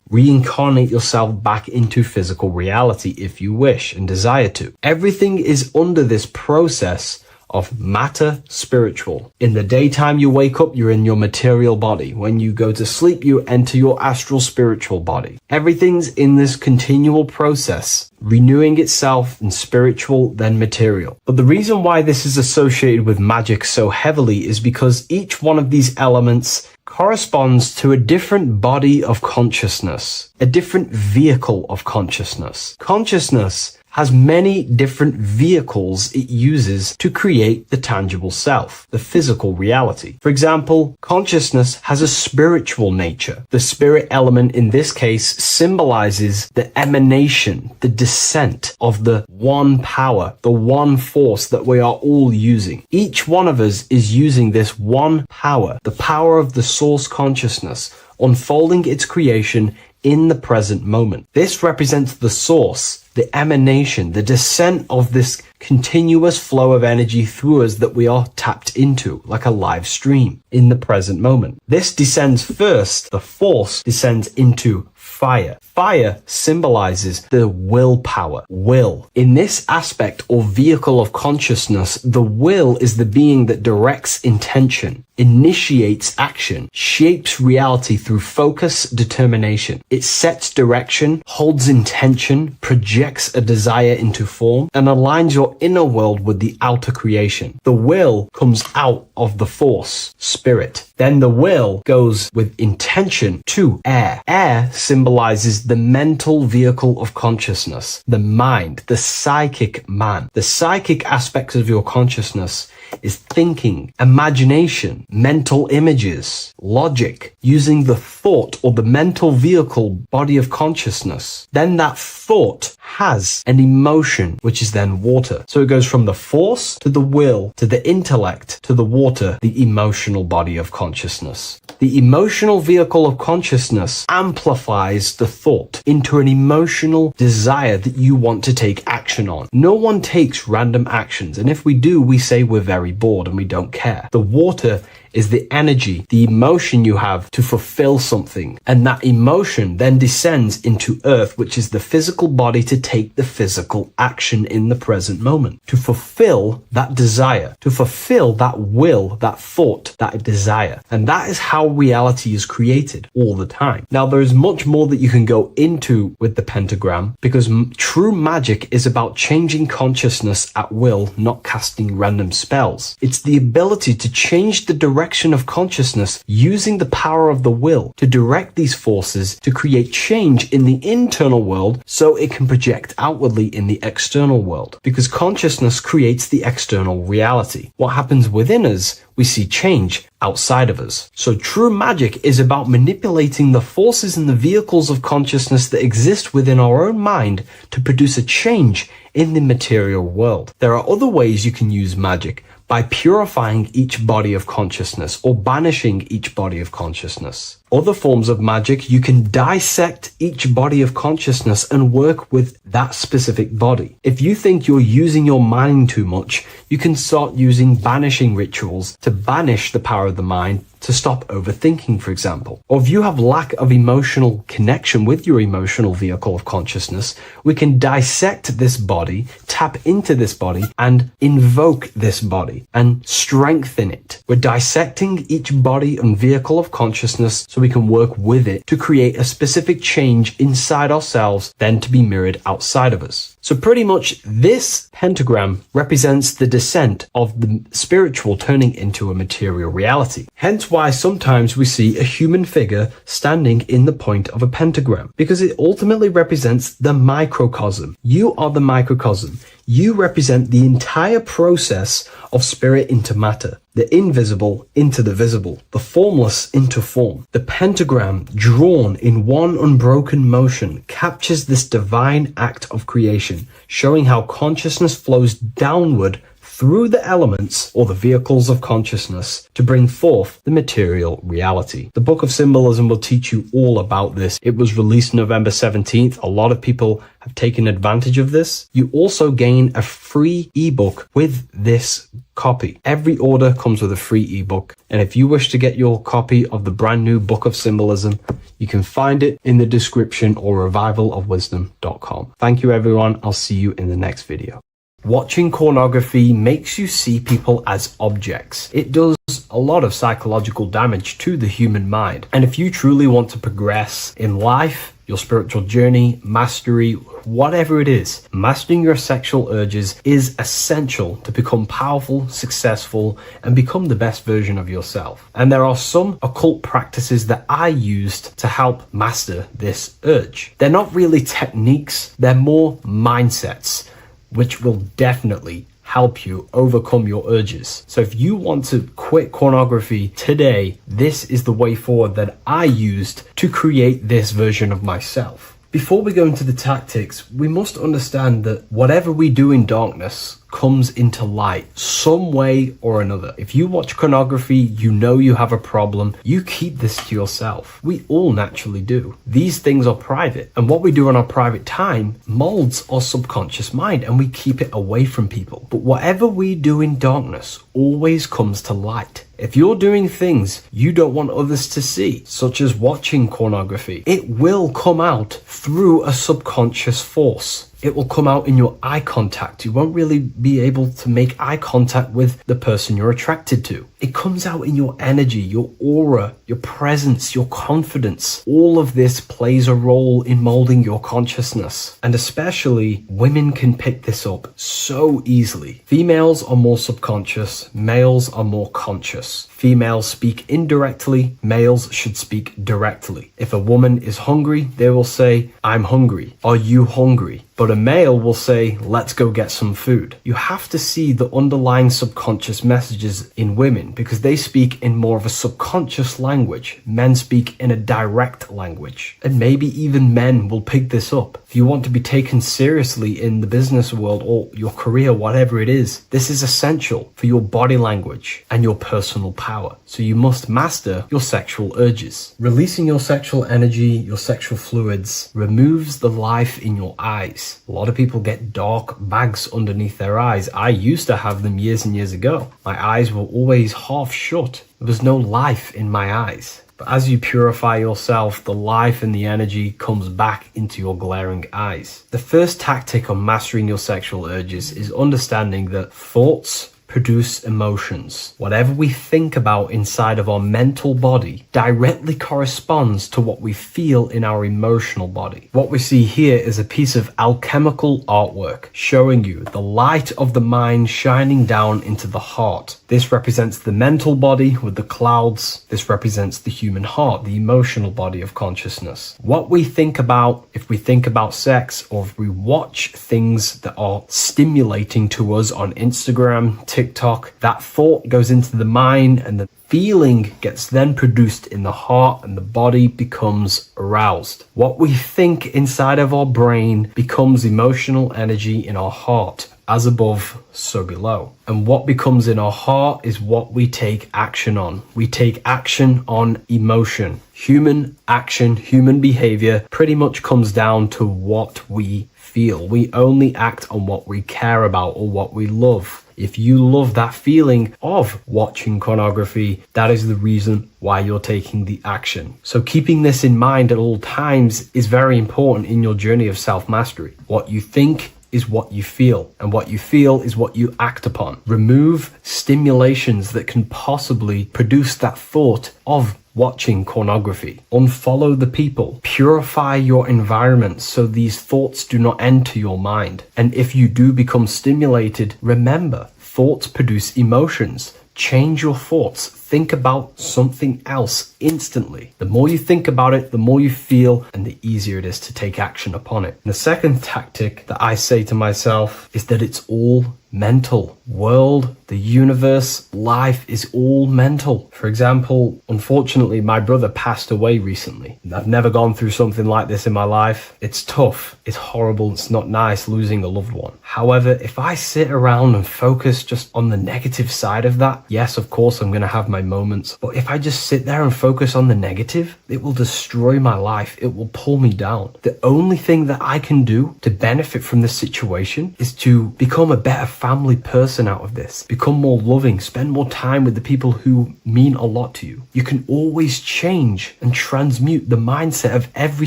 reincarnate yourself back into physical reality if you wish and desire to. Everything is under this process of matter spiritual. In the daytime you wake up, you're in your material body. When you go to sleep, you enter your astral spiritual body. Everything's in this continual process, renewing itself in spiritual, then material. But the reason why this is associated with magic so heavily is because each one of these elements corresponds to a different body of consciousness, a different vehicle of consciousness. Consciousness has many different vehicles it uses to create the tangible self, the physical reality. For example, consciousness has a spiritual nature. The spirit element in this case symbolizes the emanation, the descent of the one power, the one force that we are all using. Each one of us is using this one power, the power of the source consciousness, unfolding its creation in the present moment. This represents the source, the emanation, the descent of this continuous flow of energy through us that we are tapped into, like a live stream in the present moment. This descends first, the force descends into fire. Fire symbolizes the willpower, will. In this aspect or vehicle of consciousness, the will is the being that directs intention, initiates action, shapes reality through focus, determination. It sets direction, holds intention, projects a desire into form, and aligns your inner world with the outer creation. The will comes out of the force, spirit. Then the will goes with intention to air. Air symbolizes the mental vehicle of consciousness, the mind, the psychic man. The psychic aspects of your consciousness is thinking, imagination, mental images, logic, using the thought or the mental vehicle body of consciousness. Then that thought has an emotion, which is then water. So it goes from the force to the will to the intellect to the water, the emotional body of consciousness. The emotional vehicle of consciousness amplifies the thought into an emotional desire that you want to take action on. No one takes random actions, and if we do, we say we're very bored and we don't care. The water is the energy, the emotion you have to fulfill something. And that emotion then descends into earth, which is the physical body to take the physical action in the present moment, to fulfill that desire, to fulfill that will, that thought, that desire. And that is how reality is created all the time. Now, there is much more that you can go into with the pentagram, because true magic is about changing consciousness at will, not casting random spells. It's the ability to change the direction of consciousness using the power of the will to direct these forces to create change in the internal world so it can project outwardly in the external world. Because consciousness creates the external reality. What happens within us, we see change outside of us. So true magic is about manipulating the forces and the vehicles of consciousness that exist within our own mind to produce a change in the material world. There are other ways you can use magic, by purifying each body of consciousness or banishing each body of consciousness. Other forms of magic, you can dissect each body of consciousness and work with that specific body. If you think you're using your mind too much, you can start using banishing rituals to banish the power of the mind to stop overthinking, for example. Or if you have lack of emotional connection with your emotional vehicle of consciousness, we can dissect this body, tap into this body, and invoke this body and strengthen it. We're dissecting each body and vehicle of consciousness so we can work with it to create a specific change inside ourselves, then to be mirrored outside of us. So pretty much this pentagram represents the descent of the spiritual turning into a material reality. Hence why sometimes we see a human figure standing in the point of a pentagram, because it ultimately represents the microcosm. You are the microcosm. You represent the entire process of spirit into matter, the invisible into the visible, the formless into form. The pentagram, drawn in one unbroken motion, captures this divine act of creation, showing how consciousness flows downward through the elements or the vehicles of consciousness to bring forth the material reality. The Book of Symbolism will teach you all about this. It was released November 17th. A lot of people have taken advantage of this. You also gain a free ebook with this copy. Every order comes with a free ebook. And if you wish to get your copy of the brand new Book of Symbolism, you can find it in the description or revivalofwisdom.com. Thank you, everyone. I'll see you in the next video. Watching pornography makes you see people as objects. It does a lot of psychological damage to the human mind. And if you truly want to progress in life, your spiritual journey, mastery, whatever it is, mastering your sexual urges is essential to become powerful, successful, and become the best version of yourself. And there are some occult practices that I used to help master this urge. They're not really techniques, they're more mindsets, which will definitely help you overcome your urges. So if you want to quit pornography today, this is the way forward that I used to create this version of myself. Before we go into the tactics, we must understand that whatever we do in darkness comes into light some way or another. If you watch pornography, you know you have a problem, you keep this to yourself. We all naturally do. These things are private, and what we do in our private time molds our subconscious mind, and we keep it away from people. But whatever we do in darkness always comes to light. If you're doing things you don't want others to see, such as watching pornography, it will come out through a subconscious force. It will come out in your eye contact. You won't really be able to make eye contact with the person you're attracted to. It comes out in your energy, your aura, your presence, your confidence. All of this plays a role in molding your consciousness. And especially women can pick this up so easily. Females are more subconscious, males are more conscious. Females speak indirectly, males should speak directly. If a woman is hungry, they will say, "I'm hungry." "Are you hungry?" But a male will say, "Let's go get some food." You have to see the underlying subconscious messages in women because they speak in more of a subconscious language. Men speak in a direct language. And maybe even men will pick this up. If you want to be taken seriously in the business world or your career, whatever it is, this is essential for your body language and your personal power. So you must master your sexual urges. Releasing your sexual energy, your sexual fluids, removes the life in your eyes. A lot of people get dark bags underneath their eyes. I used to have them years and years ago. My eyes were always half shut. There was no life in my eyes. But as you purify yourself, the life and the energy comes back into your glaring eyes. The first tactic on mastering your sexual urges is understanding that thoughts produce emotions. Whatever we think about inside of our mental body directly corresponds to what we feel in our emotional body. What we see here is a piece of alchemical artwork showing you the light of the mind shining down into the heart. This represents the mental body with the clouds. This represents the human heart, the emotional body of consciousness. What we think about, if we think about sex, or if we watch things that are stimulating to us on Instagram, TikTok, that thought goes into the mind and the feeling gets then produced in the heart and the body becomes aroused. What we think inside of our brain becomes emotional energy in our heart. As above, so below. And what becomes in our heart is what we take action on. We take action on emotion. Human action, human behavior pretty much comes down to what we feel. We only act on what we care about or what we love. If you love that feeling of watching pornography, that is the reason why you're taking the action. So keeping this in mind at all times is very important in your journey of self-mastery. What you think is what you feel, and what you feel is what you act upon. Remove stimulations that can possibly produce that thought of watching pornography. Unfollow the people. Purify your environment so these thoughts do not enter your mind. And if you do become stimulated, remember, thoughts produce emotions. Change your thoughts. Think about something else instantly. The more you think about it, the more you feel, and the easier it is to take action upon it. And the second tactic that I say to myself is that it's all mental. World, the universe, life is all mental. For example, unfortunately, my brother passed away recently. I've never gone through something like this in my life. It's tough. It's horrible. It's not nice losing a loved one. However, if I sit around and focus just on the negative side of that, yes, of course, I'm going to have my moments. But if I just sit there and focus on the negative, it will destroy my life. It will pull me down. The only thing that I can do to benefit from this situation is to become a better family person out of this. Become more loving. Spend more time with the people who mean a lot to you. You can always change and transmute the mindset of every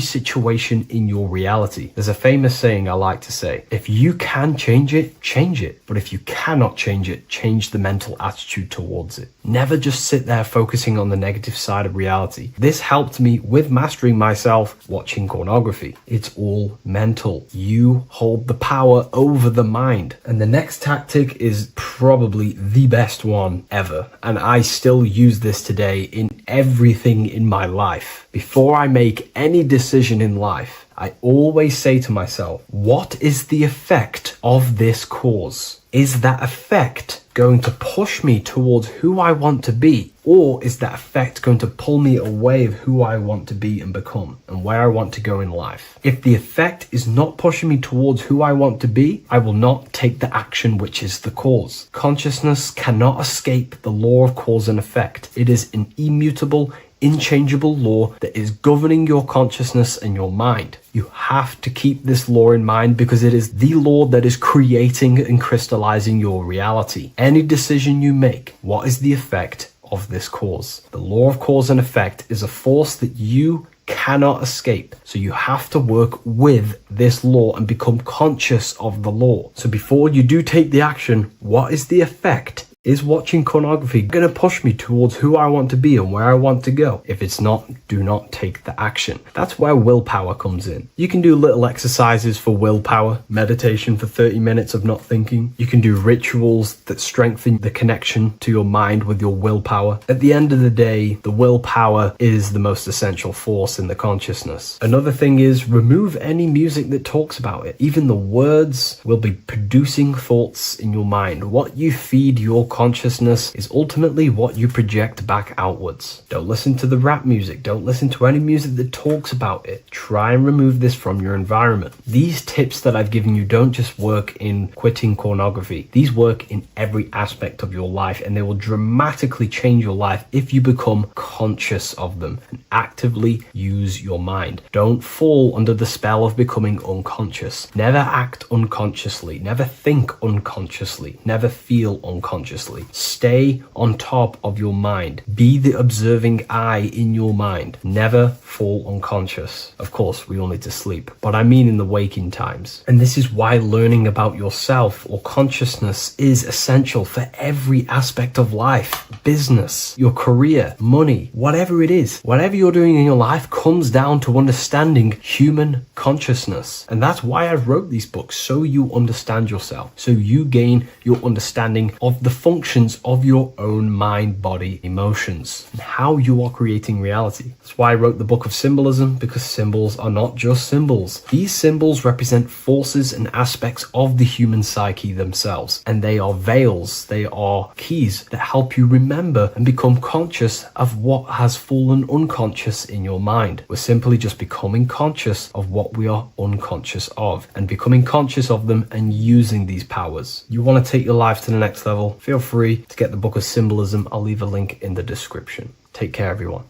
situation in your reality. There's a famous saying I like to say, if you can change it, change it. But if you cannot change it, change the mental attitude towards it. Never just sit there focusing on the negative side of reality. This helped me with mastering myself watching pornography. It's all mental. You hold the power over the mind. And the next tactic is probably the best one ever. And I still use this today in everything in my life. Before I make any decision in life, I always say to myself, what is the effect of this cause? Is that effect going to push me towards who I want to be? Or is that effect going to pull me away of who I want to be and become and where I want to go in life? If the effect is not pushing me towards who I want to be, I will not take the action which is the cause. Consciousness cannot escape the law of cause and effect. It is an immutable, inchangeable law that is governing your consciousness and your mind. You have to keep this law in mind because it is the law that is creating and crystallizing your reality. Any decision you make, what is the effect of this cause? The law of cause and effect is a force that you cannot escape. So you have to work with this law and become conscious of the law. So before you do take the action, what is the effect? Is watching pornography going to push me towards who I want to be and where I want to go? If it's not, do not take the action. That's where willpower comes in. You can do little exercises for willpower, meditation for 30 minutes of not thinking. You can do rituals that strengthen the connection to your mind with your willpower. At the end of the day, the willpower is the most essential force in the consciousness. Another thing is remove any music that talks about it. Even the words will be producing thoughts in your mind. What you feed your consciousness is ultimately what you project back outwards. Don't listen to the rap music. Don't listen to any music that talks about it. Try and remove this from your environment. These tips that I've given you don't just work in quitting pornography. These work in every aspect of your life, and they will dramatically change your life if you become conscious of them and actively use your mind. Don't fall under the spell of becoming unconscious. Never act unconsciously. Never think unconsciously. Never feel unconsciously. Stay on top of your mind. Be the observing eye in your mind. Never fall unconscious. Of course, we all need to sleep, but I mean in the waking times. And this is why learning about yourself or consciousness is essential for every aspect of life. Business, your career, money, whatever it is. Whatever you're doing in your life comes down to understanding human consciousness. And that's why I wrote these books, so you understand yourself, so you gain your understanding of the functions of your own mind, body, emotions, and how you are creating reality. That's why I wrote the book of Symbolism, because symbols are not just symbols. These symbols represent forces and aspects of the human psyche themselves, and they are veils, they are keys that help you remember and become conscious of what has fallen unconscious in your mind. We're simply just becoming conscious of what we are unconscious of and becoming conscious of them and using these powers. You want to take your life to the next level? Feel free to get the book of Symbolism. I'll leave a link in the description. Take care, everyone.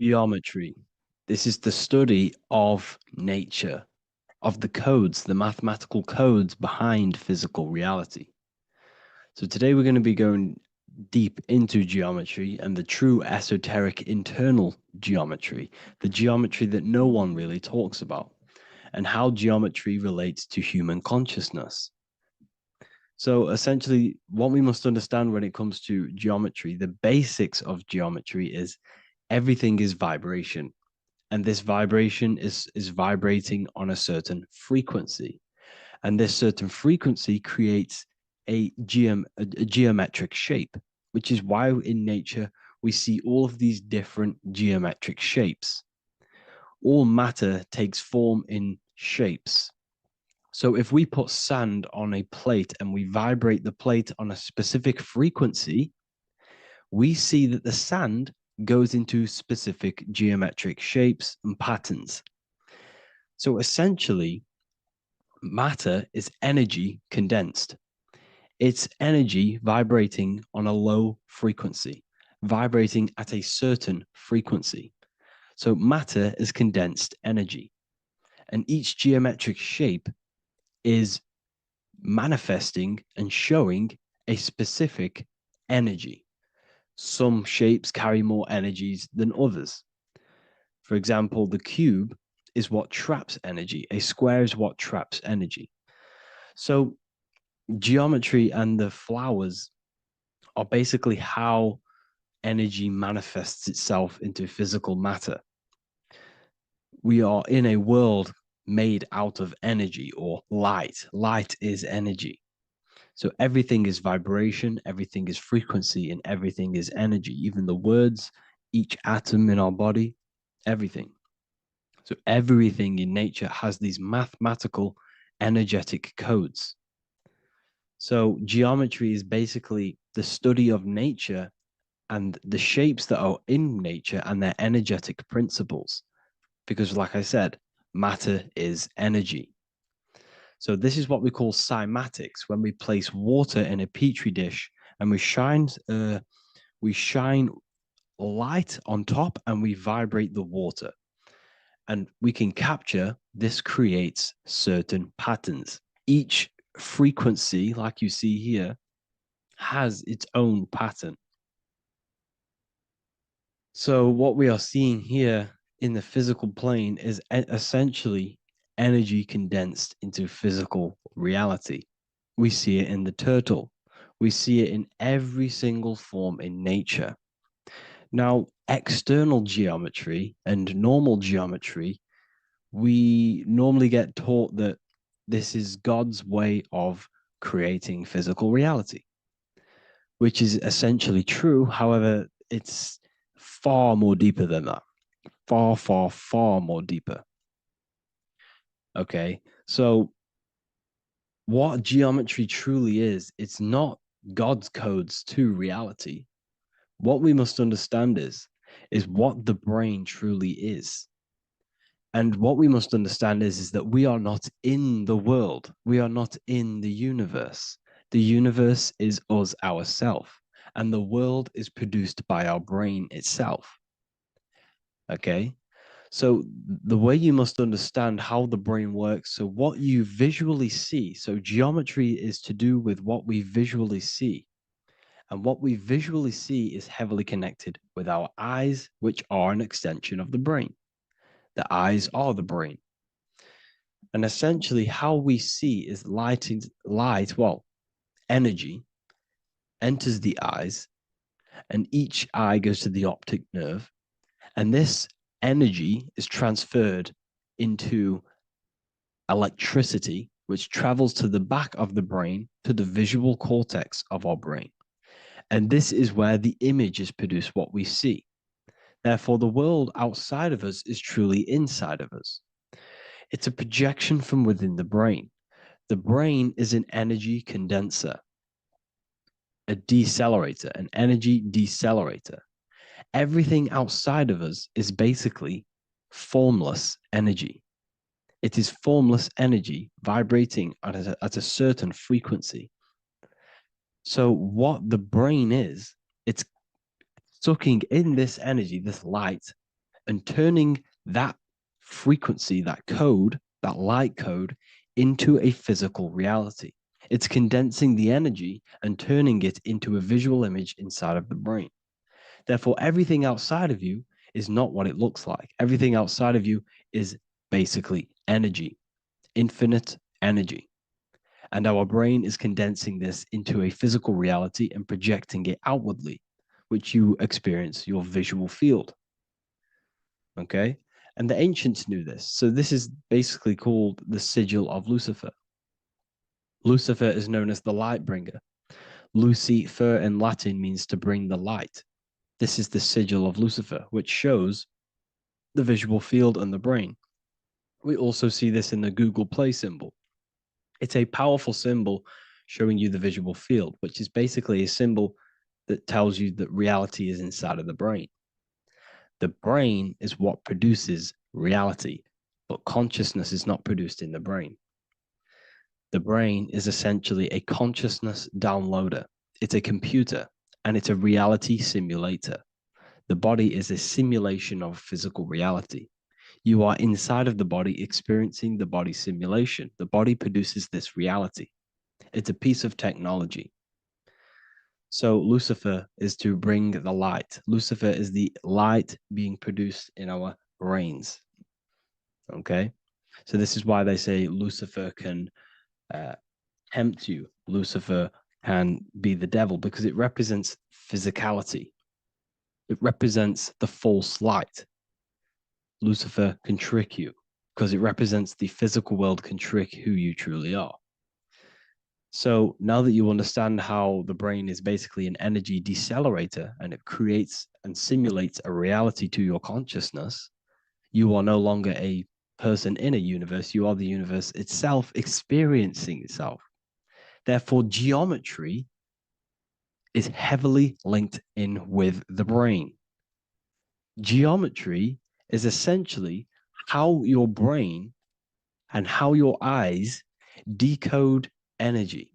Geometry. This is the study of nature, of the codes, the mathematical codes behind physical reality. So today we're going to be going deep into geometry and the true esoteric internal geometry, the geometry that no one really talks about, and how geometry relates to human consciousness. So essentially, what we must understand when it comes to geometry, the basics of geometry is everything is vibration. And this vibration is vibrating on a certain frequency. And this certain frequency creates a geometric shape, which is why in nature we see all of these different geometric shapes. All matter takes form in shapes. So if we put sand on a plate and we vibrate the plate on a specific frequency, we see that the sand goes into specific geometric shapes and patterns. So essentially, matter is energy condensed. It's energy vibrating on a low frequency, vibrating at a certain frequency. So matter is condensed energy. And each geometric shape is manifesting and showing a specific energy. Some shapes carry more energies than others. For example, the cube is what traps energy. A square is what traps energy. So geometry and the flowers are basically how energy manifests itself into physical matter. We are in a world made out of energy or light. Light is energy. So everything is vibration, everything is frequency, and everything is energy. Even the words, each atom in our body, everything. So everything in nature has these mathematical energetic codes. So geometry is basically the study of nature and the shapes that are in nature and their energetic principles. Because like I said, matter is energy. So this is what we call cymatics, when we place water in a petri dish and we shine light on top and we vibrate the water. And we can capture, this creates certain patterns. Each frequency, like you see here, has its own pattern. So what we are seeing here in the physical plane is essentially energy condensed into physical reality. We see it in the turtle. We see it in every single form in nature. Now, external geometry and normal geometry, we normally get taught that this is God's way of creating physical reality, which is essentially true. However, it's far more deeper than that. Far, far, far more deeper. Okay, so what geometry truly is, it's not God's codes to reality. What we must understand is what the brain truly is. And what we must understand is that we are not in the world. We are not in the universe. The universe is us ourselves. And the world is produced by our brain itself. Okay? So the way you must understand how the brain works, so what you visually see, so geometry is to do with what we visually see. And what we visually see is heavily connected with our eyes, which are an extension of the brain. The eyes are the brain. And essentially how we see is energy enters the eyes, and each eye goes to the optic nerve. And this energy is transferred into electricity, which travels to the back of the brain, to the visual cortex of our brain. And this is where the image is produced, what we see. Therefore, the world outside of us is truly inside of us. It's a projection from within the brain. The brain is an energy condenser, a decelerator, an energy decelerator. Everything outside of us is basically formless energy. It is formless energy vibrating at a certain frequency. So what the brain is, it's sucking in this energy, this light, and turning that frequency, that code, that light code, into a physical reality. It's condensing the energy and turning it into a visual image inside of the brain. Therefore, everything outside of you is not what it looks like. Everything outside of you is basically energy, infinite energy. And our brain is condensing this into a physical reality and projecting it outwardly, which you experience your visual field. Okay? And the ancients knew this. So this is basically called the sigil of Lucifer. Lucifer is known as the light bringer. Lucifer in Latin means to bring the light. This is the sigil of Lucifer, which shows the visual field and the brain. We also see this in the Google Play symbol. It's a powerful symbol showing you the visual field, which is basically a symbol that tells you that reality is inside of the brain. The brain is what produces reality, but consciousness is not produced in the brain. The brain is essentially a consciousness downloader. It's a computer and it's a reality simulator. The body is a simulation of physical reality. You are inside of the body experiencing the body simulation. The body produces this reality. It's a piece of technology. So Lucifer is to bring the light. Lucifer is the light being produced in our brains. Okay? So this is why they say Lucifer can tempt you. Lucifer can be the devil because it represents physicality. It represents the false light. Lucifer can trick you because it represents the physical world can trick who you truly are. So now that you understand how the brain is basically an energy decelerator and it creates and simulates a reality to your consciousness, you are no longer a person in a universe. You are the universe itself experiencing itself. Therefore, geometry is heavily linked in with the brain. Geometry is essentially how your brain and how your eyes decode energy.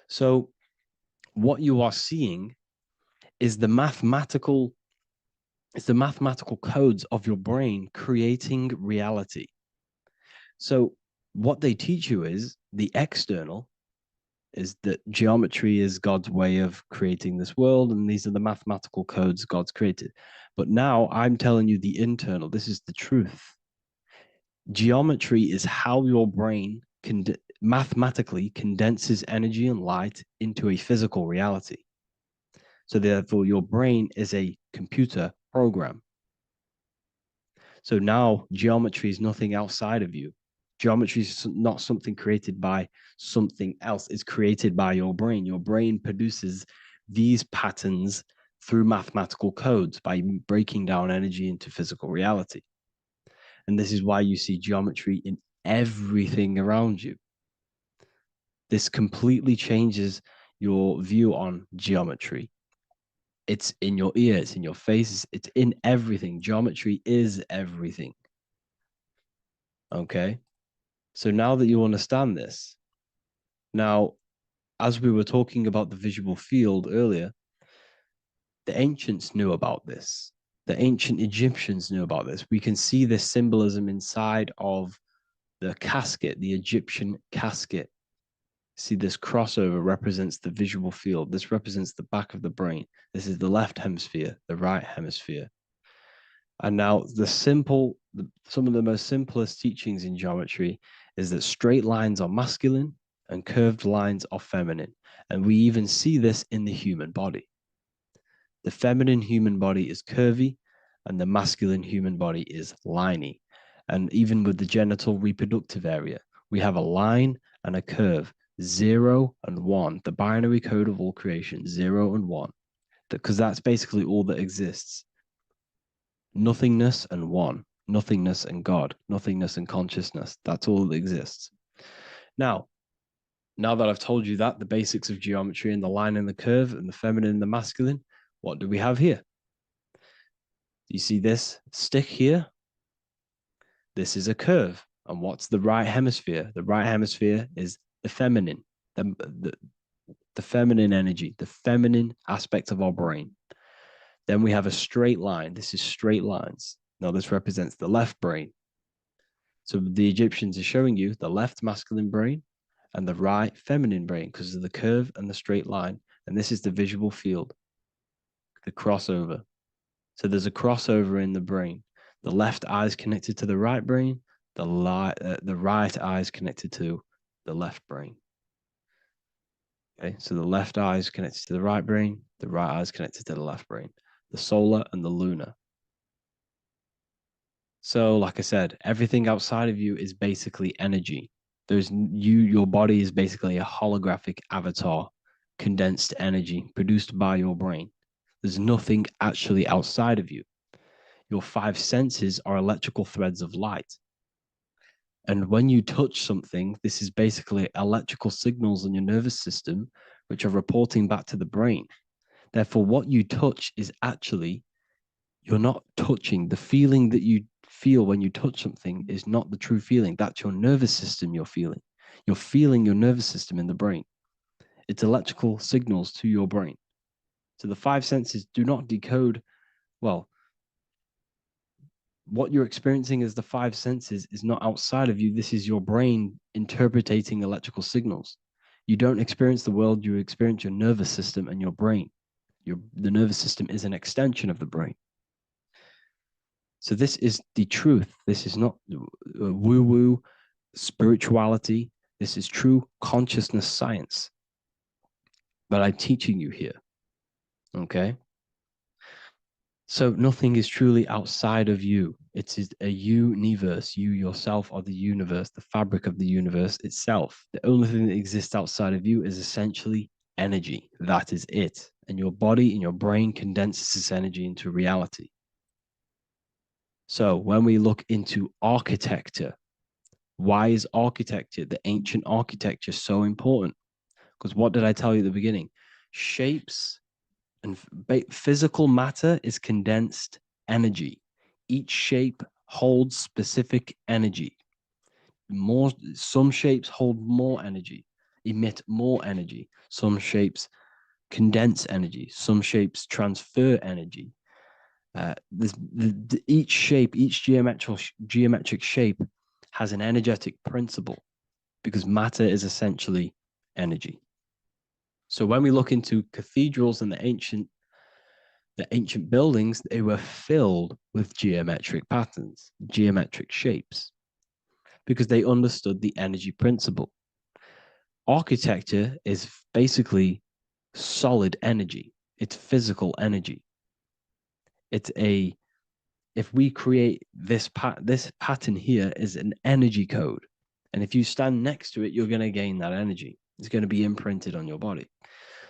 So what you are seeing is the mathematical codes of your brain creating reality. So what they teach you is the external is that geometry is God's way of creating this world, and these are the mathematical codes God's created. But now I'm telling you the internal. This is the truth. Geometry is how your brain mathematically condenses energy and light into a physical reality. So therefore, your brain is a computer program. So now geometry is nothing outside of you. Geometry is not something created by something else. It's created by your brain. Your brain produces these patterns through mathematical codes by breaking down energy into physical reality. And this is why you see geometry in everything around you. This completely changes your view on geometry. It's in your ear, it's in your face, it's in everything. Geometry is everything. Okay? So now that you understand this, now, as we were talking about the visual field earlier, the ancients knew about this. The ancient Egyptians knew about this. We can see this symbolism inside of the casket, the Egyptian casket. See, this crossover represents the visual field. This represents the back of the brain. This is the left hemisphere, the right hemisphere. And now some of the most simplest teachings in geometry is that straight lines are masculine and curved lines are feminine. And we even see this in the human body. The feminine human body is curvy and the masculine human body is liney. And even with the genital reproductive area, we have a line and a curve, 0 and 1, the binary code of all creation, 0 and 1, because that's basically all that exists. Nothingness and one, nothingness and God, nothingness and consciousness. That's all that exists. Now that I've told you that, the basics of geometry and the line and the curve and the feminine and the masculine, what do we have here? You see this stick here? This is a curve. And what's the right hemisphere? The right hemisphere is the feminine, the feminine energy, the feminine aspect of our brain. Then we have a straight line. This is straight lines. Now this represents the left brain. So the Egyptians are showing you the left masculine brain and the right feminine brain because of the curve and the straight line. And this is the visual field, the crossover. So there's a crossover in the brain. The left eye is connected to the right brain. The right eye is connected to the left brain. Okay, so the left eye is connected to the right brain. The right eye is connected to the left brain. The solar and the lunar. So, like I said, everything outside of you is basically energy. Your body is basically a holographic avatar, condensed energy produced by your brain. There's nothing actually outside of you. Your five senses are electrical threads of light. And when you touch something, this is basically electrical signals in your nervous system, which are reporting back to the brain. Therefore, what you touch is actually, you're not touching. The feeling that you feel when you touch something is not the true feeling. That's your nervous system you're feeling. You're feeling your nervous system in the brain. It's electrical signals to your brain. So the five senses do not decode, well, what you're experiencing as the five senses is not outside of you. This is your brain interpreting electrical signals. You don't experience the world, you experience your nervous system and your brain. The nervous system is an extension of the brain. So this is the truth. This is not woo-woo spirituality. This is true consciousness science. But I'm teaching you here. Okay? So nothing is truly outside of you. It is a universe. You yourself are the universe, the fabric of the universe itself. The only thing that exists outside of you is essentially energy. That is it. And your body and your brain condenses this energy into reality. So when we look into architecture, why is architecture, the ancient architecture, so important? Because what did I tell you at the beginning? Shapes and physical matter is condensed energy. Each shape holds specific energy. Some shapes hold more energy, emit more energy. Some shapes condense energy. Some shapes transfer energy. Each shape, each geometric shape has an energetic principle because matter is essentially energy. So when we look into cathedrals and the ancient buildings, they were filled with geometric patterns, geometric shapes, because they understood the energy principle. Architecture is basically solid energy. It's physical energy. If we create this pattern here is an energy code. And if you stand next to it, you're going to gain that energy. It's going to be imprinted on your body.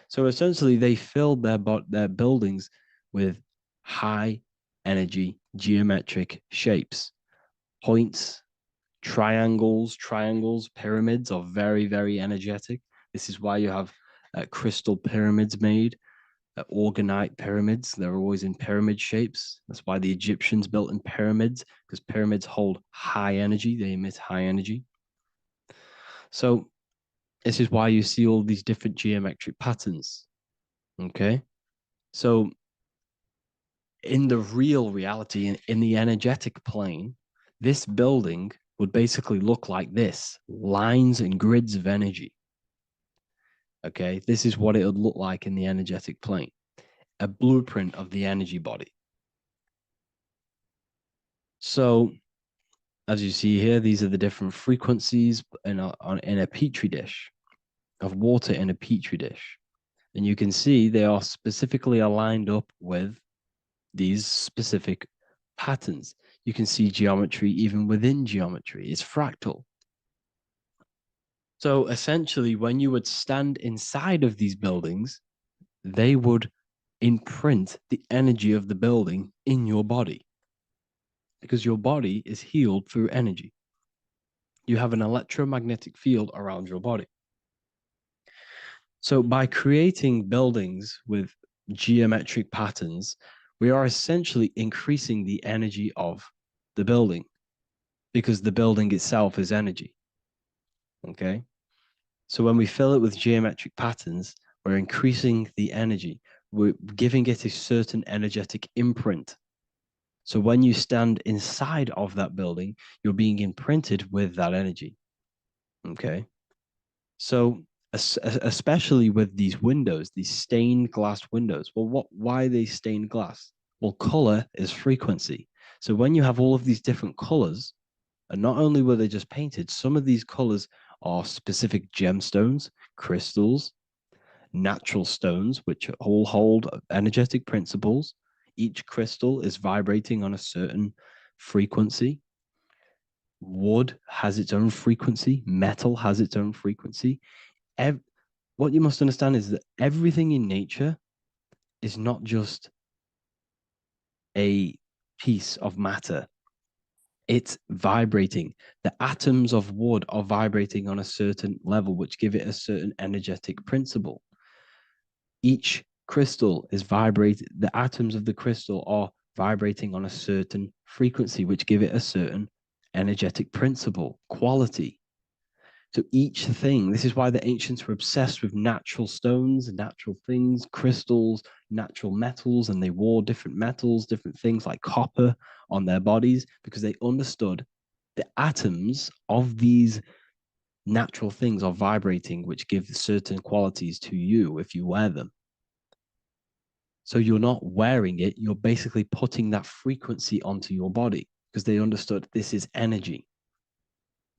So essentially, they filled their buildings with high energy geometric shapes. Points, triangles, pyramids are very, very energetic. This is why you have crystal pyramids made, organite pyramids. They're always in pyramid shapes. That's why the Egyptians built in pyramids, because pyramids hold high energy. They emit high energy. So this is why you see all these different geometric patterns. Okay. So in the real reality, in the energetic plane, this building would basically look like this: lines and grids of energy. Okay. This is what it would look like in the energetic plane, a blueprint of the energy body. So as you see here, these are the different frequencies in a petri dish, of water in a petri dish. And you can see they are specifically aligned up with these specific patterns. You can see geometry even within geometry. It's fractal. So essentially, when you would stand inside of these buildings, they would imprint the energy of the building in your body, because your body is healed through energy. You have an electromagnetic field around your body. So by creating buildings with geometric patterns, we are essentially increasing the energy of the building, because the building itself is energy. Okay. So when we fill it with geometric patterns, we're increasing the energy. We're giving it a certain energetic imprint. So when you stand inside of that building, you're being imprinted with that energy. Okay. So especially with these windows, these stained glass windows. Well, why are they stained glass? Well, color is frequency. So when you have all of these different colors, and not only were they just painted, some of these colors are specific gemstones, crystals, natural stones, which all hold energetic principles. Each crystal is vibrating on a certain frequency. Wood has its own frequency, metal has its own frequency. What you must understand is that everything in nature is not just a piece of matter. It's vibrating. The atoms of wood are vibrating on a certain level, which give it a certain energetic principle. Each crystal is vibrating. The atoms of the crystal are vibrating on a certain frequency, which give it a certain energetic principle, quality. So each thing, this is why the ancients were obsessed with natural stones, natural things, crystals, natural metals, and they wore different metals, different things like copper on their bodies, because they understood the atoms of these natural things are vibrating, which give certain qualities to you if you wear them. So you're not wearing it, you're basically putting that frequency onto your body because they understood this is energy.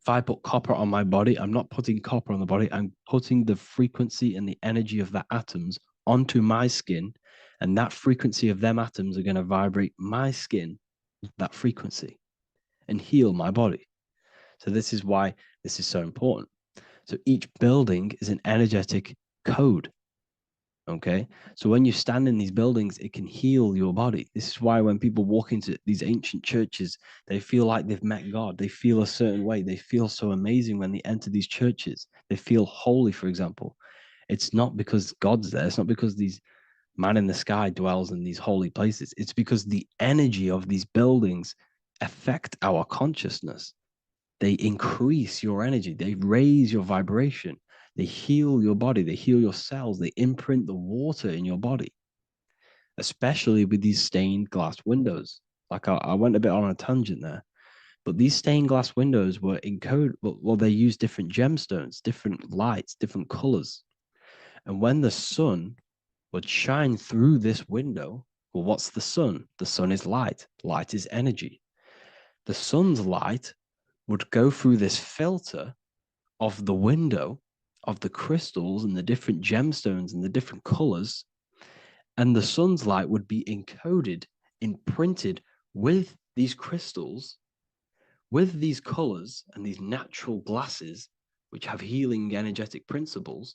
If I put copper on my body, I'm not putting copper on the body. I'm putting the frequency and the energy of the atoms onto my skin. And that frequency of them atoms are going to vibrate my skin, that frequency, and heal my body. So this is why this is so important. So each building is an energetic code. Okay. So when you stand in these buildings, it can heal your body. This is why when people walk into these ancient churches, they feel like they've met God. They feel a certain way. They feel so amazing when they enter these churches. They feel holy, for example. It's not because God's there. It's not because these man in the sky dwells in these holy places. It's because the energy of these buildings affect our consciousness. They increase your energy. They raise your vibration. They heal your body. They heal your cells. They imprint the water in your body, especially with these stained glass windows. Like I went a bit on a tangent there, but these stained glass windows were encoded. Well, they use different gemstones, different lights, different colors. And when the sun would shine through this window, well, what's the sun? The sun is light. Light is energy. The sun's light would go through this filter of the window of the crystals and the different gemstones and the different colors, and the sun's light would be encoded, imprinted with these crystals, with these colors and these natural glasses, which have healing energetic principles.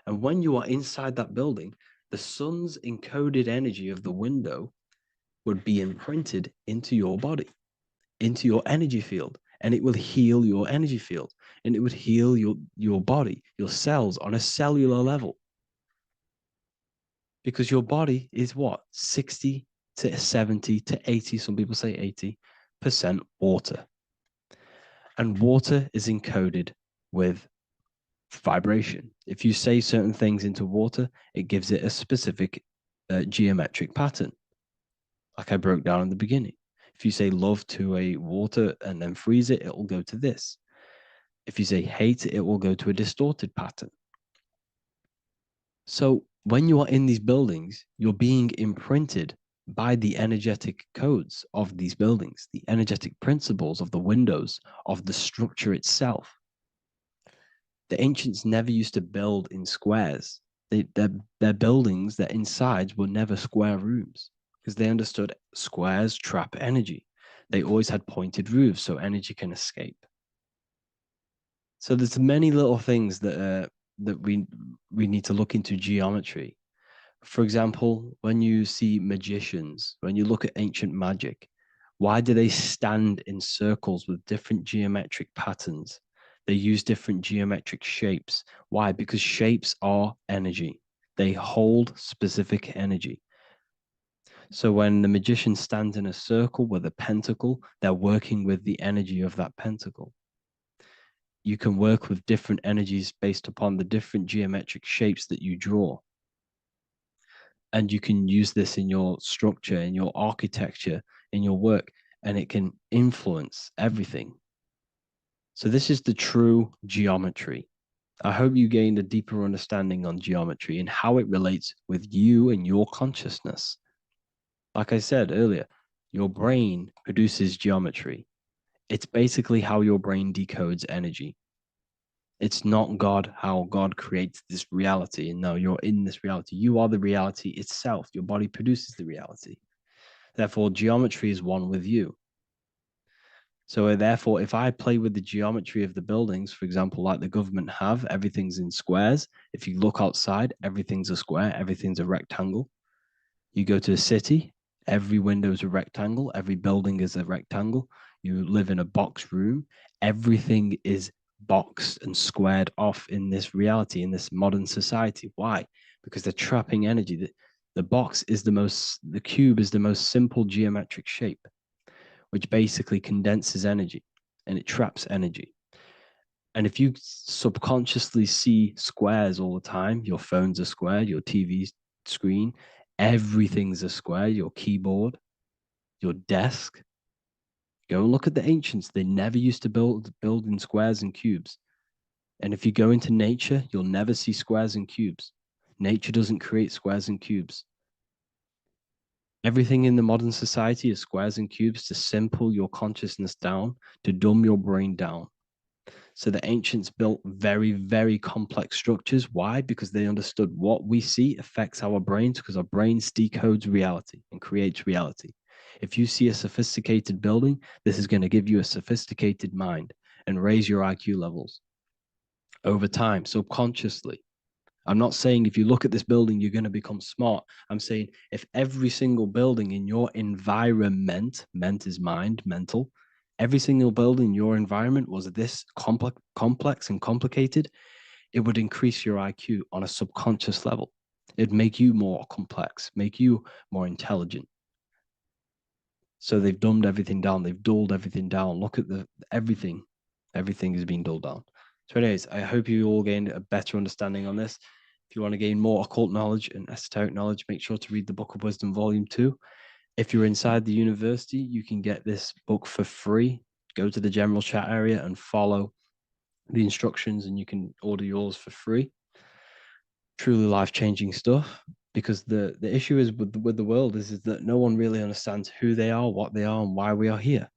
And when you are inside that building, the sun's encoded energy of the window would be imprinted into your body, into your energy field, and it will heal your energy field, and it would heal your body, your cells on a cellular level. Because your body is what? 60 to 70 to 80, some people say 80% water. And water is encoded with vibration. If you say certain things into water, it gives it a specific geometric pattern, like I broke down in the beginning. If you say love to a water and then freeze it, it will go to this. If you say hate, it will go to a distorted pattern. So when you are in these buildings, you're being imprinted by the energetic codes of these buildings, the energetic principles of the windows, of the structure itself. The ancients never used to build in squares. Their buildings, their insides were never square rooms, because they understood squares trap energy. They always had pointed roofs so energy can escape. So there's many little things that we need to look into geometry. For example, when you see magicians, when you look at ancient magic, why do they stand in circles with different geometric patterns? They use different geometric shapes. Why? Because shapes are energy. They hold specific energy. So when the magician stands in a circle with a pentacle, they're working with the energy of that pentacle. You can work with different energies based upon the different geometric shapes that you draw. And you can use this in your structure, in your architecture, in your work, and it can influence everything. So this is the true geometry. I hope you gained a deeper understanding on geometry and how it relates with you and your consciousness. Like I said earlier, your brain produces geometry. It's basically how your brain decodes energy. It's not God, how God creates this reality. And no, you're in this reality. You are the reality itself. Your body produces the reality. Therefore, geometry is one with you. So therefore, if I play with the geometry of the buildings, for example, like the government have, everything's in squares. If you look outside, everything's a square, everything's a rectangle. You go to a city, every window is a rectangle, every building is a rectangle. You live in a box room, everything is boxed and squared off in this reality, in this modern society. Why? Because they're trapping energy. The cube is the most simple geometric shape, which basically condenses energy and it traps energy. And if you subconsciously see squares all the time, your phone's a square, your TV screen, everything's a square, your keyboard, your desk. Go and look at the ancients. They never used to build in squares and cubes. And if you go into nature, you'll never see squares and cubes. Nature doesn't create squares and cubes. Everything in the modern society is squares and cubes to simple your consciousness down, to dumb your brain down. So the ancients built very, very complex structures. Why? Because they understood what we see affects our brains, because our brains decodes reality and creates reality. If you see a sophisticated building, this is going to give you a sophisticated mind and raise your IQ levels over time, subconsciously. I'm not saying if you look at this building, you're going to become smart. I'm saying if every single building in your environment, ment is mind, mental, every single building in your environment was this complex and complicated, it would increase your IQ on a subconscious level. It'd make you more complex, make you more intelligent. So they've dumbed everything down. They've dulled everything down. Look at everything. Everything is being dulled down. So anyways, I hope you all gained a better understanding on this. If you want to gain more occult knowledge and esoteric knowledge, make sure to read the Book of Wisdom, Volume 2. If you're inside the university, you can get this book for free. Go to the general chat area and follow the instructions, and you can order yours for free. Truly life-changing stuff. Because the issue is with the world is that no one really understands who they are, what they are, and why we are here.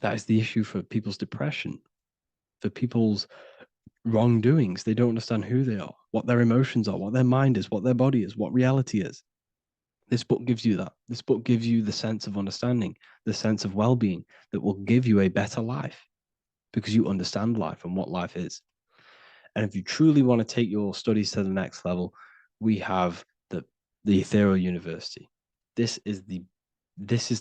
That is the issue for people's depression, for people's wrongdoings. They don't understand who they are, what their emotions are, what their mind is, what their body is, what reality is. This book gives you that. This book gives you the sense of understanding, the sense of well-being that will give you a better life because you understand life and what life is. And if you truly want to take your studies to the next level, we have the Ethereal University. This is the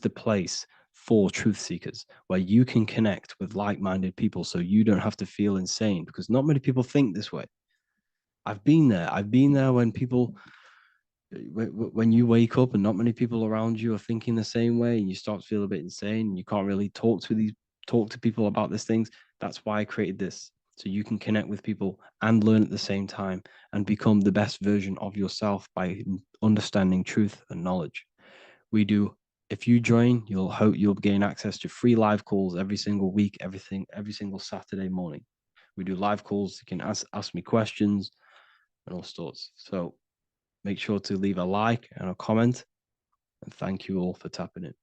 place for truth seekers where you can connect with like-minded people so you don't have to feel insane, because not many people think this way. I've been there when you wake up and not many people around you are thinking the same way, and you start to feel a bit insane and you can't really talk to people about these things. That's why I created this, so you can connect with people and learn at the same time and become the best version of yourself by understanding truth and knowledge. If you join, you'll gain access to free live calls every single week, every single Saturday morning. We do live calls. You can ask me questions and all sorts. So make sure to leave a like and a comment. And thank you all for tapping in.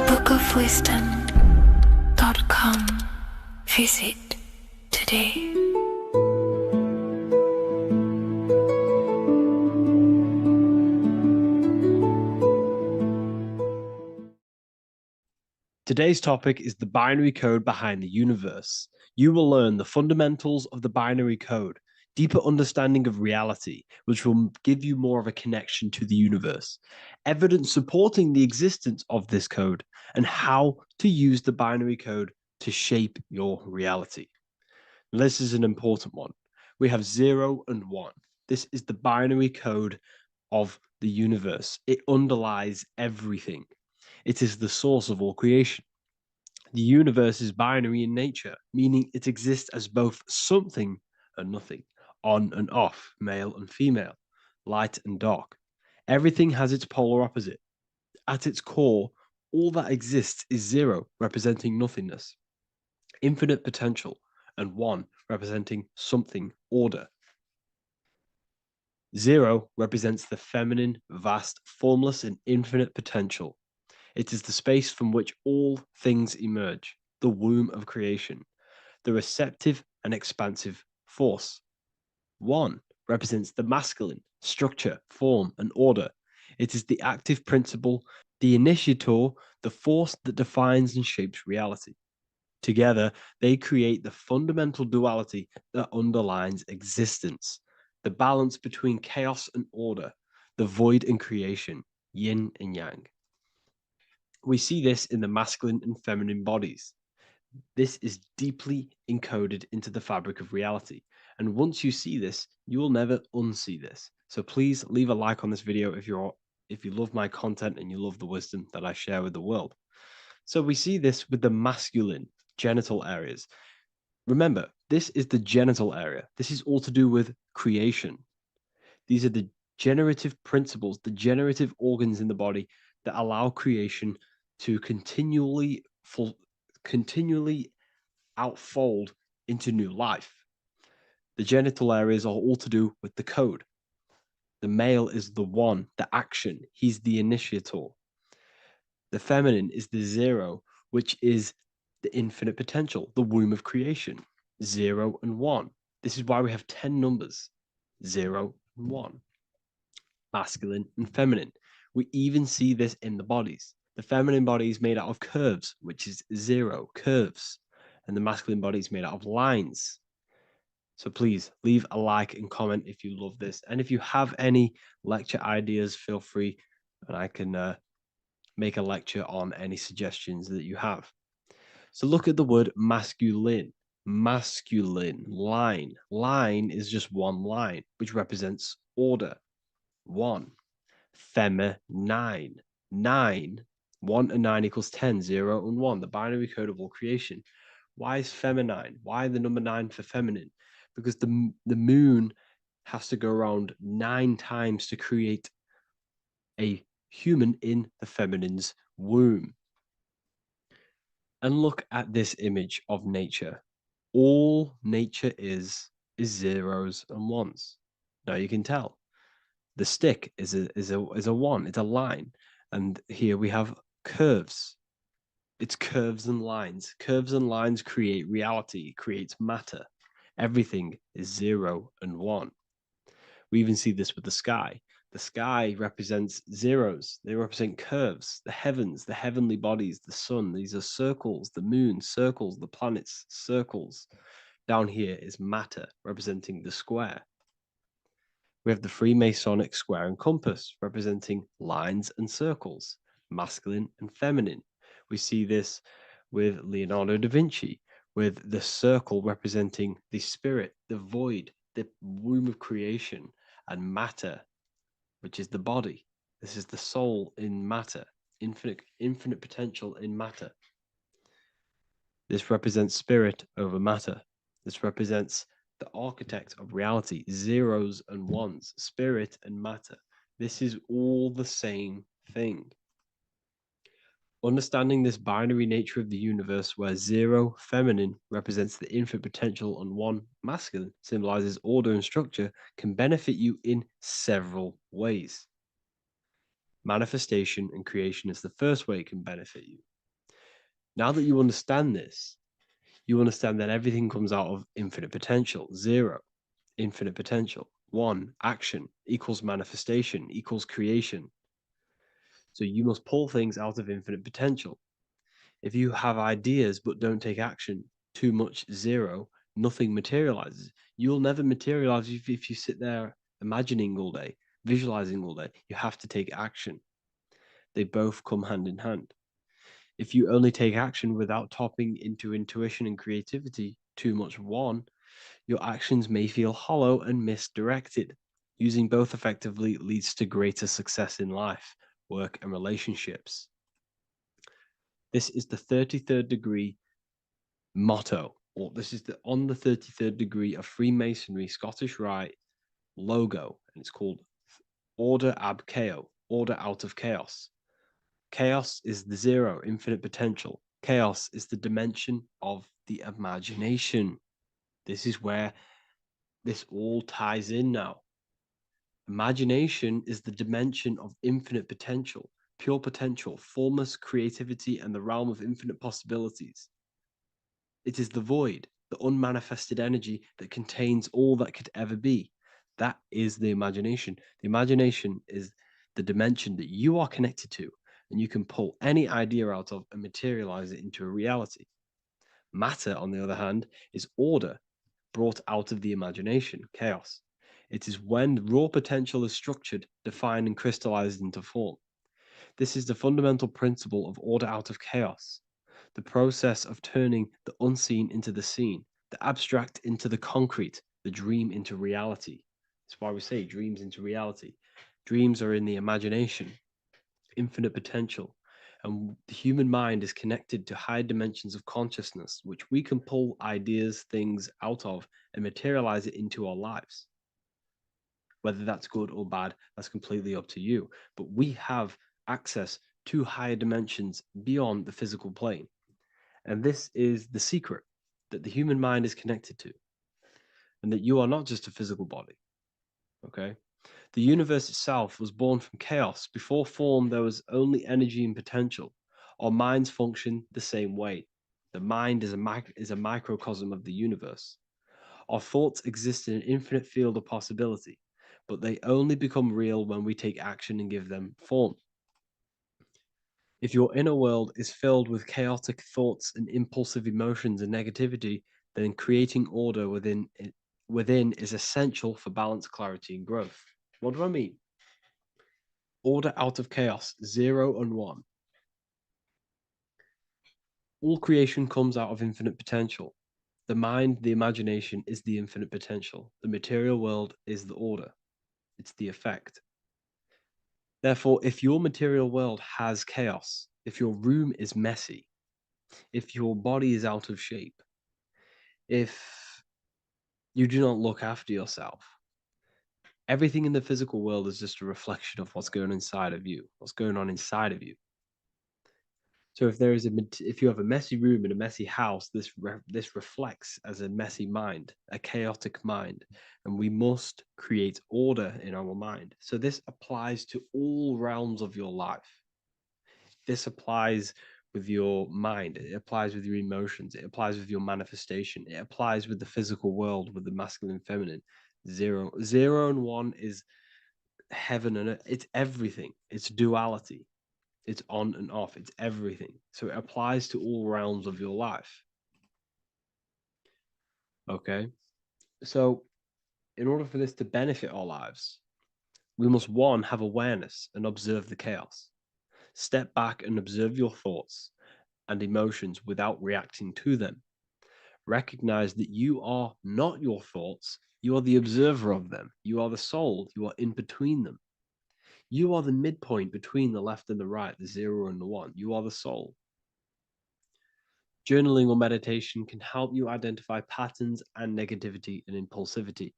bookofwisdom.com. Visit today. Today's topic is the binary code behind the universe. You will learn the fundamentals of the binary code, deeper understanding of reality, which will give you more of a connection to the universe, evidence supporting the existence of this code, and how to use the binary code to shape your reality. This is an important one. We have 0 and 1. This is the binary code of the universe. It underlies everything. It is the source of all creation. The universe is binary in nature, meaning it exists as both something and nothing, on and off, male and female, light and dark. Everything has its polar opposite. At its core, all that exists is zero, representing nothingness, infinite potential, and one, representing something, order. Zero represents the feminine, vast, formless, and infinite potential. It is the space from which all things emerge, the womb of creation, the receptive and expansive force. One represents the masculine, structure, form, and order. It is the active principle, the initiator, the force that defines and shapes reality. Together, they create the fundamental duality that underlines existence, the balance between chaos and order, the void and creation, yin and yang. We see this in the masculine and feminine bodies. This is deeply encoded into the fabric of reality. And once you see this, you will never unsee this. So please leave a like on this video if you love my content and you love the wisdom that I share with the world. So we see this with the masculine genital areas. Remember, this is the genital area. This is all to do with creation. These are the generative principles, the generative organs in the body that allow creation to continually outfold into new life. The genital areas are all to do with the code. The male is the one, the action. He's the initiator. The feminine is the zero, which is the infinite potential, the womb of creation. 0 and 1. This is why we have 10 numbers. 0 and 1. Masculine and feminine. We even see this in the bodies. The feminine body is made out of curves, which is 0, curves. And the masculine body is made out of lines. So please leave a like and comment if you love this. And if you have any lecture ideas, feel free, and I can make a lecture on any suggestions that you have. So look at the word masculine. Masculine, line. Line is just one line, which represents order. 1. Feminine. 9. 1 and 9 equals 10. 0 and 1. The binary code of all creation. Why is feminine? Why the number 9 for feminine? Because the moon has to go around 9 times to create a human in the feminine's womb. And look at this image of nature. All nature is zeros and ones. Now you can tell. The stick is a one. It's a line, and here we have curves. It's curves and lines. Curves and lines create reality. Creates matter. Everything is 0 and 1. We even see this with the sky. The sky represents zeros. They represent curves, the heavens, the heavenly bodies, the sun. These are circles, the moon, circles, the planets, circles. Down here is matter, representing the square. We have the Freemasonic square and compass, representing lines and circles, masculine and feminine. We see this with Leonardo da Vinci, with the circle representing the spirit, the void, the womb of creation, and matter, which is the body. This is the soul in matter, infinite potential in matter. This represents spirit over matter. This represents the architect of reality, zeros and ones, spirit and matter. This is all the same thing. Understanding this binary nature of the universe, where 0, feminine, represents the infinite potential and 1, masculine, symbolizes order and structure, can benefit you in several ways. Manifestation and creation is the first way it can benefit you. Now that you understand this, you understand that everything comes out of infinite potential. 0, infinite potential. 1, action, equals manifestation, equals creation. So you must pull things out of infinite potential. If you have ideas but don't take action, too much 0, nothing materializes. You'll never materialize if you sit there imagining all day, visualizing all day. You have to take action. They both come hand in hand. If you only take action without tapping into intuition and creativity, too much 1, your actions may feel hollow and misdirected. Using both effectively leads to greater success in life, work, and relationships. This is the 33rd degree motto. or this is the on the 33rd degree of Freemasonry Scottish Rite logo, and it's called Order Ab Chaos, order out of chaos. Chaos is the zero, infinite potential. Chaos is the dimension of the imagination. This is where this all ties in now. Imagination is the dimension of infinite potential, pure potential, formless creativity, and the realm of infinite possibilities. It is the void, the unmanifested energy that contains all that could ever be. That is the imagination. The imagination is the dimension that you are connected to, and you can pull any idea out of and materialize it into a reality. Matter, on the other hand, is order brought out of the imagination, chaos. It is when raw potential is structured, defined, and crystallized into form. This is the fundamental principle of order out of chaos, the process of turning the unseen into the seen, the abstract into the concrete, the dream into reality. That's why we say dreams into reality. Dreams are in the imagination, infinite potential, and the human mind is connected to high dimensions of consciousness, which we can pull ideas, things out of, and materialize it into our lives. Whether that's good or bad, that's completely up to you. But we have access to higher dimensions beyond the physical plane. And this is the secret that the human mind is connected to, and that you are not just a physical body. Okay? The universe itself was born from chaos. Before form, there was only energy and potential. Our minds function the same way. The mind is a microcosm of the universe. Our thoughts exist in an infinite field of possibility, but they only become real when we take action and give them form. If your inner world is filled with chaotic thoughts and impulsive emotions and negativity, then creating order within is essential for balance, clarity, and growth. What do I mean? Order out of chaos, 0 and 1. All creation comes out of infinite potential. The mind, the imagination, is the infinite potential. The material world is the order. It's the effect. Therefore, if your material world has chaos, if your room is messy, if your body is out of shape, if you do not look after yourself, everything in the physical world is just a reflection of what's going on inside of you, what's going on inside of you. So if you have a messy room in a messy house, this reflects as a messy mind, a chaotic mind, and we must create order in our mind. So this applies to all realms of your life. This applies with your mind, it applies with your emotions, it applies with your manifestation, it applies with the physical world, with the masculine and feminine. 0 and 1 is heaven and earth. It's everything. It's duality. It's on and off. It's everything. So it applies to all realms of your life. Okay. So in order for this to benefit our lives, we must, one, have awareness and observe the chaos. Step back and observe your thoughts and emotions without reacting to them. Recognize that you are not your thoughts. You are the observer of them. You are the soul. You are in between them. You are the midpoint between the left and the right, the 0 and the 1. You are the soul. Journaling or meditation can help you identify patterns and negativity and impulsivity.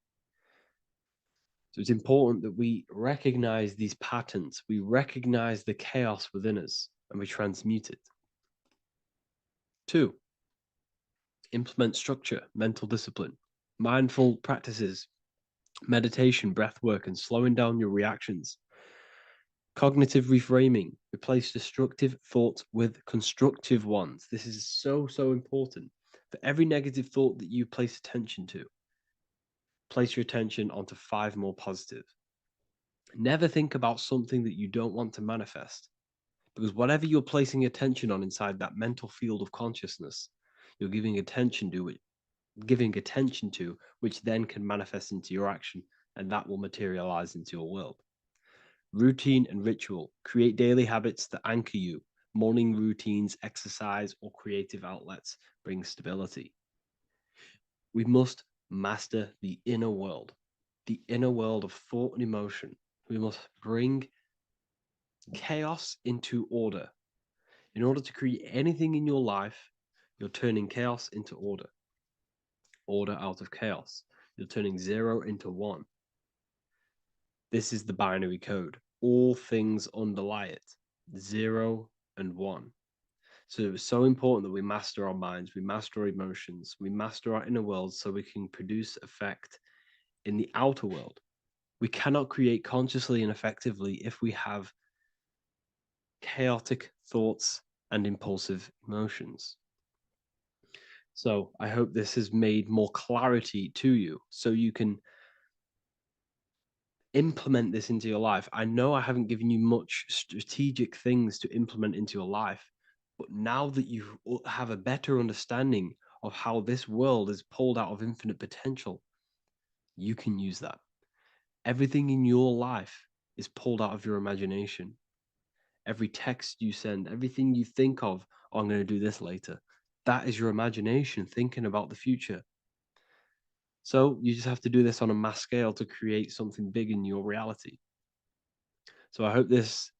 So it's important that we recognize these patterns, we recognize the chaos within us, and we transmute it. 2, implement structure, mental discipline, mindful practices, meditation, breath work, and slowing down your reactions. Cognitive reframing, replace destructive thoughts with constructive ones. This is so important. For every negative thought that you place attention to, place your attention onto 5 more positive. Never think about something that you don't want to manifest, because whatever you're placing attention on inside that mental field of consciousness, you're giving attention to it, which then can manifest into your action, and that will materialize into your world. Routine and ritual. Create daily habits that anchor you. Morning routines, exercise, or creative outlets bring stability. We must master the inner world of thought and emotion. We must bring chaos into order. In order to create anything in your life, you're turning chaos into order. order out of chaos. You're turning 0 into 1. This is the binary code. All things underlie it, 0 and 1. So it's so important that we master our minds, we master our emotions, we master our inner world so we can produce effect in the outer world. We cannot create consciously and effectively if we have chaotic thoughts and impulsive emotions. So I hope this has made more clarity to you so you can implement this into your life. I know I haven't given you much strategic things to implement into your life, but now that you have a better understanding of how this world is pulled out of infinite potential, you can use that. Everything in your life is pulled out of your imagination. Every text you send, everything you think of, oh, I'm going to do this later, that is your imagination thinking about the future. So you just have to do this on a mass scale to create something big in your reality. So I hope this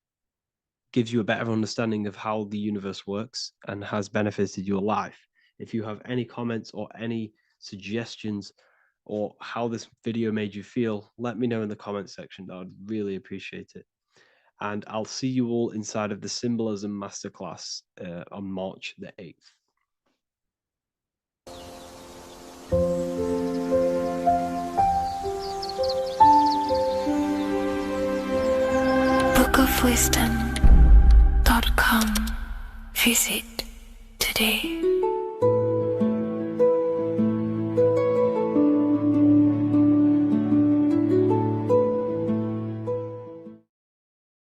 gives you a better understanding of how the universe works and has benefited your life. If you have any comments or any suggestions or how this video made you feel, let me know in the comment section. I would really appreciate it. And I'll see you all inside of the Symbolism Masterclass on March the 8th. bookofwisdom.com. Visit today.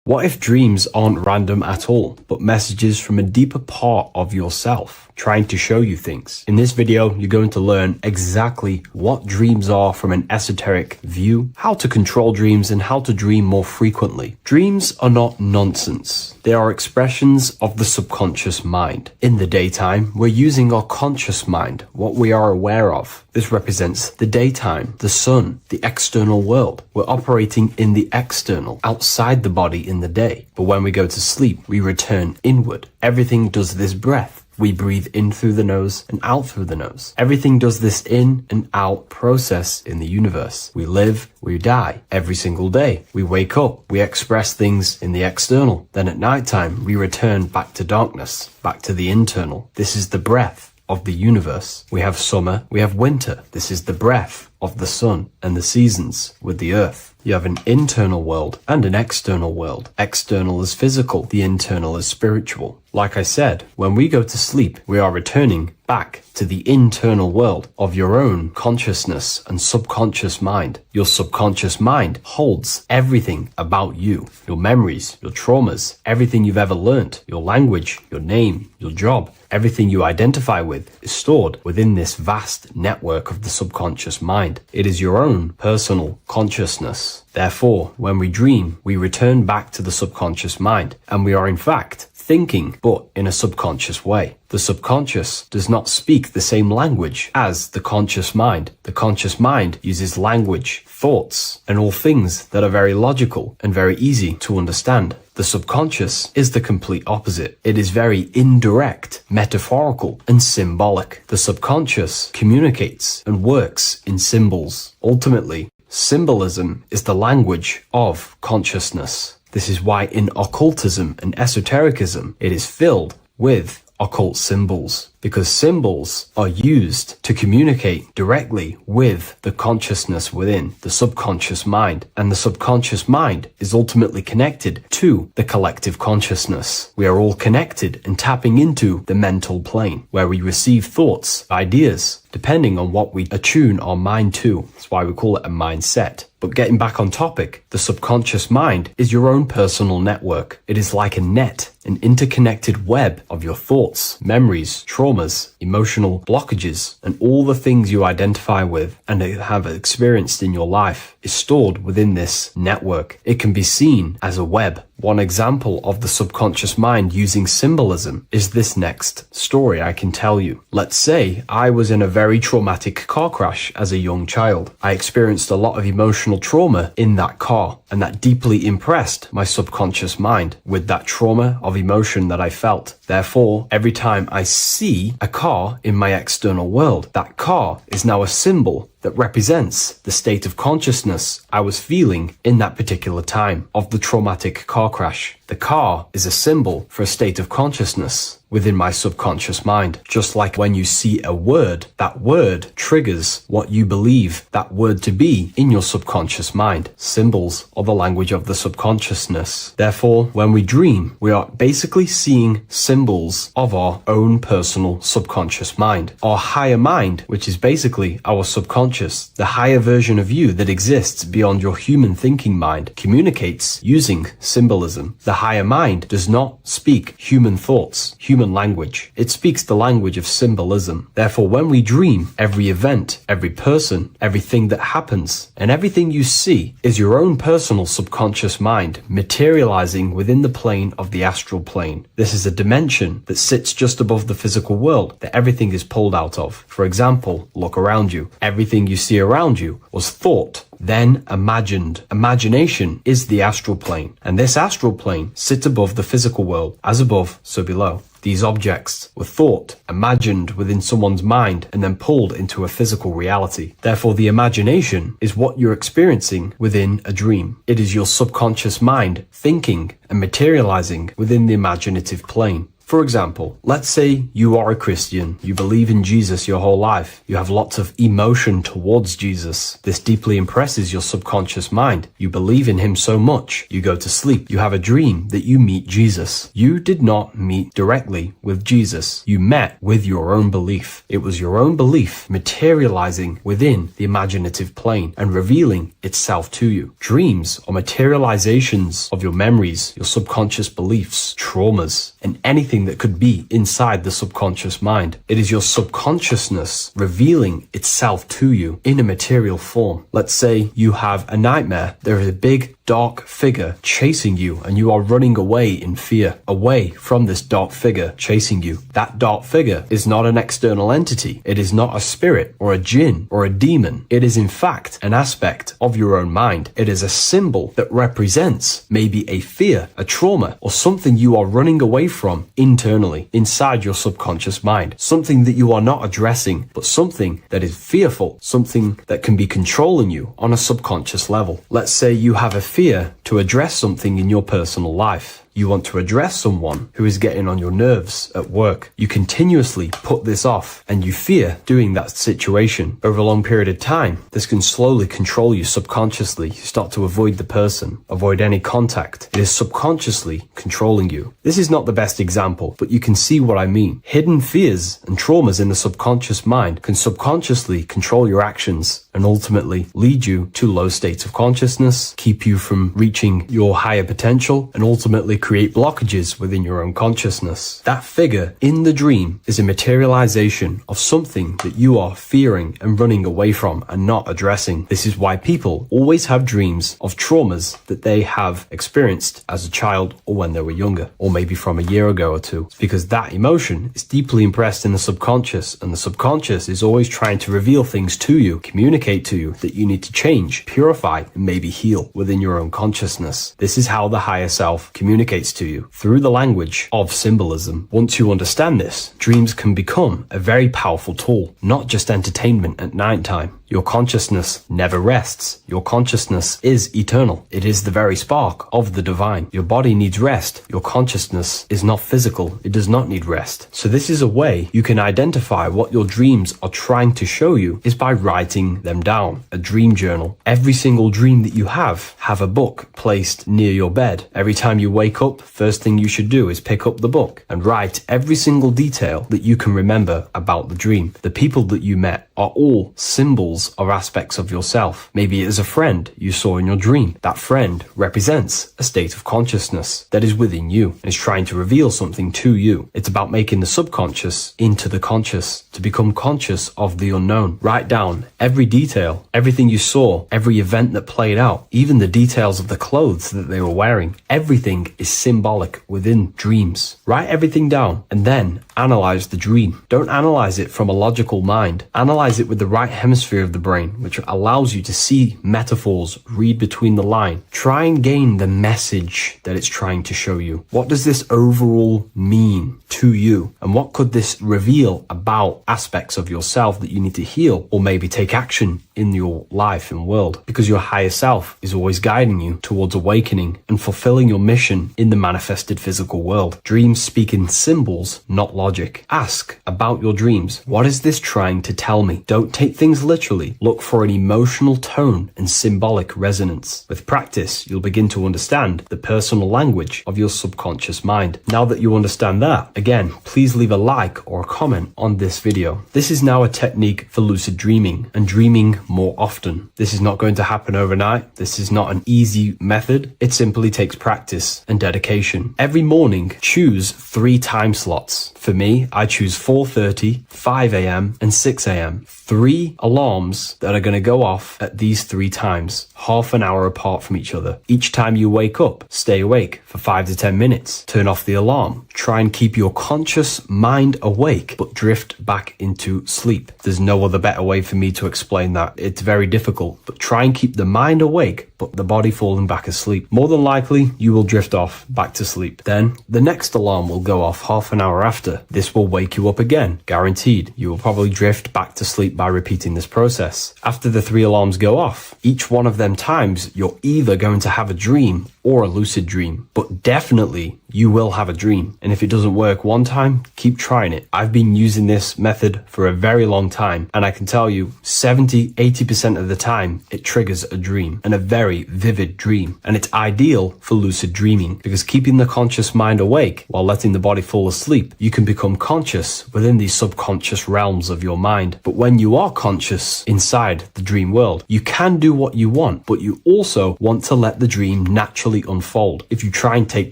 What if dreams aren't random at all, but messages from a deeper part of yourself, trying to show you things? In this video, you're going to learn exactly what dreams are from an esoteric view, how to control dreams, and how to dream more frequently. Dreams are not nonsense. They are expressions of the subconscious mind. In the daytime, we're using our conscious mind, what we are aware of. This represents the daytime, the sun, the external world. We're operating in the external, outside the body in the day. But when we go to sleep, we return inward. Everything does this breath. We breathe in through the nose and out through the nose. Everything does this in and out process in the universe. We live, we die every single day. We wake up, we express things in the external. Then at nighttime, we return back to darkness, back to the internal. This is the breath of the universe. We have summer, we have winter. This is the breath of the sun and the seasons with the earth. You have an internal world and an external world. External is physical, the internal is spiritual. Like I said, when we go to sleep, we are returning back to the internal world of your own consciousness and subconscious mind. Your subconscious mind holds everything about you, your memories, your traumas, everything you've ever learnt, your language, your name, your job, everything you identify with is stored within this vast network of the subconscious mind. It is your own personal consciousness. Therefore, when we dream, we return back to the subconscious mind, and we are in fact thinking, but in a subconscious way. The subconscious does not speak the same language as the conscious mind. The conscious mind uses language, thoughts, and all things that are very logical and very easy to understand. The subconscious is the complete opposite. It is very indirect, metaphorical, and symbolic. The subconscious communicates and works in symbols. Ultimately, symbolism is the language of consciousness. This is why in occultism and esotericism, it is filled with occult symbols, because symbols are used to communicate directly with the consciousness within the subconscious mind, and the subconscious mind is ultimately connected to the collective consciousness. We are all connected and tapping into the mental plane, where we receive thoughts, ideas, depending on what we attune our mind to. That's why we call it a mindset. But getting back on topic, the subconscious mind is your own personal network. It is like a net, an interconnected web of your thoughts, memories, traumas, emotional blockages, and all the things you identify with and have experienced in your life is stored within this network. It can be seen as a web. One example of the subconscious mind using symbolism is this next story I can tell you. Let's say I was in a very traumatic car crash as a young child. I experienced a lot of emotional trauma in that car, and that deeply impressed my subconscious mind with that trauma of emotion that I felt. Therefore, every time I see see a car in my external world. That car is now a symbol that represents the state of consciousness I was feeling in that particular time of the traumatic car crash. The car is a symbol for a state of consciousness within my subconscious mind. Just like when you see a word, that word triggers what you believe that word to be in your subconscious mind. Symbols are the language of the subconsciousness. Therefore, when we dream, we are basically seeing symbols of our own personal subconscious mind. Our higher mind, which is basically our subconscious, the higher version of you that exists beyond your human thinking mind, communicates using symbolism. The higher mind does not speak human thoughts, human language. It speaks the language of symbolism. Therefore, when we dream, every event, every person, everything that happens, and everything you see is your own personal subconscious mind materializing within the plane of the astral plane. This is a dimension that sits just above the physical world that everything is pulled out of. For example, look around you. Everything you see around you was thought, then imagined. Imagination is the astral plane, and this astral plane sits above the physical world. As above, so below. These objects were thought, imagined within someone's mind, and then pulled into a physical reality. Therefore, the imagination is what you're experiencing within a dream. It is your subconscious mind thinking and materializing within the imaginative plane. For example, let's say you are a Christian, you believe in Jesus your whole life, you have lots of emotion towards Jesus. This deeply impresses your subconscious mind. You believe in him so much, you go to sleep, you have a dream that you meet Jesus. You did not meet directly with Jesus. You met with your own belief. It was your own belief materializing within the imaginative plane and revealing itself to you. Dreams are materializations of your memories, your subconscious beliefs, traumas, and anything that could be inside the subconscious mind. It is your subconsciousness revealing itself to you in a material form. Let's say you have a nightmare. There is a big dark figure chasing you and you are running away in fear, away from this dark figure chasing you. That dark figure is not an external entity. It is not a spirit or a jinn or a demon. It is in fact an aspect of your own mind. It is a symbol that represents maybe a fear, a trauma, or something you are running away from internally, inside your subconscious mind. Something that you are not addressing, but something that is fearful, something that can be controlling you on a subconscious level. Let's say you have a fear to address something in your personal life. You want to address someone who is getting on your nerves at work. You continuously put this off and you fear doing that situation. Over a long period of time, this can slowly control you subconsciously. You start to avoid the person, avoid any contact. It is subconsciously controlling you. This is not the best example, but you can see what I mean. Hidden fears and traumas in the subconscious mind can subconsciously control your actions and ultimately lead you to low states of consciousness, keep you from reaching your higher potential, and ultimately create blockages within your own consciousness. That figure in the dream is a materialization of something that you are fearing and running away from and not addressing. This is why people always have dreams of traumas that they have experienced as a child or when they were younger, or maybe from a year ago or two. It's because that emotion is deeply impressed in the subconscious, and the subconscious is always trying to reveal things to you, communicate to you that you need to change, purify, and maybe heal within your own consciousness. This is how the higher self communicates to you through the language of symbolism. Once you understand this, dreams can become a very powerful tool, not just entertainment at night time. Your consciousness never rests. Your consciousness is eternal. It is the very spark of the divine. Your body needs rest. Your consciousness is not physical. It does not need rest. So this is a way you can identify what your dreams are trying to show you is by writing them down. A dream journal. Every single dream that you have a book placed near your bed. Every time you wake up, first thing you should do is pick up the book and write every single detail that you can remember about the dream. The people that you met are all symbols or aspects of yourself. Maybe it is a friend you saw in your dream. That friend represents a state of consciousness that is within you and is trying to reveal something to you. It's about making the subconscious into the conscious, to become conscious of the unknown. Write down every detail, everything you saw, every event that played out, even the details of the clothes that they were wearing. Everything is symbolic within dreams. Write everything down, and then analyze the dream. Don't analyze it from a logical mind. Analyze it with the right hemisphere of the brain, which allows you to see metaphors, read between the line. Try and gain the message that it's trying to show you. What does this overall mean to you? And what could this reveal about aspects of yourself that you need to heal or maybe take action in your life and world? Because your higher self is always guiding you towards awakening and fulfilling your mission in the manifested physical world. Dreams speak in symbols, not logic. Ask about your dreams. What is this trying to tell me? Don't take things literally. Look for an emotional tone and symbolic resonance. With practice, you'll begin to understand the personal language of your subconscious mind. Now that you understand that, again, please leave a like or a comment on this video. This is now a technique for lucid dreaming and dreaming more often. This is not going to happen overnight. This is not an easy method. It simply takes practice and dedication. Every morning, choose 3 time slots. For me, I choose 4:30, 5 a.m. and 6 a.m. 3 alarms that are going to go off at these 3 times, half an hour apart from each other. Each time you wake up, stay awake for 5 to 10 minutes. Turn off the alarm. Try and keep your conscious mind awake, but drift back into sleep. There's no other better way for me to explain that. It's very difficult, but try and keep the mind awake, but the body falling back asleep. More than likely, you will drift off back to sleep. Then the next alarm will go off half an hour after. This will wake you up again, guaranteed. You will probably drift back to sleep by repeating this process. After the 3 alarms go off, each one of them times, you're either going to have a dream or a lucid dream, but definitely you will have a dream. And if it doesn't work one time, keep trying it. I've been using this method for a very long time, and I can tell you 70-80% of the time it triggers a dream, and a very vivid dream. And it's ideal for lucid dreaming because keeping the conscious mind awake while letting the body fall asleep, you can become conscious within these subconscious realms of your mind. But when you are conscious inside the dream world, you can do what you want, but you also want to let the dream naturally unfold. If you try and take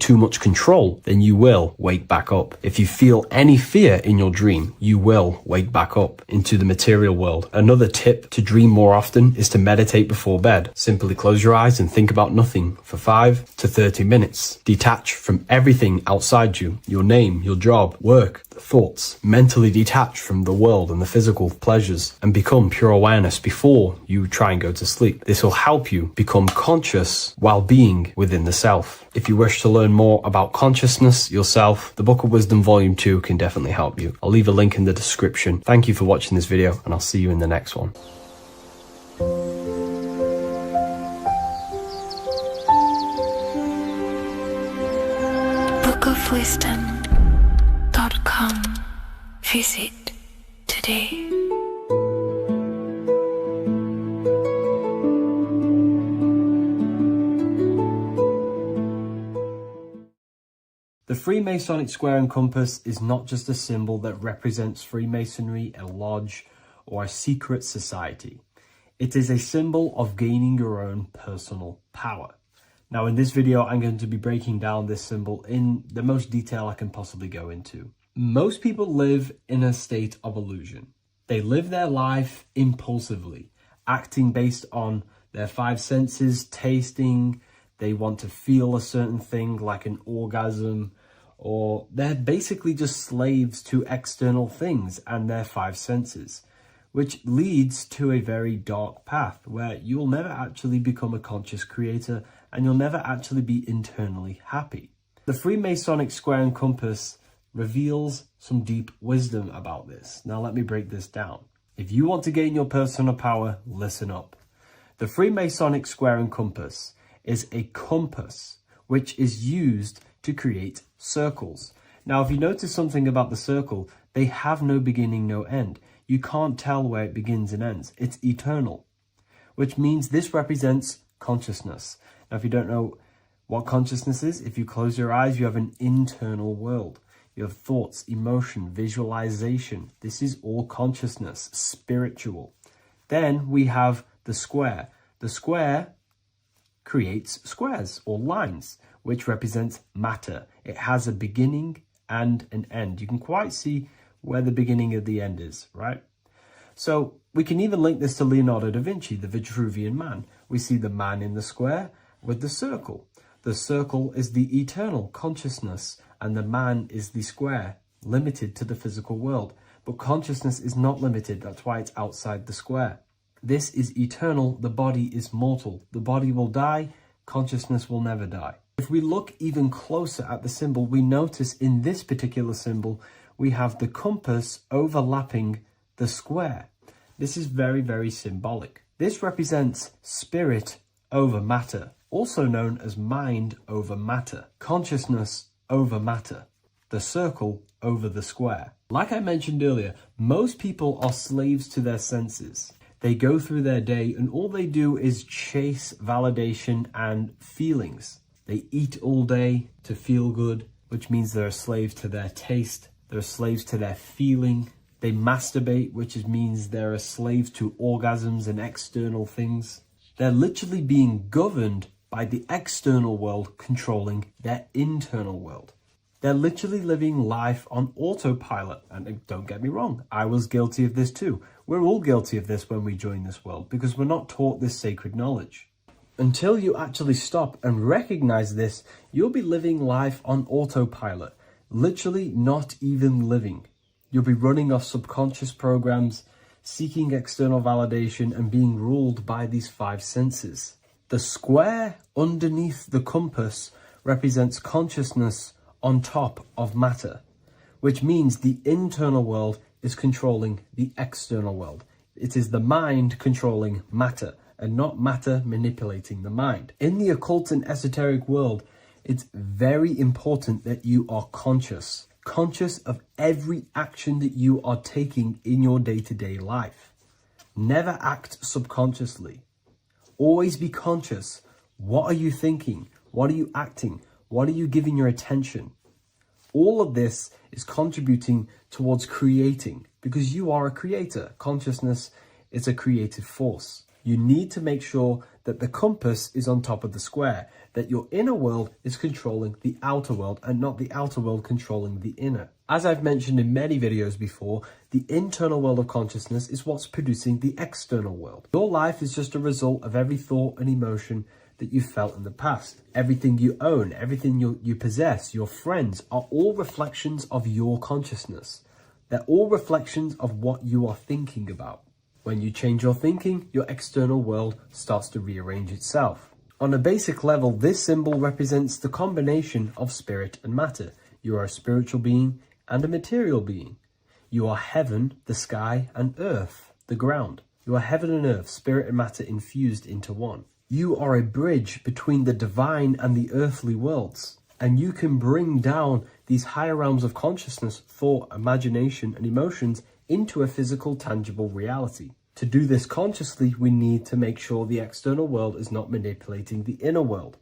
too much control, then you will wake back up. If you feel any fear in your dream, you will wake back up into the material world. Another tip to dream more often is to meditate before bed. Simply close your eyes and think about nothing for 5 to 30 minutes. Detach from everything outside you, your name, your job, work, thoughts. Mentally detach from the world and the physical pleasures and become pure awareness before you try and go to sleep. This will help you become conscious while being within the self. If you wish to learn more about consciousness yourself, the Book of Wisdom Volume 2 can definitely help you. I'll leave a link in the description. Thank you for watching this video, and I'll see you in the next one. bookofwisdom.com. Visit today. The Freemasonic square and compass is not just a symbol that represents Freemasonry, a lodge, or a secret society. It is a symbol of gaining your own personal power. Now, in this video, I'm going to be breaking down this symbol in the most detail I can possibly go into. Most people live in a state of illusion. They live their life impulsively, acting based on their 5 senses, tasting. They want to feel a certain thing like an orgasm, or they're basically just slaves to external things and their 5 senses, which leads to a very dark path where you'll never actually become a conscious creator and you'll never actually be internally happy. The Freemasonic square and compass reveals some deep wisdom about this. Now let me break this down. If you want to gain your personal power, listen up. The Freemasonic square and compass is a compass which is used to create circles. Now, if you notice something about the circle, they have no beginning, no end. You can't tell where it begins and ends. It's eternal, which means this represents consciousness. Now, if you don't know what consciousness is, if you close your eyes, you have an internal world. You have thoughts, emotion, visualization. This is all consciousness, spiritual. Then we have the square. The square creates squares or lines, which represents matter. It has a beginning and an end. You can quite see where the beginning of the end is, right? So we can even link this to Leonardo da Vinci, the Vitruvian Man. We see the man in the square with the circle. The circle is the eternal consciousness and the man is the square, limited to the physical world, but consciousness is not limited. That's why it's outside the square. This is eternal, the body is mortal. The body will die, consciousness will never die. If we look even closer at the symbol, we notice in this particular symbol, we have the compass overlapping the square. This is very, very symbolic. This represents spirit over matter, also known as mind over matter, consciousness over matter, the circle over the square. Like I mentioned earlier, most people are slaves to their senses. They go through their day and all they do is chase validation and feelings. They eat all day to feel good, which means they're a slave to their taste. They're slaves to their feeling. They masturbate, which means they're a slave to orgasms and external things. They're literally being governed by the external world controlling their internal world. They're literally living life on autopilot. And don't get me wrong, I was guilty of this too. We're all guilty of this when we join this world because we're not taught this sacred knowledge. Until you actually stop and recognize this, you'll be living life on autopilot, literally not even living. You'll be running off subconscious programs, seeking external validation and being ruled by these five senses. The square underneath the compass represents consciousness on top of matter, which means the internal world is controlling the external world. It is the mind controlling matter and not matter manipulating the mind. In the occult and esoteric world, it's very important that you are conscious of every action that you are taking in your day-to-day life. Never act subconsciously. Always be conscious. What are you thinking? What are you acting? What are you giving your attention? All of this is contributing towards creating because you are a creator. Consciousness is a creative force. You need to make sure that the compass is on top of the square, that your inner world is controlling the outer world and not the outer world controlling the inner. As I've mentioned in many videos before, the internal world of consciousness is what's producing the external world. Your life is just a result of every thought and emotion that you felt in the past. Everything you own, everything you possess, your friends are all reflections of your consciousness. They're all reflections of what you are thinking about. When you change your thinking, your external world starts to rearrange itself. On a basic level, this symbol represents the combination of spirit and matter. You are a spiritual being and a material being. You are heaven, the sky, and earth, the ground. You are heaven and earth, spirit and matter infused into one. You are a bridge between the divine and the earthly worlds. And you can bring down these higher realms of consciousness, thought, imagination, and emotions into a physical, tangible reality. To do this consciously, we need to make sure the external world is not manipulating the inner world.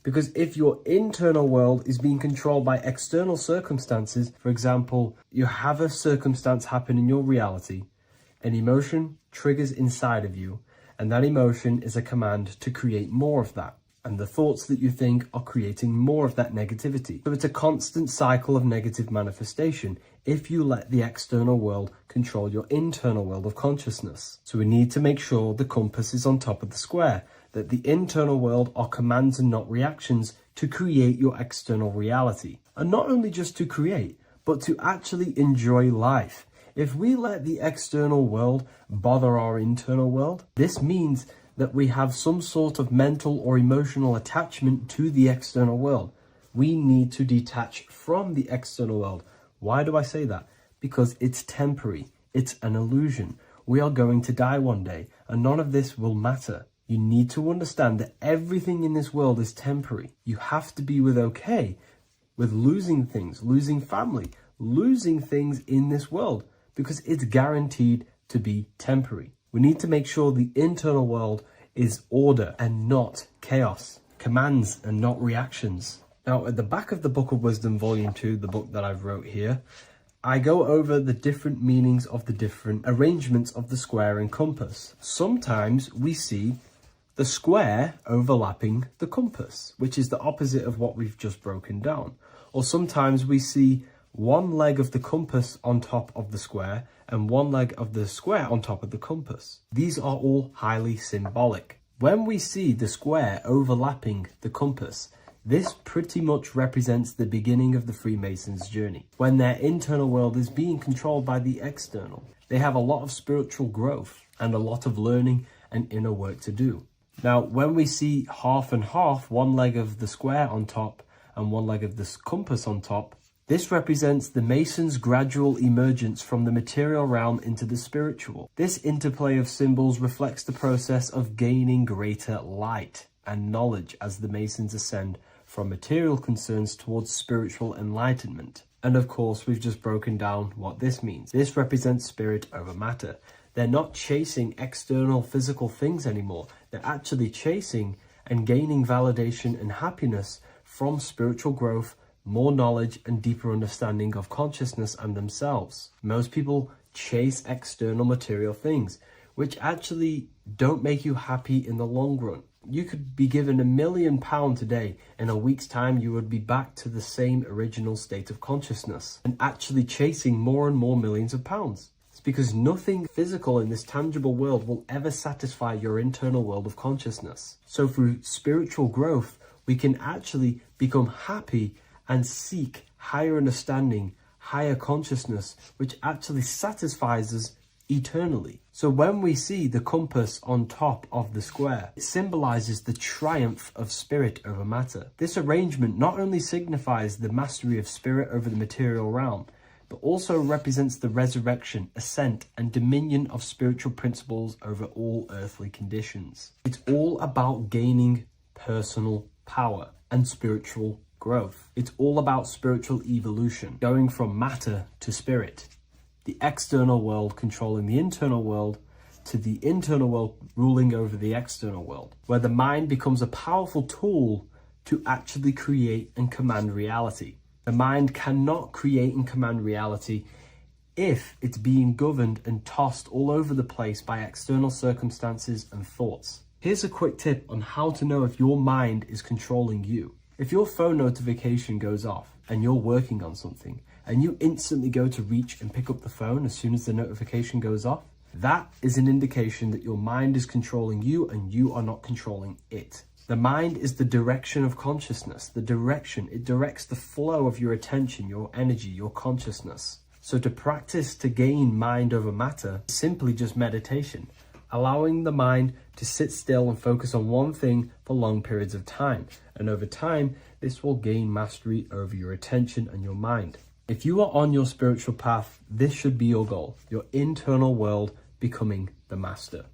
Because if your internal world is being controlled by external circumstances, for example, you have a circumstance happen in your reality, an emotion triggers inside of you, and that emotion is a command to create more of that. And the thoughts that you think are creating more of that negativity. So it's a constant cycle of negative manifestation if you let the external world control your internal world of consciousness. So we need to make sure the compass is on top of the square, that the internal world are commands and not reactions to create your external reality. And not only just to create, but to actually enjoy life. If we let the external world bother our internal world, this means that we have some sort of mental or emotional attachment to the external world. We need to detach from the external world. Why do I say that? Because it's temporary. It's an illusion. We are going to die one day, and none of this will matter. You need to understand that everything in this world is temporary. You have to be okay with losing things, losing family, losing things in this world, because it's guaranteed to be temporary. We need to make sure the internal world is order and not chaos, commands and not reactions. Now, at the back of the Book of Wisdom, Volume 2, the book that I've wrote here, I go over the different meanings of the different arrangements of the square and compass. Sometimes we see the square overlapping the compass, which is the opposite of what we've just broken down. Or sometimes we see one leg of the compass on top of the square and one leg of the square on top of the compass. These are all highly symbolic. When we see the square overlapping the compass, This pretty much represents the beginning of the Freemasons' journey, when their internal world is being controlled by the external. They have a lot of spiritual growth and a lot of learning and inner work to do. Now, when we see half and half, one leg of the square on top and one leg of the compass on top, this represents the Masons' gradual emergence from the material realm into the spiritual. This interplay of symbols reflects the process of gaining greater light and knowledge as the Masons ascend from material concerns towards spiritual enlightenment. And of course, we've just broken down what this means. This represents spirit over matter. They're not chasing external physical things anymore. They're actually chasing and gaining validation and happiness from spiritual growth, more knowledge, and deeper understanding of consciousness and themselves. Most people chase external material things, which actually don't make you happy in the long run. You could be given £1 million today, in a week's time you would be back to the same original state of consciousness and actually chasing more and more millions of pounds. It's because nothing physical in this tangible world will ever satisfy your internal world of consciousness. So through spiritual growth, we can actually become happy and seek higher understanding, higher consciousness, which actually satisfies us eternally. So when we see the compass on top of the square, it symbolizes the triumph of spirit over matter. This arrangement not only signifies the mastery of spirit over the material realm, but also represents the resurrection, ascent, and dominion of spiritual principles over all earthly conditions. It's all about gaining personal power and spiritual growth. It's all about spiritual evolution, going from matter to spirit. The external world controlling the internal world, to the internal world ruling over the external world, where the mind becomes a powerful tool to actually create and command reality. The mind cannot create and command reality if it's being governed and tossed all over the place by external circumstances and thoughts. Here's a quick tip on how to know if your mind is controlling you. If your phone notification goes off and you're working on something and you instantly go to reach and pick up the phone as soon as the notification goes off, that is an indication that your mind is controlling you and you are not controlling it. The mind is the direction of consciousness. It directs the flow of your attention, your energy, your consciousness. So to practice to gain mind over matter is simply just meditation, allowing the mind to sit still and focus on one thing for long periods of time. And over time, this will gain mastery over your attention and your mind. If you are on your spiritual path, this should be your goal, your internal world becoming the master.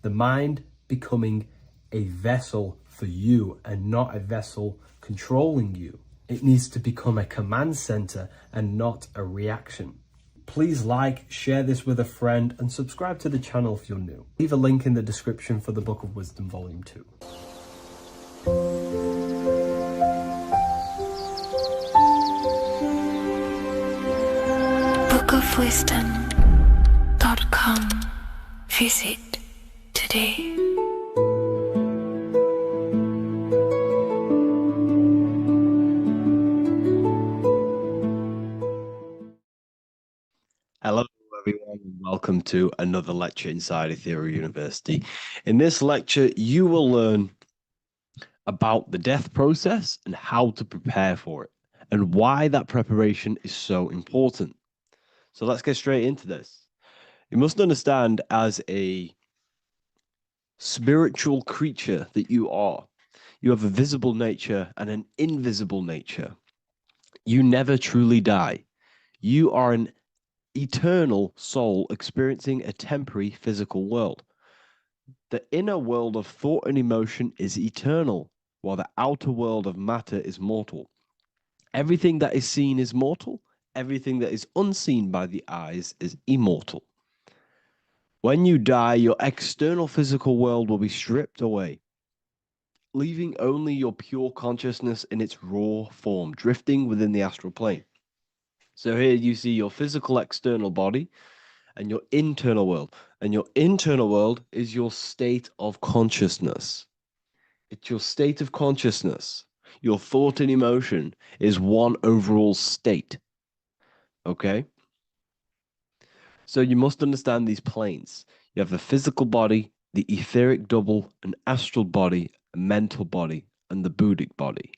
The mind becoming a vessel for you and not a vessel controlling you. It needs to become a command center and not a reaction. Please like, share this with a friend, and subscribe to the channel if you're new. Leave a link in the description for the Book of Wisdom Volume 2. bookofwisdom.com. Visit today. Hello, everyone, and welcome to another lecture inside Ethereal University. In this lecture, you will learn about the death process and how to prepare for it, and why that preparation is so important. So let's get straight into this. You must understand, as a spiritual creature that you are, you have a visible nature and an invisible nature. You never truly die. You are an eternal soul experiencing a temporary physical world. The inner world of thought and emotion is eternal, while the outer world of matter is mortal. Everything that is seen is mortal. Everything that is unseen by the eyes is immortal. When you die, your external physical world will be stripped away, leaving only your pure consciousness in its raw form, drifting within the astral plane. So here you see your physical external body and your internal world. And your internal world is your state of consciousness. It's your state of consciousness. Your thought and emotion is one overall state. Okay? So you must understand these planes. You have the physical body, the etheric double, an astral body, a mental body, and the Buddhic body.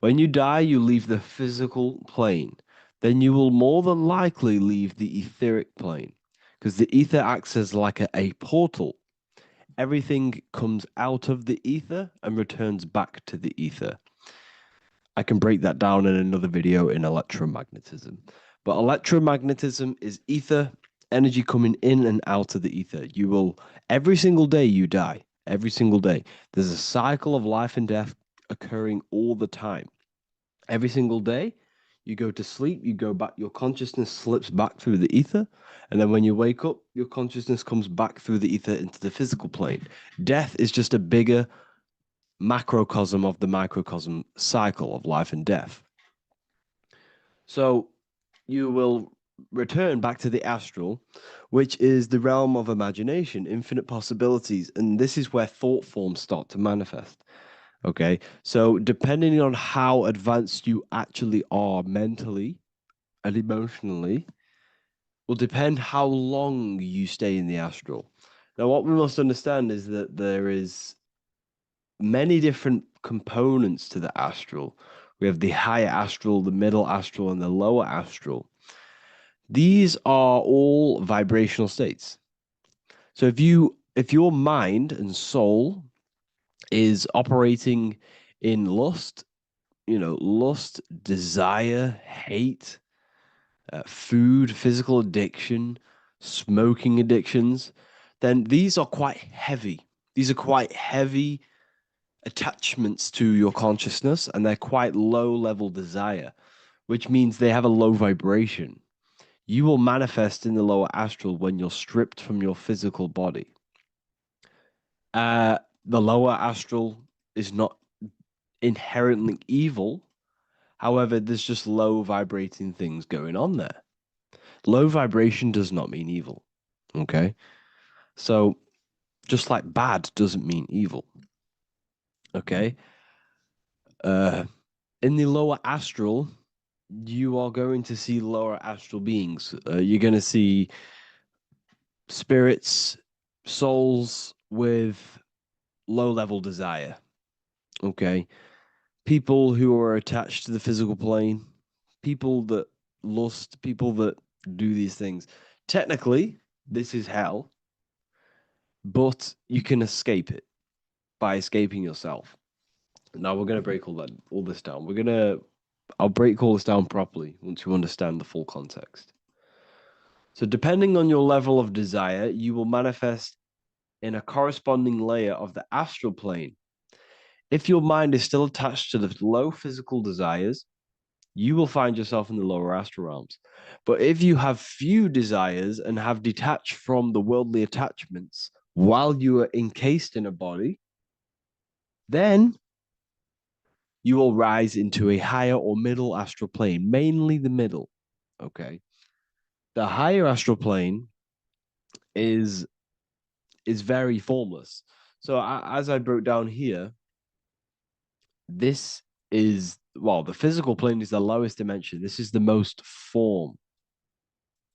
When you die, you leave the physical plane. Then you will more than likely leave the etheric plane because the ether acts as like a portal. Everything comes out of the ether and returns back to the ether. I can break that down in another video in electromagnetism. But electromagnetism is ether, energy coming in and out of the ether. You will, every single day you die, every single day. There's a cycle of life and death occurring all the time. Every single day, you go to sleep, you go back, your consciousness slips back through the ether. And then when you wake up, your consciousness comes back through the ether into the physical plane. Death is just a bigger macrocosm of the microcosm cycle of life and death. So you will return back to the astral, which is the realm of imagination, infinite possibilities. And this is where thought forms start to manifest. Okay. So depending on how advanced you actually are mentally and emotionally, will depend how long you stay in the astral. Now, what we must understand is that there is many different components to the astral. We have the higher astral, the middle astral, and the lower astral. These are all vibrational states. So if your mind and soul is operating in lust, lust, desire, hate, food, physical addiction, smoking addictions, then these are quite heavy. These are quite heavy attachments to your consciousness, and they're quite low level desire, which means they have a low vibration. You will manifest in the lower astral when you're stripped from your physical body. The lower astral is not inherently evil. However, there's just low vibrating things going on there. Low vibration does not mean evil. Okay. So just like bad doesn't mean evil. Okay. In the lower astral, you are going to see lower astral beings. You're going to see spirits, souls with low level desire. Okay. People who are attached to the physical plane, people that lust, people that do these things. Technically, this is hell, but you can escape it by escaping yourself. Now we're going to break all this down. I'll break all this down properly once you understand the full context. So depending on your level of desire, you will manifest in a corresponding layer of the astral plane. If your mind is still attached to the low physical desires, you will find yourself in the lower astral realms. But if you have few desires and have detached from the worldly attachments while you are encased in a body, then you will rise into a higher or middle astral plane, mainly the middle. Okay. The higher astral plane is very formless. So as I broke down here, this is, well, the physical plane is the lowest dimension. This is the most form,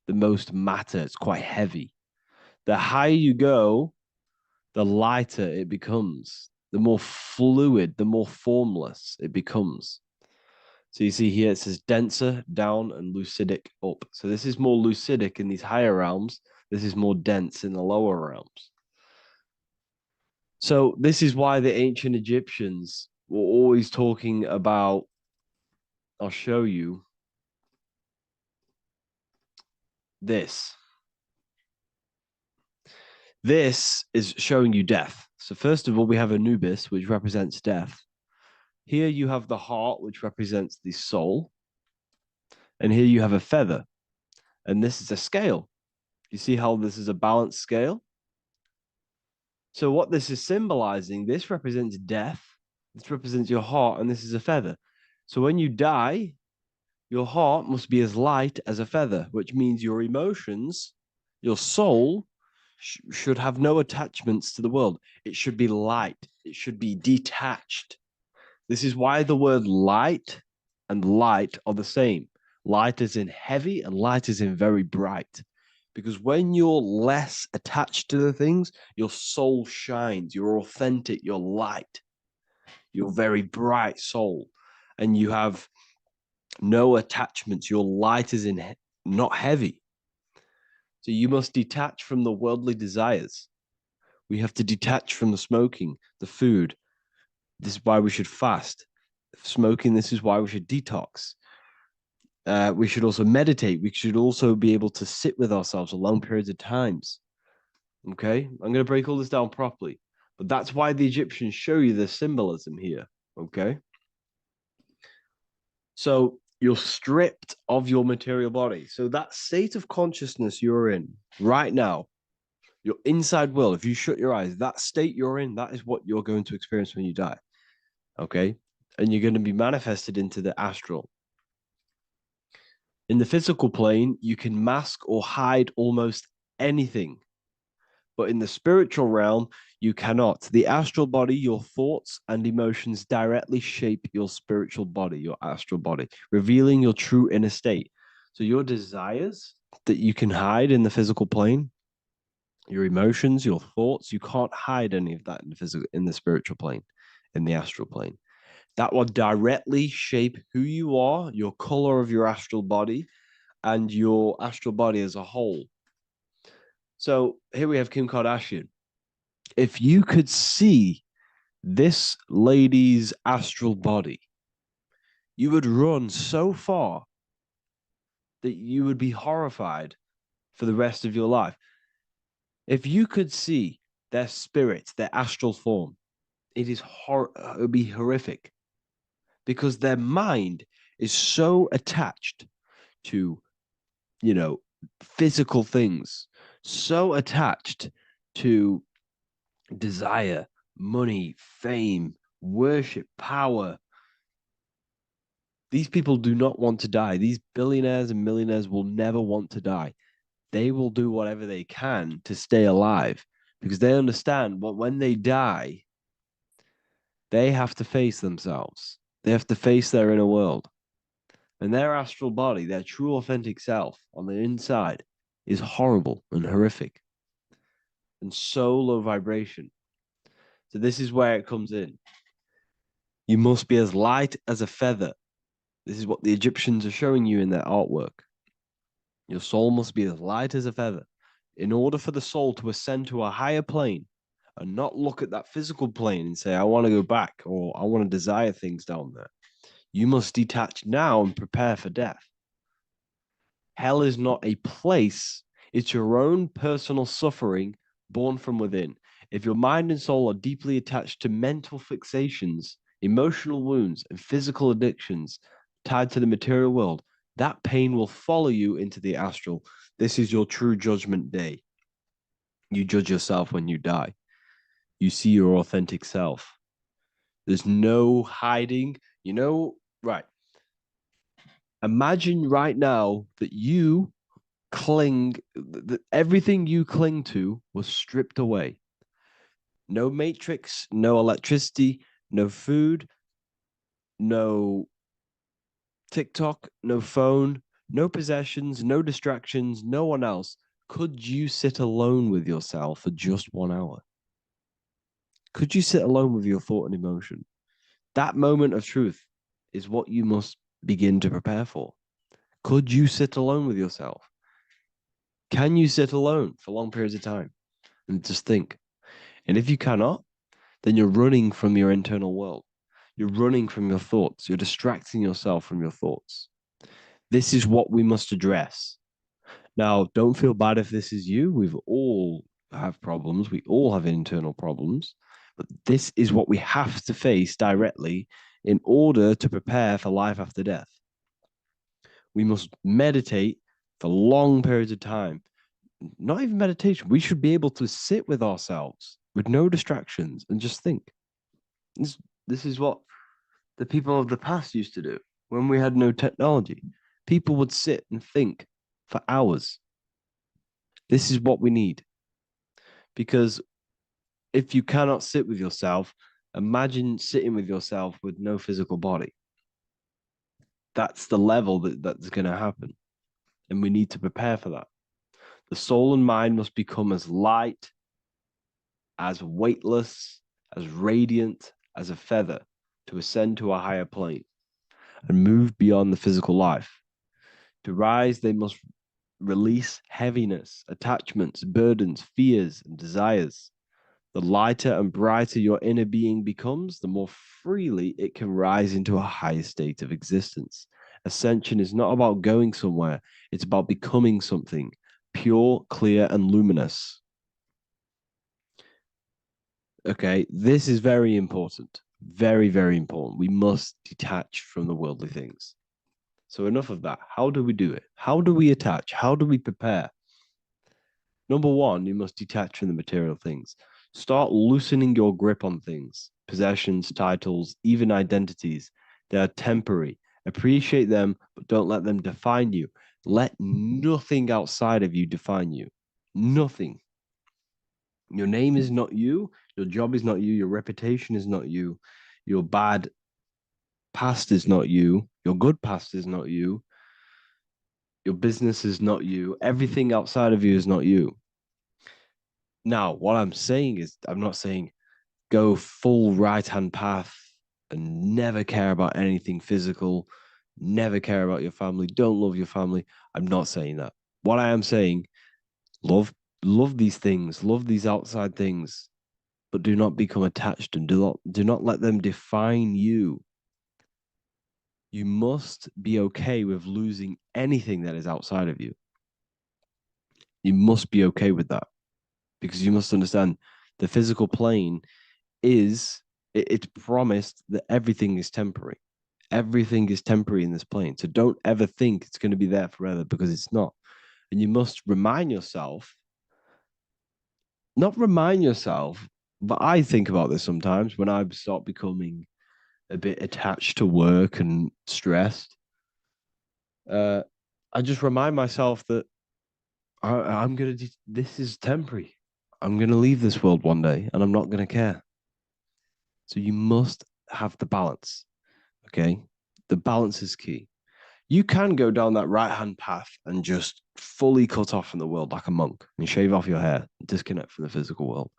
the most matter. It's quite heavy. The higher you go, the lighter it becomes, the more fluid, the more formless it becomes. So you see here it says denser down and lucidic up. So this is more lucidic in these higher realms. This is more dense in the lower realms. So this is why the ancient Egyptians were always talking about, I'll show you this. This is showing you death. So first of all, we have Anubis, which represents death. Here you have the heart, which represents the soul. And here you have a feather. And this is a scale. You see how this is a balanced scale? So what this is symbolizing, this represents death. This represents your heart, and this is a feather. So when you die, your heart must be as light as a feather, which means your emotions, your soul, should have no attachments to the world. It should be light. It should be detached. This is why the word light and light are the same. Light is in heavy and light is in very bright. Because when you're less attached to the things, your soul shines. You're authentic. You're light. You're very bright soul. and you have no attachments. Your light is not heavy. So you must detach from the worldly desires. We have to detach from the smoking, the food. This is why we should fast. Smoking, this is why we should detox. We should also meditate. We should also be able to sit with ourselves for long periods of times. Okay, I'm going to break all this down properly. But that's why the Egyptians show you the symbolism here. Okay. So you're stripped of your material body. So that state of consciousness you're in right now, your inside world, if you shut your eyes, that state you're in, that is what you're going to experience when you die. Okay. And you're going to be manifested into the astral. In the physical plane, you can mask or hide almost anything. But in the spiritual realm, you cannot. The astral body, your thoughts and emotions directly shape your spiritual body, your astral body, revealing your true inner state. So your desires that you can hide in the physical plane, your emotions, your thoughts, you can't hide any of that in the spiritual plane, in the astral plane. That will directly shape who you are, your color of your astral body, and your astral body as a whole. So here we have Kim Kardashian. If you could see this lady's astral body, you would run so far that you would be horrified for the rest of your life. If you could see their spirit, their astral form, it would be horrific, because their mind is so attached to, physical things, so attached to desire, money, fame, worship, power. These people do not want to die. These billionaires and millionaires will never want to die. They will do whatever they can to stay alive, because they understand what when they die, they have to face themselves. They have to face their inner world. And their astral body, their true authentic self on the inside, is horrible and horrific and so low vibration. So this is where it comes in. You must be as light as a feather. This is what the Egyptians are showing you in their artwork. Your soul must be as light as a feather. In order for the soul to ascend to a higher plane and not look at that physical plane and say, I want to go back, or I want to desire things down there, you must detach now and prepare for death. Hell is not a place. It's your own personal suffering born from within. If your mind and soul are deeply attached to mental fixations, emotional wounds, and physical addictions tied to the material world, that pain will follow you into the astral. This is your true judgment day. You judge yourself when you die. You see your authentic self. There's no hiding. Right. Imagine right now that you that everything you cling to was stripped away. No matrix, no electricity, no food, no TikTok, no phone, no possessions, no distractions, no one else. Could you sit alone with yourself for just 1 hour? Could you sit alone with your thought and emotion? That moment of truth is what you must begin to prepare for. Could you sit alone with yourself? Can you sit alone for long periods of time and just think? And if you cannot, then you're running from your internal world. You're running from your thoughts. You're distracting yourself from your thoughts. This is what we must address. Now, don't feel bad if this is you. We've all have problems. We all have internal problems. But this is what we have to face directly in order to prepare for life after death. We must meditate for long periods of time. Not even meditation. We should be able to sit with ourselves with no distractions and just think. This is what the people of the past used to do when we had no technology. People would sit and think for hours. This is what we need. Because if you cannot sit with yourself, imagine sitting with yourself with no physical body. That's the level that's going to happen. And we need to prepare for that. The soul and mind must become as light, as weightless, as radiant as a feather to ascend to a higher plane. and move beyond the physical life. To rise, they must release heaviness, attachments, burdens, fears, and desires. The lighter and brighter your inner being becomes, the more freely it can rise into a higher state of existence. Ascension is not about going somewhere, it's about becoming something pure, clear, and luminous. Okay, this is very important. Very, very important. We must detach from the worldly things. So, enough of that. How do we do it? How do we attach? How do we prepare? Number one, you must detach from the material things. Start loosening your grip on things, possessions, titles, even identities. They are temporary. Appreciate them, but don't let them define you. Let nothing outside of you define you. Nothing. Your name is not you. Your job is not you. Your reputation is not you. Your bad past is not you. Your good past is not you. Your business is not you. Everything outside of you is not you. Now, what I'm saying is, I'm not saying go full right-hand path and never care about anything physical, never care about your family, don't love your family. I'm not saying that. What I am saying, love these things, love these outside things, but do not become attached and do not let them define you. You must be okay with losing anything that is outside of you. You must be okay with that, because you must understand the physical plane it's promised that everything is temporary. Everything is temporary in this plane. So don't ever think it's going to be there forever, because it's not. And you must remind yourself, not remind yourself, but I think about this sometimes when I start becoming a bit attached to work and stressed. I just remind myself that I'm going to, this is temporary. I'm going to leave this world one day and I'm not going to care. So you must have the balance. Okay. The balance is key. You can go down that right hand path and just fully cut off from the world like a monk and shave off your hair, disconnect from the physical world.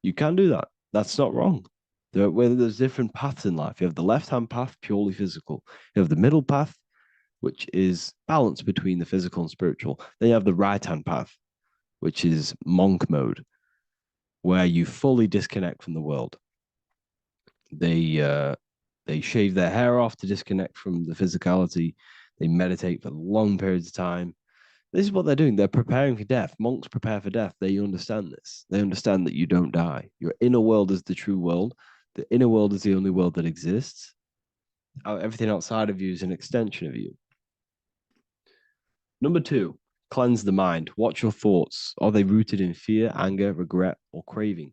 You can do that. That's not wrong. There's different paths in life. You have the left hand path, purely physical. You have the middle path, which is balance between the physical and spiritual. Then you have the right hand path, which is monk mode, where you fully disconnect from the world. They shave their hair off to disconnect from the physicality. They meditate for long periods of time. This is what they're doing. They're preparing for death. Monks prepare for death. They understand this. They understand that you don't die. Your inner world is the true world. The inner world is the only world that exists. Everything outside of you is an extension of you. Number two, cleanse the mind. Watch your thoughts. Are they rooted in fear, anger, regret, or craving?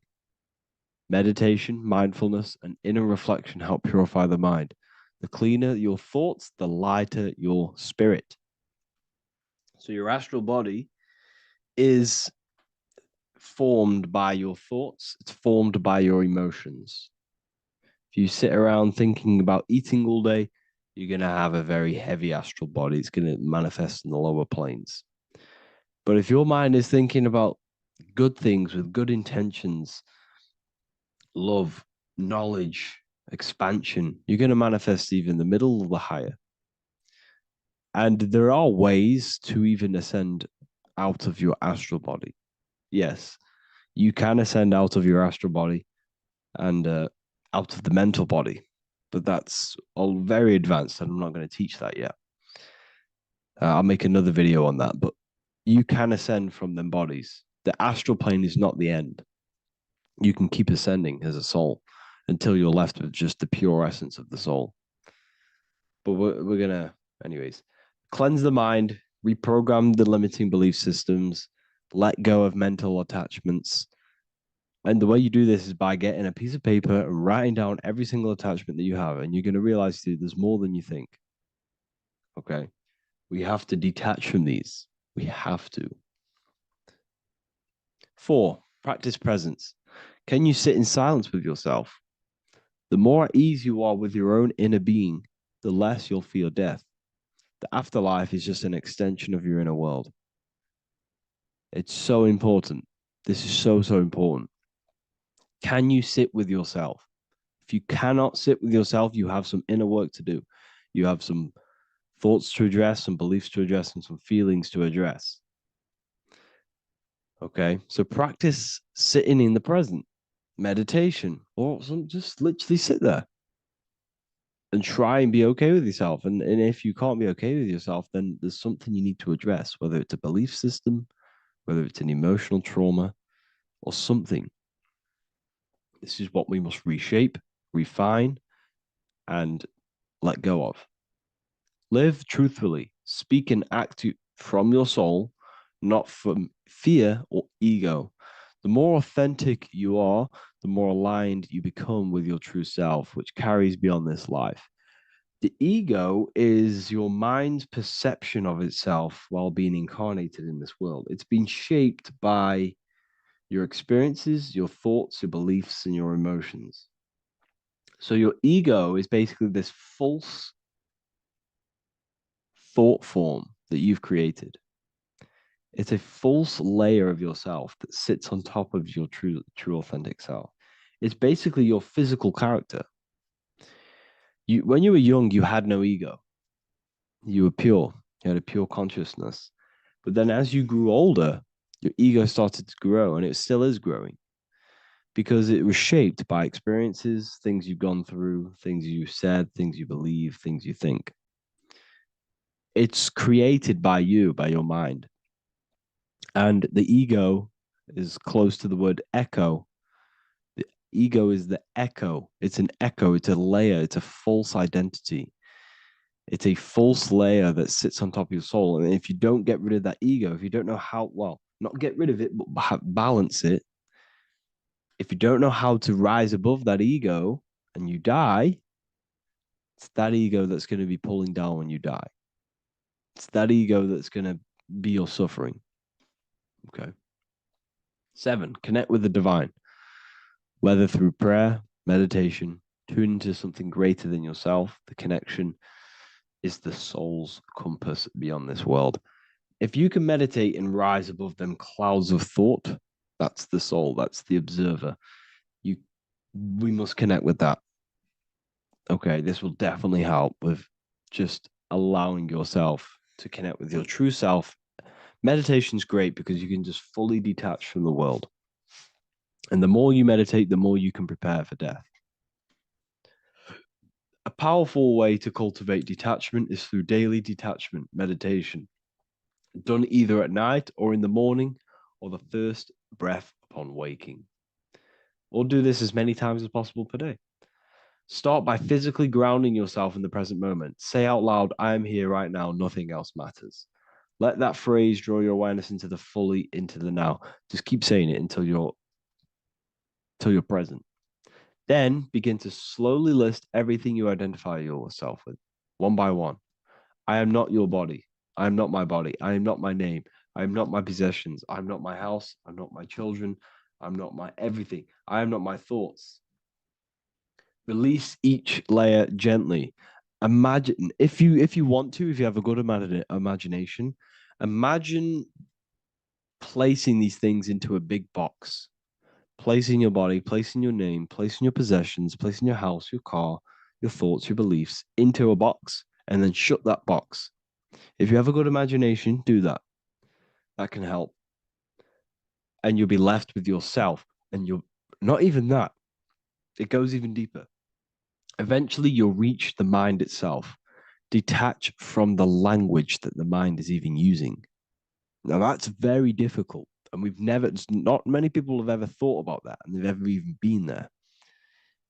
Meditation, mindfulness, and inner reflection help purify the mind. The cleaner your thoughts, the lighter your spirit. So your astral body is formed by your thoughts. It's formed by your emotions. If you sit around thinking about eating all day, you're going to have a very heavy astral body. It's going to manifest in the lower planes. But if your mind is thinking about good things with good intentions, love, knowledge, expansion, you're going to manifest even the middle or the higher. And there are ways to even ascend out of your astral body. Yes, you can ascend out of your astral body and out of the mental body, but that's all very advanced, and I'm not going to teach that yet. I'll make another video on that, but you can ascend from them bodies. The astral plane is not the end. You can keep ascending as a soul until you're left with just the pure essence of the soul. But we're going to, anyways, cleanse the mind, reprogram the limiting belief systems, let go of mental attachments. And the way you do this is by getting a piece of paper and writing down every single attachment that you have. And you're going to realize there's more than you think. Okay. We have to detach from these. We have to. 4, practice presence. Can you sit in silence with yourself? The more at ease you are with your own inner being, the less you'll feel death. The afterlife is just an extension of your inner world. It's so important. This is so, so important. Can you sit with yourself? If you cannot sit with yourself, you have some inner work to do. You have some thoughts to address, some beliefs to address, and some feelings to address. Okay, so practice sitting in the present, meditation, or just literally sit there and try and be okay with yourself. And if you can't be okay with yourself, then there's something you need to address, whether it's a belief system, whether it's an emotional trauma, or something. This is what we must reshape, refine, and let go of. Live truthfully, speak and act from your soul, not from fear or ego. The more authentic you are, the more aligned you become with your true self, which carries beyond this life. The ego is your mind's perception of itself while being incarnated in this world. It's been shaped by your experiences, your thoughts, your beliefs, and your emotions. So your ego is basically this false thought form that you've created. It's a false layer of yourself that sits on top of your true authentic self. It's basically your physical character. When you were young, you had no ego. You were pure. You had a pure consciousness. But then as you grew older, your ego started to grow, and it still is growing because it was shaped by experiences, things you've gone through, things you said, things you believe, things you think. It's created by you, by your mind. And the ego is close to the word echo. The ego is the echo. It's an echo. It's a layer. It's a false identity. It's a false layer that sits on top of your soul. And if you don't get rid of that ego, if you don't know how, well, not get rid of it, but balance it, if you don't know how to rise above that ego and you die, it's that ego that's going to be pulling down when you die. It's that ego that's going to be your suffering. Okay. 7, connect with the divine, whether through prayer, meditation, tune into something greater than yourself. The connection is the soul's compass beyond this world. If you can meditate and rise above them clouds of thought, that's the soul, that's the observer. We must connect with that. Okay, this will definitely help with just allowing yourself to connect with your true self. Meditation's great because you can just fully detach from the world. And the more you meditate, the more you can prepare for death. A powerful way to cultivate detachment is through daily detachment meditation, done either at night or in the morning or the first breath upon waking. Or do this as many times as possible per day. Start by physically grounding yourself in the present moment. Say out loud, I am here right now, nothing else matters. Let that phrase draw your awareness into the now. Just keep saying it until you're present. Then begin to slowly list everything you identify yourself with, one by one. I am not your body. I am not my body. I am not my name. I am not my possessions. I'm not my house. I'm not my children. I'm not my everything. I am not my thoughts. Release each layer gently. Imagine, if you want to, if you have a good imagination, imagine placing these things into a big box. Placing your body, placing your name, placing your possessions, placing your house, your car, your thoughts, your beliefs into a box, and then shut that box. If you have a good imagination, do that. That can help. And you'll be left with yourself. And you're not even that. It goes even deeper. Eventually, you'll reach the mind itself. Detach from the language that the mind is even using. Now, that's very difficult. And not many people have ever thought about that, and they've ever even been there.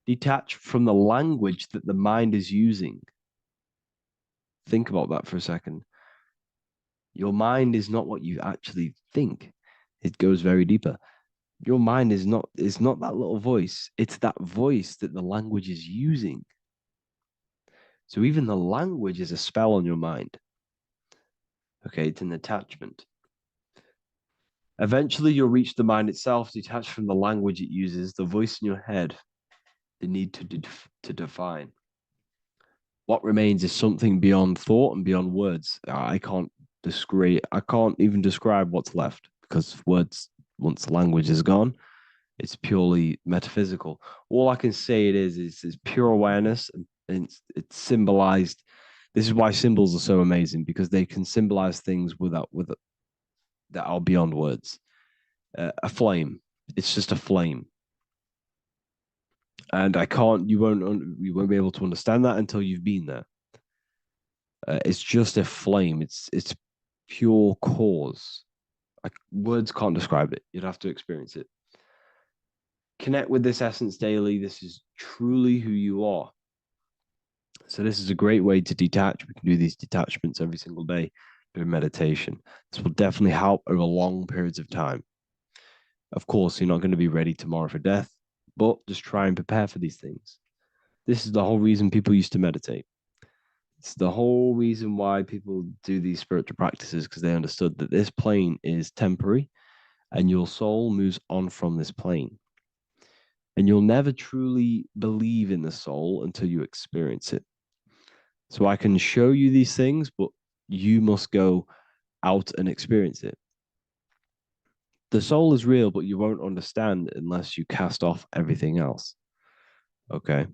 Detach from the language that the mind is using. Think about that for a second. Your mind is not what you actually think. It goes very deeper. Your mind is not that little voice. It's that voice that the language is using. So even the language is a spell on your mind. Okay, it's an attachment. Eventually, you'll reach the mind itself, detached from the language it uses, the voice in your head, the need to define. What remains is something beyond thought and beyond words. I can't even describe what's left because words, once the language is gone, it's purely metaphysical. All I can say it's pure awareness, and it's symbolized This is why symbols are so amazing, because they can symbolize things that are beyond words. A flame, it's just a flame, and you won't be able to understand that until you've been there. It's just a flame. It's pure cause. Words can't describe it. You'd have to experience it. Connect with this essence daily. This is truly who you are. So this is a great way to detach. We can do these detachments every single day during meditation. This will definitely help over long periods of time. Of course, you're not going to be ready tomorrow for death, but just try and prepare for these things. This is the whole reason people used to meditate. It's the whole reason why people do these spiritual practices, because they understood that this plane is temporary and your soul moves on from this plane. And you'll never truly believe in the soul until you experience it. So I can show you these things, but you must go out and experience it. The soul is real, but you won't understand unless you cast off everything else. Okay.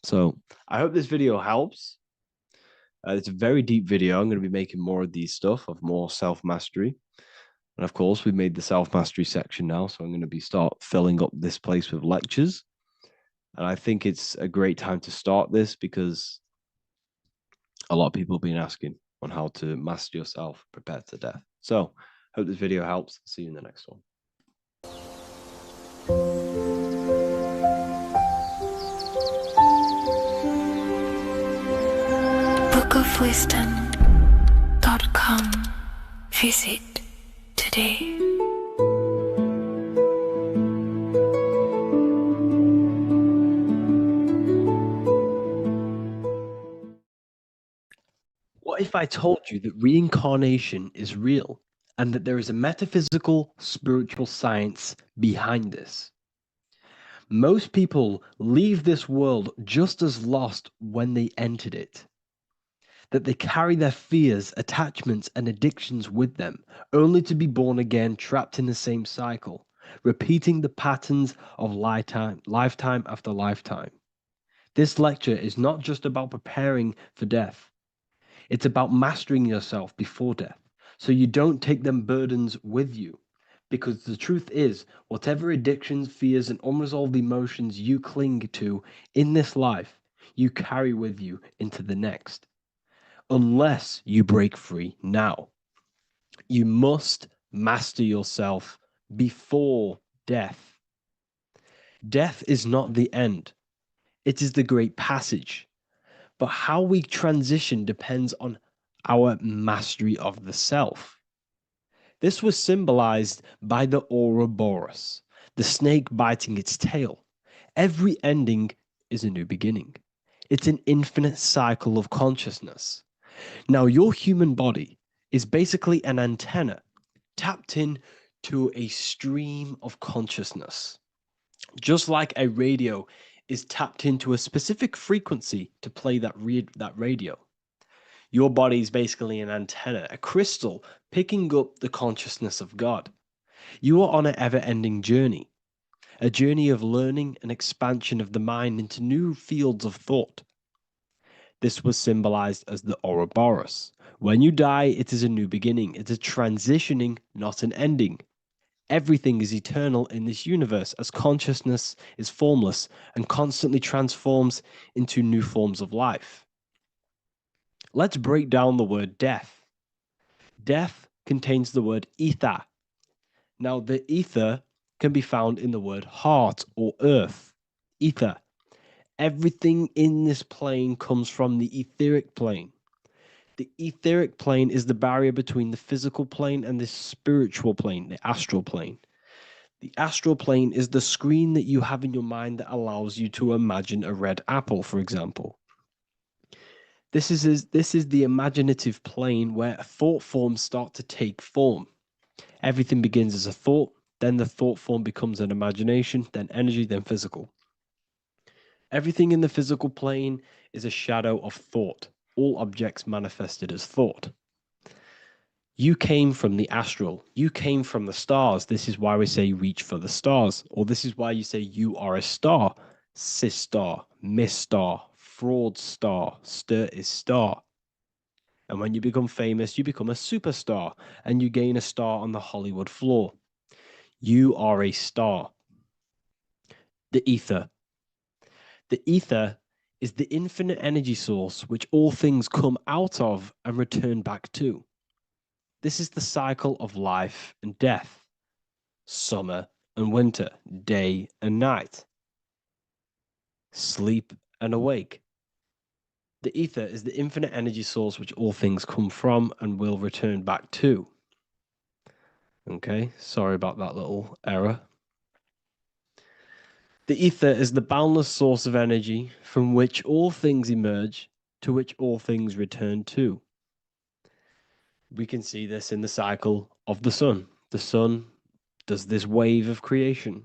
So I hope this video helps. It's a very deep video. I'm going to be making more of these stuff, of more self-mastery. And of course, we've made the self-mastery section now. So I'm going to be start filling up this place with lectures. And I think it's a great time to start this, because a lot of people have been asking on how to master yourself, prepare to death. So hope this video helps. See you in the next one. bookofwisdom.com. Visit today. What if I told you that reincarnation is real and that there is a metaphysical, spiritual science behind this? Most people leave this world just as lost when they entered it. That they carry their fears, attachments, and addictions with them, only to be born again, trapped in the same cycle, repeating the patterns of lifetime after lifetime. This lecture is not just about preparing for death. It's about mastering yourself before death, so you don't take them burdens with you. Because the truth is, whatever addictions, fears, and unresolved emotions you cling to in this life, you carry with you into the next. Unless you break free now. You must master yourself before death. Death is not the end. It is the great passage. But how we transition depends on our mastery of the self. This was symbolized by the Ouroboros, the snake biting its tail. Every ending is a new beginning. It's an infinite cycle of consciousness. Now, your human body is basically an antenna tapped in to a stream of consciousness. Just like a radio is tapped into a specific frequency to play that radio. Your body is basically an antenna, a crystal picking up the consciousness of God. You are on an ever-ending journey, a journey of learning and expansion of the mind into new fields of thought. This was symbolized as the Ouroboros. When you die, it is a new beginning. It's a transitioning, not an ending. Everything is eternal in this universe, as consciousness is formless and constantly transforms into new forms of life. Let's break down the word death. Death contains the word ether. Now, the ether can be found in the word heart or earth. Ether. Everything in this plane comes from the etheric plane. The etheric plane is the barrier between the physical plane and the spiritual plane, the astral plane. The astral plane is the screen that you have in your mind that allows you to imagine a red apple, for example. This is the imaginative plane where thought forms start to take form. Everything begins as a thought, then the thought form becomes an imagination, then energy, then physical. Everything in the physical plane is a shadow of thought. All objects manifested as thought. You came from the astral. You came from the stars. This is why we say reach for the stars. Or this is why you say you are a star. Cis star, Miss star, fraud star, stir is star. And when you become famous, you become a superstar and you gain a star on the Hollywood floor. You are a star. The ether. The ether is the infinite energy source which all things come out of and return back to. This is the cycle of life and death, summer and winter, day and night, sleep and awake. The ether is the infinite energy source which all things come from and will return back to. Okay, sorry about that little error. The ether is the boundless source of energy from which all things emerge, to which all things return to. We can see this in the cycle of the sun. The sun does this wave of creation.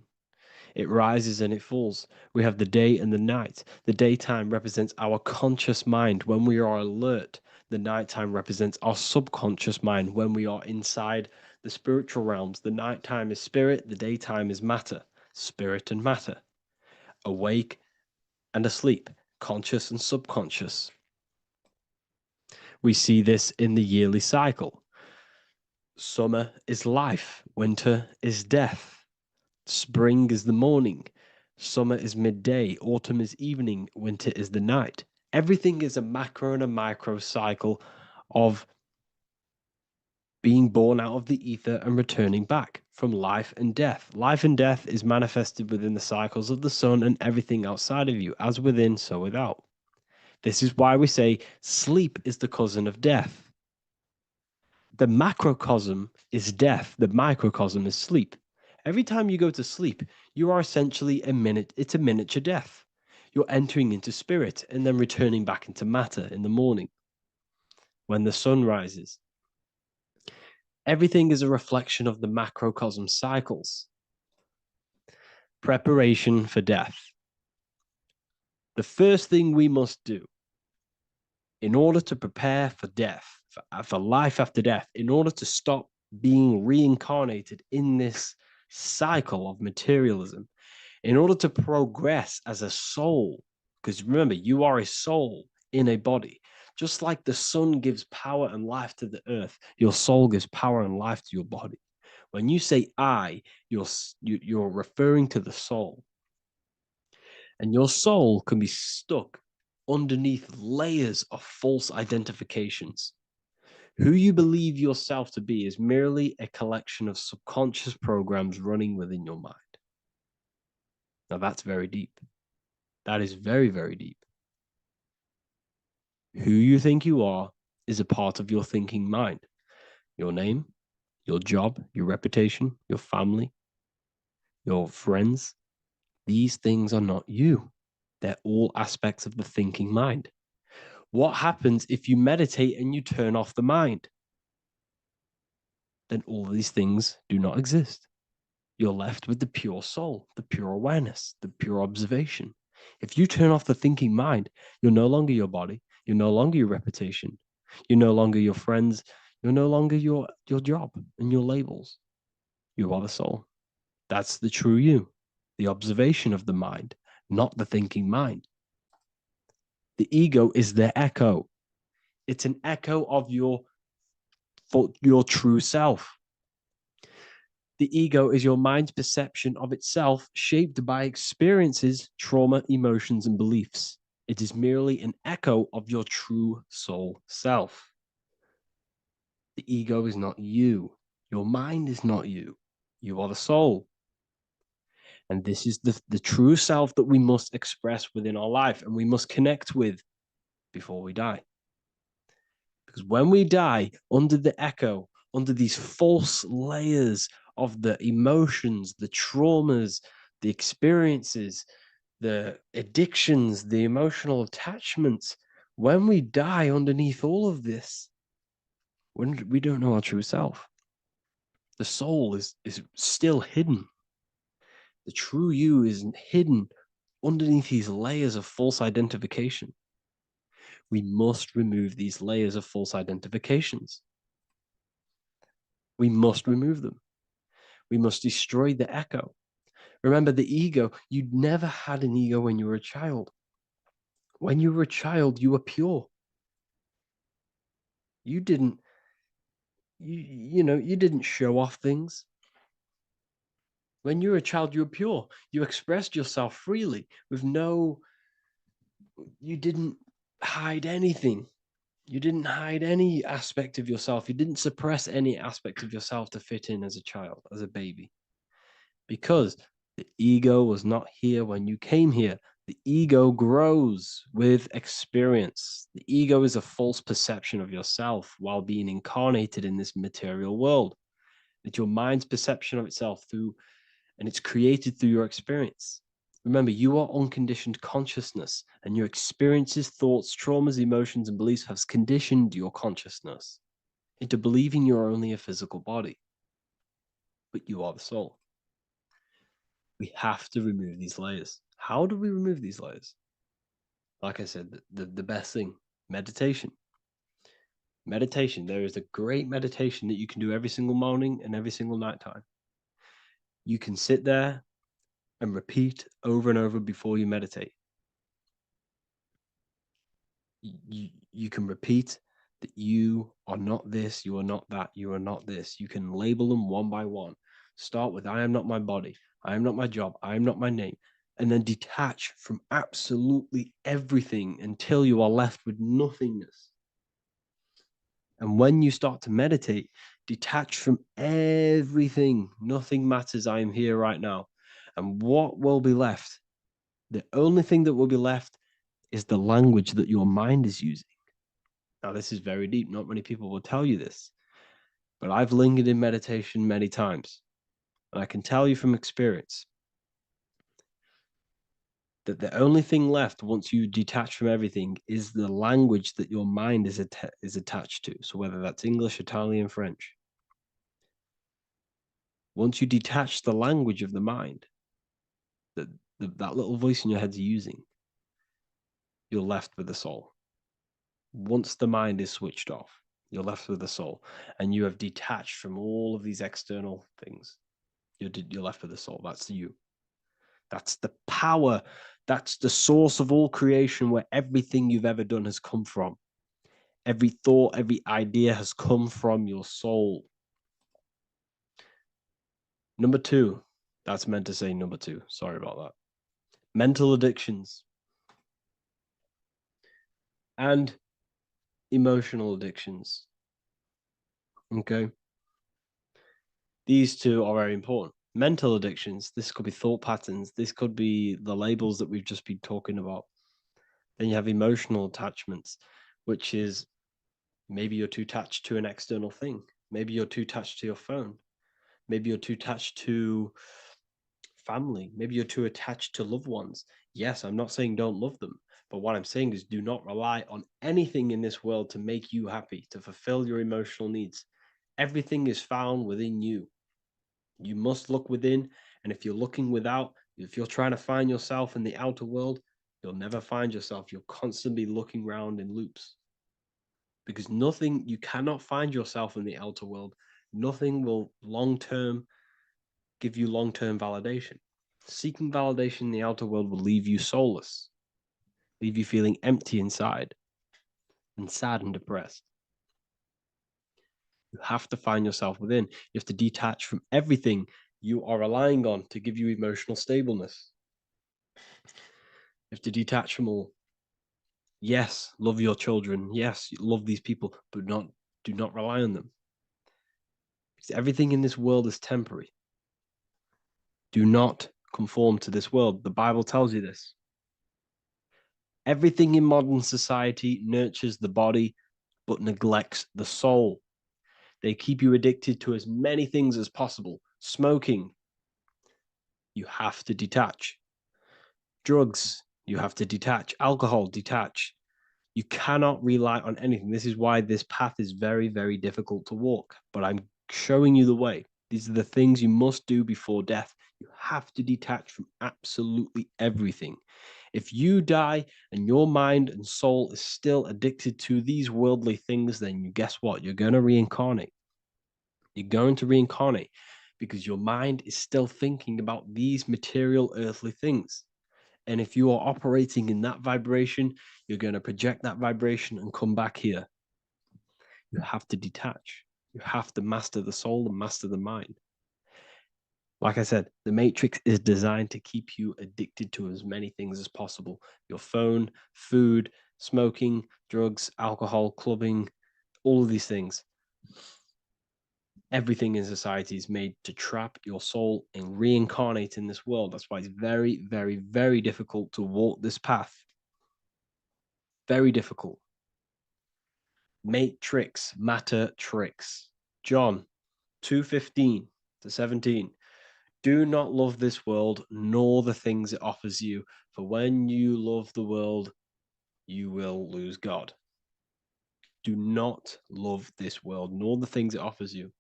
It rises and it falls. We have the day and the night. The daytime represents our conscious mind when we are alert. The nighttime represents our subconscious mind when we are inside the spiritual realms. The nighttime is spirit, the daytime is matter, spirit and matter, awake and asleep, conscious and subconscious. We see this in the yearly cycle. Summer is life, winter is death. Spring is the morning, summer is midday, autumn is evening, winter is the night. Everything is a macro and a micro cycle of being born out of the ether and returning back from life and death. Life and death is manifested within the cycles of the sun and everything outside of you, as within, so without. This is why we say sleep is the cousin of death. The macrocosm is death, the microcosm is sleep. Every time you go to sleep, you are essentially it's a miniature death. You're entering into spirit and then returning back into matter in the morning when the sun rises. Everything is a reflection of the macrocosm cycles. Preparation for death. The first thing we must do in order to prepare for death, for life after death, in order to stop being reincarnated in this cycle of materialism, in order to progress as a soul, because remember, you are a soul in a body. Just like the sun gives power and life to the earth, your soul gives power and life to your body. When you say I, you're referring to the soul. And your soul can be stuck underneath layers of false identifications. Who you believe yourself to be is merely a collection of subconscious programs running within your mind. Now that's very deep. That is very, very deep. Who you think you are is a part of your thinking mind. Your name, your job, your reputation, your family, your friends. These things are not you. They're all aspects of the thinking mind. What happens if you meditate and you turn off the mind? Then all these things do not exist. You're left with the pure soul, the pure awareness, the pure observation. If you turn off the thinking mind, you're no longer your body, you're no longer your reputation, you're no longer your friends, you're no longer your job and your labels. You are the soul. That's the true you, the observation of the mind, not the thinking mind. The ego is the echo. It's an echo of your true self. The ego is your mind's perception of itself shaped by experiences, trauma, emotions, and beliefs. It is merely an echo of your true soul self. The ego is not you. Your mind is not you. You are the soul. And this is the true self that we must express within our life and we must connect with before we die. Because when we die under the echo, under these false layers of the emotions, the traumas, the experiences, the addictions, the emotional attachments, when we die underneath all of this, when we don't know our true self, the soul is still hidden. The true you is hidden underneath these layers of false identification. We must remove these layers of false identifications. We must remove them. We must destroy the echo. Remember the ego, you never had an ego when you were a child. When you were a child, you were pure. You didn't, you didn't show off things. When you were a child, you were pure. You expressed yourself freely you didn't hide anything. You didn't hide any aspect of yourself. You didn't suppress any aspect of yourself to fit in as a child, as a baby. Because the ego was not here when you came here. The ego grows with experience. The ego is a false perception of yourself while being incarnated in this material world. It's your mind's perception of itself and it's created through your experience. Remember, you are unconditioned consciousness, and your experiences, thoughts, traumas, emotions, and beliefs have conditioned your consciousness into believing you're only a physical body, but you are the soul. We have to remove these layers. How do we remove these layers? Like I said, the best thing, meditation. Meditation. There is a great meditation that you can do every single morning and every single nighttime. You can sit there and repeat over and over before you meditate. You can repeat that you are not this, you are not that, you are not this. You can label them one by one. Start with, I am not my body, I am not my job, I am not my name, and then detach from absolutely everything until you are left with nothingness. And when you start to meditate, detach from everything. Nothing matters. I am here right now. And what will be left? The only thing that will be left is the language that your mind is using. Now, this is very deep. Not many people will tell you this, but I've lingered in meditation many times. And I can tell you from experience that the only thing left once you detach from everything is the language that your mind is attached to. So whether that's English, Italian, French. Once you detach the language of the mind that that little voice in your head's using, you're left with the soul. Once the mind is switched off, you're left with the soul, and you have detached from all of these external things. You're left with the soul. That's you. That's the power. That's the source of all creation, where everything you've ever done has come from. Every thought, every idea has come from your soul. Number two, that's meant to say number two. Sorry about that. Mental addictions and emotional addictions. Okay. These two are very important. Mental addictions, this could be thought patterns, this could be the labels that we've just been talking about. Then you have emotional attachments, which is maybe you're too attached to an external thing. Maybe you're too attached to your phone. Maybe you're too attached to family. Maybe you're too attached to loved ones. Yes, I'm not saying don't love them, but what I'm saying is do not rely on anything in this world to make you happy, to fulfill your emotional needs. Everything is found within you. You must look within, and if you're looking without, if you're trying to find yourself in the outer world, you'll never find yourself. You'll constantly be looking around in loops. Because you cannot find yourself in the outer world. Nothing will give you long-term validation. Seeking validation in the outer world will leave you soulless, leave you feeling empty inside and sad and depressed. You have to find yourself within. You have to detach from everything you are relying on to give you emotional stableness. You have to detach from all. Yes, love your children. Yes, love these people, but do not rely on them. Because everything in this world is temporary. Do not conform to this world. The Bible tells you this. Everything in modern society nurtures the body, but neglects the soul. They keep you addicted to as many things as possible. Smoking, you have to detach. Drugs, you have to detach. Alcohol, detach. You cannot rely on anything. This is why this path is very, very difficult to walk. But I'm showing you the way. These are the things you must do before death. You have to detach from absolutely everything. If you die and your mind and soul is still addicted to these worldly things, then guess what? You're going to reincarnate. You're going to reincarnate because your mind is still thinking about these material earthly things. And if you are operating in that vibration, you're going to project that vibration and come back here. You have to detach. You have to master the soul and master the mind. Like I said, the Matrix is designed to keep you addicted to as many things as possible. Your phone, food, smoking, drugs, alcohol, clubbing, all of these things. Everything in society is made to trap your soul and reincarnate in this world. That's why it's very, very, very difficult to walk this path. Very difficult. Matrix, matter tricks. John 2:15 to 17. Do not love this world, nor the things it offers you. For when you love the world, you will lose God. Do not love this world, nor the things it offers you.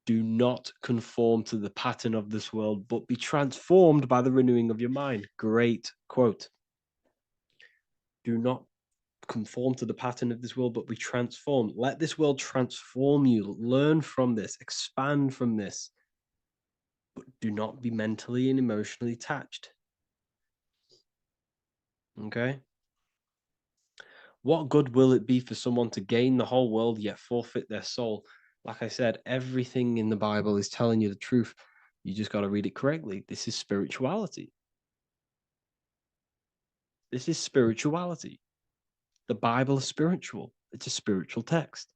Do not conform to the pattern of this world, but be transformed by the renewing of your mind. Great quote. Do not conform to the pattern of this world, but be transformed. Let this world transform you. Learn from this, expand from this. But do not be mentally and emotionally attached. Okay? What good will it be for someone to gain the whole world yet forfeit their soul? Like I said, everything in the Bible is telling you the truth. You just got to read it correctly. This is spirituality. This is spirituality. The Bible is spiritual. It's a spiritual text.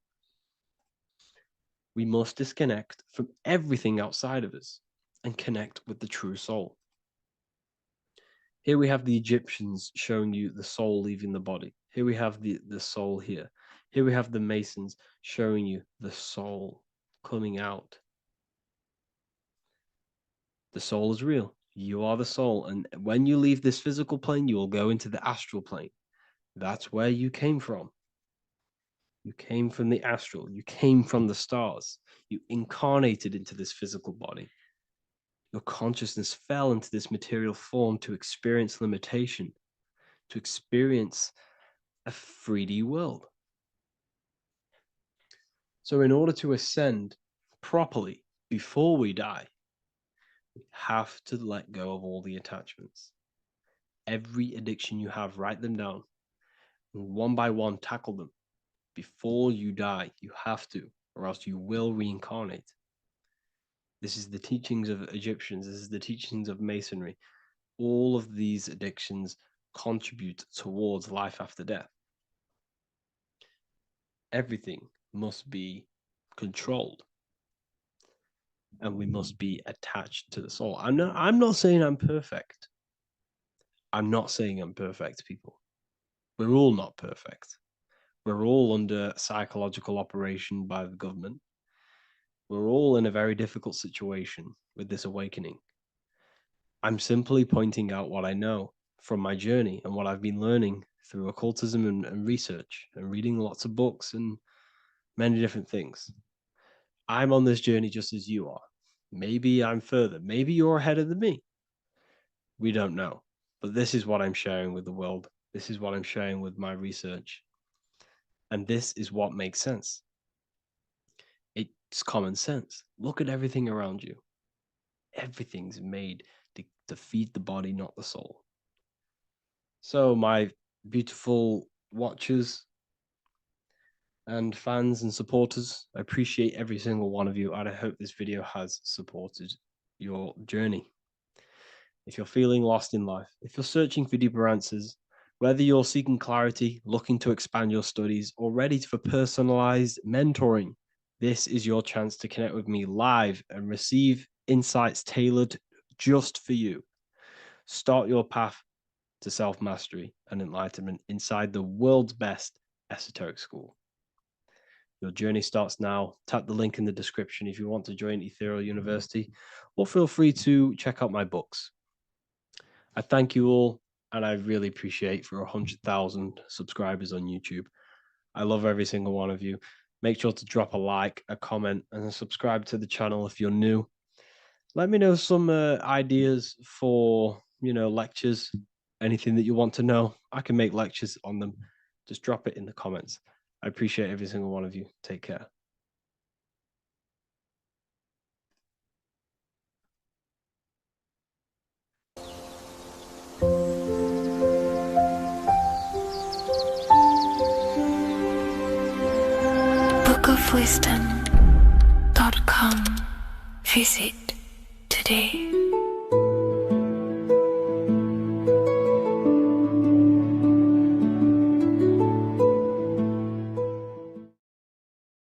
We must disconnect from everything outside of us and connect with the true soul. Here we have the Egyptians showing you the soul leaving the body. Here we have the soul here. Here we have the Masons showing you the soul coming out. The soul is real. You are the soul. And when you leave this physical plane, you will go into the astral plane. That's where you came from. You came from the astral. You came from the stars. You incarnated into this physical body. Your consciousness fell into this material form to experience limitation, to experience a 3D world. So in order to ascend properly before we die, we have to let go of all the attachments. Every addiction you have, write them down. And one by one, tackle them. Before you die, you have to, or else you will reincarnate. This is the teachings of Egyptians. This is the teachings of Masonry. All of these addictions contribute towards life after death. Everything must be controlled, and we must be attached to the soul. I'm not saying I'm perfect. I'm not saying I'm perfect, people. We're all not perfect. We're all under psychological operation by the government. We're all in a very difficult situation with this awakening. I'm simply pointing out what I know from my journey and what I've been learning through occultism and research and reading lots of books and many different things. I'm on this journey just as you are. Maybe I'm further. Maybe you're ahead of me. We don't know. But this is what I'm sharing with the world. This is what I'm sharing with my research. And this is what makes sense. It's common sense. Look at everything around you. Everything's made to feed the body, not the soul. So my beautiful watchers and fans and supporters, I appreciate every single one of you, and I hope this video has supported your journey. If you're feeling lost in life, if you're searching for deeper answers, whether you're seeking clarity, looking to expand your studies, or ready for personalized mentoring, this is your chance to connect with me live and receive insights tailored just for you. Start your path to self-mastery and enlightenment inside the world's best esoteric school. Your journey starts now. Tap the link in the description if you want to join Ethereal University, or feel free to check out my books. I thank you all, and I really appreciate for 100,000 subscribers on YouTube. I love every single one of you. Make sure to drop a like, a comment, and subscribe to the channel if you're new. Let me know some ideas for, lectures, anything that you want to know. I can make lectures on them. Just drop it in the comments. I appreciate every single one of you. Take care. quantumwisdom.com. Visit today.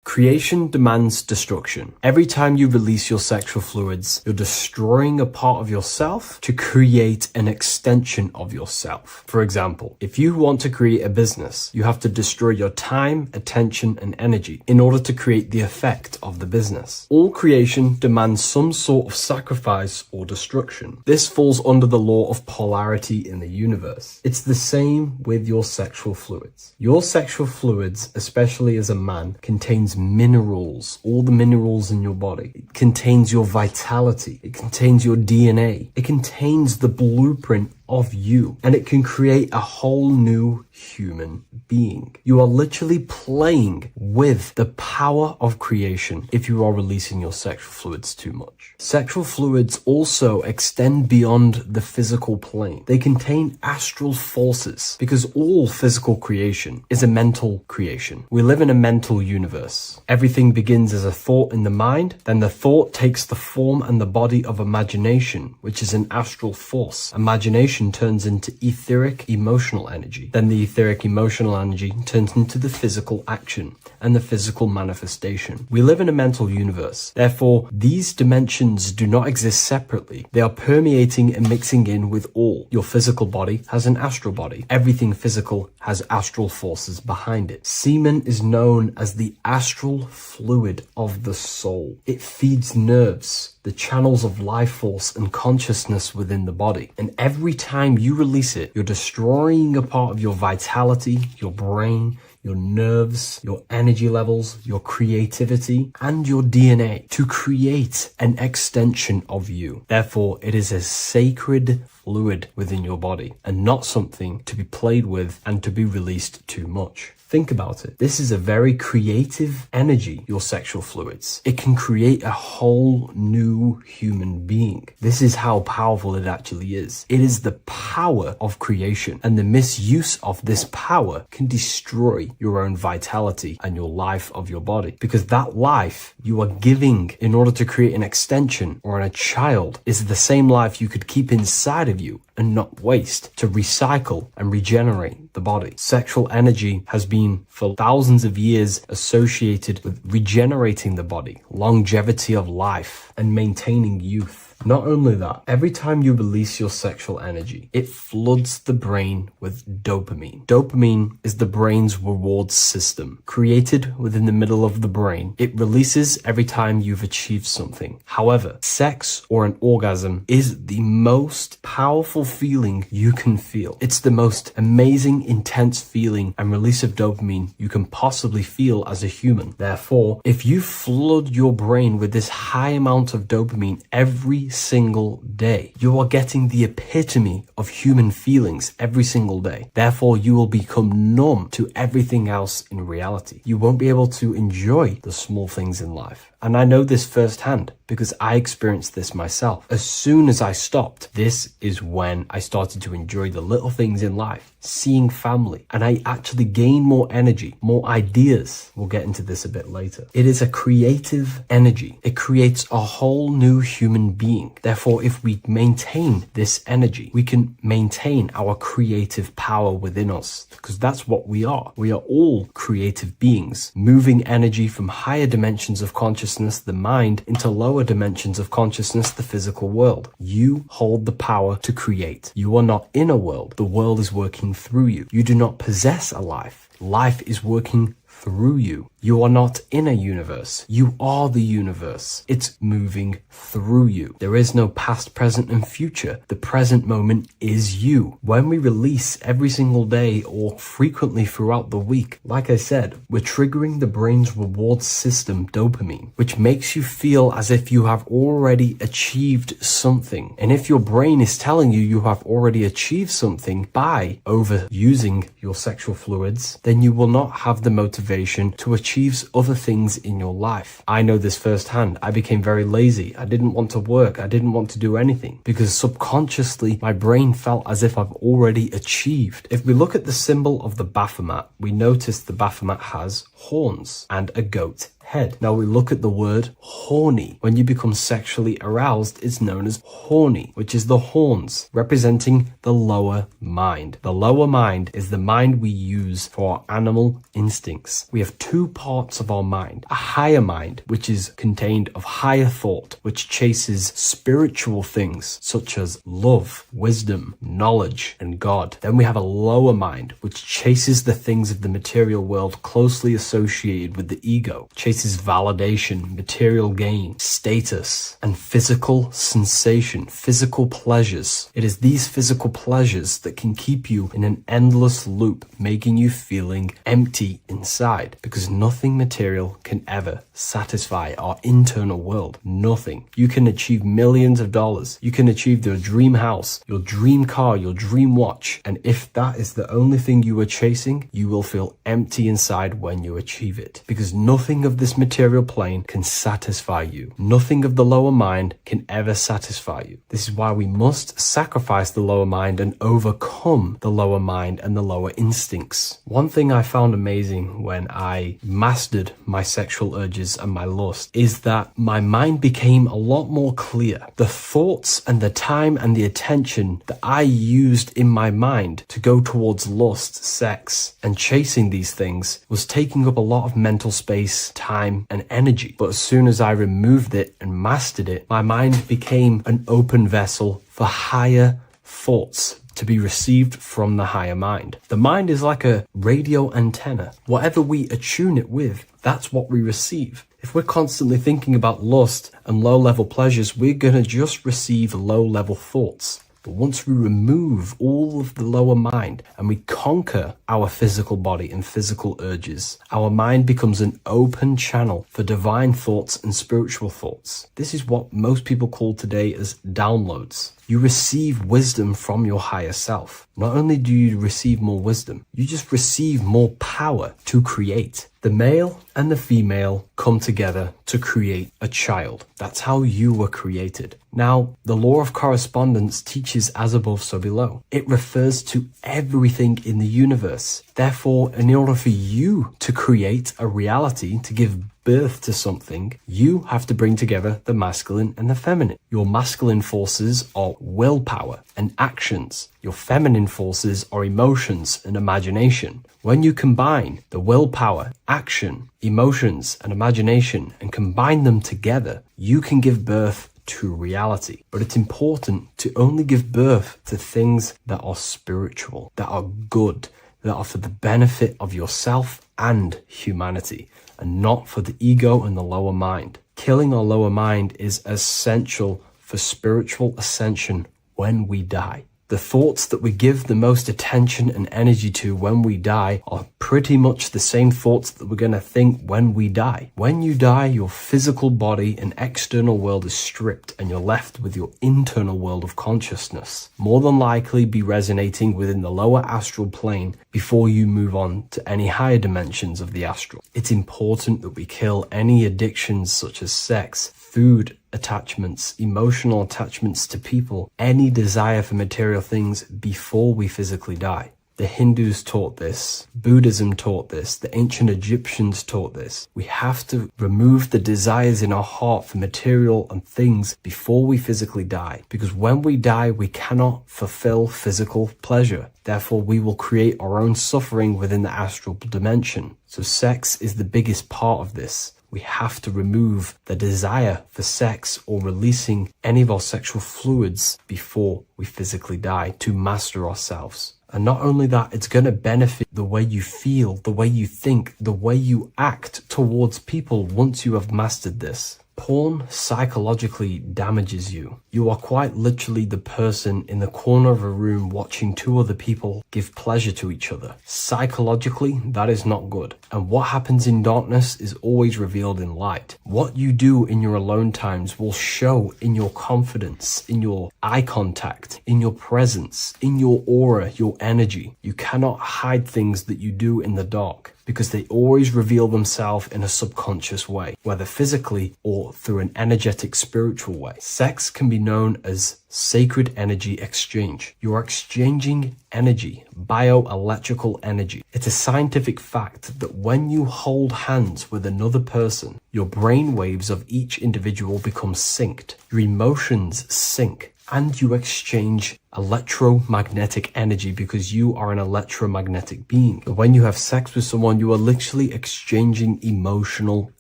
Creation demands destruction. Every time you release your sexual fluids, you're destroying a part of yourself to create an extension of yourself. For example, if you want to create a business, you have to destroy your time, attention, and energy in order to create the effect of the business. All creation demands some sort of sacrifice or destruction. This falls under the law of polarity in the universe. It's the same with your sexual fluids. Your sexual fluids, especially as a man, contains minerals, all the minerals in your body. It contains your vitality. It contains your DNA. It contains the blueprint of you, and it can create a whole new human being. You are literally playing with the power of creation if you are releasing your sexual fluids too much. Sexual fluids also extend beyond the physical plane. They contain astral forces because all physical creation is a mental creation. We live in a mental universe. Everything begins as a thought in the mind, then the thought takes the form and the body of imagination, which is an astral force. Imagination turns into etheric emotional energy. Then the etheric emotional energy turns into the physical action and the physical manifestation. We live in a mental universe. Therefore, these dimensions do not exist separately. They are permeating and mixing in with all. Your physical body has an astral body. Everything physical has astral forces behind it. Semen is known as the astral fluid of the soul. It feeds nerves, the channels of life force and consciousness within the body. And every time you release it, you're destroying a part of your vitality, your brain, your nerves, your energy levels, your creativity, and your DNA to create an extension of you. Therefore, it is a sacred fluid within your body and not something to be played with and to be released too much. Think about it. This is a very creative energy, your sexual fluids. It can create a whole new human being. This is how powerful it actually is. It is the power of creation, and the misuse of this power can destroy your own vitality and your life of your body, because that life you are giving in order to create an extension or a child is the same life you could keep inside of you and not waste to recycle and regenerate the body. Sexual energy has been for thousands of years associated with regenerating the body, longevity of life, and maintaining youth. Not only that, every time you release your sexual energy, it floods the brain with dopamine. Dopamine is the brain's reward system. Created within the middle of the brain, it releases every time you've achieved something. However, sex or an orgasm is the most powerful feeling you can feel. It's the most amazing, intense feeling and release of dopamine you can possibly feel as a human. Therefore, if you flood your brain with this high amount of dopamine every single day, you are getting the epitome of human feelings every single day. Therefore, you will become numb to everything else in reality. You won't be able to enjoy the small things in life. And I know this firsthand because I experienced this myself. As soon as I stopped, this is when I started to enjoy the little things in life, seeing family, and I actually gained more energy, more ideas. We'll get into this a bit later. It is a creative energy. It creates a whole new human being. Therefore, if we maintain this energy, we can maintain our creative power within us, because that's what we are. We are all creative beings, moving energy from higher dimensions of consciousness, the mind, into lower dimensions of consciousness, the physical world. You hold the power to create. You are not in a world. The world is working through you. You do not possess a life. Life is working through you. You are not in a universe. You are the universe. It's moving through you. There is no past, present, and future. The present moment is you. When we release every single day or frequently throughout the week, like I said, we're triggering the brain's reward system, dopamine, which makes you feel as if you have already achieved something. And if your brain is telling you you have already achieved something by overusing your sexual fluids, then you will not have the motivation to achieve other things in your life. I know this firsthand. I became very lazy. I didn't want to work. I didn't want to do anything because subconsciously my brain felt as if I've already achieved. If we look at the symbol of the Baphomet, we notice the Baphomet has horns and a goat head. Now we look at the word horny. When you become sexually aroused, it's known as horny, which is the horns, representing the lower mind. The lower mind is the mind we use for our animal instincts. We have two parts of our mind. A higher mind, which is contained of higher thought, which chases spiritual things such as love, wisdom, knowledge, and God. Then we have a lower mind, which chases the things of the material world closely associated with the ego, chases validation, material gain, status, and physical sensation, physical pleasures. It is these physical pleasures that can keep you in an endless loop, making you feeling empty inside, because nothing material can ever satisfy our internal world. Nothing. You can achieve millions of dollars. You can achieve your dream house, your dream car, your dream watch. And if that is the only thing you are chasing, you will feel empty inside when you achieve it, because nothing of this material plane can satisfy you. Nothing of the lower mind can ever satisfy you. This is why we must sacrifice the lower mind and overcome the lower mind and the lower instincts. One thing I found amazing when I mastered my sexual urges and my lust is that my mind became a lot more clear. The thoughts and the time and the attention that I used in my mind to go towards lust, sex, and chasing these things was taking up a lot of mental space, time, and energy. But as soon as I removed it and mastered it, my mind became an open vessel for higher thoughts to be received from the higher mind. The mind is like a radio antenna. Whatever we attune it with, that's what we receive. If we're constantly thinking about lust and low-level pleasures, we're going to just receive low-level thoughts. But once we remove all of the lower mind and we conquer our physical body and physical urges, our mind becomes an open channel for divine thoughts and spiritual thoughts. This is what most people call today as downloads. You receive wisdom from your higher self. Not only do you receive more wisdom, you just receive more power to create. The male and the female come together to create a child. That's how you were created. Now, the law of correspondence teaches as above, so below. It refers to everything in the universe. Therefore, in order for you to create a reality, to give birth to something, you have to bring together the masculine and the feminine. Your masculine forces are willpower and actions. Your feminine forces are emotions and imagination. When you combine the willpower, action, emotions, and imagination and combine them together, you can give birth to reality. But it's important to only give birth to things that are spiritual, that are good, that are for the benefit of yourself and humanity, and not for the ego and the lower mind. Killing our lower mind is essential for spiritual ascension when we die. The thoughts that we give the most attention and energy to when we die are pretty much the same thoughts that we're going to think when we die. When you die, your physical body and external world is stripped and you're left with your internal world of consciousness, more than likely be resonating within the lower astral plane before you move on to any higher dimensions of the astral. It's important that we kill any addictions such as sex, food, attachments, emotional attachments to people, any desire for material things before we physically die. The Hindus taught this, Buddhism taught this, the ancient Egyptians taught this. We have to remove the desires in our heart for material and things before we physically die, because when we die, we cannot fulfill physical pleasure. Therefore, we will create our own suffering within the astral dimension. So sex is the biggest part of this. We have to remove the desire for sex or releasing any of our sexual fluids before we physically die to master ourselves. And not only that, it's going to benefit the way you feel, the way you think, the way you act towards people once you have mastered this. Porn psychologically damages you. You are quite literally the person in the corner of a room watching two other people give pleasure to each other. Psychologically, that is not good. And what happens in darkness is always revealed in light. What you do in your alone times will show in your confidence, in your eye contact, in your presence, in your aura, your energy. You cannot hide things that you do in the dark. because they always reveal themselves in a subconscious way, whether physically or through an energetic spiritual way. Sex can be known as sacred energy exchange. You are exchanging energy, bioelectrical energy. It's a scientific fact that when you hold hands with another person, your brain waves of each individual become synced. Your emotions sync. And you exchange electromagnetic energy because you are an electromagnetic being. When you have sex with someone, you are literally exchanging emotional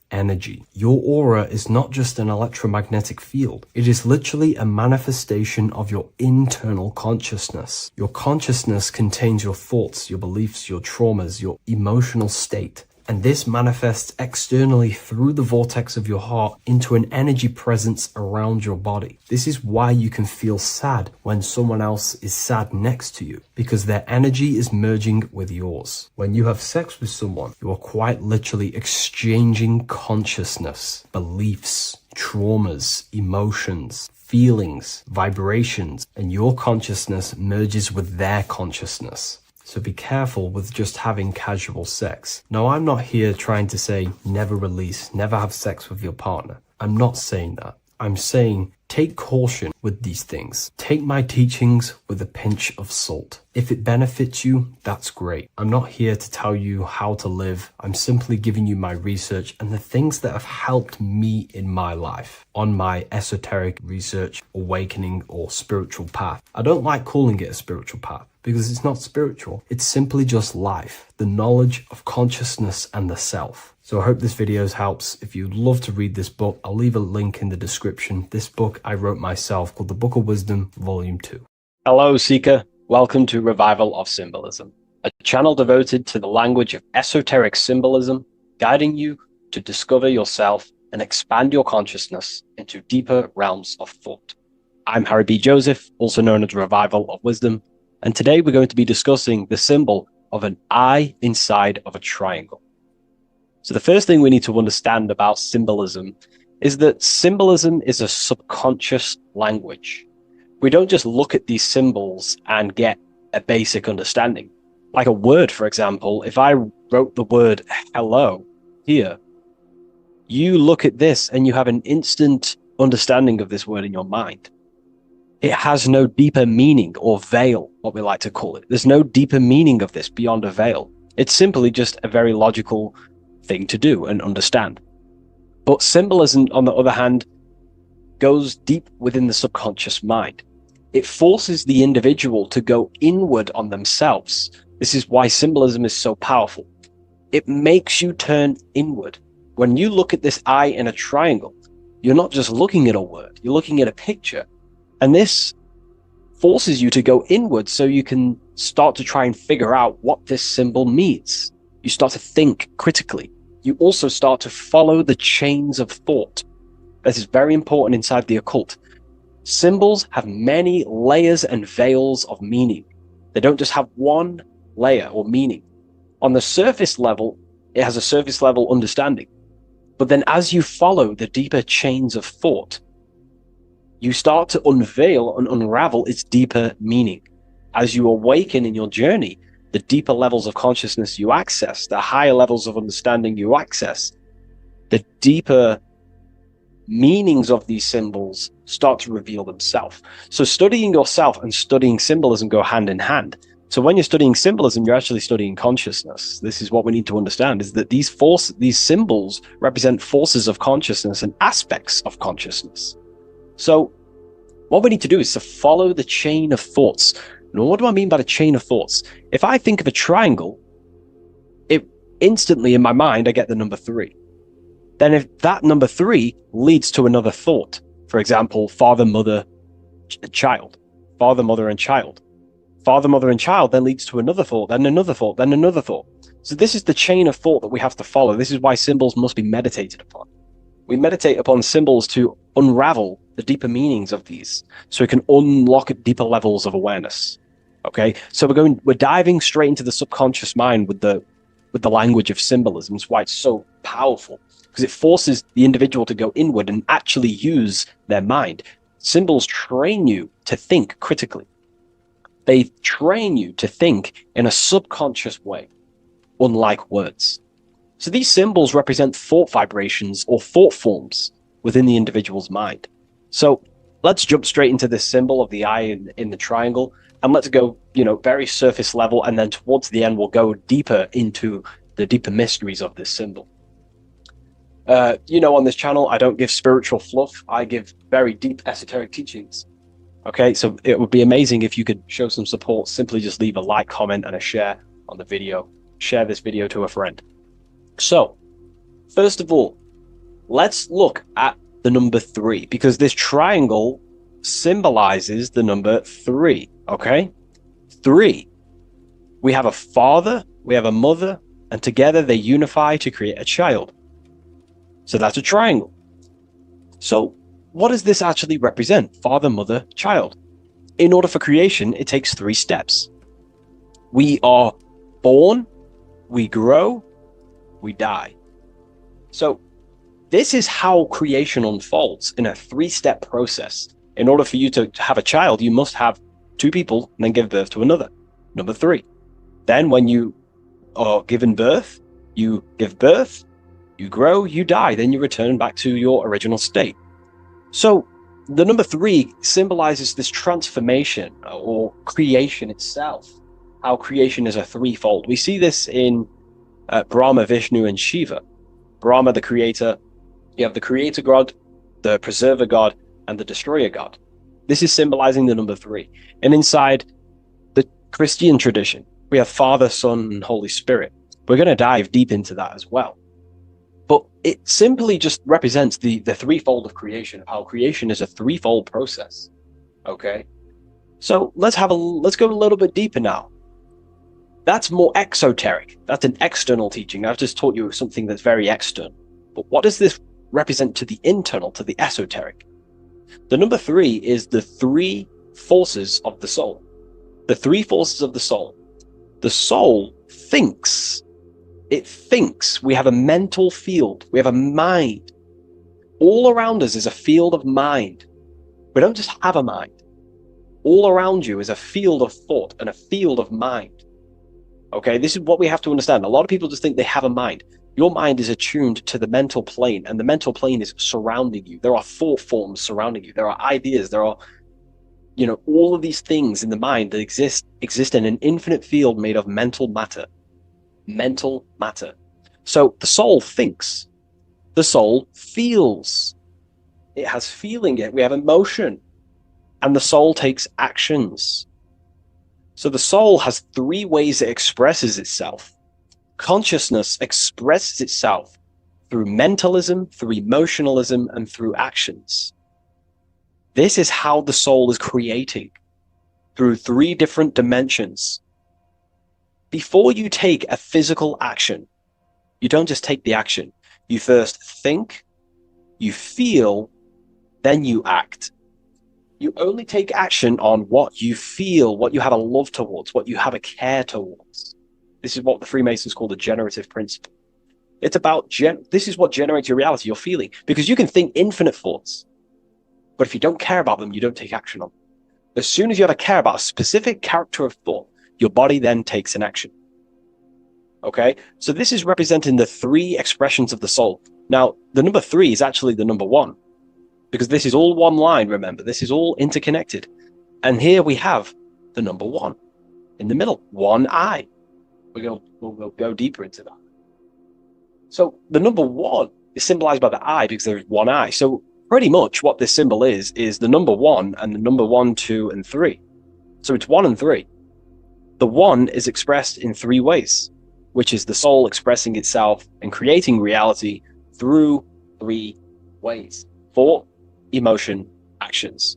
energy. Your aura is not just an electromagnetic field. It is literally a manifestation of your internal consciousness. Your consciousness contains your thoughts, your beliefs, your traumas, your emotional state. And this manifests externally through the vortex of your heart into an energy presence around your body. This is why you can feel sad when someone else is sad next to you, because their energy is merging with yours. When you have sex with someone, you are quite literally exchanging consciousness, beliefs, traumas, emotions, feelings, vibrations, and your consciousness merges with their consciousness. So be careful with just having casual sex. Now, I'm not here trying to say never release, never have sex with your partner. I'm not saying that. I'm saying take caution with these things. Take my teachings with a pinch of salt. If it benefits you, that's great. I'm not here to tell you how to live. I'm simply giving you my research and the things that have helped me in my life on my esoteric research, awakening, or spiritual path. I don't like calling it a spiritual path, because it's not spiritual. It's simply just life, the knowledge of consciousness and the self. So I hope this video helps. If you'd love to read this book, I'll leave a link in the description. This book I wrote myself called The Book of Wisdom, Volume 2. Hello, Seeker. Welcome to Revival of Symbolism, a channel devoted to the language of esoteric symbolism, guiding you to discover yourself and expand your consciousness into deeper realms of thought. I'm Harry B. Joseph, also known as Revival of Wisdom, and today we're going to be discussing the symbol of an eye inside of a triangle. So the first thing we need to understand about symbolism is that symbolism is a subconscious language. We don't just look at these symbols and get a basic understanding. Like a word, for example, if I wrote the word hello here, you look at this and you have an instant understanding of this word in your mind. It has no deeper meaning, or veil, what we like to call it. There's no deeper meaning of this beyond a veil. It's simply just a very logical thing to do and understand. But symbolism, on the other hand, goes deep within the subconscious mind. It forces the individual to go inward on themselves. This is why symbolism is so powerful. It makes you turn inward. When you look at this eye in a triangle, you're not just looking at a word, you're looking at a picture. And this forces you to go inward so you can start to try and figure out what this symbol means. You start to think critically. You also start to follow the chains of thought. This is very important inside the occult. Symbols have many layers and veils of meaning. They don't just have one layer or meaning. On the surface level, it has a surface level understanding. But then as you follow the deeper chains of thought, you start to unveil and unravel its deeper meaning. As you awaken in your journey, the deeper levels of consciousness you access, the higher levels of understanding you access, the deeper meanings of these symbols start to reveal themselves. So studying yourself and studying symbolism go hand in hand. So when you're studying symbolism, you're actually studying consciousness. This is what we need to understand, is that these symbols represent forces of consciousness and aspects of consciousness. So what we need to do is to follow the chain of thoughts. Now, what do I mean by the chain of thoughts? If I think of a triangle, it instantly in my mind, I get the number 3. Then if that number 3 leads to another thought, for example, father, mother, child, father, mother, and child. Father, mother, and child then leads to another thought, then another thought, then another thought. So this is the chain of thought that we have to follow. This is why symbols must be meditated upon. We meditate upon symbols to unravel the deeper meanings of these, so we can unlock deeper levels of awareness. Okay, so we're diving straight into the subconscious mind with the language of symbolism. That's why it's so powerful, because it forces the individual to go inward and actually use their mind. Symbols train you to think critically. They train you to think in a subconscious way. unlike words. So these symbols represent thought vibrations or thought forms within the individual's mind. So let's jump straight into this symbol of the eye in the triangle, and let's go, very surface level, and then towards the end we'll go deeper into the deeper mysteries of this symbol. On this channel, I don't give spiritual fluff. I give very deep esoteric teachings. Okay, so it would be amazing if you could show some support. Simply just leave a like, comment, and a share on the video. Share this video to a friend. So, first of all, let's look at the number 3, because this triangle symbolizes the number 3, okay? 3. We have a father, we have a mother, and together they unify to create a child. So that's a triangle. So what does this actually represent? Father, mother, child. In order for creation, it takes 3 steps. We are born, we grow, we die. So this is how creation unfolds in a 3-step process. In order for you to have a child, you must have 2 people and then give birth to another. Number 3. Then when you are given birth, you give birth, you grow, you die, then you return back to your original state. So the number 3 symbolizes this transformation or creation itself, how creation is a 3-fold. We see this in Brahma, Vishnu, and Shiva. Brahma, the creator, you have the creator god, the preserver god, and the destroyer god. This is symbolizing the number 3. And inside the Christian tradition, we have Father, Son, and Holy Spirit. We're going to dive deep into that as well. But it simply just represents the 3-fold of creation, how creation is a 3-fold process. Okay? So let's go a little bit deeper now. That's more exoteric. That's an external teaching. I've just taught you something that's very external. But what does this represent to the internal, to the esoteric? The number 3 is the 3 forces of the soul. The 3 forces of the soul. The soul thinks. It thinks. We have a mental field. We have a mind. All around us is a field of mind. We don't just have a mind. All around you is a field of thought and a field of mind. Okay, this is what we have to understand. A lot of people just think they have a mind. Your mind is attuned to the mental plane, and the mental plane is surrounding you. There are thought forms surrounding you. There are ideas. There are, all of these things in the mind that exist in an infinite field made of mental matter. Mental matter. So the soul thinks. The soul feels. It has feeling. We have emotion. And the soul takes actions. So the soul has 3 ways it expresses itself. Consciousness expresses itself through mentalism, through emotionalism, and through actions. This is how the soul is creating, through 3 different dimensions. Before you take a physical action, you don't just take the action. You first think, you feel, then you act. You only take action on what you feel, what you have a love towards, what you have a care towards. This is what the Freemasons call the generative principle. It's about, this is what generates your reality, your feeling. Because you can think infinite thoughts, but if you don't care about them, you don't take action on them. As soon as you have a care about a specific character of thought, your body then takes an action. Okay? So this is representing the 3 expressions of the soul. Now, the number 3 is actually the number 1. Because this is all one line, remember. This is all interconnected. And here we have the number 1 in the middle, one eye. We'll go deeper into that. So the number 1 is symbolized by the eye because there's one eye. So pretty much what this symbol is the number 1 and the number 1, 2, and 3. So it's 1 and 3. The 1 is expressed in 3 ways, which is the soul expressing itself and creating reality through 3 ways. Thought, emotion, actions.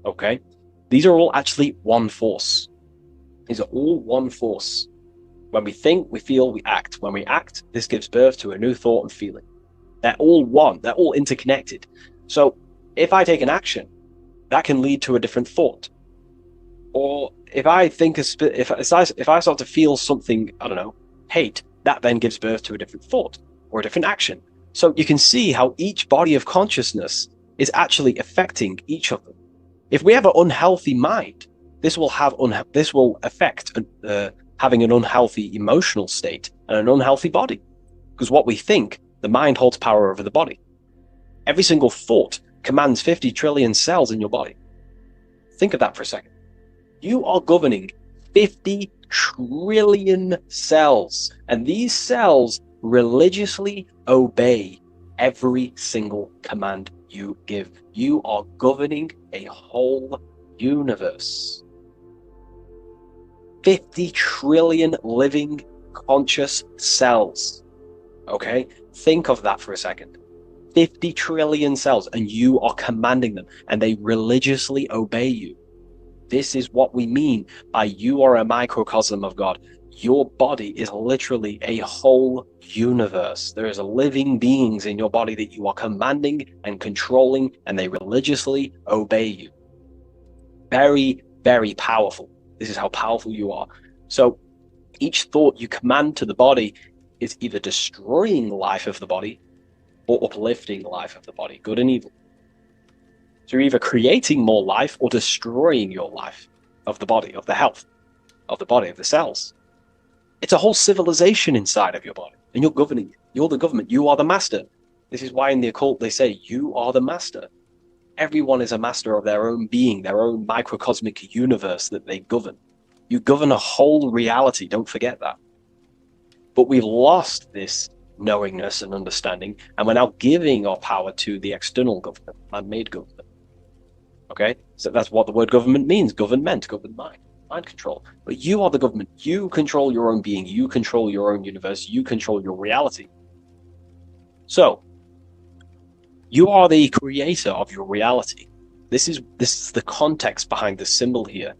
Okay? These are all actually one force. These are all one force. When we think, we feel, we act. When we act, this gives birth to a new thought and feeling. They're all one. They're all interconnected. So if I take an action, that can lead to a different thought. Or if I think, if I start to feel something, I don't know, hate, that then gives birth to a different thought or a different action. So you can see how each body of consciousness is actually affecting each of them. If we have an unhealthy mind, this will affect having an unhealthy emotional state and an unhealthy body. Because what we think, the mind holds power over the body. Every single thought commands 50 trillion cells in your body. Think of that for a second. You are governing 50 trillion cells, and these cells religiously obey every single command you give. You are governing a whole universe. 50 trillion living conscious cells. Okay? Think of that for a second. 50 trillion cells, and you are commanding them, and they religiously obey you. This is what we mean by you are a microcosm of God. Your body is literally a whole universe. There is living beings in your body that you are commanding and controlling, and they religiously obey you. Very, very powerful. This is how powerful you are. So each thought you command to the body is either destroying the life of the body or uplifting the life of the body, good and evil. So you're either creating more life or destroying your life of the body, of the health, of the body, of the cells. It's a whole civilization inside of your body, and you're governing it. You're the government. You are the master. This is why in the occult they say, you are the master. Everyone is a master of their own being, their own microcosmic universe that they govern. You govern a whole reality, don't forget that. But we've lost this knowingness and understanding, and we're now giving our power to the external government, man-made government. Okay, so that's what the word government means. Government, governed mind, mind control. But you are the government. You control your own being. You control your own universe. You control your reality. So, you are the creator of your reality. This is the context behind the symbol here.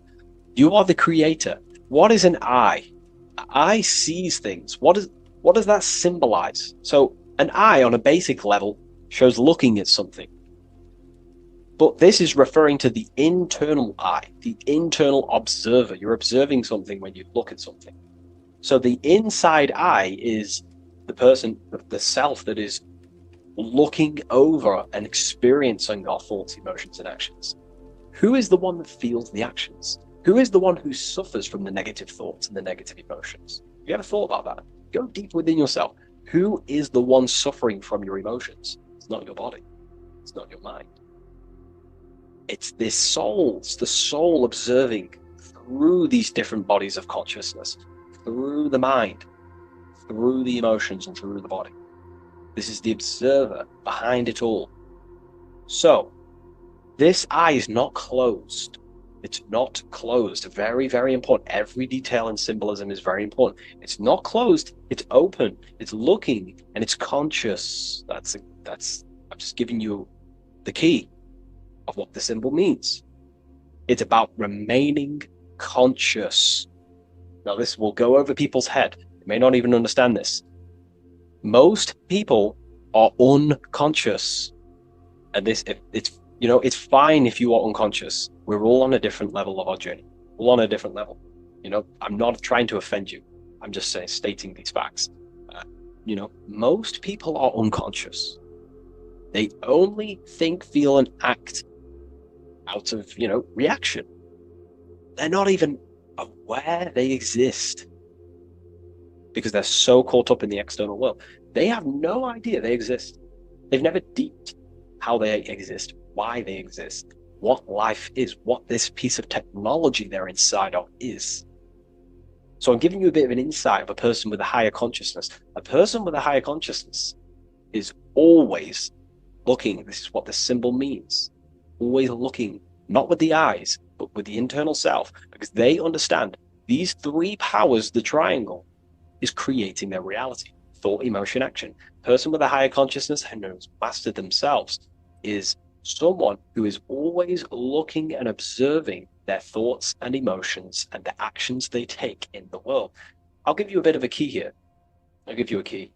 You are the creator. What is an eye? An eye sees things. What does that symbolize? So, an eye on a basic level shows looking at something. But this is referring to the internal eye, the internal observer. You're observing something when you look at something. So the inside eye is the person, the self that is looking over and experiencing our thoughts, emotions, and actions. Who is the one that feels the actions? Who is the one who suffers from the negative thoughts and the negative emotions? Have you ever thought about that? Go deep within yourself. Who is the one suffering from your emotions? It's not your body. It's not your mind. It's this soul. It's the soul observing through these different bodies of consciousness, through the mind, through the emotions, and through the body. This is the observer behind it all. So, this eye is not closed. It's not closed. Very, very important. Every detail in symbolism is very important. It's not closed. It's open. It's looking, and it's conscious. I'm just giving you the key of what the symbol means. It's about remaining conscious. Now, this will go over people's head. You may not even understand this. Most people are unconscious, and it's fine if you are unconscious. We're all on a different level of our journey. All on a different level. I'm not trying to offend you. I'm just stating these facts. Most people are unconscious. They only think, feel, and act out of, reaction. They're not even aware they exist because they're so caught up in the external world. They have no idea they exist. They've never deeped how they exist, why they exist, what life is, what this piece of technology they're inside of is. So I'm giving you a bit of an insight of a person with a higher consciousness. A person with a higher consciousness is always looking. This is what the symbol means. Always looking, not with the eyes, but with the internal self, because they understand these three powers, the triangle, is creating their reality. Thought, emotion, action. Person with a higher consciousness who knows mastered themselves is someone who is always looking and observing their thoughts and emotions and the actions they take in the world. I'll give you a bit of a key here. I'll give you a key.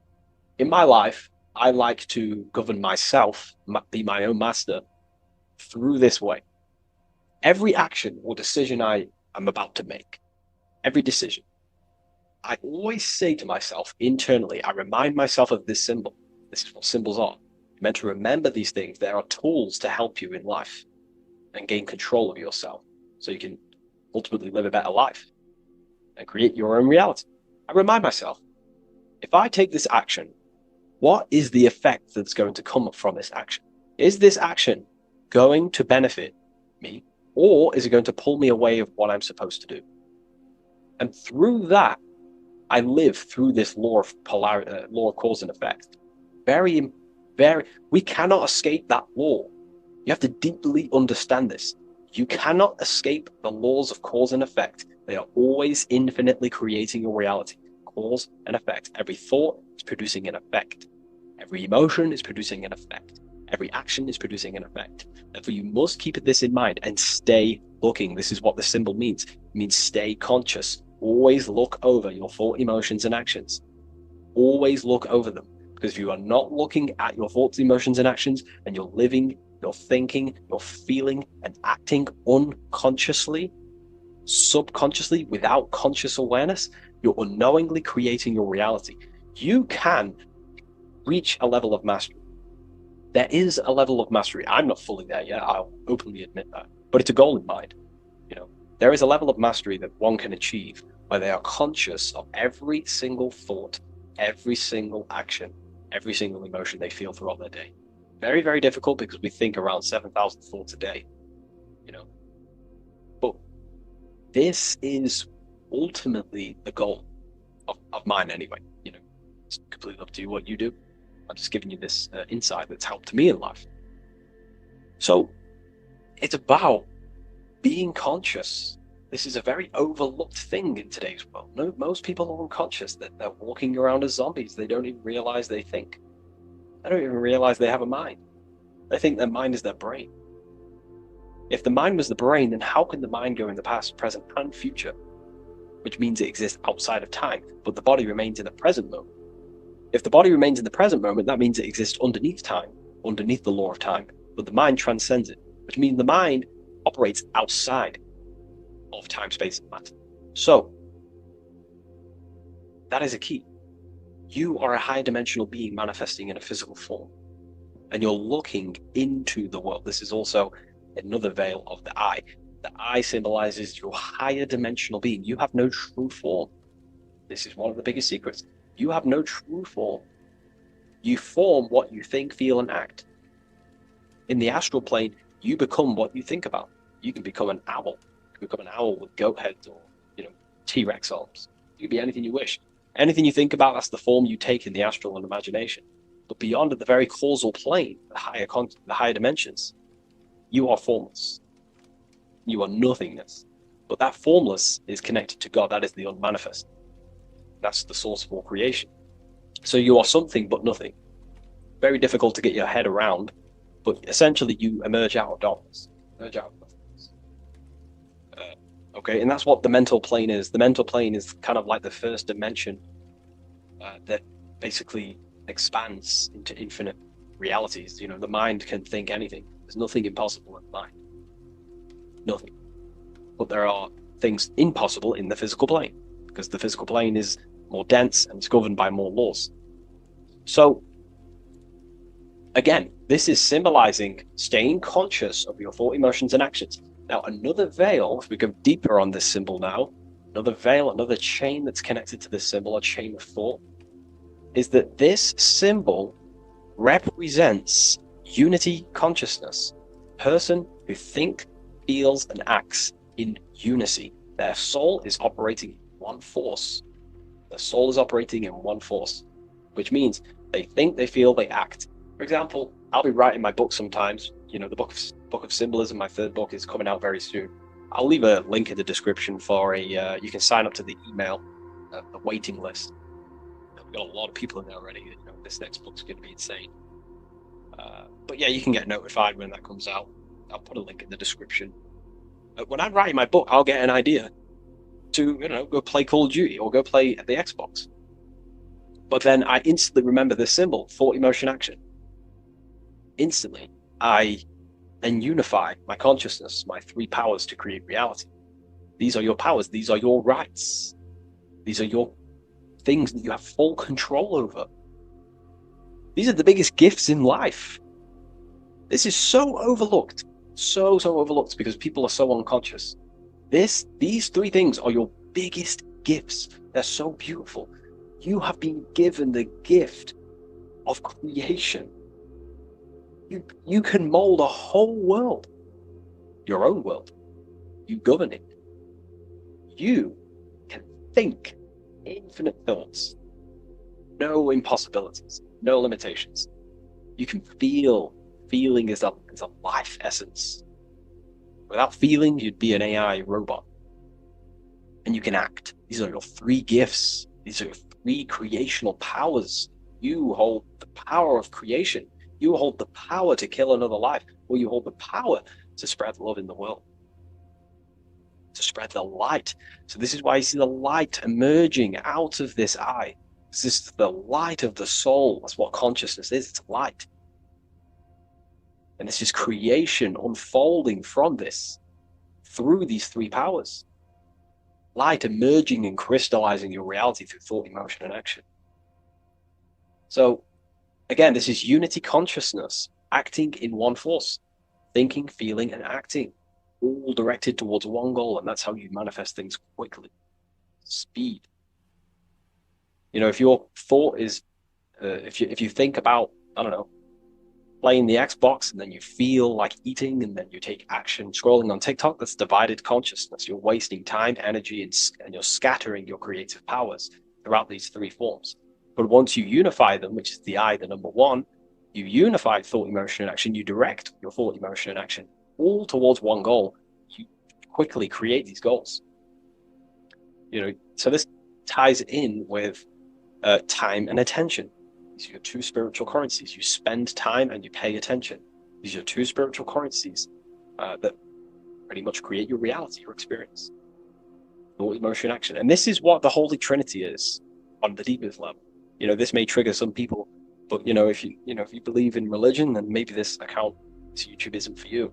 In my life, I like to govern myself, be my own master, through this way. Every action or decision I am about to make, every decision, I always say to myself internally, I remind myself of this symbol. This is what symbols are. You're meant to remember these things. There are tools to help you in life and gain control of yourself so you can ultimately live a better life. and create your own reality. I remind myself, if I take this action, what is the effect that's going to come from this action? Is this action going to benefit me, or is it going to pull me away of what I'm supposed to do? And through that, I live through this law of law of cause and effect. We cannot escape that law. You have to deeply understand this. You cannot escape the laws of cause and effect. They are always infinitely creating your reality. Cause and effect. Every thought is producing an effect. Every emotion is producing an effect. Every action is producing an effect. Therefore, you must keep this in mind and stay looking. This is what the symbol means. It means stay conscious. Always look over your thought, emotions, and actions. Always look over them. Because if you are not looking at your thoughts, emotions, and actions, and you're living, you're thinking, you're feeling, and acting unconsciously, subconsciously, without conscious awareness, you're unknowingly creating your reality. You can reach a level of mastery. There is a level of mastery. I'm not fully there yet. I'll openly admit that. But it's a goal in mind. There is a level of mastery that one can achieve where they are conscious of every single thought, every single action, every single emotion they feel throughout their day. Very, very difficult because we think around 7,000 thoughts a day, But this is ultimately the goal of mine anyway. It's completely up to you what you do. I'm just giving you this insight that's helped me in life. So it's about being conscious. This is a very overlooked thing in today's world. No, most people are unconscious, that they're walking around as zombies. They don't even realize they think. They don't even realize they have a mind. They think their mind is their brain. If the mind was the brain, then how can the mind go in the past, present, and future? Which means it exists outside of time, but the body remains in the present moment. If the body remains in the present moment, that means it exists underneath time, underneath the law of time, but the mind transcends it, which means the mind operates outside of time, space, and matter. So, that is a key. You are a higher dimensional being manifesting in a physical form, and you're looking into the world. This is also another veil of the eye. The eye symbolizes your higher dimensional being. You have no true form. This is one of the biggest secrets. You have no true form. You form what you think, feel, and act. In the astral plane, you become what you think about. You can become an owl. You can become an owl with goat heads or, T-Rex arms. You can be anything you wish. Anything you think about, that's the form you take in the astral and imagination. But beyond the very causal plane, the higher dimensions, you are formless. You are nothingness. But that formless is connected to God. That is the unmanifest. That's the source of all creation. So you are something but nothing. Very difficult to get your head around, but essentially you emerge out of darkness. Emerge out of nothingness. Okay, and that's what the mental plane is. The mental plane is kind of like the first dimension that basically expands into infinite realities. The mind can think anything. There's nothing impossible in the mind. Nothing. But there are things impossible in the physical plane, because the physical plane is more dense and it's governed by more laws. So, again, this is symbolizing staying conscious of your thought, emotions, and actions. Now, another veil, if we go deeper on this symbol now, another veil, another chain that's connected to this symbol, a chain of thought, is that this symbol represents unity consciousness. Person who thinks, feels, and acts in unity. Their soul is operating in one force. Their soul is operating in one force, which means they think, they feel, they act. For example, I'll be writing my book sometimes. The book of Symbolism, my third book, is coming out very soon. I'll leave a link in the description for you can sign up to the email, the waiting list. We've got a lot of people in there already. This next book's going to be insane. But yeah, you can get notified when that comes out. I'll put a link in the description. When I'm writing my book, I'll get an idea to, go play Call of Duty or go play the Xbox. But then I instantly remember this symbol, thought, emotion, action. Instantly, I then unify my consciousness, my three powers to create reality. These are your powers. These are your rights. These are your things that you have full control over. These are the biggest gifts in life. This is so overlooked. So overlooked because people are so unconscious. These three things are your biggest gifts. They're so beautiful. You have been given the gift of creation. You can mold a whole world, your own world. You govern it. You can think infinite thoughts, no impossibilities, no limitations. You can feel. Feeling is a life essence. Without feeling, you'd be an AI robot. And you can act. These are your three gifts. These are your three creational powers. You hold the power of creation. You hold the power to kill another life, or you hold the power to spread love in the world, to spread the light. So this is why you see the light emerging out of this eye. This is the light of the soul. That's what consciousness is. It's light. And this is creation unfolding from this through these three powers. Light emerging and crystallizing your reality through thought, emotion, and action. So, again, this is unity consciousness acting in one force. Thinking, feeling, and acting. All directed towards one goal. And that's how you manifest things quickly. Speed. You know, if your thought is, if you think about, I don't know, playing the Xbox and then you feel like eating and then you take action scrolling on TikTok, that's divided consciousness. You're wasting time, energy, and you're scattering your creative powers throughout these three forms. But once you unify them, which is the I, the number one, you unify thought, emotion, and action, you direct your thought, emotion, and action all towards one goal. You quickly create these goals. You know, so this ties in with time and attention. These are your two spiritual currencies. You spend time and you pay attention. These are your two spiritual currencies that pretty much create your reality, your experience. Thought, emotion, action. And this is what the Holy Trinity is on the deepest level. You know, this may trigger some people, but if you believe in religion, then maybe this account, this YouTube isn't for you.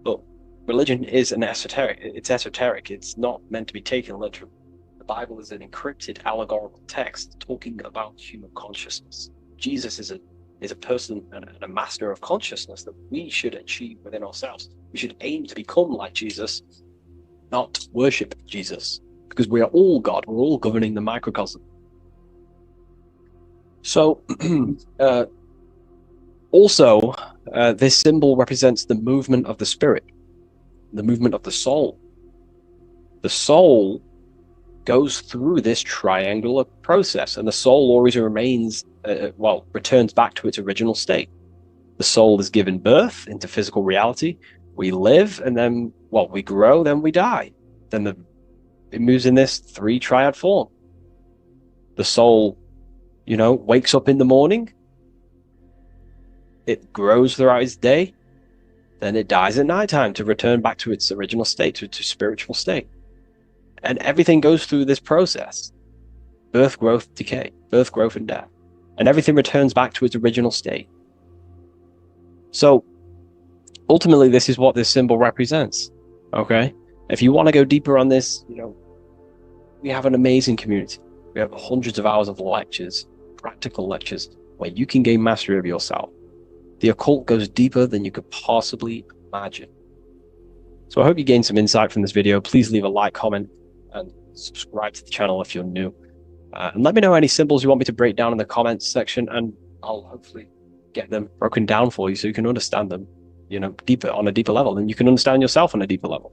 But religion is esoteric. It's esoteric. It's not meant to be taken literally. The Bible is an encrypted allegorical text talking about human consciousness. Jesus is a person and a master of consciousness that we should achieve within ourselves. We should aim to become like Jesus, not worship Jesus, because we are all God. We're all governing the microcosm. So, also, this symbol represents the movement of the spirit, the movement of the soul. The soul goes through this triangular process, and the soul always remains, returns back to its original state. The soul is given birth into physical reality. We live, and then, we grow, then we die. Then it moves in this three triad form. The soul, wakes up in the morning. It grows throughout its day. Then it dies at nighttime to return back to its original state, to spiritual state. And everything goes through this process. Birth, growth, decay. Birth, growth, and death. And everything returns back to its original state. So, ultimately, this is what this symbol represents. Okay? If you want to go deeper on this, we have an amazing community. We have hundreds of hours of lectures, practical lectures, where you can gain mastery of yourself. The occult goes deeper than you could possibly imagine. So I hope you gained some insight from this video. Please leave a like, comment, and subscribe to the channel if you're new. And let me know any symbols you want me to break down in the comments section, and I'll hopefully get them broken down for you so you can understand them, deeper, on a deeper level, and you can understand yourself on a deeper level.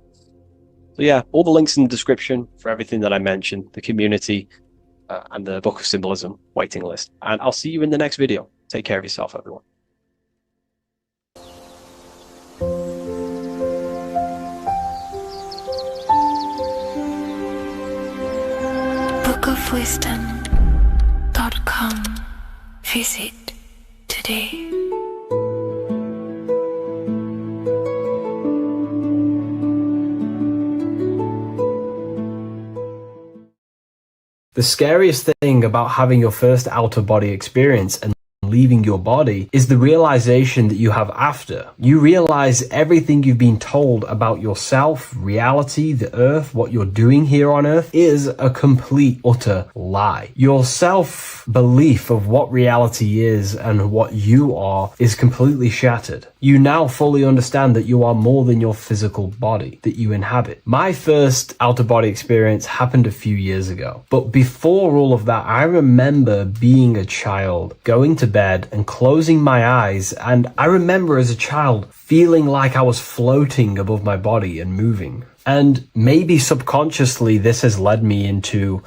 So yeah, all the links in the description for everything that I mentioned, the community, and the Book of Symbolism waiting list. And I'll see you in the next video. Take care of yourself, everyone. bookofwisdom.com. Visit today. The scariest thing about having your first out-of-body experience and leaving your body is the realization that you have after. You realize everything you've been told about yourself, reality, the earth, what you're doing here on earth is a complete, utter lie. Your self-belief of what reality is and what you are is completely shattered. You now fully understand that you are more than your physical body that you inhabit. My first out-of-body experience happened a few years ago, but before all of that, I remember being a child, going to bed and closing my eyes, and I remember as a child feeling like I was floating above my body and moving. And maybe subconsciously this has led me into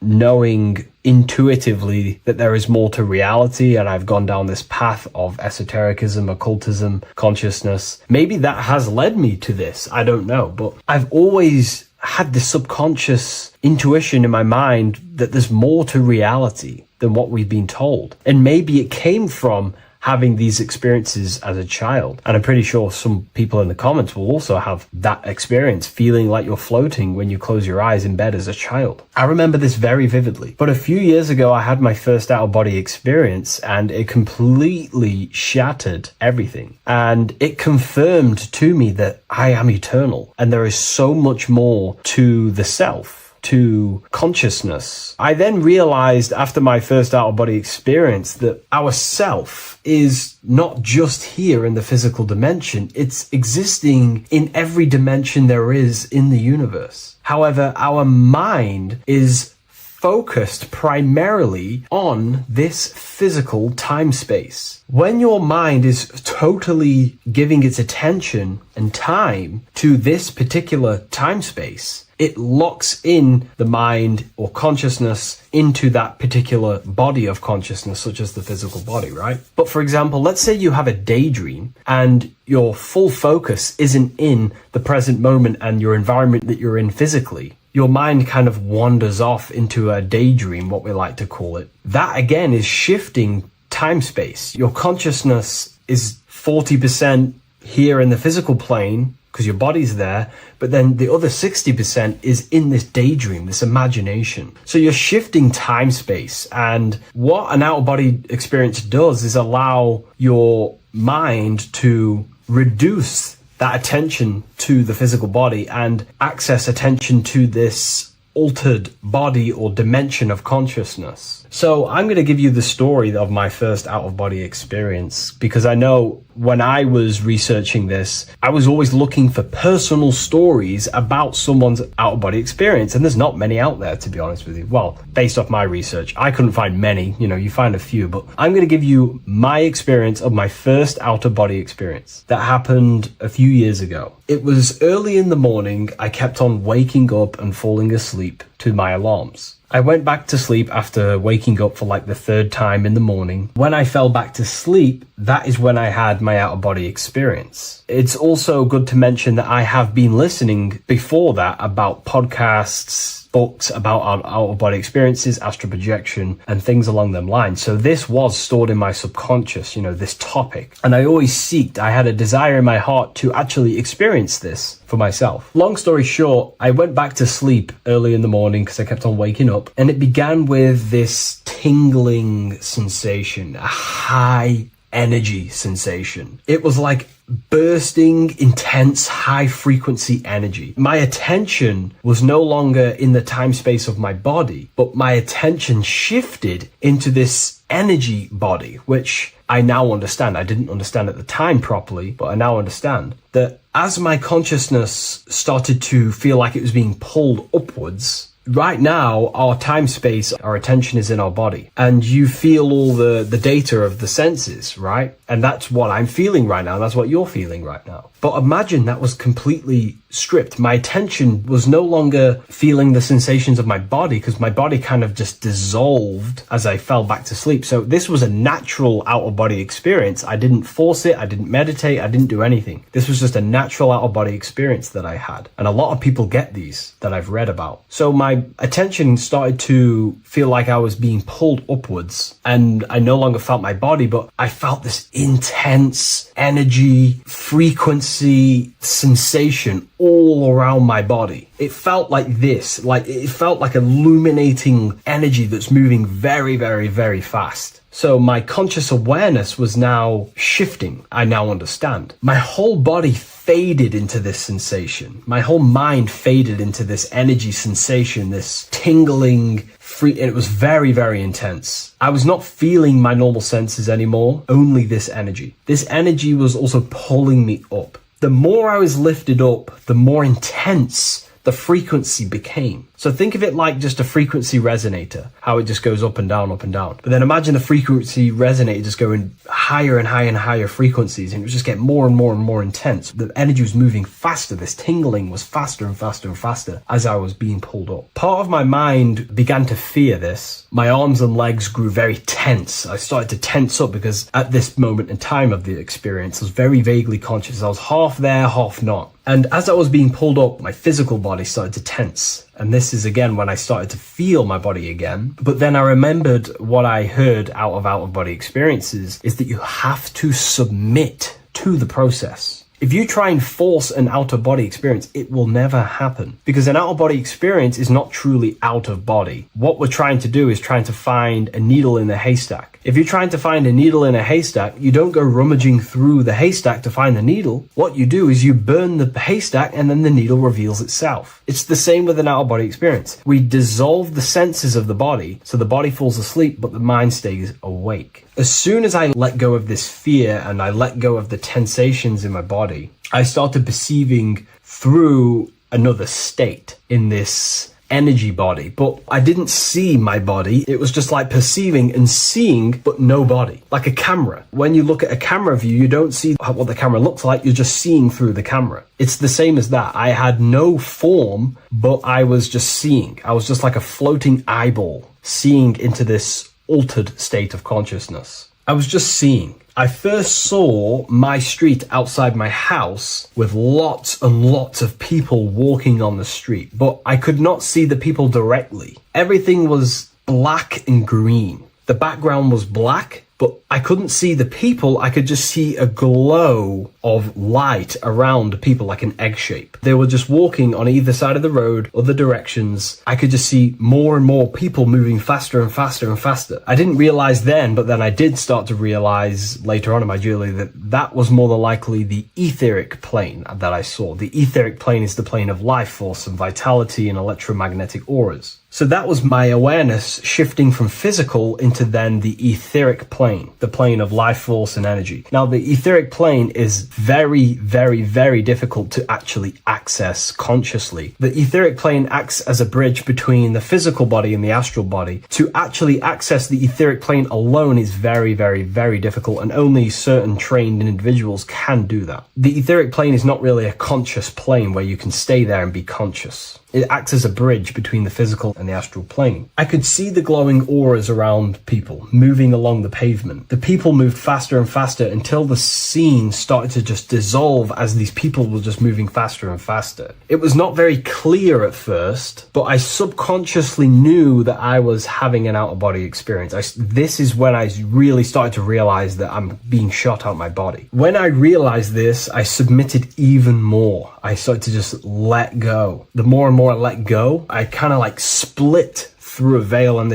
knowing intuitively that there is more to reality, and I've gone down this path of esotericism, occultism, consciousness. Maybe that has led me to this, I don't know, but I've always had this subconscious intuition in my mind that there's more to reality than what we've been told. And maybe it came from having these experiences as a child. And I'm pretty sure some people in the comments will also have that experience, feeling like you're floating when you close your eyes in bed as a child. I remember this very vividly. But a few years ago, I had my first out-of-body experience, and it completely shattered everything. And it confirmed to me that I am eternal, and there is so much more to the self, to consciousness. I then realized after my first out-of-body experience that our self is not just here in the physical dimension, it's existing in every dimension there is in the universe. However, our mind is focused primarily on this physical time space. When your mind is totally giving its attention and time to this particular time space, it locks in the mind or consciousness into that particular body of consciousness, such as the physical body, right? But for example, let's say you have a daydream and your full focus isn't in the present moment and your environment that you're in physically. Your mind kind of wanders off into a daydream, what we like to call it. That again is shifting time space. Your consciousness is 40% here in the physical plane because your body's there, but then the other 60% is in this daydream, this imagination. So you're shifting time space, and what an out-of-body experience does is allow your mind to reduce that attention to the physical body and access attention to this altered body or dimension of consciousness. So I'm going to give you the story of my first out-of-body experience, because I know when I was researching this, I was always looking for personal stories about someone's out-of-body experience, and there's not many out there, to be honest with you. Well, based off my research, I couldn't find many. You find a few, but I'm going to give you my experience of my first out-of-body experience that happened a few years ago. It was early in the morning. I kept on waking up and falling asleep to my alarms. I went back to sleep after waking up for like the third time in the morning. When I fell back to sleep, that is when I had my out-of-body experience. It's also good to mention that I have been listening before that about podcasts, books about out-of-body experiences, astral projection, and things along them lines. So this was stored in my subconscious, this topic. And I had a desire in my heart to actually experience this for myself. Long story short, I went back to sleep early in the morning because I kept on waking up, and it began with this tingling sensation, a high energy sensation. It was like bursting, intense, high frequency energy. My attention was no longer in the time space of my body, but my attention shifted into this energy body, which I now understand. I didn't understand at the time properly, but I now understand that as my consciousness started to feel like it was being pulled upwards, right now, our time space, our attention is in our body, and you feel all the data of the senses, right? And that's what I'm feeling right now. That's what you're feeling right now. But imagine that was completely stripped. My attention was no longer feeling the sensations of my body, because my body kind of just dissolved as I fell back to sleep. So this was a natural out-of-body experience. I didn't force it. I didn't meditate. I didn't do anything. This was just a natural out-of-body experience that I had. And a lot of people get these that I've read about. So my attention started to feel like I was being pulled upwards, and I no longer felt my body, but I felt this intense energy, frequency, sensation all around my body. It felt like this, like it felt like illuminating energy that's moving very, very, very fast. So my conscious awareness was now shifting. I now understand. My whole body faded into this sensation. My whole mind faded into this energy sensation, this tingling free, and it was very, very intense. I was not feeling my normal senses anymore, only this energy. This energy was also pulling me up. The more I was lifted up, the more intense the frequency became. So think of it like just a frequency resonator, how it just goes up and down, up and down. But then imagine the frequency resonator just going higher and higher and higher frequencies, and it would just get more and more and more intense. The energy was moving faster. This tingling was faster and faster and faster as I was being pulled up. Part of my mind began to fear this. My arms and legs grew very tense. I started to tense up because at this moment in time of the experience, I was very vaguely conscious. I was half there, half not. And as I was being pulled up, my physical body started to tense. And this is again when I started to feel my body again. But then I remembered what I heard out of body experiences is that you have to submit to the process. If you try and force an out-of-body experience, it will never happen. Because an out-of-body experience is not truly out of body. What we're trying to do is trying to find a needle in a haystack. If you're trying to find a needle in a haystack, you don't go rummaging through the haystack to find the needle. What you do is you burn the haystack and then the needle reveals itself. It's the same with an out-of-body experience. We dissolve the senses of the body, so the body falls asleep, but the mind stays awake. As soon as I let go of this fear and I let go of the tensations in my body, I started perceiving through another state in this energy body, but I didn't see my body. It was just like perceiving and seeing, but no body, like a camera. When you look at a camera view, you don't see what the camera looks like. You're just seeing through the camera. It's the same as that. I had no form, but I was just seeing. I was just like a floating eyeball, seeing into this altered state of consciousness. I was just seeing. I first saw my street outside my house with lots and lots of people walking on the street, but I could not see the people directly. Everything was black and green. The background was black, but I couldn't see the people. I could just see a glow of light around people, like an egg shape. They were just walking on either side of the road, other directions. I could just see more and more people moving faster and faster and faster. I didn't realize then, but then I did start to realize later on in my journey that that was more than likely the etheric plane that I saw. The etheric plane is the plane of life force and vitality and electromagnetic auras. So that was my awareness shifting from physical into then the etheric plane, the plane of life force and energy. Now, the etheric plane is very, very, very difficult to actually access consciously. The etheric plane acts as a bridge between the physical body and the astral body. To actually access the etheric plane alone is very, very, very difficult, and only certain trained individuals can do that. The etheric plane is not really a conscious plane where you can stay there and be conscious. It acts as a bridge between the physical and the astral plane. I could see the glowing auras around people moving along the pavement. The people moved faster and faster until the scene started to just dissolve as these people were just moving faster and faster. It was not very clear at first, but I subconsciously knew that I was having an out-of-body experience. This is when I really started to realize that I'm being shot out my body. When I realized this, I submitted even more. I started to just let go. The more and more I let go, I kind of like split through a veil, and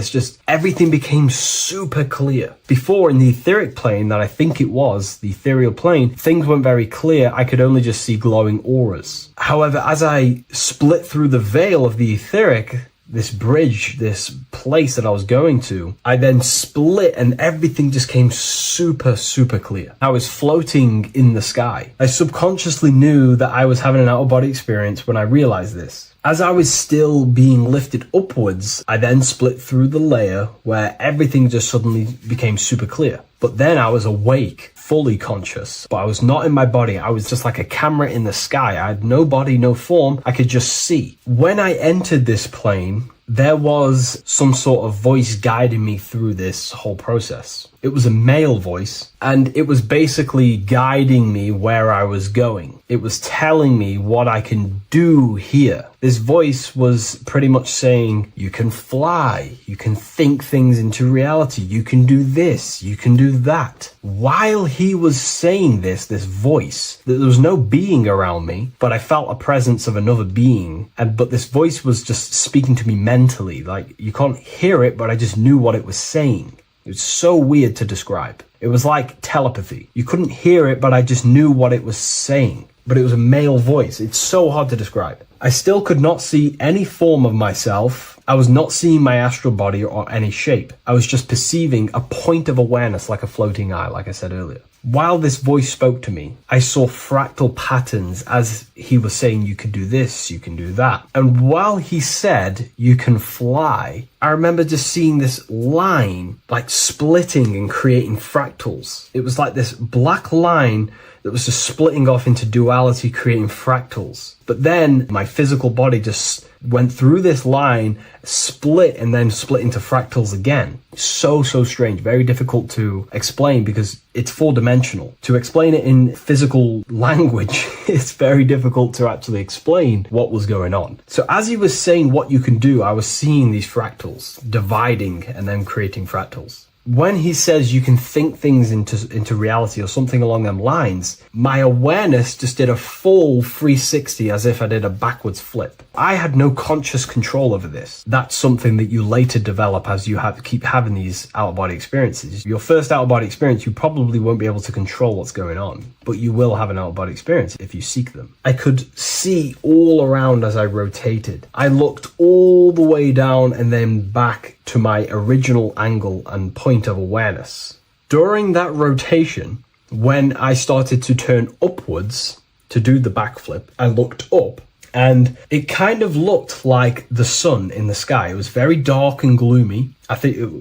everything became super clear. Before, in the etheric plane that I think it was, the ethereal plane, things weren't very clear. I could only just see glowing auras. However, as I split through the veil of the etheric, this bridge, this place that I was going to, I then split and everything just came super, super clear. I was floating in the sky. I subconsciously knew that I was having an out-of-body experience when I realized this. As I was still being lifted upwards, I then split through the layer where everything just suddenly became super clear. But then I was awake, fully conscious, but I was not in my body. I was just like a camera in the sky. I had no body, no form. I could just see. When I entered this plane, there was some sort of voice guiding me through this whole process. It was a male voice, and it was basically guiding me where I was going. It was telling me what I can do here. This voice was pretty much saying, you can fly, you can think things into reality, you can do this, you can do that. While he was saying this voice, there was no being around me, but I felt a presence of another being. But this voice was just speaking to me mentally. Like, you can't hear it, but I just knew what it was saying. It was so weird to describe. It was like telepathy. You couldn't hear it, but I just knew what it was saying. But it was a male voice. It's so hard to describe. I still could not see any form of myself. I was not seeing my astral body or any shape. I was just perceiving a point of awareness like a floating eye, like I said earlier. While this voice spoke to me, I saw fractal patterns as he was saying, you can do this, you can do that. And while he said, you can fly, I remember just seeing this line like splitting and creating fractals. It was like this black line that was just splitting off into duality, creating fractals. But then my physical body just went through this line, split, and then split into fractals again. So strange, very difficult to explain because it's four-dimensional. To explain it in physical language, it's very difficult to actually explain what was going on. So as he was saying what you can do, I was seeing these fractals dividing and then creating fractals. When he says you can think things into reality or something along them lines, my awareness just did a full 360 as if I did a backwards flip. I had no conscious control over this. That's something that you later develop as you keep having these out-of-body experiences. Your first out-of-body experience, you probably won't be able to control what's going on, but you will have an out-of-body experience if you seek them. I could see all around as I rotated. I looked all the way down and then back to my original angle and point of awareness. During that rotation, when I started to turn upwards to do the backflip, I looked up and it kind of looked like the sun in the sky. It was very dark and gloomy.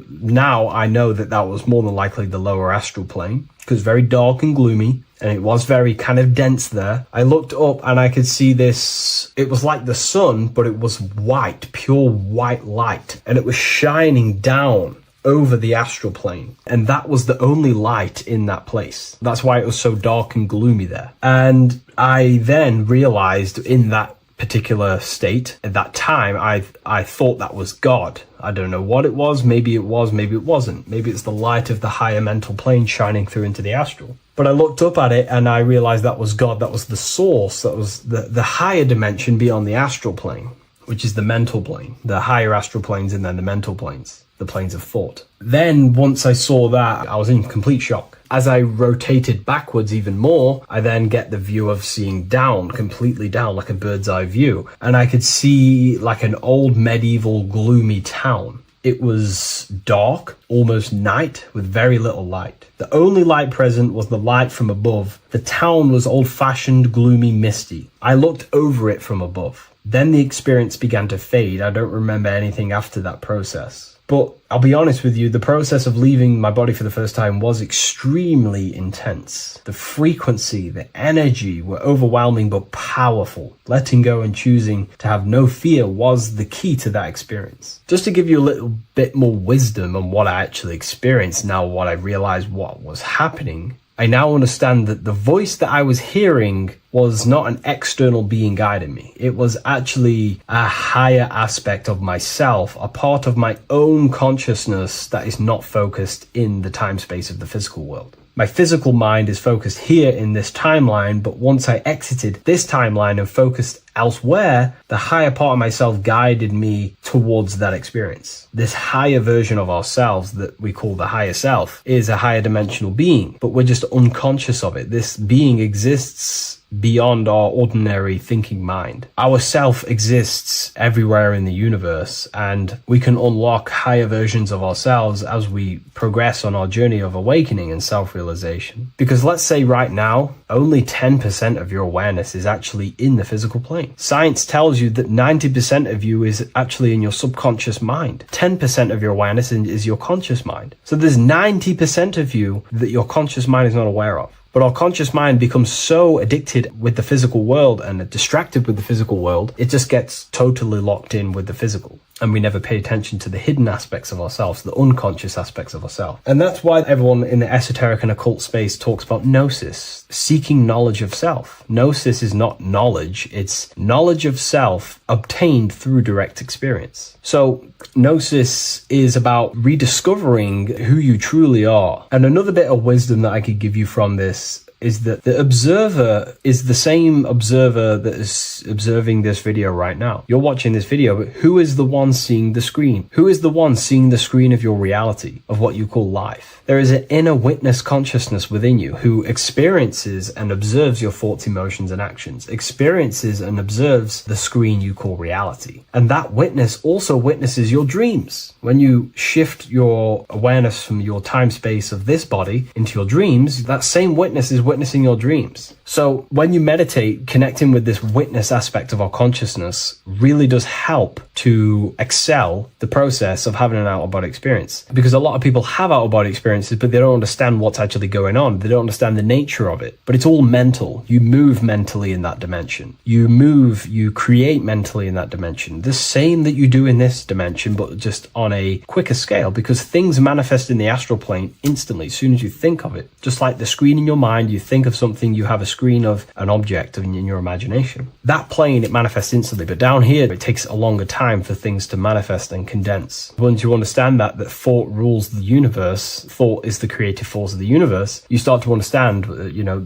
Now I know that was more than likely the lower astral plane because very dark and gloomy. And it was very kind of dense there. I looked up and I could see this. It was like the sun, but it was white, pure white light. And it was shining down over the astral plane. And that was the only light in that place. That's why it was so dark and gloomy there. And I then realized in that particular state, at that time, I thought that was God. I don't know what it was. Maybe it was, maybe it wasn't. Maybe it's the light of the higher mental plane shining through into the astral. But I looked up at it and I realized that was God. That was the source. That was the higher dimension beyond the astral plane, which is the mental plane. The higher astral planes and then the mental planes, the planes of thought. Then once I saw that, I was in complete shock. As I rotated backwards even more, I then get the view of seeing down, completely down, like a bird's eye view. And I could see like an old medieval gloomy town. It was dark, almost night, with very little light. The only light present was the light from above. The town was old-fashioned, gloomy, misty. I looked over it from above. Then the experience began to fade. I don't remember anything after that process. But I'll be honest with you, the process of leaving my body for the first time was extremely intense. The frequency, the energy were overwhelming but powerful. Letting go and choosing to have no fear was the key to that experience. Just to give you a little bit more wisdom on what I actually experienced now, what I realized what was happening, I now understand that the voice that I was hearing was not an external being guiding me. It was actually a higher aspect of myself, a part of my own consciousness that is not focused in the time space of the physical world. My physical mind is focused here in this timeline, but once I exited this timeline and focused elsewhere, the higher part of myself guided me towards that experience. This higher version of ourselves that we call the higher self is a higher dimensional being, but we're just unconscious of it. This being exists beyond our ordinary thinking mind. Our self exists everywhere in the universe, and we can unlock higher versions of ourselves as we progress on our journey of awakening and self-realization. Because let's say right now, only 10% of your awareness is actually in the physical plane. Science tells you that 90% of you is actually in your subconscious mind. 10% of your awareness is your conscious mind. So there's 90% of you that your conscious mind is not aware of. But our conscious mind becomes so addicted with the physical world and distracted with the physical world, it just gets totally locked in with the physical. and we never pay attention to the hidden aspects of ourselves, the unconscious aspects of ourselves. And that's why everyone in the esoteric and occult space talks about gnosis, seeking knowledge of self. Gnosis is not knowledge, it's knowledge of self obtained through direct experience. So gnosis is about rediscovering who you truly are. And another bit of wisdom that I could give you from this is that the observer is the same observer that is observing this video right now. You're watching this video, but who is the one seeing the screen? Who is the one seeing the screen of your reality, of what you call life? There is an inner witness consciousness within you who experiences and observes your thoughts, emotions, and actions, experiences and observes the screen you call reality. And that witness also witnesses your dreams. When you shift your awareness from your time space of this body into your dreams, that same witness is witnessing your dreams. So when you meditate, connecting with this witness aspect of our consciousness really does help to excel the process of having an out-of-body experience. Because a lot of people have out-of-body experiences, but they don't understand what's actually going on. They don't understand the nature of it. But it's all mental. You move mentally in that dimension. You create mentally in that dimension. The same that you do in this dimension, but just on a quicker scale, because things manifest in the astral plane instantly as soon as you think of it. Just like the screen in your mind, you think of something, you have a screen of an object in your imagination. That plane, it manifests instantly, but down here, it takes a longer time for things to manifest and condense. Once you understand that thought rules the universe, thought is the creative force of the universe, you start to understand,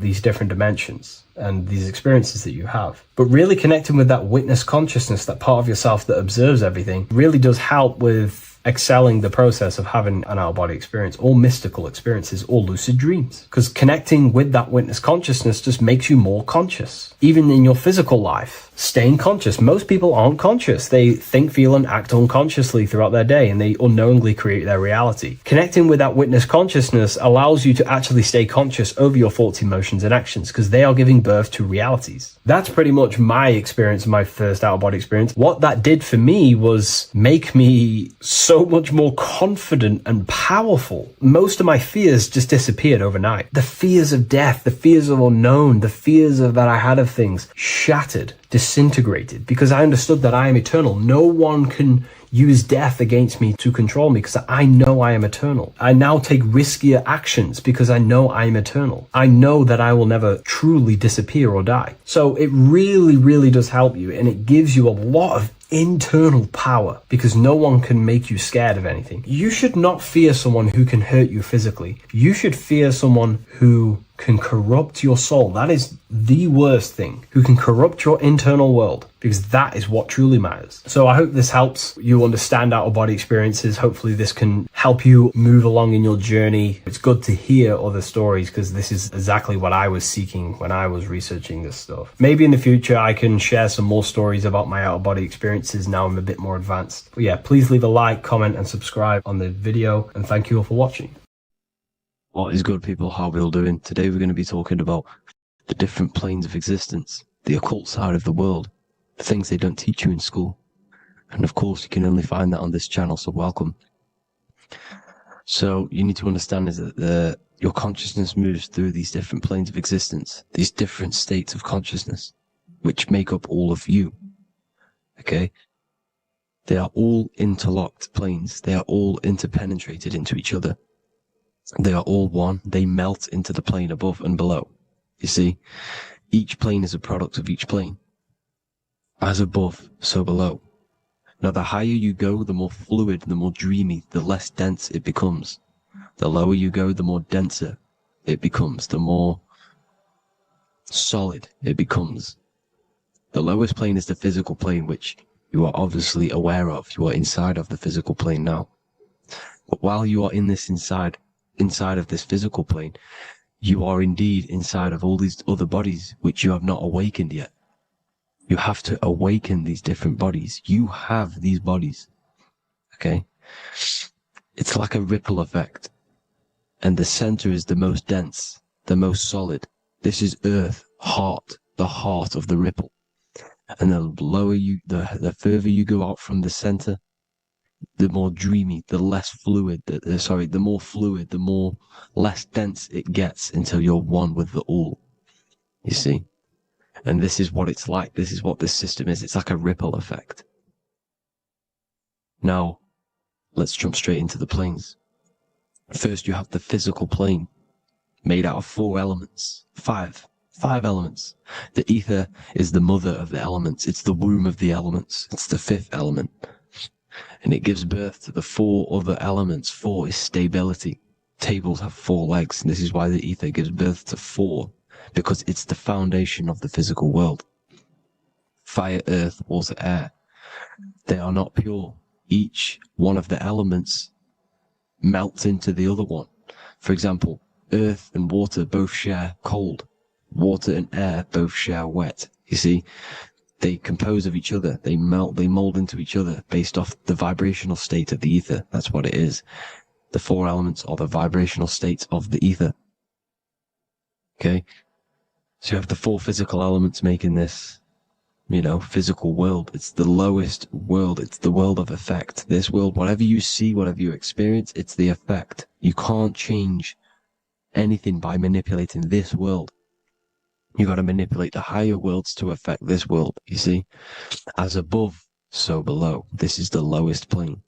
these different dimensions and these experiences that you have. But really connecting with that witness consciousness, that part of yourself that observes everything, really does help with excelling the process of having an out-of-body experience, or mystical experiences, or lucid dreams. Because connecting with that witness consciousness just makes you more conscious. Even in your physical life, staying conscious. Most people aren't conscious. They think, feel, and act unconsciously throughout their day, and they unknowingly create their reality. Connecting with that witness consciousness allows you to actually stay conscious over your thoughts, emotions, and actions, because they are giving birth to realities. That's pretty much my experience, my first out-of-body experience. What that did for me was make me so much more confident and powerful. Most of my fears just disappeared overnight. The fears of death, the fears of unknown, the fears of that I had of things shattered, disintegrated, because I understood that I am eternal. No one can use death against me to control me, because I know I am eternal. I now take riskier actions because I know I am eternal. I know that I will never truly disappear or die. So it really, really does help you, and it gives you a lot of internal power, because no one can make you scared of anything. You should not fear someone who can hurt you physically. You should fear someone who can corrupt your soul. That is the worst thing, who can corrupt your internal world, because that is what truly matters. So I hope this helps you understand out-of-body experiences. Hopefully this can help you move along in your journey. It's good to hear other stories, because this is exactly what I was seeking when I was researching this stuff. Maybe in the future I can share some more stories about my out-of-body experiences now I'm a bit more advanced. But yeah, please leave a like, comment, and subscribe on the video, and thank you all for watching. What is good, people? How are we all doing? Today we're going to be talking about the different planes of existence, the occult side of the world, the things they don't teach you in school. And of course, you can only find that on this channel, so welcome. So you need to understand is that your consciousness moves through these different planes of existence, these different states of consciousness, which make up all of you. Okay? They are all interlocked planes. They are all interpenetrated into each other. They are all one. They melt into the plane above and below. You see, each plane is a product of each plane. As above, so below. Now, the higher you go, the more fluid, the more dreamy, the less dense it becomes. The lower you go, the more denser it becomes, the more solid it becomes. The lowest plane is the physical plane, which you are obviously aware of. You are inside of the physical plane now. But while you are in this inside of this physical plane, you are indeed inside of all these other bodies which you have not awakened yet. You have to awaken these different bodies. You have these bodies. Okay? It's like a ripple effect. And the center is the most dense, the most solid. This is earth, heart, the heart of the ripple. And the lower you, the further you go out from the center, the more dreamy, the less fluid, the more fluid, the more less dense it gets until you're one with the all. You see? And this is what it's like. This is what this system is. It's like a ripple effect. Now, let's jump straight into the planes. First, you have the physical plane, made out of 4 elements. Five elements. The ether is the mother of the elements. It's the womb of the elements. It's the 5th element. And it gives birth to the 4 other elements. 4 is stability. Tables have 4 legs. And this is why the ether gives birth to 4, because it's the foundation of the physical world. Fire, earth, water, air. They are not pure. Each one of the elements melts into the other one. For example, earth and water both share cold. Water and air both share wet. You see, they compose of each other. They melt, they mold into each other based off the vibrational state of the ether. That's what it is. The 4 elements are the vibrational states of the ether. Okay? So you have the 4 physical elements making this, physical world. It's the lowest world. It's the world of effect. This world, whatever you see, whatever you experience, it's the effect. You can't change anything by manipulating this world. You got to manipulate the higher worlds to affect this world, you see? As above, so below. This is the lowest plane.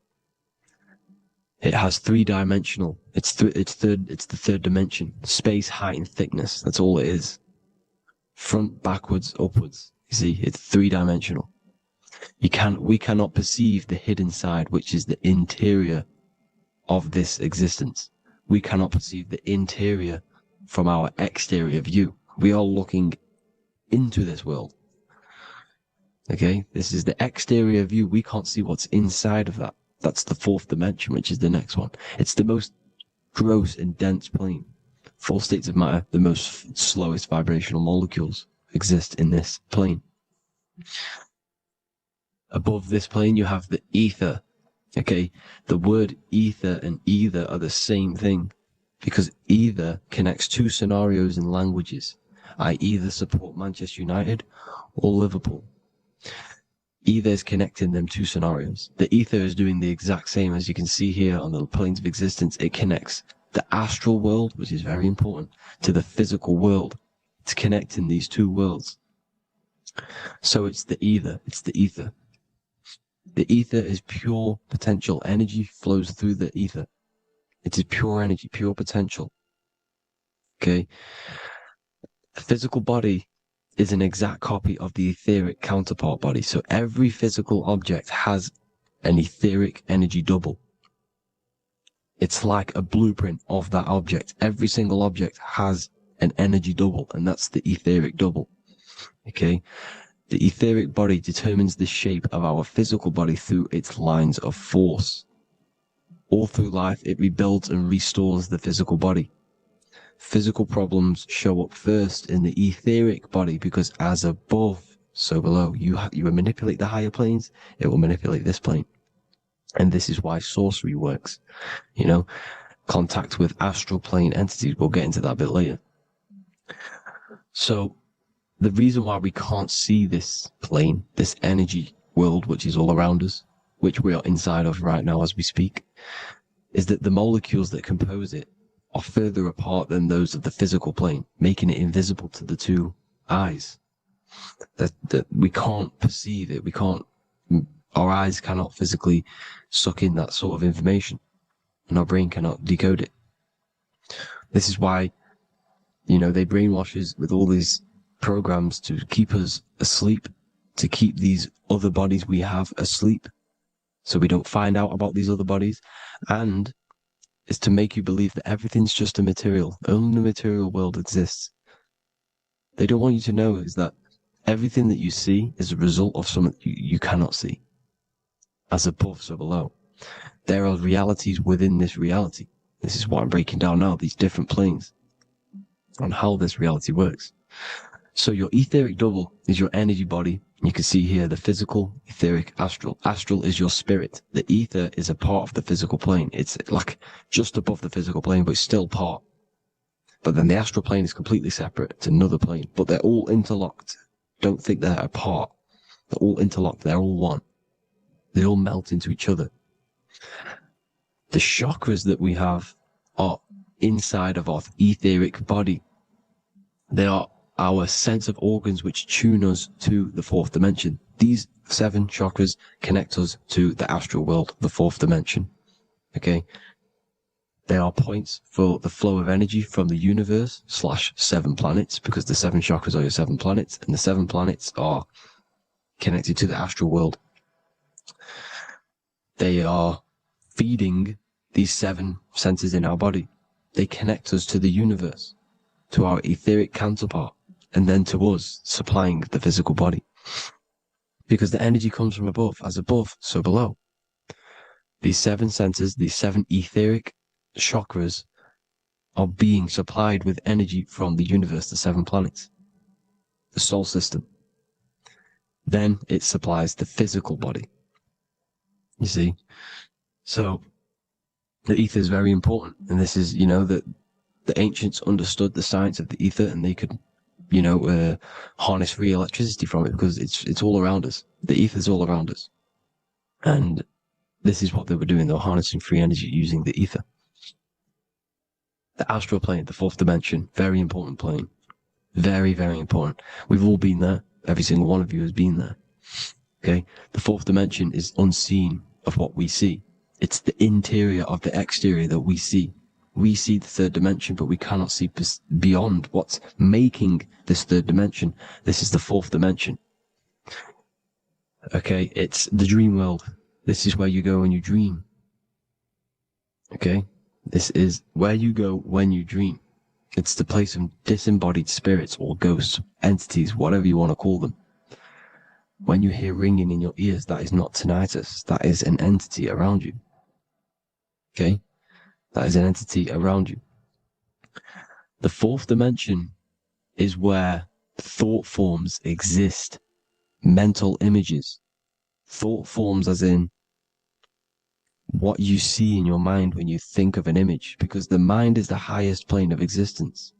It has 3-dimensional. It's the 3rd dimension. Space, height, and thickness. That's all it is. Front, backwards, upwards. You see, it's 3-dimensional. We cannot perceive the hidden side, which is the interior of this existence. We cannot perceive the interior from our exterior view. We are looking into this world. Okay, this is the exterior view. We can't see what's inside of that. That's the 4th dimension, which is the next one. It's the most gross and dense plane. 4 states of matter, the most slowest vibrational molecules exist in this plane. Above this plane, you have the ether. Okay, the word ether and either are the same thing, because either connects 2 scenarios in languages. I either support Manchester United or Liverpool. Either is connecting them 2 scenarios. The ether is doing the exact same, as you can see here on the planes of existence. It connects the astral world, which is very important, to the physical world. It's connecting these 2 worlds. So it's the ether. It's the ether. The ether is pure potential. Energy flows through the ether. It is pure energy, pure potential. Okay? The physical body is an exact copy of the etheric counterpart body. So every physical object has an etheric energy double. It's like a blueprint of that object. Every single object has an energy double, and that's the etheric double. Okay? The etheric body determines the shape of our physical body through its lines of force. All through life, it rebuilds and restores the physical body. Physical problems show up first in the etheric body, because as above, so below. You manipulate the higher planes, it will manipulate this plane. And this is why sorcery works. Contact with astral plane entities. We'll get into that a bit later. So the reason why we can't see this plane, this energy world, which is all around us, which we are inside of right now as we speak, is that the molecules that compose it are further apart than those of the physical plane, making it invisible to the 2 eyes. That we can't perceive it. Our eyes cannot physically suck in that sort of information, and our brain cannot decode it. This is why, they brainwash us with all these programs to keep us asleep, to keep these other bodies we have asleep, so we don't find out about these other bodies, and is to make you believe that everything's just a material. Only the material world exists. They don't want you to know is that everything that you see is a result of something you cannot see. As above, so below. There are realities within this reality. This is what I'm breaking down now, these different planes, on how this reality works. So your etheric double is your energy body. You can see here the physical, etheric, astral. Astral is your spirit. The ether is a part of the physical plane. It's like just above the physical plane, but it's still part. But then the astral plane is completely separate. It's another plane, but they're all interlocked. Don't think they're apart. They're all interlocked. They're all one. They all melt into each other. The chakras that we have are inside of our etheric body. They are our sense of organs which tune us to the 4th dimension. These 7 chakras connect us to the astral world, the 4th dimension. Okay? They are points for the flow of energy from the universe / 7 planets, because the 7 chakras are your 7 planets, and the 7 planets are connected to the astral world. They are feeding these 7 senses in our body. They connect us to the universe, to our etheric counterpart, and then to us, supplying the physical body. Because the energy comes from above. As above, so below. These 7 senses, these 7 etheric chakras, are being supplied with energy from the universe, the 7 planets, the solar system. Then it supplies the physical body. You see? So, the ether is very important. And this is, that the ancients understood the science of the ether, and they could, harness free electricity from it, because it's all around us. The ether is all around us. And this is what they were doing. They were harnessing free energy using the ether. The astral plane, the 4th dimension, very important plane. Very, very important. We've all been there. Every single one of you has been there. Okay? The 4th dimension is unseen of what we see. It's the interior of the exterior that we see. We see the 3rd dimension, but we cannot see beyond what's making this 3rd dimension. This is the 4th dimension. Okay? It's the dream world. This is where you go when you dream. Okay? This is where you go when you dream. It's the place of disembodied spirits or ghosts, entities, whatever you want to call them. When you hear ringing in your ears, that is not tinnitus. That is an entity around you. Okay? That is an entity around you. The 4th dimension is where thought forms exist. Mental images. Thought forms as in what you see in your mind when you think of an image, because the mind is the highest plane of existence.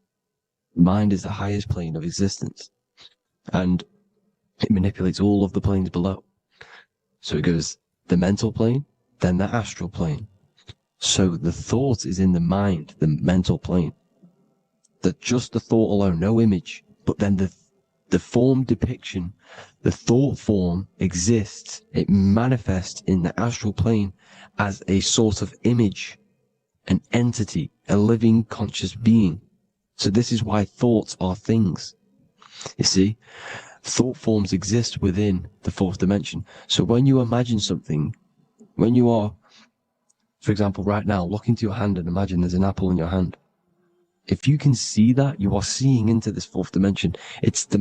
Mind is the highest plane of existence. And it manipulates all of the planes below. So it goes the mental plane, then the astral plane. So the thought is in the mind, the mental plane. That just the thought alone, no image, but then the form depiction, the thought form exists. It manifests in the astral plane as a sort of image, an entity, a living conscious being. So this is why thoughts are things. You see, thought forms exist within the 4th dimension. So when you imagine something, when you are, for example, right now, look into your hand and imagine there's an apple in your hand. If you can see that, you are seeing into this 4th dimension.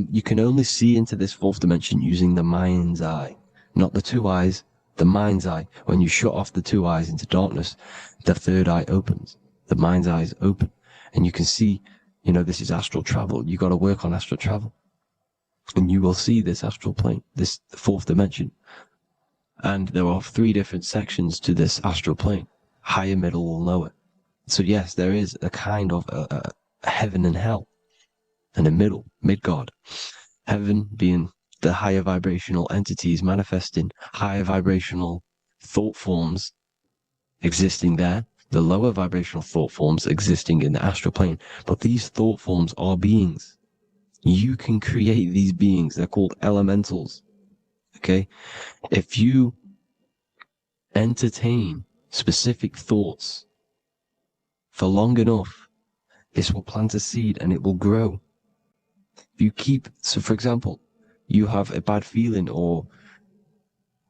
You can only see into this 4th dimension using the mind's eye, not the 2 eyes, the mind's eye. When you shut off the 2 eyes into darkness, the 3rd eye opens. The mind's eye is open. And you can see, this is astral travel. You got to work on astral travel. And you will see this astral plane, this 4th dimension. And there are 3 different sections to this astral plane. Higher, middle, or lower. So yes, there is a kind of a heaven and hell, and a mid-God. Heaven being the higher vibrational entities manifesting higher vibrational thought forms existing there, the lower vibrational thought forms existing in the astral plane. But these thought forms are beings. You can create these beings. They're called elementals. Okay? If you entertain specific thoughts for long enough, this will plant a seed and it will grow. If you so for example, you have a bad feeling or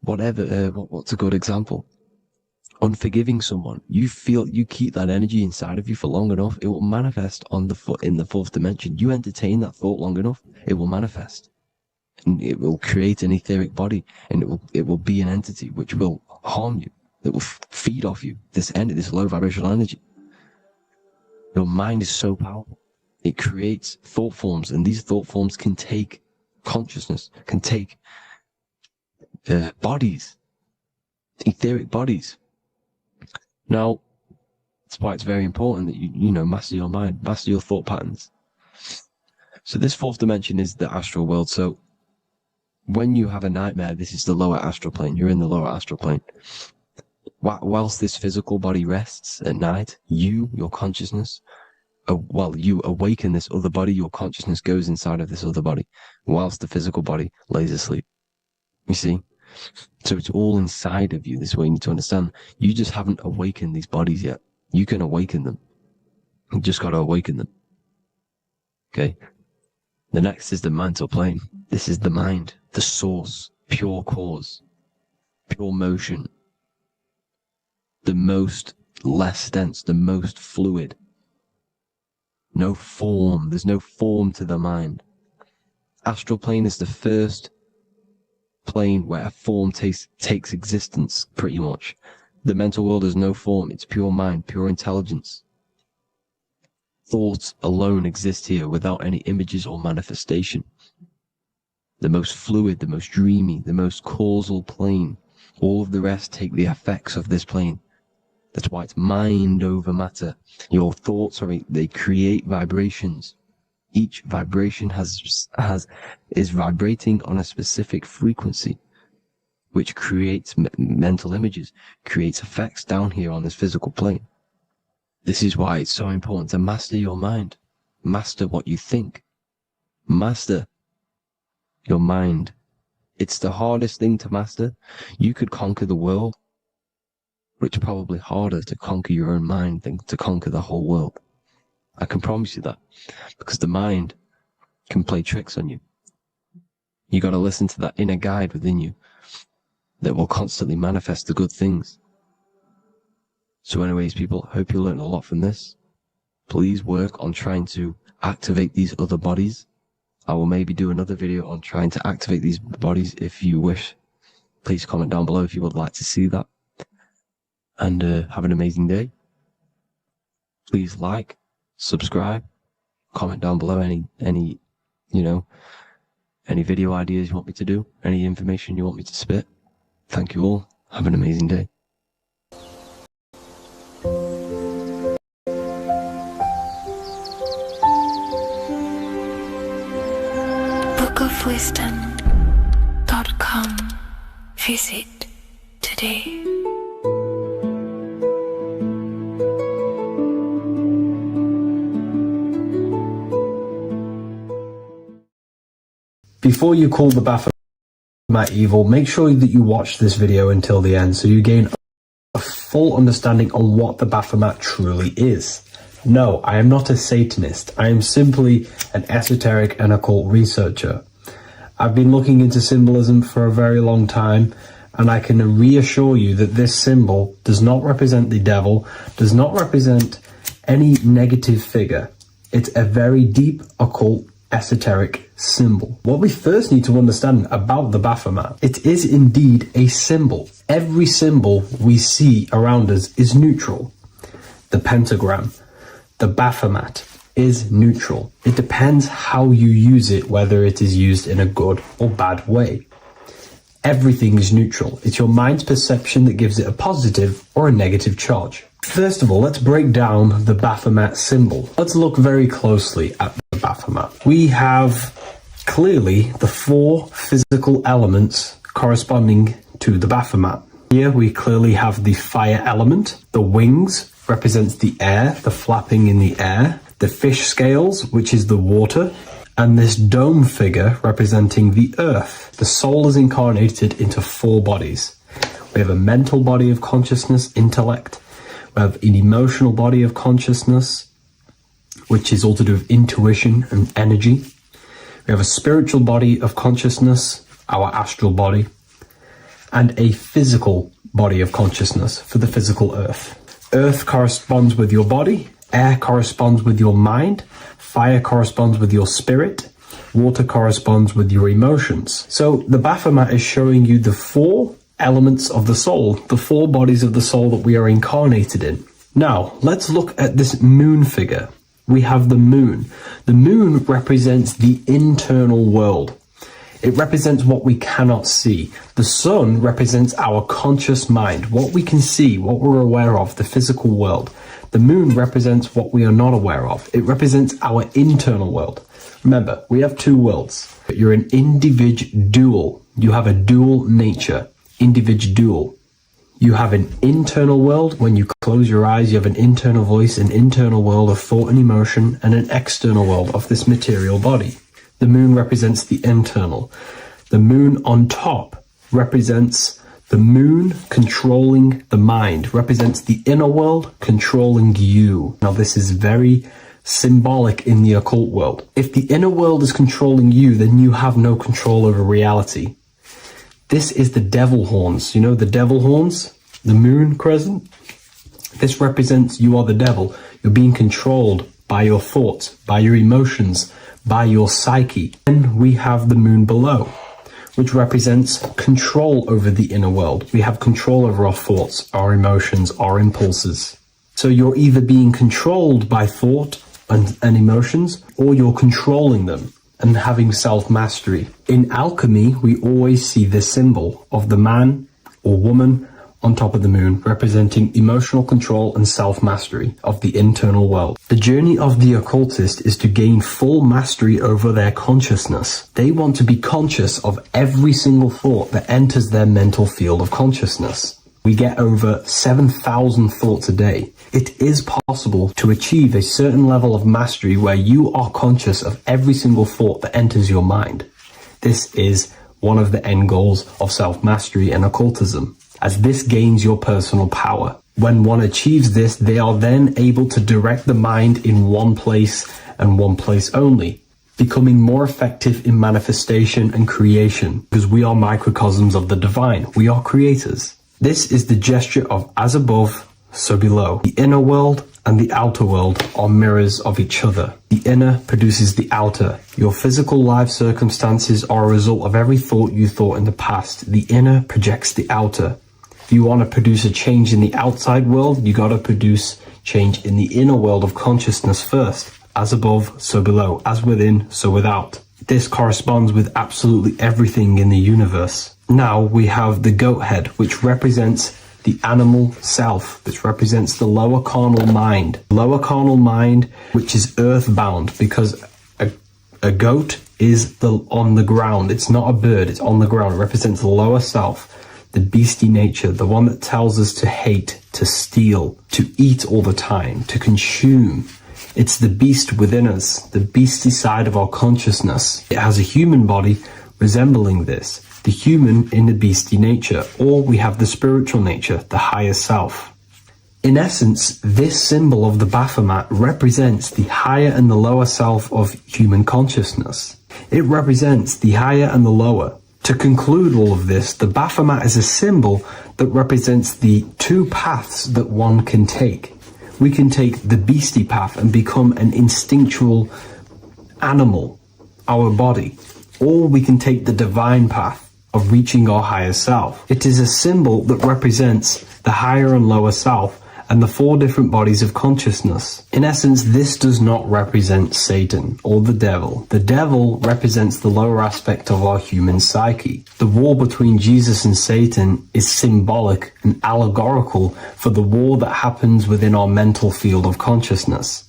whatever, what's a good example? Unforgiving someone. You keep that energy inside of you for long enough, it will manifest in the 4th dimension. You entertain that thought long enough, it will manifest. And it will create an etheric body, and it will be an entity which will harm you. It will feed off you, this low vibrational energy. Your mind is so powerful. It creates thought forms, and these thought forms can take consciousness, can take bodies, etheric bodies. Now, that's why it's very important that you master your mind, master your thought patterns. So this 4th dimension is the astral world. So when you have a nightmare, this is the lower astral plane. You're in the lower astral plane. Whilst this physical body rests at night, your consciousness, you awaken this other body, your consciousness goes inside of this other body, whilst the physical body lays asleep. You see? So it's all inside of you. This way you need to understand. You just haven't awakened these bodies yet. You can awaken them. You just got to awaken them. Okay? The next is the mental plane. This is the mind, the source, pure cause, pure motion, the most less dense, the most fluid. No form. There's no form to the mind. Astral plane is the first plane where a form takes existence, pretty much. The mental world has no form. It's pure mind, pure intelligence. Thoughts alone exist here without any images or manifestation. The most fluid, the most dreamy, the most causal plane. All of the rest take the effects of this plane. That's why it's mind over matter. Your thoughts they create vibrations. Each vibration is vibrating on a specific frequency, which creates mental images, creates effects down here on this physical plane. This is why it's so important to master your mind. Master what you think. Master your mind. It's the hardest thing to master. You could conquer the world, but it's probably harder to conquer your own mind than to conquer the whole world. I can promise you that, because the mind can play tricks on you. You got to listen to that inner guide within you that will constantly manifest the good things. So anyways, people, hope you learned a lot from this. Please work on trying to activate these other bodies. I will maybe do another video on trying to activate these bodies if you wish. Please comment down below if you would like to see that. And have an amazing day. Please like, subscribe, comment down below any video ideas you want me to do, any information you want me to spit. Thank you all. Have an amazing day. bookofwisdom.com. Visit today. Before you call the Baphomet evil, make sure that you watch this video until the end so you gain a full understanding on what the Baphomet truly is. No, I am not a Satanist. I am simply an esoteric and occult researcher. I've been looking into symbolism for a very long time, and I can reassure you that this symbol does not represent the devil, does not represent any negative figure. It's a very deep occult esoteric symbol. What we first need to understand about the Baphomet, it is indeed a symbol. Every symbol we see around us is neutral. The pentagram, the Baphomet is neutral. It depends how you use it, whether it is used in a good or bad way. Everything is neutral. It's your mind's perception that gives it a positive or a negative charge. First of all, let's break down the Baphomet symbol. Let's look very closely at the Baphomet. We have clearly the four physical elements corresponding to the Baphomet. Here we clearly have the fire element. The wings represents the air, the flapping in the air. The fish scales, which is the water. And this dome figure representing the earth. The soul is incarnated into four bodies. We have a mental body of consciousness, intellect. We have an emotional body of consciousness, which is all to do with intuition and energy. We have a spiritual body of consciousness, our astral body, and a physical body of consciousness for the physical earth. Earth corresponds with your body, air corresponds with your mind, fire corresponds with your spirit, water corresponds with your emotions. So the Baphomet is showing you the four elements of the soul, the four bodies of the soul that we are incarnated in. Now, let's look at this moon figure. We have the moon. The moon represents the internal world. It represents what we cannot see. The sun represents our conscious mind, what we can see, what we're aware of, the physical world. The moon represents what we are not aware of. It represents our internal world. Remember, we have two worlds. You're an individual. You have a dual nature. Individual. You have an internal world. When you close your eyes, you have an internal voice, an internal world of thought and emotion, and an external world of this material body. The moon represents the internal. The moon on top represents the moon controlling the mind, represents the inner world controlling you. Now, this is very symbolic in the occult world. If the inner world is controlling you, then you have no control over reality. This is the devil horns. You know the devil horns? The moon crescent? This represents you are the devil. You're being controlled by your thoughts, by your emotions, by your psyche. Then we have the moon below, which represents control over the inner world. We have control over our thoughts, our emotions, our impulses. So you're either being controlled by thought and emotions, or you're controlling them and having self-mastery. In alchemy, we always see this symbol of the man or woman on top of the moon, representing emotional control and self-mastery of the internal world. The journey of the occultist is to gain full mastery over their consciousness. They want to be conscious of every single thought that enters their mental field of consciousness. We get over 7,000 thoughts a day. It is possible to achieve a certain level of mastery where you are conscious of every single thought that enters your mind. This is one of the end goals of self-mastery and occultism, as this gains your personal power. When one achieves this, they are then able to direct the mind in one place and one place only, becoming more effective in manifestation and creation, because we are microcosms of the divine. We are creators. This is the gesture of as above, so below. The inner world and the outer world are mirrors of each other. The inner produces the outer. Your physical life circumstances are a result of every thought you thought in the past. The inner projects the outer. If you want to produce a change in the outside world, you got to produce change in the inner world of consciousness first. As above, so below. As within, so without. This corresponds with absolutely everything in the universe. Now we have the goat head, which represents the animal self, which represents the lower carnal mind. Lower carnal mind, which is earthbound, because a goat is on the ground. It's not a bird, it's on the ground. It represents the lower self, the beastie nature, the one that tells us to hate, to steal, to eat all the time, to consume. It's the beast within us, the beastie side of our consciousness. It has a human body resembling this, the human in the beastie nature, or we have the spiritual nature, the higher self. In essence, this symbol of the Baphomet represents the higher and the lower self of human consciousness. It represents the higher and the lower. To conclude all of this, the Baphomet is a symbol that represents the two paths that one can take. We can take the beastie path and become an instinctual animal, our body, or we can take the divine path of reaching our higher self. It is a symbol that represents the higher and lower self and the four different bodies of consciousness. In essence, this does not represent Satan or the devil. The devil represents the lower aspect of our human psyche. The war between Jesus and Satan is symbolic and allegorical for the war that happens within our mental field of consciousness.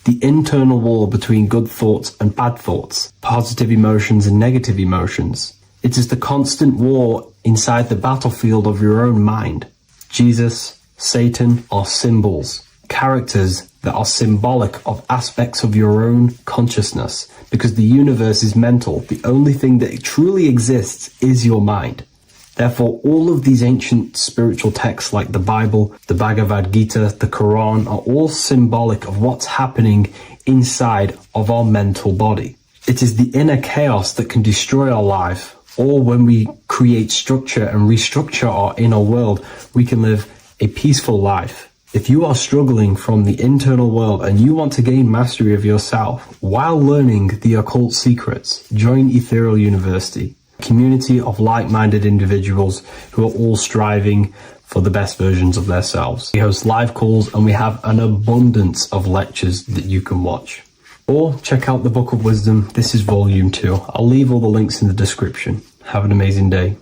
The internal war between good thoughts and bad thoughts, positive emotions and negative emotions. It is the constant war inside the battlefield of your own mind. Jesus, Satan are symbols, characters that are symbolic of aspects of your own consciousness, because the universe is mental. The only thing that truly exists is your mind. Therefore, all of these ancient spiritual texts like the Bible, the Bhagavad Gita, the Quran are all symbolic of what's happening inside of our mental body. It is the inner chaos that can destroy our life, or when we create structure and restructure our inner world, we can live a peaceful life. If you are struggling from the internal world and you want to gain mastery of yourself while learning the occult secrets, join Ethereal University, a community of like-minded individuals who are all striving for the best versions of themselves. We host live calls and we have an abundance of lectures that you can watch. Or check out the Book of Wisdom. This is volume 2. I'll leave all the links in the description. Have an amazing day.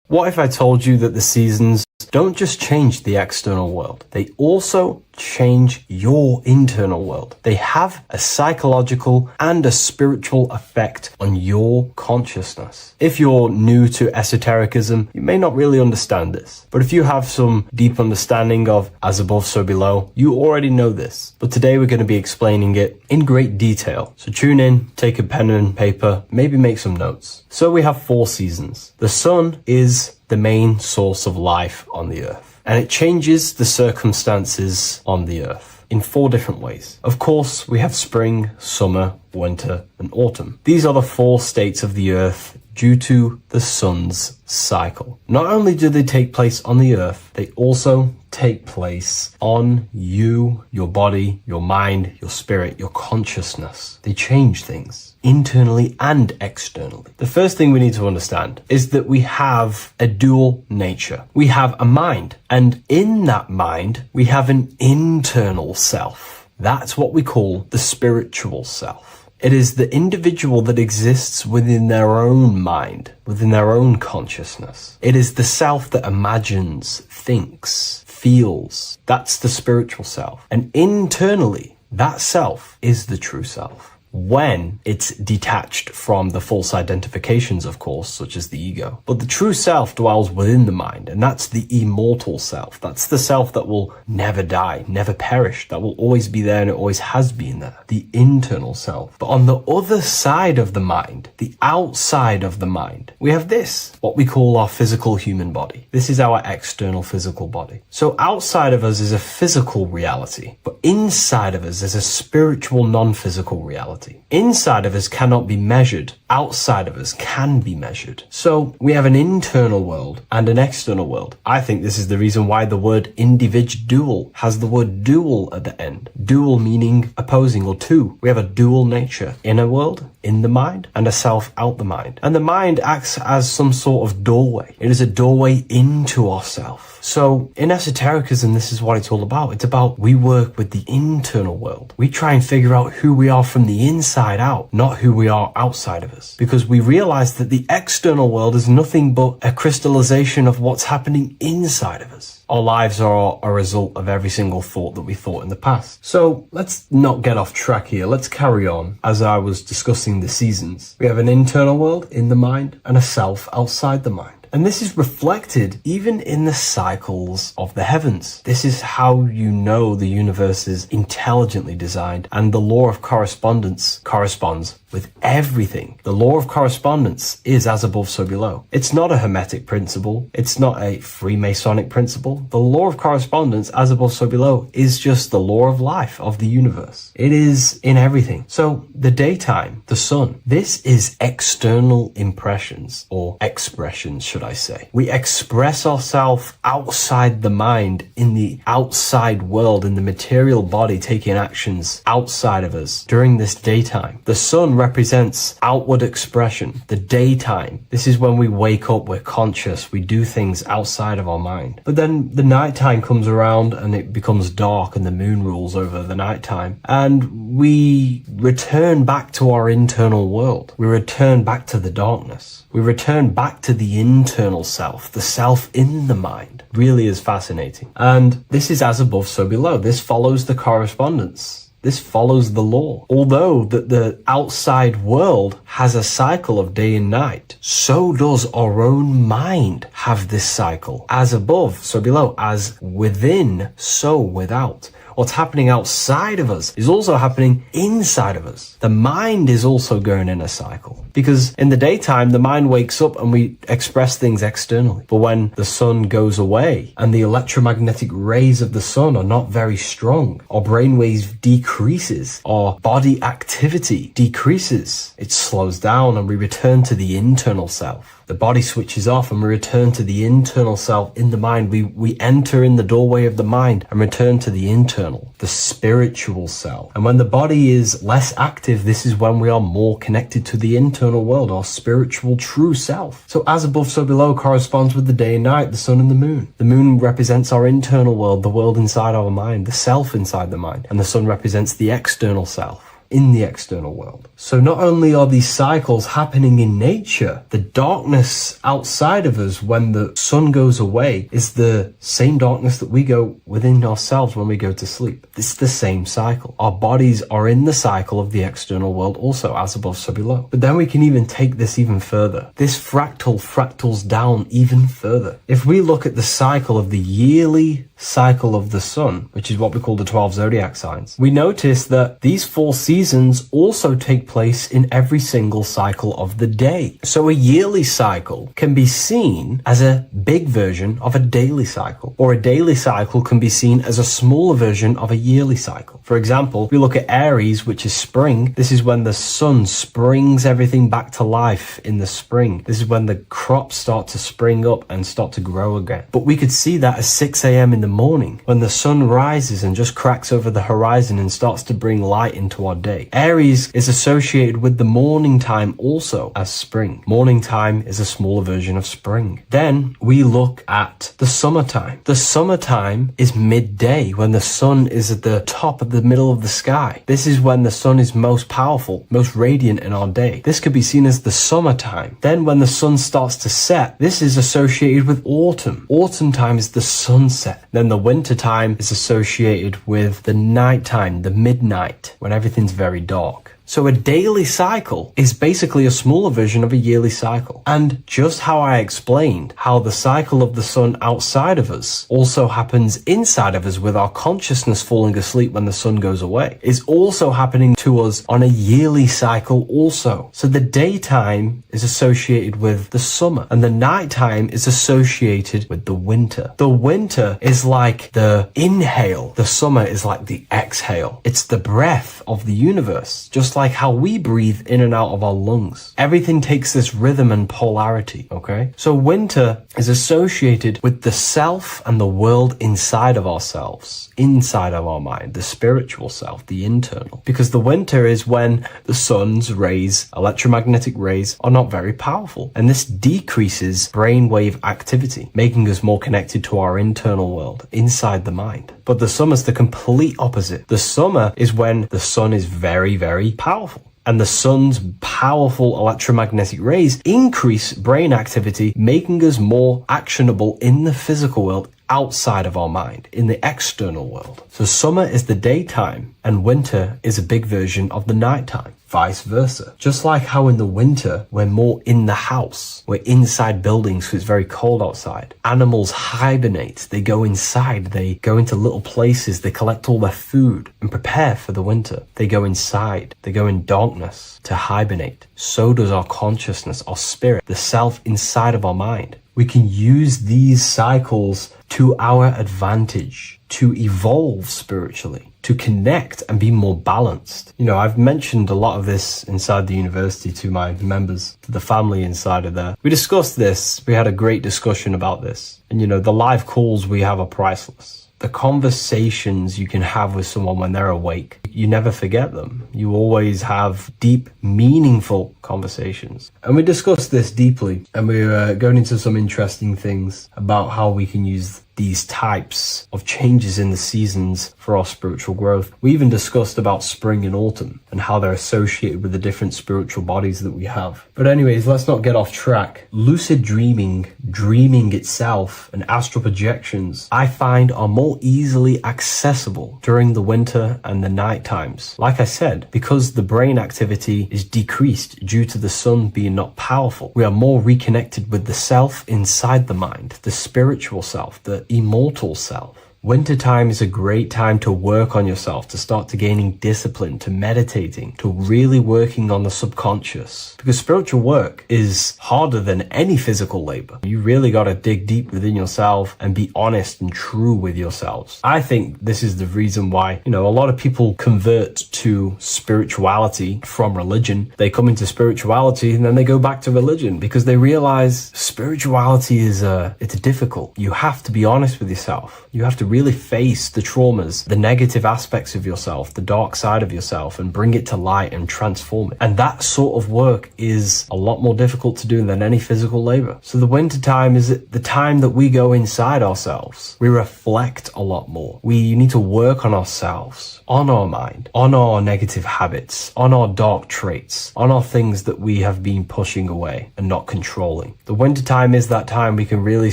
What if I told you that the seasons don't just change the external world, they also change your internal world. They have a psychological and a spiritual effect on your consciousness. If you're new to esotericism, you may not really understand this, but if you have some deep understanding of as above, so below, you already know this. But today we're going to be explaining it in great detail. So tune in, take a pen and paper, maybe make some notes. So we have 4 seasons. The sun is the main source of life on the earth, and it changes the circumstances on the earth in 4 different ways. Of course, we have spring, summer, winter, and autumn. These are the 4 states of the earth due to the sun's cycle. Not only do they take place on the earth, they also take place on you, your body, your mind, your spirit, your consciousness. They change things internally and externally. The first thing we need to understand is that we have a dual nature. We have a mind, and in that mind, we have an internal self. That's what we call the spiritual self. It is the individual that exists within their own mind, within their own consciousness. It is the self that imagines, thinks, feels. That's the spiritual self. And internally, that self is the true self. When it's detached from the false identifications, of course, such as the ego. But the true self dwells within the mind, and that's the immortal self. That's the self that will never die, never perish, that will always be there, and it always has been there. The internal self. But on the other side of the mind, the outside of the mind, we have this, what we call our physical human body. This is our external physical body. So outside of us is a physical reality, but inside of us is a spiritual, non-physical reality. Inside of us cannot be measured. Outside of us can be measured. So we have an internal world and an external world. I think this is the reason why the word individual has the word dual at the end. Dual meaning opposing or two. We have a dual nature. Inner world, in the mind, and a self out the mind. And the mind acts as some sort of doorway. It is a doorway into ourself. So in esotericism, this is what it's all about. It's about we work with the internal world. We try and figure out who we are from the inside out, not who we are outside of us. Because we realize that the external world is nothing but a crystallization of what's happening inside of us. Our lives are a result of every single thought that we thought in the past. So let's not get off track here. Let's carry on. As I was discussing the seasons, we have an internal world in the mind and a self outside the mind. And this is reflected even in the cycles of the heavens. This is how you know the universe is intelligently designed, and the law of correspondence corresponds with everything. The law of correspondence is as above, so below. It's not a Hermetic principle. It's not a Freemasonic principle. The law of correspondence, as above, so below, is just the law of life of the universe. It is in everything. So the daytime, the sun, this is external impressions or expressions, should I say. We express ourselves outside the mind, in the outside world, in the material body, taking actions outside of us during this daytime. The sun represents outward expression, the daytime. This is when we wake up, we're conscious, we do things outside of our mind. But then the nighttime comes around and it becomes dark and the moon rules over the nighttime, and we return back to our internal world. We return back to the darkness. We return back to the internal self, the self in the mind. Really is fascinating. And this is as above, so below. This follows the correspondence. This follows the law. Although that the outside world has a cycle of day and night, so does our own mind have this cycle. As above, so below. As within, so without. What's happening outside of us is also happening inside of us. The mind is also going in a cycle. Because in the daytime, the mind wakes up and we express things externally. But when the sun goes away and the electromagnetic rays of the sun are not very strong, our brainwave decreases, our body activity decreases. It slows down and we return to the internal self. The body switches off and we return to the internal self in the mind. We enter in the doorway of the mind and return to the internal, the spiritual self. And when the body is less active, this is when we are more connected to the internal world, our spiritual true self. So as above, so below corresponds with the day and night, the sun and the moon. The moon represents our internal world, the world inside our mind, the self inside the mind. And the sun represents the external self. in the external world. So not only are these cycles happening in nature, the darkness outside of us when the sun goes away is the same darkness that we go within ourselves when we go to sleep. It's the same cycle. Our bodies are in the cycle of the external world also, as above, so below. But then we can even take this even further. This fractals down even further. If we look at the cycle of the yearly cycle of the sun, which is what we call the 12 zodiac signs, we notice that these 4 seasons also take place in every single cycle of the day. So a yearly cycle can be seen as a big version of a daily cycle, or a daily cycle can be seen as a smaller version of a yearly cycle. For example, we look at Aries, which is spring. This is when the sun springs everything back to life in the spring. This is when the crops start to spring up and start to grow again. But we could see that at 6 a.m. in the morning, when the sun rises and just cracks over the horizon and starts to bring light into our day. Aries is associated with the morning time also as spring. Morning time is a smaller version of spring. Then we look at the summertime. The summertime is midday, when the sun is at the top of the middle of the sky. This is when the sun is most powerful, most radiant in our day. This could be seen as the summertime. Then when the sun starts to set, this is associated with autumn. Autumn time is the sunset. Then the winter time is associated with the nighttime, the midnight, when everything's very dark. So a daily cycle is basically a smaller version of a yearly cycle. And just how I explained how the cycle of the sun outside of us also happens inside of us with our consciousness falling asleep when the sun goes away, is also happening to us on a yearly cycle also. So the daytime is associated with the summer and the nighttime is associated with the winter. The winter is like the inhale. The summer is like the exhale. It's the breath of the universe, just like how we breathe in and out of our lungs. Everything takes this rhythm and polarity, okay? So winter is associated with the self and the world inside of ourselves, inside of our mind, the spiritual self, the internal. Because the winter is when the sun's rays, electromagnetic rays, are not very powerful. And this decreases brainwave activity, making us more connected to our internal world, inside the mind. But the summer's the complete opposite. The summer is when the sun is very, very powerful. And the sun's powerful electromagnetic rays increase brain activity, making us more actionable in the physical world, outside of our mind, in the external world. So summer is the daytime and winter is a big version of the nighttime. Vice versa. Just like how in the winter, we're more in the house. We're inside buildings because it's very cold outside. Animals hibernate. They go inside. They go into little places. They collect all their food and prepare for the winter. They go inside. They go in darkness to hibernate. So does our consciousness, our spirit, the self inside of our mind. We can use these cycles to our advantage, to evolve spiritually, to connect and be more balanced. You know, I've mentioned a lot of this inside the university to my members, to the family inside of there. We discussed this. We had a great discussion about this. And, you know, the live calls we have are priceless. The conversations you can have with someone when they're awake, you never forget them. You always have deep, meaningful conversations. And we discussed this deeply, and we were going into some interesting things about how we can use these types of changes in the seasons for our spiritual growth. We even discussed about spring and autumn and how they're associated with the different spiritual bodies that we have. But anyways, let's not get off track. Lucid dreaming, dreaming itself, and astral projections, I find are more easily accessible during the winter and the night times. Like I said, because the brain activity is decreased due to the sun being not powerful, we are more reconnected with the self inside the mind, the spiritual self, the immortal self. Wintertime is a great time to work on yourself, to start to gaining discipline, to meditating, to really working on the subconscious. Because spiritual work is harder than any physical labor. You really got to dig deep within yourself and be honest and true with yourselves. I think this is the reason why, you know, a lot of people convert to spirituality from religion. They come into spirituality and then they go back to religion because they realize spirituality is it's difficult. You have to be honest with yourself. You have to really face the traumas, the negative aspects of yourself, the dark side of yourself, and bring it to light and transform it. And that sort of work is a lot more difficult to do than any physical labor. So the winter time is the time that we go inside ourselves. We reflect a lot more. We need to work on ourselves, on our mind, on our negative habits, on our dark traits, on our things that we have been pushing away and not controlling. The winter time is that time we can really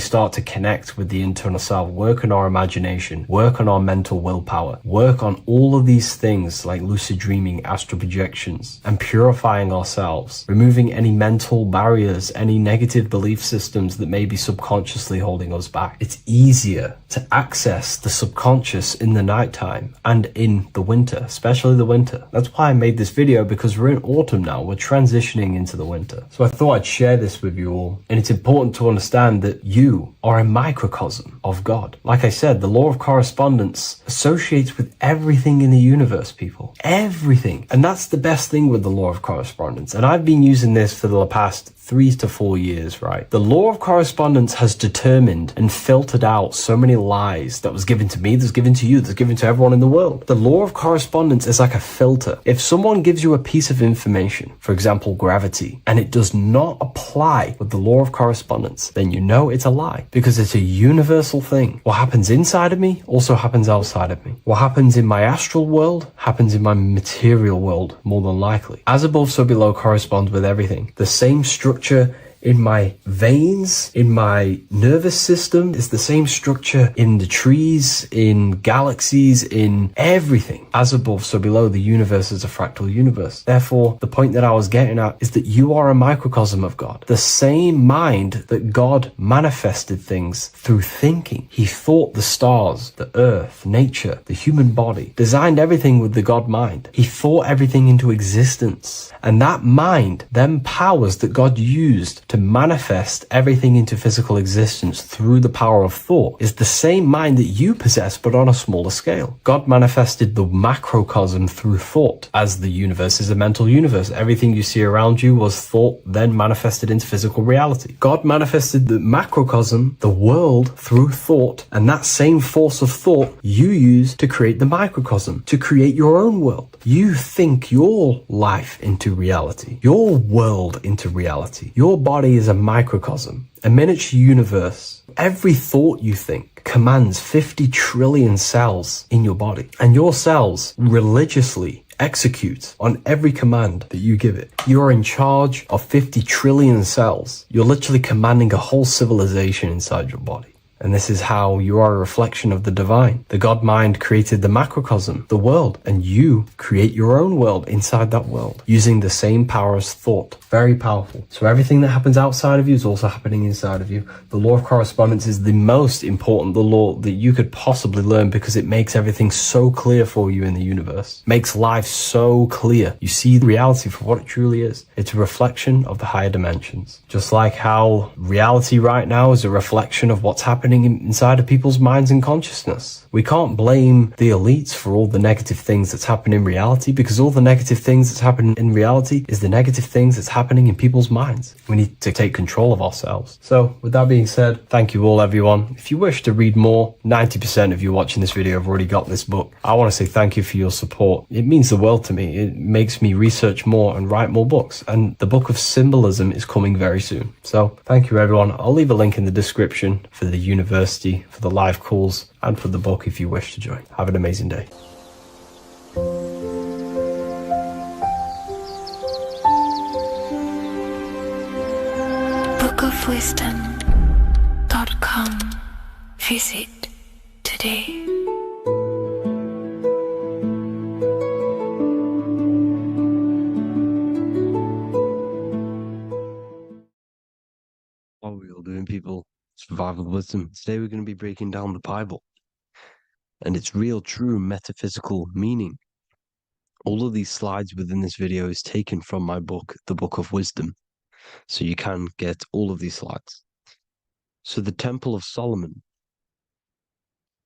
start to connect with the internal self, work on our imagination, work on our mental willpower, work on all of these things like lucid dreaming, astral projections, and purifying ourselves, removing any mental barriers, any negative belief systems that may be subconsciously holding us back. It's easier to access the subconscious in the nighttime and in the winter, especially the winter. That's why I made this video, because we're in autumn now. We're transitioning into the winter. So I thought I'd share this with you all. And it's important to understand that you are a microcosm of God. Like I said, the law of correspondence associates with everything in the universe, people. Everything. And that's the best thing with the law of correspondence. And I've been using this for the past 3 to 4 years, right? The law of correspondence has determined and filtered out so many lies that was given to me, that's given to you, that's given to everyone in the world. The law of correspondence is like a filter. If someone gives you a piece of information, for example, gravity, and it does not apply with the law of correspondence, then you know it's a lie, because it's a universal thing. What happens inside of me also happens outside of me. What happens in my astral world happens in my material world, more than likely. As above, so below corresponds with everything. The same structure in my veins, in my nervous system, is the same structure in the trees, in galaxies, in everything. As above, so below, the universe is a fractal universe. Therefore, the point that I was getting at is that you are a microcosm of God. The same mind that God manifested things through thinking. He thought the stars, the earth, nature, the human body, designed everything with the God mind. He thought everything into existence. And that mind then powers that God used to manifest everything into physical existence through the power of thought is the same mind that you possess, but on a smaller scale. God manifested the macrocosm through thought, as the universe is a mental universe. Everything you see around you was thought, then manifested into physical reality. God manifested the macrocosm, the world, through thought, and that same force of thought you use to create the microcosm, to create your own world. You think your life into reality, your world into reality. Your body is a microcosm, a miniature universe. Every thought you think commands 50 trillion cells in your body, and your cells religiously execute on every command that you give it. You're in charge of 50 trillion cells. You're literally commanding a whole civilization inside your body. And this is how you are a reflection of the divine. The God mind created the macrocosm, the world, and you create your own world inside that world using the same power as thought. Very powerful. So everything that happens outside of you is also happening inside of you. The law of correspondence is the most important, the law that you could possibly learn, because it makes everything so clear for you in the universe. Makes life so clear. You see reality for what it truly is. It's a reflection of the higher dimensions. Just like how reality right now is a reflection of what's happening inside of people's minds and consciousness. We can't blame the elites for all the negative things that's happening in reality, because all the negative things that's happening in reality is the negative things that's happening in people's minds. We need to take control of ourselves. So with that being said, thank you all, everyone. If you wish to read more, 90% of you watching this video have already got this book. I want to say thank you for your support. It means the world to me. It makes me research more and write more books. And the book of Symbolism is coming very soon. So thank you, everyone. I'll leave a link in the description for the university, for the live calls, and for the book if you wish to join. Have an amazing day. bookofwisdom.com. Visit today. What are we all doing, people? Survival wisdom. Today we're going to be breaking down the Bible and its real, true metaphysical meaning. All of these slides within this video is taken from my book, The Book of Wisdom, so you can get all of these slides. So the Temple of Solomon,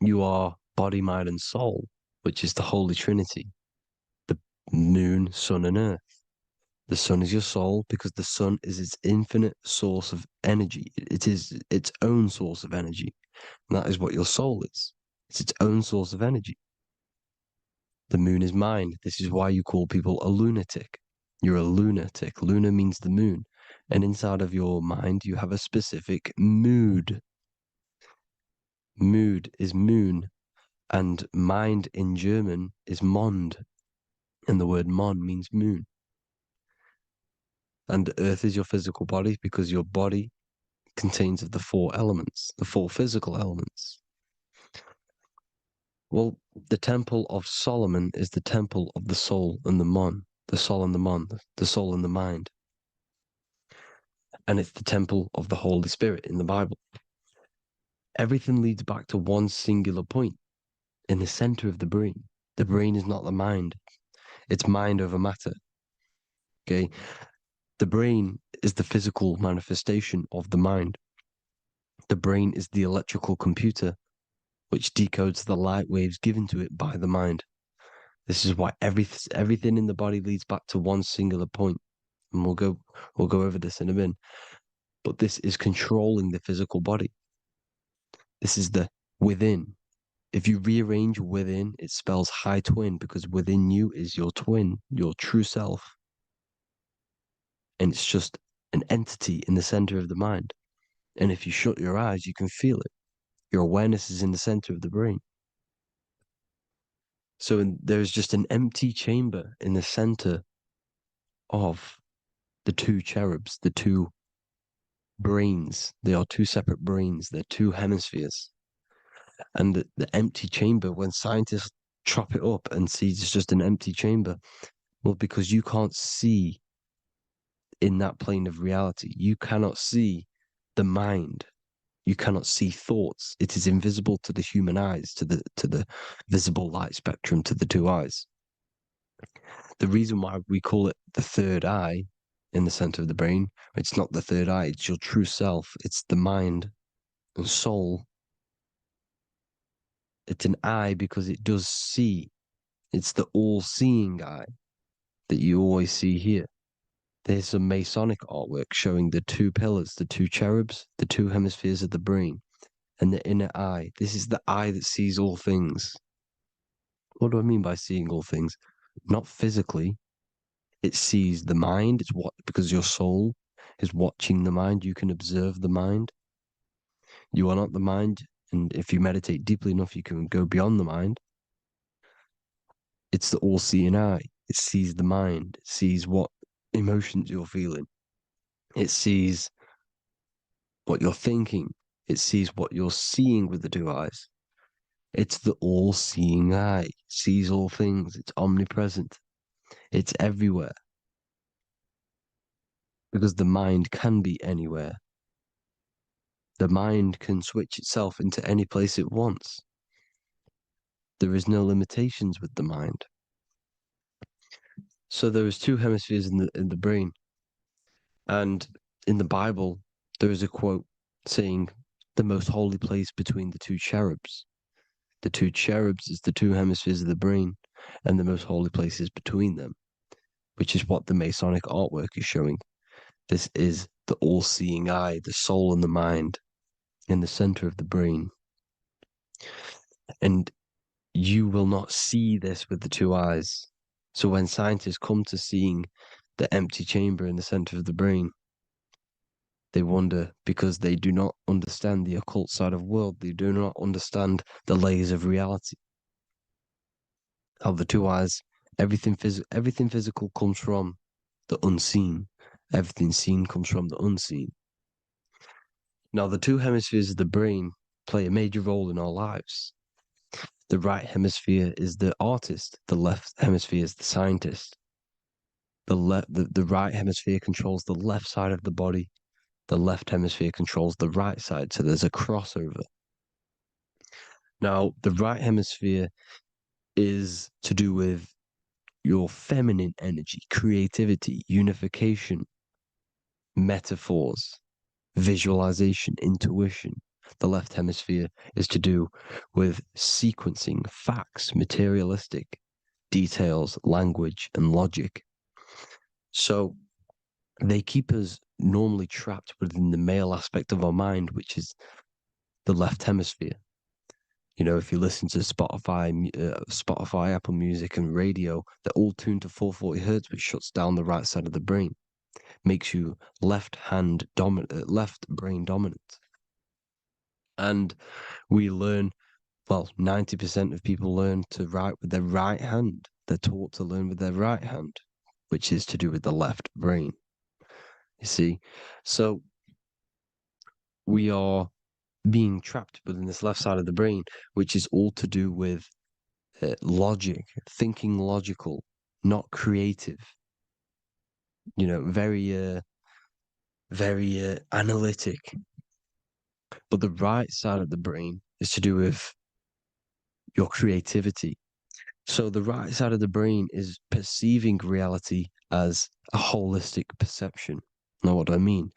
you are body, mind, and soul, which is the Holy Trinity, the moon, sun, and earth. The sun is your soul because the sun is its infinite source of energy. It is its own source of energy. And that is what your soul is. It's its own source of energy. The moon is mind. This is why you call people a lunatic. You're a lunatic. Luna means the moon. And inside of your mind, you have a specific mood. Mood is moon. And mind in German is Mond. And the word Mon means moon. And earth is your physical body because your body contains of the four elements, the four physical elements. Well, the temple of Solomon is the temple of the soul and the Mon, the soul and the Mon, the soul and the mind. And it's the temple of the Holy Spirit in the Bible. Everything leads back to one singular point in the center of the brain. The brain is not the mind. It's mind over matter. Okay? The brain is the physical manifestation of the mind. The brain is the electrical computer which decodes the light waves given to it by the mind. This is why everything in the body leads back to one singular point. And we'll go over this in a minute. But this is controlling the physical body. This is the within. If you rearrange within, it spells high twin because within you is your twin, your true self. And it's just an entity in the center of the mind. And if you shut your eyes, you can feel it. Your awareness is in the center of the brain. So there's just an empty chamber in the center of the two cherubs, the two brains. They are two separate brains. They're two hemispheres. And the empty chamber, when scientists chop it up and see it's just an empty chamber, well, because you can't see in that plane of reality. You cannot see the mind. You cannot see thoughts. It is invisible to the human eyes, to the visible light spectrum, to the two eyes. The reason why we call it the third eye in the center of the brain, it's not the third eye, it's your true self. It's the mind and soul. It's an eye because it does see. It's the all-seeing eye that you always see here. There's some Masonic artwork showing the two pillars, the two cherubs, the two hemispheres of the brain, and the inner eye. This is the eye that sees all things. What do I mean by seeing all things? Not physically. It sees the mind. It's what, because your soul is watching the mind. You can observe the mind. You are not the mind. And if you meditate deeply enough, you can go beyond the mind. It's the all-seeing eye. It sees the mind. It sees what emotions you're feeling. It sees what you're thinking. It sees what you're seeing with the two eyes. It's the all-seeing eye. It sees all things. It's omnipresent. It's everywhere. Because the mind can be anywhere. The mind can switch itself into any place it wants. There is no limitations with the mind. So there is two hemispheres in the brain. And in the Bible, there is a quote saying, the most holy place between the two cherubs. The two cherubs is the two hemispheres of the brain, and the most holy place is between them, which is what the Masonic artwork is showing. This is the all-seeing eye, the soul and the mind, in the center of the brain. And you will not see this with the two eyes. So when scientists come to seeing the empty chamber in the center of the brain, they wonder because they do not understand the occult side of the world. They do not understand the layers of reality. How the two eyes, everything physical comes from the unseen. Everything seen comes from the unseen. Now, the two hemispheres of the brain play a major role in our lives. The right hemisphere is the artist. The left hemisphere is the scientist. The right hemisphere controls the left side of the body. The left hemisphere controls the right side. So there's a crossover. Now, the right hemisphere is to do with your feminine energy, creativity, unification, metaphors, visualization, intuition. The left hemisphere is to do with sequencing, facts, materialistic details, language, and logic. So they keep us normally trapped within the male aspect of our mind, which is the left hemisphere. You know, if you listen to Spotify, Apple Music, and radio, they're all tuned to 440 hertz, which shuts down the right side of the brain, makes you left brain dominant. And we learn, well, 90% of people learn to write with their right hand. They're taught to learn with their right hand, which is to do with the left brain. You see, so we are being trapped within this left side of the brain, which is all to do with logic, thinking logical, not creative. You know, very analytic. But the right side of the brain is to do with your creativity. So the right side of the brain is perceiving reality as a holistic perception. Now, what do I mean?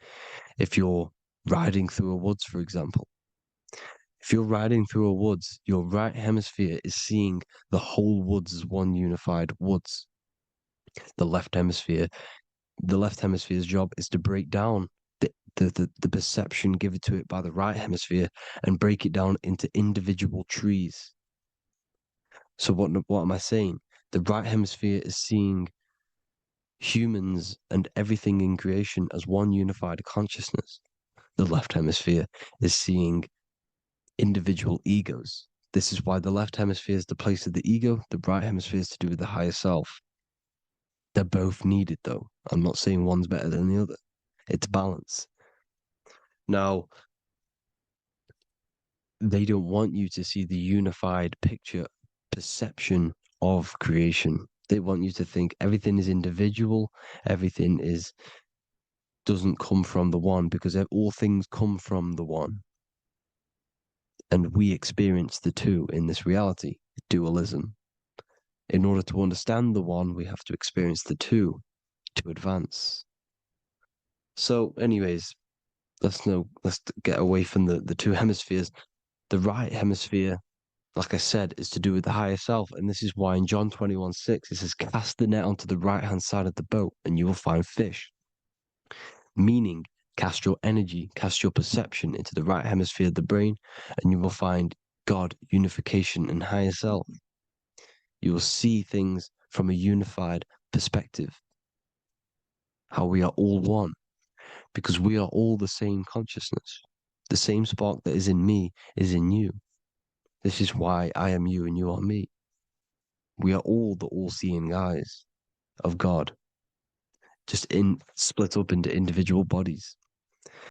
If you're riding through a woods, for example, if you're riding through a woods, your right hemisphere is seeing the whole woods as one unified woods. The left hemisphere's job is to break down the perception given to it by the right hemisphere and break it down into individual trees. So what am I saying? The right hemisphere is seeing humans and everything in creation as one unified consciousness. The left hemisphere is seeing individual egos. This is why the left hemisphere is the place of the ego, the right hemisphere is to do with the higher self. They're both needed, though. I'm not saying one's better than the other. It's balance. Now, they don't want you to see the unified picture, perception of creation. They want you to think everything is individual, everything doesn't come from the one, because all things come from the one. And we experience the two in this reality, dualism. In order to understand the one, we have to experience the two to advance. So, anyways, let's get away from the two hemispheres. The right hemisphere, like I said, is to do with the higher self. And this is why in John 21:6, it says, cast the net onto the right-hand side of the boat and you will find fish. Meaning, cast your energy, cast your perception into the right hemisphere of the brain, and you will find God, unification, and higher self. You will see things from a unified perspective. How we are all one, because we are all the same consciousness. The same spark that is in me is in you. This is why I am you and you are me. We are all the all-seeing eyes of God, just split up into individual bodies.